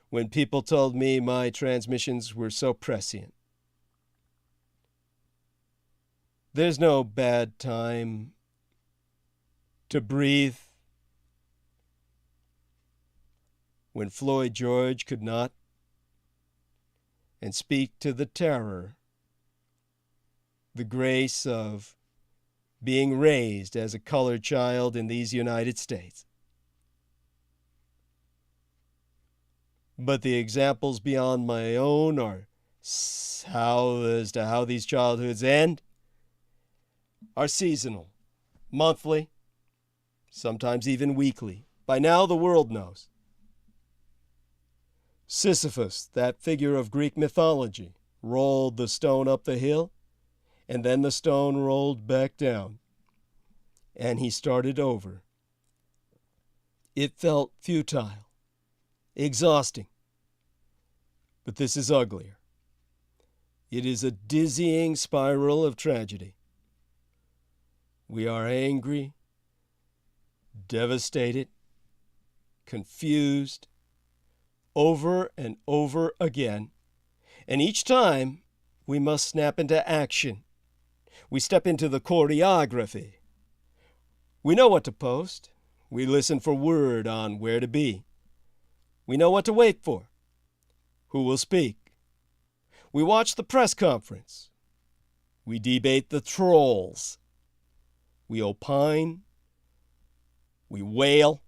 when people told me my transmissions were so prescient. There's no bad time to breathe when Floyd George could not, and speak to the terror, the grace of being raised as a colored child in these United States. But the examples beyond my own are as to how these childhoods end are seasonal, monthly, sometimes even weekly. By now the world knows. Sisyphus, that figure of Greek mythology, rolled the stone up the hill, and then the stone rolled back down, and he started over. It felt futile, exhausting, but this is uglier. It is a dizzying spiral of tragedy. We are angry, devastated, confused, over and over again, and each time we must snap into action. We step into the choreography. We know what to post. We listen for word on where to be. We know what to wait for. Who will speak? We watch the press conference. We debate the trolls. We opine. We wail.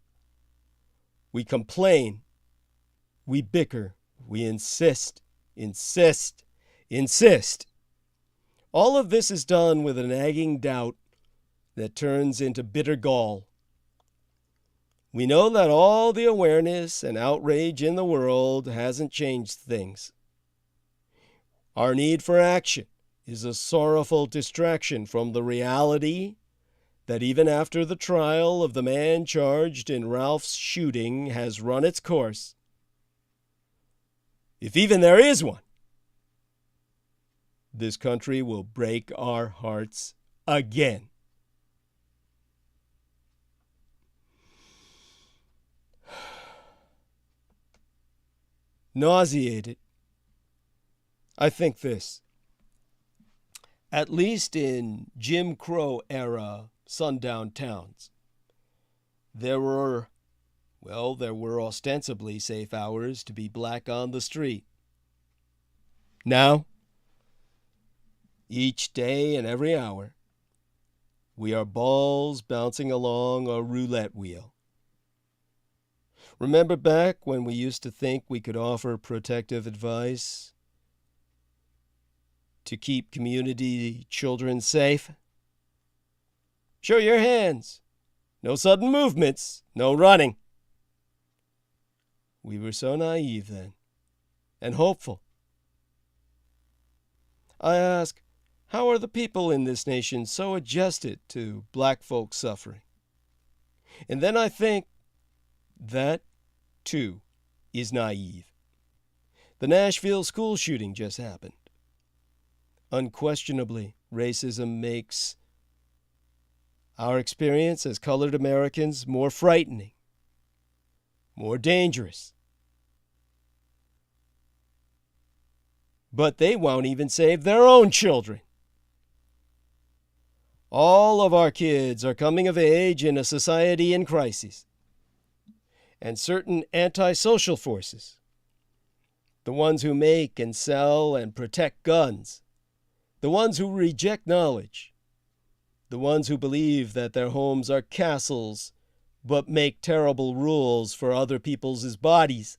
We complain. We bicker. We insist. All of this is done with a nagging doubt that turns into bitter gall. We know that all the awareness and outrage in the world hasn't changed things. Our need for action is a sorrowful distraction from the reality that even after the trial of the man charged in Ralph's shooting has run its course, if even there is one, this country will break our hearts again. Nauseated, I think this. At least in Jim Crow era sundown towns, there were ostensibly safe hours to be black on the street. Now, each day and every hour, we are balls bouncing along a roulette wheel. Remember back when we used to think we could offer protective advice to keep community children safe? Show your hands. No sudden movements. No running. We were so naive then, and hopeful. I ask, how are the people in this nation so adjusted to black folks suffering? And then I think that, too, is naive. The Nashville school shooting just happened. Unquestionably, racism makes our experience as colored Americans more frightening, more dangerous. But they won't even save their own children. All of our kids are coming of age in a society in crisis. And certain antisocial forces, the ones who make and sell and protect guns, the ones who reject knowledge, the ones who believe that their homes are castles but make terrible rules for other people's bodies,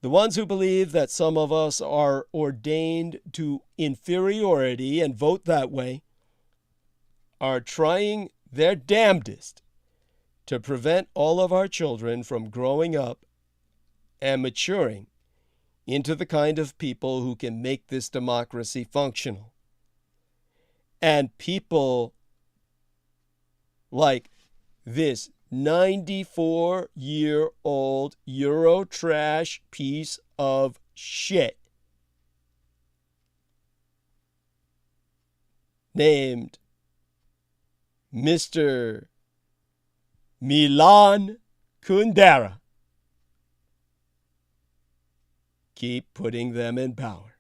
The ones who believe that some of us are ordained to inferiority and vote that way are trying their damnedest to prevent all of our children from growing up and maturing into the kind of people who can make this democracy functional. And people like this 94-year-old Eurotrash piece of shit named Mr. Milan Kundera. Keep putting them in power.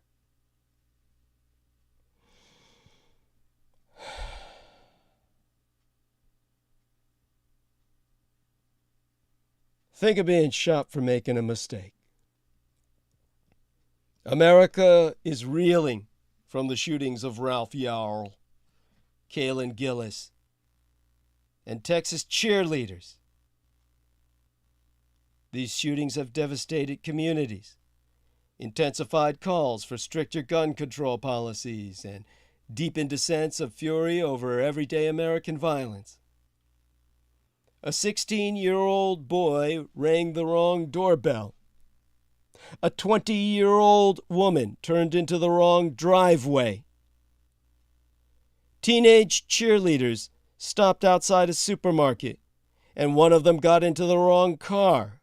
Think of being shot for making a mistake. America is reeling from the shootings of Ralph Yarl, Kalen Gillis, and Texas cheerleaders. These shootings have devastated communities, intensified calls for stricter gun control policies, and deepened a sense of fury over everyday American violence. A 16-year-old boy rang the wrong doorbell. A 20-year-old woman turned into the wrong driveway. Teenage cheerleaders stopped outside a supermarket, and one of them got into the wrong car.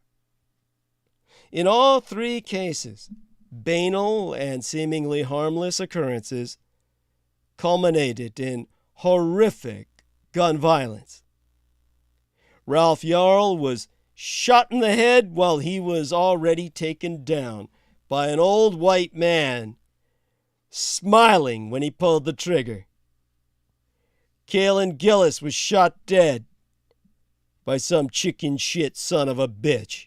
In all three cases, banal and seemingly harmless occurrences culminated in horrific gun violence. Ralph Yarl was shot in the head while he was already taken down by an old white man, smiling when he pulled the trigger. Kalen Gillis was shot dead by some chicken shit son of a bitch.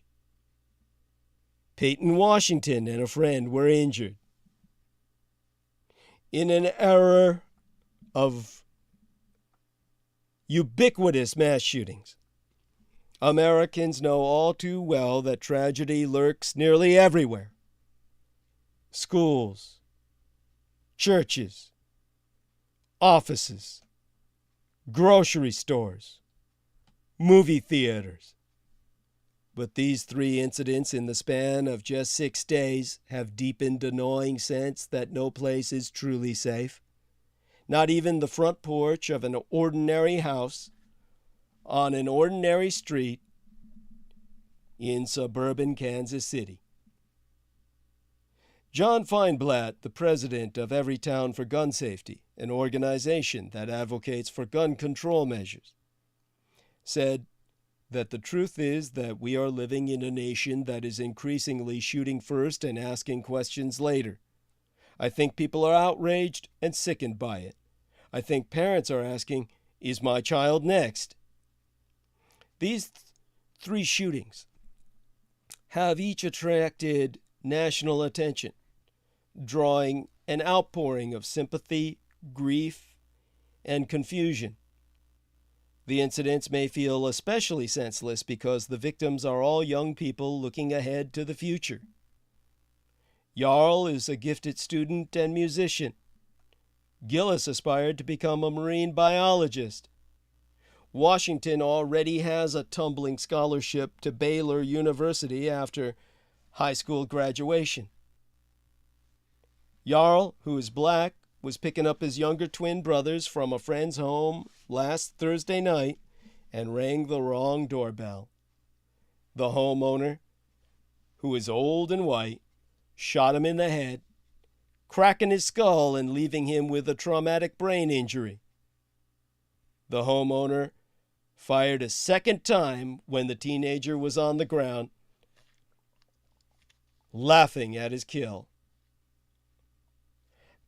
Peyton Washington and a friend were injured. In an era of ubiquitous mass shootings, Americans know all too well that tragedy lurks nearly everywhere. Schools, churches, offices, grocery stores, movie theaters. But these three incidents in the span of just 6 days have deepened a gnawing sense that no place is truly safe. Not even the front porch of an ordinary house on an ordinary street in suburban Kansas City. John Feinblatt, the president of Everytown for Gun Safety, an organization that advocates for gun control measures, said that the truth is that we are living in a nation that is increasingly shooting first and asking questions later. I think people are outraged and sickened by it. I think parents are asking, is my child next? These three shootings have each attracted national attention, drawing an outpouring of sympathy, grief, and confusion. The incidents may feel especially senseless because the victims are all young people looking ahead to the future. Yarl is a gifted student and musician. Gillis aspired to become a marine biologist. Washington already has a tumbling scholarship to Baylor University after high school graduation. Yarl, who is black, was picking up his younger twin brothers from a friend's home last Thursday night and rang the wrong doorbell. The homeowner, who is old and white, shot him in the head, cracking his skull and leaving him with a traumatic brain injury. The homeowner fired a second time when the teenager was on the ground, laughing at his kill.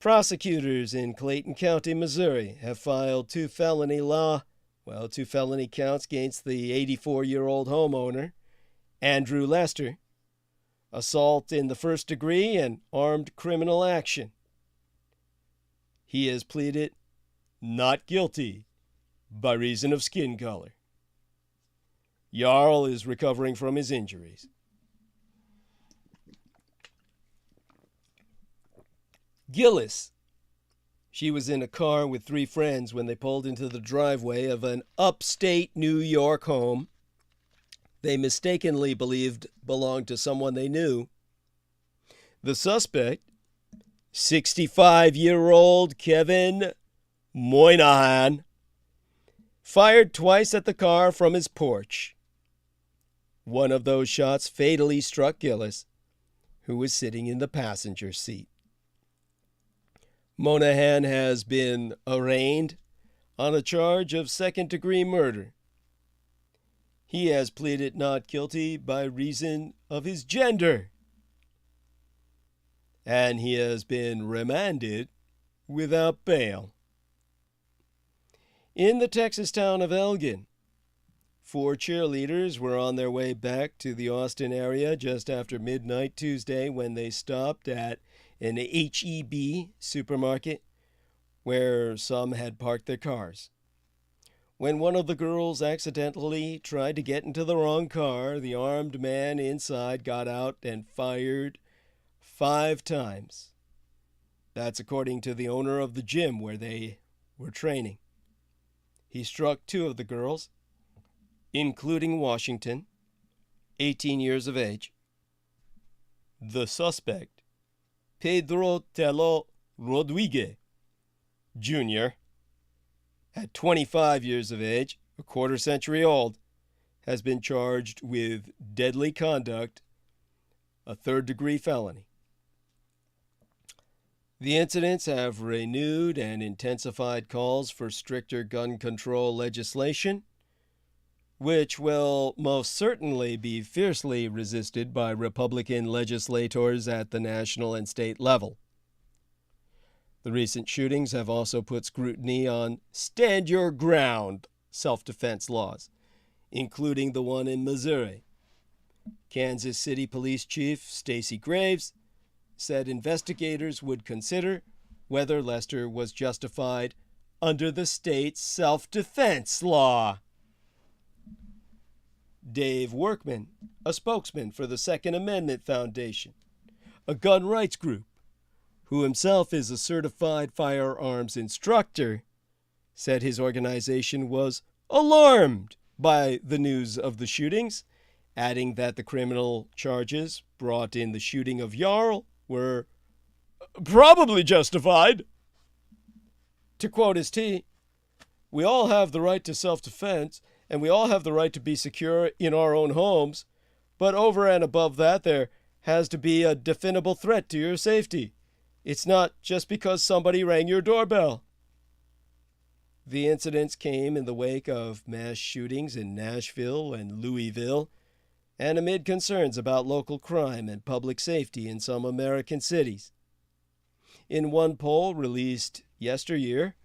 Prosecutors in Clayton County, Missouri, have filed two felony counts against the 84-year-old homeowner, Andrew Lester, assault in the first degree and armed criminal action. He has pleaded not guilty by reason of skin color. Yarl is recovering from his injuries. Gillis. She was in a car with 3 friends when they pulled into the driveway of an upstate New York home they mistakenly believed belonged to someone they knew. The suspect, 65-year-old Kevin Moynihan, fired twice at the car from his porch. One of those shots fatally struck Gillis, who was sitting in the passenger seat. Moynihan has been arraigned on a charge of second-degree murder. He has pleaded not guilty by reason of his gender, and he has been remanded without bail. In the Texas town of Elgin, 4 cheerleaders were on their way back to the Austin area just after midnight Tuesday when they stopped at an HEB supermarket where some had parked their cars. When one of the girls accidentally tried to get into the wrong car, the armed man inside got out and fired 5 times. That's according to the owner of the gym where they were training. He struck 2 of the girls, including Washington, 18 years of age. The suspect, Pedro Telo Rodriguez Jr., at 25 years of age, a quarter-century old, has been charged with deadly conduct, a third-degree felony. The incidents have renewed and intensified calls for stricter gun control legislation, which will most certainly be fiercely resisted by Republican legislators at the national and state level. The recent shootings have also put scrutiny on stand-your-ground self-defense laws, including the one in Missouri. Kansas City Police Chief Stacey Graves said investigators would consider whether Lester was justified under the state's self-defense law. Dave Workman, a spokesman for the Second Amendment Foundation, a gun rights group, who himself is a certified firearms instructor, said his organization was alarmed by the news of the shootings, adding that the criminal charges brought in the shooting of Jarl were probably justified. To quote his T, "We all have the right to self-defense, and we all have the right to be secure in our own homes, but over and above that, there has to be a definable threat to your safety. It's not just because somebody rang your doorbell." The incidents came in the wake of mass shootings in Nashville and Louisville, and amid concerns about local crime and public safety in some American cities. In one poll released yesteryear,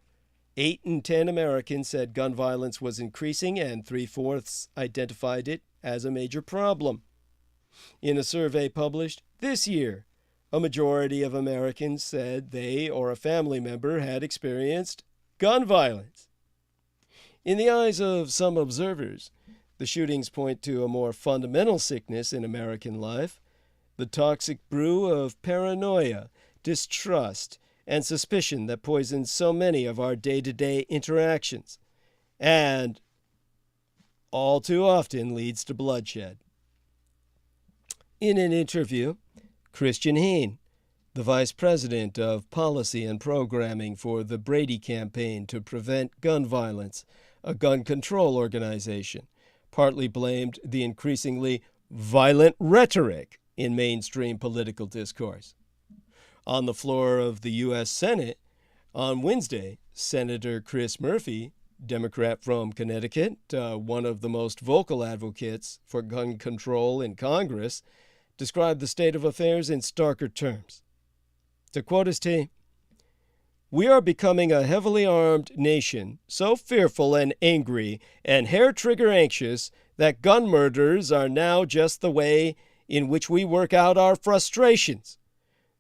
8 in 10 Americans said gun violence was increasing, and 3/4 identified it as a major problem. In a survey published this year, a majority of Americans said they or a family member had experienced gun violence. In the eyes of some observers, the shootings point to a more fundamental sickness in American life, the toxic brew of paranoia, distrust, and suspicion that poisons so many of our day-to-day interactions, and all too often leads to bloodshed. In an interview, Christian Heen, the vice president of policy and programming for the Brady Campaign to Prevent Gun Violence, a gun control organization, partly blamed the increasingly violent rhetoric in mainstream political discourse. On the floor of the U.S. Senate on Wednesday, Senator Chris Murphy, Democrat from Connecticut, one of the most vocal advocates for gun control in Congress, described the state of affairs in starker terms. To quote his T, "We are becoming a heavily armed nation, so fearful and angry and hair-trigger anxious that gun murders are now just the way in which we work out our frustrations.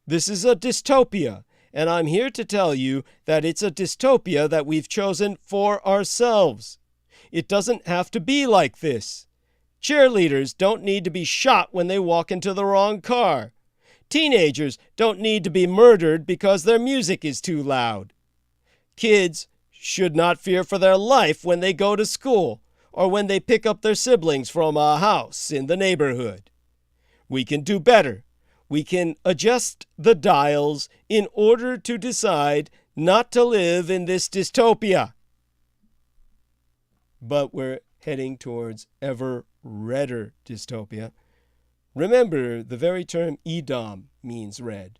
This is a dystopia, and I'm here to tell you that it's a dystopia that we've chosen for ourselves. It doesn't have to be like this. Cheerleaders don't need to be shot when they walk into the wrong car. Teenagers don't need to be murdered because their music is too loud. Kids should not fear for their life when they go to school or when they pick up their siblings from a house in the neighborhood. We can do better. We can adjust the dials in order to decide not to live in this dystopia. But we're heading towards ever redder dystopia. Remember, the very term Edom means red.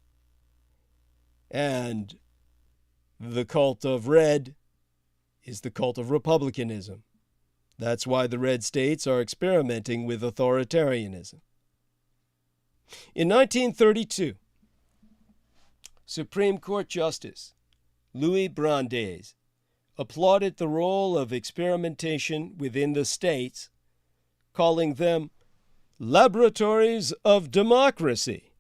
And the cult of red is the cult of republicanism. That's why the red states are experimenting with authoritarianism. In 1932, Supreme Court Justice Louis Brandeis applauded the role of experimentation within the states, calling them laboratories of democracy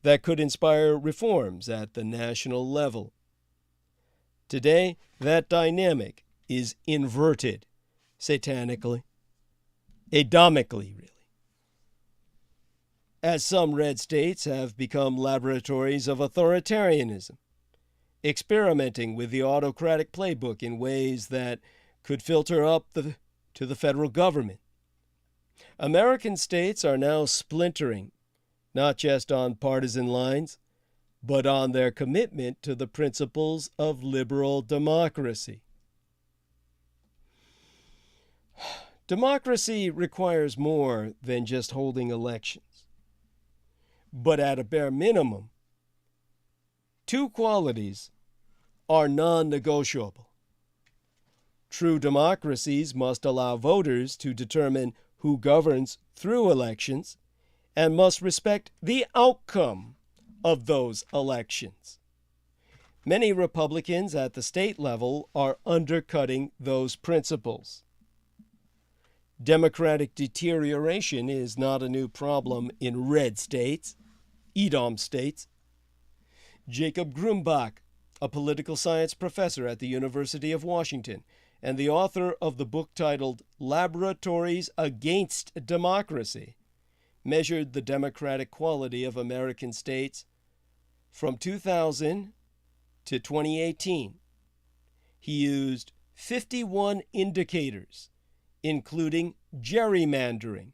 that could inspire reforms at the national level. Today, that dynamic is inverted satanically, Edomically, really, as some red states have become laboratories of authoritarianism, experimenting with the autocratic playbook in ways that could filter up to the federal government. American states are now splintering, not just on partisan lines, but on their commitment to the principles of liberal democracy. Democracy requires more than just holding elections. But at a bare minimum, two qualities are non-negotiable. True democracies must allow voters to determine who governs through elections and must respect the outcome of those elections. Many Republicans at the state level are undercutting those principles. Democratic deterioration is not a new problem in red states, Edom states. Jacob Grumbach, a political science professor at the University of Washington and the author of the book titled Laboratories Against Democracy, measured the democratic quality of American states from 2000 to 2018. He used 51 indicators, including gerrymandering,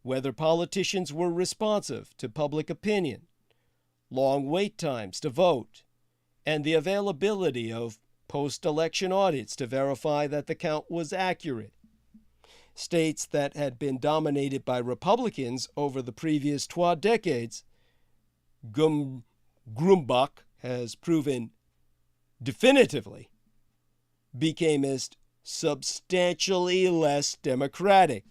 whether politicians were responsive to public opinion, long wait times to vote, and the availability of post-election audits to verify that the count was accurate. States that had been dominated by Republicans over the previous 12 decades, Grumbach has proven definitively, became substantially less democratic.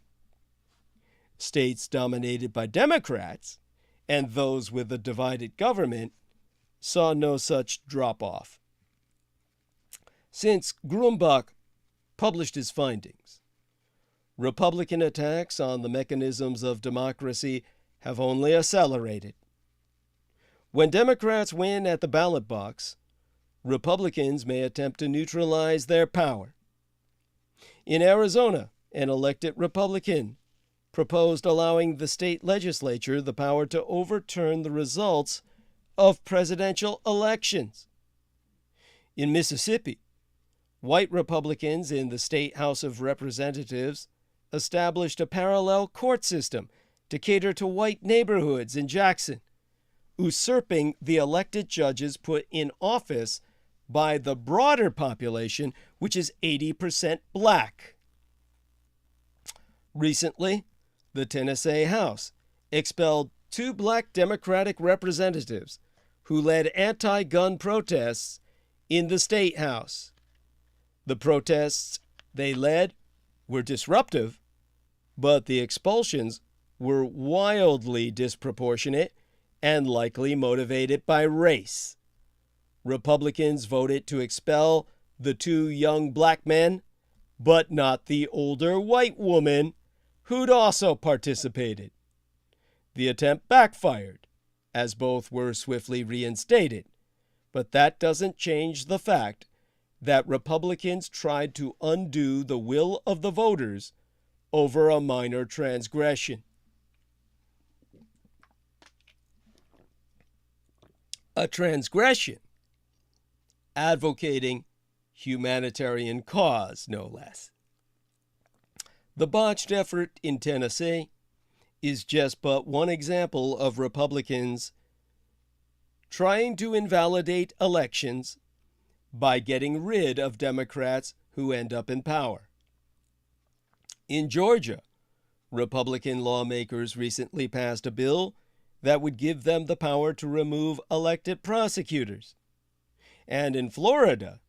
States dominated by Democrats and those with a divided government saw no such drop-off. Since Grumbach published his findings, Republican attacks on the mechanisms of democracy have only accelerated. When Democrats win at the ballot box, Republicans may attempt to neutralize their power. In Arizona, an elected Republican proposed allowing the state legislature the power to overturn the results of presidential elections. In Mississippi, white Republicans in the state House of Representatives established a parallel court system to cater to white neighborhoods in Jackson, usurping the elected judges put in office by the broader population, which is 80% black. Recently, the Tennessee House expelled 2 black Democratic representatives who led anti-gun protests in the state house. The protests they led were disruptive, but the expulsions were wildly disproportionate and likely motivated by race. Republicans voted to expel the 2 young black men, but not the older white woman who'd also participated. The attempt backfired, as both were swiftly reinstated, but that doesn't change the fact that Republicans tried to undo the will of the voters over a minor transgression. a transgression, advocating humanitarian cause, no less. The botched effort in Tennessee is just but one example of Republicans trying to invalidate elections by getting rid of Democrats who end up in power. In Georgia, Republican lawmakers recently passed a bill that would give them the power to remove elected prosecutors. And in Florida,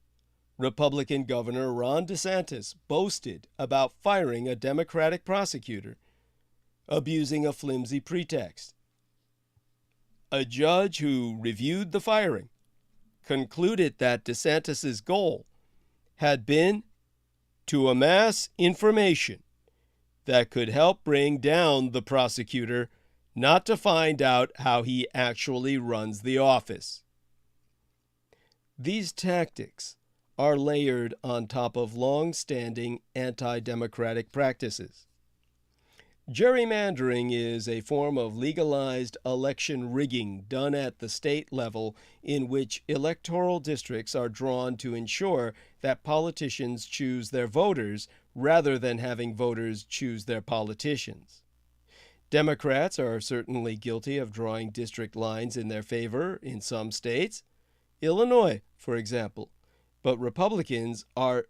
Republican Governor Ron DeSantis boasted about firing a Democratic prosecutor, abusing a flimsy pretext. A judge who reviewed the firing concluded that DeSantis's goal had been to amass information that could help bring down the prosecutor, not to find out how he actually runs the office. These tactics are layered on top of long-standing anti-democratic practices. Gerrymandering is a form of legalized election rigging done at the state level in which electoral districts are drawn to ensure that politicians choose their voters rather than having voters choose their politicians. Democrats are certainly guilty of drawing district lines in their favor in some states, Illinois, for example, but Republicans are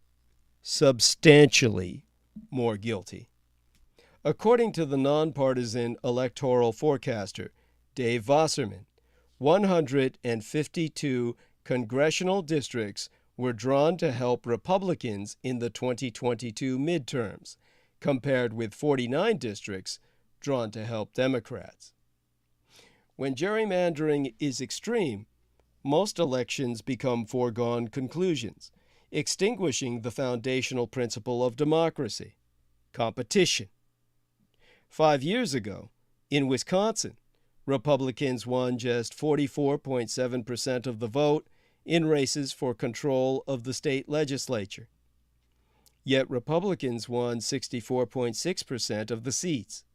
substantially more guilty. According to the nonpartisan electoral forecaster, Dave Wasserman, 152 congressional districts were drawn to help Republicans in the 2022 midterms, compared with 49 districts drawn to help Democrats. When gerrymandering is extreme, most elections become foregone conclusions, extinguishing the foundational principle of democracy, competition. 5 years ago, in Wisconsin, Republicans won just 44.7% of the vote in races for control of the state legislature. Yet Republicans won 64.6% of the seats.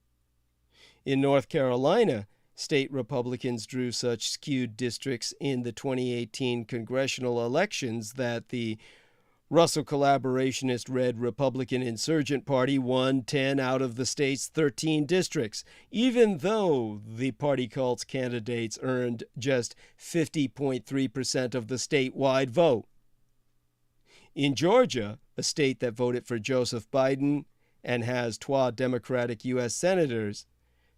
In North Carolina, state Republicans drew such skewed districts in the 2018 congressional elections that the Russell collaborationist-led Republican Insurgent Party won 10 out of the state's 13 districts, even though the party cult's candidates earned just 50.3% of the statewide vote. In Georgia, a state that voted for Joseph Biden and has 12 Democratic U.S. senators,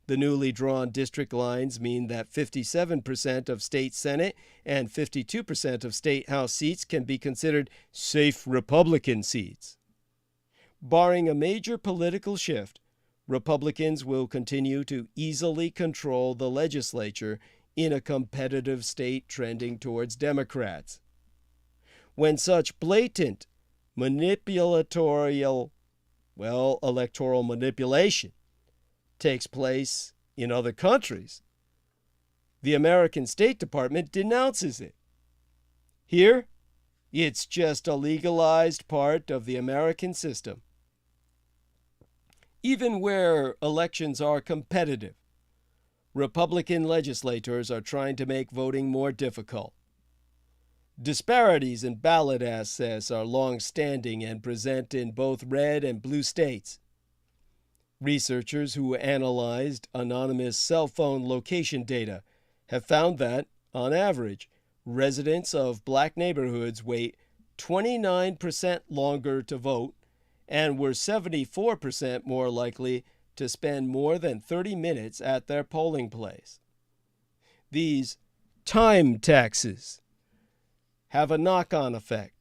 the newly drawn district lines mean that 57% of state Senate and 52% of state House seats can be considered safe Republican seats. Barring a major political shift, Republicans will continue to easily control the legislature in a competitive state trending towards Democrats. When such blatant electoral manipulation takes place in other countries, the American State Department denounces it. Here, it's just a legalized part of the American system. Even where elections are competitive, Republican legislators are trying to make voting more difficult. Disparities in ballot access are long-standing and present in both red and blue states. Researchers who analyzed anonymous cell phone location data have found that, on average, residents of black neighborhoods wait 29% longer to vote and were 74% more likely to spend more than 30 minutes at their polling place. These time taxes have a knock-on effect,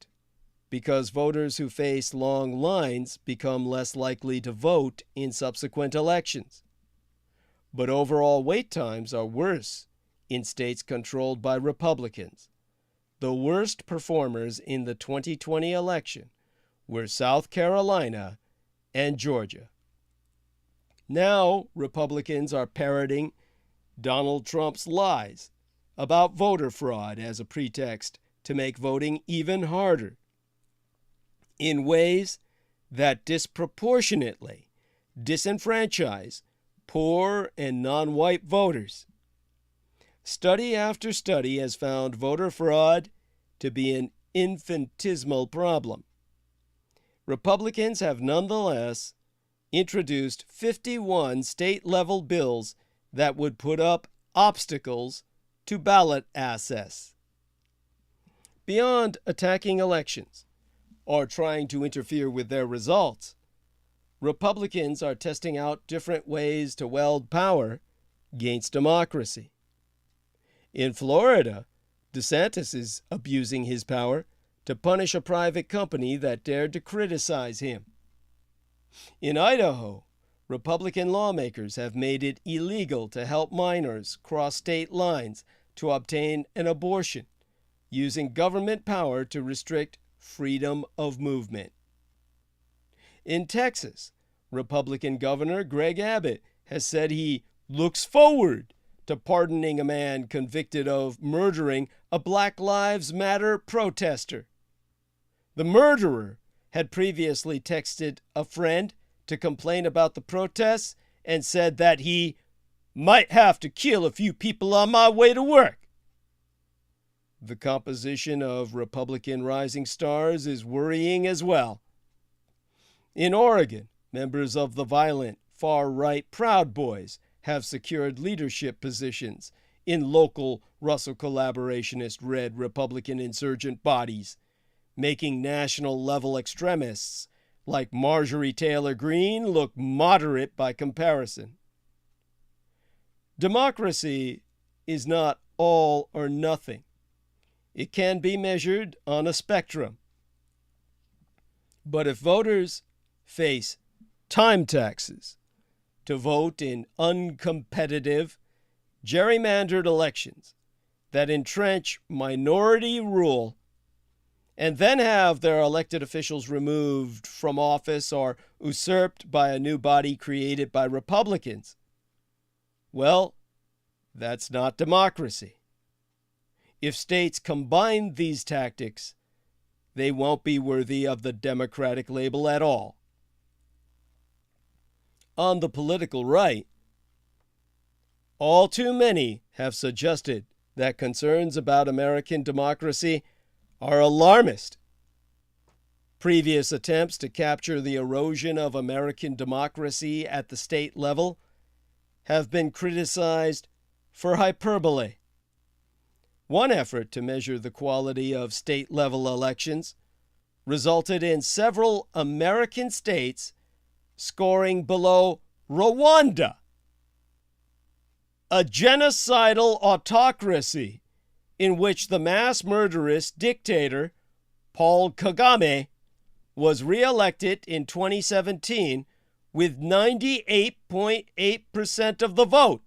because voters who face long lines become less likely to vote in subsequent elections. But overall wait times are worse in states controlled by Republicans. The worst performers in the 2020 election were South Carolina and Georgia. Now, Republicans are parroting Donald Trump's lies about voter fraud as a pretext to make voting even harder, in ways that disproportionately disenfranchise poor and non-white voters. Study after study has found voter fraud to be an infinitesimal problem. Republicans have nonetheless introduced 51 state-level bills that would put up obstacles to ballot access. Beyond attacking elections or trying to interfere with their results, Republicans are testing out different ways to wield power against democracy. In Florida, DeSantis is abusing his power to punish a private company that dared to criticize him. In Idaho, Republican lawmakers have made it illegal to help minors cross state lines to obtain an abortion, using government power to restrict freedom of movement. In Texas, Republican Governor Greg Abbott has said he looks forward to pardoning a man convicted of murdering a Black Lives Matter protester. The murderer had previously texted a friend to complain about the protests and said that he might have to kill a few people on my way to work. The composition of Republican rising stars is worrying as well. In Oregon, members of the violent far-right Proud Boys have secured leadership positions in local Russell collaborationist red Republican insurgent bodies, making national-level extremists like Marjorie Taylor Greene look moderate by comparison. Democracy is not all or nothing. It can be measured on a spectrum. But if voters face time taxes to vote in uncompetitive, gerrymandered elections that entrench minority rule and then have their elected officials removed from office or usurped by a new body created by Republicans, well, that's not democracy. If states combine these tactics, they won't be worthy of the democratic label at all. On the political right, all too many have suggested that concerns about American democracy are alarmist. Previous attempts to capture the erosion of American democracy at the state level have been criticized for hyperbole. One effort to measure the quality of state-level elections resulted in several American states scoring below Rwanda, a genocidal autocracy in which the mass murderous dictator Paul Kagame was re-elected in 2017 with 98.8% of the vote.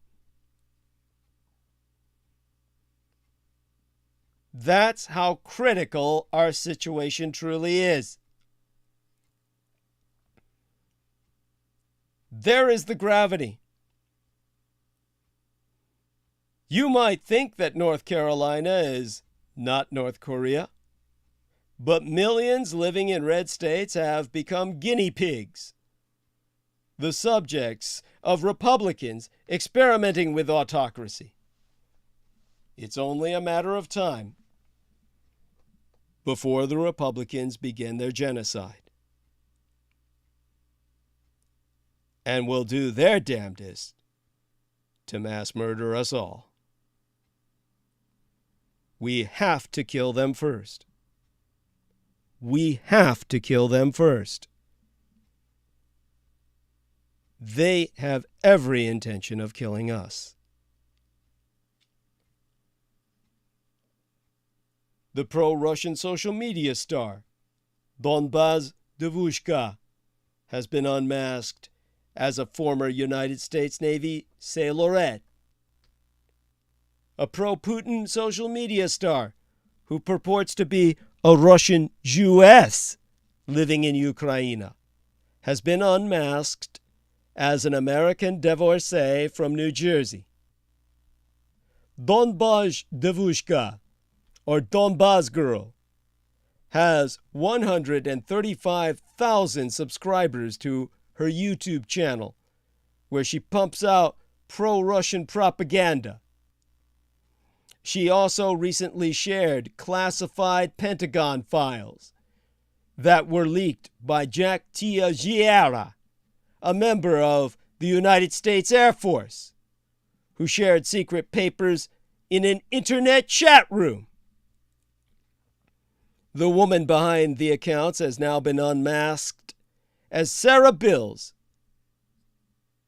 That's how critical our situation truly is. There is the gravity. You might think that North Carolina is not North Korea, but millions living in red states have become guinea pigs, the subjects of Republicans experimenting with autocracy. It's only a matter of time before the Republicans begin their genocide and will do their damnedest to mass murder us all. We have to kill them first. We have to kill them first. They have every intention of killing us. The pro-Russian social media star, Donbas-Devushka, has been unmasked as a former United States Navy sailorette. A pro-Putin social media star who purports to be a Russian Jewess living in Ukraine has been unmasked as an American divorcee from New Jersey. Donbas-Devushka, or Donbas Girl, has 135,000 subscribers to her YouTube channel, where she pumps out pro-Russian propaganda. She also recently shared classified Pentagon files that were leaked by Jack Teixeira, a member of the United States Air Force, who shared secret papers in an internet chat room. The woman behind the accounts has now been unmasked as Sarah Bills,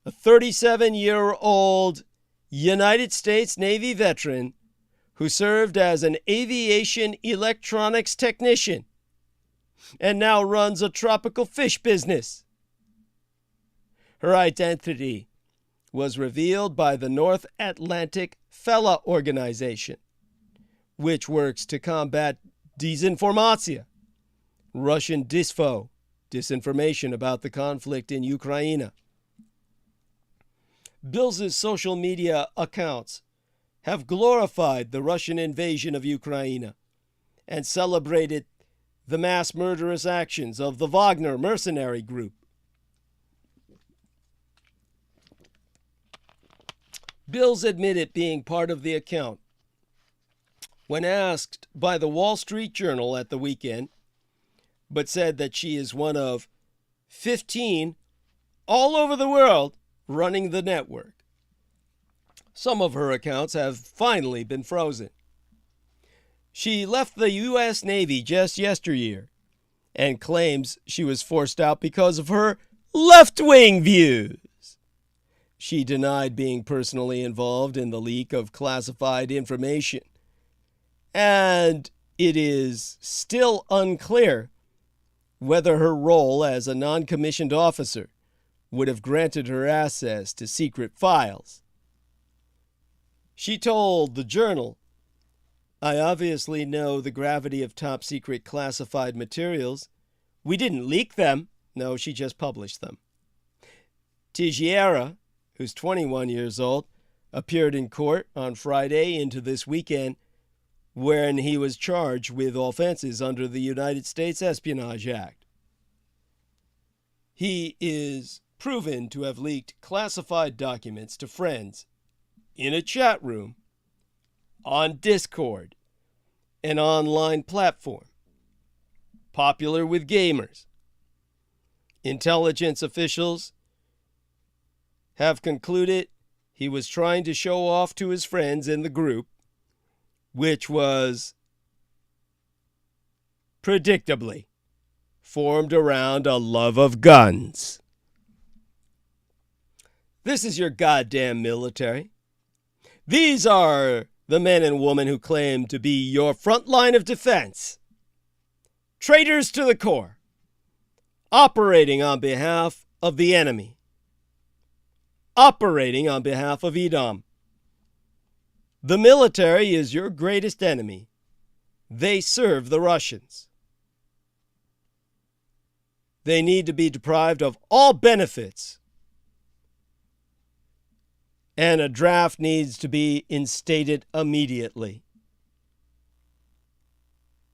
a 37-year-old United States Navy veteran who served as an aviation electronics technician and now runs a tropical fish business. Her identity was revealed by the North Atlantic Fella Organization, which works to combat disinformatia, Russian disinformation about the conflict in Ukraine. Bill's social media accounts have glorified the Russian invasion of Ukraine and celebrated the mass murderous actions of the Wagner mercenary group. Bills admitted being part of the account when asked by the Wall Street Journal at the weekend, but said that she is one of 15 all over the world running the network. Some of her accounts have finally been frozen. She left the U.S. Navy just yesteryear and claims she was forced out because of her left-wing views. She denied being personally involved in the leak of classified information, and it is still unclear whether her role as a non-commissioned officer would have granted her access to secret files. She told the Journal, "I obviously know the gravity of top-secret classified materials. We didn't leak them. No, she just published them." Teixeira, who's 21 years old, appeared in court on Friday into this weekend when he was charged with offenses under the United States Espionage Act. He is proven to have leaked classified documents to friends in a chat room, on Discord, an online platform popular with gamers. Intelligence officials have concluded he was trying to show off to his friends in the group, which was predictably formed around a love of guns. This is your goddamn military. These are the men and women who claim to be your front line of defense. Traitors to the core, operating on behalf of the enemy, operating on behalf of Edom. The military is your greatest enemy. They serve the Russians. They need to be deprived of all benefits. And a draft needs to be instated immediately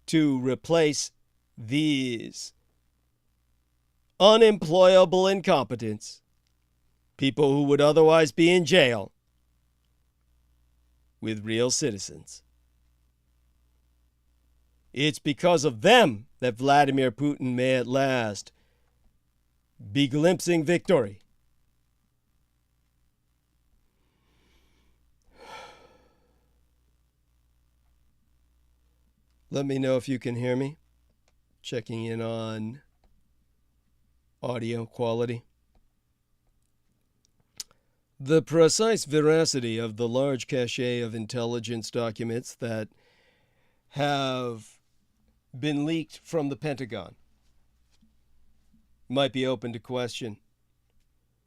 to replace these unemployable incompetents, people who would otherwise be in jail, with real citizens. It's because of them that Vladimir Putin may at last be glimpsing victory. Let me know if you can hear me. Checking in on audio quality. The precise veracity of the large cache of intelligence documents that have been leaked from the Pentagon might be open to question,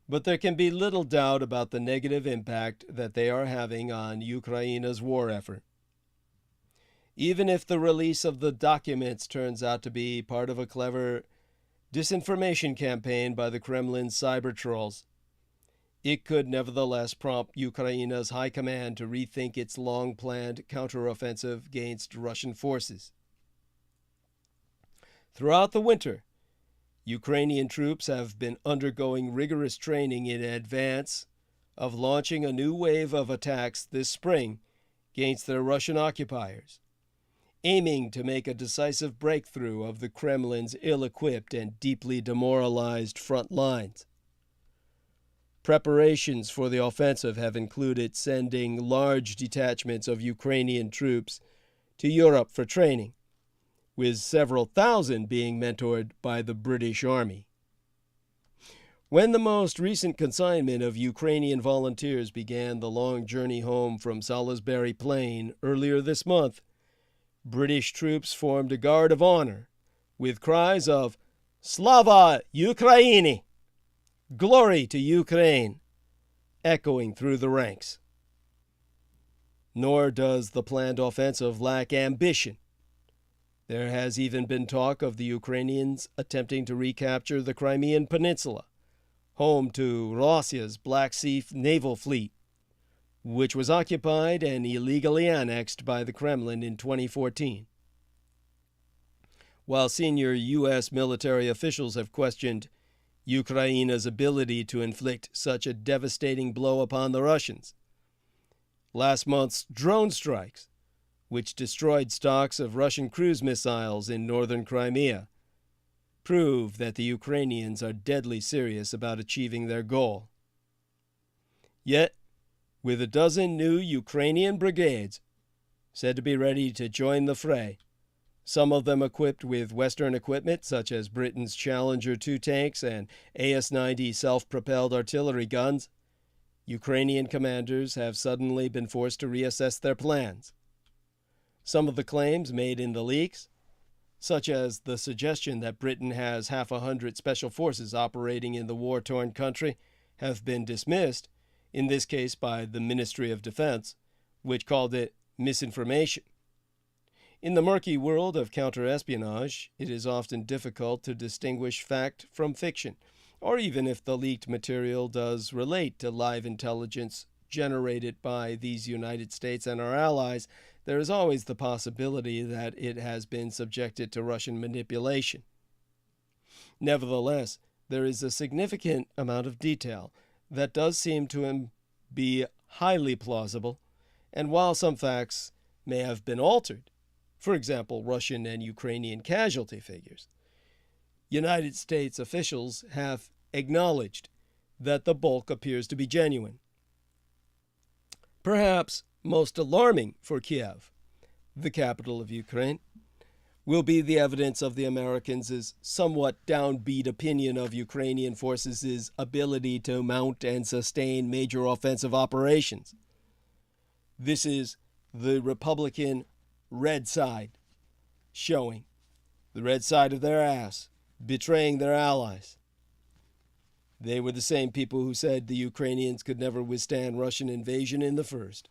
but there can be little doubt about the negative impact that they are having on Ukraine's war effort. Even if the release of the documents turns out to be part of a clever disinformation campaign by the Kremlin's cyber trolls, it could nevertheless prompt Ukraine's high command to rethink its long-planned counteroffensive against Russian forces. Throughout the winter, Ukrainian troops have been undergoing rigorous training in advance of launching a new wave of attacks this spring against their Russian occupiers, aiming to make a decisive breakthrough of the Kremlin's ill-equipped and deeply demoralized front lines. Preparations for the offensive have included sending large detachments of Ukrainian troops to Europe for training, with several thousand being mentored by the British Army. When the most recent consignment of Ukrainian volunteers began the long journey home from Salisbury Plain earlier this month, British troops formed a guard of honor with cries of "Slava Ukraini!" "Glory to Ukraine!" echoing through the ranks. Nor does the planned offensive lack ambition. There has even been talk of the Ukrainians attempting to recapture the Crimean Peninsula, home to Russia's Black Sea naval fleet, which was occupied and illegally annexed by the Kremlin in 2014. While senior U.S. military officials have questioned Ukraine's ability to inflict such a devastating blow upon the Russians, last month's drone strikes, which destroyed stocks of Russian cruise missiles in northern Crimea, prove that the Ukrainians are deadly serious about achieving their goal. Yet, with a dozen new Ukrainian brigades said to be ready to join the fray, some of them equipped with Western equipment such as Britain's Challenger 2 tanks and AS-90 self-propelled artillery guns, Ukrainian commanders have suddenly been forced to reassess their plans. Some of the claims made in the leaks, such as the suggestion that Britain has 100 special forces operating in the war-torn country, have been dismissed, in this case by the Ministry of Defense, which called it misinformation. In the murky world of counterespionage, it is often difficult to distinguish fact from fiction, or even if the leaked material does relate to live intelligence generated by these United States and our allies, there is always the possibility that it has been subjected to Russian manipulation. Nevertheless, there is a significant amount of detail that does seem to be highly plausible, and while some facts may have been altered, for example, Russian and Ukrainian casualty figures, United States officials have acknowledged that the bulk appears to be genuine. Perhaps most alarming for Kiev, the capital of Ukraine, will be the evidence of the Americans' somewhat downbeat opinion of Ukrainian forces' ability to mount and sustain major offensive operations. This is the Republican red side showing, the red side of their ass, betraying their allies. They were the same people who said the Ukrainians could never withstand Russian invasion in the first.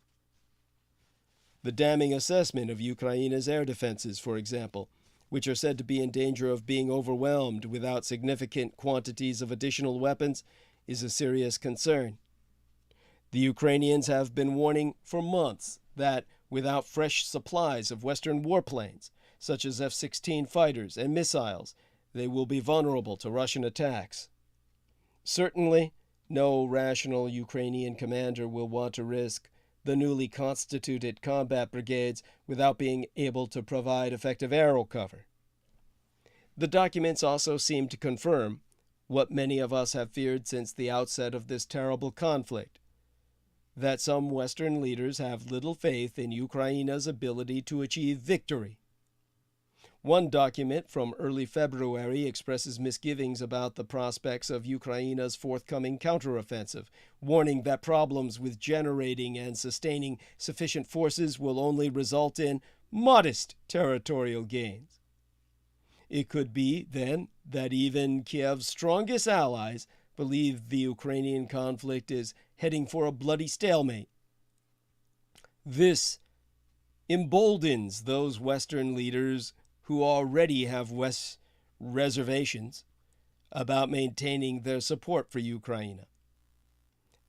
The damning assessment of Ukraine's air defenses, for example, which are said to be in danger of being overwhelmed without significant quantities of additional weapons, is a serious concern. The Ukrainians have been warning for months that without fresh supplies of Western warplanes, such as F-16 fighters and missiles, they will be vulnerable to Russian attacks. Certainly, no rational Ukrainian commander will want to risk the newly constituted combat brigades without being able to provide effective aerial cover. The documents also seem to confirm what many of us have feared since the outset of this terrible conflict, that some Western leaders have little faith in Ukraine's ability to achieve victory. One document from early February expresses misgivings about the prospects of Ukraine's forthcoming counteroffensive, warning that problems with generating and sustaining sufficient forces will only result in modest territorial gains. It could be, then, that even Kiev's strongest allies believe the Ukrainian conflict is heading for a bloody stalemate. This emboldens those Western leaders who already have reservations about maintaining their support for Ukraine.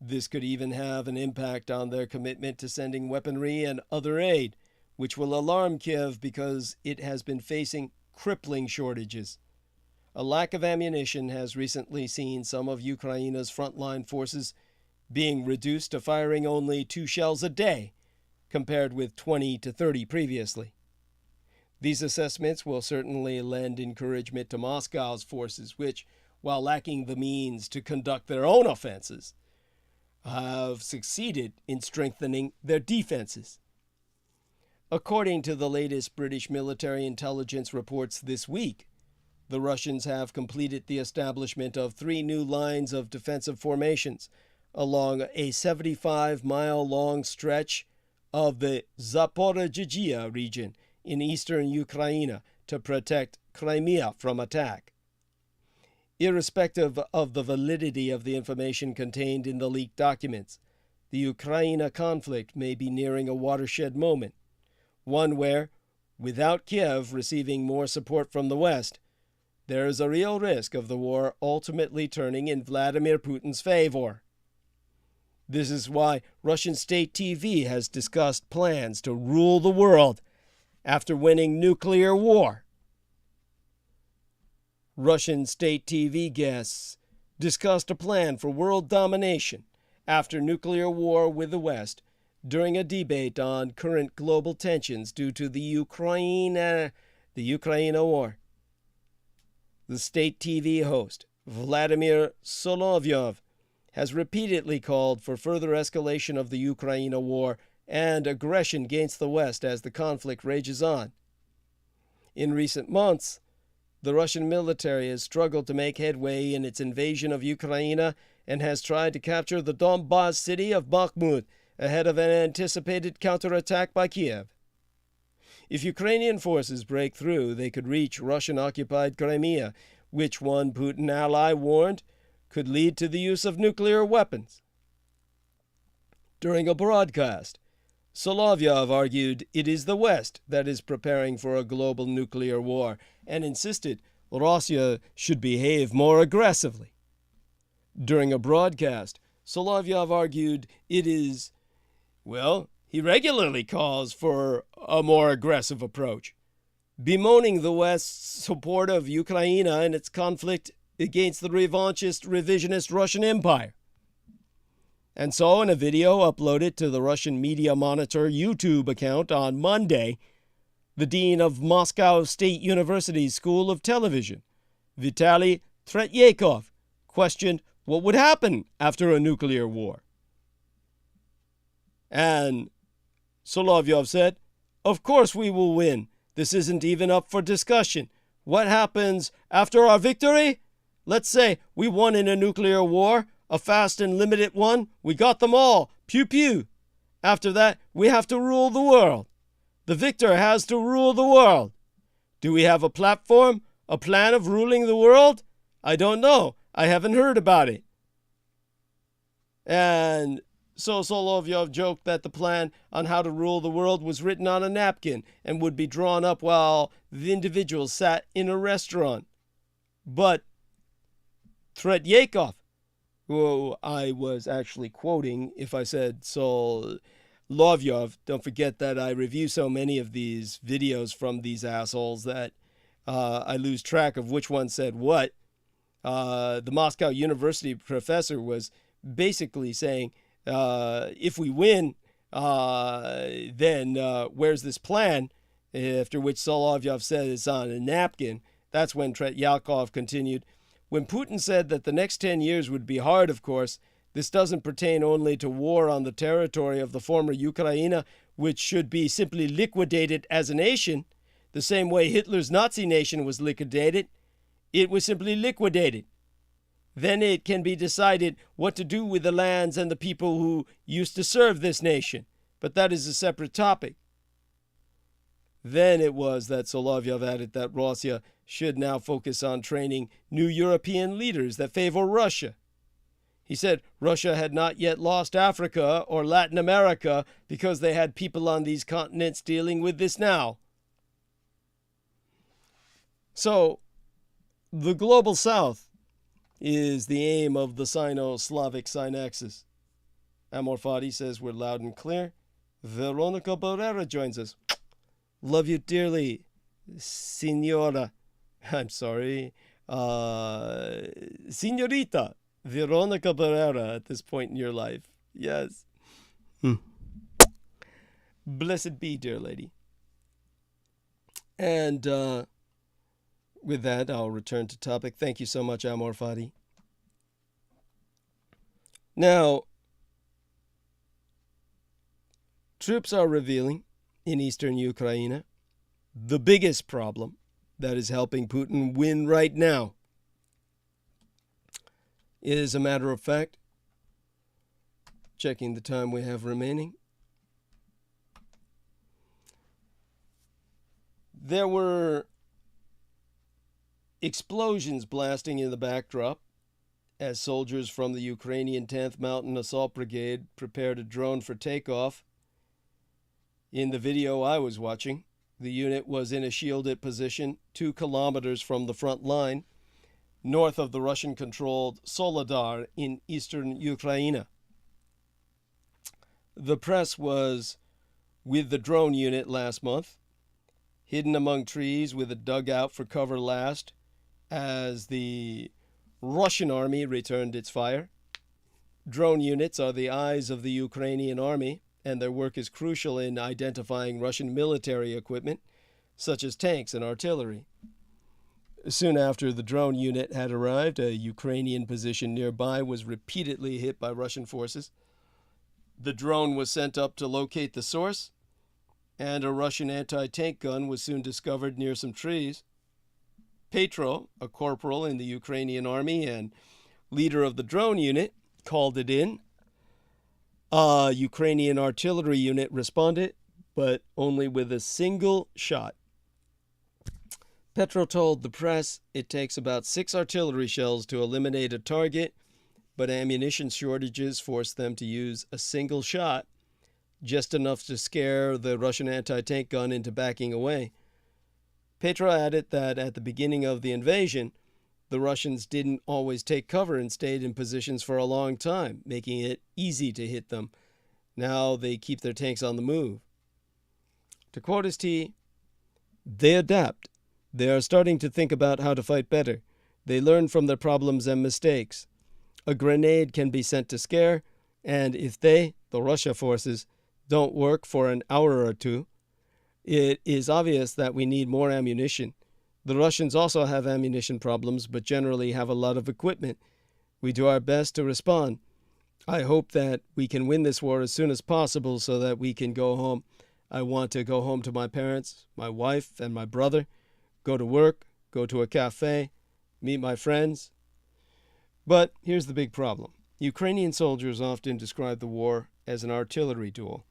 This could even have an impact on their commitment to sending weaponry and other aid, which will alarm Kiev because it has been facing crippling shortages. A lack of ammunition has recently seen some of Ukraine's frontline forces being reduced to firing only 2 shells a day, compared with 20 to 30 previously. These assessments will certainly lend encouragement to Moscow's forces, which, while lacking the means to conduct their own offenses, have succeeded in strengthening their defenses. According to the latest British military intelligence reports this week, the Russians have completed the establishment of 3 new lines of defensive formations along a 75-mile-long stretch of the Zaporizhzhia region in eastern Ukraine to protect Crimea from attack. Irrespective of the validity of the information contained in the leaked documents, the Ukraine conflict may be nearing a watershed moment, one where, without Kiev receiving more support from the West, there is a real risk of the war ultimately turning in Vladimir Putin's favor. This is why Russian state TV has discussed plans to rule the world after winning nuclear war. Russian state TV guests discussed a plan for world domination after nuclear war with the West during a debate on current global tensions due to the Ukraine war. The state TV host, Vladimir Solovyov, has repeatedly called for further escalation of the Ukraine war and aggression against the West as the conflict rages on. In recent months, the Russian military has struggled to make headway in its invasion of Ukraine and has tried to capture the Donbas city of Bakhmut ahead of an anticipated counterattack by Kiev. If Ukrainian forces break through, they could reach Russian-occupied Crimea, which one Putin ally warned could lead to the use of nuclear weapons. During a broadcast, Solovyov argued it is the West that is preparing for a global nuclear war and insisted Russia should behave more aggressively. During a broadcast, Solovyov argued it is, he regularly calls for a more aggressive approach, bemoaning the West's support of Ukraine and its conflict against the revisionist Russian Empire. And so, in a video uploaded to the Russian Media Monitor YouTube account on Monday, the dean of Moscow State University's School of Television, Vitaly Tretyakov, questioned what would happen after a nuclear war. And Solovyov said, "Of course we will win. This isn't even up for discussion. What happens after our victory? Let's say we won in a nuclear war, a fast and limited one. We got them all. Pew pew. After that, we have to rule the world. The victor has to rule the world. Do we have a platform, a plan of ruling the world? I don't know. I haven't heard about it." And so Solovyov joked that the plan on how to rule the world was written on a napkin and would be drawn up while the individuals sat in a restaurant. But Tretyakov, who I was actually quoting if I said Solovyov, don't forget that I review so many of these videos from these assholes that I lose track of which one said what. The Moscow University professor was basically saying, if we win, then where's this plan? After which Solovyov said it's on a napkin. That's when Tretyakov continued, when Putin said that the next 10 years would be hard, of course, this doesn't pertain only to war on the territory of the former Ukraine, which should be simply liquidated as a nation, the same way Hitler's Nazi nation was liquidated. It was simply liquidated. Then it can be decided what to do with the lands and the people who used to serve this nation. But that is a separate topic. Then it was that Solovyov added that Russia should now focus on training new European leaders that favor Russia. He said Russia had not yet lost Africa or Latin America because they had people on these continents dealing with this now. So, the global south is the aim of the Sino-Slavic synexis. Amor Fati says we're loud and clear. Veronica Barrera joins us. Love you dearly, Signora. I'm sorry. Signorita Veronica Barrera at this point in your life. Yes. Blessed be, dear lady. And with that, I'll return to topic. Thank you so much, Amor Fadi. Now, troops are revealing in eastern Ukraine the biggest problem that is helping Putin win right now. Is a matter of fact, checking the time we have remaining, there were explosions blasting in the backdrop as soldiers from the Ukrainian 10th Mountain Assault Brigade prepared a drone for takeoff. In the video I was watching, the unit was in a shielded position 2 kilometers from the front line, north of the Russian-controlled Soledar in eastern Ukraine. The press was with the drone unit last month, hidden among trees with a dugout for cover last, as the Russian army returned its fire. Drone units are the eyes of the Ukrainian army, and their work is crucial in identifying Russian military equipment, such as tanks and artillery. Soon after the drone unit had arrived, a Ukrainian position nearby was repeatedly hit by Russian forces. The drone was sent up to locate the source, and a Russian anti-tank gun was soon discovered near some trees. Petro, a corporal in the Ukrainian army and leader of the drone unit, called it in. A Ukrainian artillery unit responded, but only with a single shot. Petro told the press it takes about 6 artillery shells to eliminate a target, but ammunition shortages forced them to use a single shot, just enough to scare the Russian anti-tank gun into backing away. Petro added that at the beginning of the invasion, the Russians didn't always take cover and stayed in positions for a long time, making it easy to hit them. Now they keep their tanks on the move. To quote his T, they adapt. They are starting to think about how to fight better. They learn from their problems and mistakes. A grenade can be sent to scare, and if they, the Russia forces, don't work for an hour or two, it is obvious that we need more ammunition. The Russians also have ammunition problems, but generally have a lot of equipment. We do our best to respond. I hope that we can win this war as soon as possible so that we can go home. I want to go home to my parents, my wife, and my brother, go to work, go to a cafe, meet my friends. But here's the big problem. Ukrainian soldiers often describe the war as an artillery duel.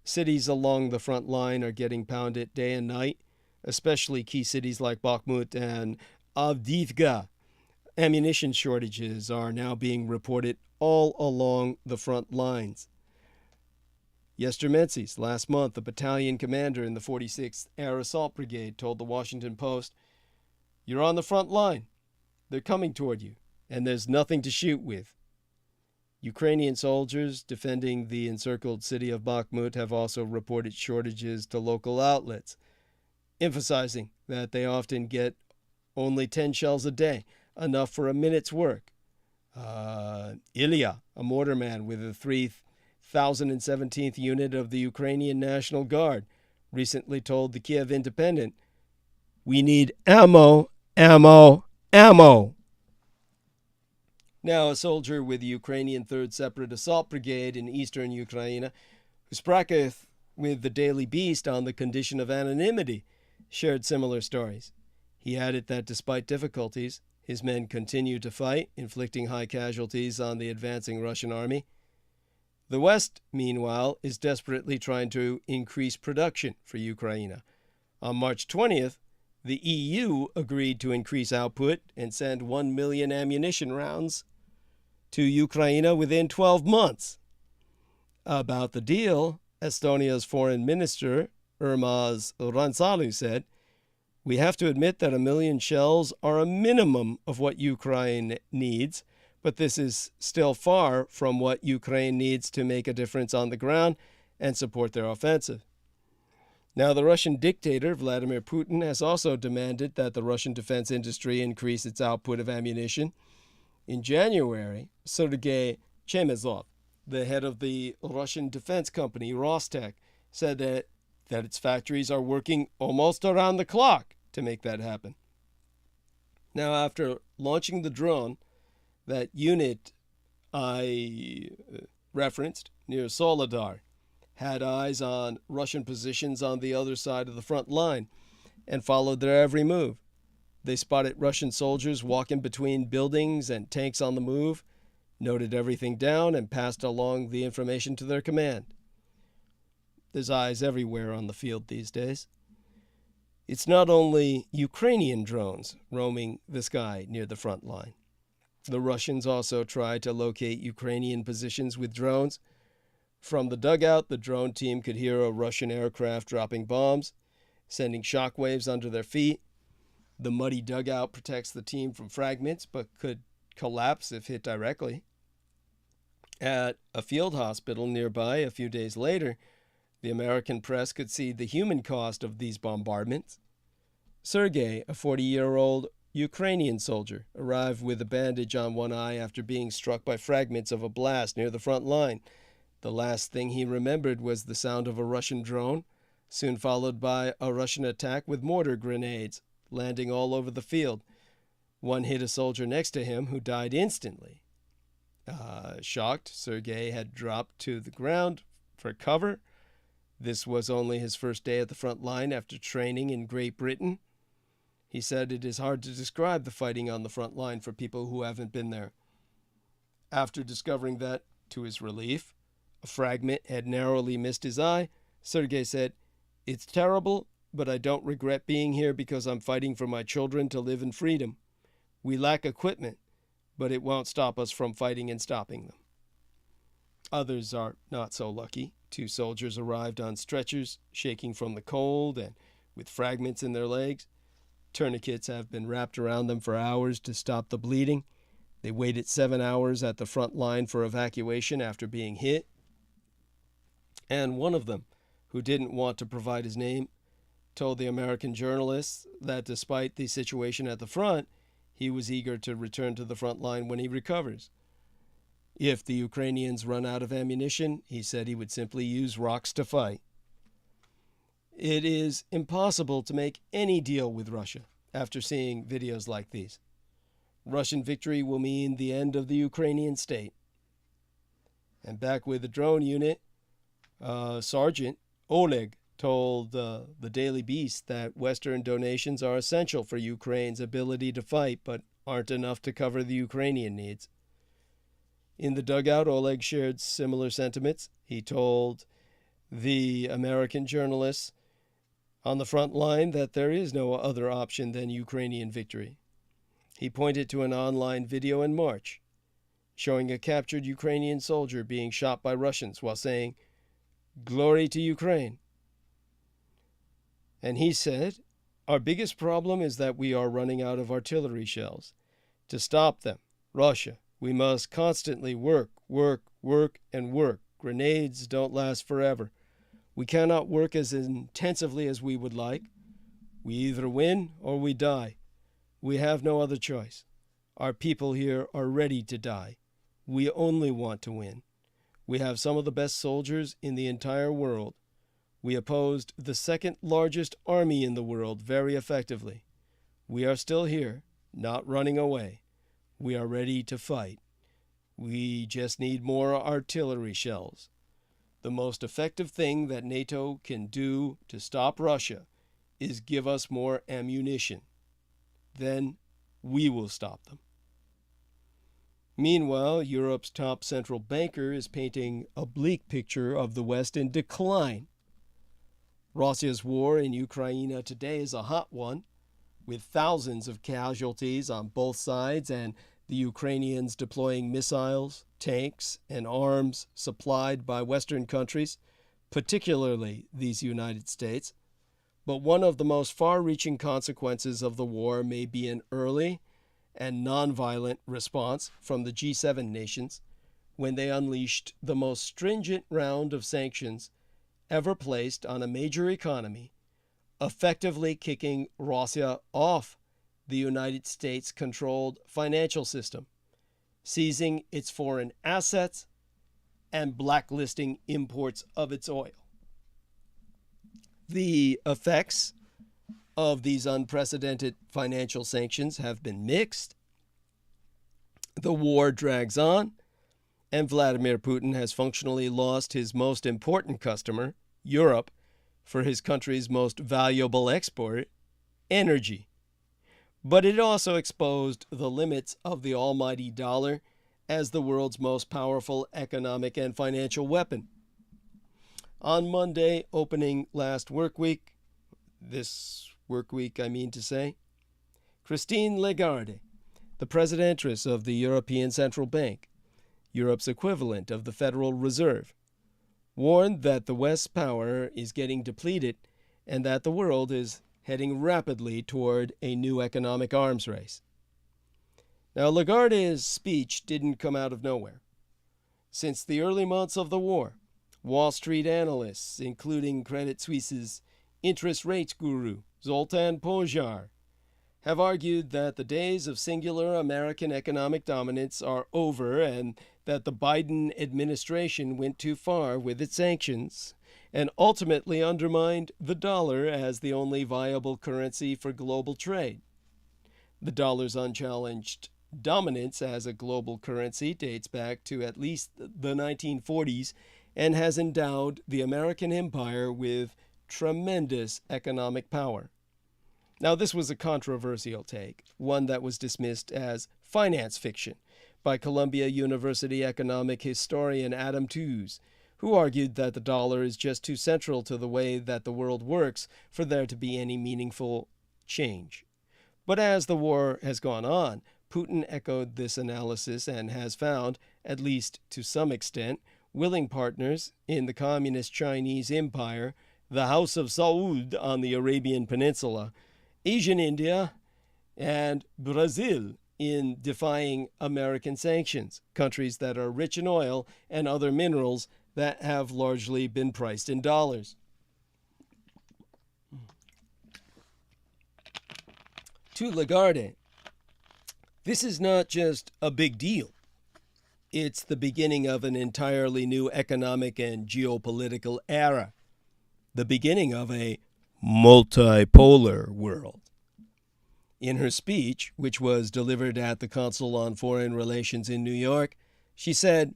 Cities along the front line are getting pounded day and night, especially key cities like Bakhmut and Avdiivka. Ammunition shortages are now being reported all along the front lines. Yester Menzies, last month, a battalion commander in the 46th Air Assault Brigade, told the Washington Post, "You're on the front line. They're coming toward you, and there's nothing to shoot with." Ukrainian soldiers defending the encircled city of Bakhmut have also reported shortages to local outlets, emphasizing that they often get only 10 shells a day, enough for a minute's work. Ilya, a mortarman with the 3017th unit of the Ukrainian National Guard, recently told the Kiev Independent, "We need ammo, ammo, ammo." Now, a soldier with the Ukrainian 3rd Separate Assault Brigade in eastern Ukraine, who spracheth with the Daily Beast on the condition of anonymity, shared similar stories. He added that despite difficulties, his men continue to fight, inflicting high casualties on the advancing Russian army. The West, meanwhile, is desperately trying to increase production for Ukraine. On March 20th, the EU agreed to increase output and send 1 million ammunition rounds to Ukraine within 12 months. About the deal, Estonia's foreign minister, Urmas Reinsalu, said, "We have to admit that 1 million shells are a minimum of what Ukraine needs, but this is still far from what Ukraine needs to make a difference on the ground and support their offensive." Now, the Russian dictator, Vladimir Putin, has also demanded that the Russian defense industry increase its output of ammunition. In January, Sergei Chemezov, the head of the Russian defense company Rostec, said that its factories are working almost around the clock to make that happen. Now, after launching the drone, that unit I referenced near Soledar had eyes on Russian positions on the other side of the front line and followed their every move. They spotted Russian soldiers walking between buildings and tanks on the move, noted everything down, and passed along the information to their command. There's eyes everywhere on the field these days. It's not only Ukrainian drones roaming the sky near the front line. The Russians also try to locate Ukrainian positions with drones. From the dugout, the drone team could hear a Russian aircraft dropping bombs, sending shockwaves under their feet. The muddy dugout protects the team from fragments, but could collapse if hit directly. At a field hospital nearby a few days later, the American press could see the human cost of these bombardments. Sergei, a 40-year-old Ukrainian soldier, arrived with a bandage on one eye after being struck by fragments of a blast near the front line. The last thing he remembered was the sound of a Russian drone, soon followed by a Russian attack with mortar grenades, landing all over the field. One hit a soldier next to him who died instantly. Shocked, Sergei had dropped to the ground for cover. This was only his first day at the front line after training in Great Britain. He said it is hard to describe the fighting on the front line for people who haven't been there. After discovering that, to his relief, a fragment had narrowly missed his eye, Sergei said, "It's terrible, but I don't regret being here because I'm fighting for my children to live in freedom. We lack equipment, but it won't stop us from fighting and stopping them." Others are not so lucky. 2 soldiers arrived on stretchers, shaking from the cold and with fragments in their legs. Tourniquets have been wrapped around them for hours to stop the bleeding. They waited 7 hours at the front line for evacuation after being hit. And one of them, who didn't want to provide his name, told the American journalists that despite the situation at the front, he was eager to return to the front line when he recovers. If the Ukrainians run out of ammunition, he said he would simply use rocks to fight. It is impossible to make any deal with Russia after seeing videos like these. Russian victory will mean the end of the Ukrainian state. And back with the drone unit, Sergeant Oleg told the Daily Beast that Western donations are essential for Ukraine's ability to fight, but aren't enough to cover the Ukrainian needs. In the dugout, Oleg shared similar sentiments. He told the American journalists on the front line that there is no other option than Ukrainian victory. He pointed to an online video in March showing a captured Ukrainian soldier being shot by Russians while saying, "Glory to Ukraine." And he said, "Our biggest problem is that we are running out of artillery shells. To stop them, Russia, we must constantly work, and work. Grenades don't last forever. We cannot work as intensively as we would like. We either win or we die. We have no other choice. Our people here are ready to die. We only want to win. We have some of the best soldiers in the entire world. We opposed the second largest army in the world very effectively. We are still here, not running away. We are ready to fight. We just need more artillery shells. The most effective thing that NATO can do to stop Russia is give us more ammunition. Then we will stop them." Meanwhile, Europe's top central banker is painting a bleak picture of the West in decline. Russia's war in Ukraine today is a hot one, with thousands of casualties on both sides and the Ukrainians deploying missiles, tanks, and arms supplied by Western countries, particularly these United States. But one of the most far-reaching consequences of the war may be an early and nonviolent response from the G7 nations when they unleashed the most stringent round of sanctions ever placed on a major economy, effectively kicking Russia off the United States-controlled financial system, seizing its foreign assets, and blacklisting imports of its oil. The effects of these unprecedented financial sanctions have been mixed. The war drags on, and Vladimir Putin has functionally lost his most important customer, Europe, for his country's most valuable export, energy. But it also exposed the limits of the almighty dollar as the world's most powerful economic and financial weapon. On Monday, opening last work week, this work week I mean to say, Christine Lagarde, the presidentess of the European Central Bank, Europe's equivalent of the Federal Reserve, warned that the West's power is getting depleted and that the world is heading rapidly toward a new economic arms race. Now, Lagarde's speech didn't come out of nowhere. Since the early months of the war, Wall Street analysts, including Credit Suisse's interest rates guru, Zoltan Pozsar, have argued that the days of singular American economic dominance are over and that the Biden administration went too far with its sanctions and ultimately undermined the dollar as the only viable currency for global trade. The dollar's unchallenged dominance as a global currency dates back to at least the 1940s and has endowed the American empire with tremendous economic power. Now, this was a controversial take, one that was dismissed as finance fiction by Columbia University economic historian Adam Tooze, who argued that the dollar is just too central to the way that the world works for there to be any meaningful change. But as the war has gone on, Putin echoed this analysis and has found, at least to some extent, willing partners in the communist Chinese empire, the House of Saud on the Arabian Peninsula, Asian India, and Brazil in defying American sanctions, countries that are rich in oil and other minerals that have largely been priced in dollars. To Lagarde, this is not just a big deal. It's the beginning of an entirely new economic and geopolitical era, the beginning of a multipolar world. In her speech, which was delivered at the Council on Foreign Relations in New York, she said,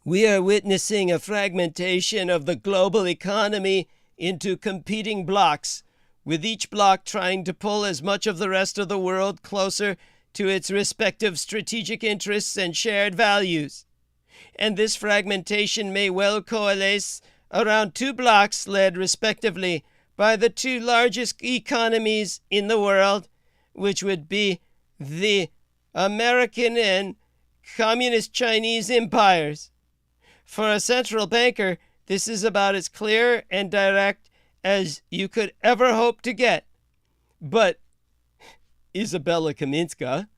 "We are witnessing a fragmentation of the global economy into competing blocks, with each bloc trying to pull as much of the rest of the world closer to its respective strategic interests and shared values. And this fragmentation may well coalesce around two blocs led respectively by the two largest economies in the world, which would be the American and Communist Chinese empires. For a central banker, this is about as clear and direct as you could ever hope to get. But Isabella Kaminska,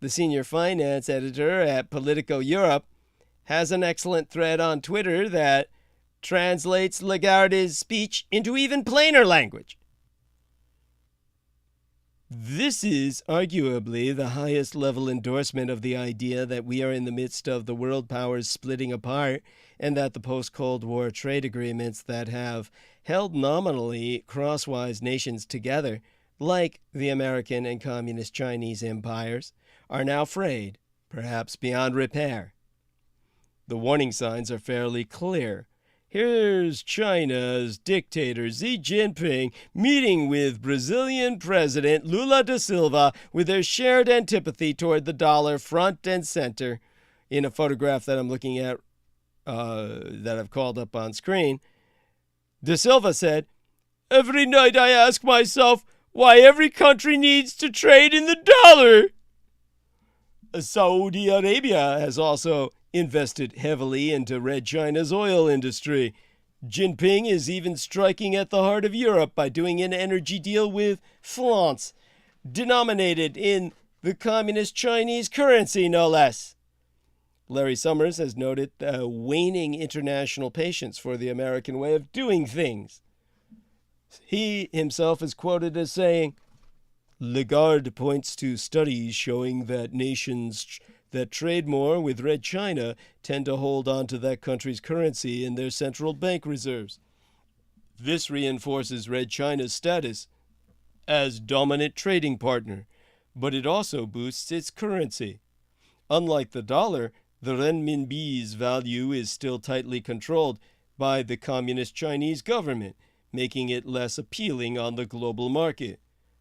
the senior finance editor at Politico Europe, has an excellent thread on Twitter that translates Lagarde's speech into even plainer language. This is arguably the highest level endorsement of the idea that we are in the midst of the world powers splitting apart and that the post-Cold War trade agreements that have held nominally crosswise nations together, like the American and Communist Chinese empires, are now frayed, perhaps beyond repair. The warning signs are fairly clear. Here's China's dictator Xi Jinping meeting with Brazilian President Lula da Silva with their shared antipathy toward the dollar front and center. In a photograph that I'm looking at, that I've called up on screen, da Silva said, "Every night I ask myself why every country needs to trade in the dollar." Saudi Arabia has also invested heavily into Red China's oil industry. Jinping is even striking at the heart of Europe by doing an energy deal with France, denominated in the Communist Chinese currency, no less. Larry Summers has noted the waning international patience for the American way of doing things. He himself is quoted as saying, "Lagarde points to studies showing that nations that trade more with Red China tend to hold on to that country's currency in their central bank reserves. This reinforces Red China's status as dominant trading partner, but it also boosts its currency. Unlike the dollar, the renminbi's value is still tightly controlled by the Communist Chinese government, making it less appealing on the global market.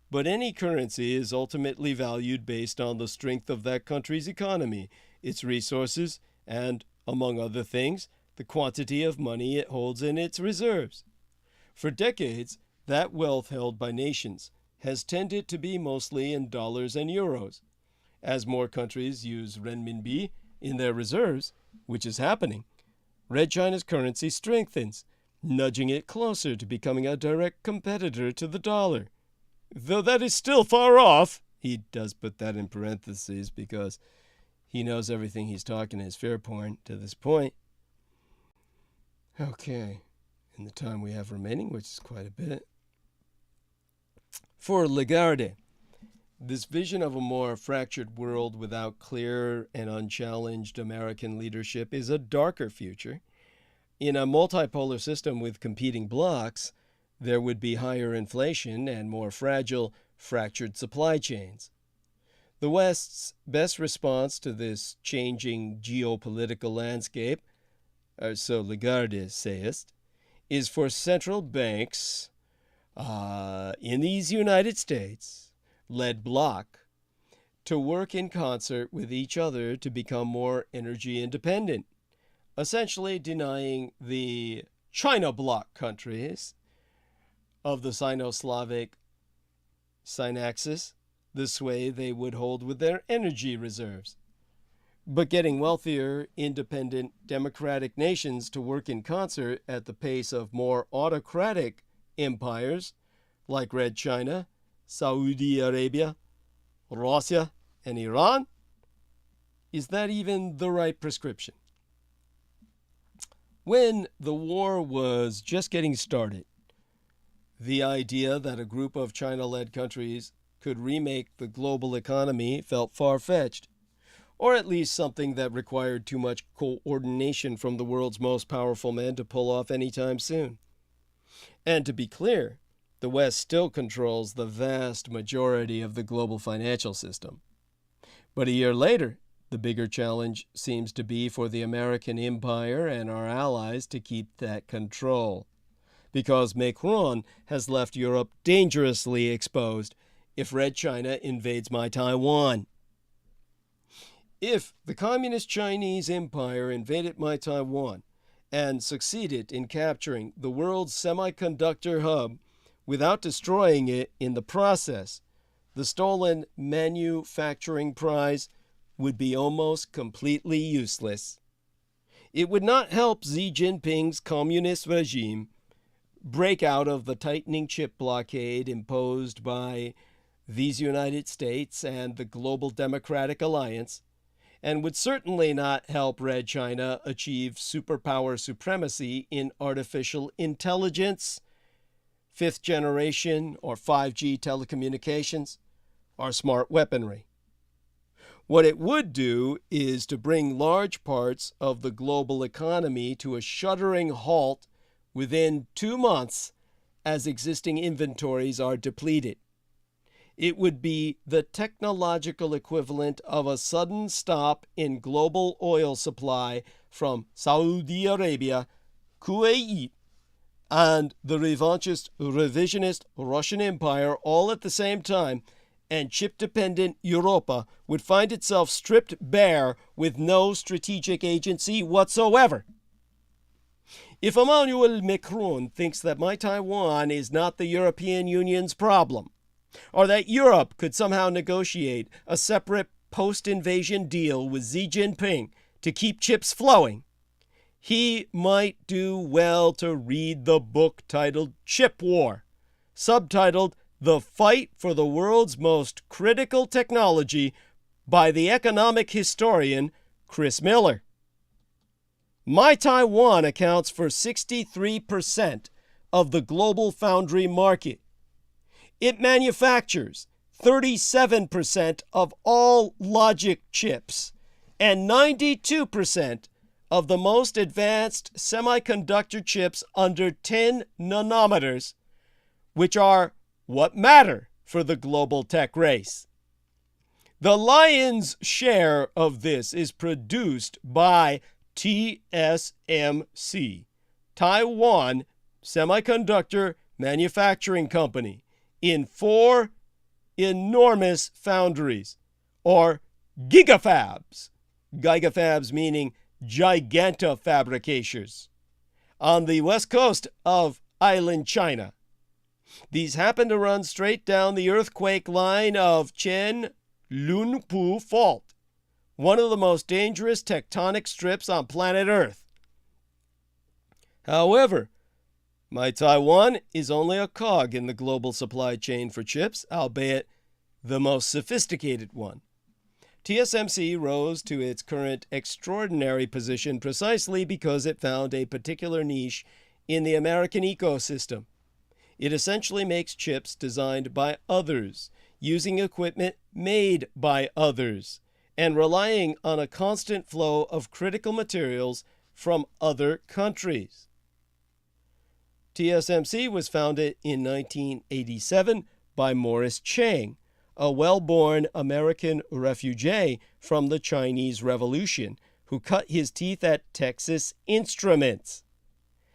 But any currency is ultimately valued based on the strength of that country's economy, its resources, and, among other things, the quantity of money it holds in its reserves. For decades, that wealth held by nations has tended to be mostly in dollars and euros. As more countries use renminbi in their reserves, which is happening, Red China's currency strengthens, nudging it closer to becoming a direct competitor to the dollar. Though that is still far off, he does put that in parentheses because he knows everything he's talking is fair point to this point. Okay, in the time we have remaining, which is quite a bit. For Lagarde, this vision of a more fractured world without clear and unchallenged American leadership is a darker future. In a multipolar system with competing blocs, there would be higher inflation and more fragile, fractured supply chains. The West's best response to this changing geopolitical landscape, so Lagarde says, is for central banks in these United States, led bloc, to work in concert with each other to become more energy independent, essentially denying the China bloc countries of the Sino-Slavic synaxis the sway they would hold with their energy reserves, but getting wealthier, independent, democratic nations to work in concert at the pace of more autocratic empires like Red China, Saudi Arabia, Russia, and Iran? Is that even the right prescription? When the war was just getting started, the idea that a group of China-led countries could remake the global economy felt far-fetched, or at least something that required too much coordination from the world's most powerful men to pull off anytime soon. And to be clear, the West still controls the vast majority of the global financial system. But a year later, the bigger challenge seems to be for the American empire and our allies to keep that control, because Macron has left Europe dangerously exposed if Red China invades my Taiwan. If the Communist Chinese Empire invaded my Taiwan and succeeded in capturing the world's semiconductor hub without destroying it in the process, the stolen manufacturing prize would be almost completely useless. It would not help Xi Jinping's communist regime break out of the tightening chip blockade imposed by these United States and the global democratic alliance, and would certainly not help Red China achieve superpower supremacy in artificial intelligence, fifth generation or 5G telecommunications, or smart weaponry. What it would do is to bring large parts of the global economy to a shuddering halt within 2 months as existing inventories are depleted. It would be the technological equivalent of a sudden stop in global oil supply from Saudi Arabia, Kuwait, and the revisionist Russian Empire all at the same time, and chip-dependent Europa would find itself stripped bare with no strategic agency whatsoever. If Emmanuel Macron thinks that my Taiwan is not the European Union's problem, or that Europe could somehow negotiate a separate post-invasion deal with Xi Jinping to keep chips flowing, he might do well to read the book titled Chip War, subtitled The Fight for the World's Most Critical Technology by the economic historian Chris Miller. My Taiwan accounts for 63% of the global foundry market. It manufactures 37% of all logic chips and 92% of the most advanced semiconductor chips under 10 nanometers, which are what matter for the global tech race. The lion's share of this is produced by TSMC, Taiwan Semiconductor Manufacturing Company, in 4 enormous foundries, or gigafabs. Gigafabs meaning gigantofabricators, on the west coast of island China. These happen to run straight down the earthquake line of Chen Lunpu Fault, one of the most dangerous tectonic strips on planet Earth. However, my Taiwan is only a cog in the global supply chain for chips, albeit the most sophisticated one. TSMC rose to its current extraordinary position precisely because it found a particular niche in the American ecosystem. It essentially makes chips designed by others, using equipment made by others, and relying on a constant flow of critical materials from other countries. TSMC was founded in 1987 by Morris Chang, a well-born American refugee from the Chinese Revolution who cut his teeth at Texas Instruments.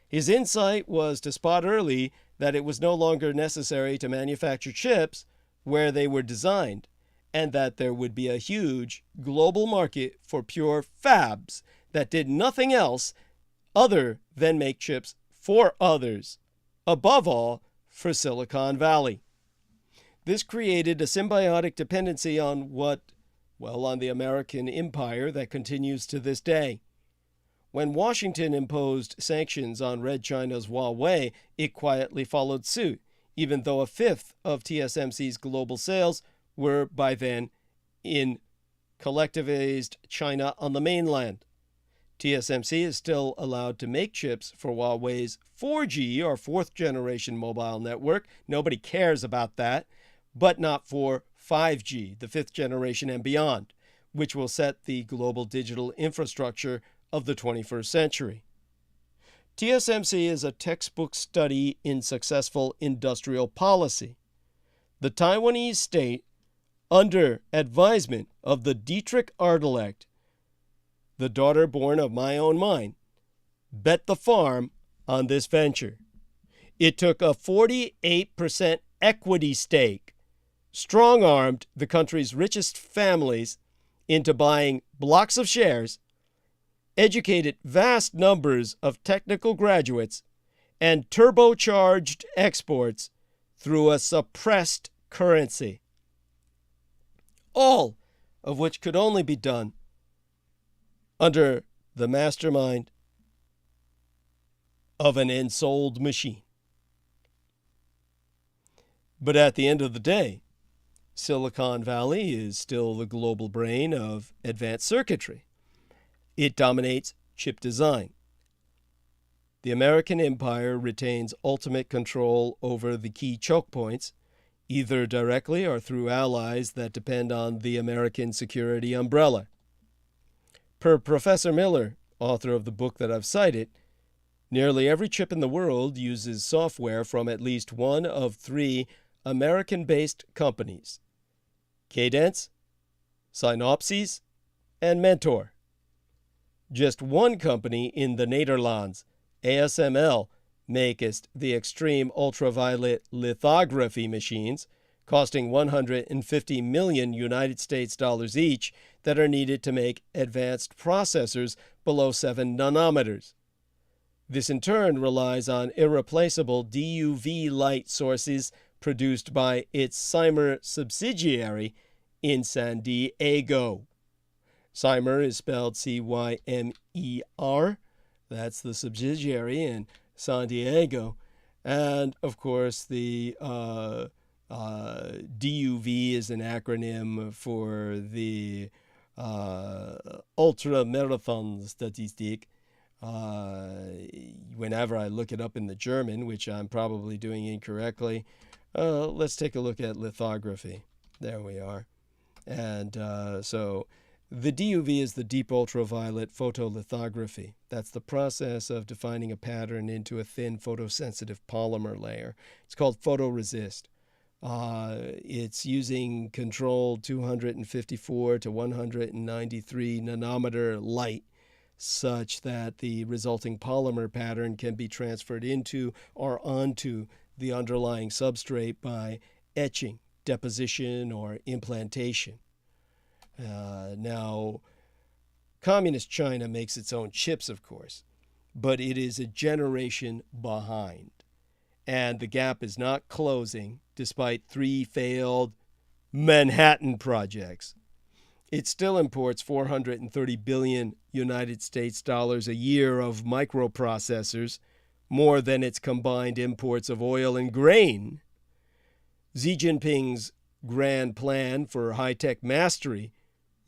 His insight was to spot early that it was no longer necessary to manufacture chips where they were designed, and that there would be a huge global market for pure fabs that did nothing else other than make chips for others, above all for Silicon Valley. This created a symbiotic dependency on on the American empire that continues to this day. When Washington imposed sanctions on Red China's Huawei, it quietly followed suit, even though a fifth of TSMC's global sales were by then in collectivized China on the mainland. TSMC is still allowed to make chips for Huawei's 4G or fourth generation mobile network. Nobody cares about that, but not for 5G, the fifth generation and beyond, which will set the global digital infrastructure of the 21st century. TSMC is a textbook study in successful industrial policy. The Taiwanese state, under advisement of the Dietrich Artelect, the daughter born of my own mind, bet the farm on this venture. It took a 48% equity stake, strong-armed the country's richest families into buying blocks of shares, educated vast numbers of technical graduates, and turbocharged exports through a suppressed currency. All of which could only be done under the mastermind of an ensouled machine. But at the end of the day, Silicon Valley is still the global brain of advanced circuitry. It dominates chip design. The American empire retains ultimate control over the key choke points, either directly or through allies that depend on the American security umbrella. Per Professor Miller, author of the book that I've cited, nearly every chip in the world uses software from at least one of 3 American-based companies: Cadence, Synopsys, and Mentor. Just one company in the Nederlands, ASML, makes the extreme ultraviolet lithography machines, costing 150 million United States dollars each, that are needed to make advanced processors below 7 nanometers. This in turn relies on irreplaceable DUV light sources produced by its Cymer subsidiary in San Diego. Cymer is spelled Cymer. That's the subsidiary in San Diego. And, of course, the DUV is an acronym for the Ultramarathon Statistik. Whenever I look it up in the German, which I'm probably doing incorrectly, let's take a look at lithography. There we are. And so The DUV is the deep ultraviolet photolithography. That's the process of defining a pattern into a thin photosensitive polymer layer. It's called photoresist. It's using controlled 254 to 193 nanometer light such that the resulting polymer pattern can be transferred into or onto the underlying substrate by etching, deposition, or implantation. Now, Communist China makes its own chips, of course, but it is a generation behind. And the gap is not closing despite 3 failed Manhattan projects. It still imports 430 billion United States dollars a year of microprocessors, more than its combined imports of oil and grain. Xi Jinping's grand plan for high-tech mastery,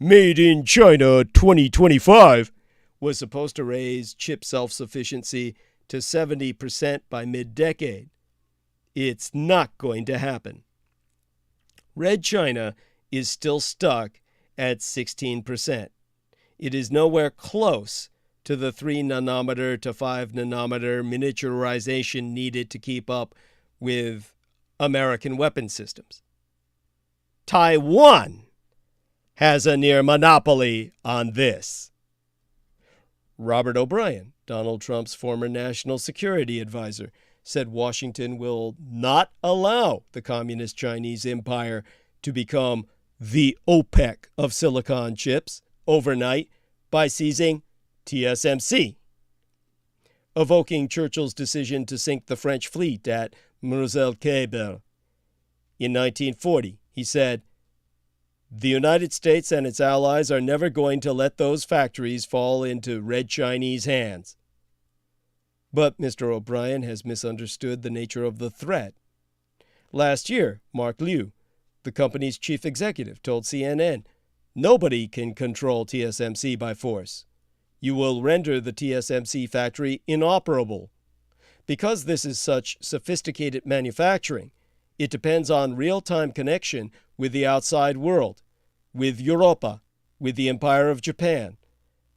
Made in China 2025, was supposed to raise chip self-sufficiency to 70% by mid-decade. It's not going to happen. Red China is still stuck at 16%. It is nowhere close to the 3 nanometer to 5 nanometer miniaturization needed to keep up with American weapon systems. Taiwan has a near monopoly on this. Robert O'Brien, Donald Trump's former national security advisor, said Washington will not allow the Communist Chinese Empire to become the OPEC of silicon chips overnight by seizing TSMC. Evoking Churchill's decision to sink the French fleet at Mezelle-Québert in 1940, he said, "The United States and its allies are never going to let those factories fall into Red Chinese hands." But Mr. O'Brien has misunderstood the nature of the threat. Last year, Mark Liu, the company's chief executive, told CNN, "Nobody can control TSMC by force. You will render the TSMC factory inoperable." Because this is such sophisticated manufacturing, it depends on real-time connection with the outside world, with Europa, with the Empire of Japan,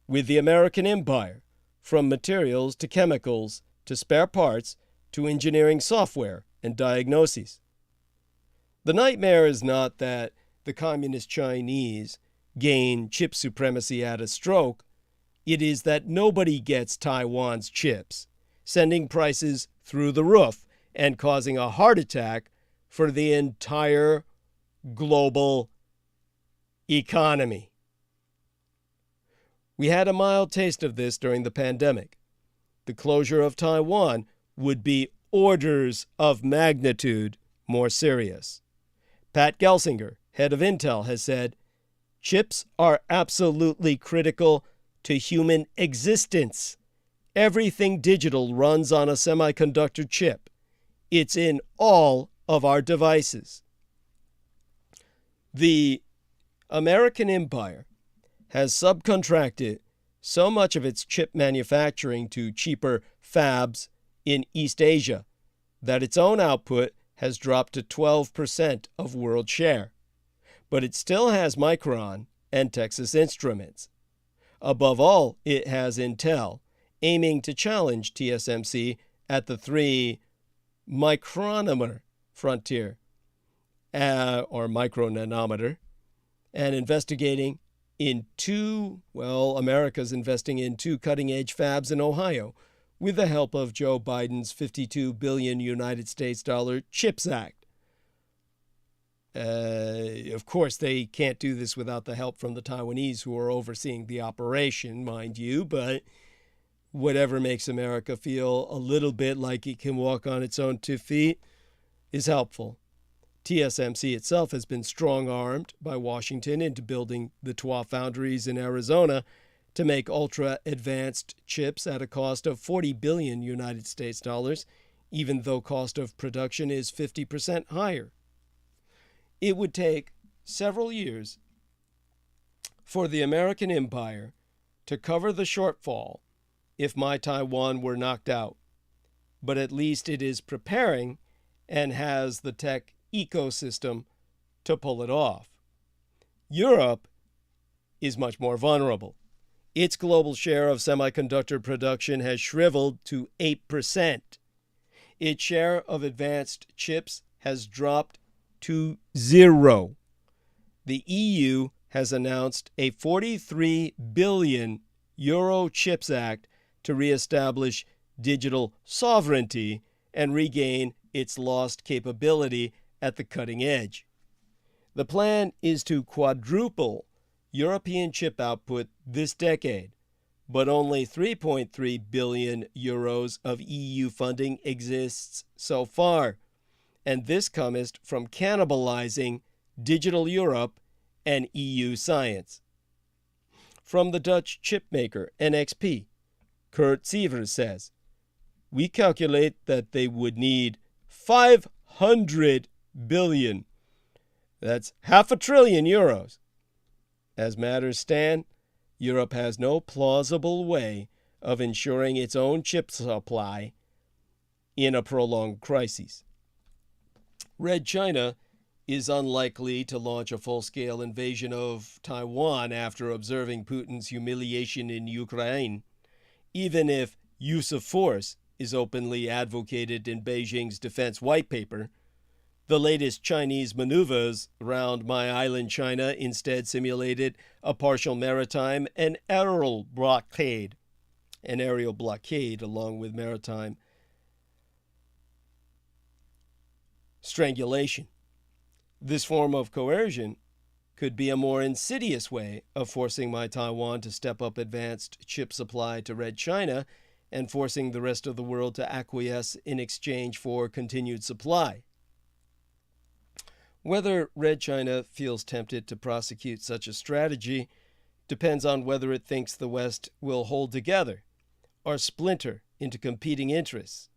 with the American Empire, from materials to chemicals to spare parts to engineering software and diagnoses. The nightmare is not that the Communist Chinese gain chip supremacy at a stroke. It is that nobody gets Taiwan's chips, sending prices through the roof and causing a heart attack for the entire global economy. We had a mild taste of this during the pandemic. The closure of Taiwan would be orders of magnitude more serious. Pat Gelsinger, head of Intel, has said, "Chips are absolutely critical to human existence. Everything digital runs on a semiconductor chip. It's in all of our devices." The American Empire has subcontracted so much of its chip manufacturing to cheaper fabs in East Asia that its own output has dropped to 12% of world share. But it still has Micron and Texas Instruments. Above all, it has Intel, aiming to challenge TSMC at the 3 micronometer frontier, or micronanometer, and investigating in America's investing in 2 cutting-edge fabs in Ohio with the help of Joe Biden's $52 billion United States CHIPS Act. Of course, they can't do this without the help from the Taiwanese who are overseeing the operation, mind you, but whatever makes America feel a little bit like it can walk on its own 2 feet is helpful. TSMC itself has been strong-armed by Washington into building the Twa foundries in Arizona to make ultra-advanced chips at a cost of $40 billion United States dollars, even though cost of production is 50% higher. It would take several years for the American Empire to cover the shortfall if my Taiwan were knocked out, but at least it is preparing and has the tech ecosystem to pull it off. Europe is much more vulnerable. Its global share of semiconductor production has shriveled to 8%. Its share of advanced chips has dropped to 0. The EU has announced a 43 billion euro Chips Act to reestablish digital sovereignty and regain its lost capability at the cutting edge. The plan is to quadruple European chip output this decade, but only 3.3 billion euros of EU funding exists so far, and this cometh from cannibalizing Digital Europe and EU science. From the Dutch chipmaker NXP, Kurt Sievers says, "We calculate that they would need 500 billion. That's half a trillion euros. As matters stand, Europe has no plausible way of ensuring its own chip supply in a prolonged crisis." Red China is unlikely to launch a full-scale invasion of Taiwan after observing Putin's humiliation in Ukraine, even if use of force is openly advocated in Beijing's defense white paper. The latest Chinese maneuvers around My Island China instead simulated a partial maritime and aerial blockade. An aerial blockade along with maritime strangulation. This form of coercion could be a more insidious way of forcing my Taiwan to step up advanced chip supply to Red China and forcing the rest of the world to acquiesce in exchange for continued supply. Whether Red China feels tempted to prosecute such a strategy depends on whether it thinks the West will hold together or splinter into competing interests.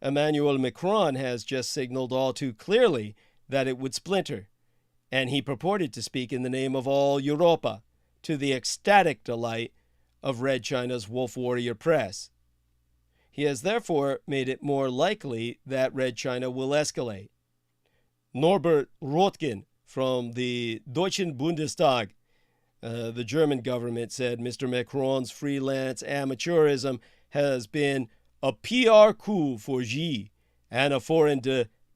Emmanuel Macron has just signaled all too clearly that it would splinter, and he purported to speak in the name of all Europa, to the ecstatic delight of Red China's wolf warrior press. He has therefore made it more likely that Red China will escalate. Norbert Röttgen from the Deutschen Bundestag, the German government, said Mr. Macron's freelance amateurism has been a PR coup for Xi and a foreign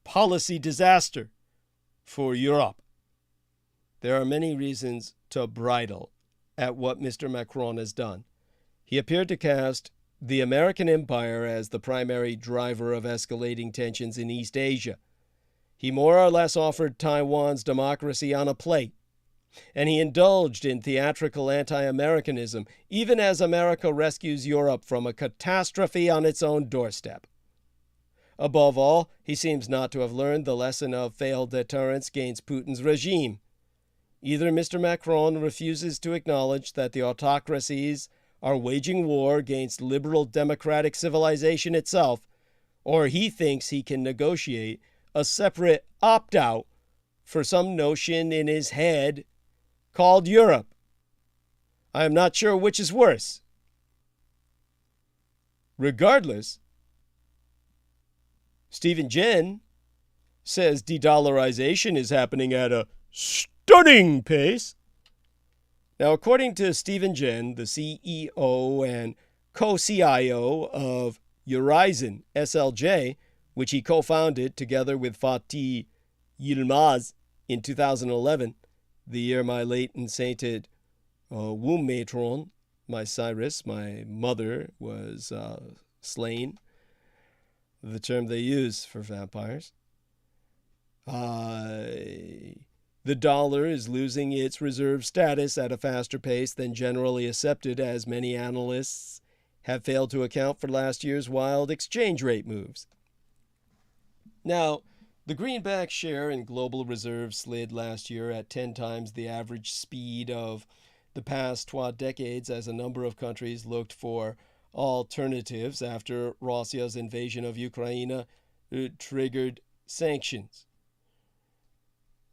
policy disaster for Europe. There are many reasons to bridle at what Mr. Macron has done. He appeared to cast the American empire as the primary driver of escalating tensions in East Asia. He more or less offered Taiwan's democracy on a plate, and he indulged in theatrical anti-Americanism, even as America rescues Europe from a catastrophe on its own doorstep. Above all, he seems not to have learned the lesson of failed deterrence against Putin's regime. Either Mr. Macron refuses to acknowledge that the autocracies are waging war against liberal democratic civilization itself, or he thinks he can negotiate a separate opt-out for some notion in his head called Europe. I am not sure which is worse. Regardless, Stephen Jen says de-dollarization is happening at a stunning pace. Now, according to Stephen Jen, the CEO and co-CIO of Horizon SLJ, which he co-founded together with Fatih Yilmaz in 2011, the year my late and sainted womb matron, my Cyrus, my mother, was slain. The term they use for vampires. The dollar is losing its reserve status at a faster pace than generally accepted, as many analysts have failed to account for last year's wild exchange rate moves. Now, the greenback share in global reserves slid last year at 10 times the average speed of the past 12 decades as a number of countries looked for alternatives after Russia's invasion of Ukraine triggered sanctions.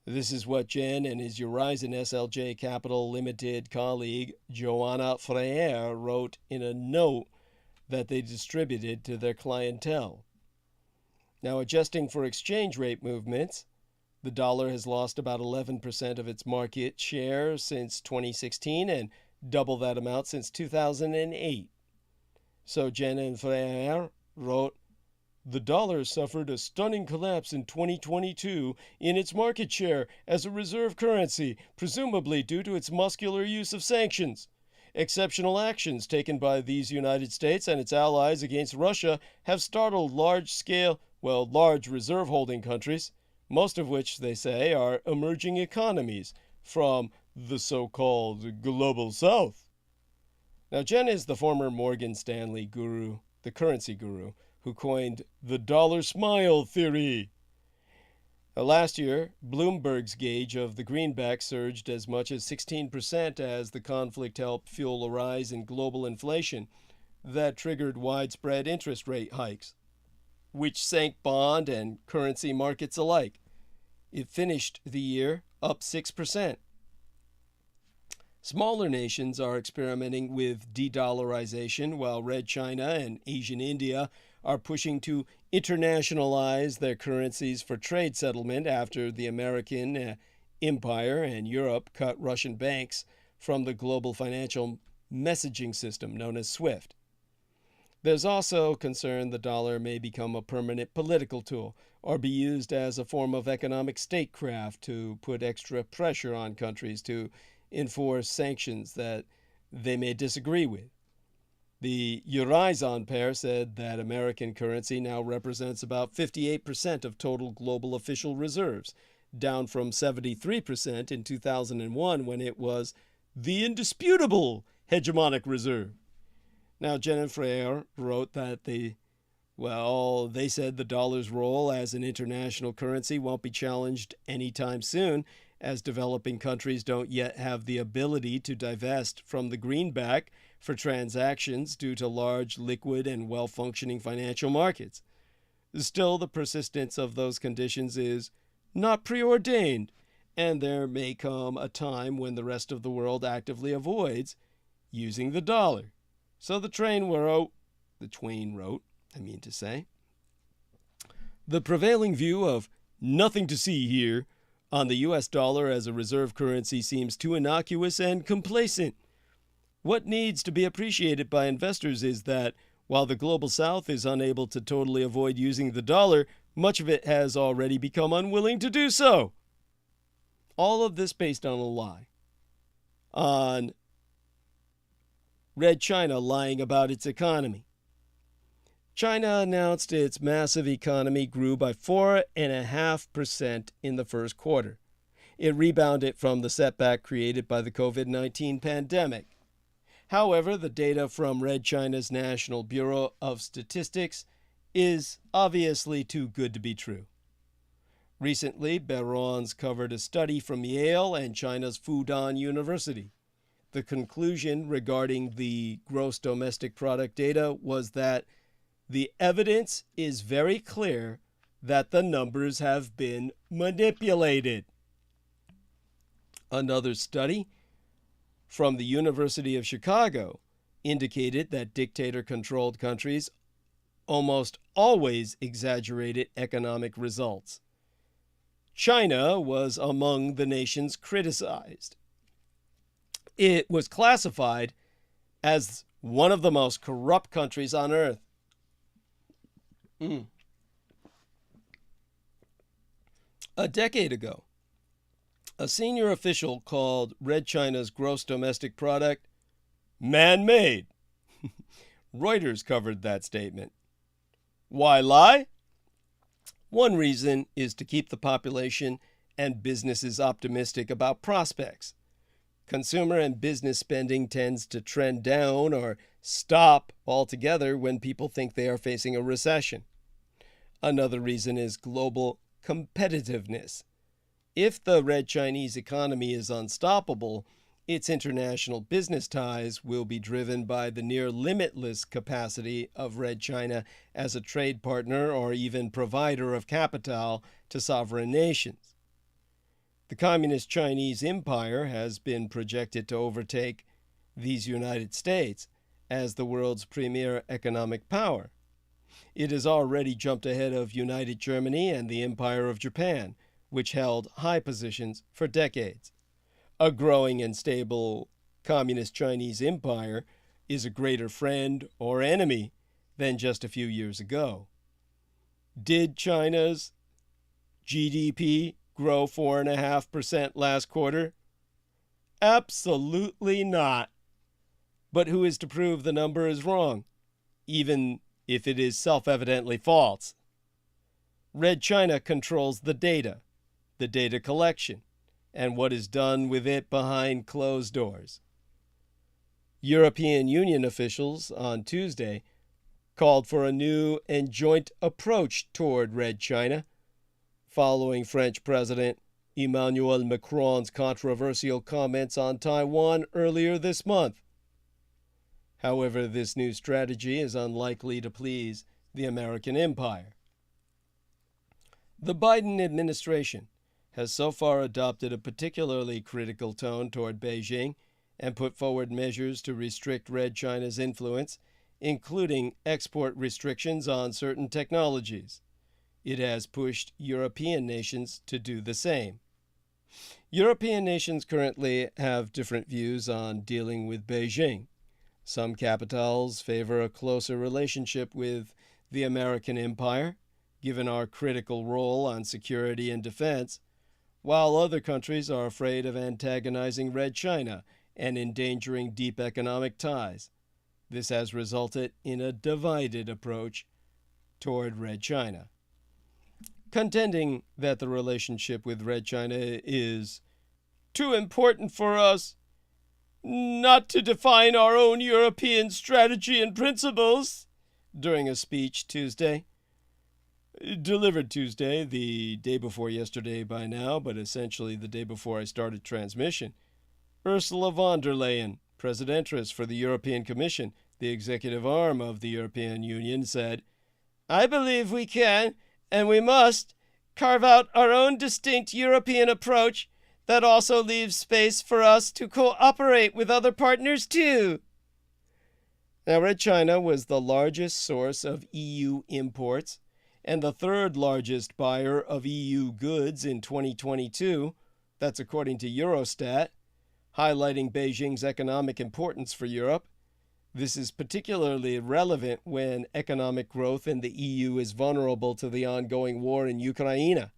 This is what Jen and his Horizon SLJ Capital Limited colleague Joanna Freire wrote in a note that they distributed to their clientele. Now, adjusting for exchange rate movements, The dollar has lost about 11% of its market share since 2016 and double that amount since 2008. So Jen Frère wrote, "The dollar suffered a stunning collapse in 2022 in its market share as a reserve currency, presumably due to its muscular use of sanctions. Exceptional actions taken by these United States and its allies against Russia have startled large reserve holding countries, most of which, they say, are emerging economies from the so-called Global South." Now, Jen is the former Morgan Stanley guru, the currency guru, who coined the dollar smile theory. Last year, Bloomberg's gauge of the greenback surged as much as 16% as the conflict helped fuel a rise in global inflation that triggered widespread interest rate hikes, which sank bond and currency markets alike. It finished the year up 6%. Smaller nations are experimenting with de-dollarization, while Red China and Asian India are pushing to internationalize their currencies for trade settlement after the American empire and Europe cut Russian banks from the global financial messaging system known as SWIFT. There's also concern the dollar may become a permanent political tool or be used as a form of economic statecraft to put extra pressure on countries to enforce sanctions that they may disagree with. The Horizon pair said that American currency now represents about 58% of total global official reserves, down from 73% in 2001 when it was the indisputable hegemonic reserve. Now, Jen Frère wrote that they said the dollar's role as an international currency won't be challenged anytime soon, as developing countries don't yet have the ability to divest from the greenback for transactions due to large, liquid, and well-functioning financial markets. Still, the persistence of those conditions is not preordained, and there may come a time when the rest of the world actively avoids using the dollar. So the Twain wrote, "The prevailing view of nothing to see here on the U.S. dollar as a reserve currency seems too innocuous and complacent. What needs to be appreciated by investors is that while the Global South is unable to totally avoid using the dollar, much of it has already become unwilling to do so." All of this based on a lie. On Red China lying about its economy. China announced its massive economy grew by 4.5% in the first quarter. It rebounded from the setback created by the COVID-19 pandemic. However, the data from Red China's National Bureau of Statistics is obviously too good to be true. Recently, Barron's covered a study from Yale and China's Fudan University. The conclusion regarding the gross domestic product data was that the evidence is very clear that the numbers have been manipulated. Another study from the University of Chicago indicated that dictator-controlled countries almost always exaggerated economic results. China was among the nations criticized. It was classified as one of the most corrupt countries on earth. A decade ago, a senior official called Red China's gross domestic product man-made. Reuters covered that statement. Why lie? One reason is to keep the population and businesses optimistic about prospects. Consumer and business spending tends to trend down or stop altogether when people think they are facing a recession. Another reason is global competitiveness. If the Red Chinese economy is unstoppable, its international business ties will be driven by the near limitless capacity of Red China as a trade partner or even provider of capital to sovereign nations. The Communist Chinese Empire has been projected to overtake these United States as the world's premier economic power. It has already jumped ahead of United Germany and the Empire of Japan, which held high positions for decades. A growing and stable communist Chinese empire is a greater friend or enemy than just a few years ago. Did China's GDP grow 4.5% last quarter? Absolutely not. But who is to prove the number is wrong, even if it is self-evidently false? Red China controls the data collection, and what is done with it behind closed doors. European Union officials on Tuesday called for a new and joint approach toward Red China, following French President Emmanuel Macron's controversial comments on Taiwan earlier this month. However, this new strategy is unlikely to please the American empire. The Biden administration has so far adopted a particularly critical tone toward Beijing and put forward measures to restrict Red China's influence, including export restrictions on certain technologies. It has pushed European nations to do the same. European nations currently have different views on dealing with Beijing. Some capitals favor a closer relationship with the American empire, given our critical role on security and defense, while other countries are afraid of antagonizing Red China and endangering deep economic ties. This has resulted in a divided approach toward Red China. Contending that the relationship with Red China is too important for us not to define our own European strategy and principles, during a speech delivered Tuesday, the day before yesterday by now, but essentially the day before I started transmission, Ursula von der Leyen, Presidentress for the European Commission, the executive arm of the European Union, said, "I believe we can, and we must, carve out our own distinct European approach that also leaves space for us to cooperate with other partners too." Now, Red China was the largest source of EU imports and the third largest buyer of EU goods in 2022. That's according to Eurostat, highlighting Beijing's economic importance for Europe. This is particularly relevant when economic growth in the EU is vulnerable to the ongoing war in Ukraine.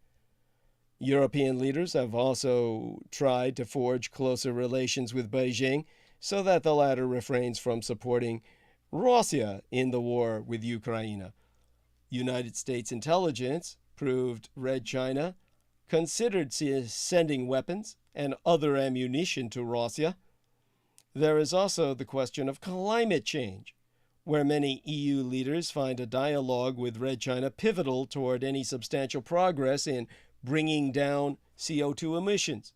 European leaders have also tried to forge closer relations with Beijing so that the latter refrains from supporting Russia in the war with Ukraine. United States intelligence proved Red China considered sending weapons and other ammunition to Russia. There is also the question of climate change, where many EU leaders find a dialogue with Red China pivotal toward any substantial progress in bringing down CO2 emissions.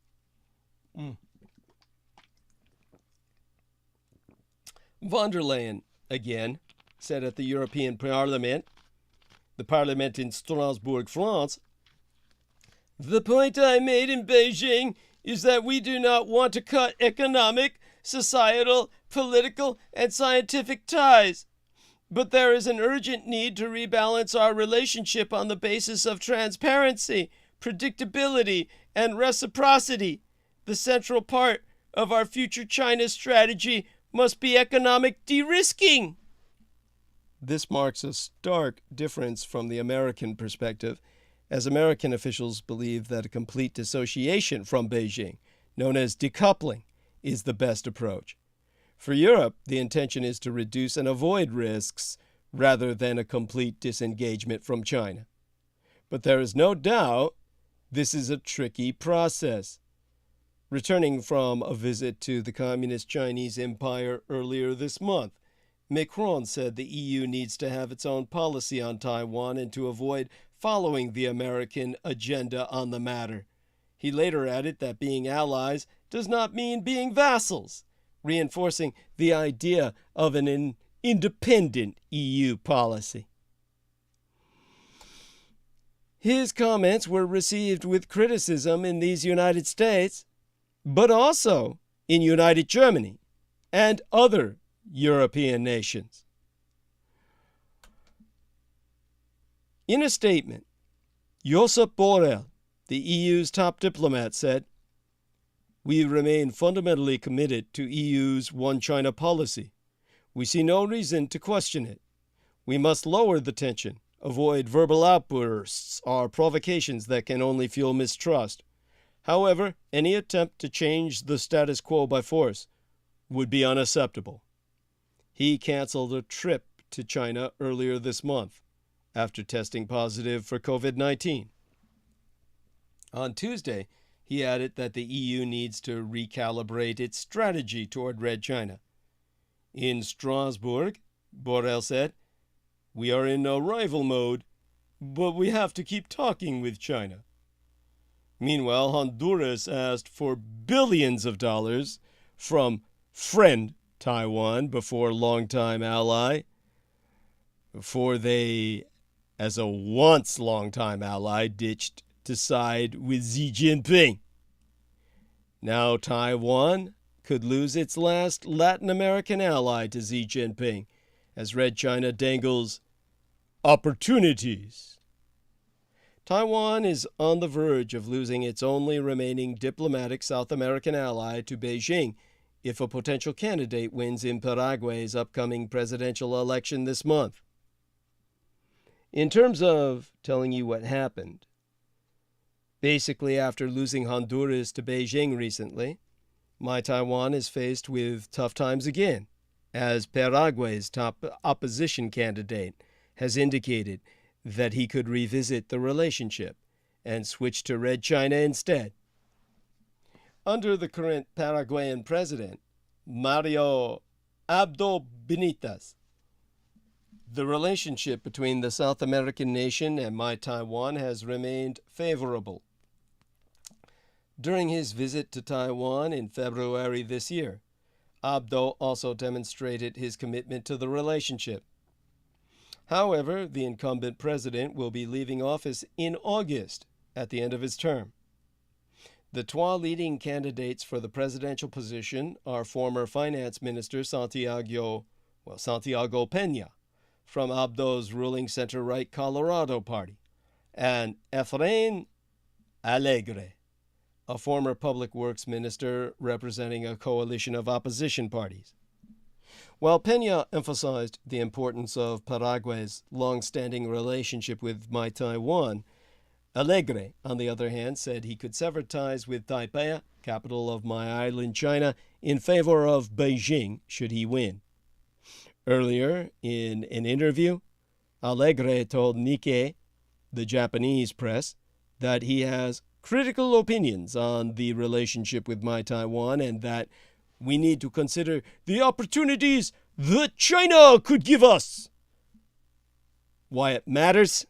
Von der Leyen, again, said at the European Parliament, the Parliament in Strasbourg, France, "The point I made in Beijing is that we do not want to cut economic, societal, political, and scientific ties. But there is an urgent need to rebalance our relationship on the basis of transparency, predictability, and reciprocity. The central part of our future China strategy must be economic de-risking." This marks a stark difference from the American perspective, as American officials believe that a complete dissociation from Beijing, known as decoupling, is the best approach. For Europe, the intention is to reduce and avoid risks rather than a complete disengagement from China. But there is no doubt this is a tricky process. Returning from a visit to the Communist Chinese Empire earlier this month, Macron said the EU needs to have its own policy on Taiwan and to avoid following the American agenda on the matter. He later added that being allies does not mean being vassals, reinforcing the idea of an independent EU policy. His comments were received with criticism in these United States, but also in United Germany and other European nations. In a statement, Josep Borrell, The EU's top diplomat said, "We remain fundamentally committed to EU's One China policy. We see no reason to question it. We must lower the tension, avoid verbal outbursts or provocations that can only fuel mistrust. However, any attempt to change the status quo by force would be unacceptable." He canceled a trip to China earlier this month after testing positive for COVID-19. On Tuesday, he added that the EU needs to recalibrate its strategy toward Red China. In Strasbourg, Borrell said, "We are in arrival mode, but we have to keep talking with China." Meanwhile, Honduras asked for billions of dollars from friend Taiwan before longtime ally, before they, as a once longtime ally, ditched to side with Xi Jinping. Now Taiwan could lose its last Latin American ally to Xi Jinping as Red China dangles opportunities. Taiwan is on the verge of losing its only remaining diplomatic South American ally to Beijing if a potential candidate wins in Paraguay's upcoming presidential election this month. In terms of telling you what happened, basically after losing Honduras to Beijing recently, my Taiwan is faced with tough times again, as Paraguay's top opposition candidate has indicated that he could revisit the relationship and switch to Red China instead. Under the current Paraguayan president, Mario Abdo Benitez, the relationship between the South American nation and my Taiwan has remained favorable. During his visit to Taiwan in February this year, Abdo also demonstrated his commitment to the relationship. However, the incumbent president will be leaving office in August at the end of his term. The two leading candidates for the presidential position are former Finance Minister Santiago Peña from Abdo's ruling center-right Colorado Party, and Efrain Alegre, a former Public Works Minister representing a coalition of opposition parties. While Peña emphasized the importance of Paraguay's long-standing relationship with my Taiwan, Alegre, on the other hand, said he could sever ties with Taipei, capital of my island China, in favor of Beijing should he win. Earlier, in an interview, Alegre told Nikkei, the Japanese press, that he has critical opinions on the relationship with my Taiwan and that we need to consider the opportunities that China could give us. Why it matters?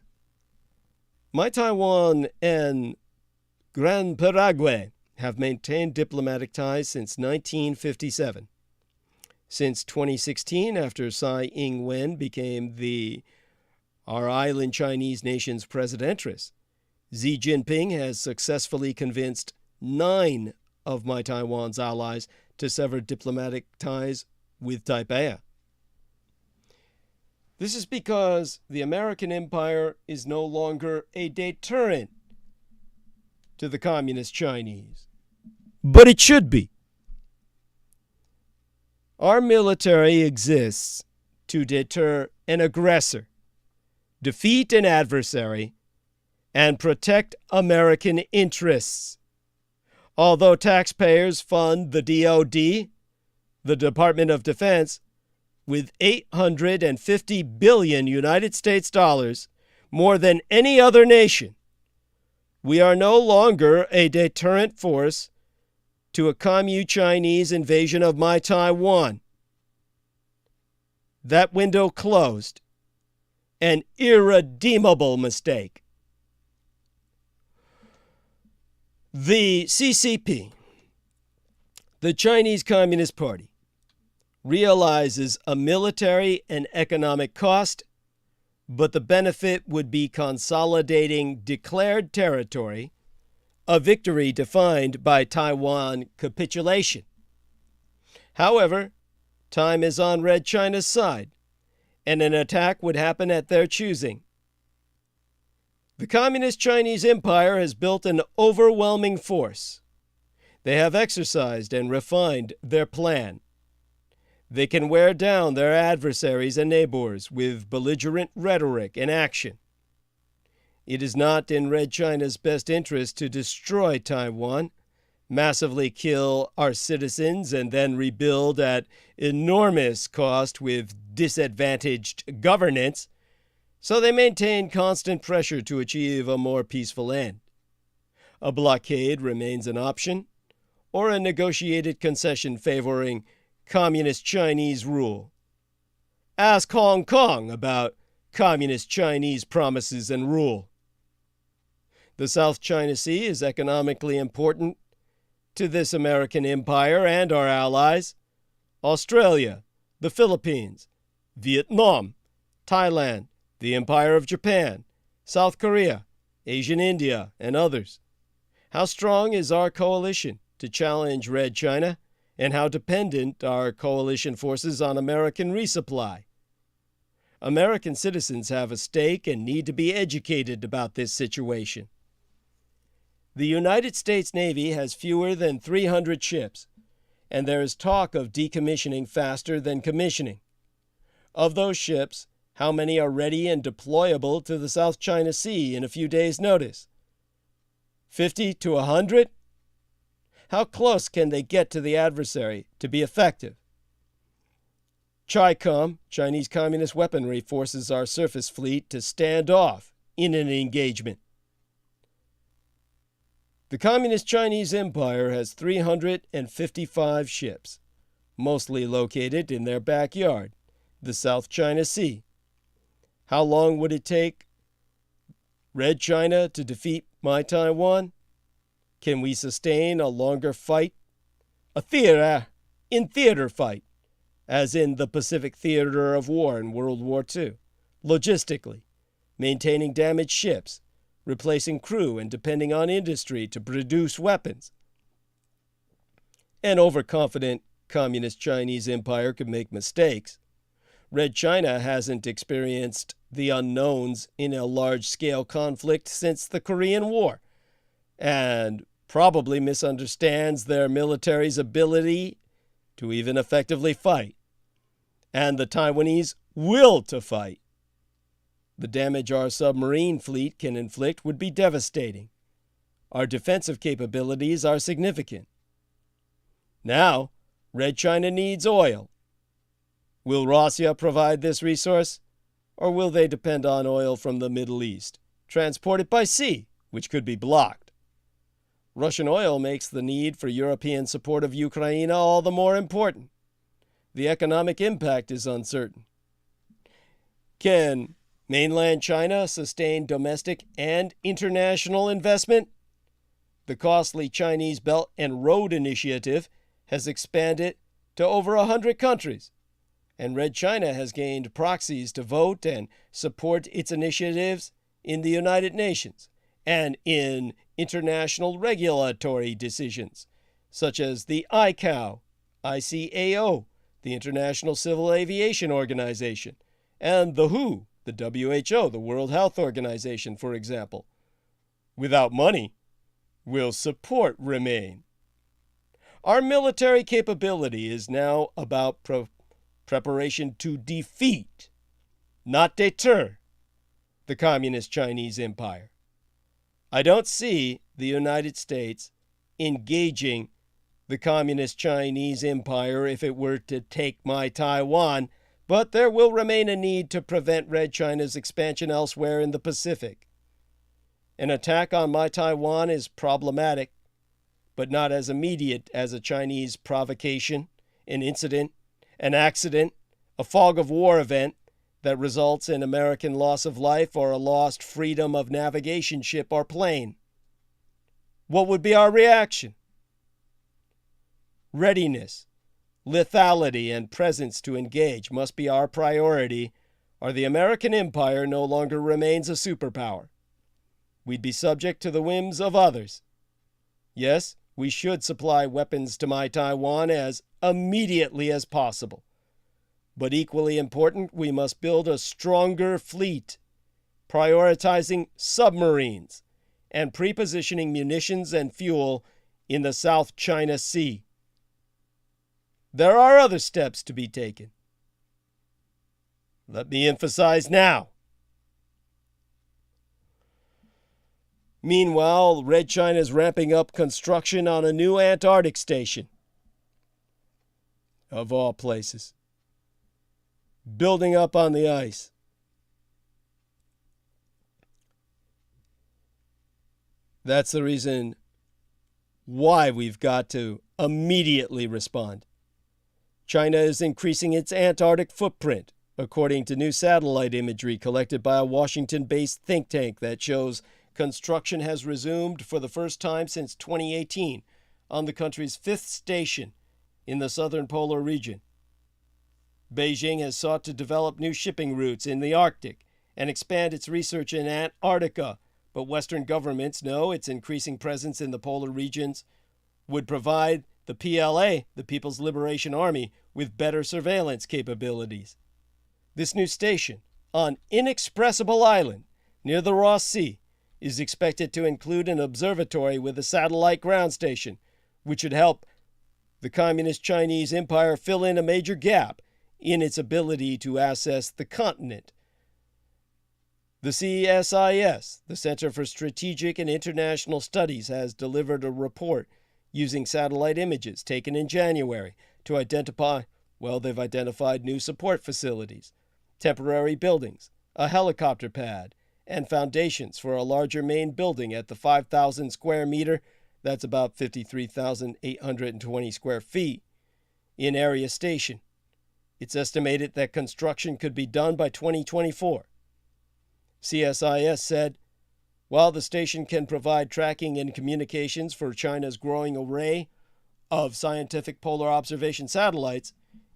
My Taiwan and Gran Paraguay have maintained diplomatic ties since 1957. Since 2016, after Tsai Ing-wen became our island Chinese nation's presidentress, Xi Jinping has successfully convinced 9 of my Taiwan's allies to sever diplomatic ties with Taipei. This is because the American empire is no longer a deterrent to the communist Chinese. But it should be. Our military exists to deter an aggressor, defeat an adversary, and protect American interests. Although taxpayers fund the DoD, the Department of Defense, with $850 billion United States dollars, more than any other nation, we are no longer a deterrent force to a Commu-Chinese invasion of my Taiwan. That window closed. An irredeemable mistake. The CCP, the Chinese Communist Party, realizes a military and economic cost, but the benefit would be consolidating declared territory, a victory defined by Taiwan capitulation. However, time is on Red China's side, and an attack would happen at their choosing. The The Communist Chinese Empire has built an overwhelming force. They have exercised and refined their plan. They can wear down their adversaries and neighbors with belligerent rhetoric and action. It is not in Red China's best interest to destroy Taiwan, massively kill our citizens, and then rebuild at enormous cost with disadvantaged governance, so they maintain constant pressure to achieve a more peaceful end. A blockade remains an option, or a negotiated concession favoring Communist Chinese rule. Ask Hong Kong about Communist Chinese promises and rule. The South China Sea is economically important to this American empire and our allies. Australia, the Philippines, Vietnam, Thailand, the Empire of Japan, South Korea, Asian India, and others. How strong is our coalition to challenge Red China, and how dependent are coalition forces on American resupply? American citizens have a stake and need to be educated about this situation. The United States Navy has fewer than 300 ships, and there is talk of decommissioning faster than commissioning. Of those ships, how many are ready and deployable to the South China Sea in a few days' notice? 50 to 100? How close can they get to the adversary to be effective? CHICOM, Chinese Communist Weaponry, forces our surface fleet to stand off in an engagement. The Communist Chinese Empire has 355 ships, mostly located in their backyard, the South China Sea. How long would it take Red China to defeat my Taiwan? Can we sustain a longer fight? A theater fight, as in the Pacific Theater of War in World War II, logistically, maintaining damaged ships, replacing crew and depending on industry to produce weapons. An overconfident Communist Chinese Empire could make mistakes. Red China hasn't experienced the unknowns in a large-scale conflict since the Korean War, and probably misunderstands their military's ability to even effectively fight, and the Taiwanese will to fight. The damage our submarine fleet can inflict would be devastating. Our defensive capabilities are significant. Now, Red China needs oil. Will Russia provide this resource, or will they depend on oil from the Middle East, transported by sea, which could be blocked? Russian oil makes the need for European support of Ukraine all the more important. The economic impact is uncertain. Can mainland China sustain domestic and international investment? The costly Chinese Belt and Road Initiative has expanded to over 100 countries, and Red China has gained proxies to vote and support its initiatives in the United Nations and in international regulatory decisions, such as the ICAO, the International Civil Aviation Organization, and the WHO, the WHO, the World Health Organization, for example. Without money, will support remain? Our military capability is now about preparation to defeat, not deter, the Communist Chinese Empire. I don't see the United States engaging the Communist Chinese Empire if it were to take my Taiwan, but there will remain a need to prevent Red China's expansion elsewhere in the Pacific. An attack on my Taiwan is problematic, but not as immediate as a Chinese provocation, an incident, an accident, a fog of war event that results in American loss of life or a lost freedom of navigation ship or plane. What would be our reaction? Readiness, lethality, and presence to engage must be our priority, or the American empire no longer remains a superpower. We'd be subject to the whims of others. Yes, we should supply weapons to my Taiwan as immediately as possible. But equally important, we must build a stronger fleet prioritizing submarines, and pre-positioning munitions and fuel in the South China Sea. There are other steps to be taken. Let me emphasize now. Meanwhile, Red China is ramping up construction on a new Antarctic station. Of all places. Building up on the ice. That's the reason why we've got to immediately respond. China is increasing its Antarctic footprint, according to new satellite imagery collected by a Washington-based think tank that shows construction has resumed for the first time since 2018 on the country's 5th station in the southern polar region. Beijing has sought to develop new shipping routes in the Arctic and expand its research in Antarctica, but Western governments know its increasing presence in the polar regions would provide the PLA, the People's Liberation Army, with better surveillance capabilities. This new station, on Inexpressible Island, near the Ross Sea, is expected to include an observatory with a satellite ground station, which would help the Communist Chinese Empire fill in a major gap in its ability to access the continent. The CSIS, the Center for Strategic and International Studies, has delivered a report using satellite images taken in January to identify, they've identified new support facilities, temporary buildings, a helicopter pad, and foundations for a larger main building at the 5,000 square meter, that's about 53,820 square feet, in area station. It's estimated that construction could be done by 2024. CSIS said, while the station can provide tracking and communications for China's growing array of scientific polar observation satellites,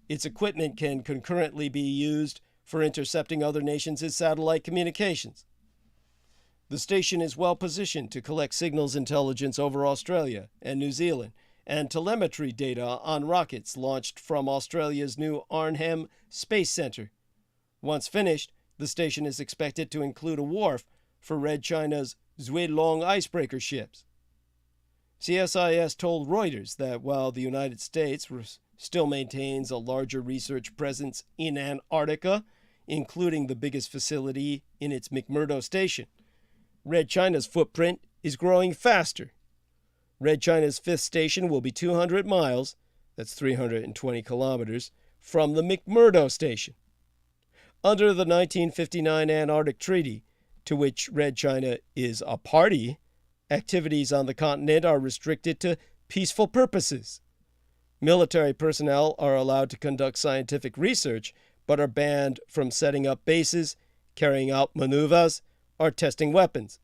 its equipment can concurrently be used for intercepting other nations' satellite communications. The station is well positioned to collect signals intelligence over Australia and New Zealand and telemetry data on rockets launched from Australia's new Arnhem Space Center. Once finished, the station is expected to include a wharf for Red China's Zhuilong icebreaker ships. CSIS told Reuters that while the United States still maintains a larger research presence in Antarctica, including the biggest facility in its McMurdo station, Red China's footprint is growing faster. Red China's 5th station will be 200 miles, that's 320 kilometers, from the McMurdo station. Under the 1959 Antarctic Treaty, to which Red China is a party, activities on the continent are restricted to peaceful purposes. Military personnel are allowed to conduct scientific research, but are banned from setting up bases, carrying out maneuvers, or testing weapons.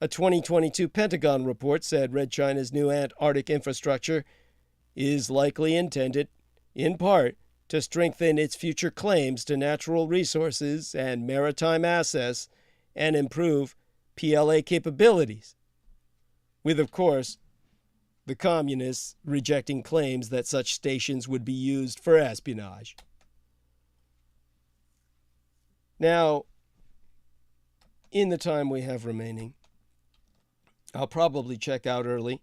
A 2022 Pentagon report said Red China's new Antarctic infrastructure is likely intended, in part, to strengthen its future claims to natural resources and maritime access and improve PLA capabilities, with, of course, the communists rejecting claims that such stations would be used for espionage. Now, in the time we have remaining, I'll probably check out early.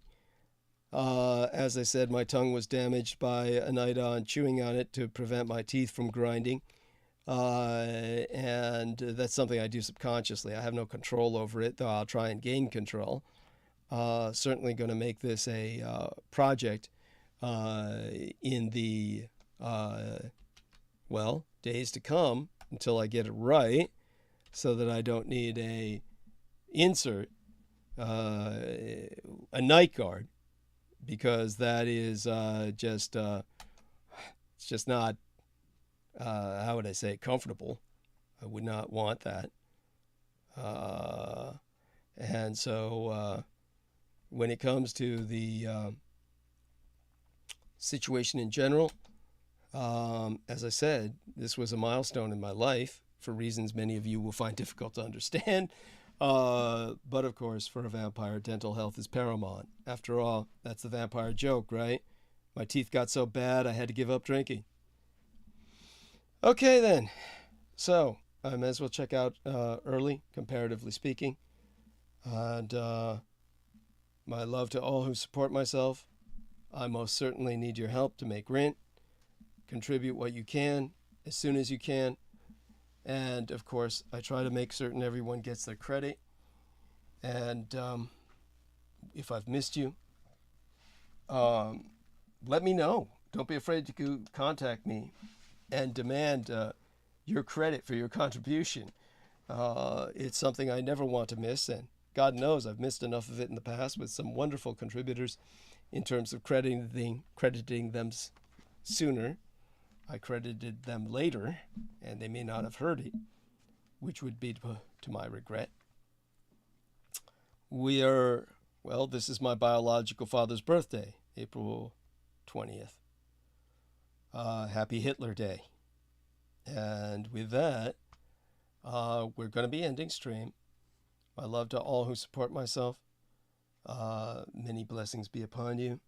As I said, my tongue was damaged by a night on chewing on it to prevent my teeth from grinding. And that's something I do subconsciously. I have no control over it, though I'll try and gain control. Certainly going to make this a project in the, days to come until I get it right, so that I don't need a insert, a night guard, because that is it's just not, how would I say, comfortable. I would not want that. And so when it comes to the situation in general, as I said, this was a milestone in my life for reasons many of you will find difficult to understand. But of course, for a vampire, dental health is paramount. After all, that's the vampire joke, right? My teeth got so bad I had to give up drinking. Okay then, so I may as well check out early, comparatively speaking. And my love to all who support myself. I most certainly need your help to make rent. Contribute what you can as soon as you can. And of course, I try to make certain everyone gets their credit. And if I've missed you, let me know. Don't be afraid to contact me and demand your credit for your contribution. It's something I never want to miss, and God knows I've missed enough of it in the past with some wonderful contributors in terms of crediting them sooner. I credited them later, and they may not have heard it, which would be to my regret. This is my biological father's birthday, April 20th. Happy Hitler Day. And with that, we're going to be ending stream. My love to all who support myself. Many blessings be upon you.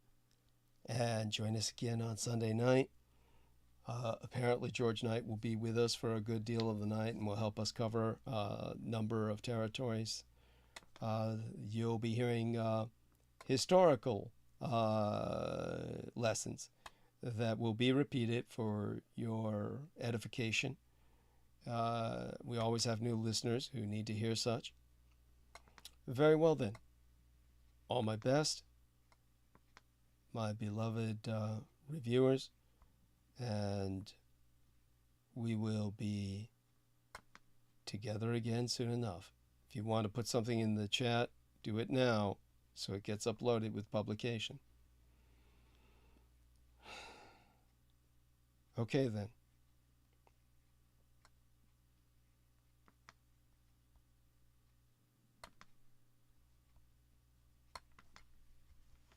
And join us again on Sunday night. Apparently George Knight will be with us for a good deal of the night and will help us cover a number of territories. You'll be hearing historical lessons that will be repeated for your edification. We always have new listeners who need to hear such. Very well then. All my best, my beloved reviewers, and we will be together again soon enough. If you want to put something in the chat, do it now so it gets uploaded with publication. Okay then.